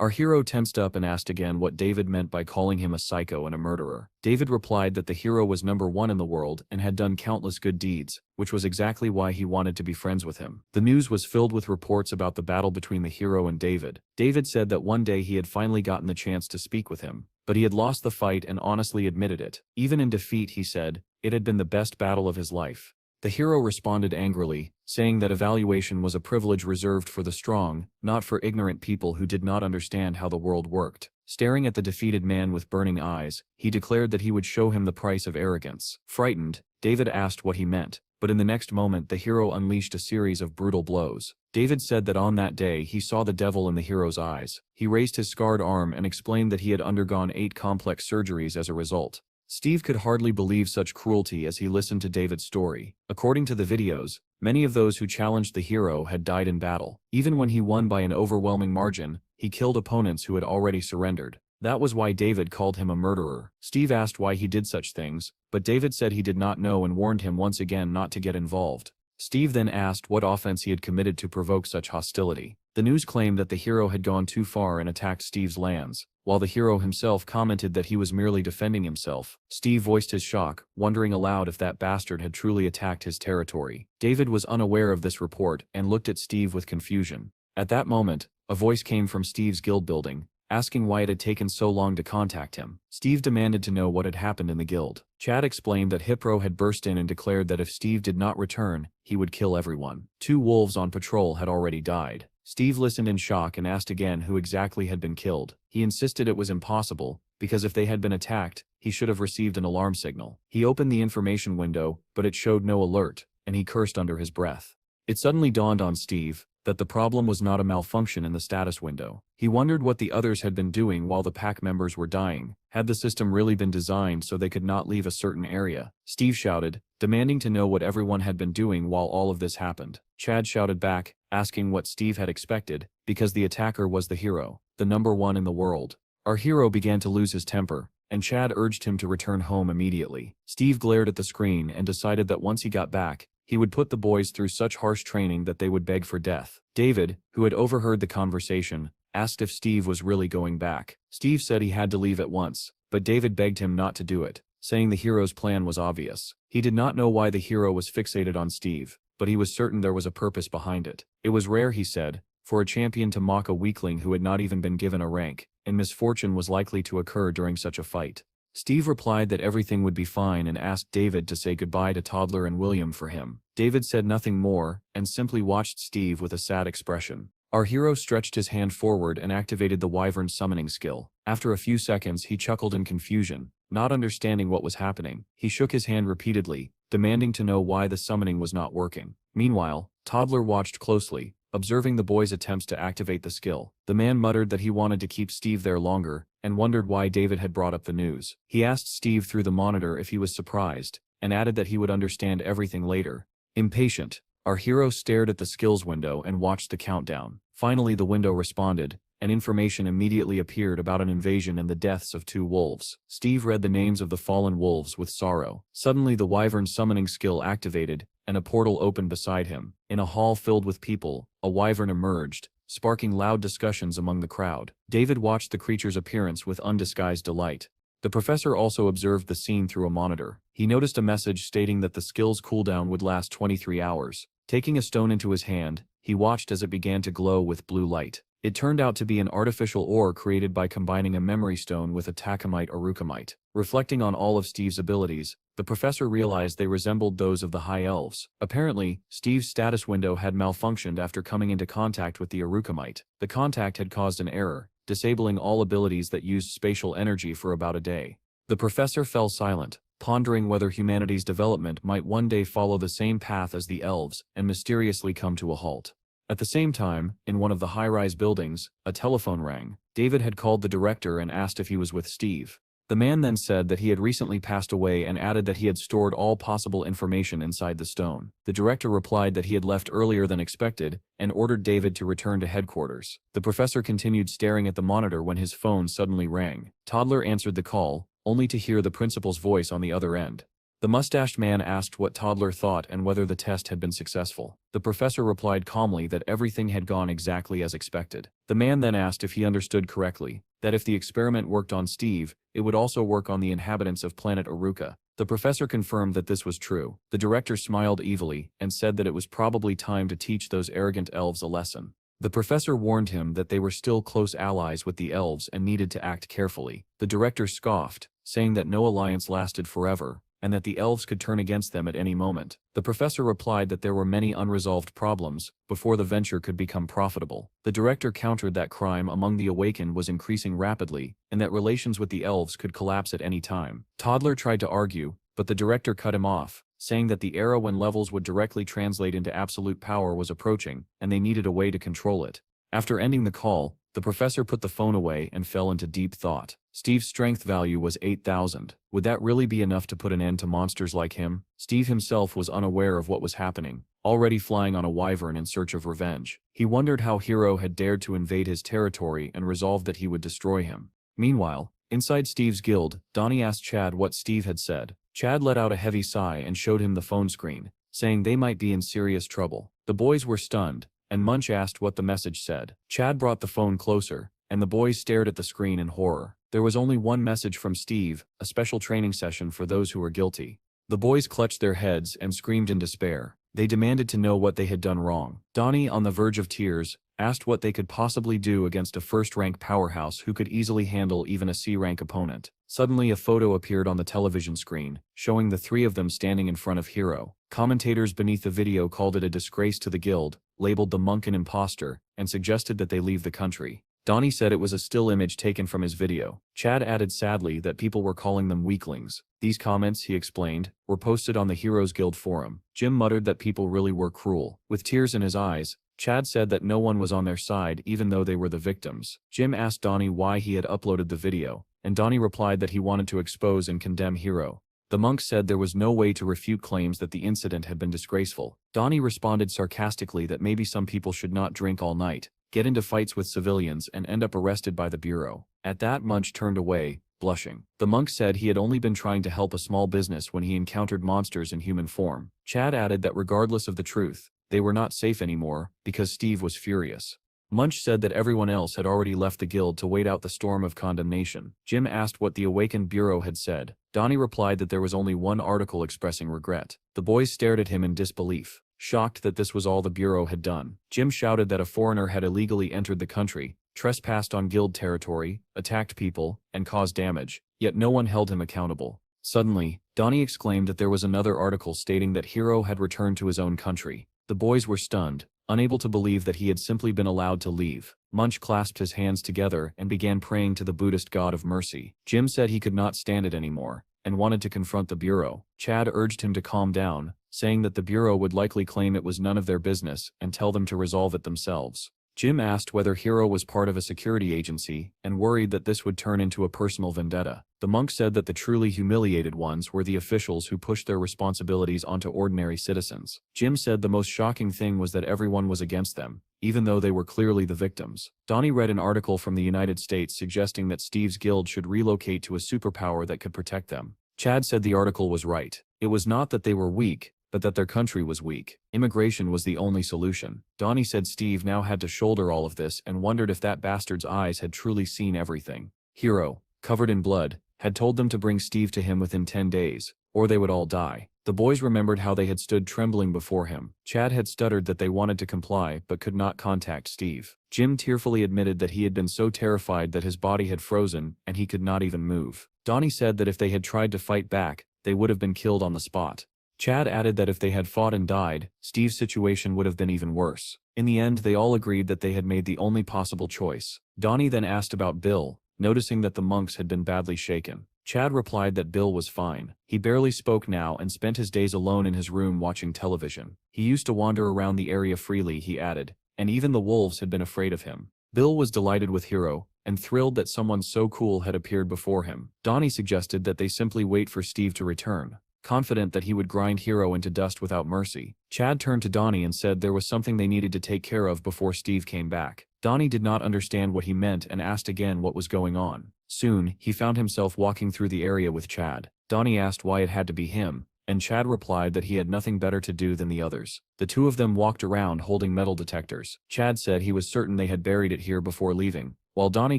Our hero tensed up and asked again what David meant by calling him a psycho and a murderer. David replied that the hero was #1 in the world and had done countless good deeds, which was exactly why he wanted to be friends with him. The news was filled with reports about the battle between the hero and David. David said that one day he had finally gotten the chance to speak with him, but he had lost the fight and honestly admitted it. Even in defeat, he said, it had been the best battle of his life. The hero responded angrily, saying that evaluation was a privilege reserved for the strong, not for ignorant people who did not understand how the world worked. Staring at the defeated man with burning eyes, he declared that he would show him the price of arrogance. Frightened, David asked what he meant, but in the next moment the hero unleashed a series of brutal blows. David said that on that day he saw the devil in the hero's eyes. He raised his scarred arm and explained that he had undergone 8 complex surgeries as a result. Steve could hardly believe such cruelty as he listened to David's story. According to the videos, many of those who challenged the hero had died in battle. Even when he won by an overwhelming margin, he killed opponents who had already surrendered. That was why David called him a murderer. Steve asked why he did such things, but David said he did not know and warned him once again not to get involved. Steve then asked what offense he had committed to provoke such hostility. The news claimed that the hero had gone too far and attacked Steve's lands, while the hero himself commented that he was merely defending himself. Steve voiced his shock, wondering aloud if that bastard had truly attacked his territory. David was unaware of this report and looked at Steve with confusion. At that moment, a voice came from Steve's guild building, asking why it had taken so long to contact him. Steve demanded to know what had happened in the guild. Chad explained that Hipro had burst in and declared that if Steve did not return, he would kill everyone. 2 wolves on patrol had already died. Steve listened in shock and asked again who exactly had been killed. He insisted it was impossible, because if they had been attacked, he should have received an alarm signal. He opened the information window, but it showed no alert, and he cursed under his breath. It suddenly dawned on Steve that the problem was not a malfunction in the status window. He wondered what the others had been doing while the pack members were dying. Had the system really been designed so they could not leave a certain area? Steve shouted, demanding to know what everyone had been doing while all of this happened. Chad shouted back, asking what Steve had expected, because the attacker was the hero, the #1 in the world. Our hero began to lose his temper, and Chad urged him to return home immediately. Steve glared at the screen and decided that once he got back, he would put the boys through such harsh training that they would beg for death. David, who had overheard the conversation, asked if Steve was really going back. Steve said he had to leave at once, but David begged him not to do it, saying the hero's plan was obvious. He did not know why the hero was fixated on Steve, but he was certain there was a purpose behind it. It was rare, he said, for a champion to mock a weakling who had not even been given a rank, and misfortune was likely to occur during such a fight. Steve replied that everything would be fine and asked David to say goodbye to Toddler and William for him. David said nothing more, and simply watched Steve with a sad expression. Our hero stretched his hand forward and activated the Wyvern summoning skill. After a few seconds he chuckled in confusion, not understanding what was happening. He shook his hand repeatedly, demanding to know why the summoning was not working. Meanwhile, Toddler watched closely, observing the boy's attempts to activate the skill. The man muttered that he wanted to keep Steve there longer, and wondered why David had brought up the news. He asked Steve through the monitor if he was surprised, and added that he would understand everything later. Impatient, our hero stared at the skills window and watched the countdown. Finally the window responded, and information immediately appeared about an invasion and the deaths of 2 wolves. Steve read the names of the fallen wolves with sorrow. Suddenly the Wyvern summoning skill activated, and a portal opened beside him. In a hall filled with people, a wyvern emerged, sparking loud discussions among the crowd. David watched the creature's appearance with undisguised delight. The professor also observed the scene through a monitor. He noticed a message stating that the skill's cooldown would last 23 hours. Taking a stone into his hand, he watched as it began to glow with blue light. It turned out to be an artificial ore created by combining a memory stone with a takamite or rukamite. Reflecting on all of Steve's abilities, the professor realized they resembled those of the High Elves. Apparently, Steve's status window had malfunctioned after coming into contact with the Arukamite. The contact had caused an error, disabling all abilities that used spatial energy for about a day. The professor fell silent, pondering whether humanity's development might one day follow the same path as the elves and mysteriously come to a halt. At the same time, in one of the high-rise buildings, a telephone rang. David had called the director and asked if he was with Steve. The man then said that he had recently passed away and added that he had stored all possible information inside the stone. The director replied that he had left earlier than expected and ordered David to return to headquarters. The professor continued staring at the monitor when his phone suddenly rang. Toddler answered the call, only to hear the principal's voice on the other end. The mustached man asked what Toddler thought and whether the test had been successful. The professor replied calmly that everything had gone exactly as expected. The man then asked if he understood correctly, that if the experiment worked on Steve, it would also work on the inhabitants of planet Aruka. The professor confirmed that this was true. The director smiled evilly and said that it was probably time to teach those arrogant elves a lesson. The professor warned him that they were still close allies with the elves and needed to act carefully. The director scoffed, saying that no alliance lasted forever, and that the elves could turn against them at any moment. The professor replied that there were many unresolved problems before the venture could become profitable. The director countered that crime among the awakened was increasing rapidly, and that relations with the elves could collapse at any time. Toddler tried to argue, but the director cut him off, saying that the era when levels would directly translate into absolute power was approaching, and they needed a way to control it. After ending the call, the professor put the phone away and fell into deep thought. Steve's strength value was 8,000. Would that really be enough to put an end to monsters like him? Steve himself was unaware of what was happening, already flying on a wyvern in search of revenge. He wondered how Hero had dared to invade his territory and resolved that he would destroy him. Meanwhile, inside Steve's guild, Donnie asked Chad what Steve had said. Chad let out a heavy sigh and showed him the phone screen, saying they might be in serious trouble. The boys were stunned, and Munch asked what the message said. Chad brought the phone closer, and the boys stared at the screen in horror. There was only one message from Steve, a special training session for those who were guilty. The boys clutched their heads and screamed in despair. They demanded to know what they had done wrong. Donnie, on the verge of tears, asked what they could possibly do against a first-rank powerhouse who could easily handle even a C-rank opponent. Suddenly a photo appeared on the television screen, showing the three of them standing in front of Hero. Commentators beneath the video called it a disgrace to the guild, labeled the monk an imposter, and suggested that they leave the country. Donnie said it was a still image taken from his video. Chad added sadly that people were calling them weaklings. These comments, he explained, were posted on the Heroes Guild forum. Jim muttered that people really were cruel. With tears in his eyes, Chad said that no one was on their side even though they were the victims. Jim asked Donnie why he had uploaded the video, and Donnie replied that he wanted to expose and condemn Hero. The monk said there was no way to refute claims that the incident had been disgraceful. Donnie responded sarcastically that maybe some people should not drink all night, get into fights with civilians and end up arrested by the bureau. At that, Munch turned away, blushing. The monk said he had only been trying to help a small business when he encountered monsters in human form. Chad added that regardless of the truth, they were not safe anymore, because Steve was furious. Munch said that everyone else had already left the guild to wait out the storm of condemnation. Jim asked what the awakened bureau had said. Donnie replied that there was only one article expressing regret. The boys stared at him in disbelief, shocked that this was all the bureau had done. Jim shouted that a foreigner had illegally entered the country, trespassed on guild territory, attacked people, and caused damage, yet no one held him accountable. Suddenly, Donnie exclaimed that there was another article stating that Hero had returned to his own country. The boys were stunned, unable to believe that he had simply been allowed to leave. Munch clasped his hands together and began praying to the Buddhist god of mercy. Jim said he could not stand it anymore, and wanted to confront the bureau. Chad urged him to calm down, saying that the bureau would likely claim it was none of their business and tell them to resolve it themselves. Jim asked whether Hero was part of a security agency, and worried that this would turn into a personal vendetta. The monk said that the truly humiliated ones were the officials who pushed their responsibilities onto ordinary citizens. Jim said the most shocking thing was that everyone was against them, even though they were clearly the victims. Donnie read an article from the United States suggesting that Steve's guild should relocate to a superpower that could protect them. Chad said the article was right. It was not that they were weak, but that their country was weak. Immigration was the only solution. Donnie said Steve now had to shoulder all of this and wondered if that bastard's eyes had truly seen everything. Hero, covered in blood, had told them to bring Steve to him within 10 days, or they would all die. The boys remembered how they had stood trembling before him. Chad had stuttered that they wanted to comply but could not contact Steve. Jim tearfully admitted that he had been so terrified that his body had frozen and he could not even move. Donnie said that if they had tried to fight back, they would have been killed on the spot. Chad added that if they had fought and died, Steve's situation would have been even worse. In the end, they all agreed that they had made the only possible choice. Donnie then asked about Bill, noticing that the monks had been badly shaken. Chad replied that Bill was fine. He barely spoke now and spent his days alone in his room watching television. He used to wander around the area freely, he added, and even the wolves had been afraid of him. Bill was delighted with Hero, and thrilled that someone so cool had appeared before him. Donnie suggested that they simply wait for Steve to return, confident that he would grind Hero into dust without mercy. Chad turned to Donnie and said there was something they needed to take care of before Steve came back. Donnie did not understand what he meant and asked again what was going on. Soon, he found himself walking through the area with Chad. Donnie asked why it had to be him, and Chad replied that he had nothing better to do than the others. The two of them walked around holding metal detectors. Chad said he was certain they had buried it here before leaving, while Donnie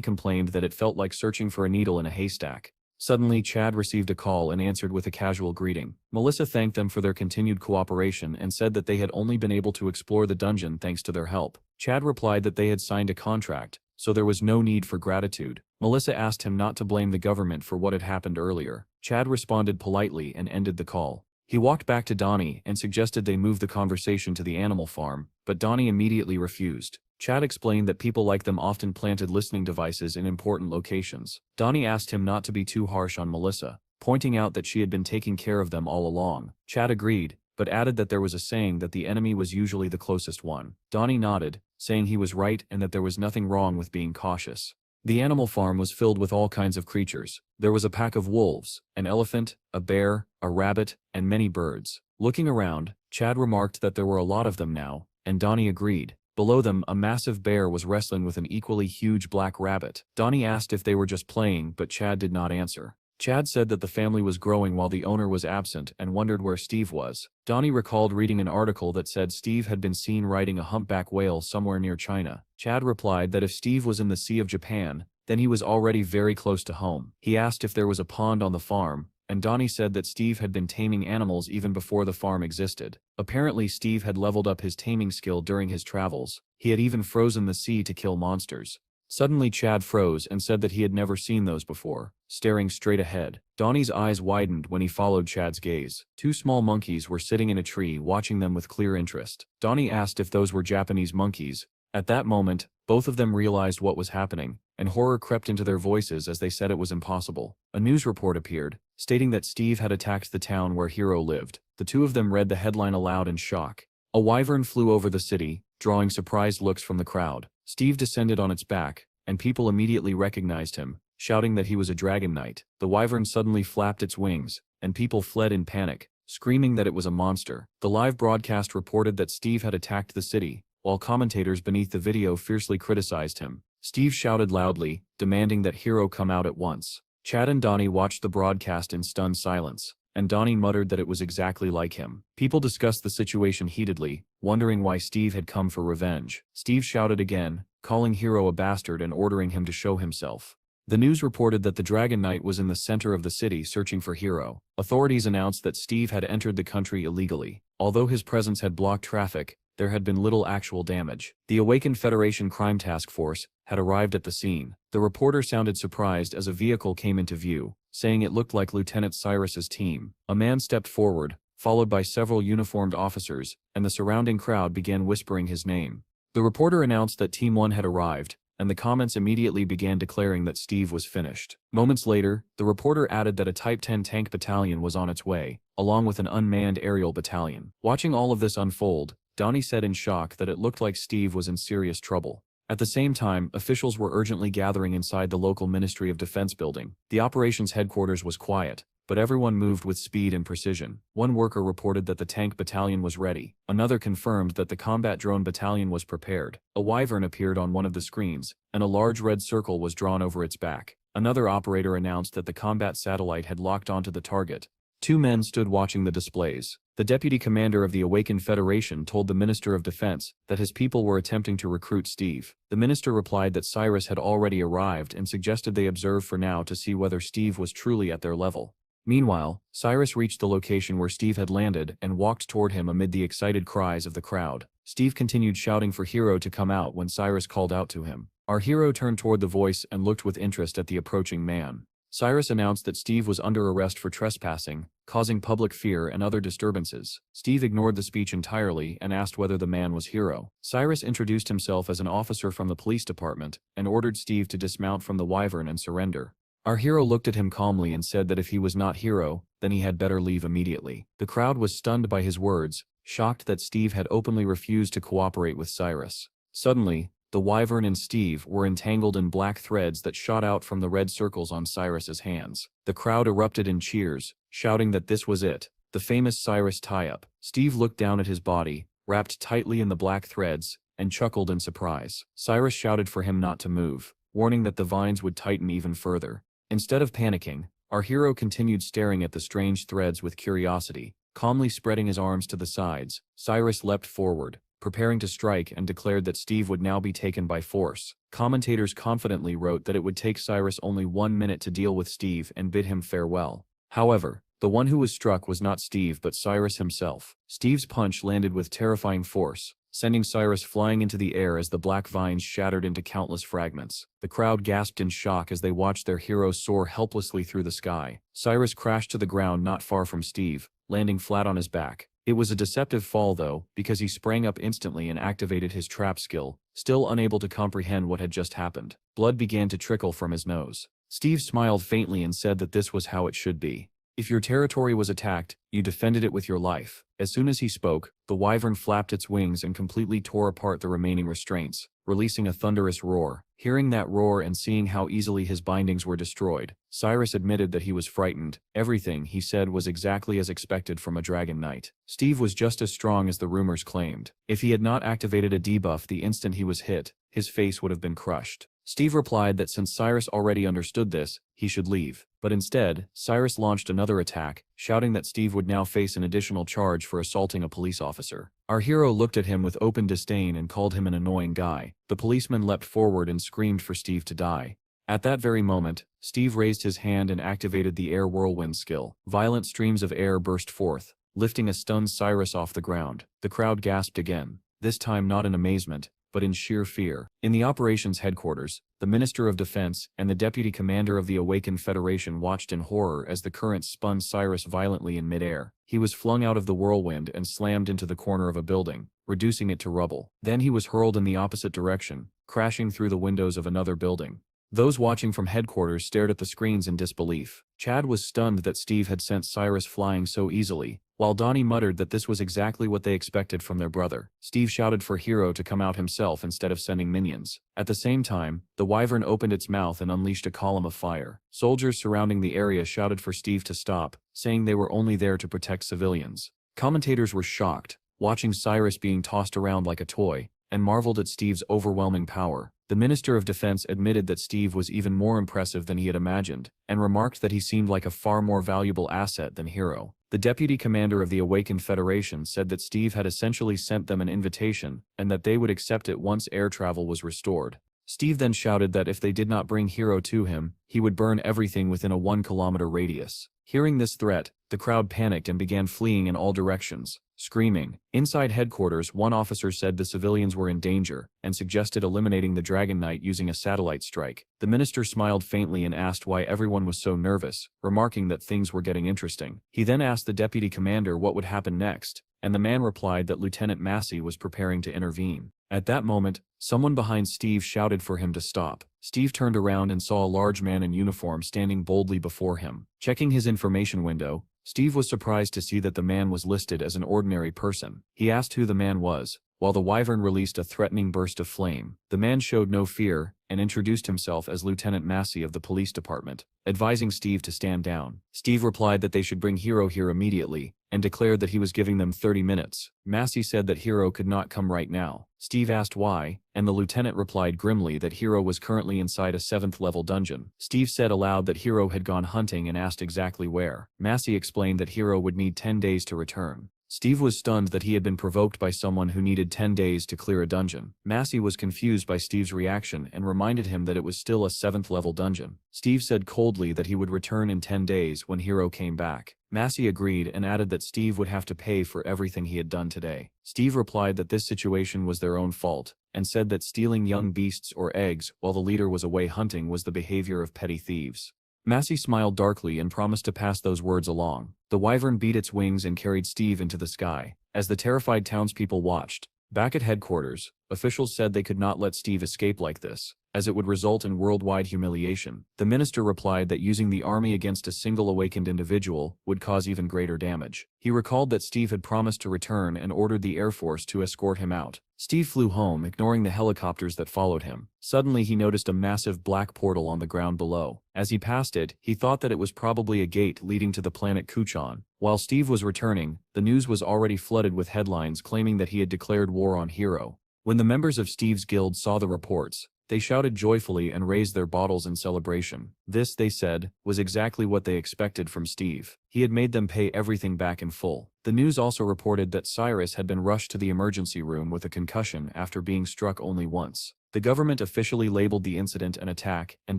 complained that it felt like searching for a needle in a haystack. Suddenly, Chad received a call and answered with a casual greeting. Melissa thanked them for their continued cooperation and said that they had only been able to explore the dungeon thanks to their help. Chad replied that they had signed a contract, so there was no need for gratitude. Melissa asked him not to blame the government for what had happened earlier. Chad responded politely and ended the call. He walked back to Donnie and suggested they move the conversation to the animal farm, but Donnie immediately refused. Chad explained that people like them often planted listening devices in important locations. Donnie asked him not to be too harsh on Melissa, pointing out that she had been taking care of them all along. Chad agreed, but added that there was a saying that the enemy was usually the closest one. Donnie nodded, saying he was right and that there was nothing wrong with being cautious. The animal farm was filled with all kinds of creatures. There was a pack of wolves, an elephant, a bear, a rabbit, and many birds. Looking around, Chad remarked that there were a lot of them now, and Donnie agreed. Below them, a massive bear was wrestling with an equally huge black rabbit. Donnie asked if they were just playing, but Chad did not answer. Chad said that the family was growing while the owner was absent and wondered where Steve was. Donnie recalled reading an article that said Steve had been seen riding a humpback whale somewhere near China. Chad replied that if Steve was in the Sea of Japan, then he was already very close to home. He asked if there was a pond on the farm, and Donnie said that Steve had been taming animals even before the farm existed. Apparently Steve had leveled up his taming skill during his travels. He had even frozen the sea to kill monsters. Suddenly Chad froze and said that he had never seen those before, staring straight ahead. Donnie's eyes widened when he followed Chad's gaze. Two small monkeys were sitting in a tree watching them with clear interest. Donnie asked if those were Japanese monkeys. At that moment, both of them realized what was happening, and horror crept into their voices as they said it was impossible. A news report appeared, stating that Steve had attacked the town where Hiro lived. The two of them read the headline aloud in shock. A wyvern flew over the city, drawing surprised looks from the crowd. Steve descended on its back, and people immediately recognized him, shouting that he was a dragon knight. The wyvern suddenly flapped its wings, and people fled in panic, screaming that it was a monster. The live broadcast reported that Steve had attacked the city, while commentators beneath the video fiercely criticized him. Steve shouted loudly, demanding that Hiro come out at once. Chad and Donnie watched the broadcast in stunned silence, and Donnie muttered that it was exactly like him. People discussed the situation heatedly, wondering why Steve had come for revenge. Steve shouted again, calling Hiro a bastard and ordering him to show himself. The news reported that the Dragon Knight was in the center of the city searching for Hiro. Authorities announced that Steve had entered the country illegally. Although his presence had blocked traffic, there had been little actual damage. The Awakened Federation Crime Task Force had arrived at the scene. The reporter sounded surprised as a vehicle came into view, saying it looked like Lieutenant Cyrus's team. A man stepped forward, followed by several uniformed officers, and the surrounding crowd began whispering his name. The reporter announced that Team 1 had arrived, and the comments immediately began declaring that Steve was finished. Moments later, the reporter added that a Type 10 tank battalion was on its way, along with an unmanned aerial battalion. Watching all of this unfold, Donnie said in shock that it looked like Steve was in serious trouble. At the same time, officials were urgently gathering inside the local Ministry of Defense building. The operations headquarters was quiet, but everyone moved with speed and precision. One worker reported that the tank battalion was ready. Another confirmed that the combat drone battalion was prepared. A wyvern appeared on one of the screens, and a large red circle was drawn over its back. Another operator announced that the combat satellite had locked onto the target. Two men stood watching the displays. The deputy commander of the Awakened Federation told the Minister of Defense that his people were attempting to recruit Steve. The minister replied that Cyrus had already arrived and suggested they observe for now to see whether Steve was truly at their level. Meanwhile, Cyrus reached the location where Steve had landed and walked toward him amid the excited cries of the crowd. Steve continued shouting for Hiro to come out when Cyrus called out to him. Our hero turned toward the voice and looked with interest at the approaching man. Cyrus announced that Steve was under arrest for trespassing, causing public fear and other disturbances. Steve ignored the speech entirely and asked whether the man was Hiro. Cyrus introduced himself as an officer from the police department and ordered Steve to dismount from the wyvern and surrender. Our hero looked at him calmly and said that if he was not Hiro, then he had better leave immediately. The crowd was stunned by his words, shocked that Steve had openly refused to cooperate with Cyrus. Suddenly, the wyvern and Steve were entangled in black threads that shot out from the red circles on Cyrus's hands. The crowd erupted in cheers, shouting that this was it, the famous Cyrus tie-up. Steve looked down at his body, wrapped tightly in the black threads, and chuckled in surprise. Cyrus shouted for him not to move, warning that the vines would tighten even further. Instead of panicking, our hero continued staring at the strange threads with curiosity. Calmly spreading his arms to the sides, Cyrus leapt forward, preparing to strike, and declared that Steve would now be taken by force. Commentators confidently wrote that it would take Cyrus only 1 minute to deal with Steve and bid him farewell. However, the one who was struck was not Steve but Cyrus himself. Steve's punch landed with terrifying force, sending Cyrus flying into the air as the black vines shattered into countless fragments. The crowd gasped in shock as they watched their hero soar helplessly through the sky. Cyrus crashed to the ground not far from Steve, landing flat on his back. It was a deceptive fall though, because he sprang up instantly and activated his trap skill, still unable to comprehend what had just happened. Blood began to trickle from his nose. Steve smiled faintly and said that this was how it should be. If your territory was attacked, you defended it with your life. As soon as he spoke, the wyvern flapped its wings and completely tore apart the remaining restraints, releasing a thunderous roar. Hearing that roar and seeing how easily his bindings were destroyed, Cyrus admitted that he was frightened. Everything he said was exactly as expected from a dragon knight. Steve was just as strong as the rumors claimed. If he had not activated a debuff the instant he was hit, his face would have been crushed. Steve replied that since Cyrus already understood this, he should leave. But instead, Cyrus launched another attack, shouting that Steve would now face an additional charge for assaulting a police officer. Our hero looked at him with open disdain and called him an annoying guy. The policeman leapt forward and screamed for Steve to die. At that very moment, Steve raised his hand and activated the air whirlwind skill. Violent streams of air burst forth, lifting a stunned Cyrus off the ground. The crowd gasped again, this time not in amazement, but in sheer fear. In the operations headquarters, the Minister of Defense and the Deputy Commander of the Awakened Federation watched in horror as the current spun Cyrus violently in midair. He was flung out of the whirlwind and slammed into the corner of a building, reducing it to rubble. Then he was hurled in the opposite direction, crashing through the windows of another building. Those watching from headquarters stared at the screens in disbelief. Chad was stunned that Steve had sent Cyrus flying so easily, while Donnie muttered that this was exactly what they expected from their brother. Steve shouted for Hero to come out himself instead of sending minions. At the same time, the wyvern opened its mouth and unleashed a column of fire. Soldiers surrounding the area shouted for Steve to stop, saying they were only there to protect civilians. Commentators were shocked, watching Cyrus being tossed around like a toy, and marveled at Steve's overwhelming power. The Minister of Defense admitted that Steve was even more impressive than he had imagined, and remarked that he seemed like a far more valuable asset than Hero. The Deputy Commander of the Awakened Federation said that Steve had essentially sent them an invitation, and that they would accept it once air travel was restored. Steve then shouted that if they did not bring Hero to him, he would burn everything within a 1-kilometer radius. Hearing this threat, the crowd panicked and began fleeing in all directions, screaming. Inside headquarters, one officer said the civilians were in danger, and suggested eliminating the Dragon Knight using a satellite strike. The minister smiled faintly and asked why everyone was so nervous, remarking that things were getting interesting. He then asked the deputy commander what would happen next, and the man replied that Lieutenant Massey was preparing to intervene. At that moment, someone behind Steve shouted for him to stop. Steve turned around and saw a large man in uniform standing boldly before him. Checking his information window, Steve was surprised to see that the man was listed as an ordinary person. He asked who the man was, while the wyvern released a threatening burst of flame. The man showed no fear, and introduced himself as Lieutenant Massey of the police department, advising Steve to stand down. Steve replied that they should bring Hero here immediately, and declared that he was giving them 30 minutes. Massey said that Hero could not come right now. Steve asked why, and the lieutenant replied grimly that Hero was currently inside a 7th-level dungeon. Steve said aloud that Hero had gone hunting and asked exactly where. Massey explained that Hero would need 10 days to return. Steve was stunned that he had been provoked by someone who needed 10 days to clear a dungeon. Massey was confused by Steve's reaction and reminded him that it was still a 7th-level dungeon. Steve said coldly that he would return in 10 days when Hero came back. Massey agreed and added that Steve would have to pay for everything he had done today. Steve replied that this situation was their own fault, and said that stealing young beasts or eggs while the leader was away hunting was the behavior of petty thieves. Massey smiled darkly and promised to pass those words along. The wyvern beat its wings and carried Steve into the sky. As the terrified townspeople watched, back at headquarters, officials said they could not let Steve escape like this, as it would result in worldwide humiliation. The minister replied that using the army against a single awakened individual would cause even greater damage. He recalled that Steve had promised to return and ordered the Air Force to escort him out. Steve flew home, ignoring the helicopters that followed him. Suddenly he noticed a massive black portal on the ground below. As he passed it, he thought that it was probably a gate leading to the planet Kuchan. While Steve was returning, the news was already flooded with headlines claiming that he had declared war on Hero. When the members of Steve's guild saw the reports, they shouted joyfully and raised their bottles in celebration. This, they said, was exactly what they expected from Steve. He had made them pay everything back in full. The news also reported that Cyrus had been rushed to the emergency room with a concussion after being struck only once. The government officially labeled the incident an attack and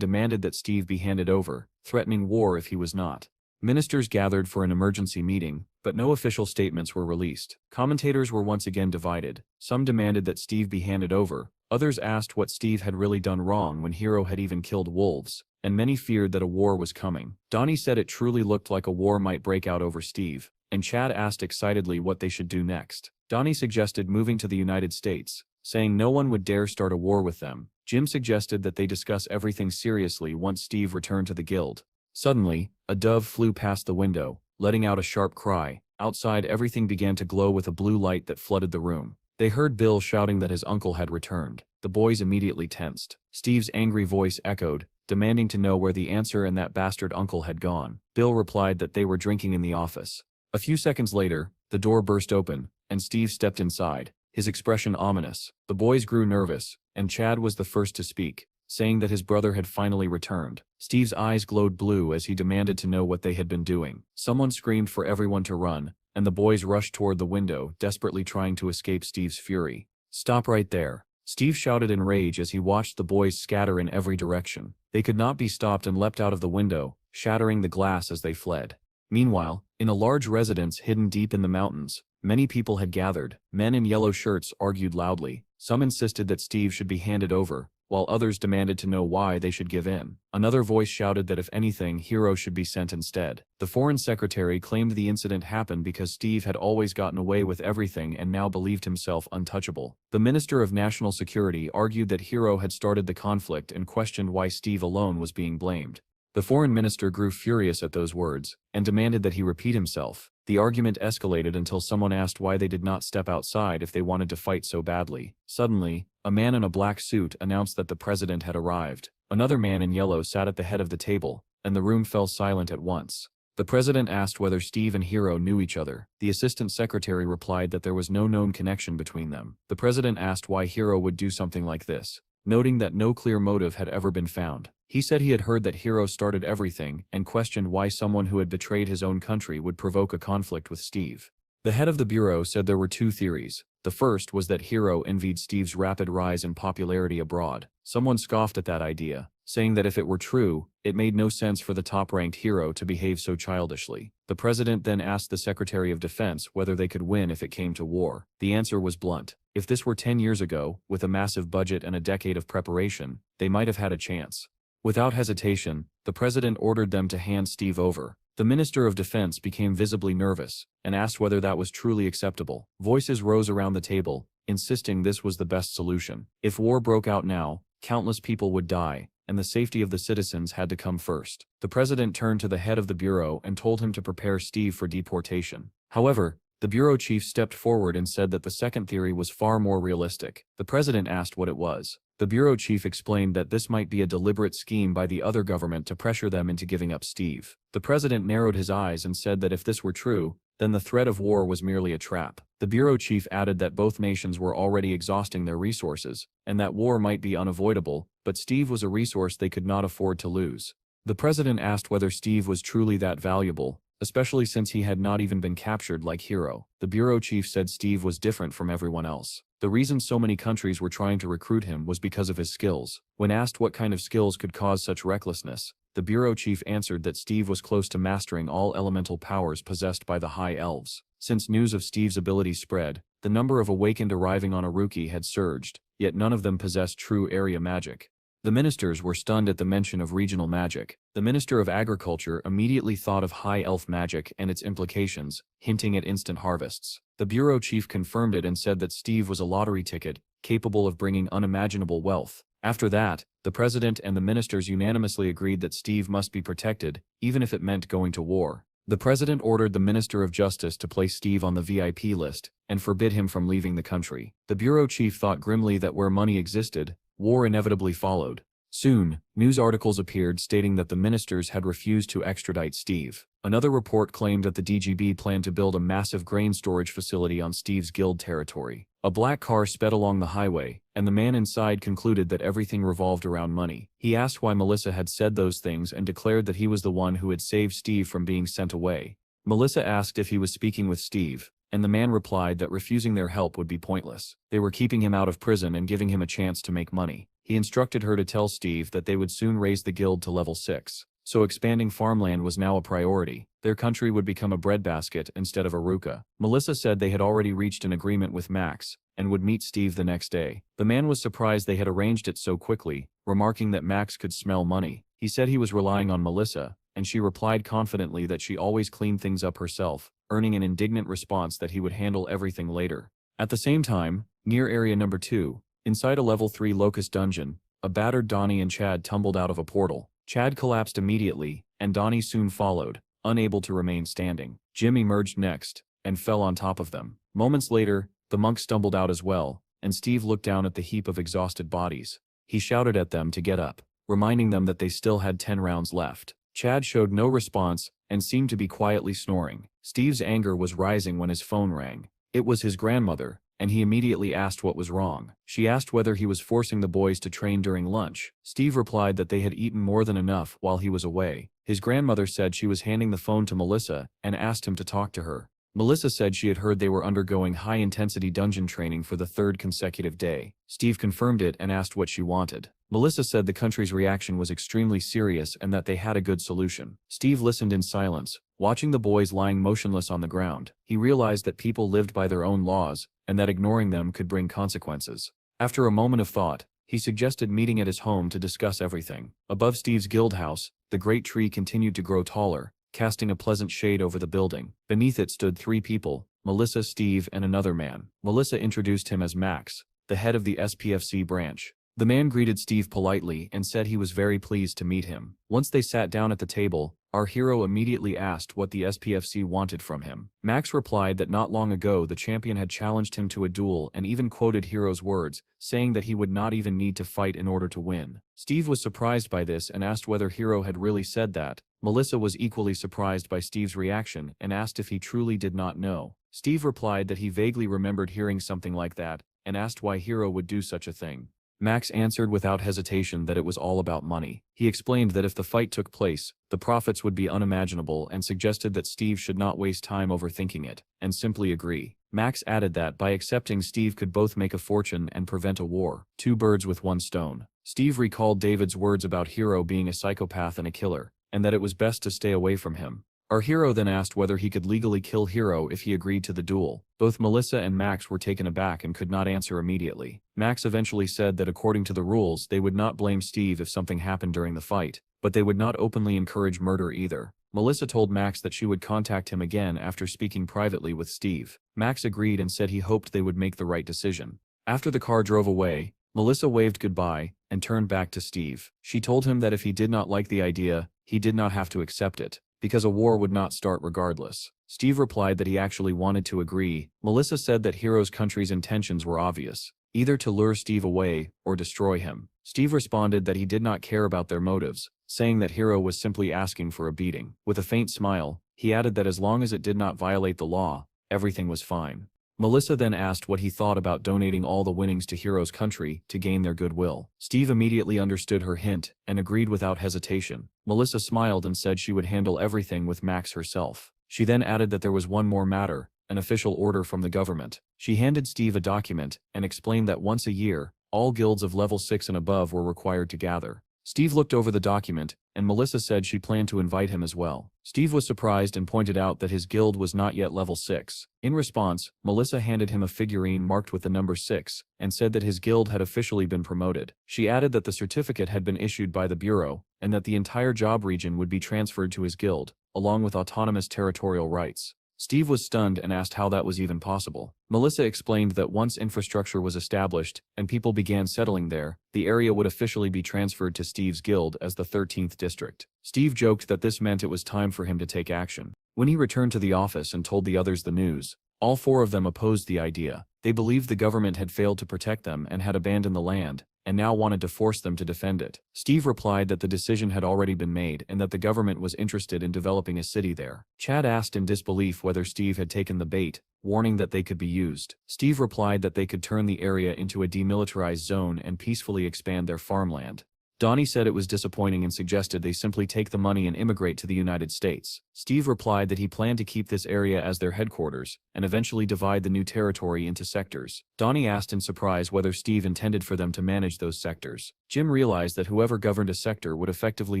demanded that Steve be handed over, threatening war if he was not. Ministers gathered for an emergency meeting, but no official statements were released. Commentators were once again divided. Some demanded that Steve be handed over, others asked what Steve had really done wrong when Hiro had even killed wolves, and many feared that a war was coming. Donnie said it truly looked like a war might break out over Steve, and Chad asked excitedly what they should do next. Donnie suggested moving to the United States, saying no one would dare start a war with them. Jim suggested that they discuss everything seriously once Steve returned to the guild. Suddenly, a dove flew past the window, letting out a sharp cry. Outside, everything began to glow with a blue light that flooded the room. They heard Bill shouting that his uncle had returned. The boys immediately tensed. Steve's angry voice echoed, demanding to know where the answer and that bastard uncle had gone. Bill replied that they were drinking in the office. A few seconds later, the door burst open, and Steve stepped inside, his expression ominous. The boys grew nervous, and Chad was the first to speak, saying that his brother had finally returned. Steve's eyes glowed blue as he demanded to know what they had been doing. Someone screamed for everyone to run, and the boys rushed toward the window, desperately trying to escape Steve's fury. "Stop right there," Steve shouted in rage as he watched the boys scatter in every direction. They could not be stopped and leapt out of the window, shattering the glass as they fled. Meanwhile, in a large residence hidden deep in the mountains, many people had gathered. Men in yellow shirts argued loudly. Some insisted that Steve should be handed over, while others demanded to know why they should give in. Another voice shouted that if anything, Hiro should be sent instead. The foreign secretary claimed the incident happened because Steve had always gotten away with everything and now believed himself untouchable. The Minister of National Security argued that Hiro had started the conflict and questioned why Steve alone was being blamed. The foreign minister grew furious at those words, and demanded that he repeat himself. The argument escalated until someone asked why they did not step outside if they wanted to fight so badly. Suddenly, a man in a black suit announced that the president had arrived. Another man in yellow sat at the head of the table, and the room fell silent at once. The president asked whether Steve and Hiro knew each other. The assistant secretary replied that there was no known connection between them. The president asked why Hiro would do something like this, noting that no clear motive had ever been found. He said he had heard that Hiro started everything and questioned why someone who had betrayed his own country would provoke a conflict with Steve. The head of the bureau said there were two theories. The first was that Hiro envied Steve's rapid rise in popularity abroad. Someone scoffed at that idea, saying that if it were true, it made no sense for the top-ranked Hiro to behave so childishly. The president then asked the Secretary of Defense whether they could win if it came to war. The answer was blunt. If this were 10 years ago, with a massive budget and a decade of preparation, they might have had a chance. Without hesitation, the president ordered them to hand Steve over. The Minister of Defense became visibly nervous, and asked whether that was truly acceptable. Voices rose around the table, insisting this was the best solution. If war broke out now, countless people would die, and the safety of the citizens had to come first. The president turned to the head of the bureau and told him to prepare Steve for deportation. However, the bureau chief stepped forward and said that the second theory was far more realistic. The president asked what it was. The bureau chief explained that this might be a deliberate scheme by the other government to pressure them into giving up Steve. The president narrowed his eyes and said that if this were true, then the threat of war was merely a trap. The bureau chief added that both nations were already exhausting their resources, and that war might be unavoidable, but Steve was a resource they could not afford to lose. The president asked whether Steve was truly that valuable, especially since he had not even been captured like Hiro. The bureau chief said Steve was different from everyone else. The reason so many countries were trying to recruit him was because of his skills. When asked what kind of skills could cause such recklessness, the bureau chief answered that Steve was close to mastering all elemental powers possessed by the High Elves. Since news of Steve's ability spread, the number of awakened arriving on Aruki had surged, yet none of them possessed true area magic. The ministers were stunned at the mention of regional magic. The Minister of Agriculture immediately thought of high elf magic and its implications, hinting at instant harvests. The bureau chief confirmed it and said that Steve was a lottery ticket, capable of bringing unimaginable wealth. After that, the president and the ministers unanimously agreed that Steve must be protected, even if it meant going to war. The president ordered the Minister of Justice to place Steve on the VIP list and forbid him from leaving the country. The bureau chief thought grimly that where money existed, war inevitably followed. Soon, news articles appeared stating that the ministers had refused to extradite Steve. Another report claimed that the DGB planned to build a massive grain storage facility on Steve's guild territory. A black car sped along the highway, and the man inside concluded that everything revolved around money. He asked why Melissa had said those things and declared that he was the one who had saved Steve from being sent away. Melissa asked if he was speaking with Steve, and the man replied that refusing their help would be pointless. They were keeping him out of prison and giving him a chance to make money. He instructed her to tell Steve that they would soon raise the guild to level 6. so expanding farmland was now a priority. Their country would become a breadbasket instead of a ruka. Melissa said they had already reached an agreement with Max, and would meet Steve the next day. The man was surprised they had arranged it so quickly, remarking that Max could smell money. He said he was relying on Melissa, and she replied confidently that she always cleaned things up herself, earning an indignant response that he would handle everything later. At the same time, near area number 2, inside a level 3 locust dungeon, a battered Donnie and Chad tumbled out of a portal. Chad collapsed immediately, and Donnie soon followed, unable to remain standing. Jim emerged next, and fell on top of them. Moments later, the monk stumbled out as well, and Steve looked down at the heap of exhausted bodies. He shouted at them to get up, reminding them that they still had 10 rounds left. Chad showed no response, and seemed to be quietly snoring. Steve's anger was rising when his phone rang. It was his grandmother, and he immediately asked what was wrong. She asked whether he was forcing the boys to train during lunch. Steve replied that they had eaten more than enough while he was away. His grandmother said she was handing the phone to Melissa, and asked him to talk to her. Melissa said she had heard they were undergoing high-intensity dungeon training for the 3rd consecutive day. Steve confirmed it and asked what she wanted. Melissa said the country's reaction was extremely serious and that they had a good solution. Steve listened in silence, watching the boys lying motionless on the ground. He realized that people lived by their own laws, and that ignoring them could bring consequences. After a moment of thought, he suggested meeting at his home to discuss everything. Above Steve's guild house, the great tree continued to grow taller, casting a pleasant shade over the building. Beneath it stood 3 people, Melissa, Steve, and another man. Melissa introduced him as Max, the head of the SPFC branch. The man greeted Steve politely and said he was very pleased to meet him. Once they sat down at the table, our hero immediately asked what the SPFC wanted from him. Max replied that not long ago the champion had challenged him to a duel and even quoted Hero's words, saying that he would not even need to fight in order to win. Steve was surprised by this and asked whether Hero had really said that. Melissa was equally surprised by Steve's reaction and asked if he truly did not know. Steve replied that he vaguely remembered hearing something like that, and asked why Hero would do such a thing. Max answered without hesitation that it was all about money. He explained that if the fight took place, the profits would be unimaginable and suggested that Steve should not waste time overthinking it, and simply agree. Max added that by accepting Steve could both make a fortune and prevent a war. 2 birds with 1 stone. Steve recalled David's words about Hero being a psychopath and a killer, and that it was best to stay away from him. Our hero then asked whether he could legally kill Hero if he agreed to the duel. Both Melissa and Max were taken aback and could not answer immediately. Max eventually said that according to the rules they would not blame Steve if something happened during the fight, but they would not openly encourage murder either. Melissa told Max that she would contact him again after speaking privately with Steve. Max agreed and said he hoped they would make the right decision. After the car drove away, Melissa waved goodbye and turned back to Steve. She told him that if he did not like the idea, he did not have to accept it, because a war would not start regardless. Steve replied that he actually wanted to agree. Melissa said that Hero's country's intentions were obvious, either to lure Steve away or destroy him. Steve responded that he did not care about their motives, saying that Hero was simply asking for a beating. With a faint smile, he added that as long as it did not violate the law, everything was fine. Melissa then asked what he thought about donating all the winnings to Hero's country to gain their goodwill. Steve immediately understood her hint and agreed without hesitation. Melissa smiled and said she would handle everything with Max herself. She then added that there was one more matter, an official order from the government. She handed Steve a document and explained that once a year, all guilds of level 6 and above were required to gather. Steve looked over the document, and Melissa said she planned to invite him as well. Steve was surprised and pointed out that his guild was not yet level 6. In response, Melissa handed him a figurine marked with the number 6, and said that his guild had officially been promoted. She added that the certificate had been issued by the Bureau, and that the entire job region would be transferred to his guild, along with autonomous territorial rights. Steve was stunned and asked how that was even possible. Melissa explained that once infrastructure was established and people began settling there, the area would officially be transferred to Steve's guild as the 13th district. Steve joked that this meant it was time for him to take action. When he returned to the office and told the others the news, all 4 of them opposed the idea. They believed the government had failed to protect them and had abandoned the land, and now wanted to force them to defend it. Steve replied that the decision had already been made and that the government was interested in developing a city there. Chad asked in disbelief whether Steve had taken the bait, warning that they could be used. Steve replied that they could turn the area into a demilitarized zone and peacefully expand their farmland. Donnie said it was disappointing and suggested they simply take the money and immigrate to the United States. Steve replied that he planned to keep this area as their headquarters, and eventually divide the new territory into sectors. Donnie asked in surprise whether Steve intended for them to manage those sectors. Jim realized that whoever governed a sector would effectively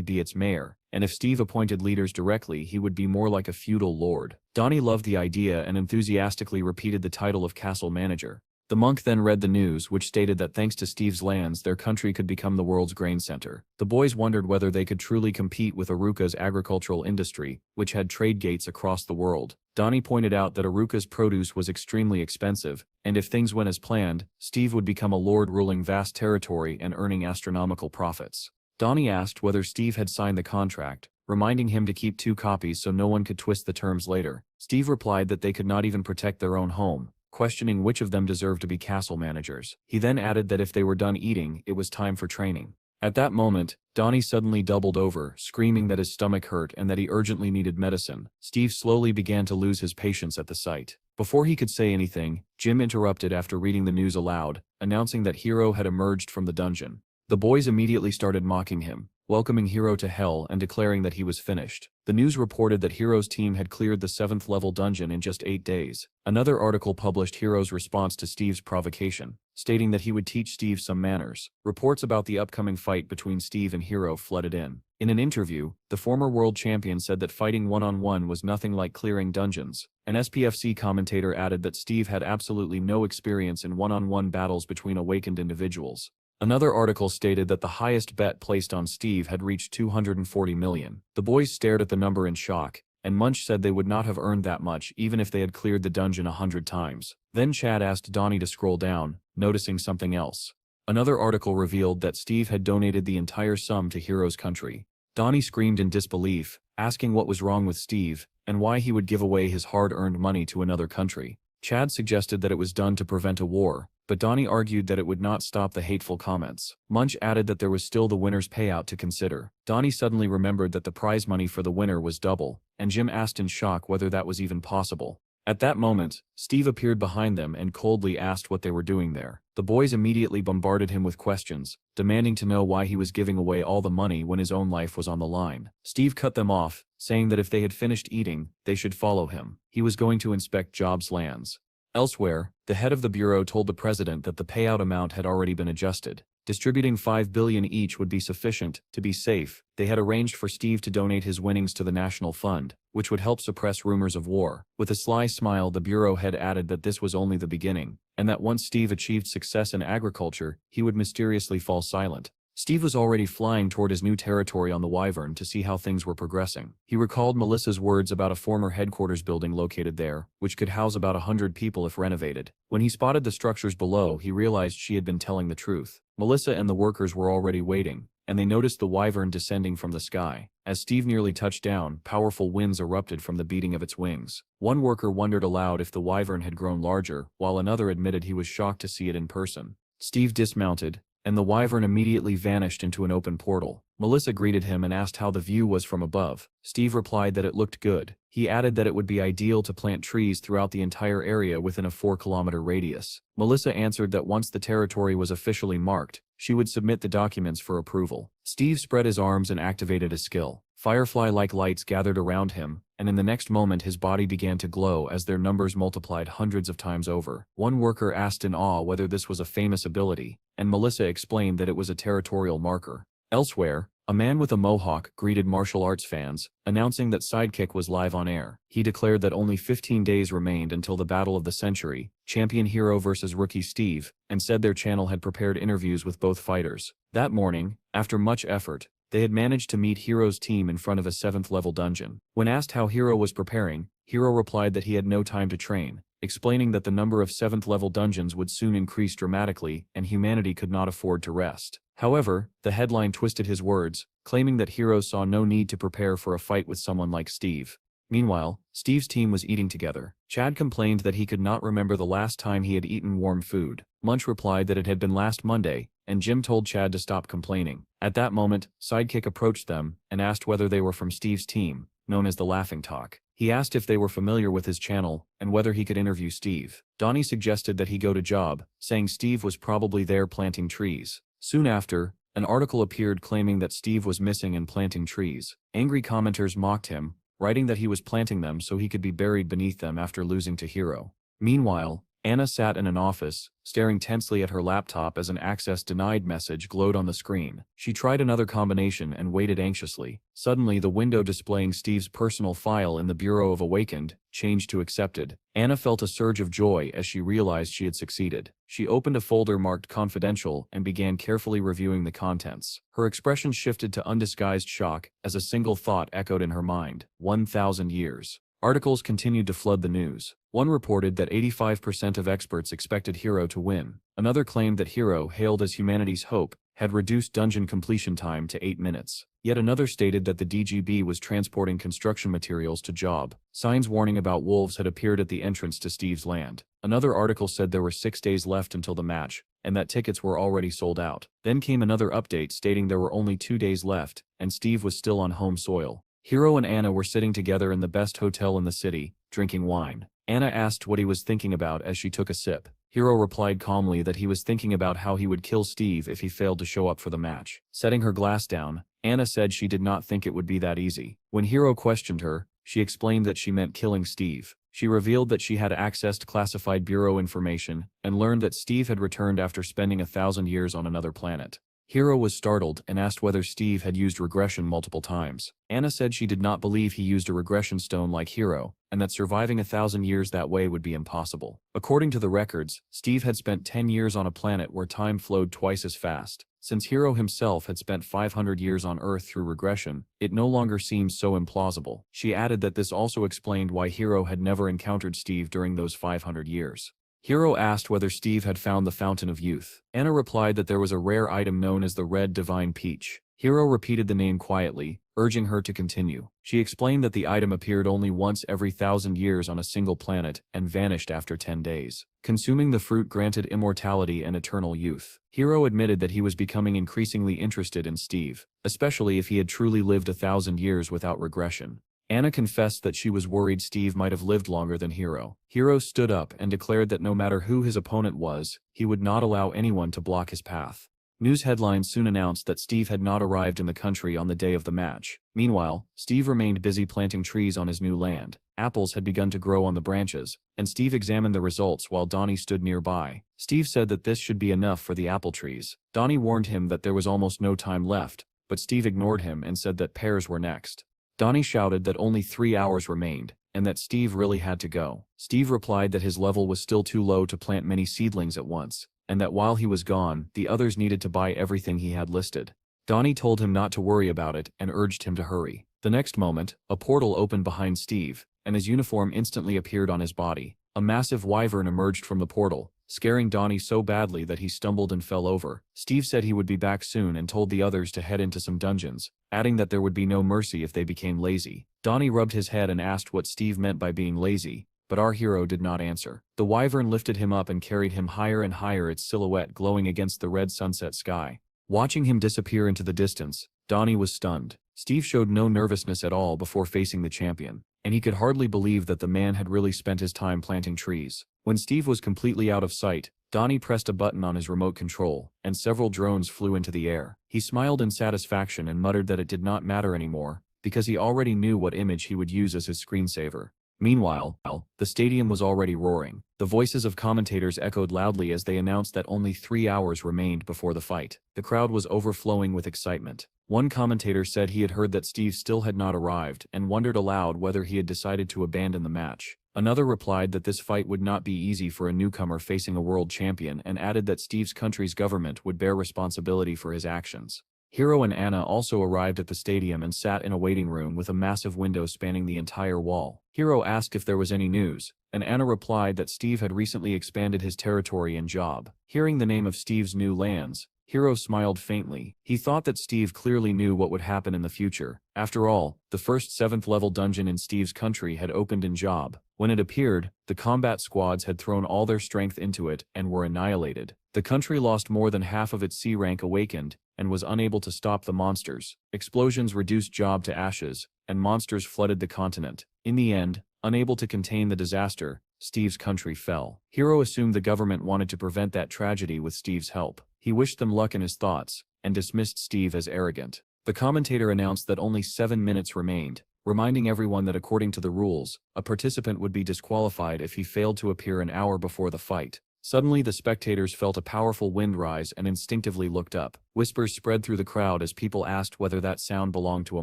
be its mayor, and if Steve appointed leaders directly he would be more like a feudal lord. Donnie loved the idea and enthusiastically repeated the title of castle manager. The monk then read the news, which stated that thanks to Steve's lands their country could become the world's grain center. The boys wondered whether they could truly compete with Aruka's agricultural industry, which had trade gates across the world. Donnie pointed out that Aruka's produce was extremely expensive, and if things went as planned, Steve would become a lord ruling vast territory and earning astronomical profits. Donnie asked whether Steve had signed the contract, reminding him to keep 2 copies so no one could twist the terms later. Steve replied that they could not even protect their own home, questioning which of them deserved to be castle managers. He then added that if they were done eating, it was time for training. At that moment, Donnie suddenly doubled over, screaming that his stomach hurt and that he urgently needed medicine. Steve slowly began to lose his patience at the sight. Before he could say anything, Jim interrupted after reading the news aloud, announcing that Hiro had emerged from the dungeon. The boys immediately started mocking him, welcoming Hiro to hell and declaring that he was finished. The news reported that Hiro's team had cleared the 7th level dungeon in just 8 days. Another article published Hiro's response to Steve's provocation, stating that he would teach Steve some manners. Reports about the upcoming fight between Steve and Hiro flooded in. In an interview, the former world champion said that fighting one-on-one was nothing like clearing dungeons. An SPFC commentator added that Steve had absolutely no experience in one-on-one battles between awakened individuals. Another article stated that the highest bet placed on Steve had reached 240 million. The boys stared at the number in shock, and Munch said they would not have earned that much even if they had cleared the dungeon 100 times. Then Chad asked Donnie to scroll down, noticing something else. Another article revealed that Steve had donated the entire sum to Hiro's country. Donnie screamed in disbelief, asking what was wrong with Steve, and why he would give away his hard-earned money to another country. Chad suggested that it was done to prevent a war, but Donnie argued that it would not stop the hateful comments. Munch added that there was still the winner's payout to consider. Donnie suddenly remembered that the prize money for the winner was double, and Jim asked in shock whether that was even possible. At that moment, Steve appeared behind them and coldly asked what they were doing there. The boys immediately bombarded him with questions, demanding to know why he was giving away all the money when his own life was on the line. Steve cut them off, saying that if they had finished eating, they should follow him. He was going to inspect Jobs' lands. Elsewhere, the head of the bureau told the president that the payout amount had already been adjusted. Distributing $5 billion each would be sufficient. To be safe, they had arranged for Steve to donate his winnings to the National Fund, which would help suppress rumors of war. With a sly smile, the bureau head added that this was only the beginning, and that once Steve achieved success in agriculture, he would mysteriously fall silent. Steve was already flying toward his new territory on the Wyvern to see how things were progressing. He recalled Melissa's words about a former headquarters building located there, which could house about 100 people if renovated. When he spotted the structures below, he realized she had been telling the truth. Melissa and the workers were already waiting, and they noticed the Wyvern descending from the sky. As Steve nearly touched down, powerful winds erupted from the beating of its wings. One worker wondered aloud if the Wyvern had grown larger, while another admitted he was shocked to see it in person. Steve dismounted, and the Wyvern immediately vanished into an open portal. Melissa greeted him and asked how the view was from above. Steve replied that it looked good. He added that it would be ideal to plant trees throughout the entire area within a 4-kilometer radius. Melissa answered that once the territory was officially marked, she would submit the documents for approval. Steve spread his arms and activated his skill. Firefly-like lights gathered around him, and in the next moment his body began to glow as their numbers multiplied hundreds of times over. One worker asked in awe whether this was a famous ability, and Melissa explained that it was a territorial marker. Elsewhere, a man with a mohawk greeted martial arts fans, announcing that Sidekick was live on air. He declared that only 15 days remained until the battle of the century, Champion Hiro versus Rookie Steve, and said their channel had prepared interviews with both fighters. That morning, after much effort, they had managed to meet Hiro's team in front of a 7th-level dungeon. When asked how Hiro was preparing, Hiro replied that he had no time to train, explaining that the number of 7th-level dungeons would soon increase dramatically and humanity could not afford to rest. However, the headline twisted his words, claiming that Hiro saw no need to prepare for a fight with someone like Steve. Meanwhile, Steve's team was eating together. Chad complained that he could not remember the last time he had eaten warm food. Munch replied that it had been last Monday, and Jim told Chad to stop complaining. At that moment, Sidekick approached them and asked whether they were from Steve's team, known as the Laughing Talk. He asked if they were familiar with his channel and whether he could interview Steve. Donnie suggested that he go to Job, saying Steve was probably there planting trees. Soon after, An article appeared claiming that Steve was missing and planting trees. Angry commenters mocked him, writing that he was planting them so he could be buried beneath them after losing to Hiro. Meanwhile, Anna sat in an office, staring tensely at her laptop as an access denied message glowed on the screen. She tried another combination and waited anxiously. Suddenly, the window displaying Steve's personal file in the Bureau of Awakened changed to accepted. Anna felt a surge of joy as she realized she had succeeded. She opened a folder marked confidential and began carefully reviewing the contents. Her expression shifted to undisguised shock as a single thought echoed in her mind: 1,000 years. Articles continued to flood the news. One reported that 85% of experts expected Hiro to win. Another claimed that Hiro, hailed as humanity's hope, had reduced dungeon completion time to 8 minutes. Yet another stated that the DGB was transporting construction materials to job. Signs warning about wolves had appeared at the entrance to Steve's land. Another article said there were 6 days left until the match, and that tickets were already sold out. Then came another update stating there were only 2 days left, and Steve was still on home soil. Hiro and Anna were sitting together in the best hotel in the city, drinking wine. Anna asked what he was thinking about as she took a sip. Hiro replied calmly that he was thinking about how he would kill Steve if he failed to show up for the match. Setting her glass down, Anna said she did not think it would be that easy. When Hiro questioned her, she explained that she meant killing Steve. She revealed that she had accessed classified bureau information and learned that Steve had returned after spending 1,000 years on another planet. Hiro was startled and asked whether Steve had used regression multiple times. Anna said she did not believe he used a regression stone like Hiro, and that surviving 1,000 years that way would be impossible. According to the records, Steve had spent 10 years on a planet where time flowed twice as fast. Since Hiro himself had spent 500 years on Earth through regression, it no longer seems so implausible. She added that this also explained why Hiro had never encountered Steve during those 500 years. Hiro asked whether Steve had found the Fountain of Youth. Anna replied that there was a rare item known as the Red Divine Peach. Hiro repeated the name quietly, urging her to continue. She explained that the item appeared only once every 1,000 years on a single planet and vanished after 10 days. Consuming the fruit granted immortality and eternal youth. Hiro admitted that he was becoming increasingly interested in Steve, especially if he had truly lived 1,000 years without regression. Anna confessed that she was worried Steve might have lived longer than Hiro. Hiro stood up and declared that no matter who his opponent was, he would not allow anyone to block his path. News headlines soon announced that Steve had not arrived in the country on the day of the match. Meanwhile, Steve remained busy planting trees on his new land. Apples had begun to grow on the branches, and Steve examined the results while Donnie stood nearby. Steve said that this should be enough for the apple trees. Donnie warned him that there was almost no time left, but Steve ignored him and said that pears were next. Donnie shouted that only 3 hours remained, and that Steve really had to go. Steve replied that his level was still too low to plant many seedlings at once, and that while he was gone, the others needed to buy everything he had listed. Donnie told him not to worry about it and urged him to hurry. The next moment, a portal opened behind Steve, and his uniform instantly appeared on his body. A massive wyvern emerged from the portal, scaring Donnie so badly that he stumbled and fell over. Steve said he would be back soon and told the others to head into some dungeons, adding that there would be no mercy if they became lazy. Donnie rubbed his head and asked what Steve meant by being lazy, but our hero did not answer. The wyvern lifted him up and carried him higher and higher, its silhouette glowing against the red sunset sky. Watching him disappear into the distance, Donnie was stunned. Steve showed no nervousness at all before facing the champion, and he could hardly believe that the man had really spent his time planting trees. When Steve was completely out of sight, Donnie pressed a button on his remote control, and several drones flew into the air. He smiled in satisfaction and muttered that it did not matter anymore, because he already knew what image he would use as his screensaver. Meanwhile, the stadium was already roaring. The voices of commentators echoed loudly as they announced that only 3 hours remained before the fight. The crowd was overflowing with excitement. One commentator said he had heard that Steve still had not arrived and wondered aloud whether he had decided to abandon the match. Another replied that this fight would not be easy for a newcomer facing a world champion and added that Steve's country's government would bear responsibility for his actions. Hiro and Anna also arrived at the stadium and sat in a waiting room with a massive window spanning the entire wall. Hiro asked if there was any news, and Anna replied that Steve had recently expanded his territory and job. Hearing the name of Steve's new lands, Hiro smiled faintly. He thought that Steve clearly knew what would happen in the future. After all, the first 7th level dungeon in Steve's country had opened in Job. When it appeared, the combat squads had thrown all their strength into it and were annihilated. The country lost more than half of its C rank awakened and was unable to stop the monsters. Explosions reduced Job to ashes, and monsters flooded the continent. In the end, unable to contain the disaster, Steve's country fell. Hiro assumed the government wanted to prevent that tragedy with Steve's help. He wished them luck in his thoughts, and dismissed Steve as arrogant. The commentator announced that only 7 minutes remained, reminding everyone that according to the rules, a participant would be disqualified if he failed to appear an hour before the fight. Suddenly the spectators felt a powerful wind rise and instinctively looked up. Whispers spread through the crowd as people asked whether that sound belonged to a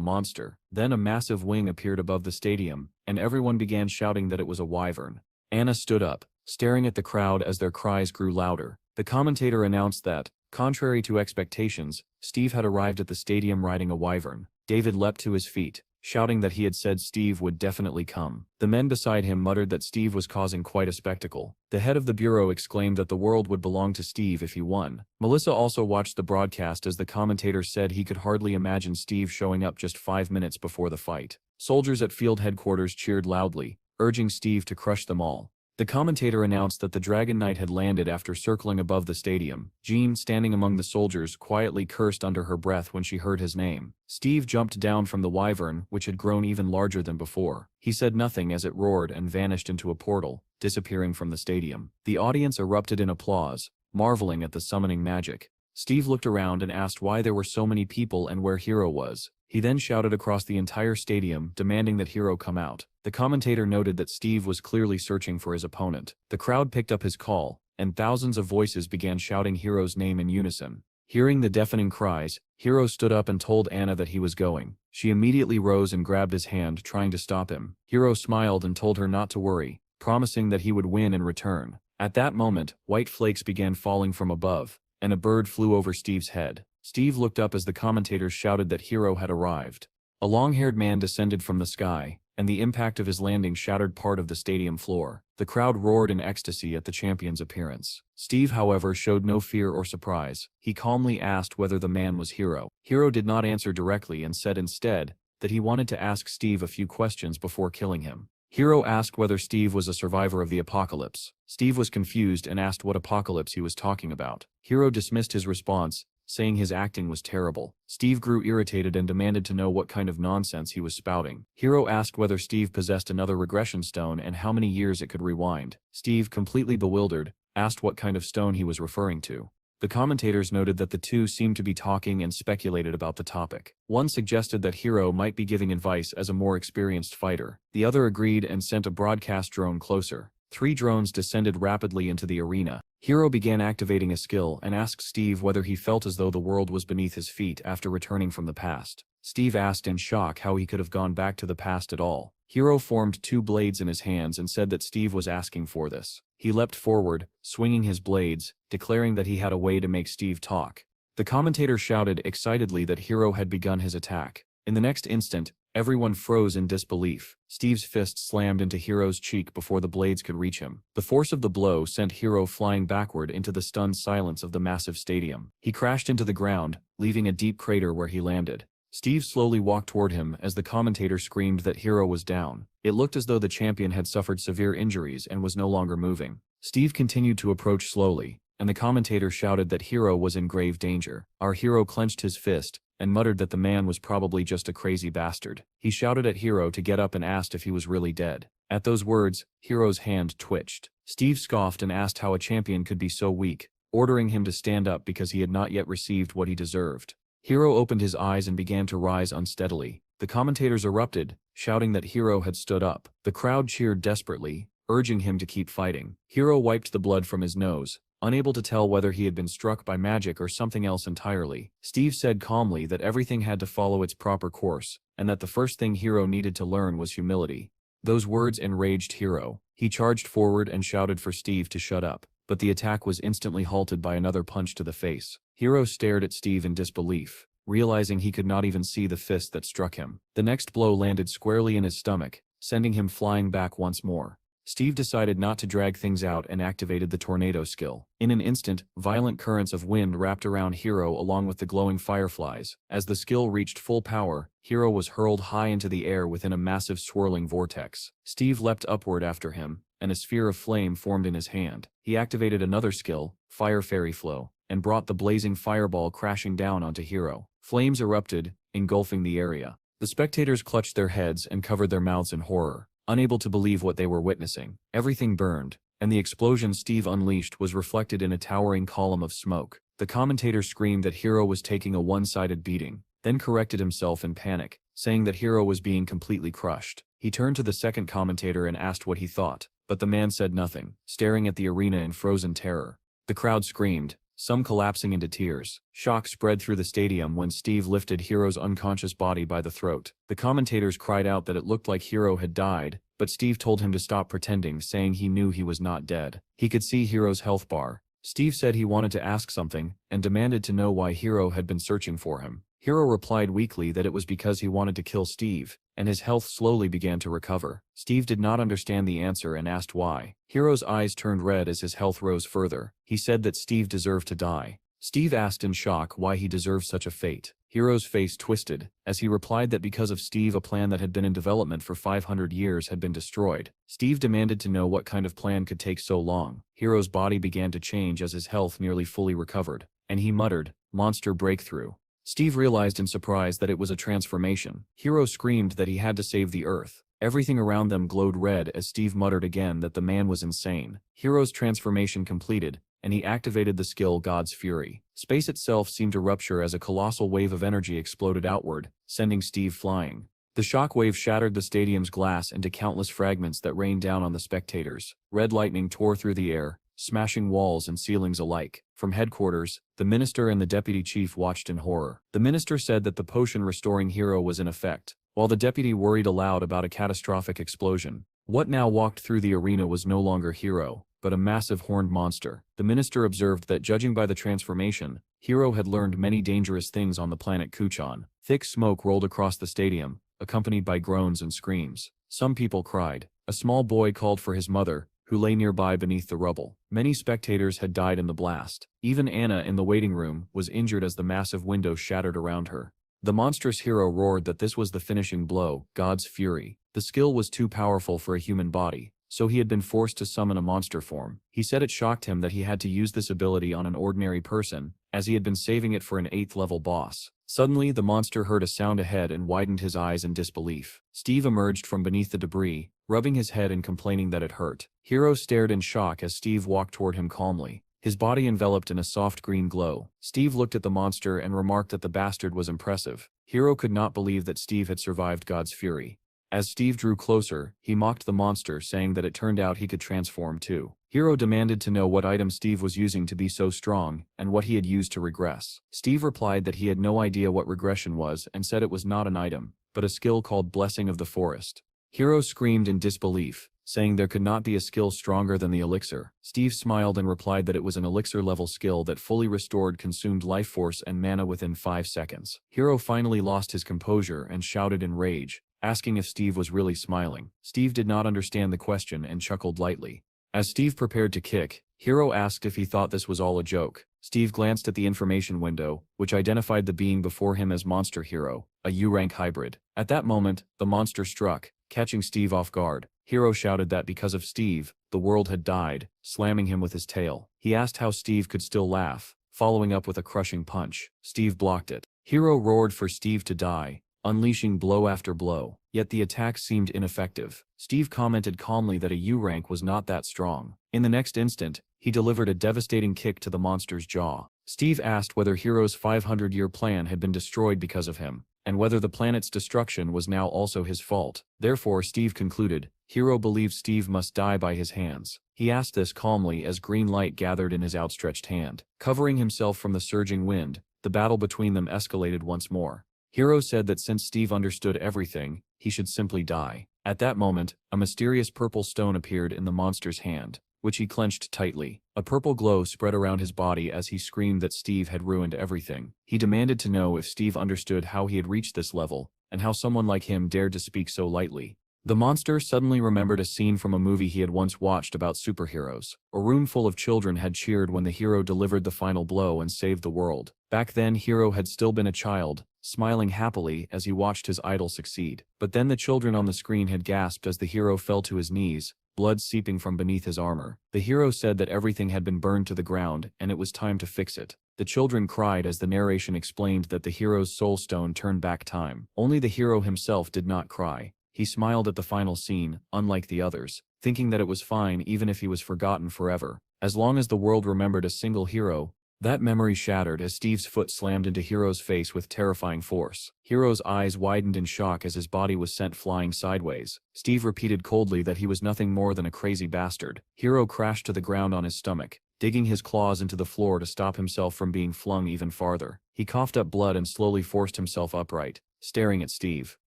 monster. Then a massive wing appeared above the stadium, and everyone began shouting that it was a wyvern. Anna stood up, staring at the crowd as their cries grew louder. The commentator announced that, contrary to expectations, Steve had arrived at the stadium riding a wyvern. David leapt to his feet, shouting that he had said Steve would definitely come. The men beside him muttered that Steve was causing quite a spectacle. The head of the bureau exclaimed that the world would belong to Steve if he won. Melissa also watched the broadcast as the commentator said he could hardly imagine Steve showing up just 5 minutes before the fight. Soldiers at field headquarters cheered loudly, urging Steve to crush them all. The commentator announced that the Dragon Knight had landed after circling above the stadium. Jean, standing among the soldiers, quietly cursed under her breath when she heard his name. Steve jumped down from the wyvern, which had grown even larger than before. He said nothing as it roared and vanished into a portal, disappearing from the stadium. The audience erupted in applause, marveling at the summoning magic. Steve looked around and asked why there were so many people and where Hero was. He then shouted across the entire stadium, demanding that Hero come out. The commentator noted that Steve was clearly searching for his opponent. The crowd picked up his call, and thousands of voices began shouting Hero's name in unison. Hearing the deafening cries, Hero stood up and told Anna that he was going. She immediately rose and grabbed his hand, trying to stop him. Hero smiled and told her not to worry, promising that he would win in return. At that moment, white flakes began falling from above, and a bird flew over Steve's head. Steve looked up as the commentators shouted that Hero had arrived. A long-haired man descended from the sky, and the impact of his landing shattered part of the stadium floor. The crowd roared in ecstasy at the champion's appearance. Steve, however, showed no fear or surprise. He calmly asked whether the man was Hero. Hero did not answer directly and said instead that he wanted to ask Steve a few questions before killing him. Hero asked whether Steve was a survivor of the apocalypse. Steve was confused and asked what apocalypse he was talking about. Hero dismissed his response, saying his acting was terrible. Steve grew irritated and demanded to know what kind of nonsense he was spouting. Hero asked whether Steve possessed another regression stone and how many years it could rewind. Steve, completely bewildered, asked what kind of stone he was referring to. The commentators noted that the two seemed to be talking and speculated about the topic. One suggested that Hero might be giving advice as a more experienced fighter. The other agreed and sent a broadcast drone closer. 3 drones descended rapidly into the arena. Hero began activating a skill and asked Steve whether he felt as though the world was beneath his feet after returning from the past. Steve asked in shock how he could have gone back to the past at all. Hero formed 2 blades in his hands and said that Steve was asking for this. He leapt forward, swinging his blades, declaring that he had a way to make Steve talk. The commentator shouted excitedly that Hero had begun his attack. In the next instant, everyone froze in disbelief. Steve's fist slammed into Hero's cheek before the blades could reach him. The force of the blow sent Hero flying backward into the stunned silence of the massive stadium. He crashed into the ground, leaving a deep crater where he landed. Steve slowly walked toward him as the commentator screamed that Hero was down. It looked as though the champion had suffered severe injuries and was no longer moving. Steve continued to approach slowly, and the commentator shouted that Hero was in grave danger. Our hero clenched his fist and muttered that the man was probably just a crazy bastard. He shouted at Hero to get up and asked if he was really dead. At those words, Hero's hand twitched. Steve scoffed and asked how a champion could be so weak, ordering him to stand up because he had not yet received what he deserved. Hero opened his eyes and began to rise unsteadily. The commentators erupted, shouting that Hero had stood up. The crowd cheered desperately, urging him to keep fighting. Hero wiped the blood from his nose, unable to tell whether he had been struck by magic or something else entirely. Steve said calmly that everything had to follow its proper course, and that the first thing Hero needed to learn was humility. Those words enraged Hero. He charged forward and shouted for Steve to shut up, but the attack was instantly halted by another punch to the face. Hero stared at Steve in disbelief, realizing he could not even see the fist that struck him. The next blow landed squarely in his stomach, sending him flying back once more. Steve decided not to drag things out and activated the tornado skill. In an instant, violent currents of wind wrapped around Hero along with the glowing fireflies. As the skill reached full power, Hero was hurled high into the air within a massive swirling vortex. Steve leapt upward after him, and a sphere of flame formed in his hand. He activated another skill, Fire Fairy Flow, and brought the blazing fireball crashing down onto Hero. Flames erupted, engulfing the area. The spectators clutched their heads and covered their mouths in horror, unable to believe what they were witnessing. Everything burned, and the explosion Steve unleashed was reflected in a towering column of smoke. The commentator screamed that Hiro was taking a one-sided beating, then corrected himself in panic, saying that Hiro was being completely crushed. He turned to the second commentator and asked what he thought, but the man said nothing, staring at the arena in frozen terror. The crowd screamed, some collapsing into tears. Shock spread through the stadium when Steve lifted Hiro's unconscious body by the throat. The commentators cried out that it looked like Hiro had died, but Steve told him to stop pretending, saying he knew he was not dead. He could see Hiro's health bar. Steve said he wanted to ask something, and demanded to know why Hiro had been searching for him. Hiro replied weakly that it was because he wanted to kill Steve, and his health slowly began to recover. Steve did not understand the answer and asked why. Hiro's eyes turned red as his health rose further. He said that Steve deserved to die. Steve asked in shock why he deserved such a fate. Hiro's face twisted, as he replied that because of Steve a plan that had been in development for 500 years had been destroyed. Steve demanded to know what kind of plan could take so long. Hiro's body began to change as his health nearly fully recovered, and he muttered, "Monster breakthrough." Steve realized in surprise that it was a transformation. Hiro screamed that he had to save the Earth. Everything around them glowed red as Steve muttered again that the man was insane. Hiro's transformation completed, and he activated the skill God's Fury. Space itself seemed to rupture as a colossal wave of energy exploded outward, sending Steve flying. The shock wave shattered the stadium's glass into countless fragments that rained down on the spectators. Red lightning tore through the air, smashing walls and ceilings alike. From headquarters, the minister and the deputy chief watched in horror. The minister said that the potion restoring Hiro was in effect, while the deputy worried aloud about a catastrophic explosion. What now walked through the arena was no longer Hiro, but a massive horned monster. The minister observed that judging by the transformation, Hiro had learned many dangerous things on the planet Kuchan. Thick smoke rolled across the stadium, accompanied by groans and screams. Some people cried. A small boy called for his mother, who lay nearby beneath the rubble. Many spectators had died in the blast. Even Anna in the waiting room was injured as the massive window shattered around her. The monstrous Hiro roared that this was the finishing blow, God's Fury. The skill was too powerful for a human body, so he had been forced to summon a monster form. He said it shocked him that he had to use this ability on an ordinary person, as he had been saving it for an 8th level boss. Suddenly the monster heard a sound ahead and widened his eyes in disbelief. Steve emerged from beneath the debris, rubbing his head and complaining that it hurt. Hiro stared in shock as Steve walked toward him calmly, his body enveloped in a soft green glow. Steve looked at the monster and remarked that the bastard was impressive. Hiro could not believe that Steve had survived God's Fury. As Steve drew closer, he mocked the monster, saying that it turned out he could transform too. Hiro demanded to know what item Steve was using to be so strong, and what he had used to regress. Steve replied that he had no idea what regression was and said it was not an item, but a skill called Blessing of the Forest. Hiro screamed in disbelief, saying there could not be a skill stronger than the elixir. Steve smiled and replied that it was an elixir-level skill that fully restored consumed life force and mana within 5 seconds. Hiro finally lost his composure and shouted in rage, asking if Steve was really smiling. Steve did not understand the question and chuckled lightly. As Steve prepared to kick, Hiro asked if he thought this was all a joke. Steve glanced at the information window, which identified the being before him as Monster Hiro, a U-rank hybrid. At that moment, the monster struck, catching Steve off guard. Hiro shouted that because of Steve, the world had died, slamming him with his tail. He asked how Steve could still laugh, following up with a crushing punch. Steve blocked it. Hiro roared for Steve to die, unleashing blow after blow, yet the attack seemed ineffective. Steve commented calmly that a U-rank was not that strong. In the next instant, he delivered a devastating kick to the monster's jaw. Steve asked whether Hiro's 500-year plan had been destroyed because of him, and whether the planet's destruction was now also his fault. Therefore, Steve concluded, Hiro believes Steve must die by his hands. He asked this calmly as green light gathered in his outstretched hand. Covering himself from the surging wind, the battle between them escalated once more. Hiro said that since Steve understood everything, he should simply die. At that moment, a mysterious purple stone appeared in the monster's hand, which he clenched tightly. A purple glow spread around his body as he screamed that Steve had ruined everything. He demanded to know if Steve understood how he had reached this level, and how someone like him dared to speak so lightly. The monster suddenly remembered a scene from a movie he had once watched about superheroes. A room full of children had cheered when the hero delivered the final blow and saved the world. Back then, Hiro had still been a child, smiling happily as he watched his idol succeed. But then the children on the screen had gasped as the hero fell to his knees, blood seeping from beneath his armor. The hero said that everything had been burned to the ground and it was time to fix it. The children cried as the narration explained that the hero's soul stone turned back time. Only the hero himself did not cry. He smiled at the final scene, unlike the others, thinking that it was fine even if he was forgotten forever. As long as the world remembered a single hero, That memory shattered as Steve's foot slammed into Hiro's face with terrifying force. Hiro's eyes widened in shock as his body was sent flying sideways. Steve repeated coldly that he was nothing more than a crazy bastard. Hiro crashed to the ground on his stomach, digging his claws into the floor to stop himself from being flung even farther. He coughed up blood and slowly forced himself upright, staring at Steve.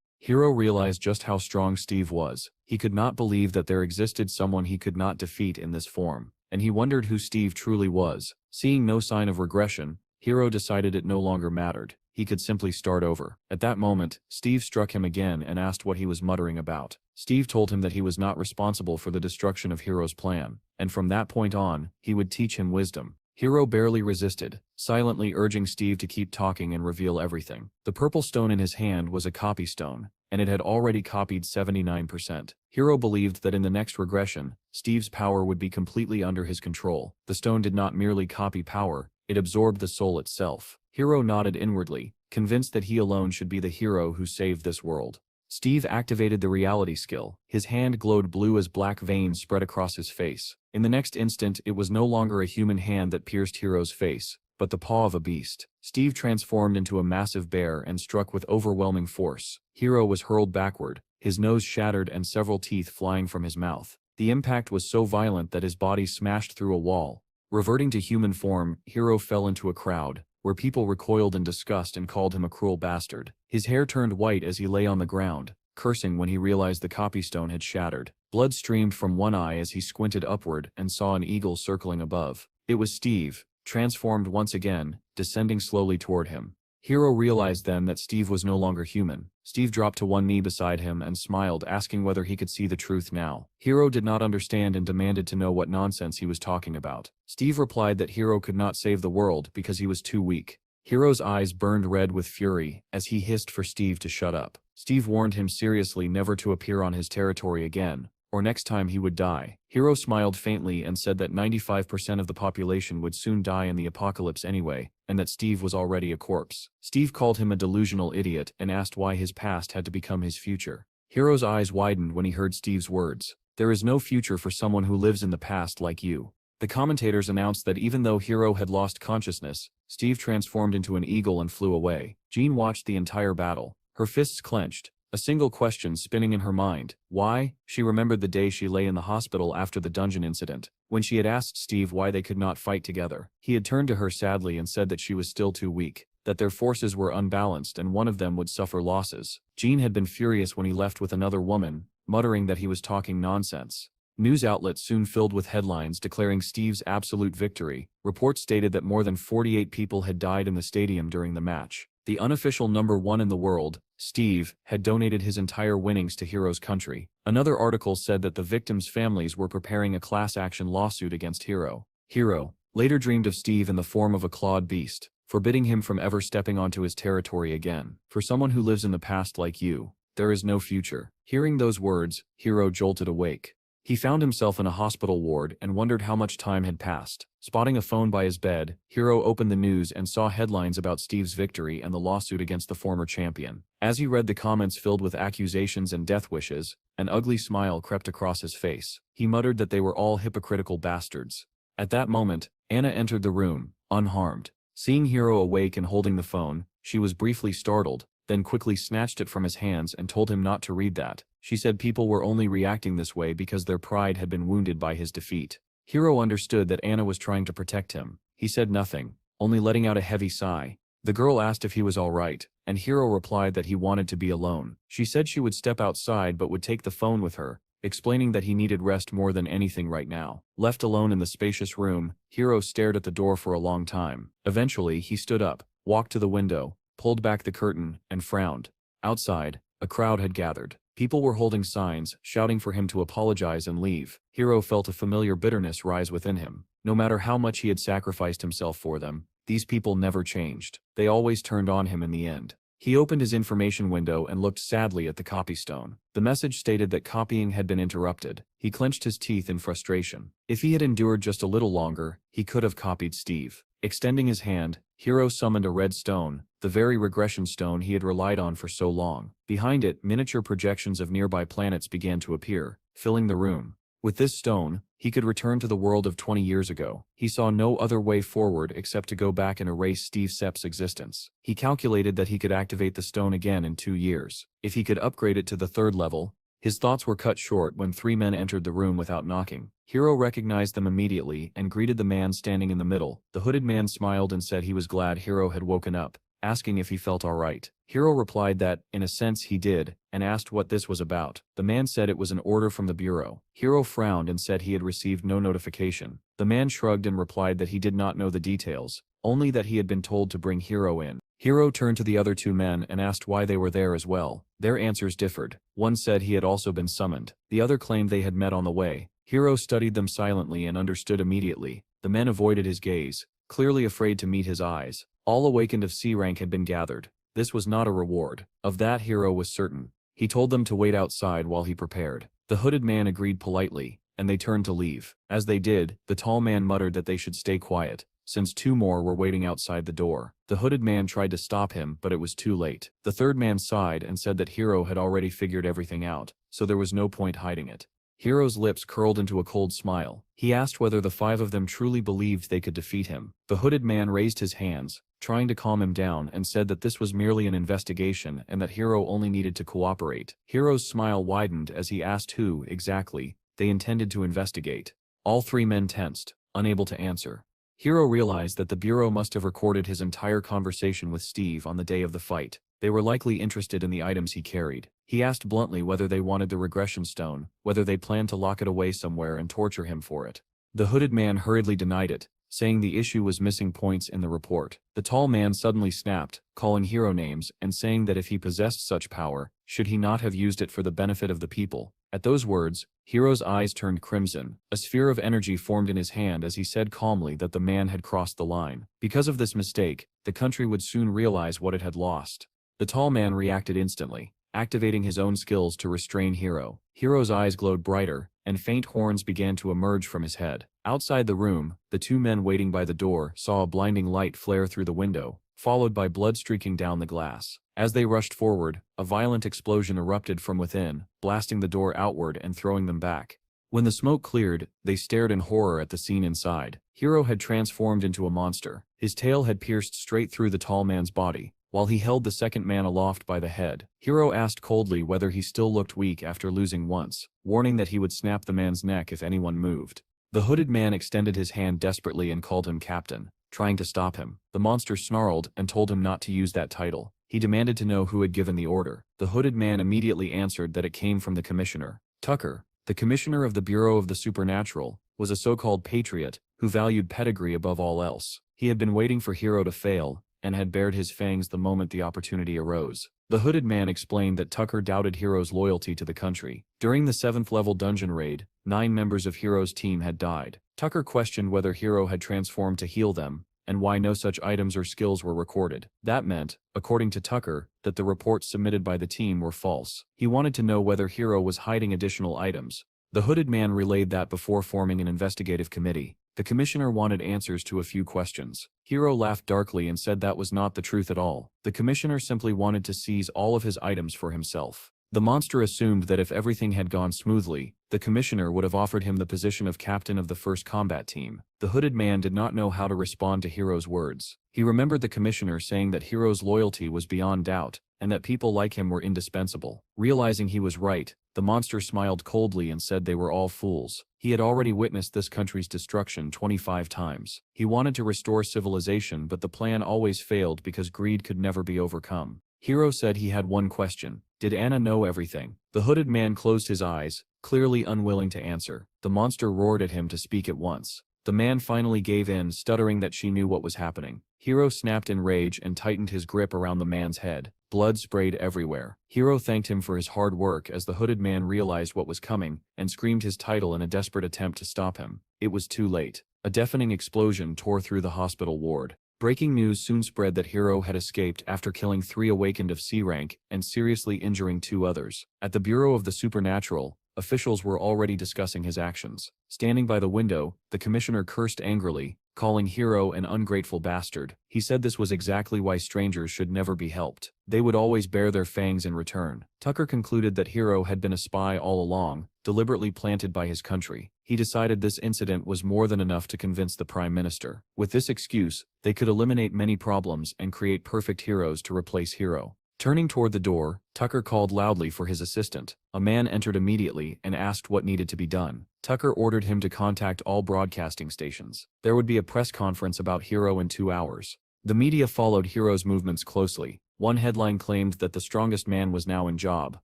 Hiro realized just how strong Steve was. He could not believe that there existed someone he could not defeat in this form, and he wondered who Steve truly was. Seeing no sign of regression, Hiro decided it no longer mattered. He could simply start over. At that moment, Steve struck him again and asked what he was muttering about. Steve told him that he was not responsible for the destruction of Hiro's plan, and from that point on, he would teach him wisdom. Hiro barely resisted, silently urging Steve to keep talking and reveal everything. The purple stone in his hand was a copy stone, and it had already copied 79%. Hiro believed that in the next regression, Steve's power would be completely under his control. The stone did not merely copy power, it absorbed the soul itself. Hiro nodded inwardly, convinced that he alone should be the hero who saved this world. Steve activated the reality skill. His hand glowed blue as black veins spread across his face. In the next instant, it was no longer a human hand that pierced Hiro's face, but the paw of a beast. Steve transformed into a massive bear and struck with overwhelming force. Hiro was hurled backward, his nose shattered and several teeth flying from his mouth. The impact was so violent that his body smashed through a wall. Reverting to human form, Hiro fell into a crowd, where people recoiled in disgust and called him a cruel bastard. His hair turned white as he lay on the ground, cursing when he realized the copy stone had shattered. Blood streamed from one eye as he squinted upward and saw an eagle circling above. It was Steve, transformed once again, descending slowly toward him. Hiro realized then that Steve was no longer human. Steve dropped to one knee beside him and smiled, asking whether he could see the truth now. Hiro did not understand and demanded to know what nonsense he was talking about. Steve replied that Hiro could not save the world because he was too weak. Hiro's eyes burned red with fury as he hissed for Steve to shut up. Steve warned him seriously never to appear on his territory again, or next time he would die. Hiro smiled faintly and said that 95% of the population would soon die in the apocalypse anyway, and that Steve was already a corpse. Steve called him a delusional idiot and asked why his past had to become his future. Hiro's eyes widened when he heard Steve's words. There is no future for someone who lives in the past like you. The commentators announced that even though Hiro had lost consciousness, Steve transformed into an eagle and flew away. Jean watched the entire battle, her fists clenched, a single question spinning in her mind. Why? She remembered the day she lay in the hospital after the dungeon incident, when she had asked Steve why they could not fight together. He had turned to her sadly and said that she was still too weak, that their forces were unbalanced and one of them would suffer losses. Jean had been furious when he left with another woman, muttering that he was talking nonsense. News outlets soon filled with headlines declaring Steve's absolute victory. Reports stated that more than 48 people had died in the stadium during the match. The unofficial number one in the world, Steve, had donated his entire winnings to Hiro's country. Another article said that the victims' families were preparing a class action lawsuit against Hiro. Hiro later dreamed of Steve in the form of a clawed beast, forbidding him from ever stepping onto his territory again. For someone who lives in the past like you, there is no future. Hearing those words, Hiro jolted awake. He found himself in a hospital ward and wondered how much time had passed. Spotting a phone by his bed, Hiro opened the news and saw headlines about Steve's victory and the lawsuit against the former champion. As he read the comments filled with accusations and death wishes, an ugly smile crept across his face. He muttered that they were all hypocritical bastards. At that moment, Anna entered the room, unharmed. Seeing Hiro awake and holding the phone, she was briefly startled, then quickly snatched it from his hands and told him not to read that. She said people were only reacting this way because their pride had been wounded by his defeat. Hiro understood that Anna was trying to protect him. He said nothing, only letting out a heavy sigh. The girl asked if he was all right, and Hiro replied that he wanted to be alone. She said she would step outside but would take the phone with her, explaining that he needed rest more than anything right now. Left alone in the spacious room, Hiro stared at the door for a long time. Eventually, he stood up, walked to the window, pulled back the curtain, and frowned. Outside, a crowd had gathered. People were holding signs, shouting for him to apologize and leave. Hiro felt a familiar bitterness rise within him. No matter how much he had sacrificed himself for them, these people never changed. They always turned on him in the end. He opened his information window and looked sadly at the copy stone. The message stated that copying had been interrupted. He clenched his teeth in frustration. If he had endured just a little longer, he could have copied Steve. Extending his hand, Hiro summoned a red stone, the very regression stone he had relied on for so long. Behind it, miniature projections of nearby planets began to appear, filling the room. With this stone, He could return to the world of 20 years ago. He saw no other way forward except to go back and erase Steve Sepp's existence. He calculated that he could activate the stone again in 2 years. If he could upgrade it to the 3rd level. His thoughts were cut short when 3 men entered the room without knocking. Hiro recognized them immediately and greeted the man standing in the middle. The hooded man smiled and said he was glad Hiro had woken up, asking if he felt alright. Hiro replied that, in a sense, he did, and asked what this was about. The man said it was an order from the bureau. Hiro frowned and said he had received no notification. The man shrugged and replied that he did not know the details, only that he had been told to bring Hiro in. Hiro turned to the other 2 men and asked why they were there as well. Their answers differed. One said he had also been summoned. The other claimed they had met on the way. Hiro studied them silently and understood immediately. The men avoided his gaze, clearly afraid to meet his eyes. All awakened of C rank had been gathered. This was not a reward. Of that Hiro was certain. He told them to wait outside while he prepared. The hooded man agreed politely, and they turned to leave. As they did, the tall man muttered that they should stay quiet, since 2 more were waiting outside the door. The hooded man tried to stop him, but it was too late. The 3rd man sighed and said that Hiro had already figured everything out, so there was no point hiding it. Hiro's lips curled into a cold smile. He asked whether the 5 of them truly believed they could defeat him. The hooded man raised his hands, trying to calm him down, and said that this was merely an investigation and that Hiro only needed to cooperate. Hiro's smile widened as he asked who, exactly, they intended to investigate. All 3 men tensed, unable to answer. Hiro realized that the bureau must have recorded his entire conversation with Steve on the day of the fight. They were likely interested in the items he carried. He asked bluntly whether they wanted the regression stone, whether they planned to lock it away somewhere and torture him for it. The hooded man hurriedly denied it, saying the issue was missing points in the report. The tall man suddenly snapped, calling Hiro names and saying that if he possessed such power, should he not have used it for the benefit of the people? At those words, Hiro's eyes turned crimson. A sphere of energy formed in his hand as he said calmly that the man had crossed the line. Because of this mistake, the country would soon realize what it had lost. The tall man reacted instantly, activating his own skills to restrain Hiro. Hiro's eyes glowed brighter, and faint horns began to emerge from his head. Outside the room, the 2 men waiting by the door saw a blinding light flare through the window, followed by blood streaking down the glass. As they rushed forward, a violent explosion erupted from within, blasting the door outward and throwing them back. When the smoke cleared, they stared in horror at the scene inside. Hiro had transformed into a monster. His tail had pierced straight through the tall man's body, while he held the 2nd man aloft by the head. Hiro asked coldly whether he still looked weak after losing once, warning that he would snap the man's neck if anyone moved. The hooded man extended his hand desperately and called him captain, trying to stop him. The monster snarled and told him not to use that title. He demanded to know who had given the order. The hooded man immediately answered that it came from the commissioner. Tucker, the commissioner of the Bureau of the Supernatural, was a so-called patriot who valued pedigree above all else. He had been waiting for Hiro to fail, and had bared his fangs the moment the opportunity arose. The hooded man explained that Tucker doubted Hiro's loyalty to the country. During the 7th level dungeon raid, 9 members of Hiro's team had died. Tucker questioned whether Hiro had transformed to heal them, and why no such items or skills were recorded. That meant, according to Tucker, that the reports submitted by the team were false. He wanted to know whether Hiro was hiding additional items. The hooded man relayed that before forming an investigative committee. The commissioner wanted answers to a few questions. Hiro laughed darkly and said that was not the truth at all. The commissioner simply wanted to seize all of his items for himself. The monster assumed that if everything had gone smoothly, the commissioner would have offered him the position of captain of the first combat team. The hooded man did not know how to respond to Hiro's words. He remembered the commissioner saying that Hiro's loyalty was beyond doubt, and that people like him were indispensable. Realizing he was right, the monster smiled coldly and said they were all fools. He had already witnessed this country's destruction 25 times. He wanted to restore civilization, but the plan always failed because greed could never be overcome. Hiro said he had one question. Did Anna know everything? The hooded man closed his eyes, clearly unwilling to answer. The monster roared at him to speak at once. The man finally gave in, stuttering that she knew what was happening. Hiro snapped in rage and tightened his grip around the man's head. Blood sprayed everywhere. Hiro thanked him for his hard work as the hooded man realized what was coming and screamed his title in a desperate attempt to stop him. It was too late. A deafening explosion tore through the hospital ward. Breaking news soon spread that Hiro had escaped after killing 3 awakened of C rank and seriously injuring 2 others. At the Bureau of the Supernatural, officials were already discussing his actions. Standing by the window, the commissioner cursed angrily, calling Hiro an ungrateful bastard. He said this was exactly why strangers should never be helped. They would always bear their fangs in return. Tucker concluded that Hiro had been a spy all along, deliberately planted by his country. He decided this incident was more than enough to convince the Prime Minister. With this excuse, they could eliminate many problems and create perfect heroes to replace Hiro. Turning toward the door, Tucker called loudly for his assistant. A man entered immediately and asked what needed to be done. Tucker ordered him to contact all broadcasting stations. There would be a press conference about Hiro in 2 hours. The media followed Hiro's movements closely. One headline claimed that the strongest man was now in job.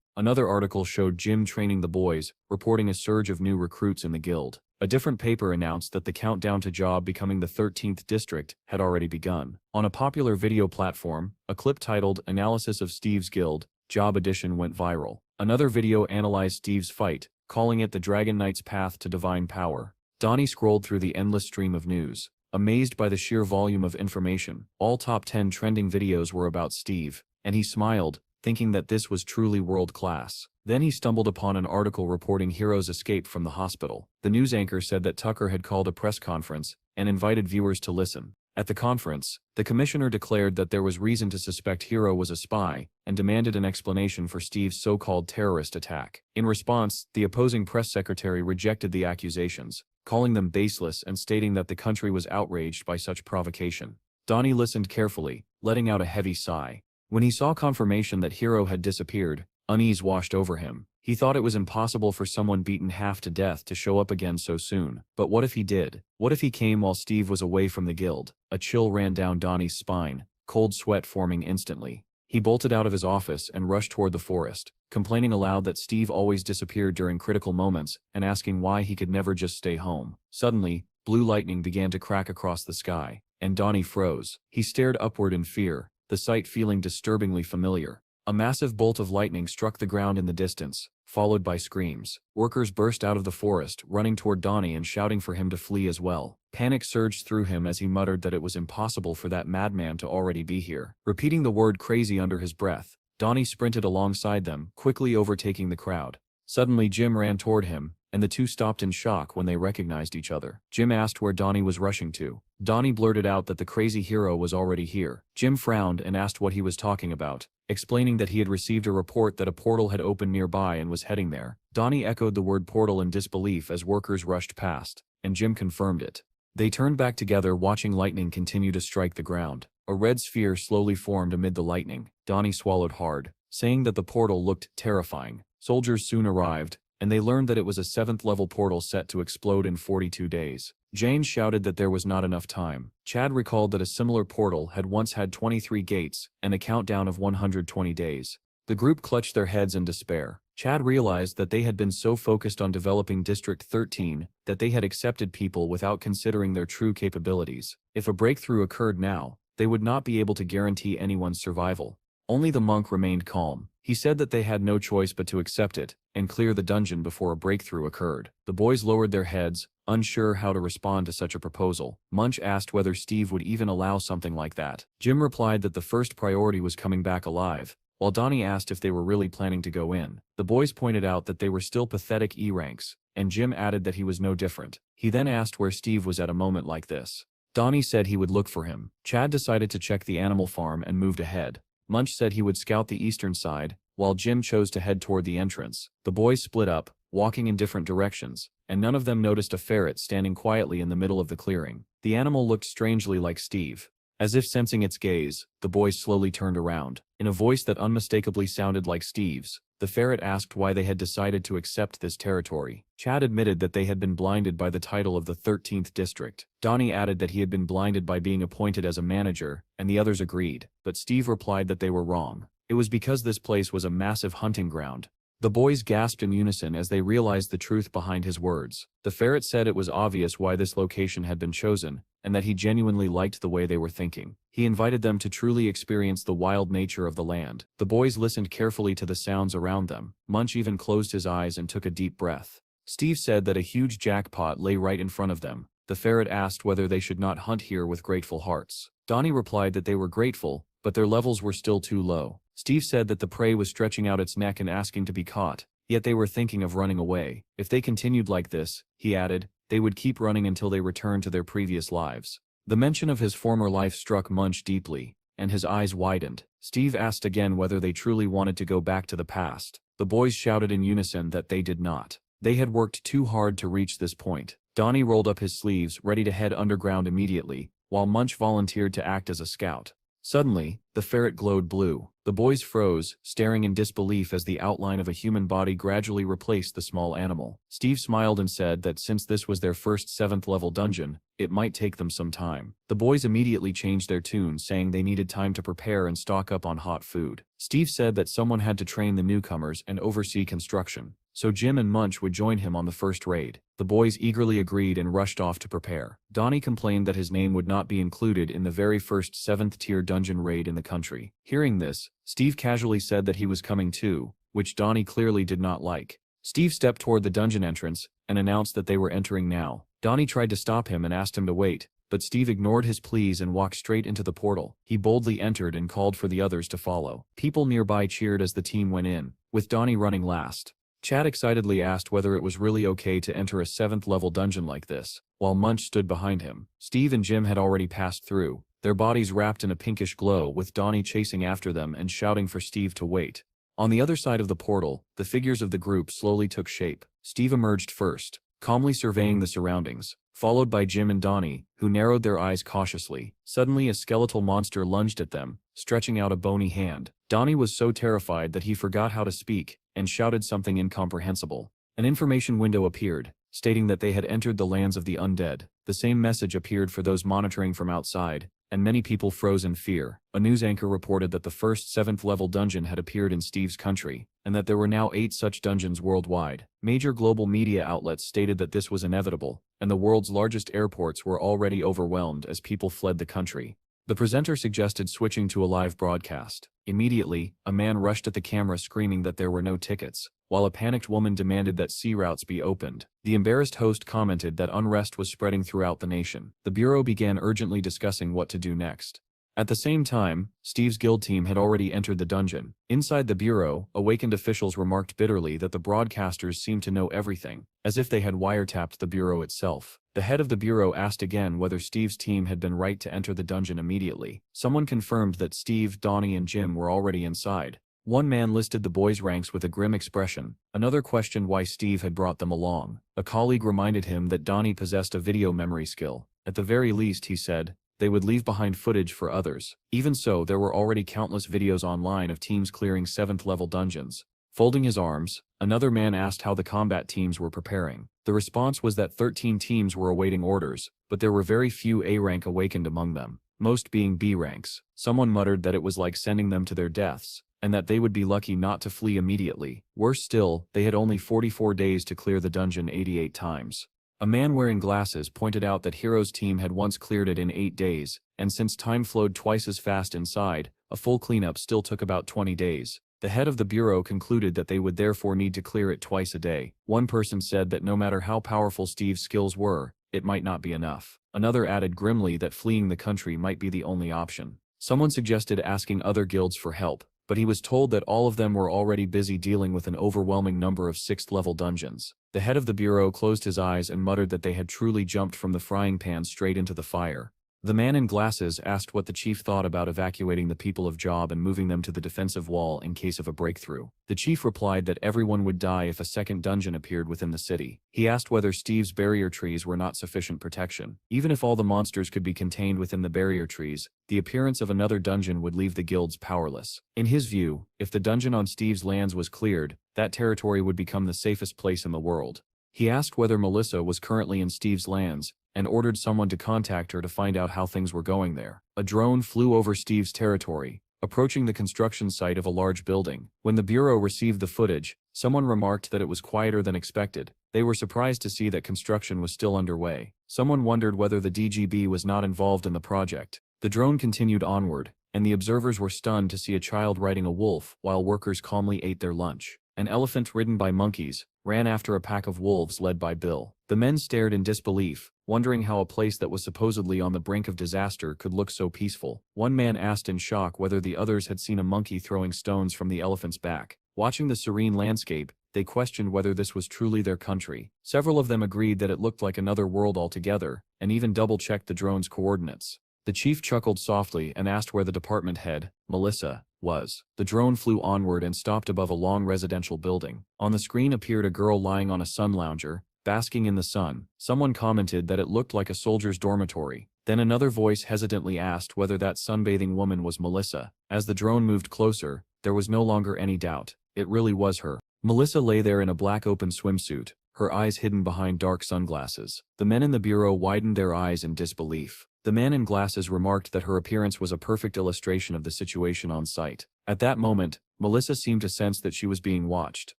Another article showed Jim training the boys, reporting a surge of new recruits in the guild. A different paper announced that the countdown to job becoming the 13th district had already begun. On a popular video platform, a clip titled "Analysis of Steve's Guild, Job Edition" went viral. Another video analyzed Steve's fight, calling it the Dragon Knight's path to divine power. Donnie scrolled through the endless stream of news, amazed by the sheer volume of information. All top 10 trending videos were about Steve, and he smiled, thinking that this was truly world-class. Then he stumbled upon an article reporting Hiro's escape from the hospital. The news anchor said that Tucker had called a press conference and invited viewers to listen. At the conference, the commissioner declared that there was reason to suspect Hiro was a spy and demanded an explanation for Steve's so-called terrorist attack. In response, the opposing press secretary rejected the accusations, calling them baseless and stating that the country was outraged by such provocation. Donnie listened carefully, letting out a heavy sigh. When he saw confirmation that Hiro had disappeared, unease washed over him. He thought it was impossible for someone beaten half to death to show up again so soon. But what if he did? What if he came while Steve was away from the guild? A chill ran down Donnie's spine, cold sweat forming instantly. He bolted out of his office and rushed toward the forest, complaining aloud that Steve always disappeared during critical moments and asking why he could never just stay home. Suddenly, blue lightning began to crack across the sky, and Donnie froze. He stared upward in fear, the sight feeling disturbingly familiar. A massive bolt of lightning struck the ground in the distance, followed by screams. Workers burst out of the forest, running toward Donnie and shouting for him to flee as well. Panic surged through him as he muttered that it was impossible for that madman to already be here. Repeating the word crazy under his breath, Donnie sprinted alongside them, quickly overtaking the crowd. Suddenly Jim ran toward him, and the two stopped in shock when they recognized each other. Jim asked where Donnie was rushing to. Donnie blurted out that the crazy Hiro was already here. Jim frowned and asked what he was talking about, explaining that he had received a report that a portal had opened nearby and was heading there. Donnie echoed the word portal in disbelief as workers rushed past, and Jim confirmed it. They turned back together, watching lightning continue to strike the ground. A red sphere slowly formed amid the lightning. Donnie swallowed hard, saying that the portal looked terrifying. Soldiers soon arrived, and they learned that it was a 7th-level portal set to explode in 42 days. Jane shouted that there was not enough time. Chad recalled that a similar portal had once had 23 gates and a countdown of 120 days. The group clutched their heads in despair. Chad realized that they had been so focused on developing District 13 that they had accepted people without considering their true capabilities. If a breakthrough occurred now, they would not be able to guarantee anyone's survival. Only the monk remained calm. He said that they had no choice but to accept it and clear the dungeon before a breakthrough occurred. The boys lowered their heads, unsure how to respond to such a proposal. Munch asked whether Steve would even allow something like that. Jim replied that the first priority was coming back alive, while Donnie asked if they were really planning to go in. The boys pointed out that they were still pathetic E-ranks, and Jim added that he was no different. He then asked where Steve was at a moment like this. Donnie said he would look for him. Chad decided to check the animal farm and moved ahead. Munch said he would scout the eastern side, while Jim chose to head toward the entrance. The boys split up, walking in different directions, and none of them noticed a ferret standing quietly in the middle of the clearing. The animal looked strangely like Steve. As if sensing its gaze, the boys slowly turned around. In a voice that unmistakably sounded like Steve's, the ferret asked why they had decided to accept this territory. Chad admitted that they had been blinded by the title of the 13th district. Donnie added that he had been blinded by being appointed as a manager, and the others agreed, but Steve replied that they were wrong. It was because this place was a massive hunting ground. The boys gasped in unison as they realized the truth behind his words. The ferret said it was obvious why this location had been chosen, and that he genuinely liked the way they were thinking. He invited them to truly experience the wild nature of the land. The boys listened carefully to the sounds around them. Munch even closed his eyes and took a deep breath. Steve said that a huge jackpot lay right in front of them. The ferret asked whether they should not hunt here with grateful hearts. Donnie replied that they were grateful, but their levels were still too low. Steve said that the prey was stretching out its neck and asking to be caught, yet they were thinking of running away. If they continued like this, he added, they would keep running until they returned to their previous lives. The mention of his former life struck Munch deeply, and his eyes widened. Steve asked again whether they truly wanted to go back to the past. The boys shouted in unison that they did not. They had worked too hard to reach this point. Donnie rolled up his sleeves, ready to head underground immediately, while Munch volunteered to act as a scout. Suddenly, the ferret glowed blue. The boys froze, staring in disbelief as the outline of a human body gradually replaced the small animal. Steve smiled and said that since this was their first 7th level dungeon, it might take them some time. The boys immediately changed their tune, saying they needed time to prepare and stock up on hot food. Steve said that someone had to train the newcomers and oversee construction, so Jim and Munch would join him on the first raid. The boys eagerly agreed and rushed off to prepare. Donnie complained that his name would not be included in the very first 7th tier dungeon raid in the country. Hearing this, Steve casually said that he was coming too, which Donnie clearly did not like. Steve stepped toward the dungeon entrance and announced that they were entering now. Donnie tried to stop him and asked him to wait, but Steve ignored his pleas and walked straight into the portal. He boldly entered and called for the others to follow. People nearby cheered as the team went in, with Donnie running last. Chad excitedly asked whether it was really okay to enter a 7th level dungeon like this, while Munch stood behind him. Steve and Jim had already passed through, their bodies wrapped in a pinkish glow, with Donnie chasing after them and shouting for Steve to wait. On the other side of the portal, the figures of the group slowly took shape. Steve emerged first, calmly surveying the surroundings, followed by Jim and Donnie, who narrowed their eyes cautiously. Suddenly a skeletal monster lunged at them, stretching out a bony hand. Donnie was so terrified that he forgot how to speak, and shouted something incomprehensible. An information window appeared, stating that they had entered the lands of the undead. The same message appeared for those monitoring from outside, and many people froze in fear. A news anchor reported that the first 7th level dungeon had appeared in Steve's country, and that there were now 8 such dungeons worldwide. Major global media outlets stated that this was inevitable, and the world's largest airports were already overwhelmed as people fled the country. The presenter suggested switching to a live broadcast. Immediately, a man rushed at the camera screaming that there were no tickets, while a panicked woman demanded that sea routes be opened. The embarrassed host commented that unrest was spreading throughout the nation. The bureau began urgently discussing what to do next. At the same time, Steve's guild team had already entered the dungeon. Inside the bureau, awakened officials remarked bitterly that the broadcasters seemed to know everything, as if they had wiretapped the bureau itself. The head of the bureau asked again whether Steve's team had been right to enter the dungeon immediately. Someone confirmed that Steve, Donnie, and Jim were already inside. One man listed the boys' ranks with a grim expression. Another questioned why Steve had brought them along. A colleague reminded him that Donnie possessed a video memory skill. At the very least, he said, they would leave behind footage for others. Even so, there were already countless videos online of teams clearing 7th level dungeons. Folding his arms, another man asked how the combat teams were preparing. The response was that 13 teams were awaiting orders, but there were very few A rank awakened among them, most being B ranks. Someone muttered that it was like sending them to their deaths, and that they would be lucky not to flee immediately. Worse still, they had only 44 days to clear the dungeon 88 times. A man wearing glasses pointed out that Hero's team had once cleared it in 8 days, and since time flowed twice as fast inside, a full cleanup still took about 20 days. The head of the bureau concluded that they would therefore need to clear it twice a day. One person said that no matter how powerful Steve's skills were, it might not be enough. Another added grimly that fleeing the country might be the only option. Someone suggested asking other guilds for help, but he was told that all of them were already busy dealing with an overwhelming number of 6th level dungeons. The head of the bureau closed his eyes and muttered that they had truly jumped from the frying pan straight into the fire. The man in glasses asked what the chief thought about evacuating the people of Job and moving them to the defensive wall in case of a breakthrough. The chief replied that everyone would die if a second dungeon appeared within the city. He asked whether Steve's barrier trees were not sufficient protection. Even if all the monsters could be contained within the barrier trees, the appearance of another dungeon would leave the guilds powerless. In his view, if the dungeon on Steve's lands was cleared, that territory would become the safest place in the world. He asked whether Melissa was currently in Steve's lands, and ordered someone to contact her to find out how things were going there. A drone flew over Steve's territory, approaching the construction site of a large building. When the bureau received the footage, someone remarked that it was quieter than expected. They were surprised to see that construction was still underway. Someone wondered whether the DGB was not involved in the project. The drone continued onward, and the observers were stunned to see a child riding a wolf while workers calmly ate their lunch. An elephant ridden by monkeys ran after a pack of wolves led by Bill. The men stared in disbelief, wondering how a place that was supposedly on the brink of disaster could look so peaceful. One man asked in shock whether the others had seen a monkey throwing stones from the elephant's back. Watching the serene landscape, they questioned whether this was truly their country. Several of them agreed that it looked like another world altogether, and even double-checked the drone's coordinates. The chief chuckled softly and asked where the department head, Melissa, was. The drone flew onward and stopped above a long residential building. On the screen appeared a girl lying on a sun lounger, basking in the sun. Someone commented that it looked like a soldier's dormitory. Then another voice hesitantly asked whether that sunbathing woman was Melissa. As the drone moved closer, there was no longer any doubt. It really was her. Melissa lay there in a black open swimsuit, her eyes hidden behind dark sunglasses. The men in the bureau widened their eyes in disbelief. The man in glasses remarked that her appearance was a perfect illustration of the situation on site. At that moment, Melissa seemed to sense that she was being watched.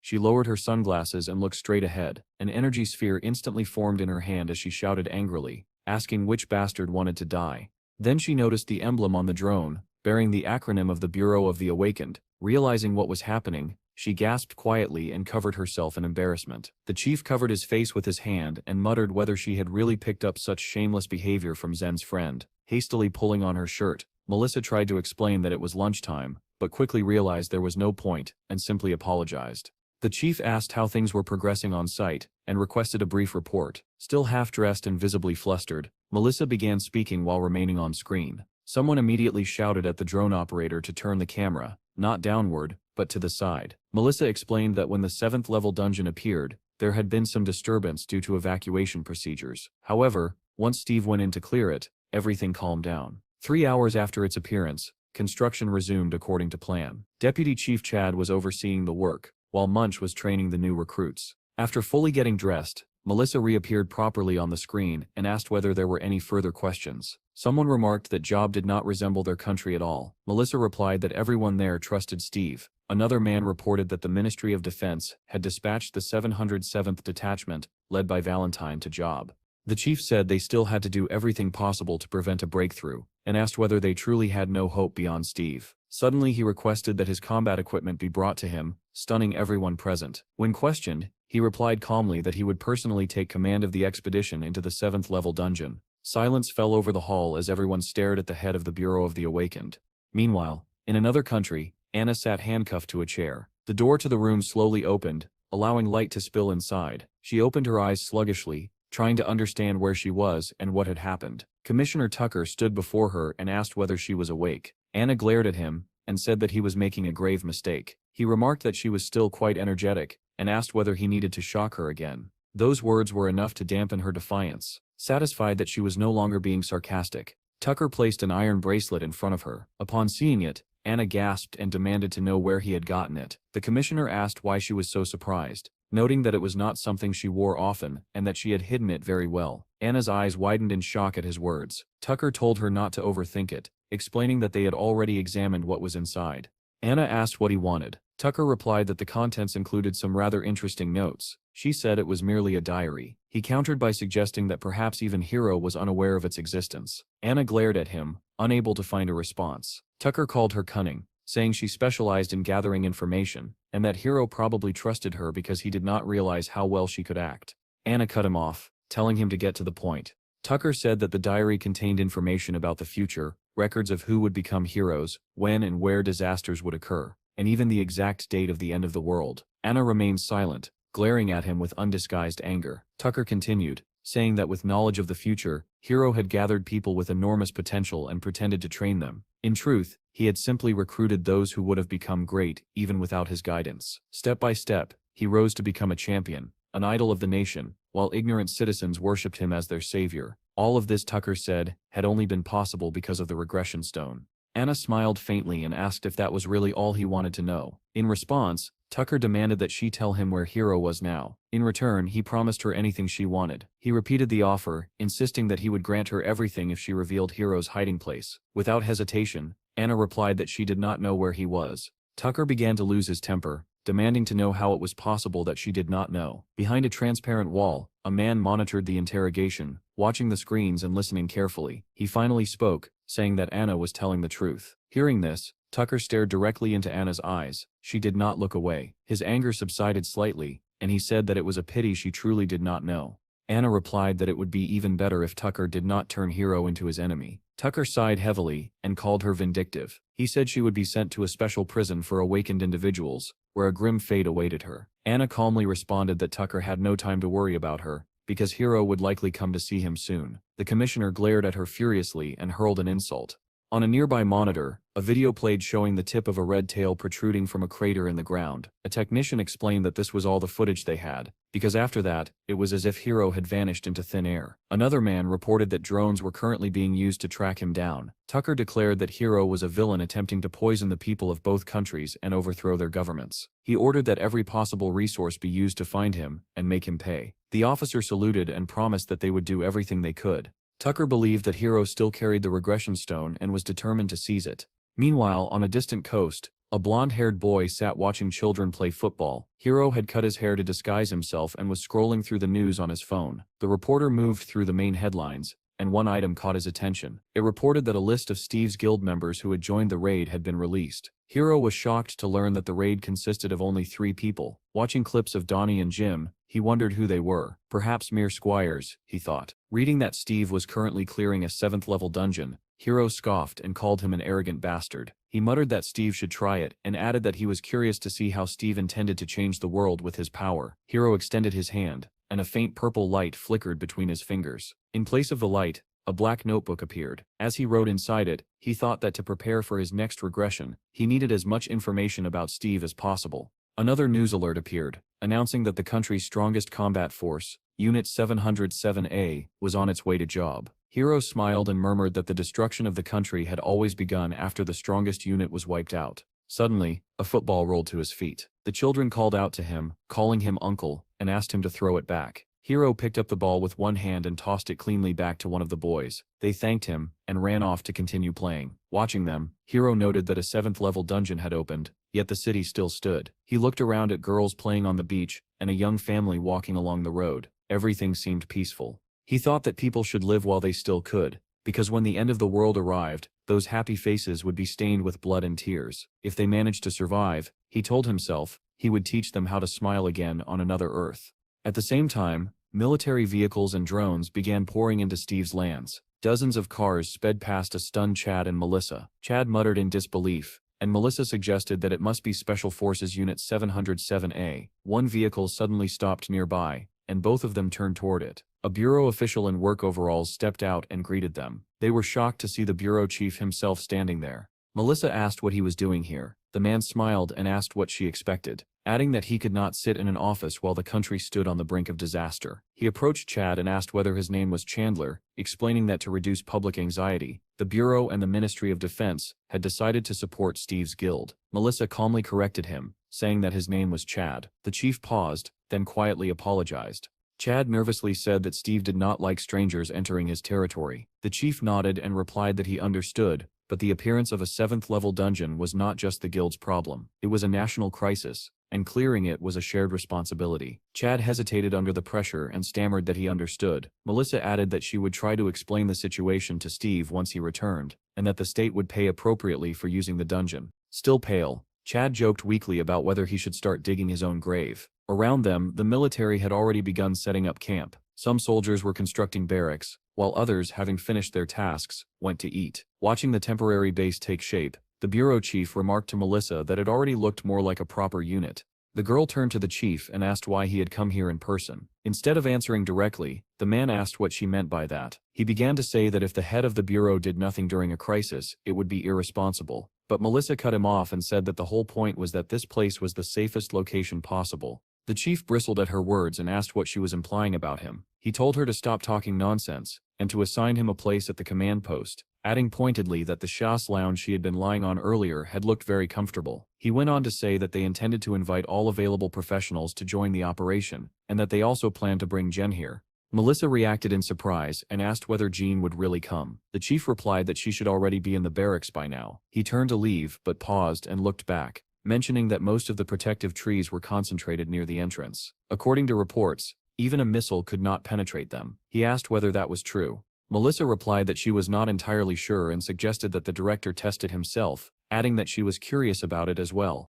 She lowered her sunglasses and looked straight ahead. An energy sphere instantly formed in her hand as she shouted angrily, asking which bastard wanted to die. Then she noticed the emblem on the drone, bearing the acronym of the Bureau of the Awakened. Realizing what was happening, she gasped quietly and covered herself in embarrassment. The chief covered his face with his hand and muttered whether she had really picked up such shameless behavior from Zen's friend. Hastily pulling on her shirt, Melissa tried to explain that it was lunchtime, but quickly realized there was no point, and simply apologized. The chief asked how things were progressing on site, and requested a brief report. Still half-dressed and visibly flustered, Melissa began speaking while remaining on screen. Someone immediately shouted at the drone operator to turn the camera, not downward, but to the side. Melissa explained that when the 7th level dungeon appeared, there had been some disturbance due to evacuation procedures. However, once Steve went in to clear it, everything calmed down. 3 hours after its appearance, construction resumed according to plan. Deputy Chief Chad was overseeing the work, while Munch was training the new recruits. After fully getting dressed, Melissa reappeared properly on the screen and asked whether there were any further questions. Someone remarked that job did not resemble their country at all. Melissa replied that everyone there trusted Steve. Another man reported that the Ministry of Defense had dispatched the 707th Detachment, led by Valentine, to job. The chief said they still had to do everything possible to prevent a breakthrough, and asked whether they truly had no hope beyond Steve. Suddenly he requested that his combat equipment be brought to him, stunning everyone present. When questioned, he replied calmly that he would personally take command of the expedition into the 7th level dungeon. Silence fell over the hall as everyone stared at the head of the Bureau of the Awakened. Meanwhile, in another country, Anna sat handcuffed to a chair. The door to the room slowly opened, allowing light to spill inside. She opened her eyes sluggishly, trying to understand where she was and what had happened. Commissioner Tucker stood before her and asked whether she was awake. Anna glared at him and said that he was making a grave mistake. He remarked that she was still quite energetic and asked whether he needed to shock her again. Those words were enough to dampen her defiance. Satisfied that she was no longer being sarcastic, Tucker placed an iron bracelet in front of her. Upon seeing it, Anna gasped and demanded to know where he had gotten it. The commissioner asked why she was so surprised, noting that it was not something she wore often and that she had hidden it very well. Anna's eyes widened in shock at his words. Tucker told her not to overthink it, explaining that they had already examined what was inside. Anna asked what he wanted. Tucker replied that the contents included some rather interesting notes. She said it was merely a diary. He countered by suggesting that perhaps even Hiro was unaware of its existence. Anna glared at him, unable to find a response. Tucker called her cunning, saying she specialized in gathering information, and that Hiro probably trusted her because he did not realize how well she could act. Anna cut him off, telling him to get to the point. Tucker said that the diary contained information about the future, records of who would become heroes, when and where disasters would occur, and even the exact date of the end of the world. Anna remained silent, glaring at him with undisguised anger. Tucker continued, saying that with knowledge of the future, Hiro had gathered people with enormous potential and pretended to train them. In truth, he had simply recruited those who would have become great, even without his guidance. Step by step, he rose to become a champion, an idol of the nation, while ignorant citizens worshipped him as their savior. All of this, Tucker said, had only been possible because of the regression stone. Anna smiled faintly and asked if that was really all he wanted to know. In response, Tucker demanded that she tell him where Hiro was now. In return, he promised her anything she wanted. He repeated the offer, insisting that he would grant her everything if she revealed Hiro's hiding place. Without hesitation, Anna replied that she did not know where he was. Tucker began to lose his temper, demanding to know how it was possible that she did not know. Behind a transparent wall, a man monitored the interrogation, watching the screens and listening carefully. He finally spoke, saying that Anna was telling the truth. Hearing this, Tucker stared directly into Anna's eyes. She did not look away. His anger subsided slightly, and he said that it was a pity she truly did not know. Anna replied that it would be even better if Tucker did not turn Hiro into his enemy. Tucker sighed heavily and called her vindictive. He said she would be sent to a special prison for awakened individuals, where a grim fate awaited her. Anna calmly responded that Tucker had no time to worry about her, because Hiro would likely come to see him soon. The commissioner glared at her furiously and hurled an insult. On a nearby monitor, a video played showing the tip of a red tail protruding from a crater in the ground. A technician explained that this was all the footage they had, because after that, it was as if Hiro had vanished into thin air. Another man reported that drones were currently being used to track him down. Tucker declared that Hiro was a villain attempting to poison the people of both countries and overthrow their governments. He ordered that every possible resource be used to find him and make him pay. The officer saluted and promised that they would do everything they could. Tucker believed that Hiro still carried the regression stone and was determined to seize it. Meanwhile, on a distant coast, a blonde-haired boy sat watching children play football. Hiro had cut his hair to disguise himself and was scrolling through the news on his phone. The reporter moved through the main headlines, and one item caught his attention. It reported that a list of Steve's guild members who had joined the raid had been released. Hiro was shocked to learn that the raid consisted of only 3 people. Watching clips of Donnie and Jim, he wondered who they were. Perhaps mere squires, he thought. Reading that Steve was currently clearing a 7th-level dungeon, Hiro scoffed and called him an arrogant bastard. He muttered that Steve should try it and added that he was curious to see how Steve intended to change the world with his power. Hiro extended his hand, and a faint purple light flickered between his fingers. In place of the light, a black notebook appeared. As he wrote inside it, he thought that to prepare for his next regression, he needed as much information about Steve as possible. Another news alert appeared, announcing that the country's strongest combat force, Unit 707A, was on its way to job. Hiro smiled and murmured that the destruction of the country had always begun after the strongest unit was wiped out. Suddenly, a football rolled to his feet. The children called out to him, calling him uncle, and asked him to throw it back. Hiro picked up the ball with one hand and tossed it cleanly back to one of the boys. They thanked him, and ran off to continue playing. Watching them, Hiro noted that a 7th-level dungeon had opened, yet the city still stood. He looked around at girls playing on the beach, and a young family walking along the road. Everything seemed peaceful. He thought that people should live while they still could, because when the end of the world arrived, those happy faces would be stained with blood and tears. If they managed to survive, he told himself, he would teach them how to smile again on another Earth. At the same time, military vehicles and drones began pouring into Steve's lands. Dozens of cars sped past a stunned Chad and Melissa. Chad muttered in disbelief, and Melissa suggested that it must be Special Forces Unit 707A. One vehicle suddenly stopped nearby, and both of them turned toward it. A bureau official in work overalls stepped out and greeted them. They were shocked to see the bureau chief himself standing there. Melissa asked what he was doing here. The man smiled and asked what she expected, adding that he could not sit in an office while the country stood on the brink of disaster. He approached Chad and asked whether his name was Chandler, explaining that to reduce public anxiety, the Bureau and the Ministry of Defense had decided to support Steve's guild. Melissa calmly corrected him, saying that his name was Chad. The chief paused, then quietly apologized. Chad nervously said that Steve did not like strangers entering his territory. The chief nodded and replied that he understood, but the appearance of a 7th-level dungeon was not just the guild's problem. It was a national crisis, and clearing it was a shared responsibility. Chad hesitated under the pressure and stammered that he understood. Melissa added that she would try to explain the situation to Steve once he returned, and that the state would pay appropriately for using the dungeon. Still pale, Chad joked weakly about whether he should start digging his own grave. Around them, the military had already begun setting up camp. Some soldiers were constructing barracks, while others, having finished their tasks, went to eat. Watching the temporary base take shape, the bureau chief remarked to Melissa that it already looked more like a proper unit. The girl turned to the chief and asked why he had come here in person. Instead of answering directly, the man asked what she meant by that. He began to say that if the head of the bureau did nothing during a crisis, it would be irresponsible. But Melissa cut him off and said that the whole point was that this place was the safest location possible. The chief bristled at her words and asked what she was implying about him. He told her to stop talking nonsense, and to assign him a place at the command post, adding pointedly that the chasse lounge she had been lying on earlier had looked very comfortable. He went on to say that they intended to invite all available professionals to join the operation, and that they also planned to bring Jen here. Melissa reacted in surprise and asked whether Jean would really come. The chief replied that she should already be in the barracks by now. He turned to leave but paused and looked back, mentioning that most of the protective trees were concentrated near the entrance. According to reports, even a missile could not penetrate them. He asked whether that was true. Melissa replied that she was not entirely sure and suggested that the director test it himself, adding that she was curious about it as well.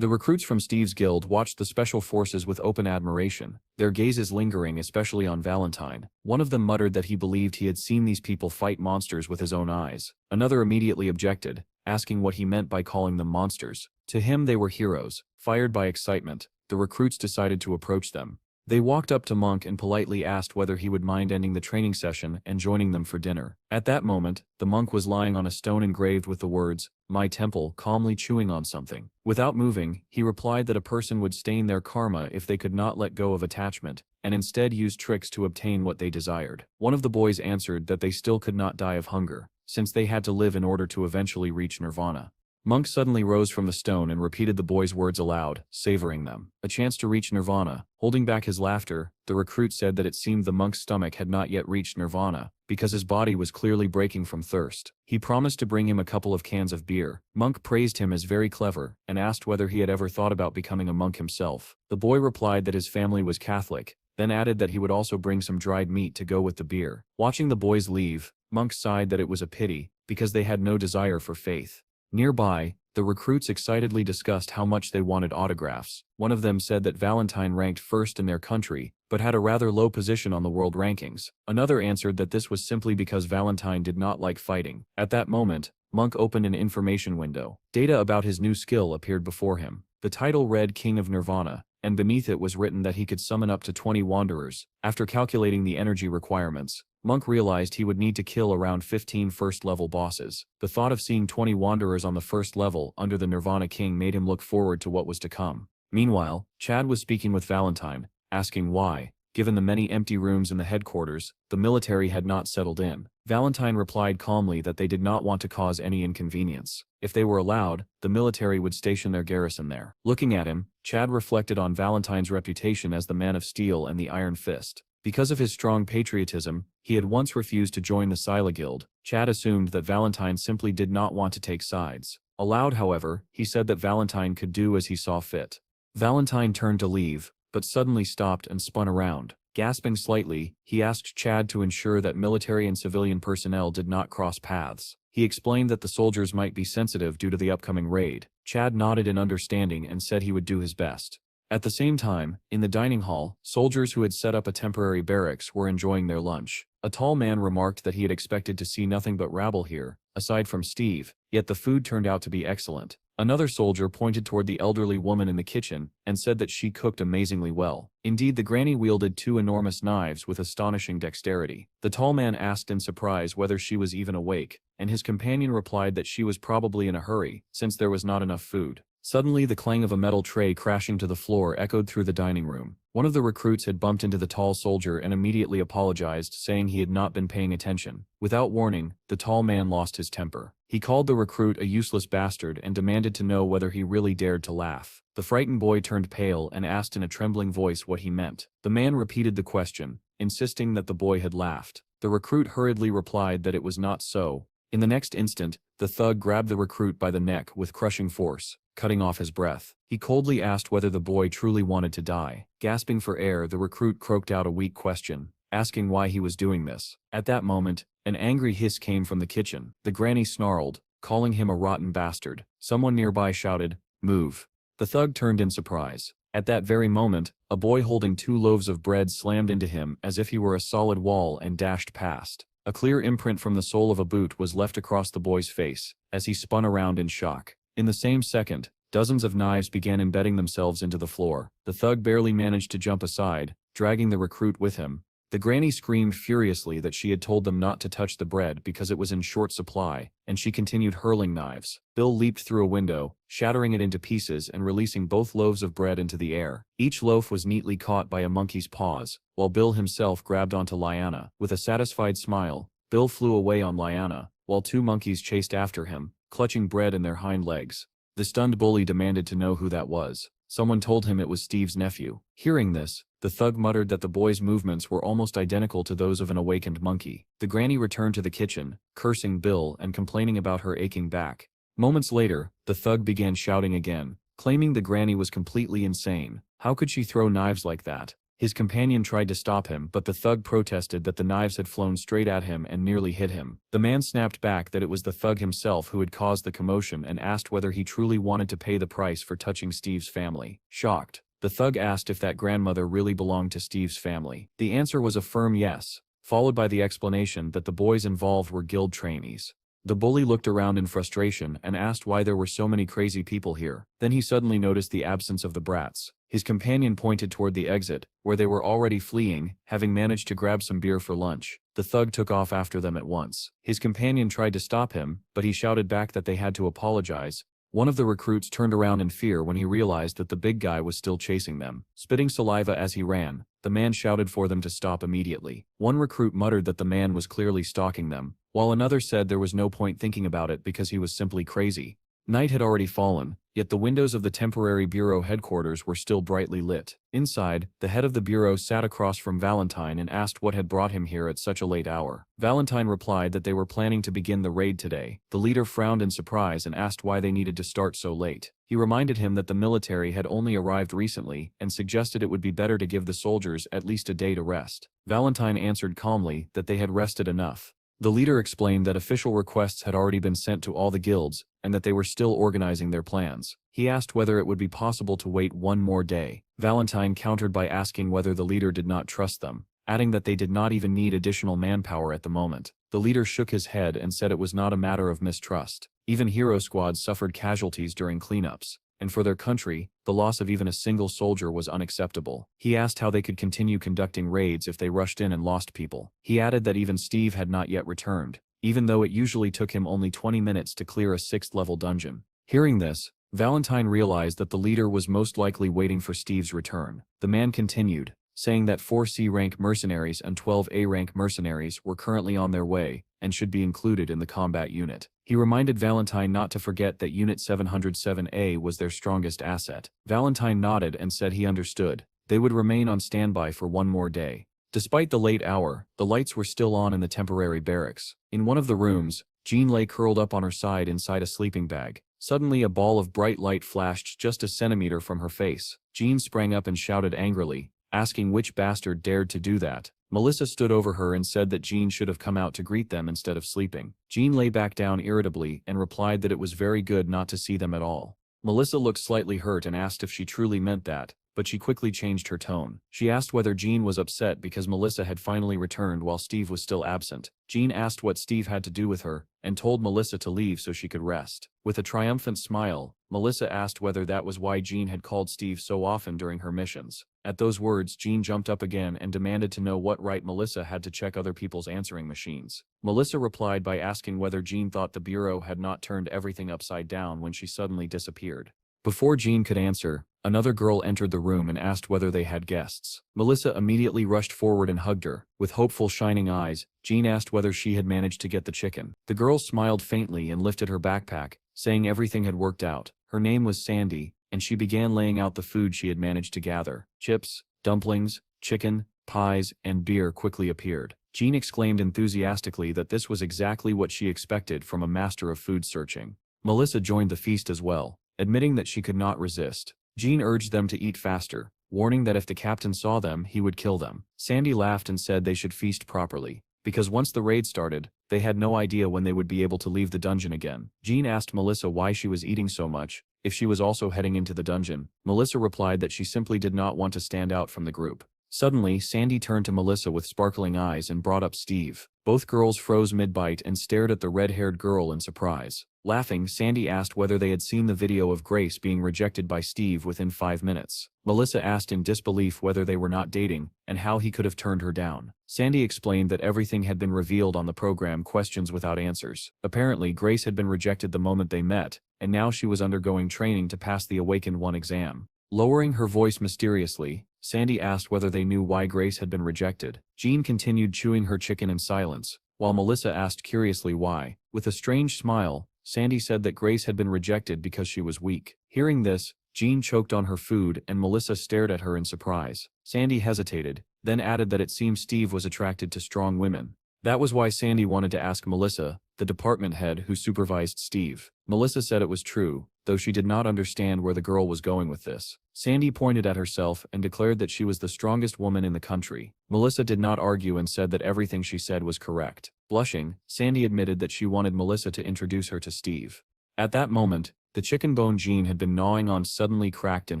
The recruits from Steve's guild watched the special forces with open admiration, their gazes lingering especially on Valentine. One of them muttered that he believed he had seen these people fight monsters with his own eyes. Another immediately objected, asking what he meant by calling them monsters. To him they were heroes. Fired by excitement, the recruits decided to approach them. They walked up to Monk and politely asked whether he would mind ending the training session and joining them for dinner. At that moment, the monk was lying on a stone engraved with the words, "My temple," calmly chewing on something. Without moving, he replied that a person would stain their karma if they could not let go of attachment, and instead use tricks to obtain what they desired. One of the boys answered that they still could not die of hunger, since they had to live in order to eventually reach nirvana. Monk suddenly rose from the stone and repeated the boy's words aloud, savoring them. A chance to reach nirvana. Holding back his laughter, the recruit said that it seemed the monk's stomach had not yet reached nirvana, because his body was clearly breaking from thirst. He promised to bring him a couple of cans of beer. Monk praised him as very clever, and asked whether he had ever thought about becoming a monk himself. The boy replied that his family was Catholic, then added that he would also bring some dried meat to go with the beer. Watching the boys leave, Monk sighed that it was a pity, because they had no desire for faith. Nearby, the recruits excitedly discussed how much they wanted autographs. One of them said that Valentine ranked first in their country, but had a rather low position on the world rankings. Another answered that this was simply because Valentine did not like fighting. At that moment, Monk opened an information window. Data about his new skill appeared before him. The title read King of Nirvana, and beneath it was written that he could summon up to 20 wanderers. After calculating the energy requirements, Monk realized he would need to kill around 15 first-level bosses. The thought of seeing 20 wanderers on the first level under the Nirvana King made him look forward to what was to come. Meanwhile, Chad was speaking with Valentine, asking why, given the many empty rooms in the headquarters, the military had not settled in. Valentine replied calmly that they did not want to cause any inconvenience. If they were allowed, the military would station their garrison there. Looking at him, Chad reflected on Valentine's reputation as the man of steel and the iron fist. Because of his strong patriotism, he had once refused to join the Scylla Guild. Chad assumed that Valentine simply did not want to take sides. Aloud, however, he said that Valentine could do as he saw fit. Valentine turned to leave, but suddenly stopped and spun around. Gasping slightly, he asked Chad to ensure that military and civilian personnel did not cross paths. He explained that the soldiers might be sensitive due to the upcoming raid. Chad nodded in understanding and said he would do his best. At the same time, in the dining hall, soldiers who had set up a temporary barracks were enjoying their lunch. A tall man remarked that he had expected to see nothing but rabble here, aside from Steve, yet the food turned out to be excellent. Another soldier pointed toward the elderly woman in the kitchen and said that she cooked amazingly well. Indeed, the granny wielded 2 enormous knives with astonishing dexterity. The tall man asked in surprise whether she was even awake, and his companion replied that she was probably in a hurry, since there was not enough food. Suddenly, the clang of a metal tray crashing to the floor echoed through the dining room. One of the recruits had bumped into the tall soldier and immediately apologized, saying he had not been paying attention. Without warning, the tall man lost his temper. He called the recruit a useless bastard and demanded to know whether he really dared to laugh. The frightened boy turned pale and asked in a trembling voice what he meant. The man repeated the question, insisting that the boy had laughed. The recruit hurriedly replied that it was not so. In the next instant, the thug grabbed the recruit by the neck with crushing force, cutting off his breath. He coldly asked whether the boy truly wanted to die. Gasping for air, the recruit croaked out a weak question, asking why he was doing this. At that moment, an angry hiss came from the kitchen. The granny snarled, calling him a rotten bastard. Someone nearby shouted, "Move." The thug turned in surprise. At that very moment, a boy holding 2 loaves of bread slammed into him as if he were a solid wall and dashed past. A clear imprint from the sole of a boot was left across the boy's face, as he spun around in shock. In the same second, dozens of knives began embedding themselves into the floor. The thug barely managed to jump aside, dragging the recruit with him. The granny screamed furiously that she had told them not to touch the bread because it was in short supply, and she continued hurling knives. Bill leaped through a window, shattering it into pieces and releasing both loaves of bread into the air. Each loaf was neatly caught by a monkey's paws, while Bill himself grabbed onto Lyanna. With a satisfied smile, Bill flew away on Lyanna, while 2 monkeys chased after him, clutching bread in their hind legs. The stunned bully demanded to know who that was. Someone told him it was Steve's nephew. Hearing this, the thug muttered that the boy's movements were almost identical to those of an awakened monkey. The granny returned to the kitchen, cursing Bill and complaining about her aching back. Moments later, the thug began shouting again, claiming the granny was completely insane. How could she throw knives like that? His companion tried to stop him, but the thug protested that the knives had flown straight at him and nearly hit him. The man snapped back that it was the thug himself who had caused the commotion and asked whether he truly wanted to pay the price for touching Steve's family. Shocked, the thug asked if that grandmother really belonged to Steve's family. The answer was a firm yes, followed by the explanation that the boys involved were guild trainees. The bully looked around in frustration and asked why there were so many crazy people here. Then he suddenly noticed the absence of the brats. His companion pointed toward the exit, where they were already fleeing, having managed to grab some beer for lunch. The thug took off after them at once. His companion tried to stop him, but he shouted back that they had to apologize. One of the recruits turned around in fear when he realized that the big guy was still chasing them. Spitting saliva as he ran, the man shouted for them to stop immediately. One recruit muttered that the man was clearly stalking them, while another said there was no point thinking about it because he was simply crazy. Night had already fallen, yet the windows of the temporary bureau headquarters were still brightly lit. Inside, the head of the bureau sat across from Valentine and asked what had brought him here at such a late hour. Valentine replied that they were planning to begin the raid today. The leader frowned in surprise and asked why they needed to start so late. He reminded him that the military had only arrived recently and suggested it would be better to give the soldiers at least a day to rest. Valentine answered calmly that they had rested enough. The leader explained that official requests had already been sent to all the guilds, and that they were still organizing their plans. He asked whether it would be possible to wait one more day. Valentine countered by asking whether the leader did not trust them, adding that they did not even need additional manpower at the moment. The leader shook his head and said it was not a matter of mistrust. Even hero squads suffered casualties during cleanups, and for their country, the loss of even a single soldier was unacceptable. He asked how they could continue conducting raids if they rushed in and lost people. He added that even Steve had not yet returned, even though it usually took him only 20 minutes to clear a 6th-level dungeon. Hearing this, Valentine realized that the leader was most likely waiting for Steve's return. The man continued, saying that 4 C-rank mercenaries and 12 A-rank mercenaries were currently on their way and should be included in the combat unit. He reminded Valentine not to forget that Unit 707A was their strongest asset. Valentine nodded and said he understood. They would remain on standby for one more day. Despite the late hour, the lights were still on in the temporary barracks. In one of the rooms, Jean lay curled up on her side inside a sleeping bag. Suddenly a ball of bright light flashed just a centimeter from her face. Jean sprang up and shouted angrily, asking which bastard dared to do that. Melissa stood over her and said that Jean should have come out to greet them instead of sleeping. Jean lay back down irritably and replied that it was very good not to see them at all. Melissa looked slightly hurt and asked if she truly meant that, but she quickly changed her tone. She asked whether Jean was upset because Melissa had finally returned while Steve was still absent. Jean asked what Steve had to do with her, and told Melissa to leave so she could rest. With a triumphant smile, Melissa asked whether that was why Jean had called Steve so often during her missions. At those words, Jean jumped up again and demanded to know what right Melissa had to check other people's answering machines. Melissa replied by asking whether Jean thought the bureau had not turned everything upside down when she suddenly disappeared. Before Jean could answer, another girl entered the room and asked whether they had guests. Melissa immediately rushed forward and hugged her. With hopeful shining eyes, Jean asked whether she had managed to get the chicken. The girl smiled faintly and lifted her backpack, saying everything had worked out. Her name was Sandy, and she began laying out the food she had managed to gather. Chips, dumplings, chicken, pies, and beer quickly appeared. Jean exclaimed enthusiastically that this was exactly what she expected from a master of food searching. Melissa joined the feast as well, admitting that she could not resist. Jean urged them to eat faster, warning that if the captain saw them, he would kill them. Sandy laughed and said they should feast properly, because once the raid started, they had no idea when they would be able to leave the dungeon again. Jean asked Melissa why she was eating so much, if she was also heading into the dungeon. Melissa replied that she simply did not want to stand out from the group. Suddenly, Sandy turned to Melissa with sparkling eyes and brought up Steve. Both girls froze mid-bite and stared at the red-haired girl in surprise. Laughing, Sandy asked whether they had seen the video of Grace being rejected by Steve within 5 minutes. Melissa asked in disbelief whether they were not dating, and how he could have turned her down. Sandy explained that everything had been revealed on the program Questions Without Answers. Apparently, Grace had been rejected the moment they met, and now she was undergoing training to pass the Awakened 1 exam. Lowering her voice mysteriously, Sandy asked whether they knew why Grace had been rejected. Jean continued chewing her chicken in silence, while Melissa asked curiously why. With a strange smile, Sandy said that Grace had been rejected because she was weak. Hearing this, Jean choked on her food and Melissa stared at her in surprise. Sandy hesitated, then added that it seemed Steve was attracted to strong women. That was why Sandy wanted to ask Melissa, the department head who supervised Steve. Melissa said it was true, though she did not understand where the girl was going with this. Sandy pointed at herself and declared that she was the strongest woman in the country. Melissa did not argue and said that everything she said was correct. Blushing, Sandy admitted that she wanted Melissa to introduce her to Steve. At that moment, the chicken bone Jean had been gnawing on suddenly cracked in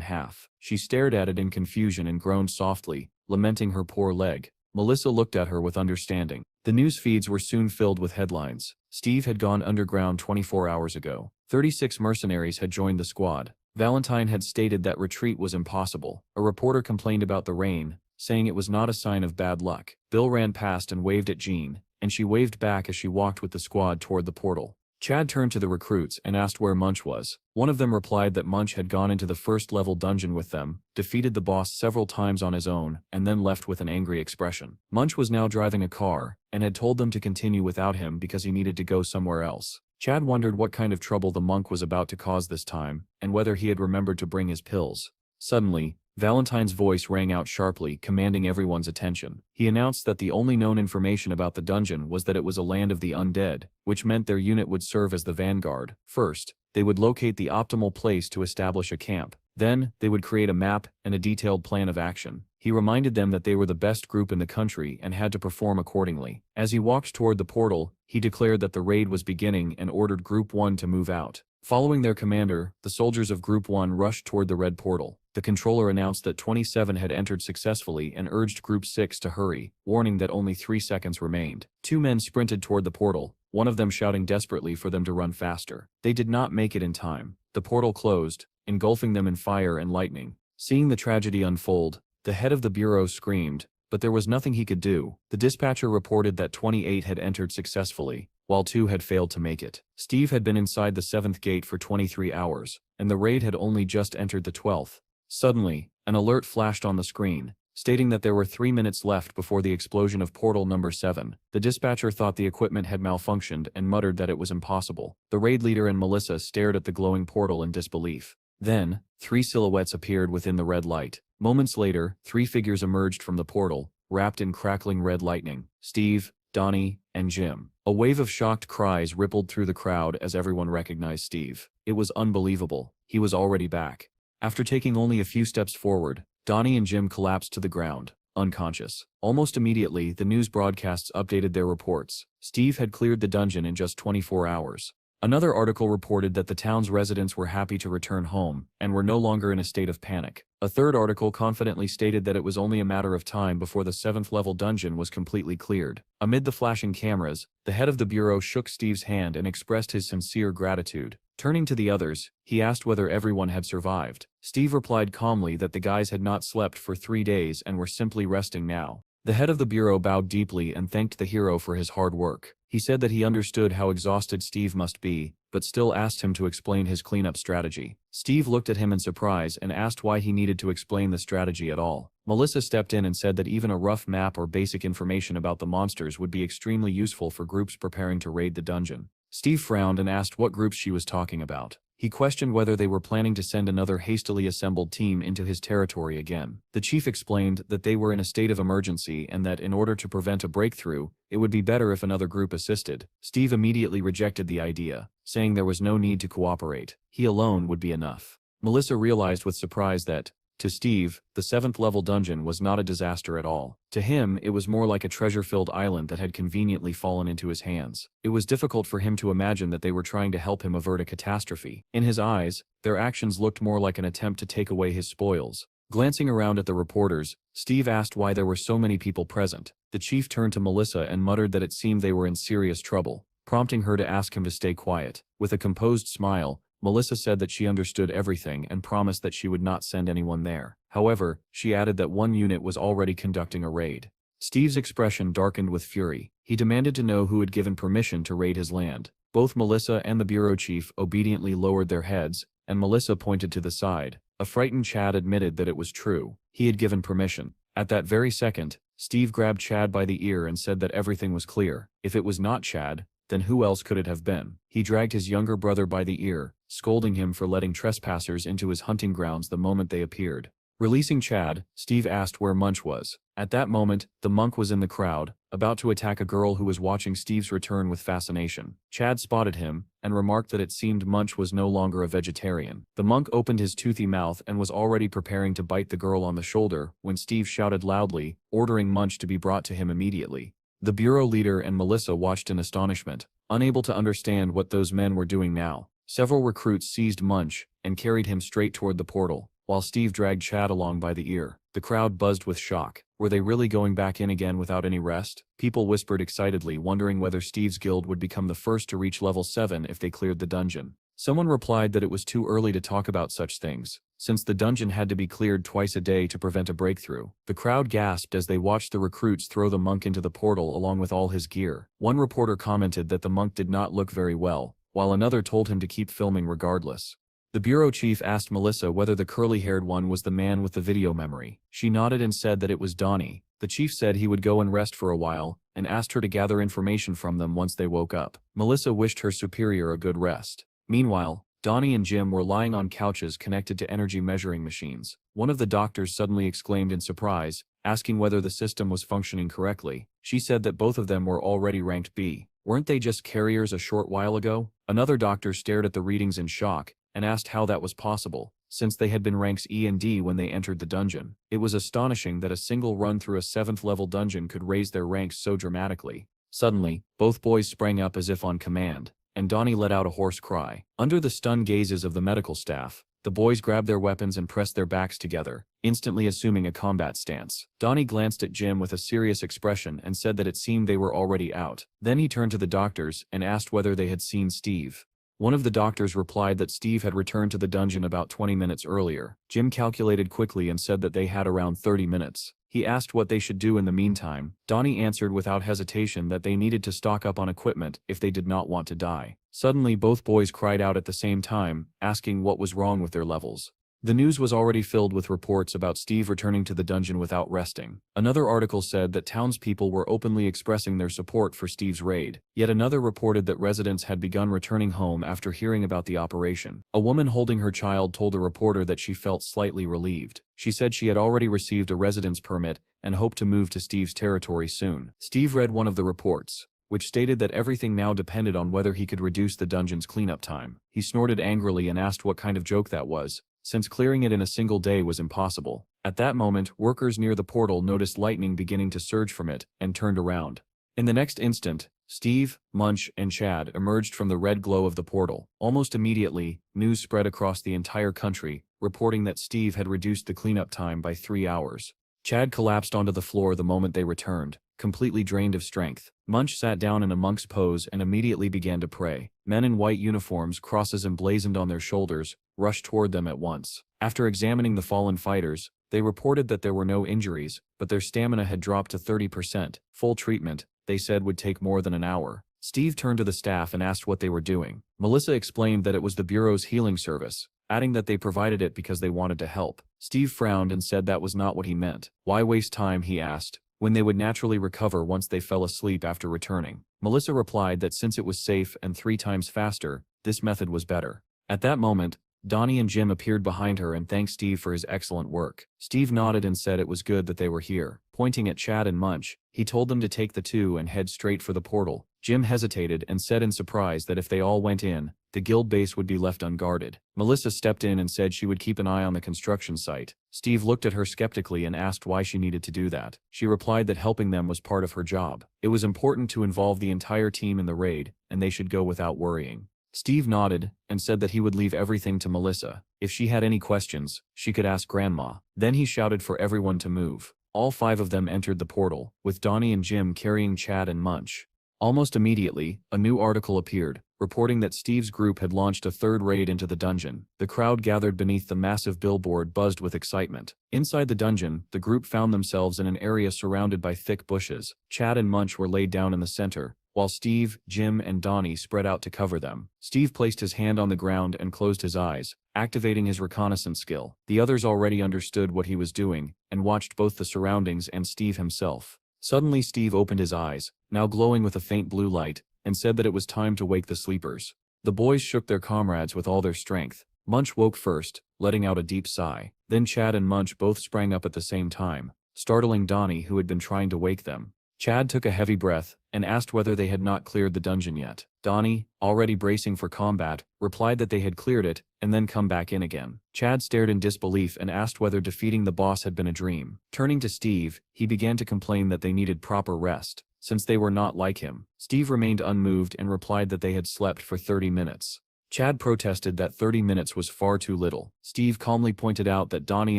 half. She stared at it in confusion and groaned softly, lamenting her poor leg. Melissa looked at her with understanding. The news feeds were soon filled with headlines. Steve had gone underground 24 hours ago. 36 mercenaries had joined the squad. Valentine had stated that retreat was impossible. A reporter complained about the rain, saying it was not a sign of bad luck. Bill ran past and waved at Jean, and she waved back as she walked with the squad toward the portal. Chad turned to the recruits and asked where Munch was. One of them replied that Munch had gone into the first-level dungeon with them, defeated the boss several times on his own, and then left with an angry expression. Munch was now driving a car, and had told them to continue without him because he needed to go somewhere else. Chad wondered what kind of trouble the monk was about to cause this time, and whether he had remembered to bring his pills. Suddenly, Valentine's voice rang out sharply, commanding everyone's attention. He announced that the only known information about the dungeon was that it was a land of the undead, which meant their unit would serve as the vanguard. First, they would locate the optimal place to establish a camp. Then, they would create a map and a detailed plan of action. He reminded them that they were the best group in the country and had to perform accordingly. As he walked toward the portal, he declared that the raid was beginning and ordered Group 1 to move out. Following their commander, the soldiers of Group 1 rushed toward the red portal. The controller announced that 27 had entered successfully and urged Group 6 to hurry, warning that only 3 seconds remained. 2 men sprinted toward the portal, one of them shouting desperately for them to run faster. They did not make it in time. The portal closed, engulfing them in fire and lightning. Seeing the tragedy unfold, the head of the bureau screamed, but there was nothing he could do. The dispatcher reported that 28 had entered successfully, while 2 had failed to make it. Steve had been inside the 7th gate for 23 hours, and the raid had only just entered the 12th. Suddenly, an alert flashed on the screen, stating that there were 3 minutes left before the explosion of portal number 7. The dispatcher thought the equipment had malfunctioned and muttered that it was impossible. The raid leader and Melissa stared at the glowing portal in disbelief. Then, 3 silhouettes appeared within the red light. Moments later, 3 figures emerged from the portal, wrapped in crackling red lightning. Steve, Donnie, and Jim. A wave of shocked cries rippled through the crowd as everyone recognized Steve. It was unbelievable. He was already back. After taking only a few steps forward, Donnie and Jim collapsed to the ground, unconscious. Almost immediately, the news broadcasts updated their reports. Steve had cleared the dungeon in just 24 hours. Another article reported that the town's residents were happy to return home, and were no longer in a state of panic. A third article confidently stated that it was only a matter of time before the 7th-level dungeon was completely cleared. Amid the flashing cameras, the head of the bureau shook Steve's hand and expressed his sincere gratitude. Turning to the others, he asked whether everyone had survived. Steve replied calmly that the guys had not slept for 3 days and were simply resting now. The head of the bureau bowed deeply and thanked the hero for his hard work. He said that he understood how exhausted Steve must be, but still asked him to explain his cleanup strategy. Steve looked at him in surprise and asked why he needed to explain the strategy at all. Melissa stepped in and said that even a rough map or basic information about the monsters would be extremely useful for groups preparing to raid the dungeon. Steve frowned and asked what groups she was talking about. He questioned whether they were planning to send another hastily assembled team into his territory again. The chief explained that they were in a state of emergency and that in order to prevent a breakthrough, it would be better if another group assisted. Steve immediately rejected the idea, saying there was no need to cooperate. He alone would be enough. Melissa realized with surprise that, to Steve, the 7th-level dungeon was not a disaster at all. To him, it was more like a treasure-filled island that had conveniently fallen into his hands. It was difficult for him to imagine that they were trying to help him avert a catastrophe. In his eyes, their actions looked more like an attempt to take away his spoils. Glancing around at the reporters, Steve asked why there were so many people present. The chief turned to Melissa and muttered that it seemed they were in serious trouble, prompting her to ask him to stay quiet. With a composed smile, Melissa said that she understood everything and promised that she would not send anyone there. However, she added that one unit was already conducting a raid. Steve's expression darkened with fury. He demanded to know who had given permission to raid his land. Both Melissa and the bureau chief obediently lowered their heads, and Melissa pointed to the side. A frightened Chad admitted that it was true. He had given permission. At that very second, Steve grabbed Chad by the ear and said that everything was clear. If it was not Chad, then who else could it have been? He dragged his younger brother by the ear, scolding him for letting trespassers into his hunting grounds the moment they appeared. Releasing Chad, Steve asked where Munch was. At that moment, the monk was in the crowd, about to attack a girl who was watching Steve's return with fascination. Chad spotted him, and remarked that it seemed Munch was no longer a vegetarian. The monk opened his toothy mouth and was already preparing to bite the girl on the shoulder when Steve shouted loudly, ordering Munch to be brought to him immediately. The bureau leader and Melissa watched in astonishment, unable to understand what those men were doing now. Several recruits seized Munch and carried him straight toward the portal, while Steve dragged Chad along by the ear. The crowd buzzed with shock. Were they really going back in again without any rest? People whispered excitedly, wondering whether Steve's guild would become the first to reach level 7 if they cleared the dungeon. Someone replied that it was too early to talk about such things, since the dungeon had to be cleared twice a day to prevent a breakthrough. The crowd gasped as they watched the recruits throw the monk into the portal along with all his gear. One reporter commented that the monk did not look very well, while another told him to keep filming regardless. The bureau chief asked Melissa whether the curly-haired one was the man with the video memory. She nodded and said that it was Donnie. The chief said he would go and rest for a while, and asked her to gather information from them once they woke up. Melissa wished her superior a good rest. Meanwhile, Donnie and Jim were lying on couches connected to energy measuring machines. One of the doctors suddenly exclaimed in surprise, asking whether the system was functioning correctly. She said that both of them were already ranked B. Weren't they just carriers a short while ago? Another doctor stared at the readings in shock, and asked how that was possible, since they had been ranks E and D when they entered the dungeon. It was astonishing that a single run through a 7th-level dungeon could raise their ranks so dramatically. Suddenly, both boys sprang up as if on command, and Donnie let out a hoarse cry. Under the stunned gazes of the medical staff, the boys grabbed their weapons and pressed their backs together, instantly assuming a combat stance. Donnie glanced at Jim with a serious expression and said that it seemed they were already out. Then he turned to the doctors and asked whether they had seen Steve. One of the doctors replied that Steve had returned to the dungeon about 20 minutes earlier. Jim calculated quickly and said that they had around 30 minutes. He asked what they should do in the meantime. Donnie answered without hesitation that they needed to stock up on equipment if they did not want to die. Suddenly both boys cried out at the same time, asking what was wrong with their levels. The news was already filled with reports about Steve returning to the dungeon without resting. Another article said that townspeople were openly expressing their support for Steve's raid. Yet another reported that residents had begun returning home after hearing about the operation. A woman holding her child told a reporter that she felt slightly relieved. She said she had already received a residence permit and hoped to move to Steve's territory soon. Steve read one of the reports, which stated that everything now depended on whether he could reduce the dungeon's cleanup time. He snorted angrily and asked what kind of joke that was, since clearing it in a single day was impossible. At that moment, workers near the portal noticed lightning beginning to surge from it, and turned around. In the next instant, Steve, Munch, and Chad emerged from the red glow of the portal. Almost immediately, news spread across the entire country, reporting that Steve had reduced the cleanup time by 3 hours. Chad collapsed onto the floor the moment they returned, completely drained of strength. Munch sat down in a monk's pose and immediately began to pray. Men in white uniforms, crosses emblazoned on their shoulders, rushed toward them at once. After examining the fallen fighters, they reported that there were no injuries, but their stamina had dropped to 30%. Full treatment, they said, would take more than an hour. Steve turned to the staff and asked what they were doing. Melissa explained that it was the Bureau's healing service, adding that they provided it because they wanted to help. Steve frowned and said that was not what he meant. Why waste time, he asked, when they would naturally recover once they fell asleep after returning. Melissa replied that since it was safe and 3 times faster, this method was better. At that moment, Donnie and Jim appeared behind her and thanked Steve for his excellent work. Steve nodded and said it was good that they were here. Pointing at Chad and Munch, he told them to take the 2 and head straight for the portal. Jim hesitated and said in surprise that if they all went in, the guild base would be left unguarded. Melissa stepped in and said she would keep an eye on the construction site. Steve looked at her skeptically and asked why she needed to do that. She replied that helping them was part of her job. It was important to involve the entire team in the raid, and they should go without worrying. Steve nodded and said that he would leave everything to Melissa. If she had any questions, she could ask Grandma. Then he shouted for everyone to move. All 5 of them entered the portal, with Donnie and Jim carrying Chad and Munch. Almost immediately, a new article appeared, reporting that Steve's group had launched a 3rd raid into the dungeon. The crowd gathered beneath the massive billboard buzzed with excitement. Inside the dungeon, the group found themselves in an area surrounded by thick bushes. Chad and Munch were laid down in the center, while Steve, Jim, and Donnie spread out to cover them. Steve placed his hand on the ground and closed his eyes, activating his reconnaissance skill. The others already understood what he was doing, and watched both the surroundings and Steve himself. Suddenly Steve opened his eyes, now glowing with a faint blue light, and said that it was time to wake the sleepers. The boys shook their comrades with all their strength. Munch woke first, letting out a deep sigh. Then Chad and Munch both sprang up at the same time, startling Donnie, who had been trying to wake them. Chad took a heavy breath and asked whether they had not cleared the dungeon yet. Donnie, already bracing for combat, replied that they had cleared it and then come back in again. Chad stared in disbelief and asked whether defeating the boss had been a dream. Turning to Steve, he began to complain that they needed proper rest, since they were not like him. Steve remained unmoved and replied that they had slept for 30 minutes. Chad protested that 30 minutes was far too little. Steve calmly pointed out that Donnie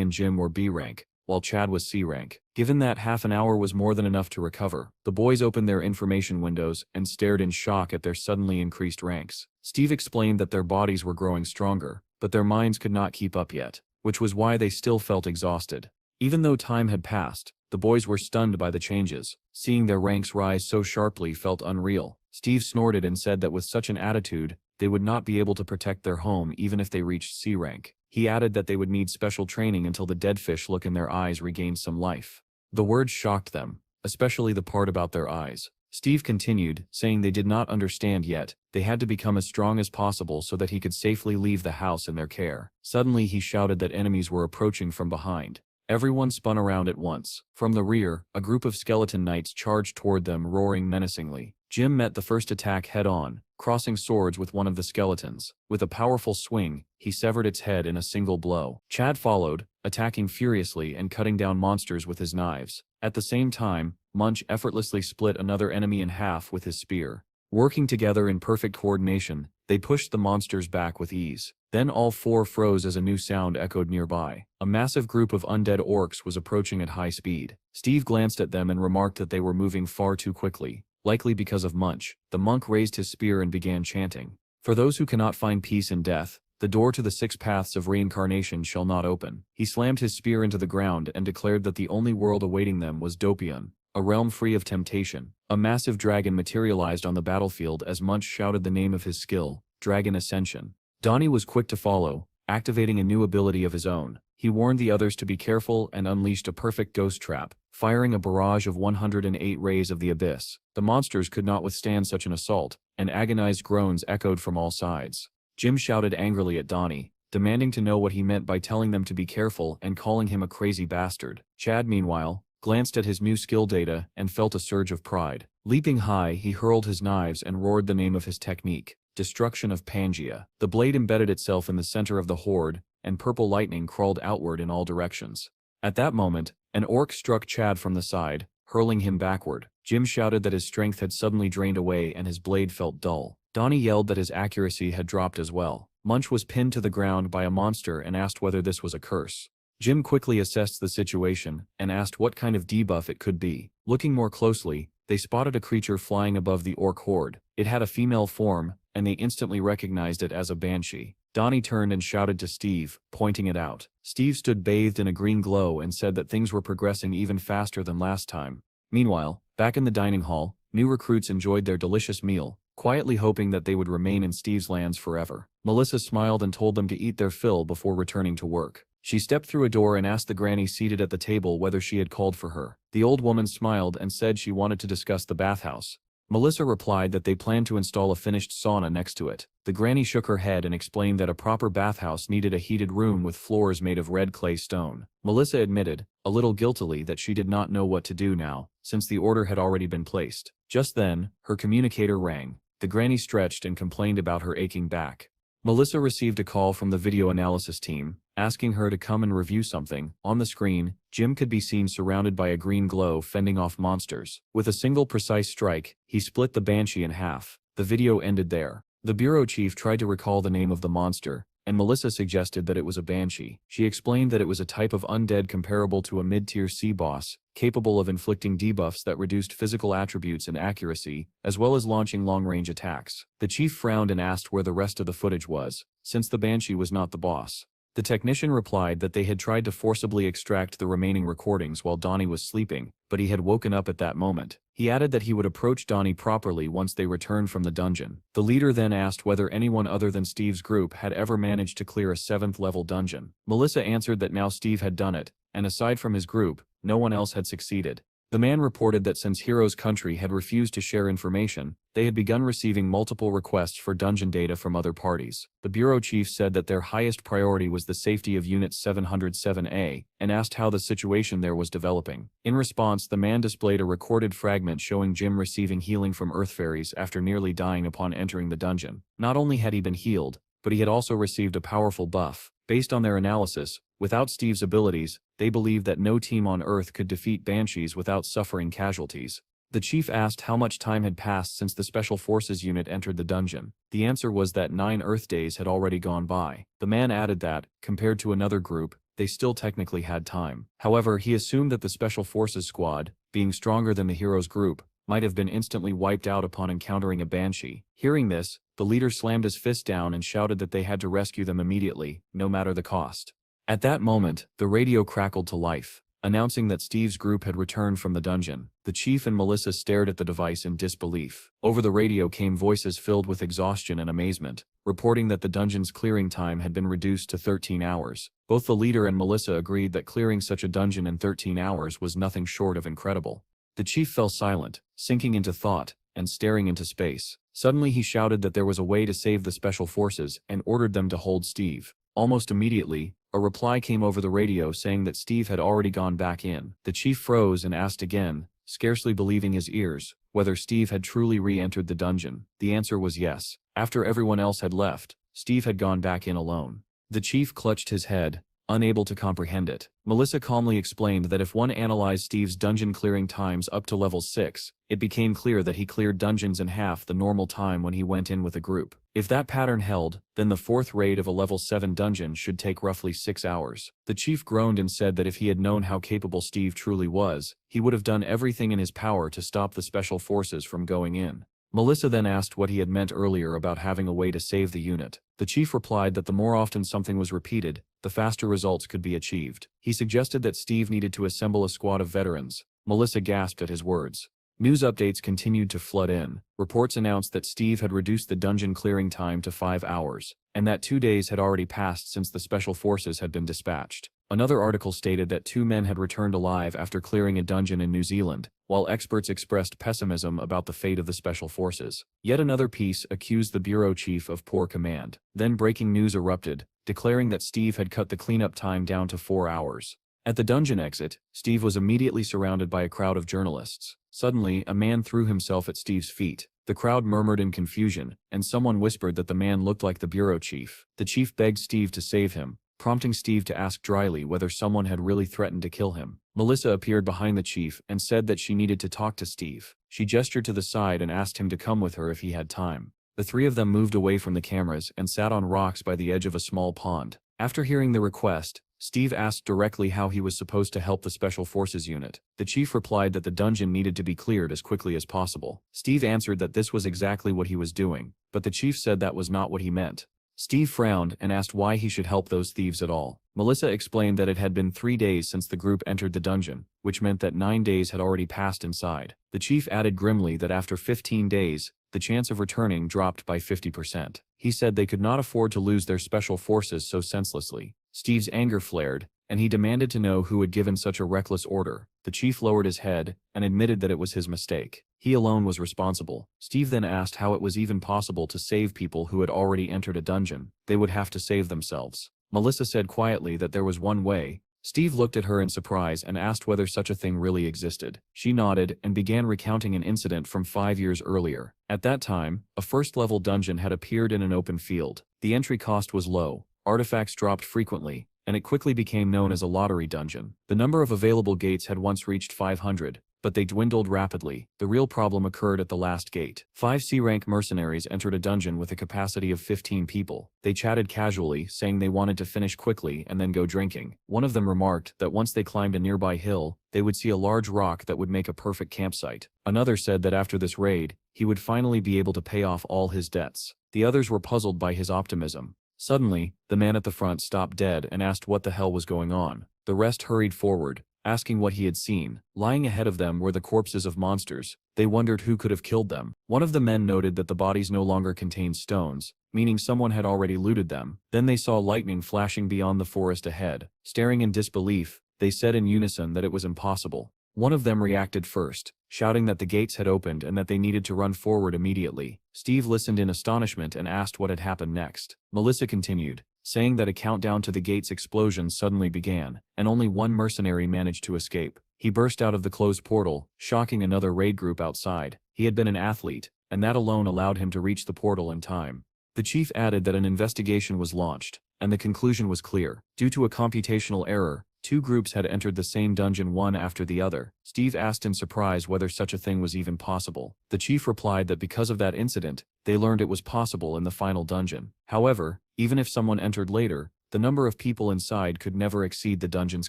and Jim were B rank, while Chad was C rank. Given that half an hour was more than enough to recover, the boys opened their information windows and stared in shock at their suddenly increased ranks. Steve explained that their bodies were growing stronger, but their minds could not keep up yet, which was why they still felt exhausted. Even though time had passed, the boys were stunned by the changes. Seeing their ranks rise so sharply felt unreal. Steve snorted and said that with such an attitude, they would not be able to protect their home even if they reached C rank. He added that they would need special training until the dead fish look in their eyes regained some life. The words shocked them, especially the part about their eyes. Steve continued, saying they did not understand yet. They had to become as strong as possible so that he could safely leave the house in their care. Suddenly he shouted that enemies were approaching from behind. Everyone spun around at once. From the rear, a group of skeleton knights charged toward them, roaring menacingly. Jim met the first attack head-on, crossing swords with one of the skeletons. With a powerful swing, he severed its head in a single blow. Chad followed, attacking furiously and cutting down monsters with his knives. At the same time, Munch effortlessly split another enemy in half with his spear. Working together in perfect coordination, they pushed the monsters back with ease. Then all four froze as a new sound echoed nearby. A massive group of undead orcs was approaching at high speed. Steve glanced at them and remarked that they were moving far too quickly, likely because of Munch. The monk raised his spear and began chanting. For those who cannot find peace in death, the door to the 6 paths of reincarnation shall not open. He slammed his spear into the ground and declared that the only world awaiting them was Dopion, a realm free of temptation. A massive dragon materialized on the battlefield as Munch shouted the name of his skill, Dragon Ascension. Donnie was quick to follow, activating a new ability of his own. He warned the others to be careful and unleashed a perfect ghost trap, firing a barrage of 108 rays of the abyss. The monsters could not withstand such an assault, and agonized groans echoed from all sides. Jim shouted angrily at Donnie, demanding to know what he meant by telling them to be careful and calling him a crazy bastard. Chad, meanwhile, glanced at his new skill data and felt a surge of pride. Leaping high, he hurled his knives and roared the name of his technique, Destruction of Pangaea. The blade embedded itself in the center of the horde, and purple lightning crawled outward in all directions. At that moment, an orc struck Chad from the side, hurling him backward. Jim shouted that his strength had suddenly drained away and his blade felt dull. Donnie yelled that his accuracy had dropped as well. Munch was pinned to the ground by a monster and asked whether this was a curse. Jim quickly assessed the situation and asked what kind of debuff it could be. Looking more closely, they spotted a creature flying above the orc horde. It had a female form, and they instantly recognized it as a banshee. Donnie turned and shouted to Steve, pointing it out. Steve stood bathed in a green glow and said that things were progressing even faster than last time. Meanwhile, back in the dining hall, new recruits enjoyed their delicious meal, quietly hoping that they would remain in Steve's lands forever. Melissa smiled and told them to eat their fill before returning to work. She stepped through a door and asked the granny seated at the table whether she had called for her. The old woman smiled and said she wanted to discuss the bathhouse. Melissa replied that they planned to install a finished sauna next to it. The granny shook her head and explained that a proper bathhouse needed a heated room with floors made of red clay stone. Melissa admitted, a little guiltily, that she did not know what to do now, since the order had already been placed. Just then, her communicator rang. The granny stretched and complained about her aching back. Melissa received a call from the video analysis team, asking her to come and review something. On the screen, Jim could be seen surrounded by a green glow fending off monsters. With a single precise strike, he split the banshee in half. The video ended there. The bureau chief tried to recall the name of the monster, and Melissa suggested that it was a banshee. She explained that it was a type of undead comparable to a mid-tier C boss, capable of inflicting debuffs that reduced physical attributes and accuracy, as well as launching long-range attacks. The chief frowned and asked where the rest of the footage was, since the banshee was not the boss. The technician replied that they had tried to forcibly extract the remaining recordings while Donnie was sleeping, but he had woken up at that moment. He added that he would approach Donnie properly once they returned from the dungeon. The leader then asked whether anyone other than Steve's group had ever managed to clear a 7th-level dungeon. Melissa answered that now Steve had done it, and aside from his group, no one else had succeeded. The man reported that since Hero's country had refused to share information, they had begun receiving multiple requests for dungeon data from other parties. The bureau chief said that their highest priority was the safety of Unit 707A, and asked how the situation there was developing. In response, the man displayed a recorded fragment showing Jim receiving healing from Earth fairies after nearly dying upon entering the dungeon. Not only had he been healed, but he had also received a powerful buff. Based on their analysis, without Steve's abilities, they believed that no team on Earth could defeat Banshees without suffering casualties. The chief asked how much time had passed since the Special Forces unit entered the dungeon. The answer was that 9 Earth days had already gone by. The man added that, compared to another group, they still technically had time. However, he assumed that the Special Forces squad, being stronger than the heroes group, might have been instantly wiped out upon encountering a Banshee. Hearing this, the leader slammed his fist down and shouted that they had to rescue them immediately, no matter the cost. At that moment, the radio crackled to life, announcing that Steve's group had returned from the dungeon. The chief and Melissa stared at the device in disbelief. Over the radio came voices filled with exhaustion and amazement, reporting that the dungeon's clearing time had been reduced to 13 hours. Both the leader and Melissa agreed that clearing such a dungeon in 13 hours was nothing short of incredible. The chief fell silent, sinking into thought, and staring into space. Suddenly he shouted that there was a way to save the Special Forces and ordered them to hold Steve. Almost immediately, a reply came over the radio saying that Steve had already gone back in. The chief froze and asked again, scarcely believing his ears, whether Steve had truly re-entered the dungeon. The answer was yes. After everyone else had left, Steve had gone back in alone. The chief clutched his head, unable to comprehend it. Melissa calmly explained that if one analyzed Steve's dungeon clearing times up to level 6, it became clear that he cleared dungeons in half the normal time when he went in with a group. If that pattern held, then the 4th raid of a level 7 dungeon should take roughly 6 hours. The chief groaned and said that if he had known how capable Steve truly was, he would have done everything in his power to stop the Special Forces from going in. Melissa then asked what he had meant earlier about having a way to save the unit. The chief replied that the more often something was repeated, the faster results could be achieved. He suggested that Steve needed to assemble a squad of veterans. Melissa gasped at his words. News updates continued to flood in. Reports announced that Steve had reduced the dungeon clearing time to 5 hours, and that 2 days had already passed since the Special Forces had been dispatched. Another article stated that 2 men had returned alive after clearing a dungeon in New Zealand, while experts expressed pessimism about the fate of the Special Forces. Yet another piece accused the bureau chief of poor command. Then breaking news erupted, declaring that Steve had cut the cleanup time down to 4 hours. At the dungeon exit, Steve was immediately surrounded by a crowd of journalists. Suddenly, a man threw himself at Steve's feet. The crowd murmured in confusion, and someone whispered that the man looked like the bureau chief. The chief begged Steve to save him, prompting Steve to ask dryly whether someone had really threatened to kill him. Melissa appeared behind the chief and said that she needed to talk to Steve. She gestured to the side and asked him to come with her if he had time. The 3 of them moved away from the cameras and sat on rocks by the edge of a small pond. After hearing the request, Steve asked directly how he was supposed to help the Special Forces unit. The chief replied that the dungeon needed to be cleared as quickly as possible. Steve answered that this was exactly what he was doing, but the chief said that was not what he meant. Steve frowned and asked why he should help those thieves at all. Melissa explained that it had been 3 days since the group entered the dungeon, which meant that 9 days had already passed inside. The chief added grimly that after 15 days, the chance of returning dropped by 50%. He said they could not afford to lose their Special Forces so senselessly. Steve's anger flared, and he demanded to know who had given such a reckless order. The chief lowered his head and admitted that it was his mistake. He alone was responsible. Steve then asked how it was even possible to save people who had already entered a dungeon. They would have to save themselves. Melissa said quietly that there was one way. Steve looked at her in surprise and asked whether such a thing really existed. She nodded and began recounting an incident from 5 years earlier. At that time, a first-level dungeon had appeared in an open field. The entry cost was low, artifacts dropped frequently, and it quickly became known as a lottery dungeon. The number of available gates had once reached 500, but they dwindled rapidly. The real problem occurred at the last gate. 5 C-rank mercenaries entered a dungeon with a capacity of 15 people. They chatted casually, saying they wanted to finish quickly and then go drinking. One of them remarked that once they climbed a nearby hill, they would see a large rock that would make a perfect campsite. Another said that after this raid, he would finally be able to pay off all his debts. The others were puzzled by his optimism. Suddenly, the man at the front stopped dead and asked what the hell was going on. The rest hurried forward, asking what he had seen. Lying ahead of them were the corpses of monsters. They wondered who could have killed them. One of the men noted that the bodies no longer contained stones, meaning someone had already looted them. Then they saw lightning flashing beyond the forest ahead. Staring in disbelief, they said in unison that it was impossible. One of them reacted first, shouting that the gates had opened and that they needed to run forward immediately. Steve listened in astonishment and asked what had happened next. Melissa continued, saying that a countdown to the gate's explosion suddenly began, and only one mercenary managed to escape. He burst out of the closed portal, shocking another raid group outside. He had been an athlete, and that alone allowed him to reach the portal in time. The chief added that an investigation was launched, and the conclusion was clear. Due to a computational error, two groups had entered the same dungeon one after the other. Steve asked in surprise whether such a thing was even possible. The chief replied that because of that incident, they learned it was possible in the final dungeon. However, even if someone entered later, the number of people inside could never exceed the dungeon's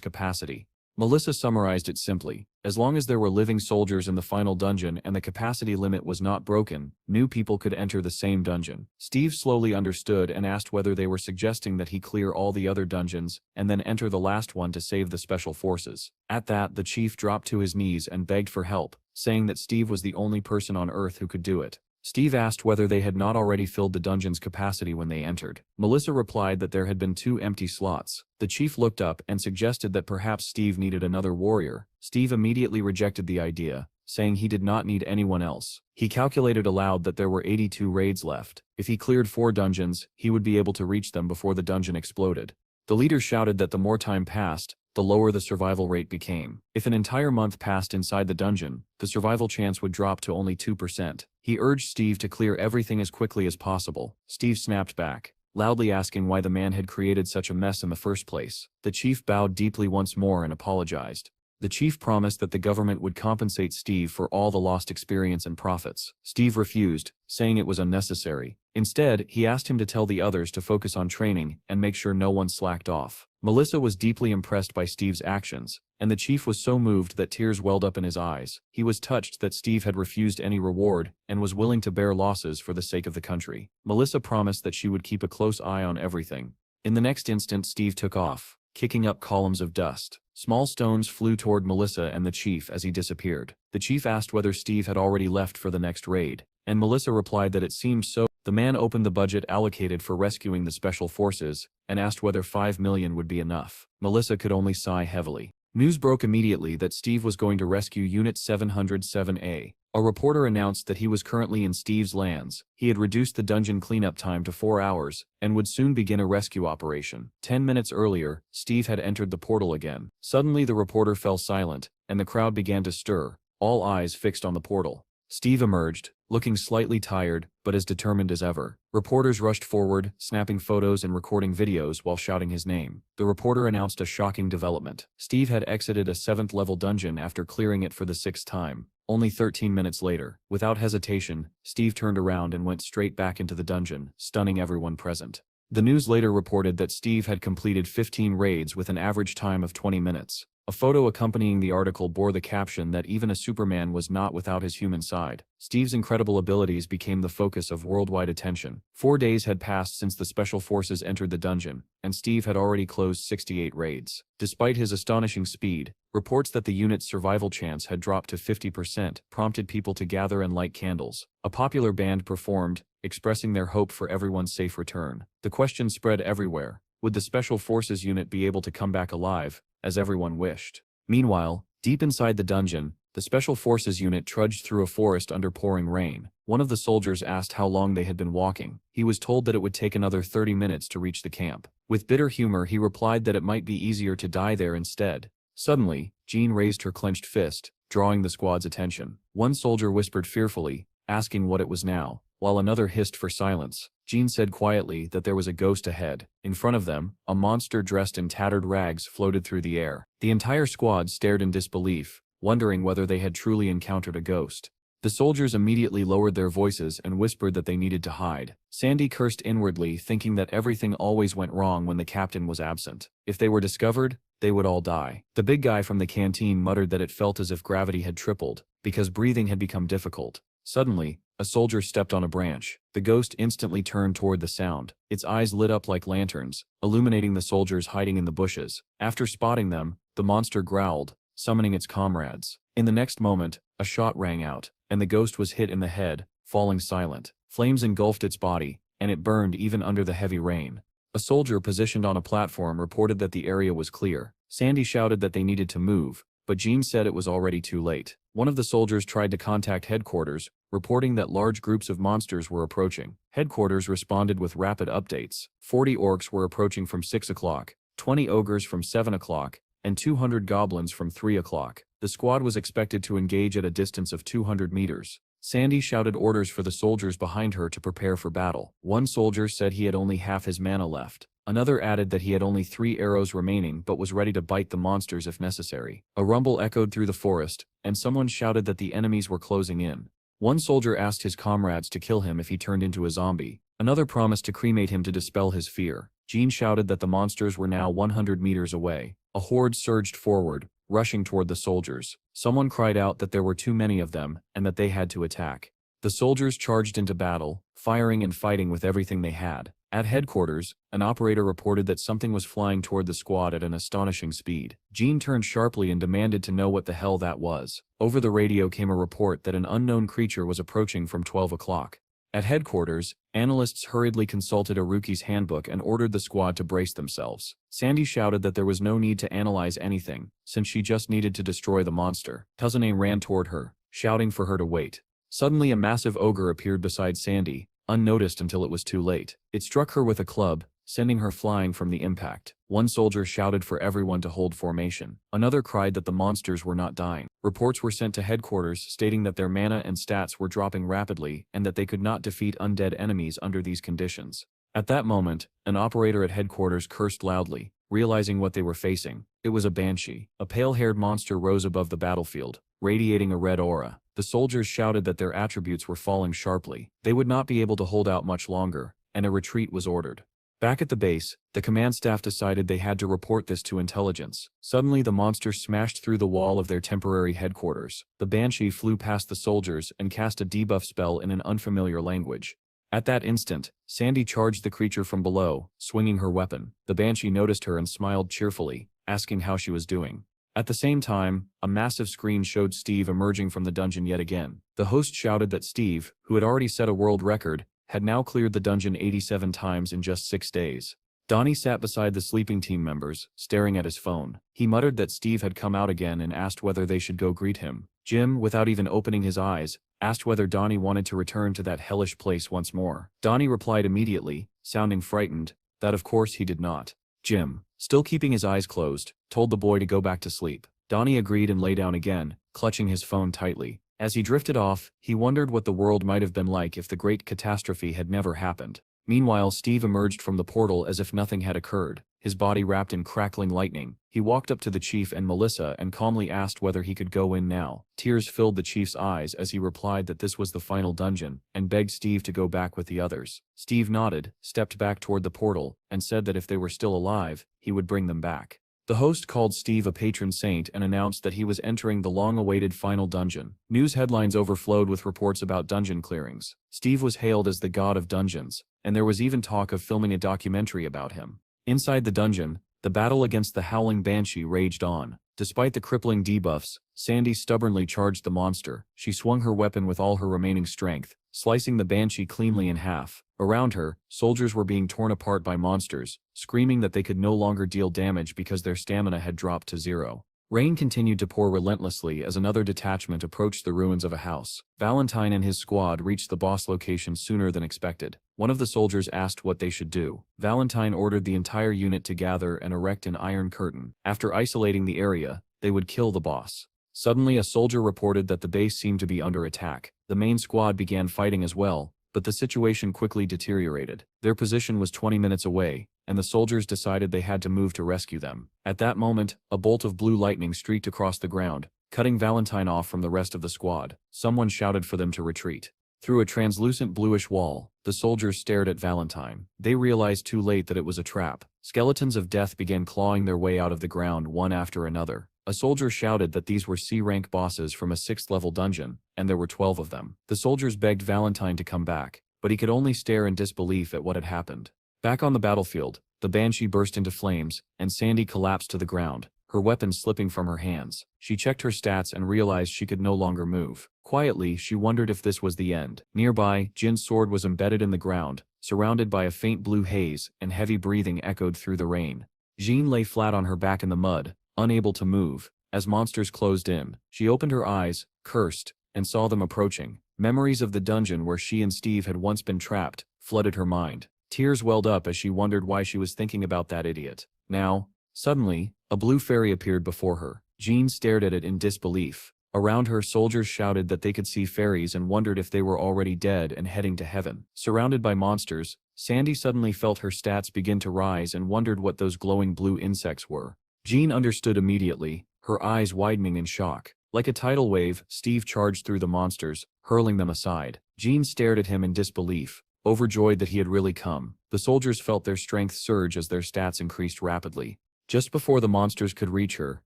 capacity. Melissa summarized it simply: as long as there were living soldiers in the final dungeon and the capacity limit was not broken, new people could enter the same dungeon. Steve slowly understood and asked whether they were suggesting that he clear all the other dungeons and then enter the last one to save the special forces. At that, the chief dropped to his knees and begged for help, saying that Steve was the only person on Earth who could do it. Steve asked whether they had not already filled the dungeon's capacity when they entered. Melissa replied that there had been 2 empty slots. The chief looked up and suggested that perhaps Steve needed another warrior. Steve immediately rejected the idea, saying he did not need anyone else. He calculated aloud that there were 82 raids left. If he cleared 4 dungeons, he would be able to reach them before the dungeon exploded. The leader shouted that the more time passed, the lower the survival rate became. If an entire month passed inside the dungeon, the survival chance would drop to only 2%. He urged Steve to clear everything as quickly as possible. Steve snapped back, loudly asking why the man had created such a mess in the first place. The chief bowed deeply once more and apologized. The chief promised that the government would compensate Steve for all the lost experience and profits. Steve refused, saying it was unnecessary. Instead, he asked him to tell the others to focus on training and make sure no one slacked off. Melissa was deeply impressed by Steve's actions, and the chief was so moved that tears welled up in his eyes. He was touched that Steve had refused any reward and was willing to bear losses for the sake of the country. Melissa promised that she would keep a close eye on everything. In the next instant, Steve took off, kicking up columns of dust. Small stones flew toward Melissa and the chief as he disappeared. The chief asked whether Steve had already left for the next raid, and Melissa replied that it seemed so. The man opened the budget allocated for rescuing the special forces and asked whether 5 million would be enough. Melissa could only sigh heavily. News broke immediately that Steve was going to rescue Unit 707A. A reporter announced that he was currently in Steve's lands. He had reduced the dungeon cleanup time to 4 hours and would soon begin a rescue operation. 10 minutes earlier, Steve had entered the portal again. Suddenly the reporter fell silent, and the crowd began to stir, all eyes fixed on the portal. Steve emerged, looking slightly tired, but as determined as ever. Reporters rushed forward, snapping photos and recording videos while shouting his name. The reporter announced a shocking development. Steve had exited a 7th-level dungeon after clearing it for the 6th time. Only 13 minutes later, without hesitation, Steve turned around and went straight back into the dungeon, stunning everyone present. The news later reported that Steve had completed 15 raids with an average time of 20 minutes. A photo accompanying the article bore the caption that even a Superman was not without his human side. Steve's incredible abilities became the focus of worldwide attention. 4 days had passed since the special forces entered the dungeon, and Steve had already closed 68 raids. Despite his astonishing speed, reports that the unit's survival chance had dropped to 50% prompted people to gather and light candles. A popular band performed, expressing their hope for everyone's safe return. The question spread everywhere: would the special forces unit be able to come back alive, as everyone wished? Meanwhile, deep inside the dungeon, the Special Forces unit trudged through a forest under pouring rain. One of the soldiers asked how long they had been walking. He was told that it would take another 30 minutes to reach the camp. With bitter humor, he replied that it might be easier to die there instead. Suddenly, Jean raised her clenched fist, drawing the squad's attention. One soldier whispered fearfully, asking what it was now, while another hissed for silence. Jean said quietly that there was a ghost ahead. In front of them, a monster dressed in tattered rags floated through the air. The entire squad stared in disbelief, wondering whether they had truly encountered a ghost. The soldiers immediately lowered their voices and whispered that they needed to hide. Sandy cursed inwardly, thinking that everything always went wrong when the captain was absent. If they were discovered, they would all die. The big guy from the canteen muttered that it felt as if gravity had tripled, because breathing had become difficult. Suddenly, a soldier stepped on a branch. The ghost instantly turned toward the sound. Its eyes lit up like lanterns, illuminating the soldiers hiding in the bushes. After spotting them, the monster growled, summoning its comrades. In the next moment, a shot rang out, and the ghost was hit in the head, falling silent. Flames engulfed its body, and it burned even under the heavy rain. A soldier positioned on a platform reported that the area was clear. Sandy shouted that they needed to move, but Jean said it was already too late. One of the soldiers tried to contact headquarters, reporting that large groups of monsters were approaching. Headquarters responded with rapid updates. 40 orcs were approaching from 6 o'clock, 20 ogres from 7 o'clock, and 200 goblins from 3 o'clock. The squad was expected to engage at a distance of 200 meters. Sandy shouted orders for the soldiers behind her to prepare for battle. One soldier said he had only half his mana left. Another added that he had only 3 arrows remaining but was ready to bite the monsters if necessary. A rumble echoed through the forest, and someone shouted that the enemies were closing in. One soldier asked his comrades to kill him if he turned into a zombie. Another promised to cremate him to dispel his fear. Jean shouted that the monsters were now 100 meters away. A horde surged forward, rushing toward the soldiers. Someone cried out that there were too many of them, and that they had to attack. The soldiers charged into battle, firing and fighting with everything they had. At headquarters, an operator reported that something was flying toward the squad at an astonishing speed. Jean turned sharply and demanded to know what the hell that was. Over the radio came a report that an unknown creature was approaching from 12 o'clock. At headquarters, analysts hurriedly consulted Aruki's handbook and ordered the squad to brace themselves. Sandy shouted that there was no need to analyze anything, since she just needed to destroy the monster. Tazane ran toward her, shouting for her to wait. Suddenly a massive ogre appeared beside Sandy, unnoticed until it was too late. It struck her with a club, sending her flying from the impact. One soldier shouted for everyone to hold formation. Another cried that the monsters were not dying. Reports were sent to headquarters stating that their mana and stats were dropping rapidly and that they could not defeat undead enemies under these conditions. At that moment, an operator at headquarters cursed loudly, realizing what they were facing. It was a banshee. A pale-haired monster rose above the battlefield, radiating a red aura. The soldiers shouted that their attributes were falling sharply. They would not be able to hold out much longer, and a retreat was ordered. Back at the base, the command staff decided they had to report this to intelligence. Suddenly the monster smashed through the wall of their temporary headquarters. The banshee flew past the soldiers and cast a debuff spell in an unfamiliar language. At that instant, Sandy charged the creature from below, swinging her weapon. The banshee noticed her and smiled cheerfully, asking how she was doing. At the same time, a massive screen showed Steve emerging from the dungeon yet again. The host shouted that Steve, who had already set a world record, had now cleared the dungeon 87 times in just 6 days. Donnie sat beside the sleeping team members, staring at his phone. He muttered that Steve had come out again and asked whether they should go greet him. Jim, without even opening his eyes, asked whether Donnie wanted to return to that hellish place once more. Donnie replied immediately, sounding frightened, that of course he did not. Jim, still keeping his eyes closed, told the boy to go back to sleep. Donnie agreed and lay down again, clutching his phone tightly. As he drifted off, he wondered what the world might have been like if the great catastrophe had never happened. Meanwhile, Steve emerged from the portal as if nothing had occurred, his body wrapped in crackling lightning. He walked up to the chief and Melissa and calmly asked whether he could go in now. Tears filled the chief's eyes as he replied that this was the final dungeon, and begged Steve to go back with the others. Steve nodded, stepped back toward the portal, and said that if they were still alive, he would bring them back. The host called Steve a patron saint and announced that he was entering the long-awaited final dungeon. News headlines overflowed with reports about dungeon clearings. Steve was hailed as the god of dungeons, and there was even talk of filming a documentary about him. Inside the dungeon, the battle against the howling banshee raged on. Despite the crippling debuffs, Sandy stubbornly charged the monster. She swung her weapon with all her remaining strength, slicing the banshee cleanly in half. Around her, soldiers were being torn apart by monsters, screaming that they could no longer deal damage because their stamina had dropped to 0. Rain continued to pour relentlessly as another detachment approached the ruins of a house. Valentine and his squad reached the boss location sooner than expected. One of the soldiers asked what they should do. Valentine ordered the entire unit to gather and erect an iron curtain. After isolating the area, they would kill the boss. Suddenly a soldier reported that the base seemed to be under attack. The main squad began fighting as well, but the situation quickly deteriorated. Their position was 20 minutes away, and the soldiers decided they had to move to rescue them. At that moment, a bolt of blue lightning streaked across the ground, cutting Valentine off from the rest of the squad. Someone shouted for them to retreat. Through a translucent bluish wall, the soldiers stared at Valentine. They realized too late that it was a trap. Skeletons of death began clawing their way out of the ground one after another. A soldier shouted that these were C-rank bosses from a 6th-level dungeon, and there were 12 of them. The soldiers begged Valentine to come back, but he could only stare in disbelief at what had happened. Back on the battlefield, the banshee burst into flames, and Sandy collapsed to the ground, her weapon slipping from her hands. She checked her stats and realized she could no longer move. Quietly, she wondered if this was the end. Nearby, Jin's sword was embedded in the ground, surrounded by a faint blue haze, and heavy breathing echoed through the rain. Jean lay flat on her back in the mud, unable to move, As monsters closed in, she opened her eyes, cursed, and saw them approaching. Memories of the dungeon where she and Steve had once been trapped flooded her mind. Tears welled up as she wondered why she was thinking about that idiot. Now, suddenly, a blue fairy appeared before her. Jean stared at it in disbelief. Around her, soldiers shouted that they could see fairies and wondered if they were already dead and heading to heaven. Surrounded by monsters, Sandy suddenly felt her stats begin to rise and wondered what those glowing blue insects were. Jean understood immediately, her eyes widening in shock. Like a tidal wave, Steve charged through the monsters, hurling them aside. Jean stared at him in disbelief, overjoyed that he had really come. The soldiers felt their strength surge as their stats increased rapidly. Just before the monsters could reach her,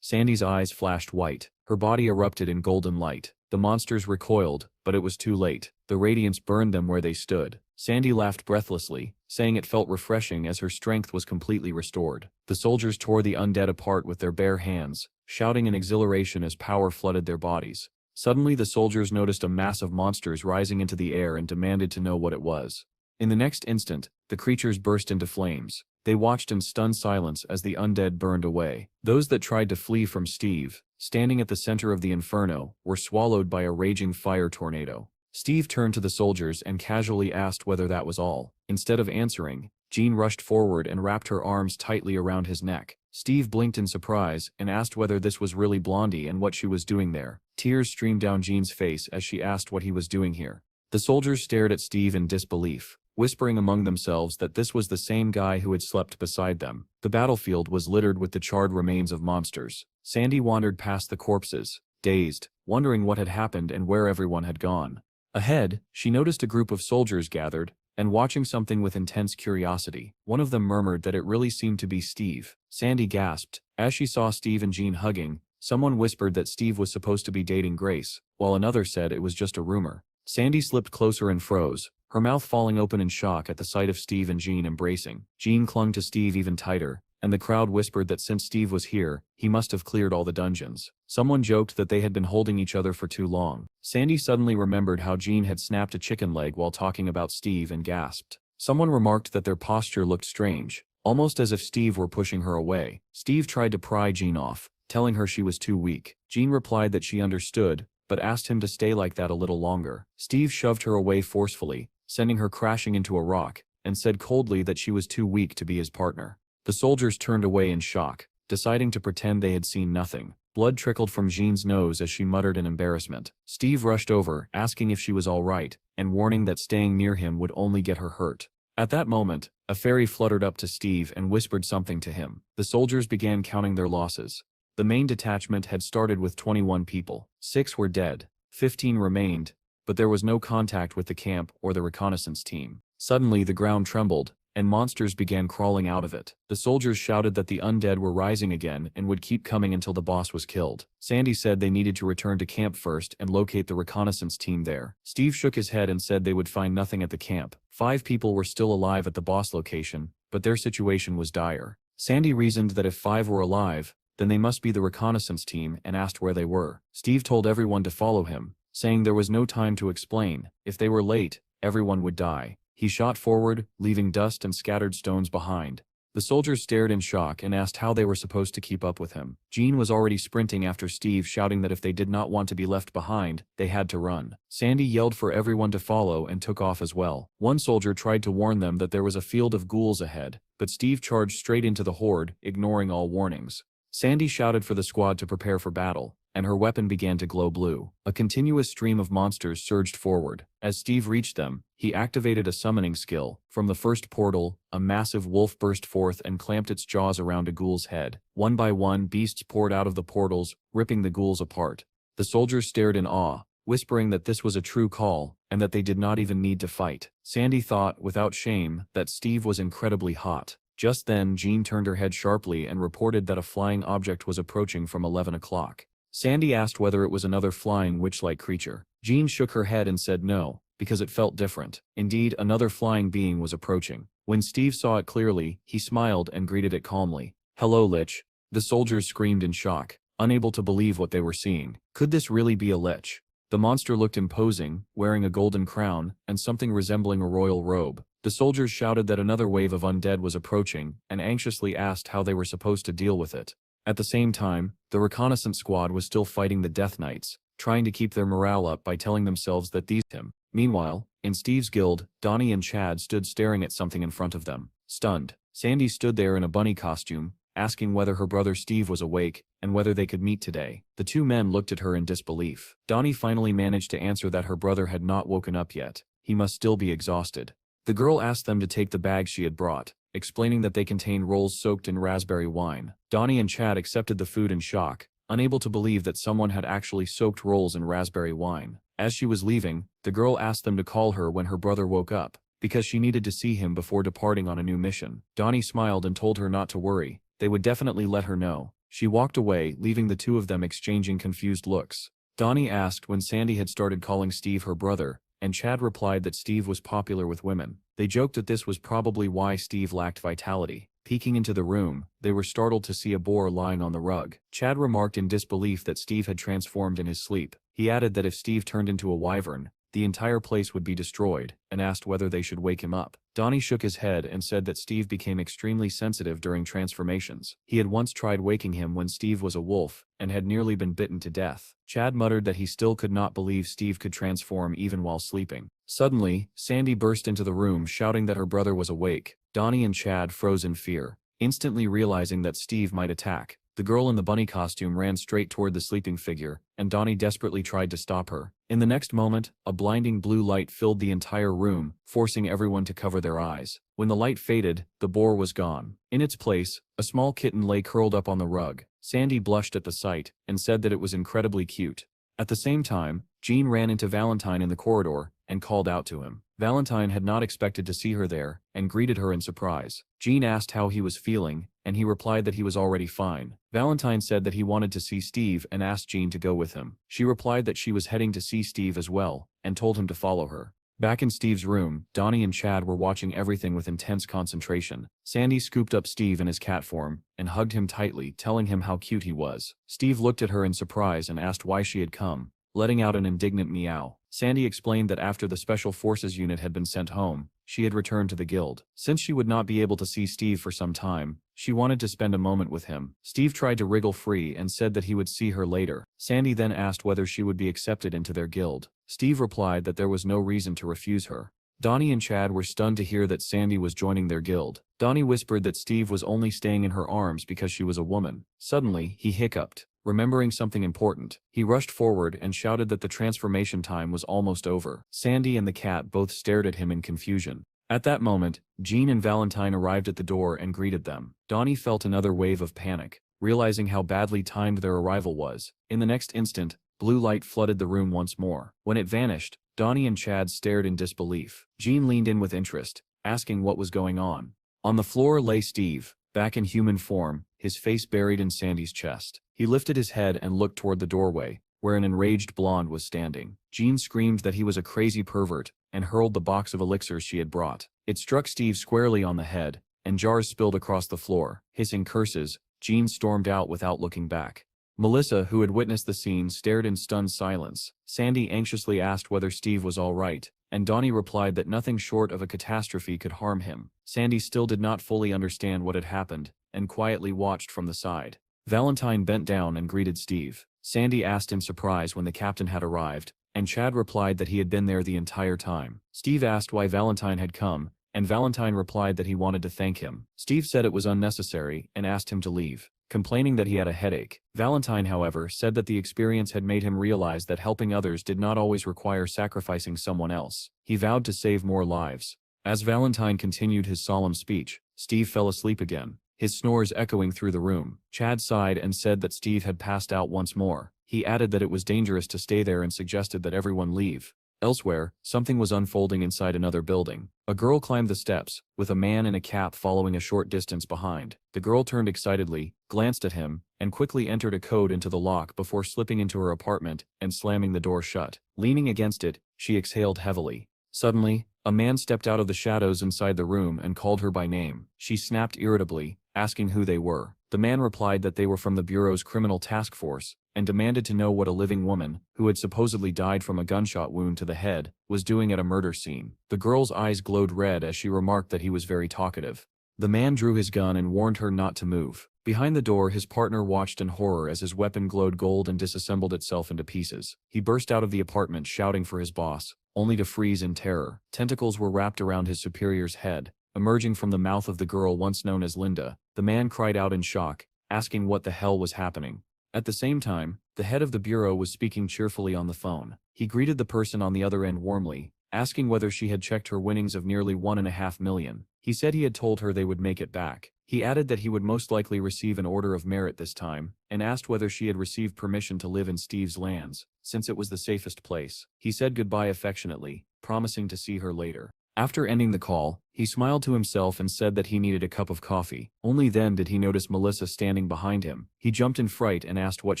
Sandy's eyes flashed white. Her body erupted in golden light. The monsters recoiled, but it was too late. The radiance burned them where they stood. Sandy laughed breathlessly, saying it felt refreshing as her strength was completely restored. The soldiers tore the undead apart with their bare hands, shouting in exhilaration as power flooded their bodies. Suddenly the soldiers noticed a mass of monsters rising into the air and demanded to know what it was. In the next instant, the creatures burst into flames. They watched in stunned silence as the undead burned away. Those that tried to flee from Steve, standing at the center of the inferno, were swallowed by a raging fire tornado. Steve turned to the soldiers and casually asked whether that was all. Instead of answering, Jean rushed forward and wrapped her arms tightly around his neck. Steve blinked in surprise and asked whether this was really Blondie and what she was doing there. Tears streamed down Jean's face as she asked what he was doing here. The soldiers stared at Steve in disbelief, whispering among themselves that this was the same guy who had slept beside them. The battlefield was littered with the charred remains of monsters. Sandy wandered past the corpses, dazed, wondering what had happened and where everyone had gone. Ahead, she noticed a group of soldiers gathered, and watching something with intense curiosity. One of them murmured that it really seemed to be Steve. Sandy gasped. As she saw Steve and Jean hugging, someone whispered that Steve was supposed to be dating Grace, while another said it was just a rumor. Sandy slipped closer and froze, her mouth falling open in shock at the sight of Steve and Jean embracing. Jean clung to Steve even tighter, and the crowd whispered that since Steve was here, he must have cleared all the dungeons. Someone joked that they had been holding each other for too long. Sandy suddenly remembered how Jean had snapped a chicken leg while talking about Steve and gasped. Someone remarked that their posture looked strange, almost as if Steve were pushing her away. Steve tried to pry Jean off, telling her she was too weak. Jean replied that she understood, but asked him to stay like that a little longer. Steve shoved her away forcefully, sending her crashing into a rock, and said coldly that she was too weak to be his partner. The soldiers turned away in shock, deciding to pretend they had seen nothing. Blood trickled from Jean's nose as she muttered in embarrassment. Steve rushed over, asking if she was all right, and warning that staying near him would only get her hurt. At that moment, a fairy fluttered up to Steve and whispered something to him. The soldiers began counting their losses. The main detachment had started with 21 people. 6 were dead, 15 remained, but there was no contact with the camp or the reconnaissance team. Suddenly the ground trembled, and monsters began crawling out of it. The soldiers shouted that the undead were rising again and would keep coming until the boss was killed. Sandy said they needed to return to camp first and locate the reconnaissance team there. Steve shook his head and said they would find nothing at the camp. 5 people were still alive at the boss location, but their situation was dire. Sandy reasoned that if 5 were alive, then they must be the reconnaissance team and asked where they were. Steve told everyone to follow him, saying there was no time to explain. If they were late, everyone would die. He shot forward, leaving dust and scattered stones behind. The soldiers stared in shock and asked how they were supposed to keep up with him. Jean was already sprinting after Steve, shouting that if they did not want to be left behind, they had to run. Sandy yelled for everyone to follow and took off as well. One soldier tried to warn them that there was a field of ghouls ahead, but Steve charged straight into the horde, ignoring all warnings. Sandy shouted for the squad to prepare for battle, and her weapon began to glow blue. A continuous stream of monsters surged forward. As Steve reached them, he activated a summoning skill. From the first portal, a massive wolf burst forth and clamped its jaws around a ghoul's head. One by one, beasts poured out of the portals, ripping the ghouls apart. The soldiers stared in awe, whispering that this was a true call, and that they did not even need to fight. Sandy thought, without shame, that Steve was incredibly hot. Just then, Jean turned her head sharply and reported that a flying object was approaching from 11 o'clock. Sandy asked whether it was another flying witch-like creature. Jean shook her head and said no, because it felt different. Indeed, another flying being was approaching. When Steve saw it clearly, he smiled and greeted it calmly. "Hello, Lich." The soldiers screamed in shock, unable to believe what they were seeing. Could this really be a Lich? The monster looked imposing, wearing a golden crown and something resembling a royal robe. The soldiers shouted that another wave of undead was approaching and anxiously asked how they were supposed to deal with it. At the same time, the reconnaissance squad was still fighting the Death Knights, trying to keep their morale up by telling themselves that these him. Meanwhile, in Steve's guild, Donnie and Chad stood staring at something in front of them. Stunned, Sandy stood there in a bunny costume, asking whether her brother Steve was awake and whether they could meet today. The two men looked at her in disbelief. Donnie finally managed to answer that her brother had not woken up yet. He must still be exhausted. The girl asked them to take the bags she had brought, explaining that they contained rolls soaked in raspberry wine. Donnie and Chad accepted the food in shock, unable to believe that someone had actually soaked rolls in raspberry wine. As she was leaving, the girl asked them to call her when her brother woke up, because she needed to see him before departing on a new mission. Donnie smiled and told her not to worry. They would definitely let her know. She walked away, leaving the two of them exchanging confused looks. Donnie asked when Sandy had started calling Steve her brother, and Chad replied that Steve was popular with women. They joked that this was probably why Steve lacked vitality. Peeking into the room, they were startled to see a boar lying on the rug. Chad remarked in disbelief that Steve had transformed in his sleep. He added that if Steve turned into a wyvern, the entire place would be destroyed, and asked whether they should wake him up. Donnie shook his head and said that Steve became extremely sensitive during transformations. He had once tried waking him when Steve was a wolf, and had nearly been bitten to death. Chad muttered that he still could not believe Steve could transform even while sleeping. Suddenly, Sandy burst into the room shouting that her brother was awake. Donnie and Chad froze in fear, instantly realizing that Steve might attack. The girl in the bunny costume ran straight toward the sleeping figure, and Donnie desperately tried to stop her. In the next moment, a blinding blue light filled the entire room, forcing everyone to cover their eyes. When the light faded, the boar was gone. In its place, a small kitten lay curled up on the rug. Sandy blushed at the sight, and said that it was incredibly cute. At the same time, Jean ran into Valentine in the corridor, and called out to him. Valentine had not expected to see her there, and greeted her in surprise. Jean asked how he was feeling, and he replied that he was already fine. Valentine said that he wanted to see Steve and asked Jean to go with him. She replied that she was heading to see Steve as well, and told him to follow her. Back in Steve's room, Donnie and Chad were watching everything with intense concentration. Sandy scooped up Steve in his cat form, and hugged him tightly, telling him how cute he was. Steve looked at her in surprise and asked why she had come, letting out an indignant meow. Sandy explained that after the Special Forces unit had been sent home, she had returned to the guild. Since she would not be able to see Steve for some time, she wanted to spend a moment with him. Steve tried to wriggle free and said that he would see her later. Sandy then asked whether she would be accepted into their guild. Steve replied that there was no reason to refuse her. Donnie and Chad were stunned to hear that Sandy was joining their guild. Donnie whispered that Steve was only staying in her arms because she was a woman. Suddenly, he hiccuped. Remembering something important, he rushed forward and shouted that the transformation time was almost over. Sandy and the cat both stared at him in confusion. At that moment, Jean and Valentine arrived at the door and greeted them. Donnie felt another wave of panic, realizing how badly timed their arrival was. In the next instant, blue light flooded the room once more. When it vanished, Donnie and Chad stared in disbelief. Jean leaned in with interest, asking what was going on. On the floor lay Steve, back in human form, his face buried in Sandy's chest. He lifted his head and looked toward the doorway, where an enraged blonde was standing. Jean screamed that he was a crazy pervert, and hurled the box of elixirs she had brought. It struck Steve squarely on the head, and jars spilled across the floor. Hissing curses, Jean stormed out without looking back. Melissa, who had witnessed the scene, stared in stunned silence. Sandy anxiously asked whether Steve was all right, and Donnie replied that nothing short of a catastrophe could harm him. Sandy still did not fully understand what had happened, and quietly watched from the side. Valentine bent down and greeted Steve. Sandy asked in surprise when the captain had arrived, and Chad replied that he had been there the entire time. Steve asked why Valentine had come, and Valentine replied that he wanted to thank him. Steve said it was unnecessary and asked him to leave, complaining that he had a headache. Valentine, however, said that the experience had made him realize that helping others did not always require sacrificing someone else. He vowed to save more lives. As Valentine continued his solemn speech, Steve fell asleep again, his snores echoing through the room. Chad sighed and said that Steve had passed out once more. He added that it was dangerous to stay there and suggested that everyone leave. Elsewhere, something was unfolding inside another building. A girl climbed the steps, with a man in a cap following a short distance behind. The girl turned excitedly, glanced at him, and quickly entered a code into the lock before slipping into her apartment and slamming the door shut. Leaning against it, she exhaled heavily. Suddenly, a man stepped out of the shadows inside the room and called her by name. She snapped irritably, asking who they were. The man replied that they were from the Bureau's criminal task force, and demanded to know what a living woman, who had supposedly died from a gunshot wound to the head, was doing at a murder scene. The girl's eyes glowed red as she remarked that he was very talkative. The man drew his gun and warned her not to move. Behind the door, his partner watched in horror as his weapon glowed gold and disassembled itself into pieces. He burst out of the apartment shouting for his boss, only to freeze in terror. Tentacles were wrapped around his superior's head, emerging from the mouth of the girl once known as Linda. The man cried out in shock, asking what the hell was happening. At the same time, the head of the bureau was speaking cheerfully on the phone. He greeted the person on the other end warmly, asking whether she had checked her winnings of nearly $1.5 million. He said he had told her they would make it back. He added that he would most likely receive an order of merit this time, and asked whether she had received permission to live in Steve's lands, since it was the safest place. He said goodbye affectionately, promising to see her later. After ending the call, he smiled to himself and said that he needed a cup of coffee. Only then did he notice Melissa standing behind him. He jumped in fright and asked what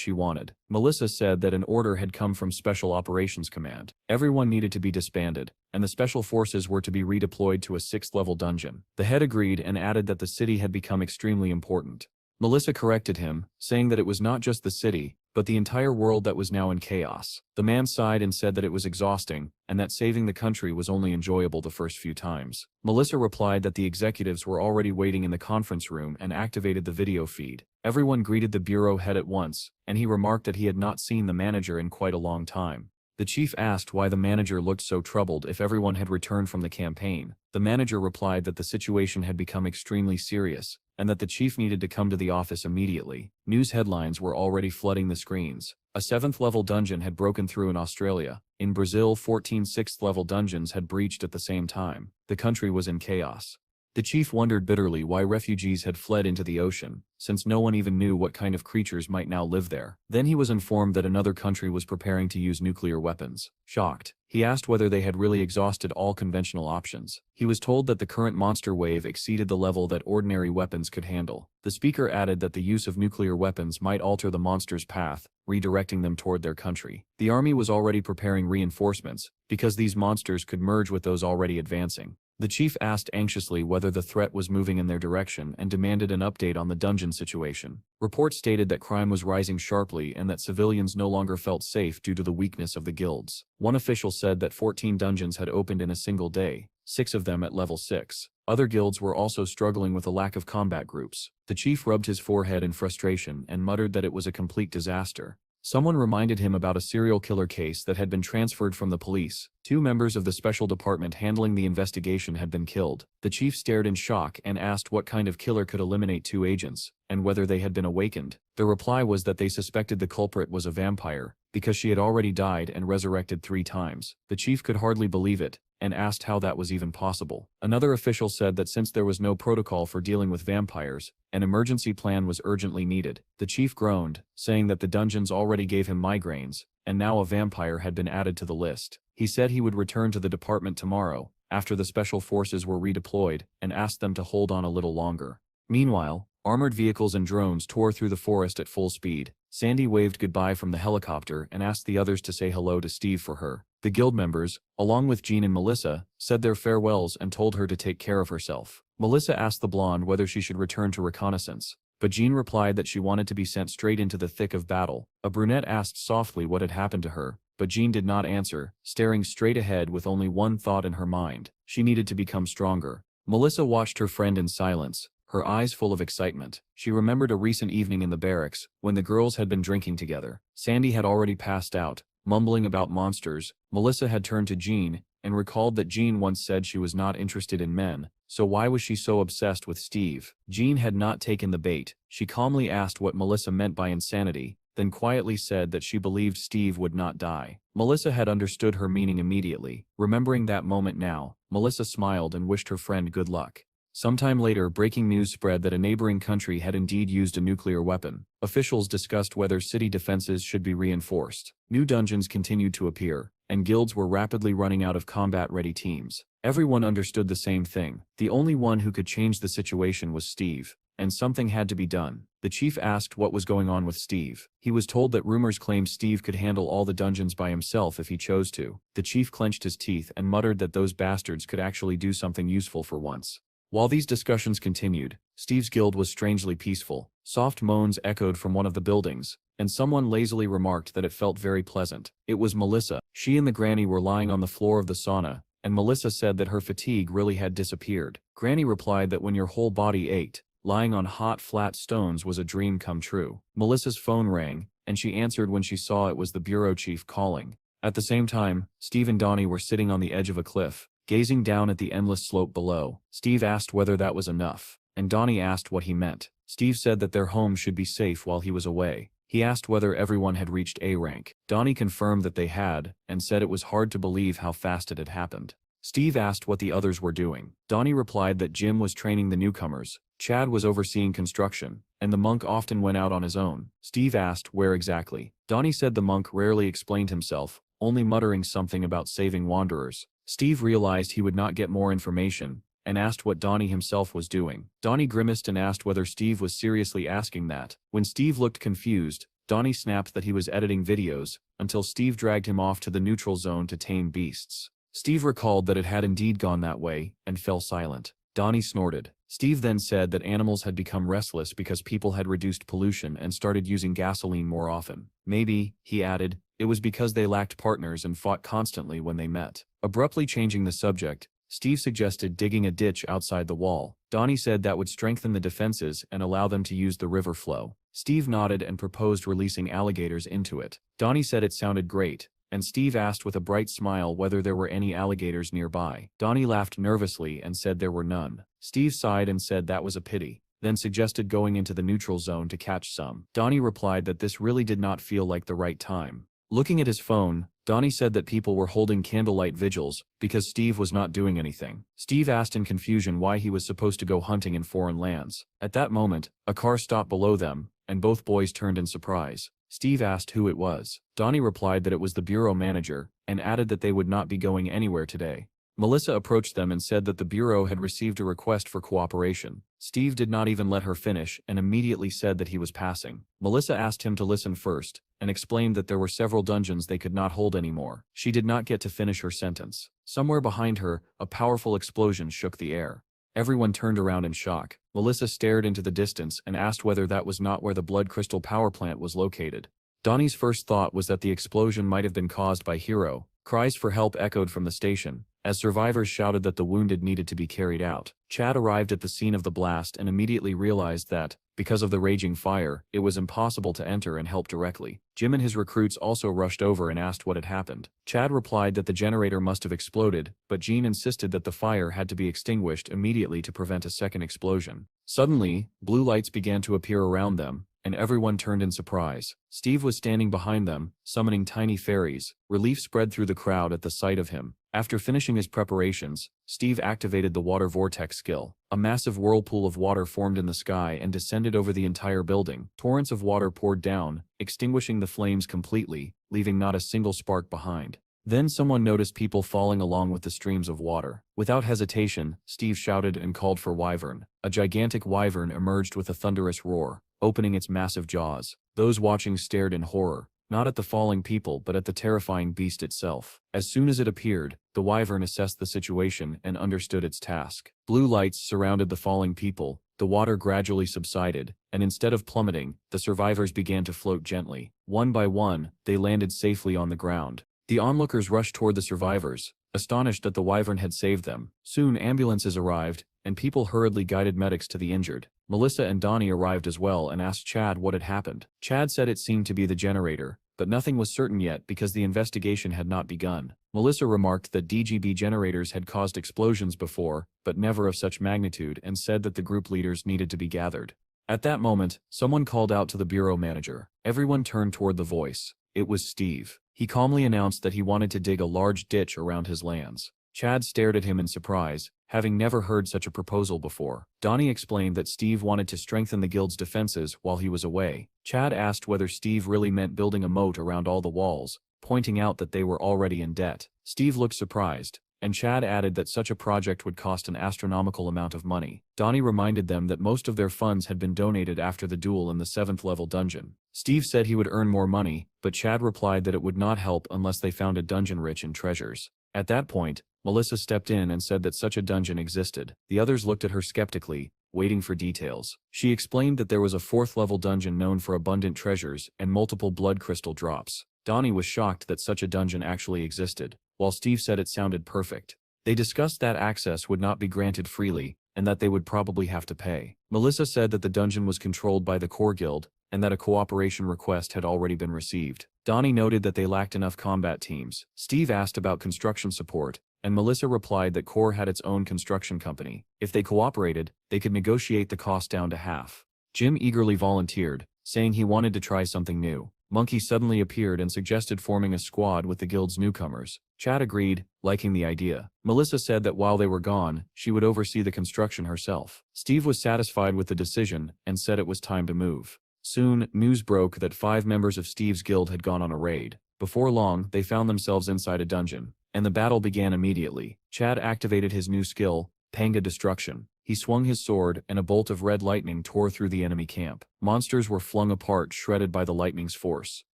she wanted. Melissa said that an order had come from Special Operations Command. Everyone needed to be disbanded, and the special forces were to be redeployed to a 6th-level dungeon. The head agreed and added that the city had become extremely important. Melissa corrected him, saying that it was not just the city, but the entire world that was now in chaos. The man sighed and said that it was exhausting, and that saving the country was only enjoyable the first few times. Melissa replied that the executives were already waiting in the conference room and activated the video feed. Everyone greeted the bureau head at once, and he remarked that he had not seen the manager in quite a long time. The chief asked why the manager looked so troubled if everyone had returned from the campaign. The manager replied that the situation had become extremely serious, and that the chief needed to come to the office immediately. News headlines were already flooding the screens. A 7th-level dungeon had broken through in Australia. In Brazil, 14 6th-level dungeons had breached at the same time. The country was in chaos. The chief wondered bitterly why refugees had fled into the ocean, since no one even knew what kind of creatures might now live there. Then he was informed that another country was preparing to use nuclear weapons. Shocked, he asked whether they had really exhausted all conventional options. He was told that the current monster wave exceeded the level that ordinary weapons could handle. The speaker added that the use of nuclear weapons might alter the monster's path, redirecting them toward their country. The army was already preparing reinforcements, because these monsters could merge with those already advancing. The chief asked anxiously whether the threat was moving in their direction and demanded an update on the dungeon situation. Reports stated that crime was rising sharply and that civilians no longer felt safe due to the weakness of the guilds. One official said that 14 dungeons had opened in a single day, 6 of them at level 6. Other guilds were also struggling with a lack of combat groups. The chief rubbed his forehead in frustration and muttered that it was a complete disaster. Someone reminded him about a serial killer case that had been transferred from the police. 2 members of the special department handling the investigation had been killed. The chief stared in shock and asked what kind of killer could eliminate 2 agents, and whether they had been awakened. The reply was that they suspected the culprit was a vampire, because she had already died and resurrected 3 times. The chief could hardly believe it, and asked how that was even possible. Another official said that since there was no protocol for dealing with vampires, an emergency plan was urgently needed. The chief groaned, saying that the dungeons already gave him migraines, and now a vampire had been added to the list. He said he would return to the department tomorrow, after the special forces were redeployed, and asked them to hold on a little longer. Meanwhile, armored vehicles and drones tore through the forest at full speed. Sandy waved goodbye from the helicopter and asked the others to say hello to Steve for her. The guild members, along with Jean and Melissa, said their farewells and told her to take care of herself. Melissa asked the blonde whether she should return to reconnaissance, but Jean replied that she wanted to be sent straight into the thick of battle. A brunette asked softly what had happened to her, but Jean did not answer, staring straight ahead with only one thought in her mind. She needed to become stronger. Melissa watched her friend in silence, her eyes full of excitement. She remembered a recent evening in the barracks, when the girls had been drinking together. Sandy had already passed out, mumbling about monsters. Melissa had turned to Jean, and recalled that Jean once said she was not interested in men, so why was she so obsessed with Steve? Jean had not taken the bait. She calmly asked what Melissa meant by insanity, then quietly said that she believed Steve would not die. Melissa had understood her meaning immediately. Remembering that moment now, Melissa smiled and wished her friend good luck. Sometime later, breaking news spread that a neighboring country had indeed used a nuclear weapon. Officials discussed whether city defenses should be reinforced. New dungeons continued to appear, and guilds were rapidly running out of combat-ready teams. Everyone understood the same thing. The only one who could change the situation was Steve, and something had to be done. The chief asked what was going on with Steve. He was told that rumors claimed Steve could handle all the dungeons by himself if he chose to. The chief clenched his teeth and muttered that those bastards could actually do something useful for once. While these discussions continued, Steve's guild was strangely peaceful. Soft moans echoed from one of the buildings, and someone lazily remarked that it felt very pleasant. It was Melissa. She and the granny were lying on the floor of the sauna, and Melissa said that her fatigue really had disappeared. Granny replied that when your whole body ached, lying on hot flat stones was a dream come true. Melissa's phone rang, and she answered when she saw it was the bureau chief calling. At the same time, Steve and Donnie were sitting on the edge of a cliff, gazing down at the endless slope below. Steve asked whether that was enough, and Donnie asked what he meant. Steve said that their home should be safe while he was away. He asked whether everyone had reached A rank. Donnie confirmed that they had, and said it was hard to believe how fast it had happened. Steve asked what the others were doing. Donnie replied that Jim was training the newcomers, Chad was overseeing construction, and the monk often went out on his own. Steve asked where exactly. Donnie said the monk rarely explained himself, only muttering something about saving wanderers. Steve realized he would not get more information, and asked what Donnie himself was doing. Donnie grimaced and asked whether Steve was seriously asking that. When Steve looked confused, Donnie snapped that he was editing videos, until Steve dragged him off to the neutral zone to tame beasts. Steve recalled that it had indeed gone that way, and fell silent. Donnie snorted. Steve then said that animals had become restless because people had reduced pollution and started using gasoline more often. Maybe, he added, it was because they lacked partners and fought constantly when they met. Abruptly changing the subject, Steve suggested digging a ditch outside the wall. Donnie said that would strengthen the defenses and allow them to use the river flow. Steve nodded and proposed releasing alligators into it. Donnie said it sounded great, and Steve asked with a bright smile whether there were any alligators nearby. Donnie laughed nervously and said there were none. Steve sighed and said that was a pity, then suggested going into the neutral zone to catch some. Donnie replied that this really did not feel like the right time. Looking at his phone, Donnie said that people were holding candlelight vigils because Steve was not doing anything. Steve asked in confusion why he was supposed to go hunting in foreign lands. At that moment, a car stopped below them, and both boys turned in surprise. Steve asked who it was. Donnie replied that it was the bureau manager, and added that they would not be going anywhere today. Melissa approached them and said that the bureau had received a request for cooperation. Steve did not even let her finish and immediately said that he was passing. Melissa asked him to listen first, and explained that there were several dungeons they could not hold anymore. She did not get to finish her sentence. Somewhere behind her, a powerful explosion shook the air. Everyone turned around in shock. Melissa stared into the distance and asked whether that was not where the blood crystal power plant was located. Donnie's first thought was that the explosion might have been caused by Hero. Cries for help echoed from the station, as survivors shouted that the wounded needed to be carried out. Chad arrived at the scene of the blast and immediately realized that, because of the raging fire, it was impossible to enter and help directly. Jim and his recruits also rushed over and asked what had happened. Chad replied that the generator must have exploded, but Jean insisted that the fire had to be extinguished immediately to prevent a second explosion. Suddenly, blue lights began to appear around them, and everyone turned in surprise. Steve was standing behind them, summoning tiny fairies. Relief spread through the crowd at the sight of him. After finishing his preparations, Steve activated the water vortex skill. A massive whirlpool of water formed in the sky and descended over the entire building. Torrents of water poured down, extinguishing the flames completely, leaving not a single spark behind. Then someone noticed people falling along with the streams of water. Without hesitation, Steve shouted and called for Wyvern. A gigantic wyvern emerged with a thunderous roar, opening its massive jaws. Those watching stared in horror, not at the falling people but at the terrifying beast itself. As soon as it appeared, the wyvern assessed the situation and understood its task. Blue lights surrounded the falling people, the water gradually subsided, and instead of plummeting, the survivors began to float gently. One by one, they landed safely on the ground. The onlookers rushed toward the survivors, astonished that the wyvern had saved them. Soon ambulances arrived, and people hurriedly guided medics to the injured. Melissa and Donnie arrived as well and asked Chad what had happened. Chad said it seemed to be the generator, but nothing was certain yet because the investigation had not begun. Melissa remarked that DGB generators had caused explosions before, but never of such magnitude, and said that the group leaders needed to be gathered. At that moment, someone called out to the bureau manager. Everyone turned toward the voice. It was Steve. He calmly announced that he wanted to dig a large ditch around his lands. Chad stared at him in surprise, having never heard such a proposal before. Donnie explained that Steve wanted to strengthen the guild's defenses while he was away. Chad asked whether Steve really meant building a moat around all the walls, pointing out that they were already in debt. Steve looked surprised, and Chad added that such a project would cost an astronomical amount of money. Donnie reminded them that most of their funds had been donated after the duel in the 7th level dungeon. Steve said he would earn more money, but Chad replied that it would not help unless they found a dungeon rich in treasures. At that point, Melissa stepped in and said that such a dungeon existed. The others looked at her skeptically, waiting for details. She explained that there was a 4th level dungeon known for abundant treasures and multiple blood crystal drops. Donnie was shocked that such a dungeon actually existed, while Steve said it sounded perfect. They discussed that access would not be granted freely, and that they would probably have to pay. Melissa said that the dungeon was controlled by the core guild, and that a cooperation request had already been received. Donnie noted that they lacked enough combat teams. Steve asked about construction support, and Melissa replied that Core had its own construction company. If they cooperated, they could negotiate the cost down to half. Jim eagerly volunteered, saying he wanted to try something new. Monkey suddenly appeared and suggested forming a squad with the guild's newcomers. Chad agreed, liking the idea. Melissa said that while they were gone, she would oversee the construction herself. Steve was satisfied with the decision and said it was time to move. Soon, news broke that 5 members of Steve's guild had gone on a raid. Before long, they found themselves inside a dungeon, and the battle began immediately. Chad activated his new skill, Panga Destruction. He swung his sword, and a bolt of red lightning tore through the enemy camp. Monsters were flung apart, shredded by the lightning's force.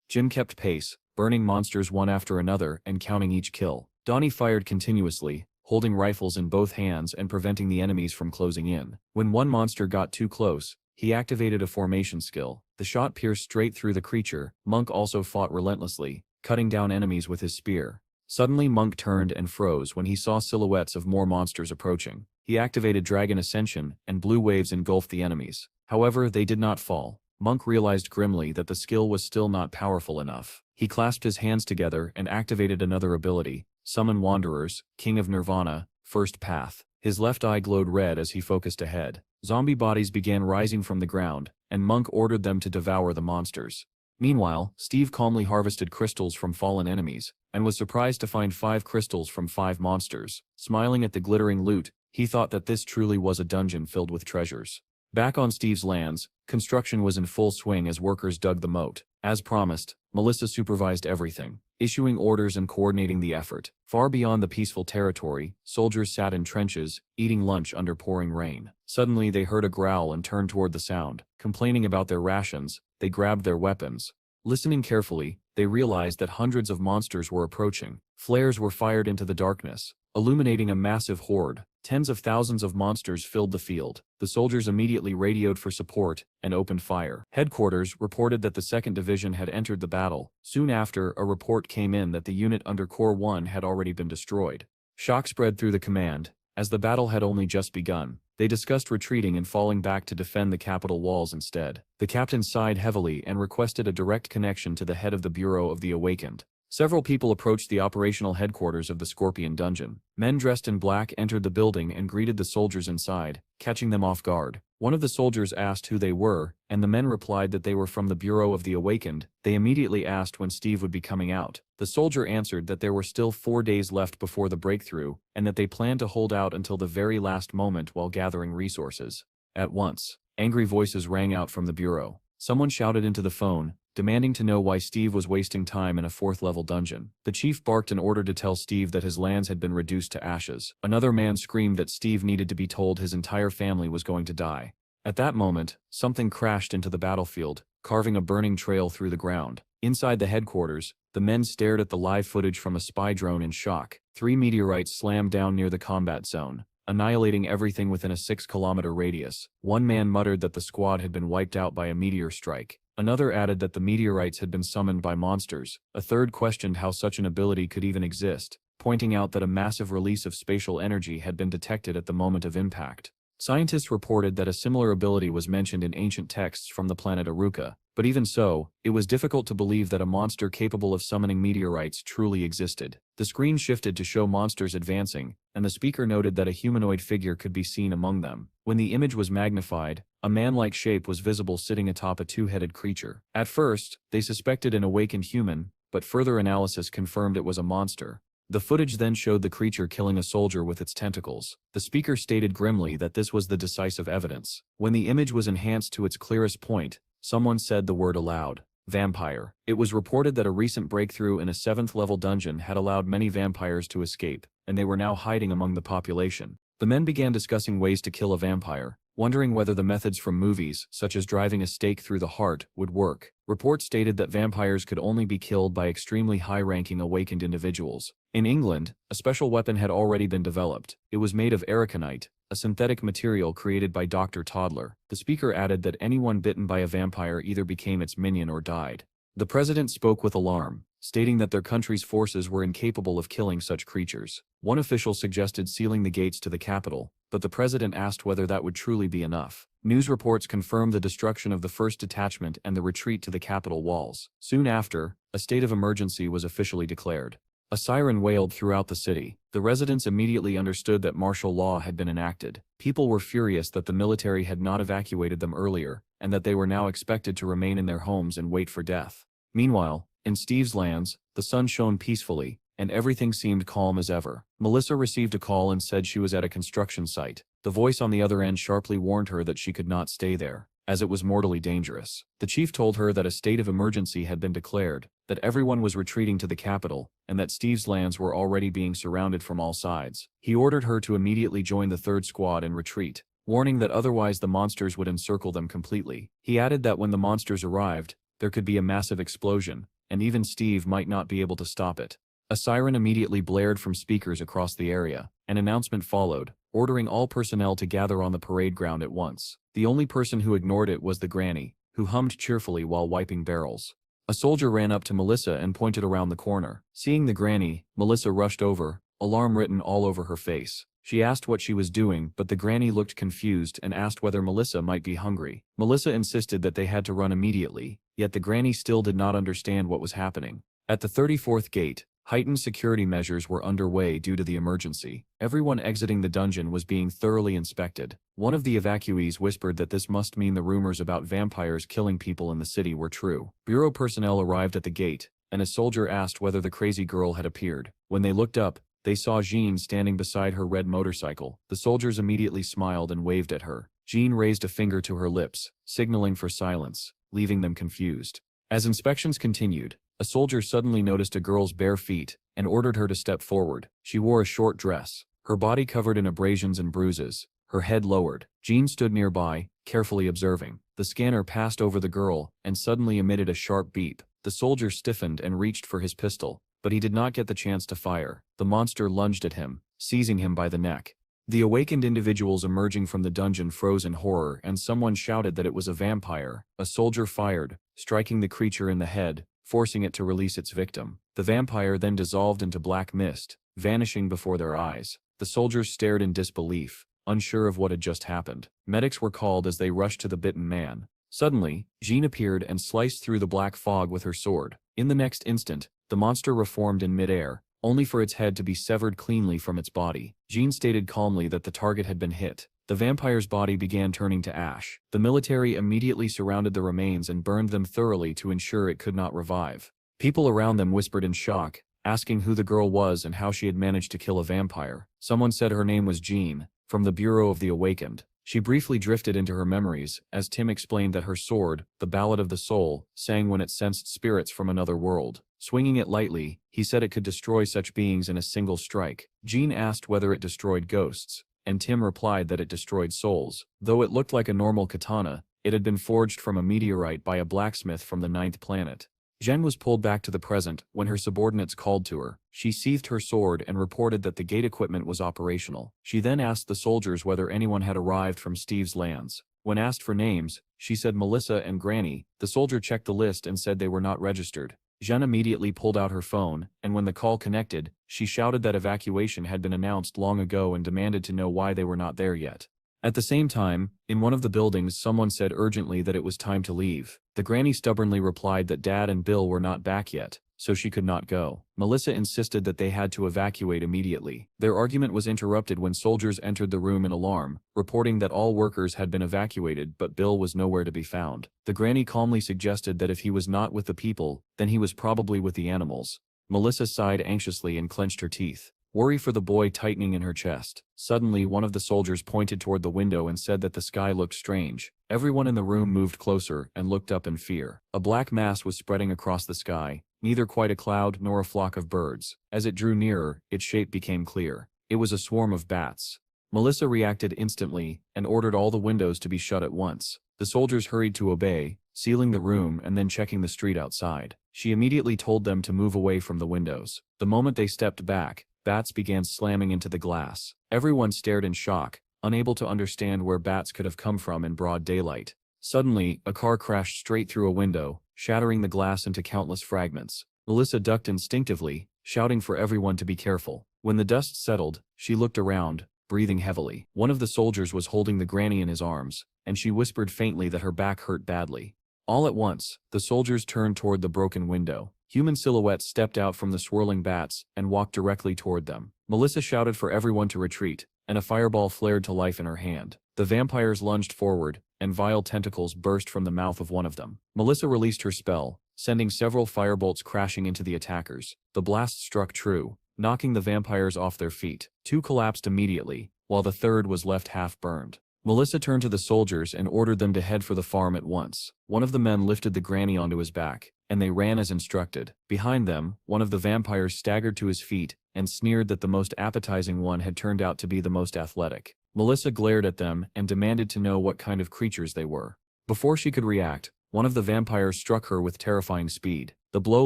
Jim kept pace, burning monsters one after another and counting each kill. Donnie fired continuously, holding rifles in both hands and preventing the enemies from closing in. When one monster got too close, he activated a formation skill. The shot pierced straight through the creature. Monk also fought relentlessly, cutting down enemies with his spear. Suddenly Monk turned and froze when he saw silhouettes of more monsters approaching. He activated Dragon Ascension, and blue waves engulfed the enemies. However, they did not fall. Monk realized grimly that the skill was still not powerful enough. He clasped his hands together and activated another ability, Summon Wanderers, King of Nirvana, First Path. His left eye glowed red as he focused ahead. Zombie bodies began rising from the ground, and Monk ordered them to devour the monsters. Meanwhile, Steve calmly harvested crystals from fallen enemies, and was surprised to find 5 crystals from 5 monsters. Smiling at the glittering loot, he thought that this truly was a dungeon filled with treasures. Back on Steve's lands, construction was in full swing as workers dug the moat. As promised, Melissa supervised everything, issuing orders and coordinating the effort. Far beyond the peaceful territory, soldiers sat in trenches, eating lunch under pouring rain. Suddenly they heard a growl and turned toward the sound. Complaining about their rations, they grabbed their weapons. Listening carefully, they realized that hundreds of monsters were approaching. Flares were fired into the darkness, illuminating a massive horde. Tens of thousands of monsters filled the field. The soldiers immediately radioed for support and opened fire. Headquarters reported that the 2nd Division had entered the battle. Soon after, a report came in that the unit under Corps 1 had already been destroyed. Shock spread through the command. As the battle had only just begun, they discussed retreating and falling back to defend the capital walls instead. The captain sighed heavily and requested a direct connection to the head of the Bureau of the Awakened. Several people approached the operational headquarters of the Scorpion Dungeon. Men dressed in black entered the building and greeted the soldiers inside, catching them off guard. One of the soldiers asked who they were, and the men replied that they were from the Bureau of the Awakened. They immediately asked when Steve would be coming out. The soldier answered that there were still 4 days left before the breakthrough, and that they planned to hold out until the very last moment while gathering resources. At once, angry voices rang out from the Bureau. Someone shouted into the phone, demanding to know why Steve was wasting time in a 4th-level dungeon. The chief barked an order to tell Steve that his lands had been reduced to ashes. Another man screamed that Steve needed to be told his entire family was going to die. At that moment, something crashed into the battlefield, carving a burning trail through the ground. Inside the headquarters, the men stared at the live footage from a spy drone in shock. 3 meteorites slammed down near the combat zone, annihilating everything within a 6-kilometer radius. One man muttered that the squad had been wiped out by a meteor strike. Another added that the meteorites had been summoned by monsters. A third questioned how such an ability could even exist, pointing out that a massive release of spatial energy had been detected at the moment of impact. Scientists reported that a similar ability was mentioned in ancient texts from the planet Aruka, but even so, it was difficult to believe that a monster capable of summoning meteorites truly existed. The screen shifted to show monsters advancing, and the speaker noted that a humanoid figure could be seen among them. When the image was magnified, a man-like shape was visible sitting atop a 2-headed creature. At first, they suspected an awakened human, but further analysis confirmed it was a monster. The footage then showed the creature killing a soldier with its tentacles. The speaker stated grimly that this was the decisive evidence. When the image was enhanced to its clearest point, someone said the word aloud: vampire. It was reported that a recent breakthrough in a 7th-level dungeon had allowed many vampires to escape, and they were now hiding among the population. The men began discussing ways to kill a vampire, wondering whether the methods from movies, such as driving a stake through the heart, would work. Reports stated that vampires could only be killed by extremely high-ranking awakened individuals. In England, a special weapon had already been developed. It was made of araconite, a synthetic material created by Dr. Toddler. The speaker added that anyone bitten by a vampire either became its minion or died. The president spoke with alarm, stating that their country's forces were incapable of killing such creatures. One official suggested sealing the gates to the capital, but the president asked whether that would truly be enough. News reports confirmed the destruction of the first detachment and the retreat to the capital walls. Soon after, a state of emergency was officially declared. A siren wailed throughout the city. The residents immediately understood that martial law had been enacted. People were furious that the military had not evacuated them earlier, and that they were now expected to remain in their homes and wait for death. Meanwhile, in Steve's lands, the sun shone peacefully, and everything seemed calm as ever. Melissa received a call and said she was at a construction site. The voice on the other end sharply warned her that she could not stay there, as it was mortally dangerous. The chief told her that a state of emergency had been declared, that everyone was retreating to the capital, and that Steve's lands were already being surrounded from all sides. He ordered her to immediately join the third squad and retreat, warning that otherwise the monsters would encircle them completely. He added that when the monsters arrived, there could be a massive explosion, and even Steve might not be able to stop it. A siren immediately blared from speakers across the area. An announcement followed, ordering all personnel to gather on the parade ground at once. The only person who ignored it was the granny, who hummed cheerfully while wiping barrels. A soldier ran up to Melissa and pointed around the corner. Seeing the granny, Melissa rushed over, alarm written all over her face. She asked what she was doing, but the granny looked confused and asked whether Melissa might be hungry. Melissa insisted that they had to run immediately, yet the granny still did not understand what was happening. At the 34th gate, heightened security measures were underway due to the emergency. Everyone exiting the dungeon was being thoroughly inspected. One of the evacuees whispered that this must mean the rumors about vampires killing people in the city were true. Bureau personnel arrived at the gate, and a soldier asked whether the crazy girl had appeared. When they looked up, they saw Jean standing beside her red motorcycle. The soldiers immediately smiled and waved at her. Jean raised a finger to her lips, signaling for silence, leaving them confused. As inspections continued, a soldier suddenly noticed a girl's bare feet and ordered her to step forward. She wore a short dress, her body covered in abrasions and bruises, her head lowered. Jean stood nearby, carefully observing. The scanner passed over the girl and suddenly emitted a sharp beep. The soldier stiffened and reached for his pistol, but he did not get the chance to fire. The monster lunged at him, seizing him by the neck. The awakened individuals emerging from the dungeon froze in horror, and someone shouted that it was a vampire. A soldier fired, striking the creature in the head, forcing it to release its victim. The vampire then dissolved into black mist, vanishing before their eyes. The soldiers stared in disbelief, unsure of what had just happened. Medics were called as they rushed to the bitten man. Suddenly, Jean appeared and sliced through the black fog with her sword. In the next instant, the monster reformed in midair, only for its head to be severed cleanly from its body. Jean stated calmly that the target had been hit. The vampire's body began turning to ash. The military immediately surrounded the remains and burned them thoroughly to ensure it could not revive. People around them whispered in shock, asking who the girl was and how she had managed to kill a vampire. Someone said her name was Jean, from the Bureau of the Awakened. She briefly drifted into her memories, as Tim explained that her sword, the Ballad of the Soul, sang when it sensed spirits from another world. Swinging it lightly, he said it could destroy such beings in a single strike. Jean asked whether it destroyed ghosts, and Tim replied that it destroyed souls. Though it looked like a normal katana, it had been forged from a meteorite by a blacksmith from the 9th planet. Jen was pulled back to the present when her subordinates called to her. She sheathed her sword and reported that the gate equipment was operational. She then asked the soldiers whether anyone had arrived from Steve's lands. When asked for names, she said Melissa and Granny. The soldier checked the list and said they were not registered. Jen immediately pulled out her phone, and when the call connected, she shouted that evacuation had been announced long ago and demanded to know why they were not there yet. At the same time, in one of the buildings someone said urgently that it was time to leave. The granny stubbornly replied that Dad and Bill were not back yet, so she could not go. Melissa insisted that they had to evacuate immediately. Their argument was interrupted when soldiers entered the room in alarm, reporting that all workers had been evacuated but Bill was nowhere to be found. The granny calmly suggested that if he was not with the people, then he was probably with the animals. Melissa sighed anxiously and clenched her teeth, worry for the boy tightening in her chest. Suddenly, one of the soldiers pointed toward the window and said that the sky looked strange. Everyone in the room moved closer and looked up in fear. A black mass was spreading across the sky, neither quite a cloud nor a flock of birds. As it drew nearer, its shape became clear. It was a swarm of bats. Melissa reacted instantly and ordered all the windows to be shut at once. The soldiers hurried to obey, sealing the room and then checking the street outside. She immediately told them to move away from the windows. The moment they stepped back, bats began slamming into the glass. Everyone stared in shock, unable to understand where bats could have come from in broad daylight. Suddenly, a car crashed straight through a window, shattering the glass into countless fragments. Melissa ducked instinctively, shouting for everyone to be careful. When the dust settled, she looked around, breathing heavily. One of the soldiers was holding the granny in his arms, and she whispered faintly that her back hurt badly. All at once, the soldiers turned toward the broken window. Human silhouettes stepped out from the swirling bats and walked directly toward them. Melissa shouted for everyone to retreat, and a fireball flared to life in her hand. The vampires lunged forward, and vile tentacles burst from the mouth of one of them. Melissa released her spell, sending several firebolts crashing into the attackers. The blast struck true, knocking the vampires off their feet. Two collapsed immediately, while the third was left half burned. Melissa turned to the soldiers and ordered them to head for the farm at once. One of the men lifted the granny onto his back, and they ran as instructed. Behind them, one of the vampires staggered to his feet and sneered that the most appetizing one had turned out to be the most athletic. Melissa glared at them and demanded to know what kind of creatures they were. Before she could react, one of the vampires struck her with terrifying speed. The blow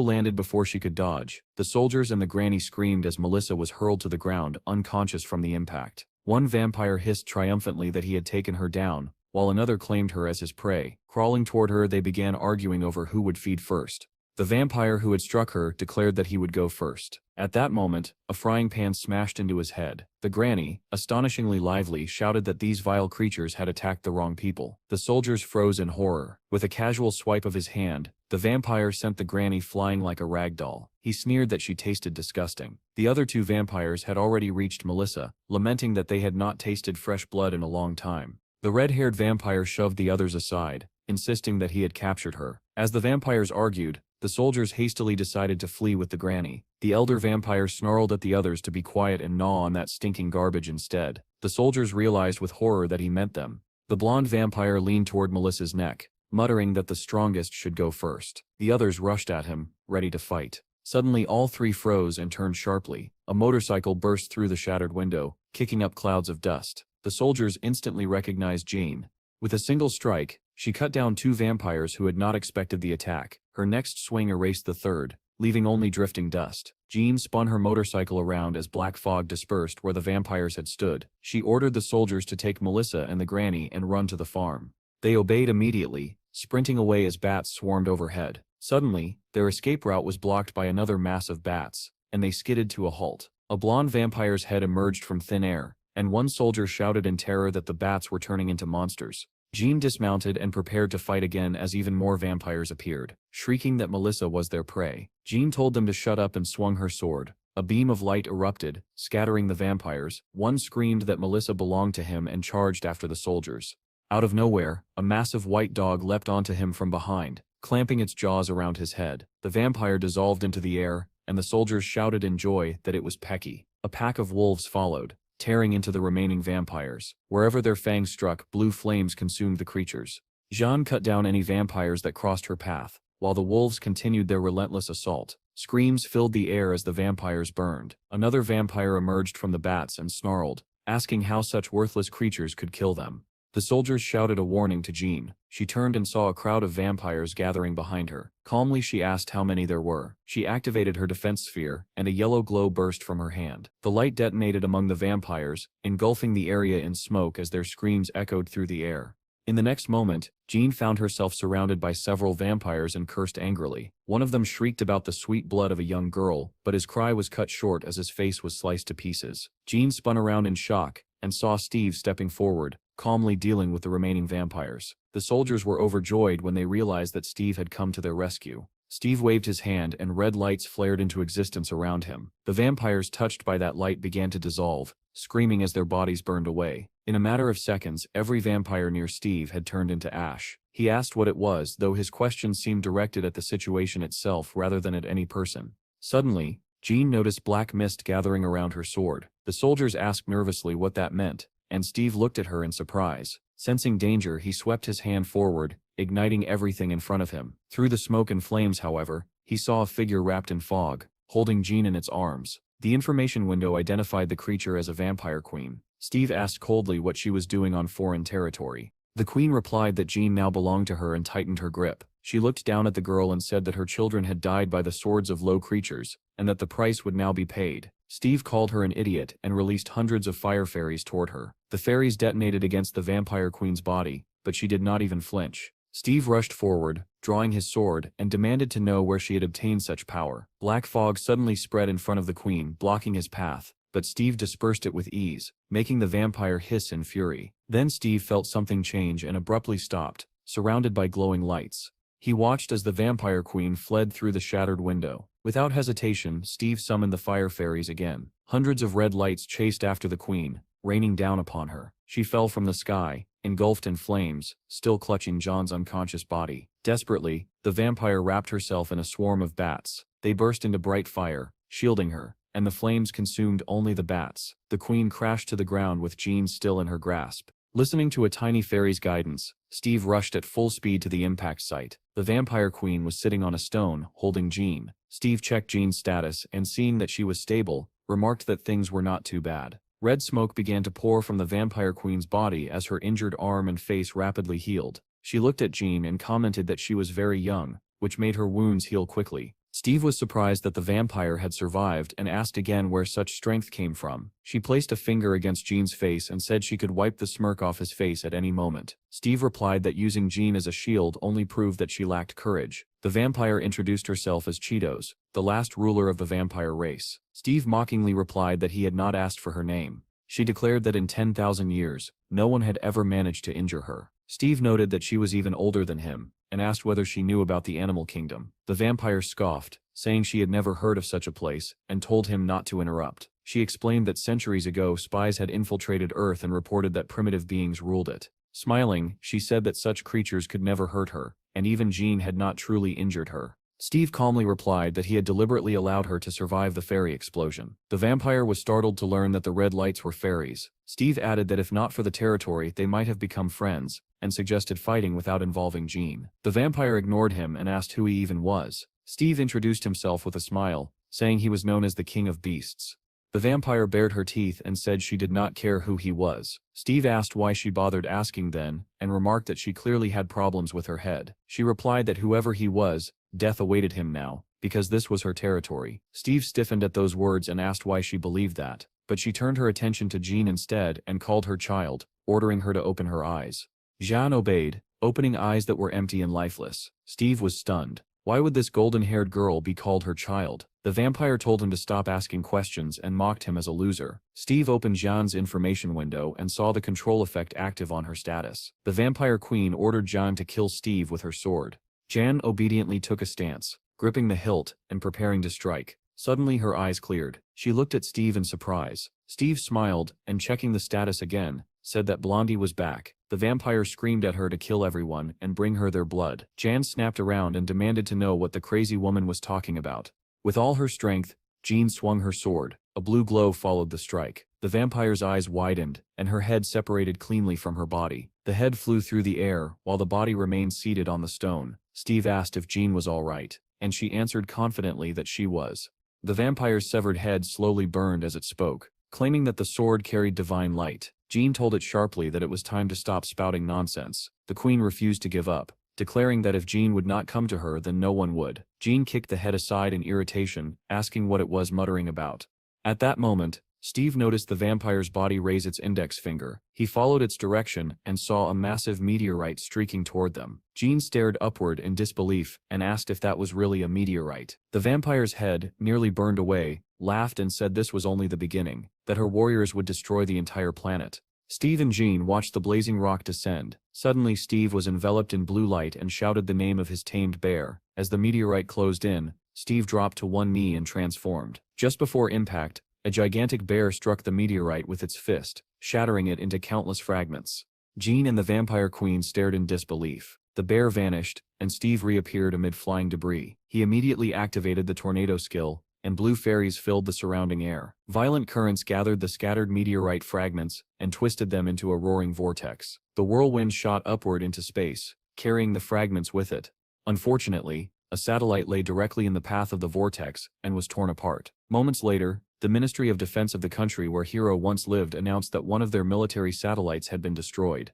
landed before she could dodge. The soldiers and the granny screamed as Melissa was hurled to the ground, unconscious from the impact. One vampire hissed triumphantly that he had taken her down, while another claimed her as his prey. Crawling toward her, they began arguing over who would feed first. The vampire who had struck her declared that he would go first. At that moment, a frying pan smashed into his head. The granny, astonishingly lively, shouted that these vile creatures had attacked the wrong people. The soldiers froze in horror. With a casual swipe of his hand, the vampire sent the granny flying like a rag doll. He sneered that she tasted disgusting. The other two vampires had already reached Melissa, lamenting that they had not tasted fresh blood in a long time. The red-haired vampire shoved the others aside, insisting that he had captured her. As the vampires argued, the soldiers hastily decided to flee with the granny. The elder vampire snarled at the others to be quiet and gnaw on that stinking garbage instead. The soldiers realized with horror that he meant them. The blonde vampire leaned toward Melissa's neck, muttering that the strongest should go first. The others rushed at him, ready to fight. Suddenly all three froze and turned sharply. A motorcycle burst through the shattered window, kicking up clouds of dust. The soldiers instantly recognized Jean. With a single strike, she cut down two vampires who had not expected the attack. Her next swing erased the third, leaving only drifting dust. Jean spun her motorcycle around as black fog dispersed where the vampires had stood. She ordered the soldiers to take Melissa and the granny and run to the farm. They obeyed immediately, sprinting away as bats swarmed overhead. Suddenly, their escape route was blocked by another mass of bats, and they skidded to a halt. A blonde vampire's head emerged from thin air, and one soldier shouted in terror that the bats were turning into monsters. Jean dismounted and prepared to fight again as even more vampires appeared, shrieking that Melissa was their prey. Jean told them to shut up and swung her sword. A beam of light erupted, scattering the vampires. One screamed that Melissa belonged to him and charged after the soldiers. Out of nowhere, a massive white dog leapt onto him from behind, clamping its jaws around his head. The vampire dissolved into the air, and the soldiers shouted in joy that it was Pecky. A pack of wolves followed, tearing into the remaining vampires. Wherever their fangs struck, blue flames consumed the creatures. Jeanne cut down any vampires that crossed her path, while the wolves continued their relentless assault. Screams filled the air as the vampires burned. Another vampire emerged from the bats and snarled, asking how such worthless creatures could kill them. The soldiers shouted a warning to Jean. She turned and saw a crowd of vampires gathering behind her. Calmly she asked how many there were. She activated her defense sphere, and a yellow glow burst from her hand. The light detonated among the vampires, engulfing the area in smoke as their screams echoed through the air. In the next moment, Jean found herself surrounded by several vampires and cursed angrily. One of them shrieked about the sweet blood of a young girl, but his cry was cut short as his face was sliced to pieces. Jean spun around in shock, and saw Steve stepping forward, calmly dealing with the remaining vampires. The soldiers were overjoyed when they realized that Steve had come to their rescue. Steve waved his hand and red lights flared into existence around him. The vampires touched by that light began to dissolve, screaming as their bodies burned away. In a matter of seconds, every vampire near Steve had turned into ash. He asked what it was, though his questions seemed directed at the situation itself rather than at any person. Suddenly, Jean noticed black mist gathering around her sword. The soldiers asked nervously what that meant, and Steve looked at her in surprise. Sensing danger, he swept his hand forward, igniting everything in front of him. Through the smoke and flames, however, he saw a figure wrapped in fog, holding Jean in its arms. The information window identified the creature as a vampire queen. Steve asked coldly what she was doing on foreign territory. The queen replied that Jean now belonged to her and tightened her grip. She looked down at the girl and said that her children had died by the swords of low creatures, and that the price would now be paid. Steve called her an idiot and released hundreds of fire fairies toward her. The fairies detonated against the vampire queen's body, but she did not even flinch. Steve rushed forward, drawing his sword, and demanded to know where she had obtained such power. Black fog suddenly spread in front of the queen, blocking his path, but Steve dispersed it with ease, making the vampire hiss in fury. Then Steve felt something change and abruptly stopped, surrounded by glowing lights. He watched as the vampire queen fled through the shattered window. Without hesitation, Steve summoned the fire fairies again. Hundreds of red lights chased after the queen, raining down upon her. She fell from the sky, engulfed in flames, still clutching John's unconscious body. Desperately, the vampire wrapped herself in a swarm of bats. They burst into bright fire, shielding her, and the flames consumed only the bats. The queen crashed to the ground with Jean still in her grasp. Listening to a tiny fairy's guidance, Steve rushed at full speed to the impact site. The vampire queen was sitting on a stone, holding Jean. Steve checked Jean's status and, seeing that she was stable, remarked that things were not too bad. Red smoke began to pour from the vampire queen's body as her injured arm and face rapidly healed. She looked at Jean and commented that she was very young, which made her wounds heal quickly. Steve was surprised that the vampire had survived and asked again where such strength came from. She placed a finger against Jean's face and said she could wipe the smirk off his face at any moment. Steve replied that using Jean as a shield only proved that she lacked courage. The vampire introduced herself as Cheetos, the last ruler of the vampire race. Steve mockingly replied that he had not asked for her name. She declared that in 10,000 years, no one had ever managed to injure her. Steve noted that she was even older than him, and asked whether she knew about the animal kingdom. The vampire scoffed, saying she had never heard of such a place, and told him not to interrupt. She explained that centuries ago spies had infiltrated Earth and reported that primitive beings ruled it. Smiling, she said that such creatures could never hurt her, and even Jean had not truly injured her. Steve calmly replied that he had deliberately allowed her to survive the fairy explosion. The vampire was startled to learn that the red lights were fairies. Steve added that if not for the territory they might have become friends, and suggested fighting without involving Jean. The vampire ignored him and asked who he even was. Steve introduced himself with a smile, saying he was known as the King of Beasts. The vampire bared her teeth and said she did not care who he was. Steve asked why she bothered asking then, and remarked that she clearly had problems with her head. She replied that whoever he was, death awaited him now, because this was her territory. Steve stiffened at those words and asked why she believed that, but she turned her attention to Jean instead and called her child, ordering her to open her eyes. Jean obeyed, opening eyes that were empty and lifeless. Steve was stunned. Why would this golden-haired girl be called her child? The vampire told him to stop asking questions and mocked him as a loser. Steve opened Jean's information window and saw the control effect active on her status. The vampire queen ordered Jean to kill Steve with her sword. Jean obediently took a stance, gripping the hilt and preparing to strike. Suddenly her eyes cleared. She looked at Steve in surprise. Steve smiled and, checking the status again, said that Blondie was back. The vampire screamed at her to kill everyone and bring her their blood. Jan snapped around and demanded to know what the crazy woman was talking about. With all her strength, Jean swung her sword. A blue glow followed the strike. The vampire's eyes widened, and her head separated cleanly from her body. The head flew through the air, while the body remained seated on the stone. Steve asked if Jean was all right, and she answered confidently that she was. The vampire's severed head slowly burned as it spoke, claiming that the sword carried divine light. Jean told it sharply that it was time to stop spouting nonsense. The queen refused to give up, declaring that if Jean would not come to her then no one would. Jean kicked the head aside in irritation, asking what it was muttering about. At that moment, Steve noticed the vampire's body raise its index finger. He followed its direction and saw a massive meteorite streaking toward them. Jean stared upward in disbelief and asked if that was really a meteorite. The vampire's head, nearly burned away, laughed and said this was only the beginning, that her warriors would destroy the entire planet. Steve and Jean watched the blazing rock descend. Suddenly Steve was enveloped in blue light and shouted the name of his tamed bear. As the meteorite closed in, Steve dropped to one knee and transformed. Just before impact, a gigantic bear struck the meteorite with its fist, shattering it into countless fragments. Jean and the vampire queen stared in disbelief. The bear vanished, and Steve reappeared amid flying debris. He immediately activated the tornado skill, and blue fairies filled the surrounding air. Violent currents gathered the scattered meteorite fragments and twisted them into a roaring vortex. The whirlwind shot upward into space, carrying the fragments with it. Unfortunately, a satellite lay directly in the path of the vortex and was torn apart. Moments later, the Ministry of Defense of the country where Hero once lived announced that one of their military satellites had been destroyed.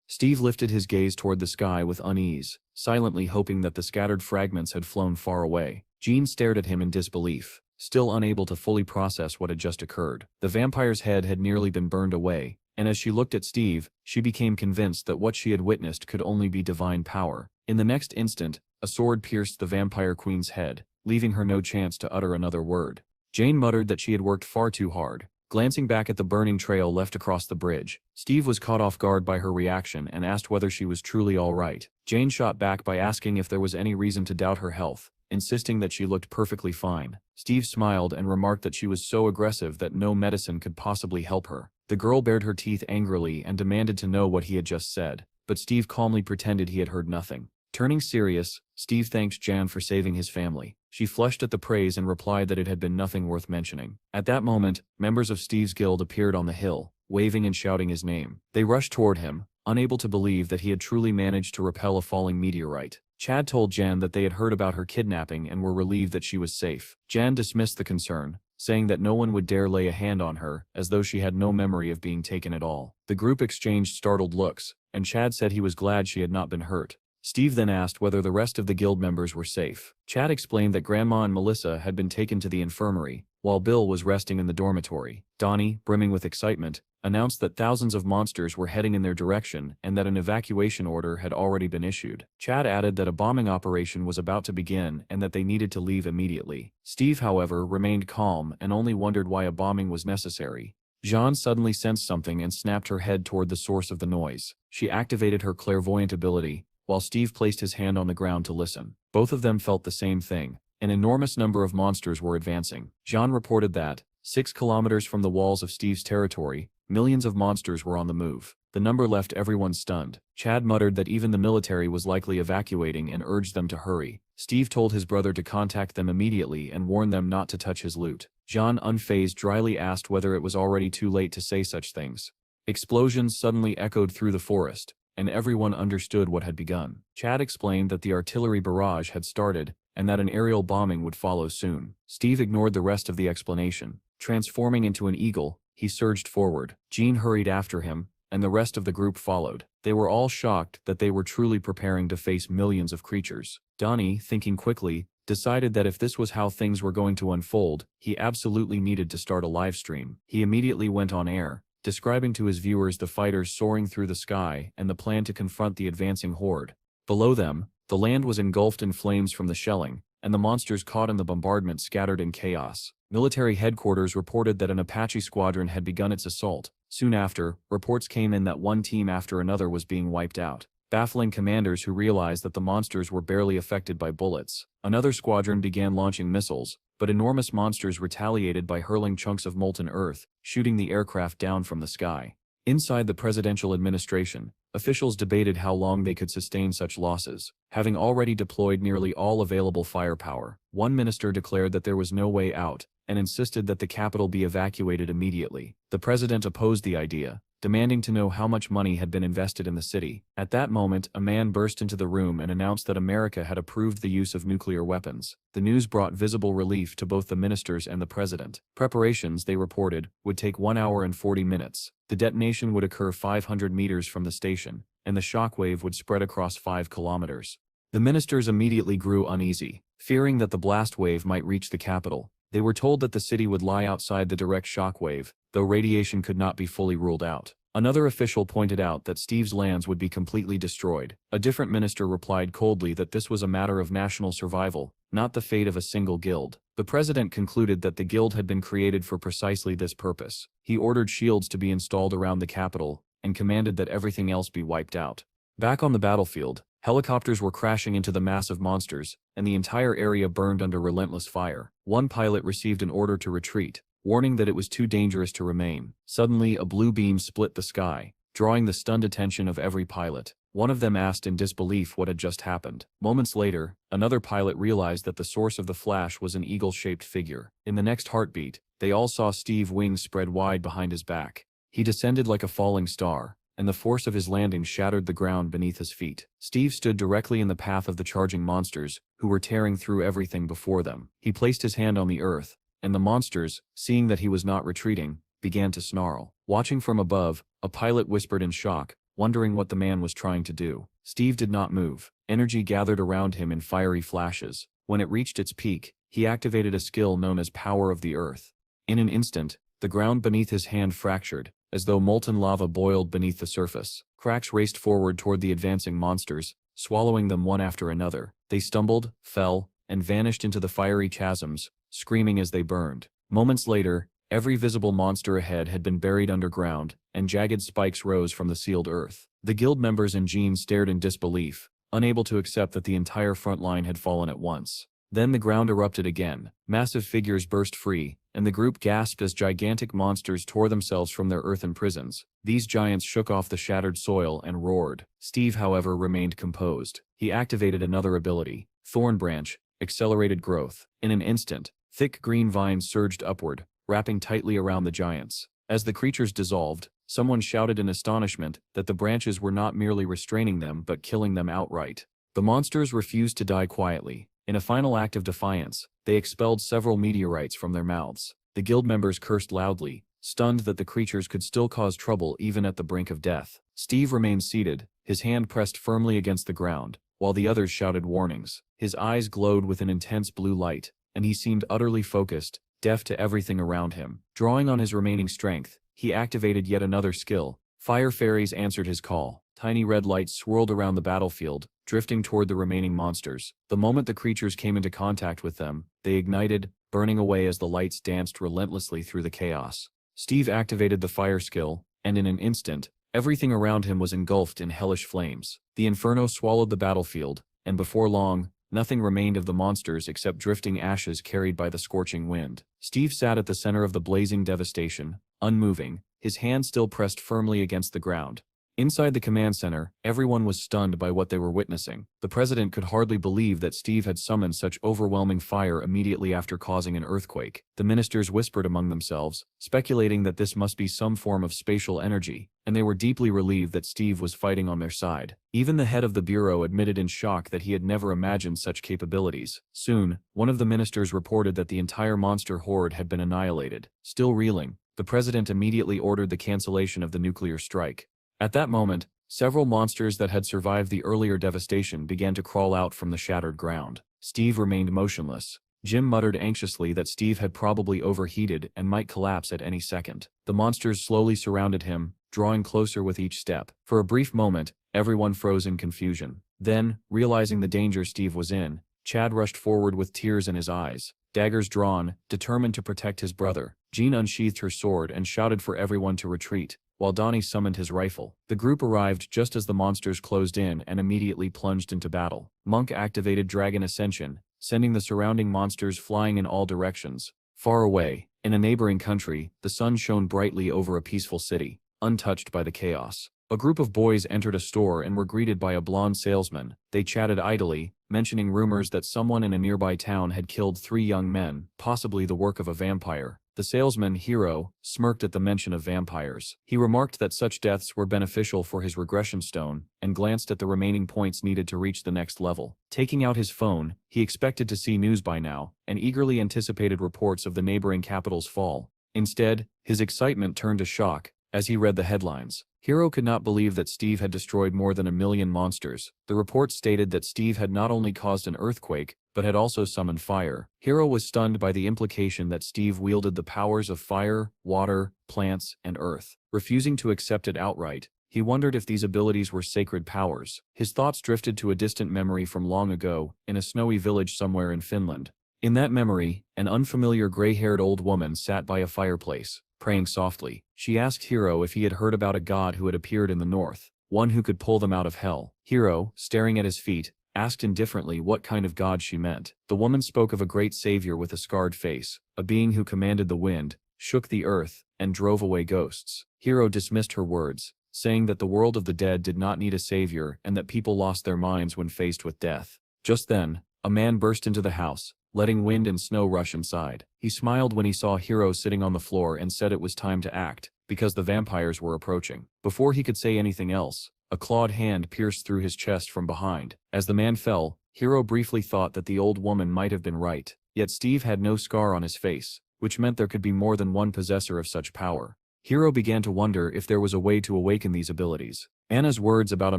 Steve lifted his gaze toward the sky with unease, silently hoping that the scattered fragments had flown far away. Jean stared at him in disbelief, still unable to fully process what had just occurred. The vampire's head had nearly been burned away, and as she looked at Steve, she became convinced that what she had witnessed could only be divine power. In the next instant, a sword pierced the vampire queen's head, leaving her no chance to utter another word. Jane muttered that she had worked far too hard. Glancing back at the burning trail left across the bridge, Steve was caught off guard by her reaction and asked whether she was truly all right. Jane shot back by asking if there was any reason to doubt her health, insisting that she looked perfectly fine. Steve smiled and remarked that she was so aggressive that no medicine could possibly help her. The girl bared her teeth angrily and demanded to know what he had just said, but Steve calmly pretended he had heard nothing. Turning serious, Steve thanked Jan for saving his family. She flushed at the praise and replied that it had been nothing worth mentioning. At that moment, members of Steve's guild appeared on the hill, waving and shouting his name. They rushed toward him, unable to believe that he had truly managed to repel a falling meteorite. Chad told Jan that they had heard about her kidnapping and were relieved that she was safe. Jan dismissed the concern, saying that no one would dare lay a hand on her, as though she had no memory of being taken at all. The group exchanged startled looks, and Chad said he was glad she had not been hurt. Steve then asked whether the rest of the guild members were safe. Chad explained that Grandma and Melissa had been taken to the infirmary, while Bill was resting in the dormitory. Donnie, brimming with excitement, announced that thousands of monsters were heading in their direction and that an evacuation order had already been issued. Chad added that a bombing operation was about to begin and that they needed to leave immediately. Steve, however, remained calm and only wondered why a bombing was necessary. Jean suddenly sensed something and snapped her head toward the source of the noise. She activated her clairvoyant ability, while Steve placed his hand on the ground to listen. Both of them felt the same thing. An enormous number of monsters were advancing. Jean reported that, 6 kilometers from the walls of Steve's territory, millions of monsters were on the move. The number left everyone stunned. Chad muttered that even the military was likely evacuating and urged them to hurry. Steve told his brother to contact them immediately and warn them not to touch his loot. Jean, unfazed, dryly asked whether it was already too late to say such things. Explosions suddenly echoed through the forest, and everyone understood what had begun. Chad explained that the artillery barrage had started, and that an aerial bombing would follow soon. Steve ignored the rest of the explanation. Transforming into an eagle, he surged forward. Jean hurried after him, and the rest of the group followed. They were all shocked that they were truly preparing to face millions of creatures. Donnie, thinking quickly, decided that if this was how things were going to unfold, he absolutely needed to start a live stream. He immediately went on air, describing to his viewers the fighters soaring through the sky and the plan to confront the advancing horde. Below them, the land was engulfed in flames from the shelling, and the monsters caught in the bombardment scattered in chaos. Military headquarters reported that an Apache squadron had begun its assault. Soon after, reports came in that one team after another was being wiped out, baffling commanders who realized that the monsters were barely affected by bullets. Another squadron began launching missiles, but enormous monsters retaliated by hurling chunks of molten earth, shooting the aircraft down from the sky. Inside the presidential administration, officials debated how long they could sustain such losses. Having already deployed nearly all available firepower, one minister declared that there was no way out, and insisted that the capital be evacuated immediately. The president opposed the idea, demanding to know how much money had been invested in the city. At that moment, a man burst into the room and announced that America had approved the use of nuclear weapons. The news brought visible relief to both the ministers and the president. Preparations, they reported, would take 1 hour and 40 minutes. The detonation would occur 500 meters from the station, and the shockwave would spread across 5 kilometers. The ministers immediately grew uneasy, fearing that the blast wave might reach the capital. They were told that the city would lie outside the direct shockwave, though radiation could not be fully ruled out. Another official pointed out that Steve's lands would be completely destroyed. A different minister replied coldly that this was a matter of national survival, not the fate of a single guild. The president concluded that the guild had been created for precisely this purpose. He ordered shields to be installed around the capital, and commanded that everything else be wiped out. Back on the battlefield, helicopters were crashing into the massive monsters, and the entire area burned under relentless fire. One pilot received an order to retreat, warning that it was too dangerous to remain. Suddenly, a blue beam split the sky, drawing the stunned attention of every pilot. One of them asked in disbelief what had just happened. Moments later, another pilot realized that the source of the flash was an eagle-shaped figure. In the next heartbeat, they all saw Steve's wings spread wide behind his back. He descended like a falling star, and the force of his landing shattered the ground beneath his feet. Steve stood directly in the path of the charging monsters, who were tearing through everything before them. He placed his hand on the earth, and the monsters, seeing that he was not retreating, began to snarl. Watching from above, a pilot whispered in shock, wondering what the man was trying to do. Steve did not move. Energy gathered around him in fiery flashes. When it reached its peak, he activated a skill known as Power of the Earth. In an instant, the ground beneath his hand fractured, as though molten lava boiled beneath the surface. Cracks raced forward toward the advancing monsters, swallowing them one after another. They stumbled, fell, and vanished into the fiery chasms, screaming as they burned. Moments later, every visible monster ahead had been buried underground, and jagged spikes rose from the sealed earth. The guild members and Jean stared in disbelief, unable to accept that the entire front line had fallen at once. Then the ground erupted again, massive figures burst free, and the group gasped as gigantic monsters tore themselves from their earthen prisons. These giants shook off the shattered soil and roared. Steve, however, remained composed. He activated another ability, Thorn Branch, accelerated growth. In an instant, thick green vines surged upward, wrapping tightly around the giants. As the creatures dissolved, someone shouted in astonishment that the branches were not merely restraining them but killing them outright. The monsters refused to die quietly. In a final act of defiance, they expelled several meteorites from their mouths. The guild members cursed loudly, stunned that the creatures could still cause trouble even at the brink of death. Steve remained seated, his hand pressed firmly against the ground, while the others shouted warnings. His eyes glowed with an intense blue light, and he seemed utterly focused, deaf to everything around him. Drawing on his remaining strength, he activated yet another skill. Fire fairies answered his call. Tiny red lights swirled around the battlefield, drifting toward the remaining monsters. The moment the creatures came into contact with them, they ignited, burning away as the lights danced relentlessly through the chaos. Steve activated the fire skill, and in an instant, everything around him was engulfed in hellish flames. The inferno swallowed the battlefield, and before long, nothing remained of the monsters except drifting ashes carried by the scorching wind. Steve sat at the center of the blazing devastation, unmoving, his hand still pressed firmly against the ground. Inside the command center, everyone was stunned by what they were witnessing. The president could hardly believe that Steve had summoned such overwhelming fire immediately after causing an earthquake. The ministers whispered among themselves, speculating that this must be some form of spatial energy, and they were deeply relieved that Steve was fighting on their side. Even the head of the bureau admitted in shock that he had never imagined such capabilities. Soon, one of the ministers reported that the entire monster horde had been annihilated. Still reeling, the president immediately ordered the cancellation of the nuclear strike. At that moment, several monsters that had survived the earlier devastation began to crawl out from the shattered ground. Steve remained motionless. Jim muttered anxiously that Steve had probably overheated and might collapse at any second. The monsters slowly surrounded him, drawing closer with each step. For a brief moment, everyone froze in confusion. Then, realizing the danger Steve was in, Chad rushed forward with tears in his eyes, daggers drawn, determined to protect his brother. Jean unsheathed her sword and shouted for everyone to retreat, while Donnie summoned his rifle. The group arrived just as the monsters closed in and immediately plunged into battle. Monk activated Dragon Ascension, sending the surrounding monsters flying in all directions. Far away, in a neighboring country, the sun shone brightly over a peaceful city, untouched by the chaos. A group of boys entered a store and were greeted by a blonde salesman. They chatted idly, mentioning rumors that someone in a nearby town had killed 3 young men, possibly the work of a vampire. The salesman, Hiro, smirked at the mention of vampires. He remarked that such deaths were beneficial for his regression stone, and glanced at the remaining points needed to reach the next level. Taking out his phone, he expected to see news by now, and eagerly anticipated reports of the neighboring capital's fall. Instead, his excitement turned to shock as he read the headlines. Hiro could not believe that Steve had destroyed more than 1 million monsters. The report stated that Steve had not only caused an earthquake, but had also summoned fire. Hiro was stunned by the implication that Steve wielded the powers of fire, water, plants, and earth. Refusing to accept it outright, he wondered if these abilities were sacred powers. His thoughts drifted to a distant memory from long ago, in a snowy village somewhere in Finland. In that memory, an unfamiliar gray-haired old woman sat by a fireplace, praying softly. She asked Hiro if he had heard about a god who had appeared in the north, one who could pull them out of hell. Hiro, staring at his feet, asked indifferently what kind of god she meant. The woman spoke of a great savior with a scarred face, a being who commanded the wind, shook the earth, and drove away ghosts. Hiro dismissed her words, saying that the world of the dead did not need a savior and that people lost their minds when faced with death. Just then, a man burst into the house, letting wind and snow rush inside. He smiled when he saw Hiro sitting on the floor and said it was time to act, because the vampires were approaching. Before he could say anything else, a clawed hand pierced through his chest from behind. As the man fell, Hiro briefly thought that the old woman might have been right. Yet Steve had no scar on his face, which meant there could be more than one possessor of such power. Hiro began to wonder if there was a way to awaken these abilities. Anna's words about a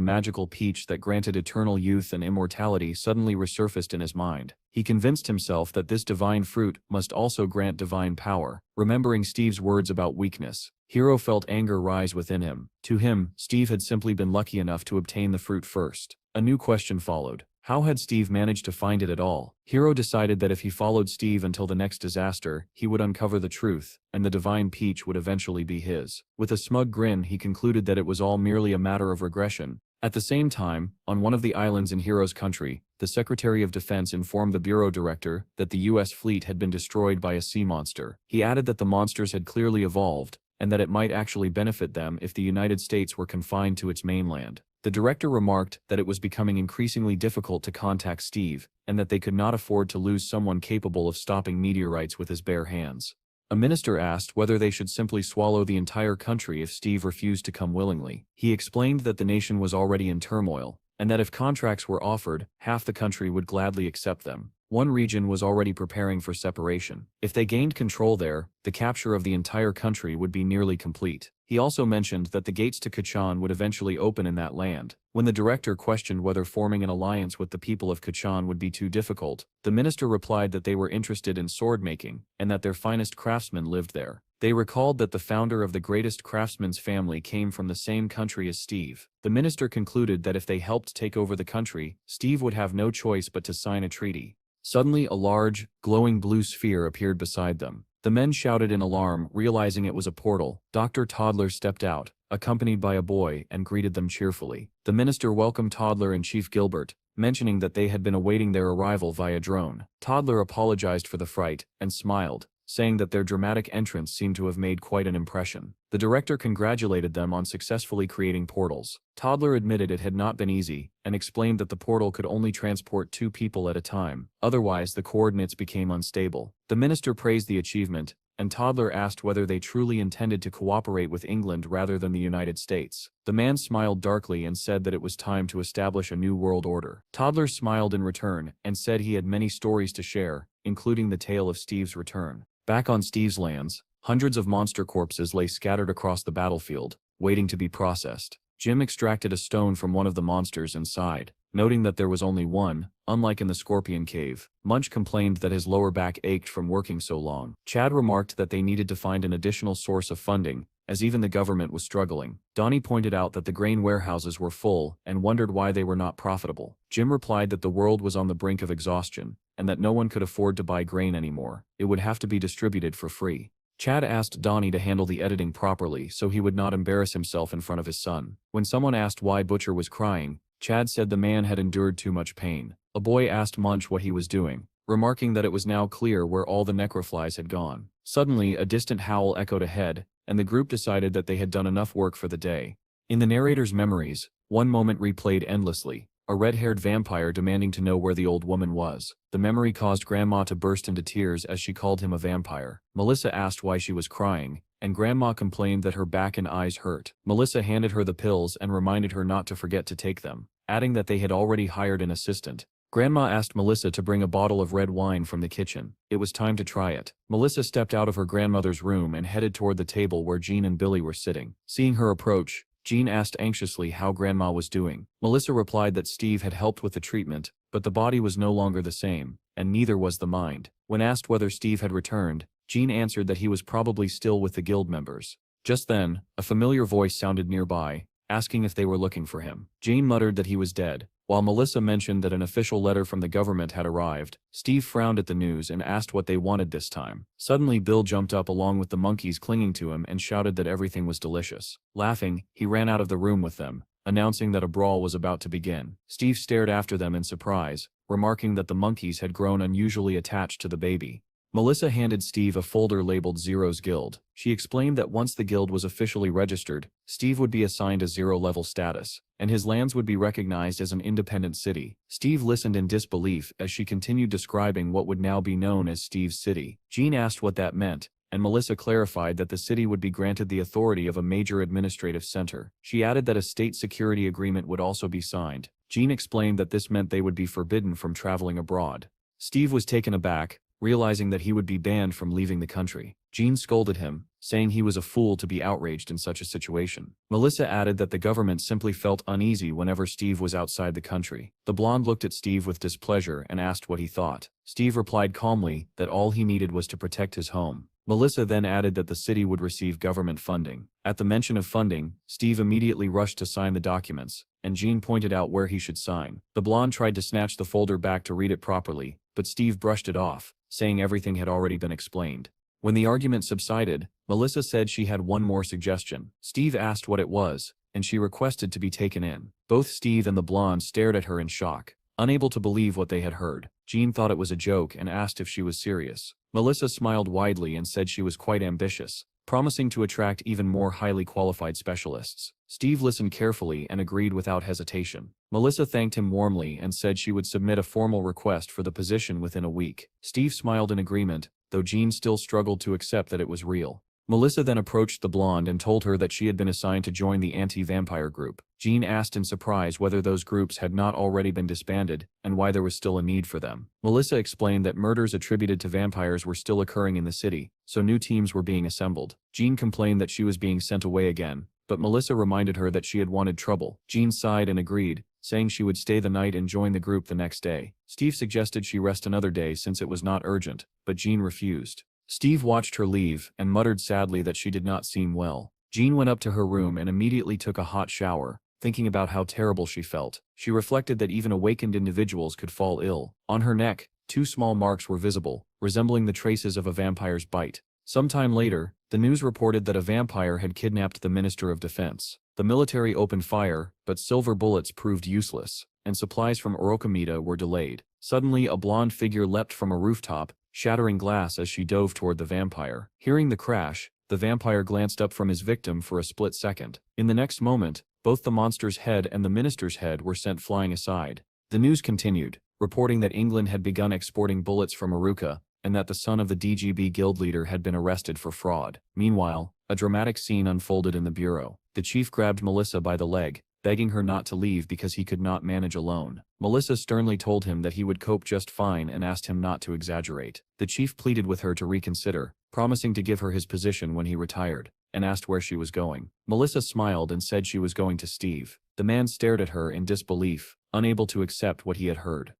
magical peach that granted eternal youth and immortality suddenly resurfaced in his mind. He convinced himself that this divine fruit must also grant divine power. Remembering Steve's words about weakness, Hiro felt anger rise within him. To him, Steve had simply been lucky enough to obtain the fruit first. A new question followed. How had Steve managed to find it at all? Hiro decided that if he followed Steve until the next disaster, he would uncover the truth, and the divine peach would eventually be his. With a smug grin, he concluded that it was all merely a matter of regression. At the same time, on one of the islands in Hiro's country, the Secretary of Defense informed the bureau director that the U.S. fleet had been destroyed by a sea monster. He added that the monsters had clearly evolved, and that it might actually benefit them if the United States were confined to its mainland. The director remarked that it was becoming increasingly difficult to contact Steve, and that they could not afford to lose someone capable of stopping meteorites with his bare hands. A minister asked whether they should simply swallow the entire country if Steve refused to come willingly. He explained that the nation was already in turmoil, and that if contracts were offered, half the country would gladly accept them. One region was already preparing for separation. If they gained control there, the capture of the entire country would be nearly complete. He also mentioned that the gates to Kachan would eventually open in that land. When the director questioned whether forming an alliance with the people of Kachan would be too difficult, the minister replied that they were interested in sword-making, and that their finest craftsmen lived there. They recalled that the founder of the greatest craftsman's family came from the same country as Steve. The minister concluded that if they helped take over the country, Steve would have no choice but to sign a treaty. Suddenly, a large, glowing blue sphere appeared beside them. The men shouted in alarm, realizing it was a portal. Dr. Toddler stepped out, accompanied by a boy, and greeted them cheerfully. The minister welcomed Toddler and Chief Gilbert, mentioning that they had been awaiting their arrival via drone. Toddler apologized for the fright, and smiled, saying that their dramatic entrance seemed to have made quite an impression. The director congratulated them on successfully creating portals. Toddler admitted it had not been easy, and explained that the portal could only transport 2 people at a time, otherwise the coordinates became unstable. The minister praised the achievement, and Toddler asked whether they truly intended to cooperate with England rather than the United States. The man smiled darkly and said that it was time to establish a new world order. Toddler smiled in return, and said he had many stories to share, including the tale of Steve's return. Back on Steve's lands, hundreds of monster corpses lay scattered across the battlefield, waiting to be processed. Jim extracted a stone from one of the monsters and sighed, noting that there was only one, unlike in the Scorpion Cave. Munch complained that his lower back ached from working so long. Chad remarked that they needed to find an additional source of funding, as even the government was struggling. Donnie pointed out that the grain warehouses were full and wondered why they were not profitable. Jim replied that the world was on the brink of exhaustion, and that no one could afford to buy grain anymore. It would have to be distributed for free. Chad asked Donnie to handle the editing properly so he would not embarrass himself in front of his son. When someone asked why Butcher was crying, Chad said the man had endured too much pain. A boy asked Munch what he was doing, remarking that it was now clear where all the necroflies had gone. Suddenly, a distant howl echoed ahead, and the group decided that they had done enough work for the day. In the narrator's memories, one moment replayed endlessly. A red-haired vampire demanding to know where the old woman was. The memory caused Grandma to burst into tears as she called him a vampire. Melissa asked why she was crying, and Grandma complained that her back and eyes hurt. Melissa handed her the pills and reminded her not to forget to take them, adding that they had already hired an assistant. Grandma asked Melissa to bring a bottle of red wine from the kitchen. It was time to try it. Melissa stepped out of her grandmother's room and headed toward the table where Jean and Billy were sitting. Seeing her approach, Jean asked anxiously how Grandma was doing. Melissa replied that Steve had helped with the treatment, but the body was no longer the same, and neither was the mind. When asked whether Steve had returned, Jean answered that he was probably still with the guild members. Just then, a familiar voice sounded nearby, asking if they were looking for him. Jean muttered that he was dead. While Melissa mentioned that an official letter from the government had arrived, Steve frowned at the news and asked what they wanted this time. Suddenly Bill jumped up along with the monkeys clinging to him and shouted that everything was delicious. Laughing, he ran out of the room with them, announcing that a brawl was about to begin. Steve stared after them in surprise, remarking that the monkeys had grown unusually attached to the baby. Melissa handed Steve a folder labeled Zero's Guild. She explained that once the guild was officially registered, Steve would be assigned a zero-level status, and his lands would be recognized as an independent city. Steve listened in disbelief as she continued describing what would now be known as Steve's City. Jean asked what that meant, and Melissa clarified that the city would be granted the authority of a major administrative center. She added that a state security agreement would also be signed. Jean explained that this meant they would be forbidden from traveling abroad. Steve was taken aback, realizing that he would be banned from leaving the country. Jean scolded him, saying he was a fool to be outraged in such a situation. Melissa added that the government simply felt uneasy whenever Steve was outside the country. The blonde looked at Steve with displeasure and asked what he thought. Steve replied calmly that all he needed was to protect his home. Melissa then added that the city would receive government funding. At the mention of funding, Steve immediately rushed to sign the documents, and Jean pointed out where he should sign. The blonde tried to snatch the folder back to read it properly, but Steve brushed it off, saying everything had already been explained. When the argument subsided, Melissa said she had one more suggestion. Steve asked what it was, and she requested to be taken in. Both Steve and the blonde stared at her in shock, unable to believe what they had heard. Jean thought it was a joke and asked if she was serious. Melissa smiled widely and said she was quite ambitious, promising to attract even more highly qualified specialists. Steve listened carefully and agreed without hesitation. Melissa thanked him warmly and said she would submit a formal request for the position within a week. Steve smiled in agreement, though Jean still struggled to accept that it was real. Melissa then approached the blonde and told her that she had been assigned to join the anti-vampire group. Jean asked in surprise whether those groups had not already been disbanded, and why there was still a need for them. Melissa explained that murders attributed to vampires were still occurring in the city, so new teams were being assembled. Jean complained that she was being sent away again, but Melissa reminded her that she had wanted trouble. Jean sighed and agreed, saying she would stay the night and join the group the next day. Steve suggested she rest another day since it was not urgent, but Jean refused. Steve watched her leave and muttered sadly that she did not seem well. Jean went up to her room and immediately took a hot shower, thinking about how terrible she felt. She reflected that even awakened individuals could fall ill. On her neck, 2 small marks were visible, resembling the traces of a vampire's bite. Sometime later, the news reported that a vampire had kidnapped the Minister of Defense. The military opened fire, but silver bullets proved useless, and supplies from Orokamita were delayed. Suddenly, a blonde figure leapt from a rooftop, shattering glass as she dove toward the vampire. Hearing the crash, the vampire glanced up from his victim for a split second. In the next moment, both the monster's head and the minister's head were sent flying aside. The news continued, reporting that England had begun exporting bullets from Aruka, and that the son of the DGB guild leader had been arrested for fraud. Meanwhile, a dramatic scene unfolded in the bureau. The chief grabbed Melissa by the leg, begging her not to leave because he could not manage alone. Melissa sternly told him that he would cope just fine and asked him not to exaggerate. The chief pleaded with her to reconsider, promising to give her his position when he retired, and asked where she was going. Melissa smiled and said she was going to Steve. The man stared at her in disbelief, unable to accept what he had heard.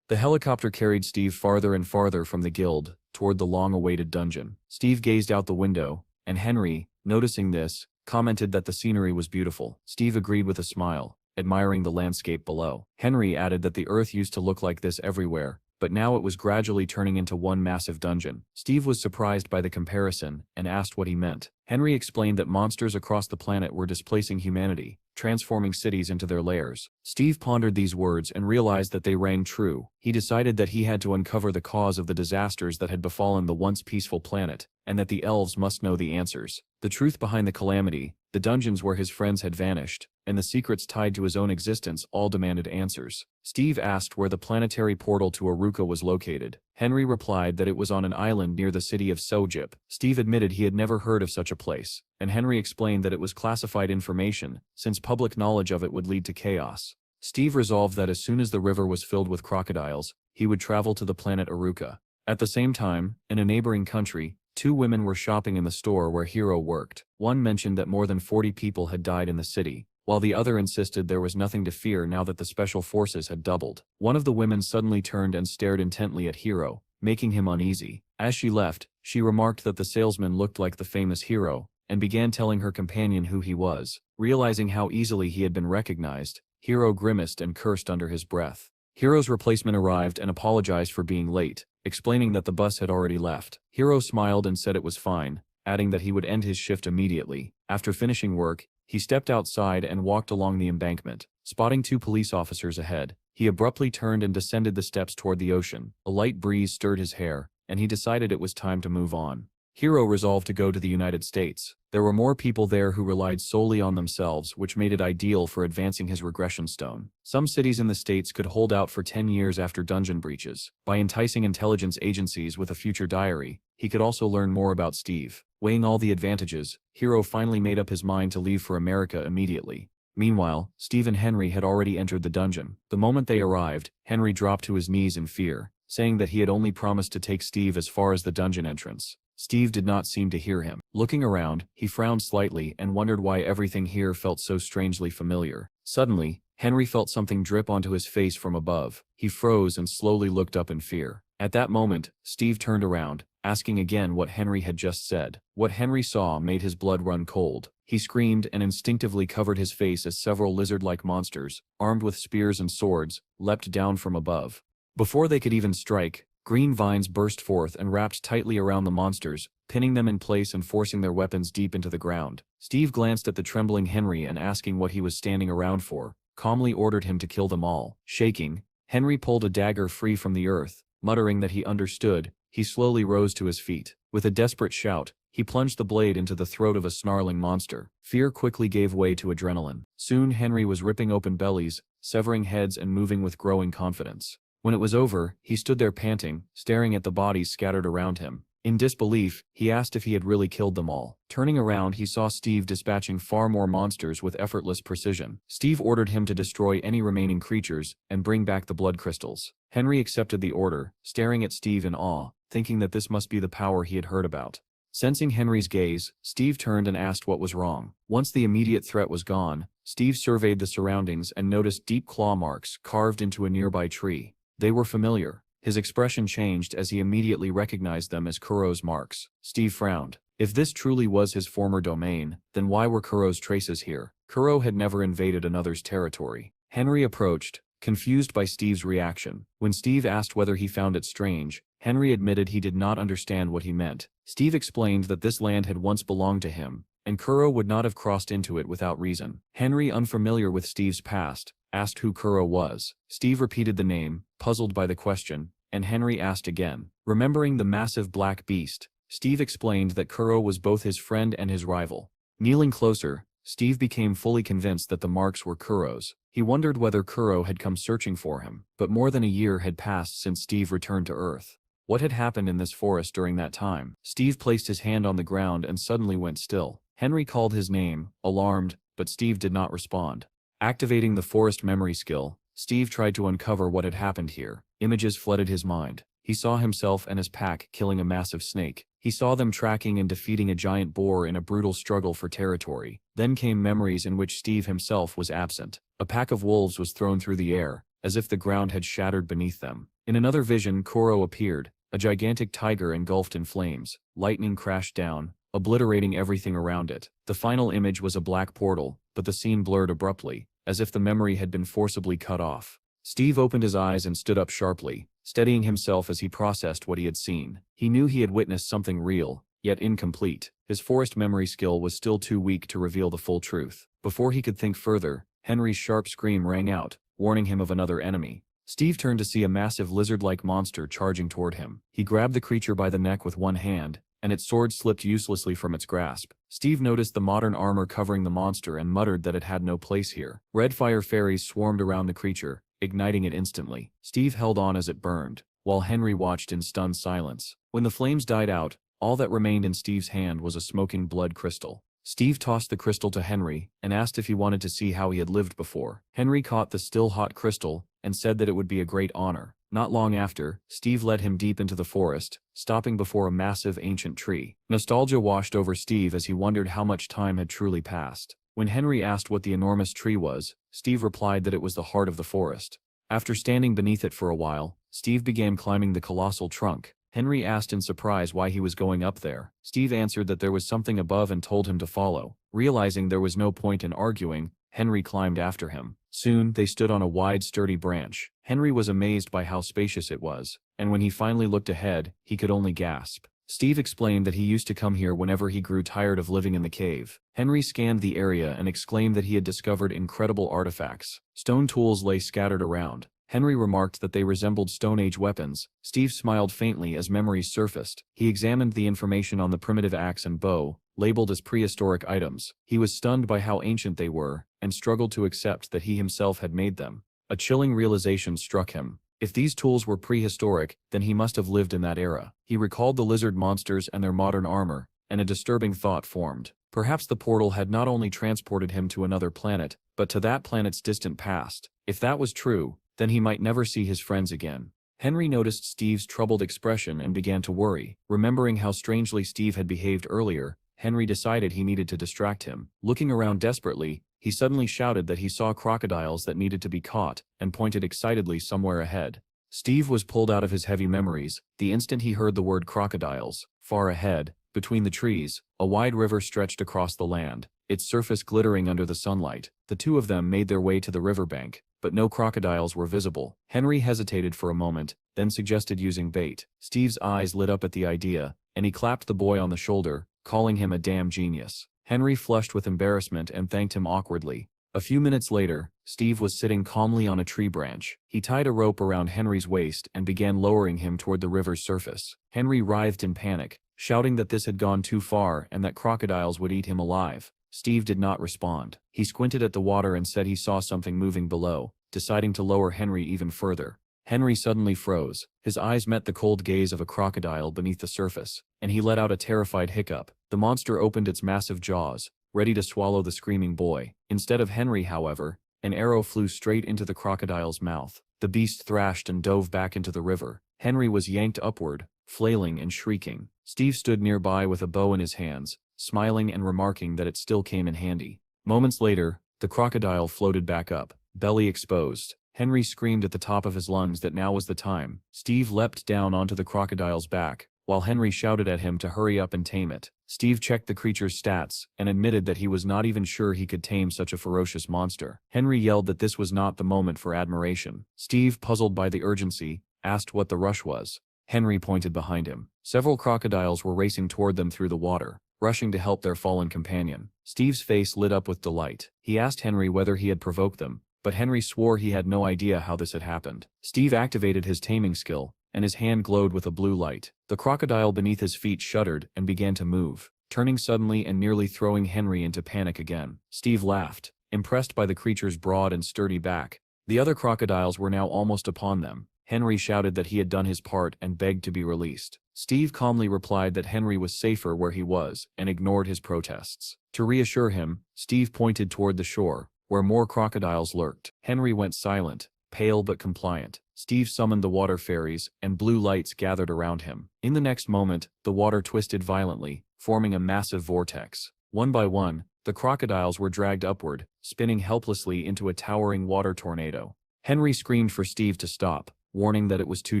The helicopter carried Steve farther and farther from the guild, toward the long-awaited dungeon. Steve gazed out the window, and Henry, noticing this, commented that the scenery was beautiful. Steve agreed with a smile, admiring the landscape below. Henry added that the earth used to look like this everywhere, but now it was gradually turning into one massive dungeon. Steve was surprised by the comparison and asked what he meant. Henry explained that monsters across the planet were displacing humanity, transforming cities into their lairs. Steve pondered these words and realized that they rang true. He decided that he had to uncover the cause of the disasters that had befallen the once peaceful planet, and that the elves must know the answers. The truth behind the calamity, the dungeons where his friends had vanished, and the secrets tied to his own existence all demanded answers. Steve asked where the planetary portal to Aruka was located. Henry replied that it was on an island near the city of Sojip. Steve admitted he had never heard of such a place, and Henry explained that it was classified information, since public knowledge of it would lead to chaos. Steve resolved that as soon as the river was filled with crocodiles, he would travel to the planet Aruka. At the same time, in a neighboring country, 2 women were shopping in the store where Hiro worked. One mentioned that more than 40 people had died in the city, while the other insisted there was nothing to fear now that the special forces had doubled. One of the women suddenly turned and stared intently at Hiro, making him uneasy. As she left, she remarked that the salesman looked like the famous Hiro, and began telling her companion who he was. Realizing how easily he had been recognized, Hiro grimaced and cursed under his breath. Hiro's replacement arrived and apologized for being late, explaining that the bus had already left. Hiro smiled and said it was fine, adding that he would end his shift immediately. After finishing work, he stepped outside and walked along the embankment. Spotting 2 police officers ahead, he abruptly turned and descended the steps toward the ocean. A light breeze stirred his hair, and he decided it was time to move on. Hiro resolved to go to the United States. There were more people there who relied solely on themselves, which made it ideal for advancing his regression stone. Some cities in the States could hold out for 10 years after dungeon breaches. By enticing intelligence agencies with a future diary, he could also learn more about Steve. Weighing all the advantages, Hiro finally made up his mind to leave for America immediately. Meanwhile, Steve and Henry had already entered the dungeon. The moment they arrived, Henry dropped to his knees in fear, saying that he had only promised to take Steve as far as the dungeon entrance. Steve did not seem to hear him. Looking around, he frowned slightly and wondered why everything here felt so strangely familiar. Suddenly, Henry felt something drip onto his face from above. He froze and slowly looked up in fear. At that moment, Steve turned around, asking again what Henry had just said. What Henry saw made his blood run cold. He screamed and instinctively covered his face as several lizard-like monsters, armed with spears and swords, leapt down from above. Before they could even strike, green vines burst forth and wrapped tightly around the monsters, pinning them in place and forcing their weapons deep into the ground. Steve glanced at the trembling Henry and asking what he was standing around for, calmly ordered him to kill them all. Shaking, Henry pulled a dagger free from the earth. Muttering that he understood, he slowly rose to his feet. With a desperate shout, he plunged the blade into the throat of a snarling monster. Fear quickly gave way to adrenaline. Soon Henry was ripping open bellies, severing heads and moving with growing confidence. When it was over, he stood there panting, staring at the bodies scattered around him. In disbelief, he asked if he had really killed them all. Turning around, he saw Steve dispatching far more monsters with effortless precision. Steve ordered him to destroy any remaining creatures and bring back the blood crystals. Henry accepted the order, staring at Steve in awe, thinking that this must be the power he had heard about. Sensing Henry's gaze, Steve turned and asked what was wrong. Once the immediate threat was gone, Steve surveyed the surroundings and noticed deep claw marks carved into a nearby tree. They were familiar. His expression changed as he immediately recognized them as Kuro's marks. Steve frowned. If this truly was his former domain, then why were Kuro's traces here? Kuro had never invaded another's territory. Henry approached, confused by Steve's reaction. When Steve asked whether he found it strange, Henry admitted he did not understand what he meant. Steve explained that this land had once belonged to him, and Kuro would not have crossed into it without reason. Henry, unfamiliar with Steve's past, asked who Kuro was. Steve repeated the name, puzzled by the question, and Henry asked again. Remembering the massive black beast, Steve explained that Kuro was both his friend and his rival. Kneeling closer, Steve became fully convinced that the marks were Kuro's. He wondered whether Kuro had come searching for him, but more than a year had passed since Steve returned to Earth. What had happened in this forest during that time? Steve placed his hand on the ground and suddenly went still. Henry called his name, alarmed, but Steve did not respond. Activating the forest memory skill, Steve tried to uncover what had happened here. Images flooded his mind. He saw himself and his pack killing a massive snake. He saw them tracking and defeating a giant boar in a brutal struggle for territory. Then came memories in which Steve himself was absent. A pack of wolves was thrown through the air, as if the ground had shattered beneath them. In another vision, Kuro appeared, a gigantic tiger engulfed in flames. Lightning crashed down, obliterating everything around it. The final image was a black portal, but the scene blurred abruptly, as if the memory had been forcibly cut off. Steve opened his eyes and stood up sharply, steadying himself as he processed what he had seen. He knew he had witnessed something real, yet incomplete. His forest memory skill was still too weak to reveal the full truth. Before he could think further, Henry's sharp scream rang out, warning him of another enemy. Steve turned to see a massive lizard-like monster charging toward him. He grabbed the creature by the neck with one hand, and its sword slipped uselessly from its grasp. Steve noticed the modern armor covering the monster and muttered that it had no place here. Red fire fairies swarmed around the creature, igniting it instantly. Steve held on as it burned, while Henry watched in stunned silence. When the flames died out, all that remained in Steve's hand was a smoking blood crystal. Steve tossed the crystal to Henry and asked if he wanted to see how he had lived before. Henry caught the still-hot crystal and said that it would be a great honor. Not long after, Steve led him deep into the forest, stopping before a massive ancient tree. Nostalgia washed over Steve as he wondered how much time had truly passed. When Henry asked what the enormous tree was, Steve replied that it was the heart of the forest. After standing beneath it for a while, Steve began climbing the colossal trunk. Henry asked in surprise why he was going up there. Steve answered that there was something above and told him to follow. Realizing there was no point in arguing, Henry climbed after him. Soon, they stood on a wide, sturdy branch. Henry was amazed by how spacious it was, and when he finally looked ahead, he could only gasp. Steve explained that he used to come here whenever he grew tired of living in the cave. Henry scanned the area and exclaimed that he had discovered incredible artifacts. Stone tools lay scattered around. Henry remarked that they resembled Stone Age weapons. Steve smiled faintly as memories surfaced. He examined the information on the primitive axe and bow, labeled as prehistoric items. He was stunned by how ancient they were, and struggled to accept that he himself had made them. A chilling realization struck him. If these tools were prehistoric, then he must have lived in that era. He recalled the lizard monsters and their modern armor, and a disturbing thought formed. Perhaps the portal had not only transported him to another planet, but to that planet's distant past. If that was true, then he might never see his friends again. Henry noticed Steve's troubled expression and began to worry. Remembering how strangely Steve had behaved earlier, Henry decided he needed to distract him. Looking around desperately, he suddenly shouted that he saw crocodiles that needed to be caught, and pointed excitedly somewhere ahead. Steve was pulled out of his heavy memories the instant he heard the word crocodiles. Far ahead, between the trees, a wide river stretched across the land, its surface glittering under the sunlight. The two of them made their way to the riverbank, but no crocodiles were visible. Henry hesitated for a moment, then suggested using bait. Steve's eyes lit up at the idea, and he clapped the boy on the shoulder, calling him a damn genius. Henry flushed with embarrassment and thanked him awkwardly. A few minutes later, Steve was sitting calmly on a tree branch. He tied a rope around Henry's waist and began lowering him toward the river's surface. Henry writhed in panic, shouting that this had gone too far and that crocodiles would eat him alive. Steve did not respond. He squinted at the water and said he saw something moving below, deciding to lower Henry even further. Henry suddenly froze. His eyes met the cold gaze of a crocodile beneath the surface, and he let out a terrified hiccup. The monster opened its massive jaws, ready to swallow the screaming boy. Instead of Henry, however, an arrow flew straight into the crocodile's mouth. The beast thrashed and dove back into the river. Henry was yanked upward, flailing and shrieking. Steve stood nearby with a bow in his hands, smiling and remarking that it still came in handy. Moments later, the crocodile floated back up, belly exposed. Henry screamed at the top of his lungs that now was the time. Steve leapt down onto the crocodile's back, while Henry shouted at him to hurry up and tame it. Steve checked the creature's stats and admitted that he was not even sure he could tame such a ferocious monster. Henry yelled that this was not the moment for admiration. Steve, puzzled by the urgency, asked what the rush was. Henry pointed behind him. Several crocodiles were racing toward them through the water, rushing to help their fallen companion. Steve's face lit up with delight. He asked Henry whether he had provoked them, but Henry swore he had no idea how this had happened. Steve activated his taming skill, and his hand glowed with a blue light. The crocodile beneath his feet shuddered and began to move, turning suddenly and nearly throwing Henry into panic again. Steve laughed, impressed by the creature's broad and sturdy back. The other crocodiles were now almost upon them. Henry shouted that he had done his part and begged to be released. Steve calmly replied that Henry was safer where he was and ignored his protests. To reassure him, Steve pointed toward the shore, where more crocodiles lurked. Henry went silent, pale but compliant. Steve summoned the water fairies, and blue lights gathered around him. In the next moment, the water twisted violently, forming a massive vortex. One by one, the crocodiles were dragged upward, spinning helplessly into a towering water tornado. Henry screamed for Steve to stop, warning that it was too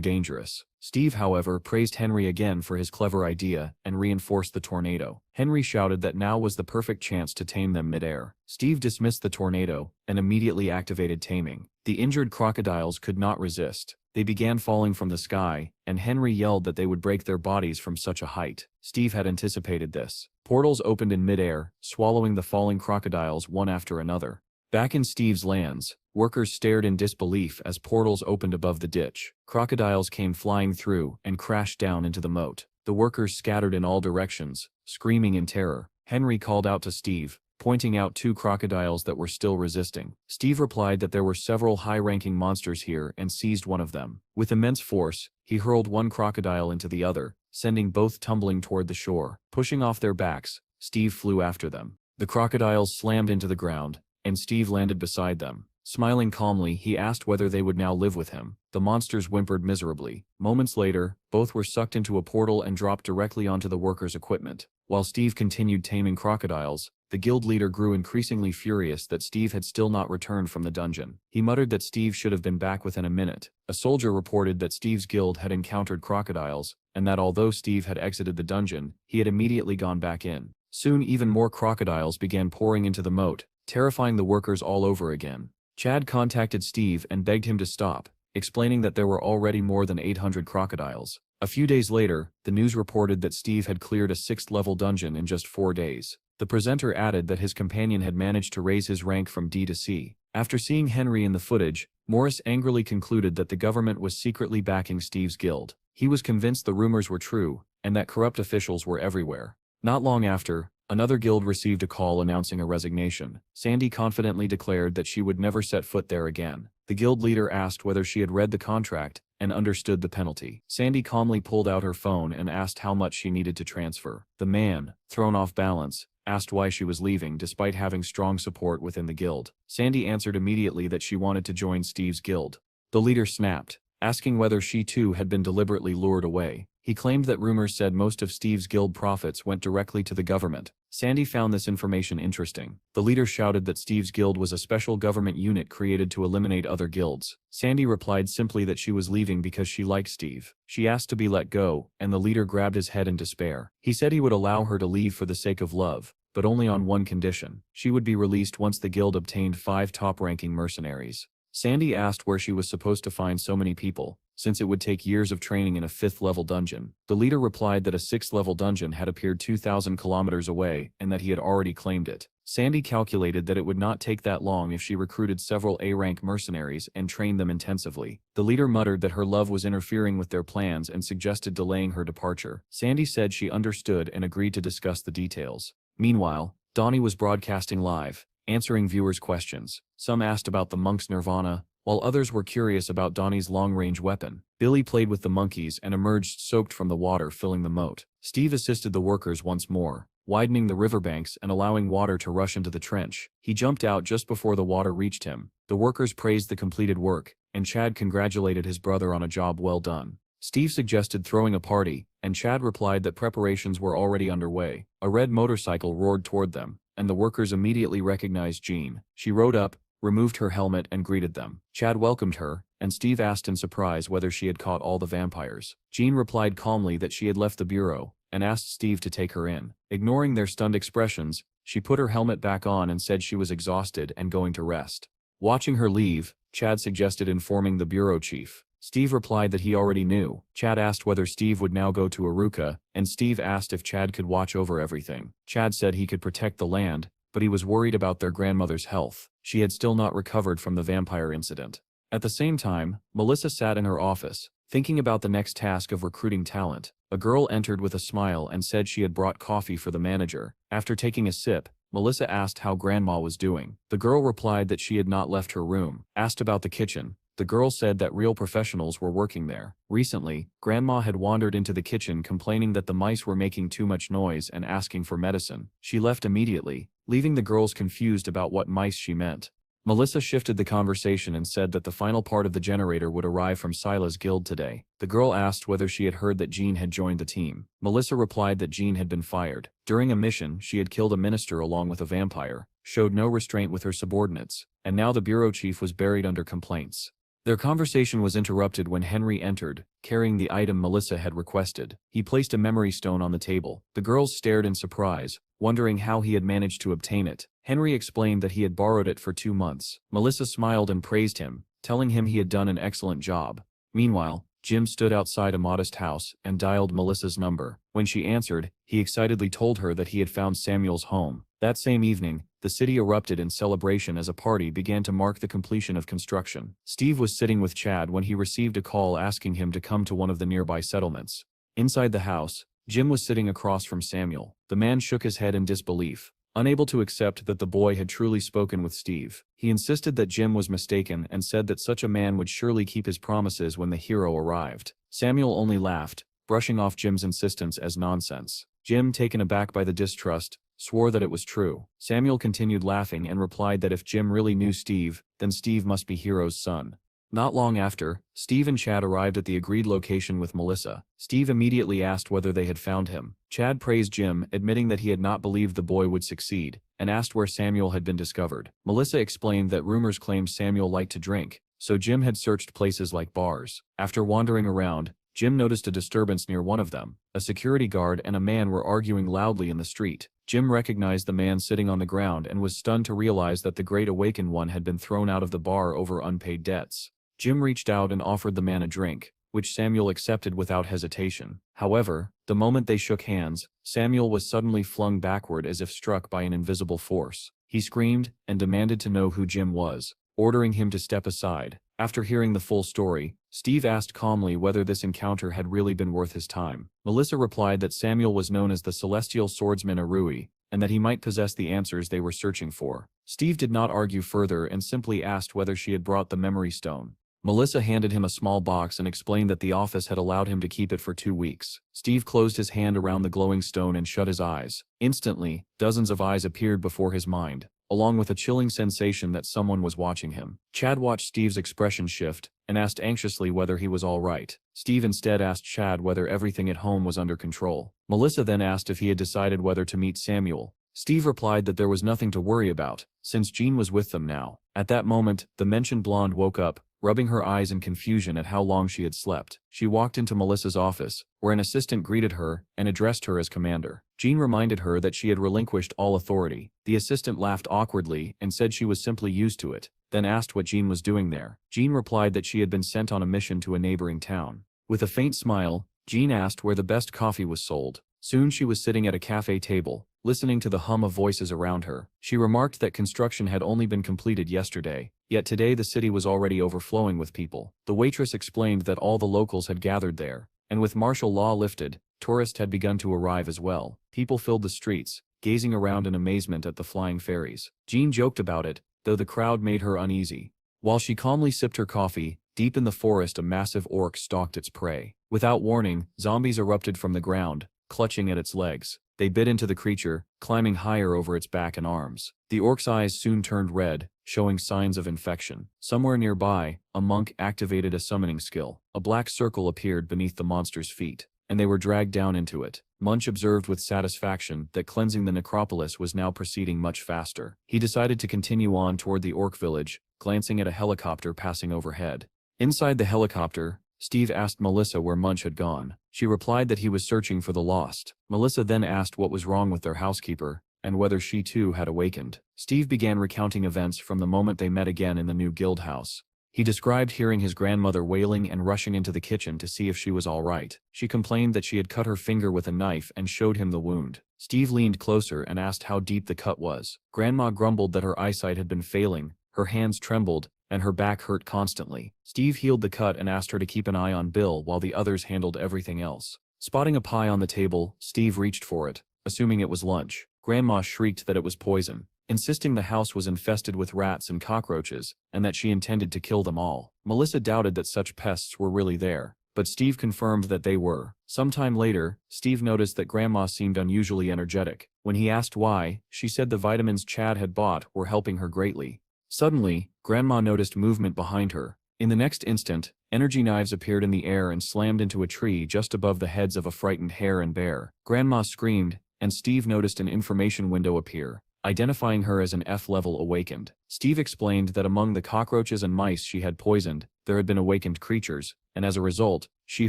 dangerous. Steve, however, praised Henry again for his clever idea and reinforced the tornado. Henry shouted that now was the perfect chance to tame them midair. Steve dismissed the tornado and immediately activated taming. The injured crocodiles could not resist. They began falling from the sky, and Henry yelled that they would break their bodies from such a height. Steve had anticipated this. Portals opened in midair, swallowing the falling crocodiles one after another. Back in Steve's lands, workers stared in disbelief as portals opened above the ditch. Crocodiles came flying through and crashed down into the moat. The workers scattered in all directions, screaming in terror. Henry called out to Steve, pointing out two crocodiles that were still resisting. Steve replied that there were several high-ranking monsters here and seized one of them. With immense force, he hurled one crocodile into the other, sending both tumbling toward the shore. Pushing off their backs, Steve flew after them. The crocodiles slammed into the ground, and Steve landed beside them. Smiling calmly, he asked whether they would now live with him. The monsters whimpered miserably. Moments later, both were sucked into a portal and dropped directly onto the workers' equipment. While Steve continued taming crocodiles, the guild leader grew increasingly furious that Steve had still not returned from the dungeon. He muttered that Steve should have been back within a minute. A soldier reported that Steve's guild had encountered crocodiles, and that although Steve had exited the dungeon, he had immediately gone back in. Soon even more crocodiles began pouring into the moat, terrifying the workers all over again. Chad contacted Steve and begged him to stop, explaining that there were already more than 800 crocodiles. A few days later, the news reported that Steve had cleared a 6th-level dungeon in just 4 days. The presenter added that his companion had managed to raise his rank from D to C. After seeing Henry in the footage, Morris angrily concluded that the government was secretly backing Steve's guild. He was convinced the rumors were true, and that corrupt officials were everywhere. Not long after, another guild received a call announcing a resignation. Sandy confidently declared that she would never set foot there again. The guild leader asked whether she had read the contract and understood the penalty. Sandy calmly pulled out her phone and asked how much she needed to transfer. The man, thrown off balance, asked why she was leaving despite having strong support within the guild. Sandy answered immediately that she wanted to join Steve's guild. The leader snapped, asking whether she too had been deliberately lured away. He claimed that rumors said most of Steve's guild profits went directly to the government. Sandy found this information interesting. The leader shouted that Steve's guild was a special government unit created to eliminate other guilds. Sandy replied simply that she was leaving because she liked Steve. She asked to be let go, and the leader grabbed his head in despair. He said he would allow her to leave for the sake of love, but only on one condition. She would be released once the guild obtained 5 top-ranking mercenaries. Sandy asked where she was supposed to find so many people, since it would take years of training in a 5th-level dungeon. The leader replied that a 6th-level dungeon had appeared 2,000 kilometers away and that he had already claimed it. Sandy calculated that it would not take that long if she recruited several A-rank mercenaries and trained them intensively. The leader muttered that her love was interfering with their plans and suggested delaying her departure. Sandy said she understood and agreed to discuss the details. Meanwhile, Donnie was broadcasting live, answering viewers' questions. Some asked about the monk's nirvana, while others were curious about Donnie's long-range weapon. Billy played with the monkeys and emerged soaked from the water filling the moat. Steve assisted the workers once more, widening the riverbanks and allowing water to rush into the trench. He jumped out just before the water reached him. The workers praised the completed work, and Chad congratulated his brother on a job well done. Steve suggested throwing a party, and Chad replied that preparations were already underway. A red motorcycle roared toward them, and the workers immediately recognized Jean. She rode up, removed her helmet and greeted them. Chad welcomed her, and Steve asked in surprise whether she had caught all the vampires. Jean replied calmly that she had left the bureau, and asked Steve to take her in. Ignoring their stunned expressions, she put her helmet back on and said she was exhausted and going to rest. Watching her leave, Chad suggested informing the bureau chief. Steve replied that he already knew. Chad asked whether Steve would now go to Aruka, and Steve asked if Chad could watch over everything. Chad said he could protect the land, but he was worried about their grandmother's health. She had still not recovered from the vampire incident. At the same time, Melissa sat in her office, thinking about the next task of recruiting talent. A girl entered with a smile and said she had brought coffee for the manager. After taking a sip, Melissa asked how Grandma was doing. The girl replied that she had not left her room. Asked about the kitchen, the girl said that real professionals were working there. Recently, Grandma had wandered into the kitchen complaining that the mice were making too much noise and asking for medicine. She left immediately, leaving the girls confused about what mice she meant. Melissa shifted the conversation and said that the final part of the generator would arrive from Sila's guild today. The girl asked whether she had heard that Jean had joined the team. Melissa replied that Jean had been fired. During a mission, she had killed a minister along with a vampire, showed no restraint with her subordinates, and now the bureau chief was buried under complaints. Their conversation was interrupted when Henry entered, carrying the item Melissa had requested. He placed a memory stone on the table. The girls stared in surprise, wondering how he had managed to obtain it. Henry explained that he had borrowed it for 2 months. Melissa smiled and praised him, telling him he had done an excellent job. Meanwhile, Jim stood outside a modest house and dialed Melissa's number. When she answered, he excitedly told her that he had found Samuel's home. That same evening, the city erupted in celebration as a party began to mark the completion of construction. Steve was sitting with Chad when he received a call asking him to come to one of the nearby settlements. Inside the house, Jim was sitting across from Samuel. The man shook his head in disbelief, unable to accept that the boy had truly spoken with Steve. He insisted that Jim was mistaken and said that such a man would surely keep his promises when the hero arrived. Samuel only laughed, brushing off Jim's insistence as nonsense. Jim, taken aback by the distrust, swore that it was true. Samuel continued laughing and replied that if Jim really knew Steve, then Steve must be Hero's son. Not long after, Steve and Chad arrived at the agreed location with Melissa. Steve immediately asked whether they had found him. Chad praised Jim, admitting that he had not believed the boy would succeed, and asked where Samuel had been discovered. Melissa explained that rumors claimed Samuel liked to drink, so Jim had searched places like bars. After wandering around, Jim noticed a disturbance near one of them. A security guard and a man were arguing loudly in the street. Jim recognized the man sitting on the ground and was stunned to realize that the Great Awakened One had been thrown out of the bar over unpaid debts. Jim reached out and offered the man a drink, which Samuel accepted without hesitation. However, the moment they shook hands, Samuel was suddenly flung backward as if struck by an invisible force. He screamed and demanded to know who Jim was, ordering him to step aside. After hearing the full story, Steve asked calmly whether this encounter had really been worth his time. Melissa replied that Samuel was known as the Celestial Swordsman Arui, and that he might possess the answers they were searching for. Steve did not argue further and simply asked whether she had brought the memory stone. Melissa handed him a small box and explained that the office had allowed him to keep it for 2 weeks. Steve closed his hand around the glowing stone and shut his eyes. Instantly, dozens of eyes appeared before his mind. along with a chilling sensation that someone was watching him. Chad watched Steve's expression shift and asked anxiously whether he was all right. Steve instead asked Chad whether everything at home was under control. Melissa then asked if he had decided whether to meet Samuel. Steve replied that there was nothing to worry about, since Jean was with them now. At that moment, the mentioned blonde woke up, rubbing her eyes in confusion at how long she had slept. She walked into Melissa's office, where an assistant greeted her and addressed her as commander. Jean reminded her that she had relinquished all authority. The assistant laughed awkwardly and said she was simply used to it, then asked what Jean was doing there. Jean replied that she had been sent on a mission to a neighboring town. With a faint smile, Jean asked where the best coffee was sold. Soon she was sitting at a cafe table, listening to the hum of voices around her. She remarked that construction had only been completed yesterday, yet today the city was already overflowing with people. The waitress explained that all the locals had gathered there, and with martial law lifted, tourists had begun to arrive as well. People filled the streets, gazing around in amazement at the flying fairies. Jean joked about it, though the crowd made her uneasy. While she calmly sipped her coffee, deep in the forest a massive orc stalked its prey. Without warning, zombies erupted from the ground, clutching at its legs. They bit into the creature, climbing higher over its back and arms. The orc's eyes soon turned red, showing signs of infection. Somewhere nearby, a monk activated a summoning skill. A black circle appeared beneath the monster's feet, and they were dragged down into it. Munch observed with satisfaction that cleansing the necropolis was now proceeding much faster. He decided to continue on toward the orc village, glancing at a helicopter passing overhead. Inside the helicopter, Steve asked Melissa where Munch had gone. She replied that he was searching for the lost. Melissa then asked what was wrong with their housekeeper, and whether she too had awakened. Steve began recounting events from the moment they met again in the new guild house. He described hearing his grandmother wailing and rushing into the kitchen to see if she was all right. She complained that she had cut her finger with a knife and showed him the wound. Steve leaned closer and asked how deep the cut was. Grandma grumbled that her eyesight had been failing, her hands trembled, and her back hurt constantly. Steve healed the cut and asked her to keep an eye on Bill while the others handled everything else. Spotting a pie on the table, Steve reached for it, assuming it was lunch. Grandma shrieked that it was poison, insisting the house was infested with rats and cockroaches, and that she intended to kill them all. Melissa doubted that such pests were really there, but Steve confirmed that they were. Sometime later, Steve noticed that Grandma seemed unusually energetic. When he asked why, she said the vitamins Chad had bought were helping her greatly. Suddenly, Grandma noticed movement behind her. In the next instant, energy knives appeared in the air and slammed into a tree just above the heads of a frightened hare and bear. Grandma screamed, and Steve noticed an information window appear, identifying her as an F-level awakened. Steve explained that among the cockroaches and mice she had poisoned, there had been awakened creatures, and as a result, she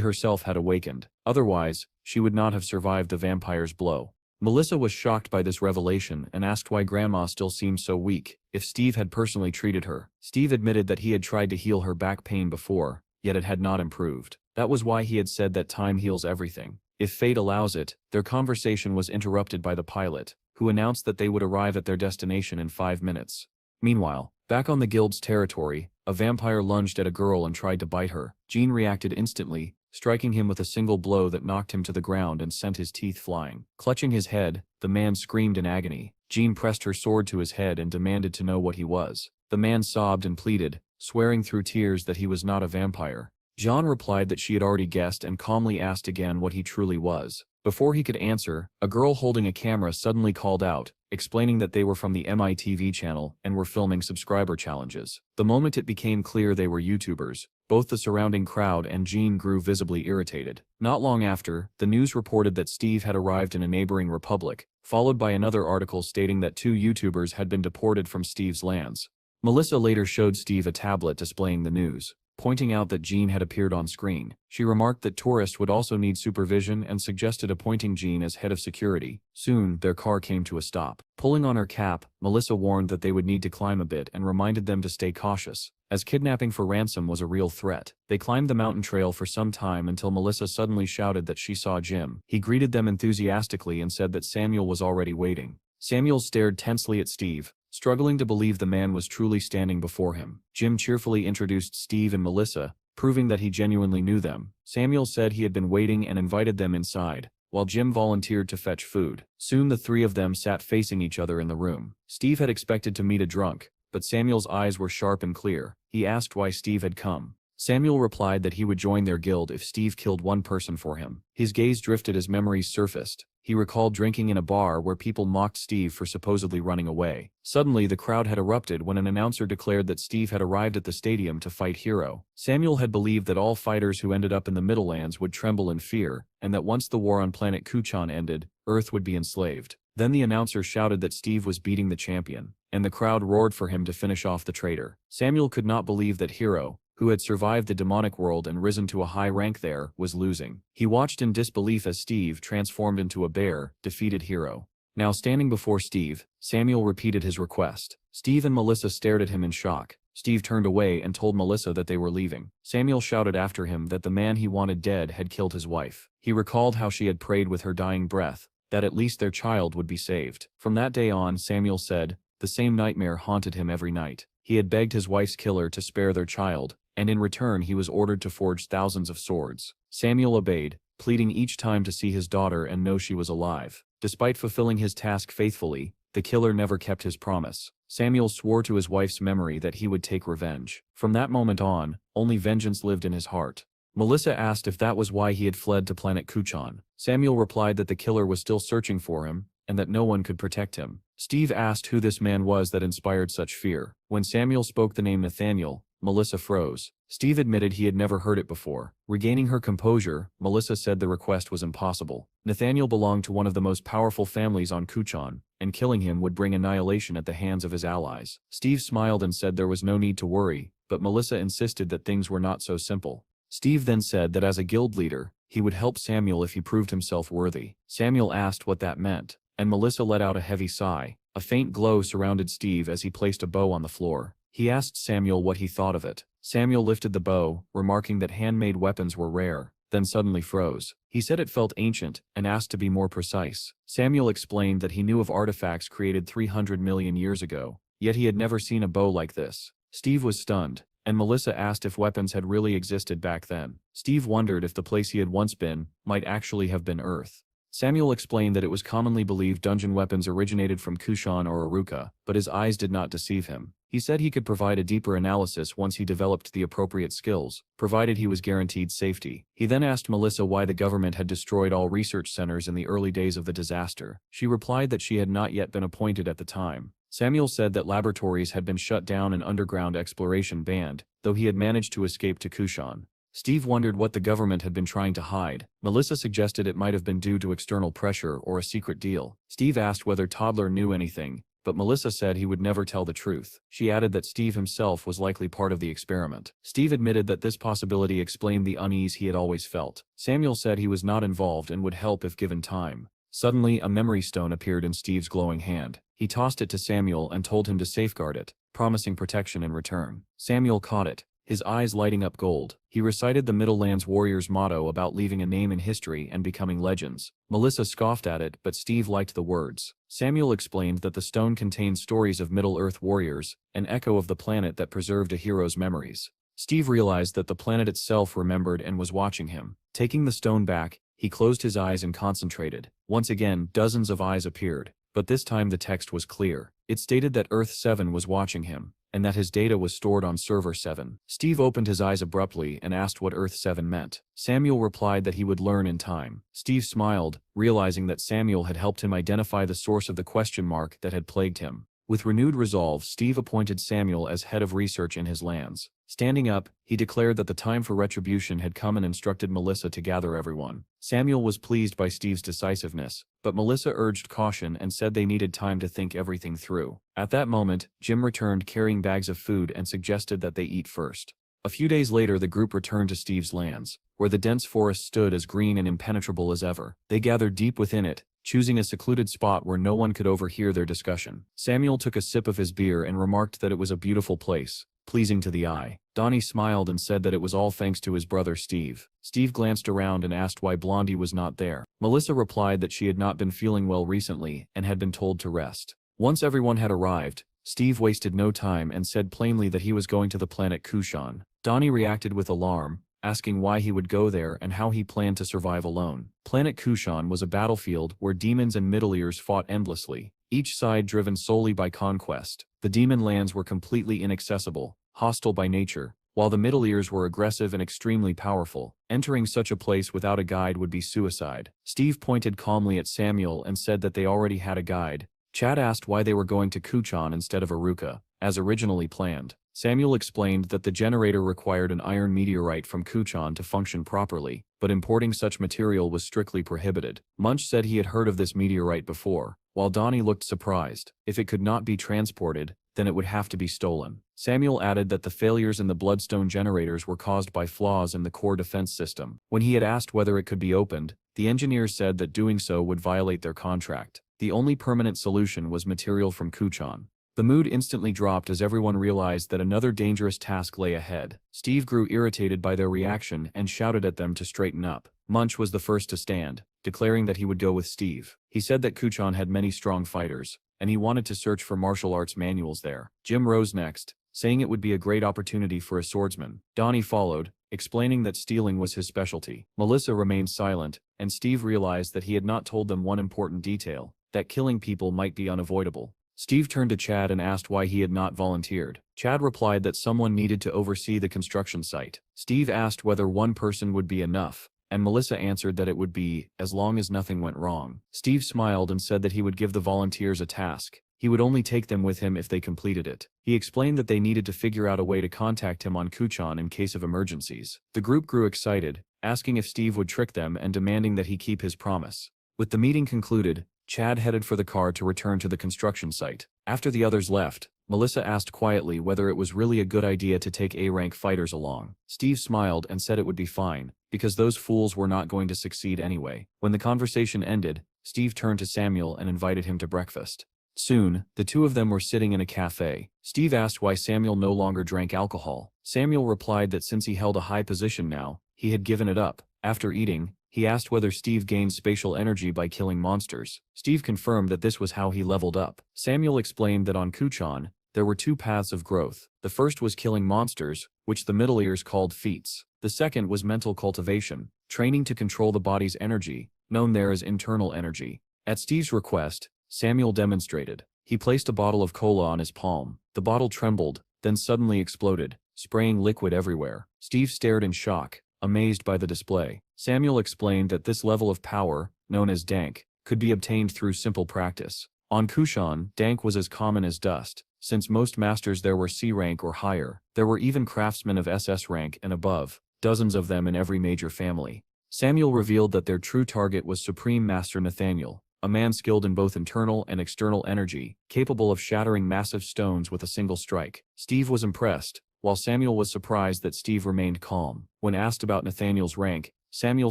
herself had awakened. Otherwise, she would not have survived the vampire's blow. Melissa was shocked by this revelation and asked why Grandma still seemed so weak, if Steve had personally treated her. Steve admitted that he had tried to heal her back pain before, yet it had not improved. That was why he had said that time heals everything. If fate allows it, their conversation was interrupted by the pilot, who announced that they would arrive at their destination in 5 minutes. Meanwhile, back on the guild's territory, a vampire lunged at a girl and tried to bite her. Jean reacted instantly, striking him with a single blow that knocked him to the ground and sent his teeth flying. Clutching his head, the man screamed in agony. Jean pressed her sword to his head and demanded to know what he was. The man sobbed and pleaded, swearing through tears that he was not a vampire. Jean replied that she had already guessed and calmly asked again what he truly was. Before he could answer, a girl holding a camera suddenly called out, explaining that they were from the MITV channel and were filming subscriber challenges. The moment it became clear they were YouTubers, both the surrounding crowd and Jean grew visibly irritated. Not long after, the news reported that Steve had arrived in a neighboring republic, followed by another article stating that 2 YouTubers had been deported from Steve's lands. Melissa later showed Steve a tablet displaying the news, pointing out that Jean had appeared on screen. She remarked that tourists would also need supervision and suggested appointing Jean as head of security. Soon, their car came to a stop. Pulling on her cap, Melissa warned that they would need to climb a bit and reminded them to stay cautious, as kidnapping for ransom was a real threat. They climbed the mountain trail for some time until Melissa suddenly shouted that she saw Jim. He greeted them enthusiastically and said that Samuel was already waiting. Samuel stared tensely at Steve, struggling to believe the man was truly standing before him. Jim cheerfully introduced Steve and Melissa, proving that he genuinely knew them. Samuel said he had been waiting and invited them inside, while Jim volunteered to fetch food. Soon the 3 of them sat facing each other in the room. Steve had expected to meet a drunk, but Samuel's eyes were sharp and clear. He asked why Steve had come. Samuel replied that he would join their guild if Steve killed one person for him. His gaze drifted as memories surfaced. He recalled drinking in a bar where people mocked Steve for supposedly running away. Suddenly, the crowd had erupted when an announcer declared that Steve had arrived at the stadium to fight Hero. Samuel had believed that all fighters who ended up in the Middlelands would tremble in fear, and that once the war on planet Kuchan ended, Earth would be enslaved. Then the announcer shouted that Steve was beating the champion, and the crowd roared for him to finish off the traitor. Samuel could not believe that Hero, who had survived the demonic world and risen to a high rank there, was losing. He watched in disbelief as Steve, transformed into a bear, defeated Hero. Now standing before Steve, Samuel repeated his request. Steve and Melissa stared at him in shock. Steve turned away and told Melissa that they were leaving. Samuel shouted after him that the man he wanted dead had killed his wife. He recalled how she had prayed with her dying breath, that at least their child would be saved. From that day on, Samuel said, the same nightmare haunted him every night. He had begged his wife's killer to spare their child, and in return he was ordered to forge thousands of swords. Samuel obeyed, pleading each time to see his daughter and know she was alive. Despite fulfilling his task faithfully, the killer never kept his promise. Samuel swore to his wife's memory that he would take revenge. From that moment on, only vengeance lived in his heart. Melissa asked if that was why he had fled to planet Kuchan. Samuel replied that the killer was still searching for him, and that no one could protect him. Steve asked who this man was that inspired such fear. When Samuel spoke the name Nathaniel, Melissa froze. Steve admitted he had never heard it before. Regaining her composure, Melissa said the request was impossible. Nathaniel belonged to one of the most powerful families on Kuchan, and killing him would bring annihilation at the hands of his allies. Steve smiled and said there was no need to worry, but Melissa insisted that things were not so simple. Steve then said that as a guild leader, he would help Samuel if he proved himself worthy. Samuel asked what that meant, and Melissa let out a heavy sigh. A faint glow surrounded Steve as he placed a bow on the floor. He asked Samuel what he thought of it. Samuel lifted the bow, remarking that handmade weapons were rare, then suddenly froze. He said it felt ancient, and asked to be more precise. Samuel explained that he knew of artifacts created 300 million years ago, yet he had never seen a bow like this. Steve was stunned, and Melissa asked if weapons had really existed back then. Steve wondered if the place he had once been might actually have been Earth. Samuel explained that it was commonly believed dungeon weapons originated from Kushan or Aruka, but his eyes did not deceive him. He said he could provide a deeper analysis once he developed the appropriate skills, provided he was guaranteed safety. He then asked Melissa why the government had destroyed all research centers in the early days of the disaster. She replied that she had not yet been appointed at the time. Samuel said that laboratories had been shut down and underground exploration banned, though he had managed to escape to Kushan. Steve wondered what the government had been trying to hide. Melissa suggested it might have been due to external pressure or a secret deal. Steve asked whether Toddler knew anything, but Melissa said he would never tell the truth. She added that Steve himself was likely part of the experiment. Steve admitted that this possibility explained the unease he had always felt. Samuel said he was not involved and would help if given time. Suddenly, a memory stone appeared in Steve's glowing hand. He tossed it to Samuel and told him to safeguard it, promising protection in return. Samuel caught it, his eyes lighting up gold. He recited the Middlelands warrior's motto about leaving a name in history and becoming legends. Melissa scoffed at it, but Steve liked the words. Samuel explained that the stone contained stories of Middle-earth warriors, an echo of the planet that preserved a hero's memories. Steve realized that the planet itself remembered and was watching him. Taking the stone back, he closed his eyes and concentrated. Once again, dozens of eyes appeared, but this time the text was clear. It stated that Earth 7 was watching him, and that his data was stored on Server 7. Steve opened his eyes abruptly and asked what Earth 7 meant. Samuel replied that he would learn in time. Steve smiled, realizing that Samuel had helped him identify the source of the question mark that had plagued him. With renewed resolve, Steve appointed Samuel as head of research in his lands. Standing up, he declared that the time for retribution had come and instructed Melissa to gather everyone. Samuel was pleased by Steve's decisiveness, but Melissa urged caution and said they needed time to think everything through. At that moment, Jim returned carrying bags of food and suggested that they eat first. A few days later, the group returned to Steve's lands, where the dense forest stood as green and impenetrable as ever. They gathered deep within it, choosing a secluded spot where no one could overhear their discussion. Samuel took a sip of his beer and remarked that it was a beautiful place, pleasing to the eye. Donnie smiled and said that it was all thanks to his brother Steve. Steve glanced around and asked why Blondie was not there. Melissa replied that she had not been feeling well recently and had been told to rest. Once everyone had arrived, Steve wasted no time and said plainly that he was going to the planet Kushan. Donnie reacted with alarm, asking why he would go there and how he planned to survive alone. Planet Kushan was a battlefield where demons and Middle-ears fought endlessly, each side driven solely by conquest. The demon lands were completely inaccessible, hostile by nature, while the middle ears were aggressive and extremely powerful. Entering such a place without a guide would be suicide. Steve pointed calmly at Samuel and said that they already had a guide. Chad asked why they were going to Kuchan instead of Aruka, as originally planned. Samuel explained that the generator required an iron meteorite from Kuchan to function properly, but importing such material was strictly prohibited. Munch said he had heard of this meteorite before, while Donnie looked surprised. If it could not be transported, then it would have to be stolen. Samuel added that the failures in the Bloodstone generators were caused by flaws in the core defense system. When he had asked whether it could be opened, the engineers said that doing so would violate their contract. The only permanent solution was material from Kuchan. The mood instantly dropped as everyone realized that another dangerous task lay ahead. Steve grew irritated by their reaction and shouted at them to straighten up. Munch was the first to stand, declaring that he would go with Steve. He said that Kuchan had many strong fighters, and he wanted to search for martial arts manuals there. Jim rose next, saying it would be a great opportunity for a swordsman. Donnie followed, explaining that stealing was his specialty. Melissa remained silent, and Steve realized that he had not told them one important detail, that killing people might be unavoidable. Steve turned to Chad and asked why he had not volunteered. Chad replied that someone needed to oversee the construction site. Steve asked whether one person would be enough, and Melissa answered that it would be, as long as nothing went wrong. Steve smiled and said that he would give the volunteers a task. He would only take them with him if they completed it. He explained that they needed to figure out a way to contact him on Kuchan in case of emergencies. The group grew excited, asking if Steve would trick them and demanding that he keep his promise. With the meeting concluded, Chad headed for the car to return to the construction site. After the others left, Melissa asked quietly whether it was really a good idea to take A-rank fighters along. Steve smiled and said it would be fine, because those fools were not going to succeed anyway. When the conversation ended, Steve turned to Samuel and invited him to breakfast. Soon, the two of them were sitting in a cafe. Steve asked why Samuel no longer drank alcohol. Samuel replied that since he held a high position now, he had given it up. After eating, he asked whether Steve gained spatial energy by killing monsters. Steve confirmed that this was how he leveled up. Samuel explained that on Kuchan, there were two paths of growth. The first was killing monsters, which the middle ears called feats. The second was mental cultivation, training to control the body's energy, known there as internal energy. At Steve's request, Samuel demonstrated. He placed a bottle of cola on his palm. The bottle trembled, then suddenly exploded, spraying liquid everywhere. Steve stared in shock, amazed by the display. Samuel explained that this level of power, known as dank, could be obtained through simple practice. On Kuchan, dank was as common as dust. Since most masters there were C rank or higher, there were even craftsmen of SS rank and above, dozens of them in every major family. Samuel revealed that their true target was Supreme Master Nathaniel, a man skilled in both internal and external energy, capable of shattering massive stones with a single strike. Steve was impressed, while Samuel was surprised that Steve remained calm. When asked about Nathaniel's rank, Samuel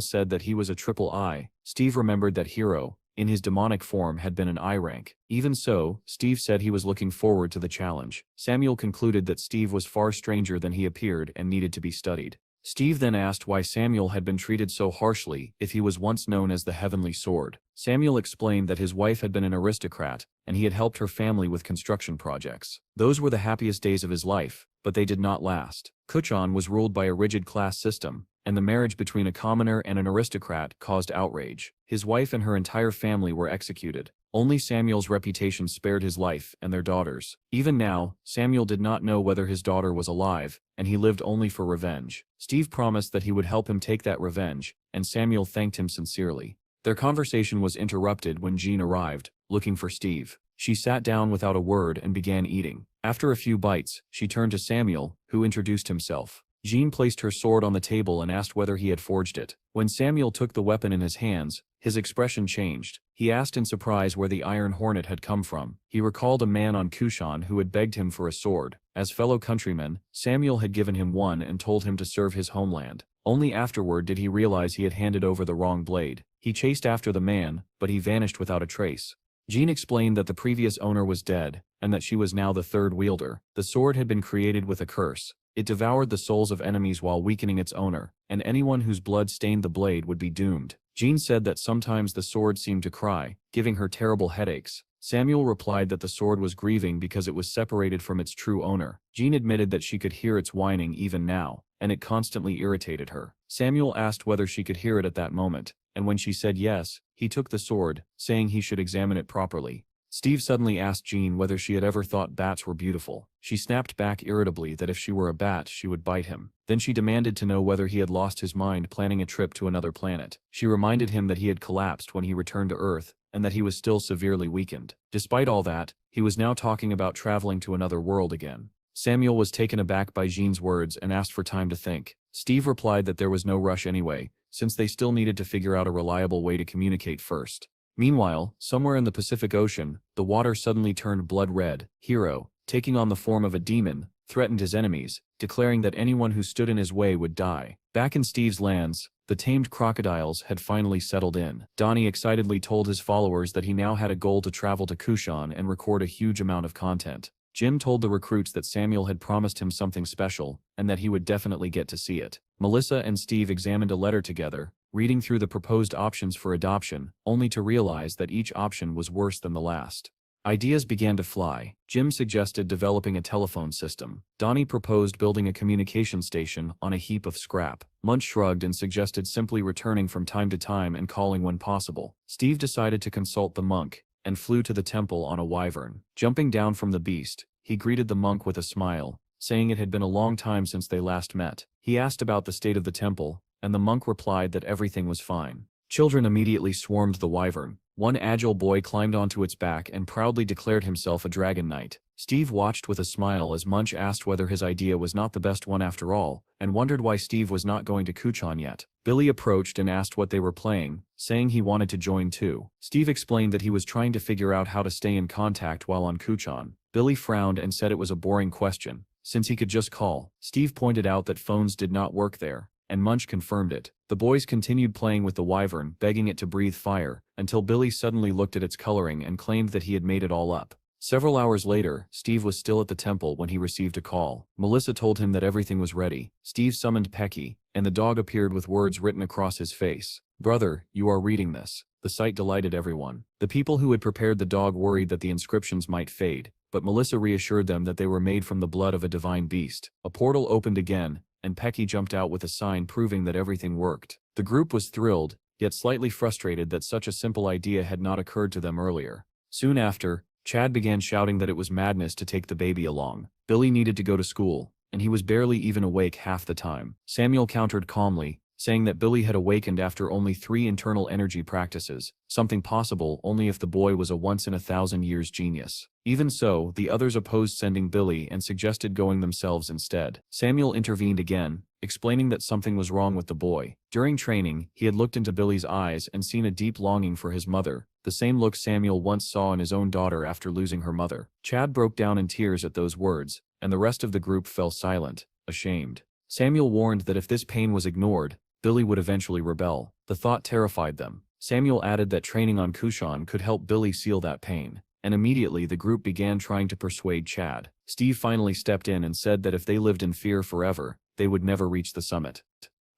said that he was a triple I. Steve remembered that Hero, in his demonic form, had been an I rank. Even so, Steve said he was looking forward to the challenge. Samuel concluded that Steve was far stranger than he appeared and needed to be studied. Steve then asked why Samuel had been treated so harshly if he was once known as the Heavenly Sword. Samuel explained that his wife had been an aristocrat, and he had helped her family with construction projects. Those were the happiest days of his life, but they did not last. Kuchan was ruled by a rigid class system, and the marriage between a commoner and an aristocrat caused outrage. His wife and her entire family were executed. Only Samuel's reputation spared his life and their daughters. Even now, Samuel did not know whether his daughter was alive, and he lived only for revenge. Steve promised that he would help him take that revenge, and Samuel thanked him sincerely. Their conversation was interrupted when Jean arrived, looking for Steve. She sat down without a word and began eating. After a few bites, she turned to Samuel, who introduced himself. Jean placed her sword on the table and asked whether he had forged it. When Samuel took the weapon in his hands, his expression changed. He asked in surprise where the Iron Hornet had come from. He recalled a man on Kuchan who had begged him for a sword. As fellow countrymen, Samuel had given him one and told him to serve his homeland. Only afterward did he realize he had handed over the wrong blade. He chased after the man, but he vanished without a trace. Jean explained that the previous owner was dead, and that she was now the third wielder. The sword had been created with a curse. It devoured the souls of enemies while weakening its owner, and anyone whose blood stained the blade would be doomed. Jean said that sometimes the sword seemed to cry, giving her terrible headaches. Samuel replied that the sword was grieving because it was separated from its true owner. Jean admitted that she could hear its whining even now, and it constantly irritated her. Samuel asked whether she could hear it at that moment, and when she said yes, he took the sword, saying he should examine it properly. Steve suddenly asked Jean whether she had ever thought bats were beautiful. She snapped back irritably that if she were a bat she would bite him. Then she demanded to know whether he had lost his mind planning a trip to another planet. She reminded him that he had collapsed when he returned to Earth, and that he was still severely weakened. Despite all that, he was now talking about traveling to another world again. Samuel was taken aback by Jean's words and asked for time to think. Steve replied that there was no rush anyway, since they still needed to figure out a reliable way to communicate first. Meanwhile, somewhere in the Pacific Ocean, the water suddenly turned blood red. Hiro, taking on the form of a demon, threatened his enemies, declaring that anyone who stood in his way would die. Back in Steve's lands, the tamed crocodiles had finally settled in. Donnie excitedly told his followers that he now had a goal to travel to Kushan and record a huge amount of content. Jim told the recruits that Samuel had promised him something special, and that he would definitely get to see it. Melissa and Steve examined a letter together, reading through the proposed options for adoption, only to realize that each option was worse than the last. Ideas began to fly. Jim suggested developing a telephone system. Donnie proposed building a communication station on a heap of scrap. Munch shrugged and suggested simply returning from time to time and calling when possible. Steve decided to consult the monk, and flew to the temple on a wyvern. Jumping down from the beast, he greeted the monk with a smile, saying it had been a long time since they last met. He asked about the state of the temple, and the monk replied that everything was fine. Children immediately swarmed the wyvern. One agile boy climbed onto its back and proudly declared himself a dragon knight. Steve watched with a smile as Munch asked whether his idea was not the best one after all, and wondered why Steve was not going to Kuchan yet. Billy approached and asked what they were playing, saying he wanted to join too. Steve explained that he was trying to figure out how to stay in contact while on Kuchan. Billy frowned and said it was a boring question, since he could just call. Steve pointed out that phones did not work there, and Munch confirmed it. The boys continued playing with the wyvern, begging it to breathe fire, until Billy suddenly looked at its coloring and claimed that he had made it all up. Several hours later, Steve was still at the temple when he received a call. Melissa told him that everything was ready. Steve summoned Pecky, and the dog appeared with words written across his face. "Brother, you are reading this." The sight delighted everyone. The people who had prepared the dog worried that the inscriptions might fade, but Melissa reassured them that they were made from the blood of a divine beast. A portal opened again, and Pecky jumped out with a sign proving that everything worked. The group was thrilled, yet slightly frustrated that such a simple idea had not occurred to them earlier. Soon after, Chad began shouting that it was madness to take the baby along. Billy needed to go to school, and he was barely even awake half the time. Samuel countered calmly, saying that Billy had awakened after only 3 internal energy practices, something possible only if the boy was a once-in-a-thousand-years genius. Even so, the others opposed sending Billy and suggested going themselves instead. Samuel intervened again, explaining that something was wrong with the boy. During training, he had looked into Billy's eyes and seen a deep longing for his mother, the same look Samuel once saw in his own daughter after losing her mother. Chad broke down in tears at those words, and the rest of the group fell silent, ashamed. Samuel warned that if this pain was ignored, Billy would eventually rebel. The thought terrified them. Samuel added that training on Kushan could help Billy seal that pain, and immediately the group began trying to persuade Chad. Steve finally stepped in and said that if they lived in fear forever, they would never reach the summit.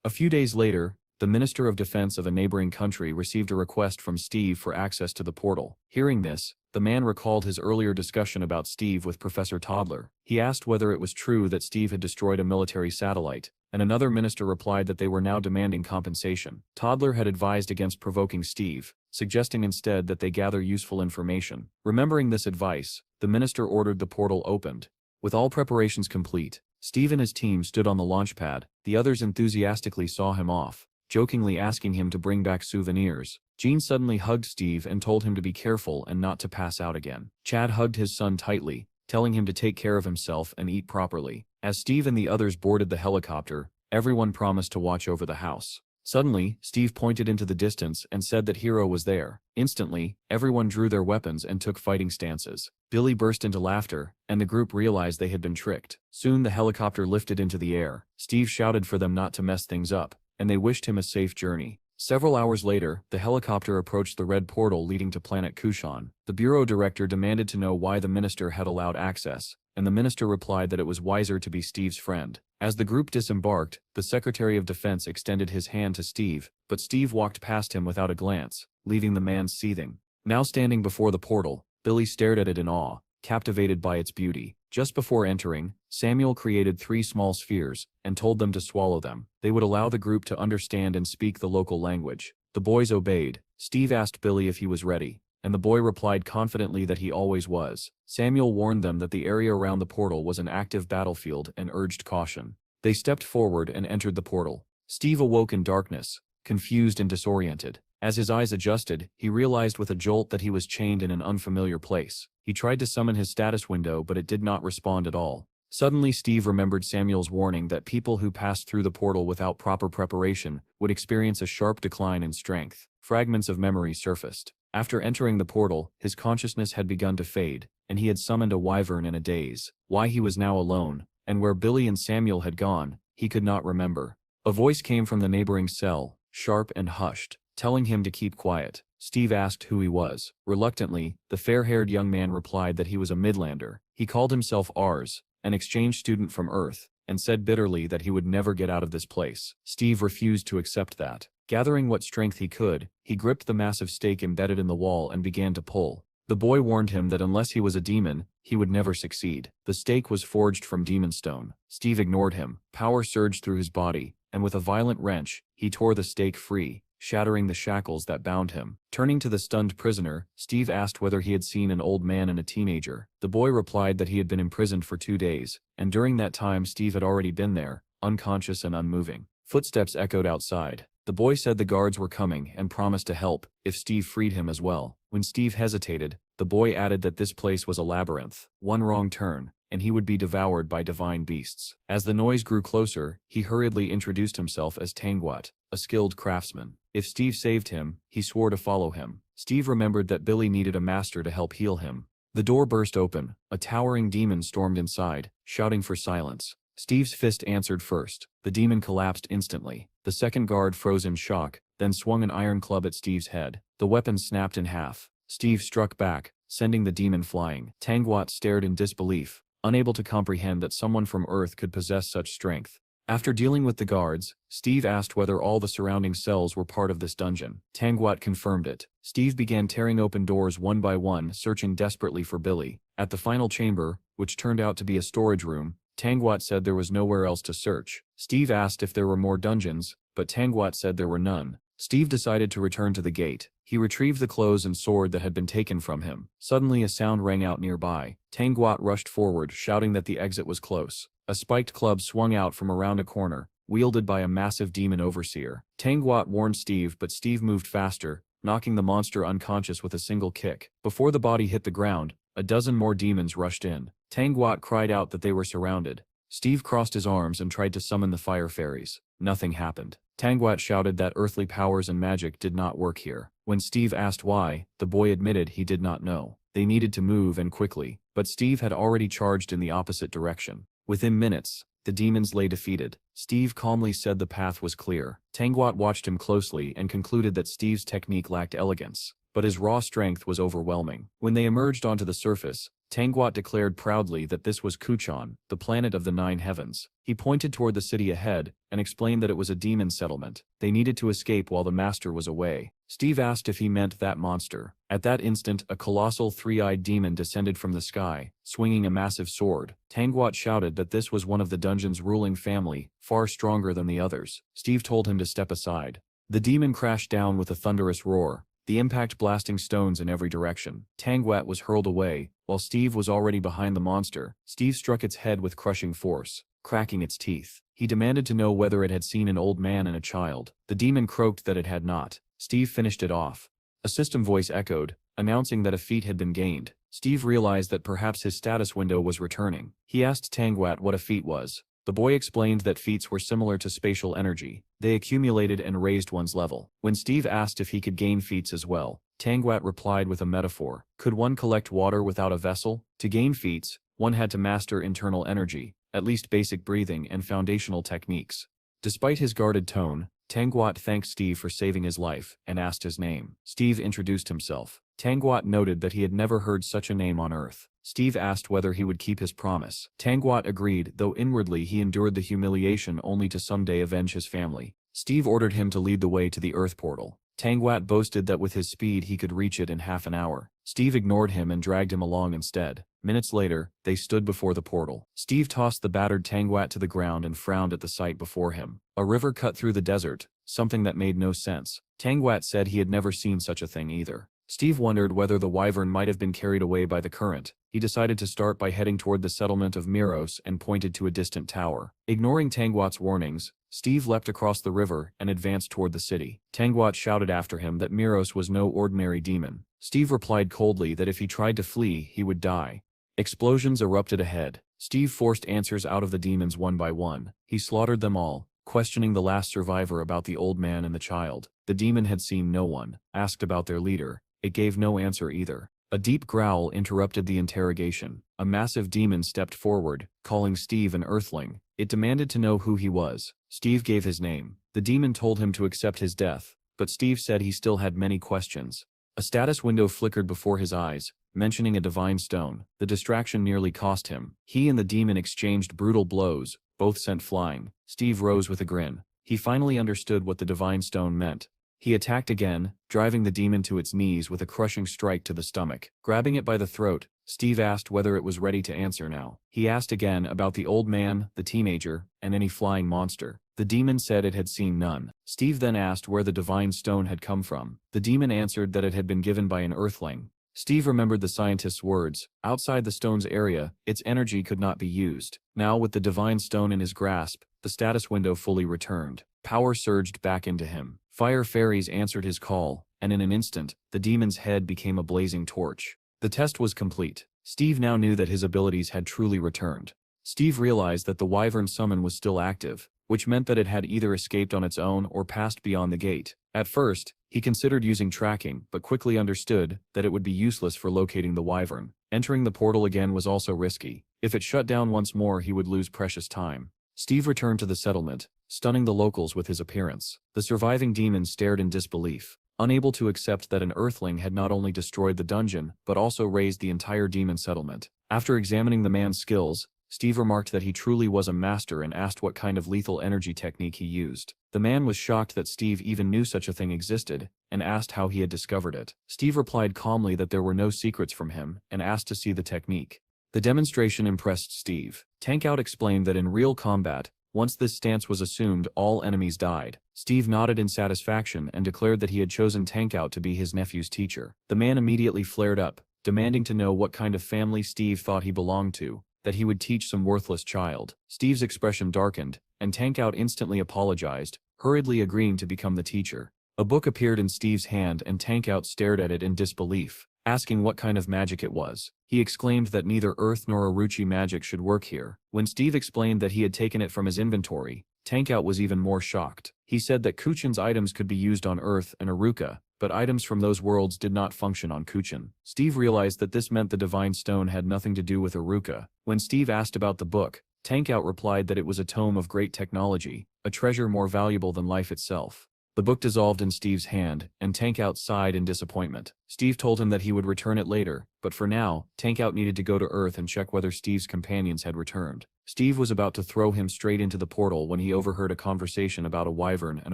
A few days later, the Minister of Defense of a neighboring country received a request from Steve for access to the portal. Hearing this, the man recalled his earlier discussion about Steve with Professor Toddler. He asked whether it was true that Steve had destroyed a military satellite, and another minister replied that they were now demanding compensation. Toddler had advised against provoking Steve, suggesting instead that they gather useful information. Remembering this advice, the minister ordered the portal opened. With all preparations complete, Steve and his team stood on the launch pad. The others enthusiastically saw him off, jokingly asking him to bring back souvenirs. Jean suddenly hugged Steve and told him to be careful and not to pass out again. Chad hugged his son tightly, telling him to take care of himself and eat properly. As Steve and the others boarded the helicopter, everyone promised to watch over the house. Suddenly, Steve pointed into the distance and said that Hiro was there. Instantly, everyone drew their weapons and took fighting stances. Billy burst into laughter, and the group realized they had been tricked. Soon the helicopter lifted into the air. Steve shouted for them not to mess things up, and they wished him a safe journey. Several hours later, the helicopter approached the red portal leading to planet Kushan. The bureau director demanded to know why the minister had allowed access, and the minister replied that it was wiser to be Steve's friend. As the group disembarked, the Secretary of Defense extended his hand to Steve, but Steve walked past him without a glance, leaving the man seething. Now standing before the portal, Billy stared at it in awe, captivated by its beauty. Just before entering, Samuel created 3 small spheres, and told them to swallow them. They would allow the group to understand and speak the local language. The boys obeyed. Steve asked Billy if he was ready, and the boy replied confidently that he always was. Samuel warned them that the area around the portal was an active battlefield and urged caution. They stepped forward and entered the portal. Steve awoke in darkness, confused and disoriented. As his eyes adjusted, he realized with a jolt that he was chained in an unfamiliar place. He tried to summon his status window, but it did not respond at all. Suddenly Steve remembered Samuel's warning that people who passed through the portal without proper preparation would experience a sharp decline in strength. Fragments of memory surfaced. After entering the portal, his consciousness had begun to fade, and he had summoned a wyvern in a daze. Why he was now alone, and where Billy and Samuel had gone, he could not remember. A voice came from the neighboring cell, sharp and hushed, telling him to keep quiet. Steve asked who he was. Reluctantly, the fair-haired young man replied that he was a Midlander. He called himself Ars, an exchange student from Earth, and said bitterly that he would never get out of this place. Steve refused to accept that. Gathering what strength he could, he gripped the massive stake embedded in the wall and began to pull. The boy warned him that unless he was a demon, he would never succeed. The stake was forged from demon stone. Steve ignored him. Power surged through his body, and with a violent wrench, he tore the stake free, shattering the shackles that bound him. Turning to the stunned prisoner, Steve asked whether he had seen an old man and a teenager. The boy replied that he had been imprisoned for 2 days, and during that time Steve had already been there, unconscious and unmoving. Footsteps echoed outside. The boy said the guards were coming and promised to help if Steve freed him as well. When Steve hesitated, the boy added that this place was a labyrinth. One wrong turn, and he would be devoured by divine beasts. As the noise grew closer, he hurriedly introduced himself as Tangwat, a skilled craftsman. If Steve saved him, he swore to follow him. Steve remembered that Billy needed a master to help heal him. The door burst open. A towering demon stormed inside, shouting for silence. Steve's fist answered first. The demon collapsed instantly. The second guard froze in shock, then swung an iron club at Steve's head. The weapon snapped in half. Steve struck back, sending the demon flying. Tangwat stared in disbelief, unable to comprehend that someone from Earth could possess such strength. After dealing with the guards, Steve asked whether all the surrounding cells were part of this dungeon. Tangwat confirmed it. Steve began tearing open doors one by one, searching desperately for Billy. At the final chamber, which turned out to be a storage room, Tangwat said there was nowhere else to search. Steve asked if there were more dungeons, but Tangwat said there were none. Steve decided to return to the gate. He retrieved the clothes and sword that had been taken from him. Suddenly a sound rang out nearby. Tangwat rushed forward, shouting that the exit was close. A spiked club swung out from around a corner, wielded by a massive demon overseer. Tangwat warned Steve, but Steve moved faster, knocking the monster unconscious with a single kick. Before the body hit the ground, a dozen more demons rushed in. Tangwat cried out that they were surrounded. Steve crossed his arms and tried to summon the fire fairies. Nothing happened. Tangwat shouted that earthly powers and magic did not work here. When Steve asked why, the boy admitted he did not know. They needed to move and quickly, but Steve had already charged in the opposite direction. Within minutes, the demons lay defeated. Steve calmly said the path was clear. Tangwat watched him closely and concluded that Steve's technique lacked elegance, but his raw strength was overwhelming. When they emerged onto the surface, Tangwat declared proudly that this was Kuchan, the planet of the 9 heavens. He pointed toward the city ahead and explained that it was a demon settlement. They needed to escape while the master was away. Steve asked if he meant that monster. At that instant, a colossal 3-eyed demon descended from the sky, swinging a massive sword. Tangwat shouted that this was one of the dungeon's ruling family, far stronger than the others. Steve told him to step aside. The demon crashed down with a thunderous roar, the impact blasting stones in every direction. Tangwat was hurled away, while Steve was already behind the monster. Steve struck its head with crushing force, cracking its teeth. He demanded to know whether it had seen an old man and a child. The demon croaked that it had not. Steve finished it off. A system voice echoed, announcing that a feat had been gained. Steve realized that perhaps his status window was returning. He asked Tangwat what a feat was. The boy explained that feats were similar to spatial energy. They accumulated and raised one's level. When Steve asked if he could gain feats as well, Tangwat replied with a metaphor. Could one collect water without a vessel? To gain feats, one had to master internal energy, at least basic breathing and foundational techniques. Despite his guarded tone, Tangwat thanked Steve for saving his life and asked his name. Steve introduced himself. Tangwat noted that he had never heard such a name on Earth. Steve asked whether he would keep his promise. Tangwat agreed, though inwardly he endured the humiliation only to someday avenge his family. Steve ordered him to lead the way to the Earth portal. Tangwat boasted that with his speed he could reach it in half an hour. Steve ignored him and dragged him along instead. Minutes later, they stood before the portal. Steve tossed the battered Tangwat to the ground and frowned at the sight before him. A river cut through the desert, something that made no sense. Tangwat said he had never seen such a thing either. Steve wondered whether the wyvern might have been carried away by the current. He decided to start by heading toward the settlement of Miros and pointed to a distant tower. Ignoring Tangwat's warnings, Steve leapt across the river and advanced toward the city. Tangwat shouted after him that Miros was no ordinary demon. Steve replied coldly that if he tried to flee, he would die. Explosions erupted ahead. Steve forced answers out of the demons one by one. He slaughtered them all, questioning the last survivor about the old man and the child. The demon had seen no one. Asked about their leader, it gave no answer either. A deep growl interrupted the interrogation. A massive demon stepped forward, calling Steve an earthling. It demanded to know who he was. Steve gave his name. The demon told him to accept his death, but Steve said he still had many questions. A status window flickered before his eyes, mentioning a divine stone. The distraction nearly cost him. He and the demon exchanged brutal blows, both sent flying. Steve rose with a grin. He finally understood what the divine stone meant. He attacked again, driving the demon to its knees with a crushing strike to the stomach. Grabbing it by the throat, Steve asked whether it was ready to answer now. He asked again about the old man, the teenager, and any flying monster. The demon said it had seen none. Steve then asked where the divine stone had come from. The demon answered that it had been given by an earthling. Steve remembered the scientist's words. Outside the stone's area, its energy could not be used. Now with the divine stone in his grasp, the status window fully returned. Power surged back into him. Fire fairies answered his call, and in an instant, the demon's head became a blazing torch. The test was complete. Steve now knew that his abilities had truly returned. Steve realized that the wyvern summon was still active, which meant that it had either escaped on its own or passed beyond the gate. At first, he considered using tracking, but quickly understood that it would be useless for locating the wyvern. Entering the portal again was also risky. If it shut down once more, he would lose precious time. Steve returned to the settlement, stunning the locals with his appearance. The surviving demon stared in disbelief, unable to accept that an earthling had not only destroyed the dungeon, but also razed the entire demon settlement. After examining the man's skills, Steve remarked that he truly was a master and asked what kind of lethal energy technique he used. The man was shocked that Steve even knew such a thing existed, and asked how he had discovered it. Steve replied calmly that there were no secrets from him, and asked to see the technique. The demonstration impressed Steve. Tankout explained that in real combat, once this stance was assumed, all enemies died. Steve nodded in satisfaction and declared that he had chosen Tankout to be his nephew's teacher. The man immediately flared up, demanding to know what kind of family Steve thought he belonged to, that he would teach some worthless child. Steve's expression darkened, and Tankout instantly apologized, hurriedly agreeing to become the teacher. A book appeared in Steve's hand and Tankout stared at it in disbelief, asking what kind of magic it was. He exclaimed that neither Earth nor Uruchi magic should work here. When Steve explained that he had taken it from his inventory, Tankout was even more shocked. He said that Kuchin's items could be used on Earth and Uruka, but items from those worlds did not function on Kuchin. Steve realized that this meant the Divine Stone had nothing to do with Uruka. When Steve asked about the book, Tankout replied that it was a tome of great technology, a treasure more valuable than life itself. The book dissolved in Steve's hand, and Tankout sighed in disappointment. Steve told him that he would return it later, but for now, Tankout needed to go to Earth and check whether Steve's companions had returned. Steve was about to throw him straight into the portal when he overheard a conversation about a wyvern and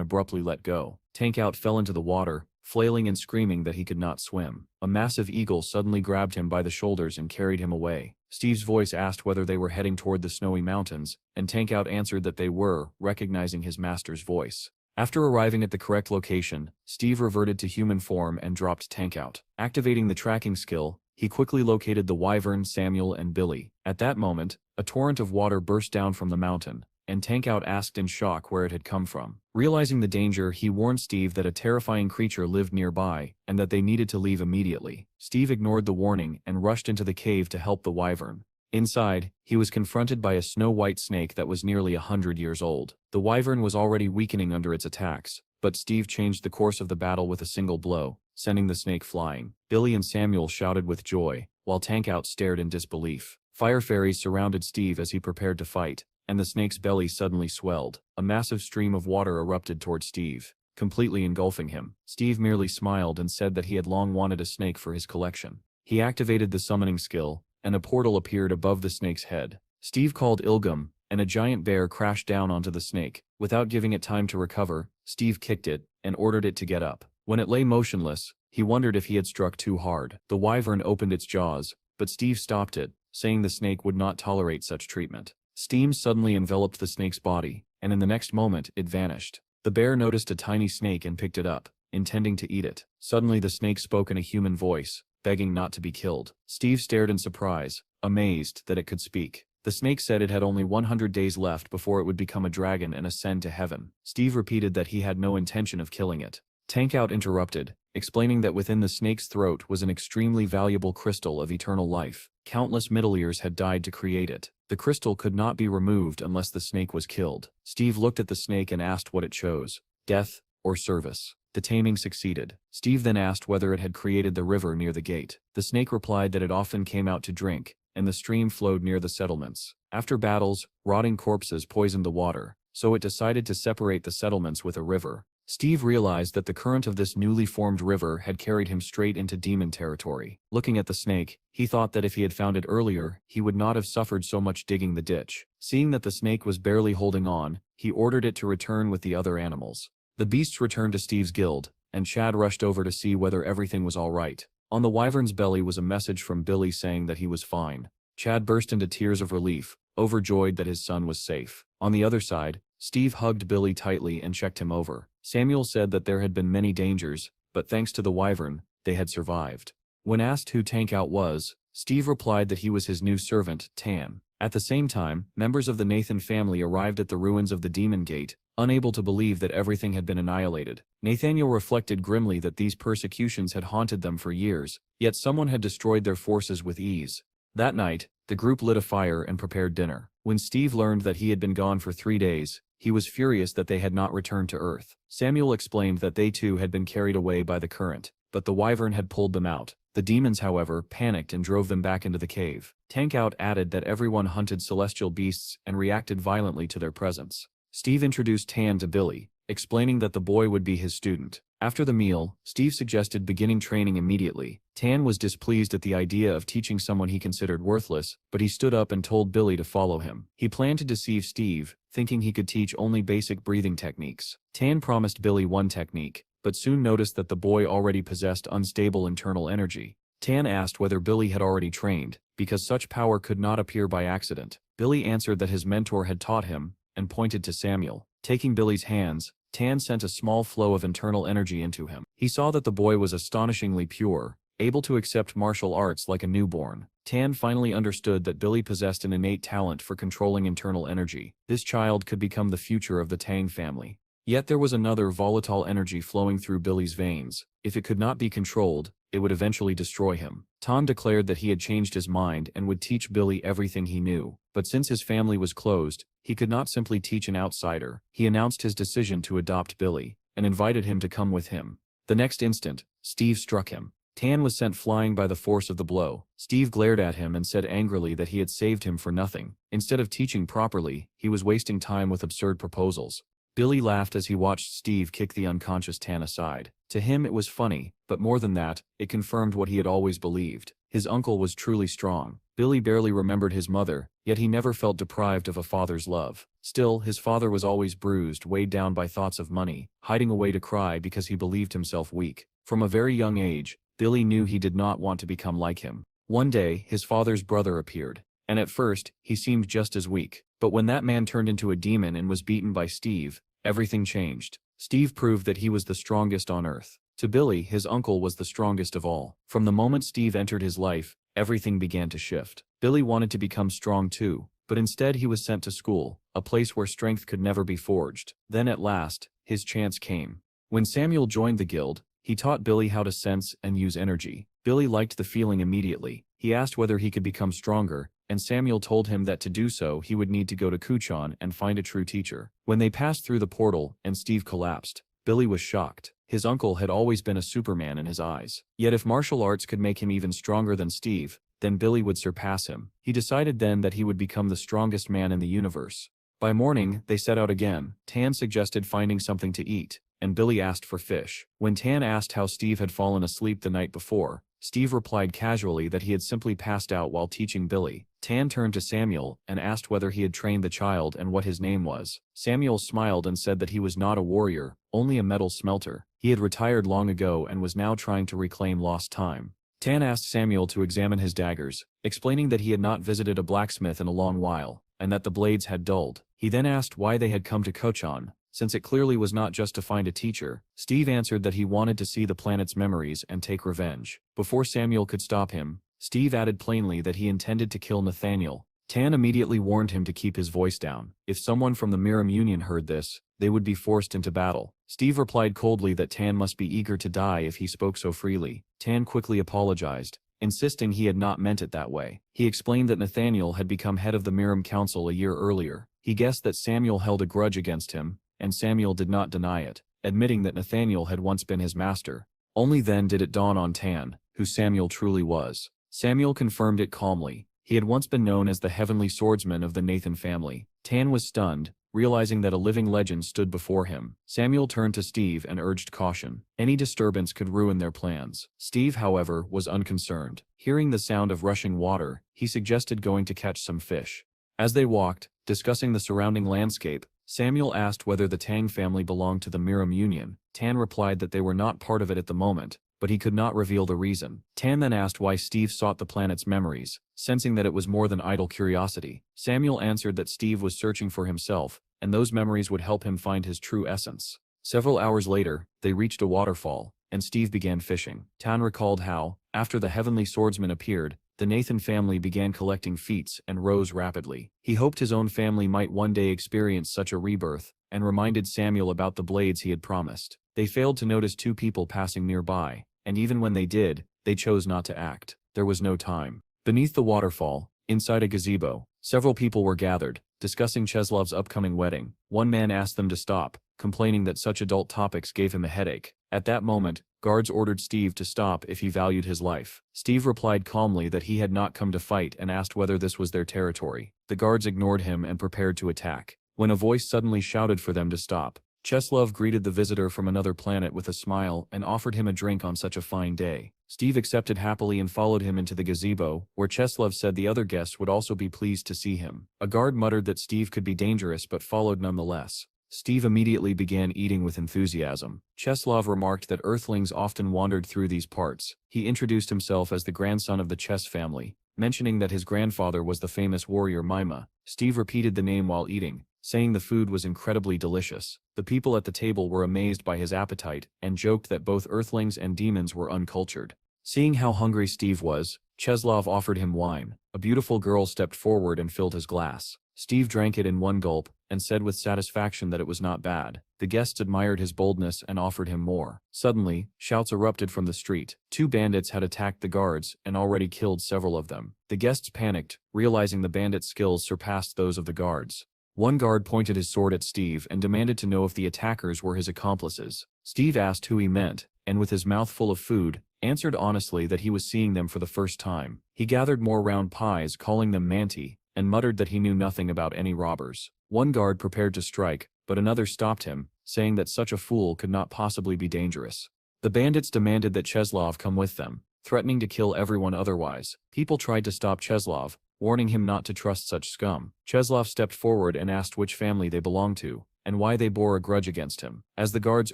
abruptly let go. Tankout fell into the water, flailing and screaming that he could not swim. A massive eagle suddenly grabbed him by the shoulders and carried him away. Steve's voice asked whether they were heading toward the snowy mountains, and Tankout answered that they were, recognizing his master's voice. After arriving at the correct location, Steve reverted to human form and dropped Tankout. Activating the tracking skill, he quickly located the wyvern, Samuel, and Billy. At that moment, a torrent of water burst down from the mountain, and Tankout asked in shock where it had come from. Realizing the danger, he warned Steve that a terrifying creature lived nearby, and that they needed to leave immediately. Steve ignored the warning and rushed into the cave to help the wyvern. Inside, he was confronted by a snow-white snake that was nearly 100 years old. The wyvern was already weakening under its attacks, but Steve changed the course of the battle with a single blow, sending the snake flying. Billy and Samuel shouted with joy, while Tankout stared in disbelief. Fire fairies surrounded Steve as he prepared to fight, and the snake's belly suddenly swelled. A massive stream of water erupted toward Steve, completely engulfing him. Steve merely smiled and said that he had long wanted a snake for his collection. He activated the summoning skill, and a portal appeared above the snake's head. Steve called Ilgum, and a giant bear crashed down onto the snake. Without giving it time to recover, Steve kicked it, and ordered it to get up. When it lay motionless, he wondered if he had struck too hard. The wyvern opened its jaws, but Steve stopped it, saying the snake would not tolerate such treatment. Steam suddenly enveloped the snake's body, and in the next moment, it vanished. The bear noticed a tiny snake and picked it up. intending to eat it. Suddenly the snake spoke in a human voice, begging not to be killed. Steve stared in surprise, amazed that it could speak. The snake said it had only 100 days left before it would become a dragon and ascend to heaven. Steve repeated that he had no intention of killing it. Tankout interrupted, explaining that within the snake's throat was an extremely valuable crystal of eternal life. Countless Middle-ears had died to create it. The crystal could not be removed unless the snake was killed. Steve looked at the snake and asked what it chose, death or service. The taming succeeded. Steve then asked whether it had created the river near the gate. The snake replied that it often came out to drink, and the stream flowed near the settlements. After battles, rotting corpses poisoned the water, so it decided to separate the settlements with a river. Steve realized that the current of this newly formed river had carried him straight into demon territory. Looking at the snake, he thought that if he had found it earlier, he would not have suffered so much digging the ditch. Seeing that the snake was barely holding on, he ordered it to return with the other animals. The beasts returned to Steve's guild, and Chad rushed over to see whether everything was all right. On the wyvern's belly was a message from Billy saying that he was fine. Chad burst into tears of relief, overjoyed that his son was safe. On the other side, Steve hugged Billy tightly and checked him over. Samuel said that there had been many dangers, but thanks to the wyvern, they had survived. When asked who Tankout was, Steve replied that he was his new servant, Tan. At the same time, members of the Nathan family arrived at the ruins of the Demon Gate, unable to believe that everything had been annihilated. Nathaniel reflected grimly that these persecutions had haunted them for years, yet someone had destroyed their forces with ease. That night, the group lit a fire and prepared dinner. When Steve learned that he had been gone for 3 days, he was furious that they had not returned to Earth. Samuel explained that they too had been carried away by the current, but the wyvern had pulled them out. The demons, however, panicked and drove them back into the cave. Tankout added that everyone hunted celestial beasts and reacted violently to their presence. Steve introduced Tan to Billy, explaining that the boy would be his student. After the meal, Steve suggested beginning training immediately. Tan was displeased at the idea of teaching someone he considered worthless, but he stood up and told Billy to follow him. He planned to deceive Steve, thinking he could teach only basic breathing techniques. Tan promised Billy one technique, but soon noticed that the boy already possessed unstable internal energy. Tan asked whether Billy had already trained, because such power could not appear by accident. Billy answered that his mentor had taught him, and pointed to Samuel. Taking Billy's hands, Tan sent a small flow of internal energy into him. He saw that the boy was astonishingly pure, able to accept martial arts like a newborn. Tan finally understood that Billy possessed an innate talent for controlling internal energy. This child could become the future of the Tang family. Yet there was another volatile energy flowing through Billy's veins. If it could not be controlled, it would eventually destroy him. Tan declared that he had changed his mind and would teach Billy everything he knew. But since his family was closed, he could not simply teach an outsider. He announced his decision to adopt Billy, and invited him to come with him. The next instant, Steve struck him. Tan was sent flying by the force of the blow. Steve glared at him and said angrily that he had saved him for nothing. Instead of teaching properly, he was wasting time with absurd proposals. Billy laughed as he watched Steve kick the unconscious Tan aside. To him it was funny, but more than that, it confirmed what he had always believed. His uncle was truly strong. Billy barely remembered his mother, yet he never felt deprived of a father's love. Still, his father was always bruised, weighed down by thoughts of money, hiding away to cry because he believed himself weak. From a very young age, Billy knew he did not want to become like him. One day, his father's brother appeared, and at first, he seemed just as weak. But when that man turned into a demon and was beaten by Steve, everything changed. Steve proved that he was the strongest on Earth. To Billy, his uncle was the strongest of all. From the moment Steve entered his life, everything began to shift. Billy wanted to become strong too, but instead he was sent to school, a place where strength could never be forged. Then at last, his chance came. When Samuel joined the guild, he taught Billy how to sense and use energy. Billy liked the feeling immediately. He asked whether he could become stronger, and Samuel told him that to do so he would need to go to Kuchan and find a true teacher. When they passed through the portal and Steve collapsed, Billy was shocked. His uncle had always been a Superman in his eyes. Yet if martial arts could make him even stronger than Steve, then Billy would surpass him. He decided then that he would become the strongest man in the universe. By morning, they set out again. Tan suggested finding something to eat, and Billy asked for fish. When Tan asked how Steve had fallen asleep the night before, Steve replied casually that he had simply passed out while teaching Billy. Tan turned to Samuel and asked whether he had trained the child and what his name was. Samuel smiled and said that he was not a warrior, only a metal smelter. He had retired long ago and was now trying to reclaim lost time. Tan asked Samuel to examine his daggers, explaining that he had not visited a blacksmith in a long while, and that the blades had dulled. He then asked why they had come to Kuchan. Since it clearly was not just to find a teacher, Steve answered that he wanted to see the planet's memories and take revenge. Before Samuel could stop him, Steve added plainly that he intended to kill Nathaniel. Tan immediately warned him to keep his voice down. If someone from the Miram Union heard this, they would be forced into battle. Steve replied coldly that Tan must be eager to die if he spoke so freely. Tan quickly apologized, insisting he had not meant it that way. He explained that Nathaniel had become head of the Miram Council a year earlier. He guessed that Samuel held a grudge against him, and Samuel did not deny it, admitting that Nathaniel had once been his master. Only then did it dawn on Tan, who Samuel truly was. Samuel confirmed it calmly. He had once been known as the Heavenly Swordsman of the Nathan family. Tan was stunned, realizing that a living legend stood before him. Samuel turned to Steve and urged caution. Any disturbance could ruin their plans. Steve, however, was unconcerned. Hearing the sound of rushing water, he suggested going to catch some fish. As they walked, discussing the surrounding landscape, Samuel asked whether the Tang family belonged to the Miram Union. Tan replied that they were not part of it at the moment, but he could not reveal the reason. Tan then asked why Steve sought the planet's memories, sensing that it was more than idle curiosity. Samuel answered that Steve was searching for himself, and those memories would help him find his true essence. Several hours later, they reached a waterfall, and Steve began fishing. Tan recalled how, after the Heavenly Swordsman appeared, the Nathan family began collecting feats and rose rapidly. He hoped his own family might one day experience such a rebirth, and reminded Samuel about the blades he had promised. They failed to notice two people passing nearby, and even when they did, they chose not to act. There was no time. Beneath the waterfall, inside a gazebo, several people were gathered, discussing Cheslov's upcoming wedding. One man asked them to stop, complaining that such adult topics gave him a headache. At that moment, guards ordered Steve to stop if he valued his life. Steve replied calmly that he had not come to fight and asked whether this was their territory. The guards ignored him and prepared to attack, when a voice suddenly shouted for them to stop. Cheslov greeted the visitor from another planet with a smile and offered him a drink on such a fine day. Steve accepted happily and followed him into the gazebo, where Cheslov said the other guests would also be pleased to see him. A guard muttered that Steve could be dangerous but followed nonetheless. Steve immediately began eating with enthusiasm. Cheslov remarked that Earthlings often wandered through these parts. He introduced himself as the grandson of the Chess family, mentioning that his grandfather was the famous warrior Manhwa. Steve repeated the name while eating, saying the food was incredibly delicious. The people at the table were amazed by his appetite and joked that both Earthlings and demons were uncultured. Seeing how hungry Steve was, Cheslov offered him wine. A beautiful girl stepped forward and filled his glass. Steve drank it in one gulp, and said with satisfaction that it was not bad. The guests admired his boldness and offered him more. Suddenly, shouts erupted from the street. Two bandits had attacked the guards and already killed several of them. The guests panicked, realizing the bandits' skills surpassed those of the guards. One guard pointed his sword at Steve and demanded to know if the attackers were his accomplices. Steve asked who he meant, and with his mouth full of food, answered honestly that he was seeing them for the first time. He gathered more round pies, calling them manti, and muttered that he knew nothing about any robbers. One guard prepared to strike, but another stopped him, saying that such a fool could not possibly be dangerous. The bandits demanded that Cheslov come with them, threatening to kill everyone otherwise. People tried to stop Cheslov, warning him not to trust such scum. Cheslov stepped forward and asked which family they belonged to, and why they bore a grudge against him. As the guards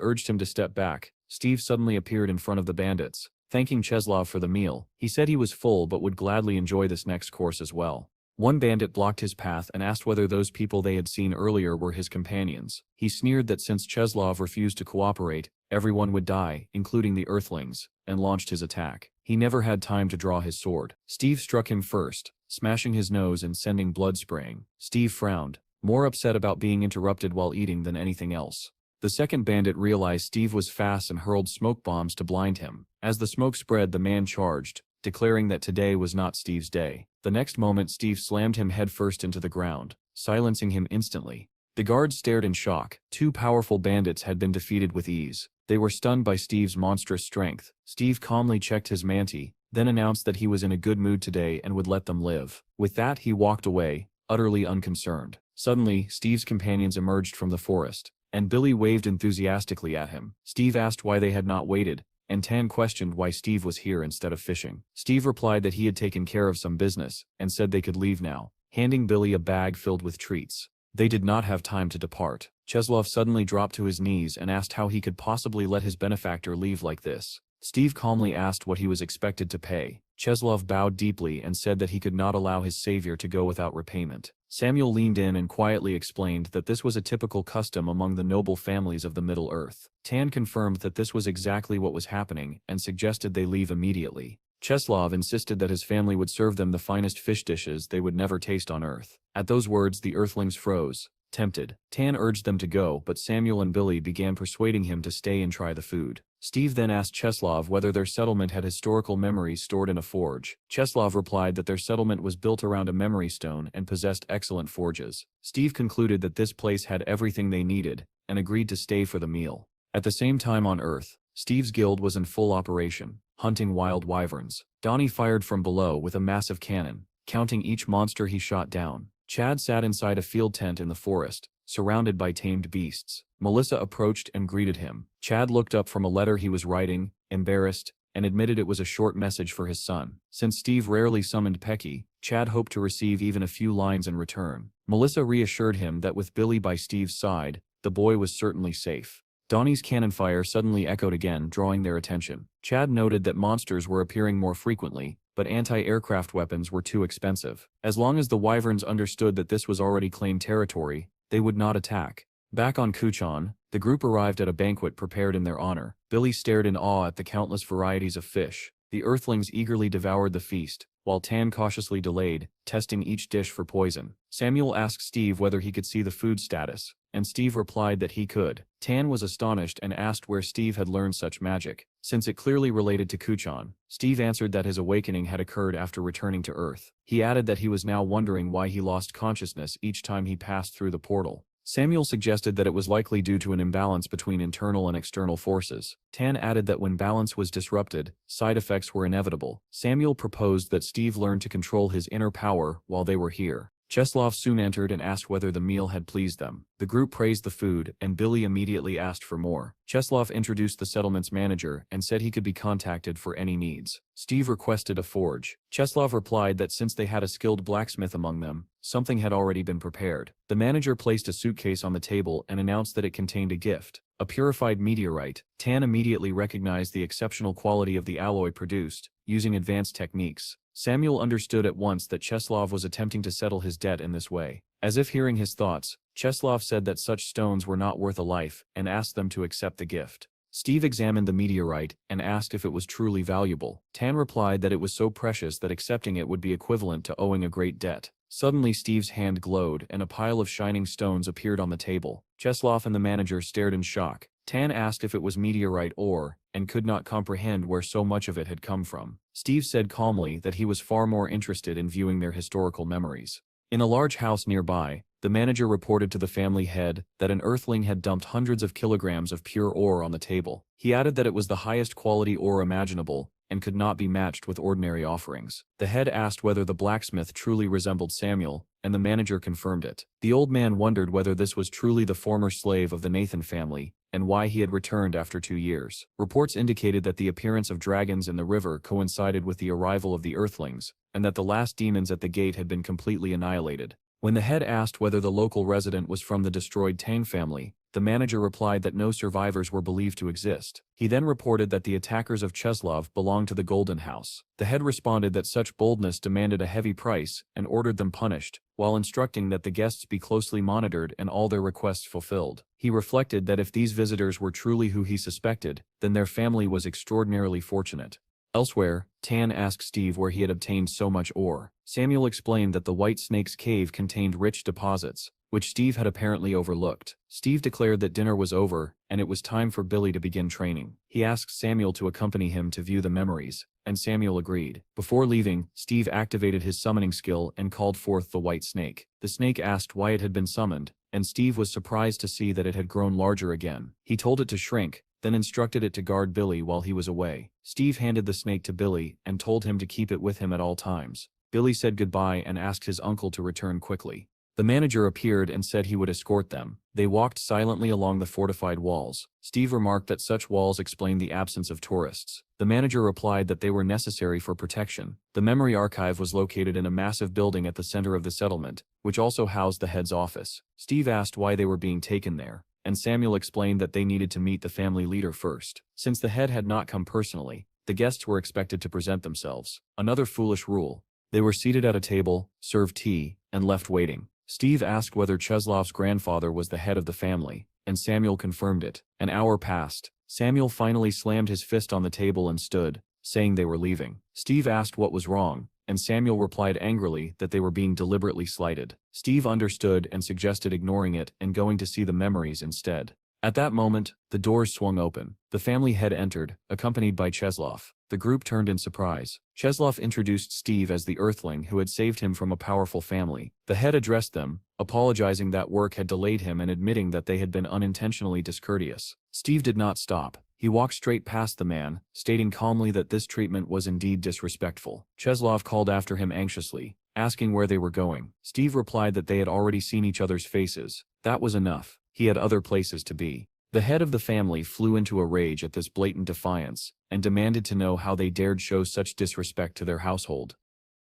urged him to step back, Steve suddenly appeared in front of the bandits, thanking Cheslov for the meal. He said he was full but would gladly enjoy this next course as well. One bandit blocked his path and asked whether those people they had seen earlier were his companions. He sneered that since Cheslov refused to cooperate, everyone would die, including the Earthlings, and launched his attack. He never had time to draw his sword. Steve struck him first, smashing his nose and sending blood spraying. Steve frowned, more upset about being interrupted while eating than anything else. The second bandit realized Steve was fast and hurled smoke bombs to blind him. As the smoke spread, the man charged, declaring that today was not Steve's day. The next moment, Steve slammed him headfirst into the ground, silencing him instantly. The guards stared in shock. Two powerful bandits had been defeated with ease. They were stunned by Steve's monstrous strength. Steve calmly checked his manti, then announced that he was in a good mood today and would let them live. With that, he walked away, utterly unconcerned. Suddenly, Steve's companions emerged from the forest, and Billy waved enthusiastically at him. Steve asked why they had not waited, and Tan questioned why Steve was here instead of fishing. Steve replied that he had taken care of some business, and said they could leave now, handing Billy a bag filled with treats. They did not have time to depart. Cheslov suddenly dropped to his knees and asked how he could possibly let his benefactor leave like this. Steve calmly asked what he was expected to pay. Cheslov bowed deeply and said that he could not allow his savior to go without repayment. Samuel leaned in and quietly explained that this was a typical custom among the noble families of the Middle Earth. Tan confirmed that this was exactly what was happening and suggested they leave immediately. Cheslov insisted that his family would serve them the finest fish dishes they would never taste on Earth. At those words, the Earthlings froze, tempted. Tan urged them to go, but Samuel and Billy began persuading him to stay and try the food. Steve then asked Cheslov whether their settlement had historical memories stored in a forge. Cheslov replied that their settlement was built around a memory stone and possessed excellent forges. Steve concluded that this place had everything they needed, and agreed to stay for the meal. At the same time on Earth, Steve's guild was in full operation, hunting wild wyverns. Donnie fired from below with a massive cannon, counting each monster he shot down. Chad sat inside a field tent in the forest, surrounded by tamed beasts. Melissa approached and greeted him. Chad looked up from a letter he was writing, embarrassed, and admitted it was a short message for his son. Since Steve rarely summoned Pecky, Chad hoped to receive even a few lines in return. Melissa reassured him that with Billy by Steve's side, the boy was certainly safe. Donnie's cannon fire suddenly echoed again, drawing their attention. Chad noted that monsters were appearing more frequently, but anti-aircraft weapons were too expensive. As long as the wyverns understood that this was already claimed territory, they would not attack. Back on Kuchan, the group arrived at a banquet prepared in their honor. Billy stared in awe at the countless varieties of fish. The Earthlings eagerly devoured the feast, while Tan cautiously delayed, testing each dish for poison. Samuel asked Steve whether he could see the food status, and Steve replied that he could. Tan was astonished and asked where Steve had learned such magic. Since it clearly related to Kuchan, Steve answered that his awakening had occurred after returning to Earth. He added that he was now wondering why he lost consciousness each time he passed through the portal. Samuel suggested that it was likely due to an imbalance between internal and external forces. Tan added that when balance was disrupted, side effects were inevitable. Samuel proposed that Steve learn to control his inner power while they were here. Cheslov soon entered and asked whether the meal had pleased them. The group praised the food, and Billy immediately asked for more. Cheslov introduced the settlement's manager and said he could be contacted for any needs. Steve requested a forge. Cheslov replied that since they had a skilled blacksmith among them, something had already been prepared. The manager placed a suitcase on the table and announced that it contained a gift, a purified meteorite. Tan immediately recognized the exceptional quality of the alloy produced, using advanced techniques. Samuel understood at once that Cheslov was attempting to settle his debt in this way. As if hearing his thoughts, Cheslov said that such stones were not worth a life and asked them to accept the gift. Steve examined the meteorite and asked if it was truly valuable. Tan replied that it was so precious that accepting it would be equivalent to owing a great debt. Suddenly Steve's hand glowed and a pile of shining stones appeared on the table. Cheslov and the manager stared in shock. Tan asked if it was meteorite ore, and could not comprehend where so much of it had come from. Steve said calmly that he was far more interested in viewing their historical memories. In a large house nearby, the manager reported to the family head that an Earthling had dumped hundreds of kilograms of pure ore on the table. He added that it was the highest quality ore imaginable, and could not be matched with ordinary offerings. The head asked whether the blacksmith truly resembled Samuel, and the manager confirmed it. The old man wondered whether this was truly the former slave of the Nathan family, and why he had returned after 2 years. Reports indicated that the appearance of dragons in the river coincided with the arrival of the Earthlings, and that the last demons at the gate had been completely annihilated. When the head asked whether the local resident was from the destroyed Tang family, the manager replied that no survivors were believed to exist. He then reported that the attackers of Cheslov belonged to the Golden House. The head responded that such boldness demanded a heavy price and ordered them punished, while instructing that the guests be closely monitored and all their requests fulfilled. He reflected that if these visitors were truly who he suspected, then their family was extraordinarily fortunate. Elsewhere, Tan asked Steve where he had obtained so much ore. Samuel explained that the White Snake's cave contained rich deposits, which Steve had apparently overlooked. Steve declared that dinner was over, and it was time for Billy to begin training. He asked Samuel to accompany him to view the memories, and Samuel agreed. Before leaving, Steve activated his summoning skill and called forth the White Snake. The snake asked why it had been summoned, and Steve was surprised to see that it had grown larger again. He told it to shrink, then instructed it to guard Billy while he was away. Steve handed the snake to Billy and told him to keep it with him at all times. Billy said goodbye and asked his uncle to return quickly. The manager appeared and said he would escort them. They walked silently along the fortified walls. Steve remarked that such walls explained the absence of tourists. The manager replied that they were necessary for protection. The memory archive was located in a massive building at the center of the settlement, which also housed the head's office. Steve asked why they were being taken there, and Samuel explained that they needed to meet the family leader first. Since the head had not come personally, the guests were expected to present themselves. Another foolish rule. They were seated at a table, served tea, and left waiting. Steve asked whether Cheslov's grandfather was the head of the family, and Samuel confirmed it. An hour passed. Samuel finally slammed his fist on the table and stood, saying they were leaving. Steve asked what was wrong, and Samuel replied angrily that they were being deliberately slighted. Steve understood and suggested ignoring it and going to see the memories instead. At that moment, the doors swung open. The family head entered, accompanied by Cheslov. The group turned in surprise. Cheslov introduced Steve as the Earthling who had saved him from a powerful family. The head addressed them, apologizing that work had delayed him and admitting that they had been unintentionally discourteous. Steve did not stop. He walked straight past the man, stating calmly that this treatment was indeed disrespectful. Cheslov called after him anxiously, asking where they were going. Steve replied that they had already seen each other's faces. That was enough. He had other places to be. The head of the family flew into a rage at this blatant defiance, and demanded to know how they dared show such disrespect to their household.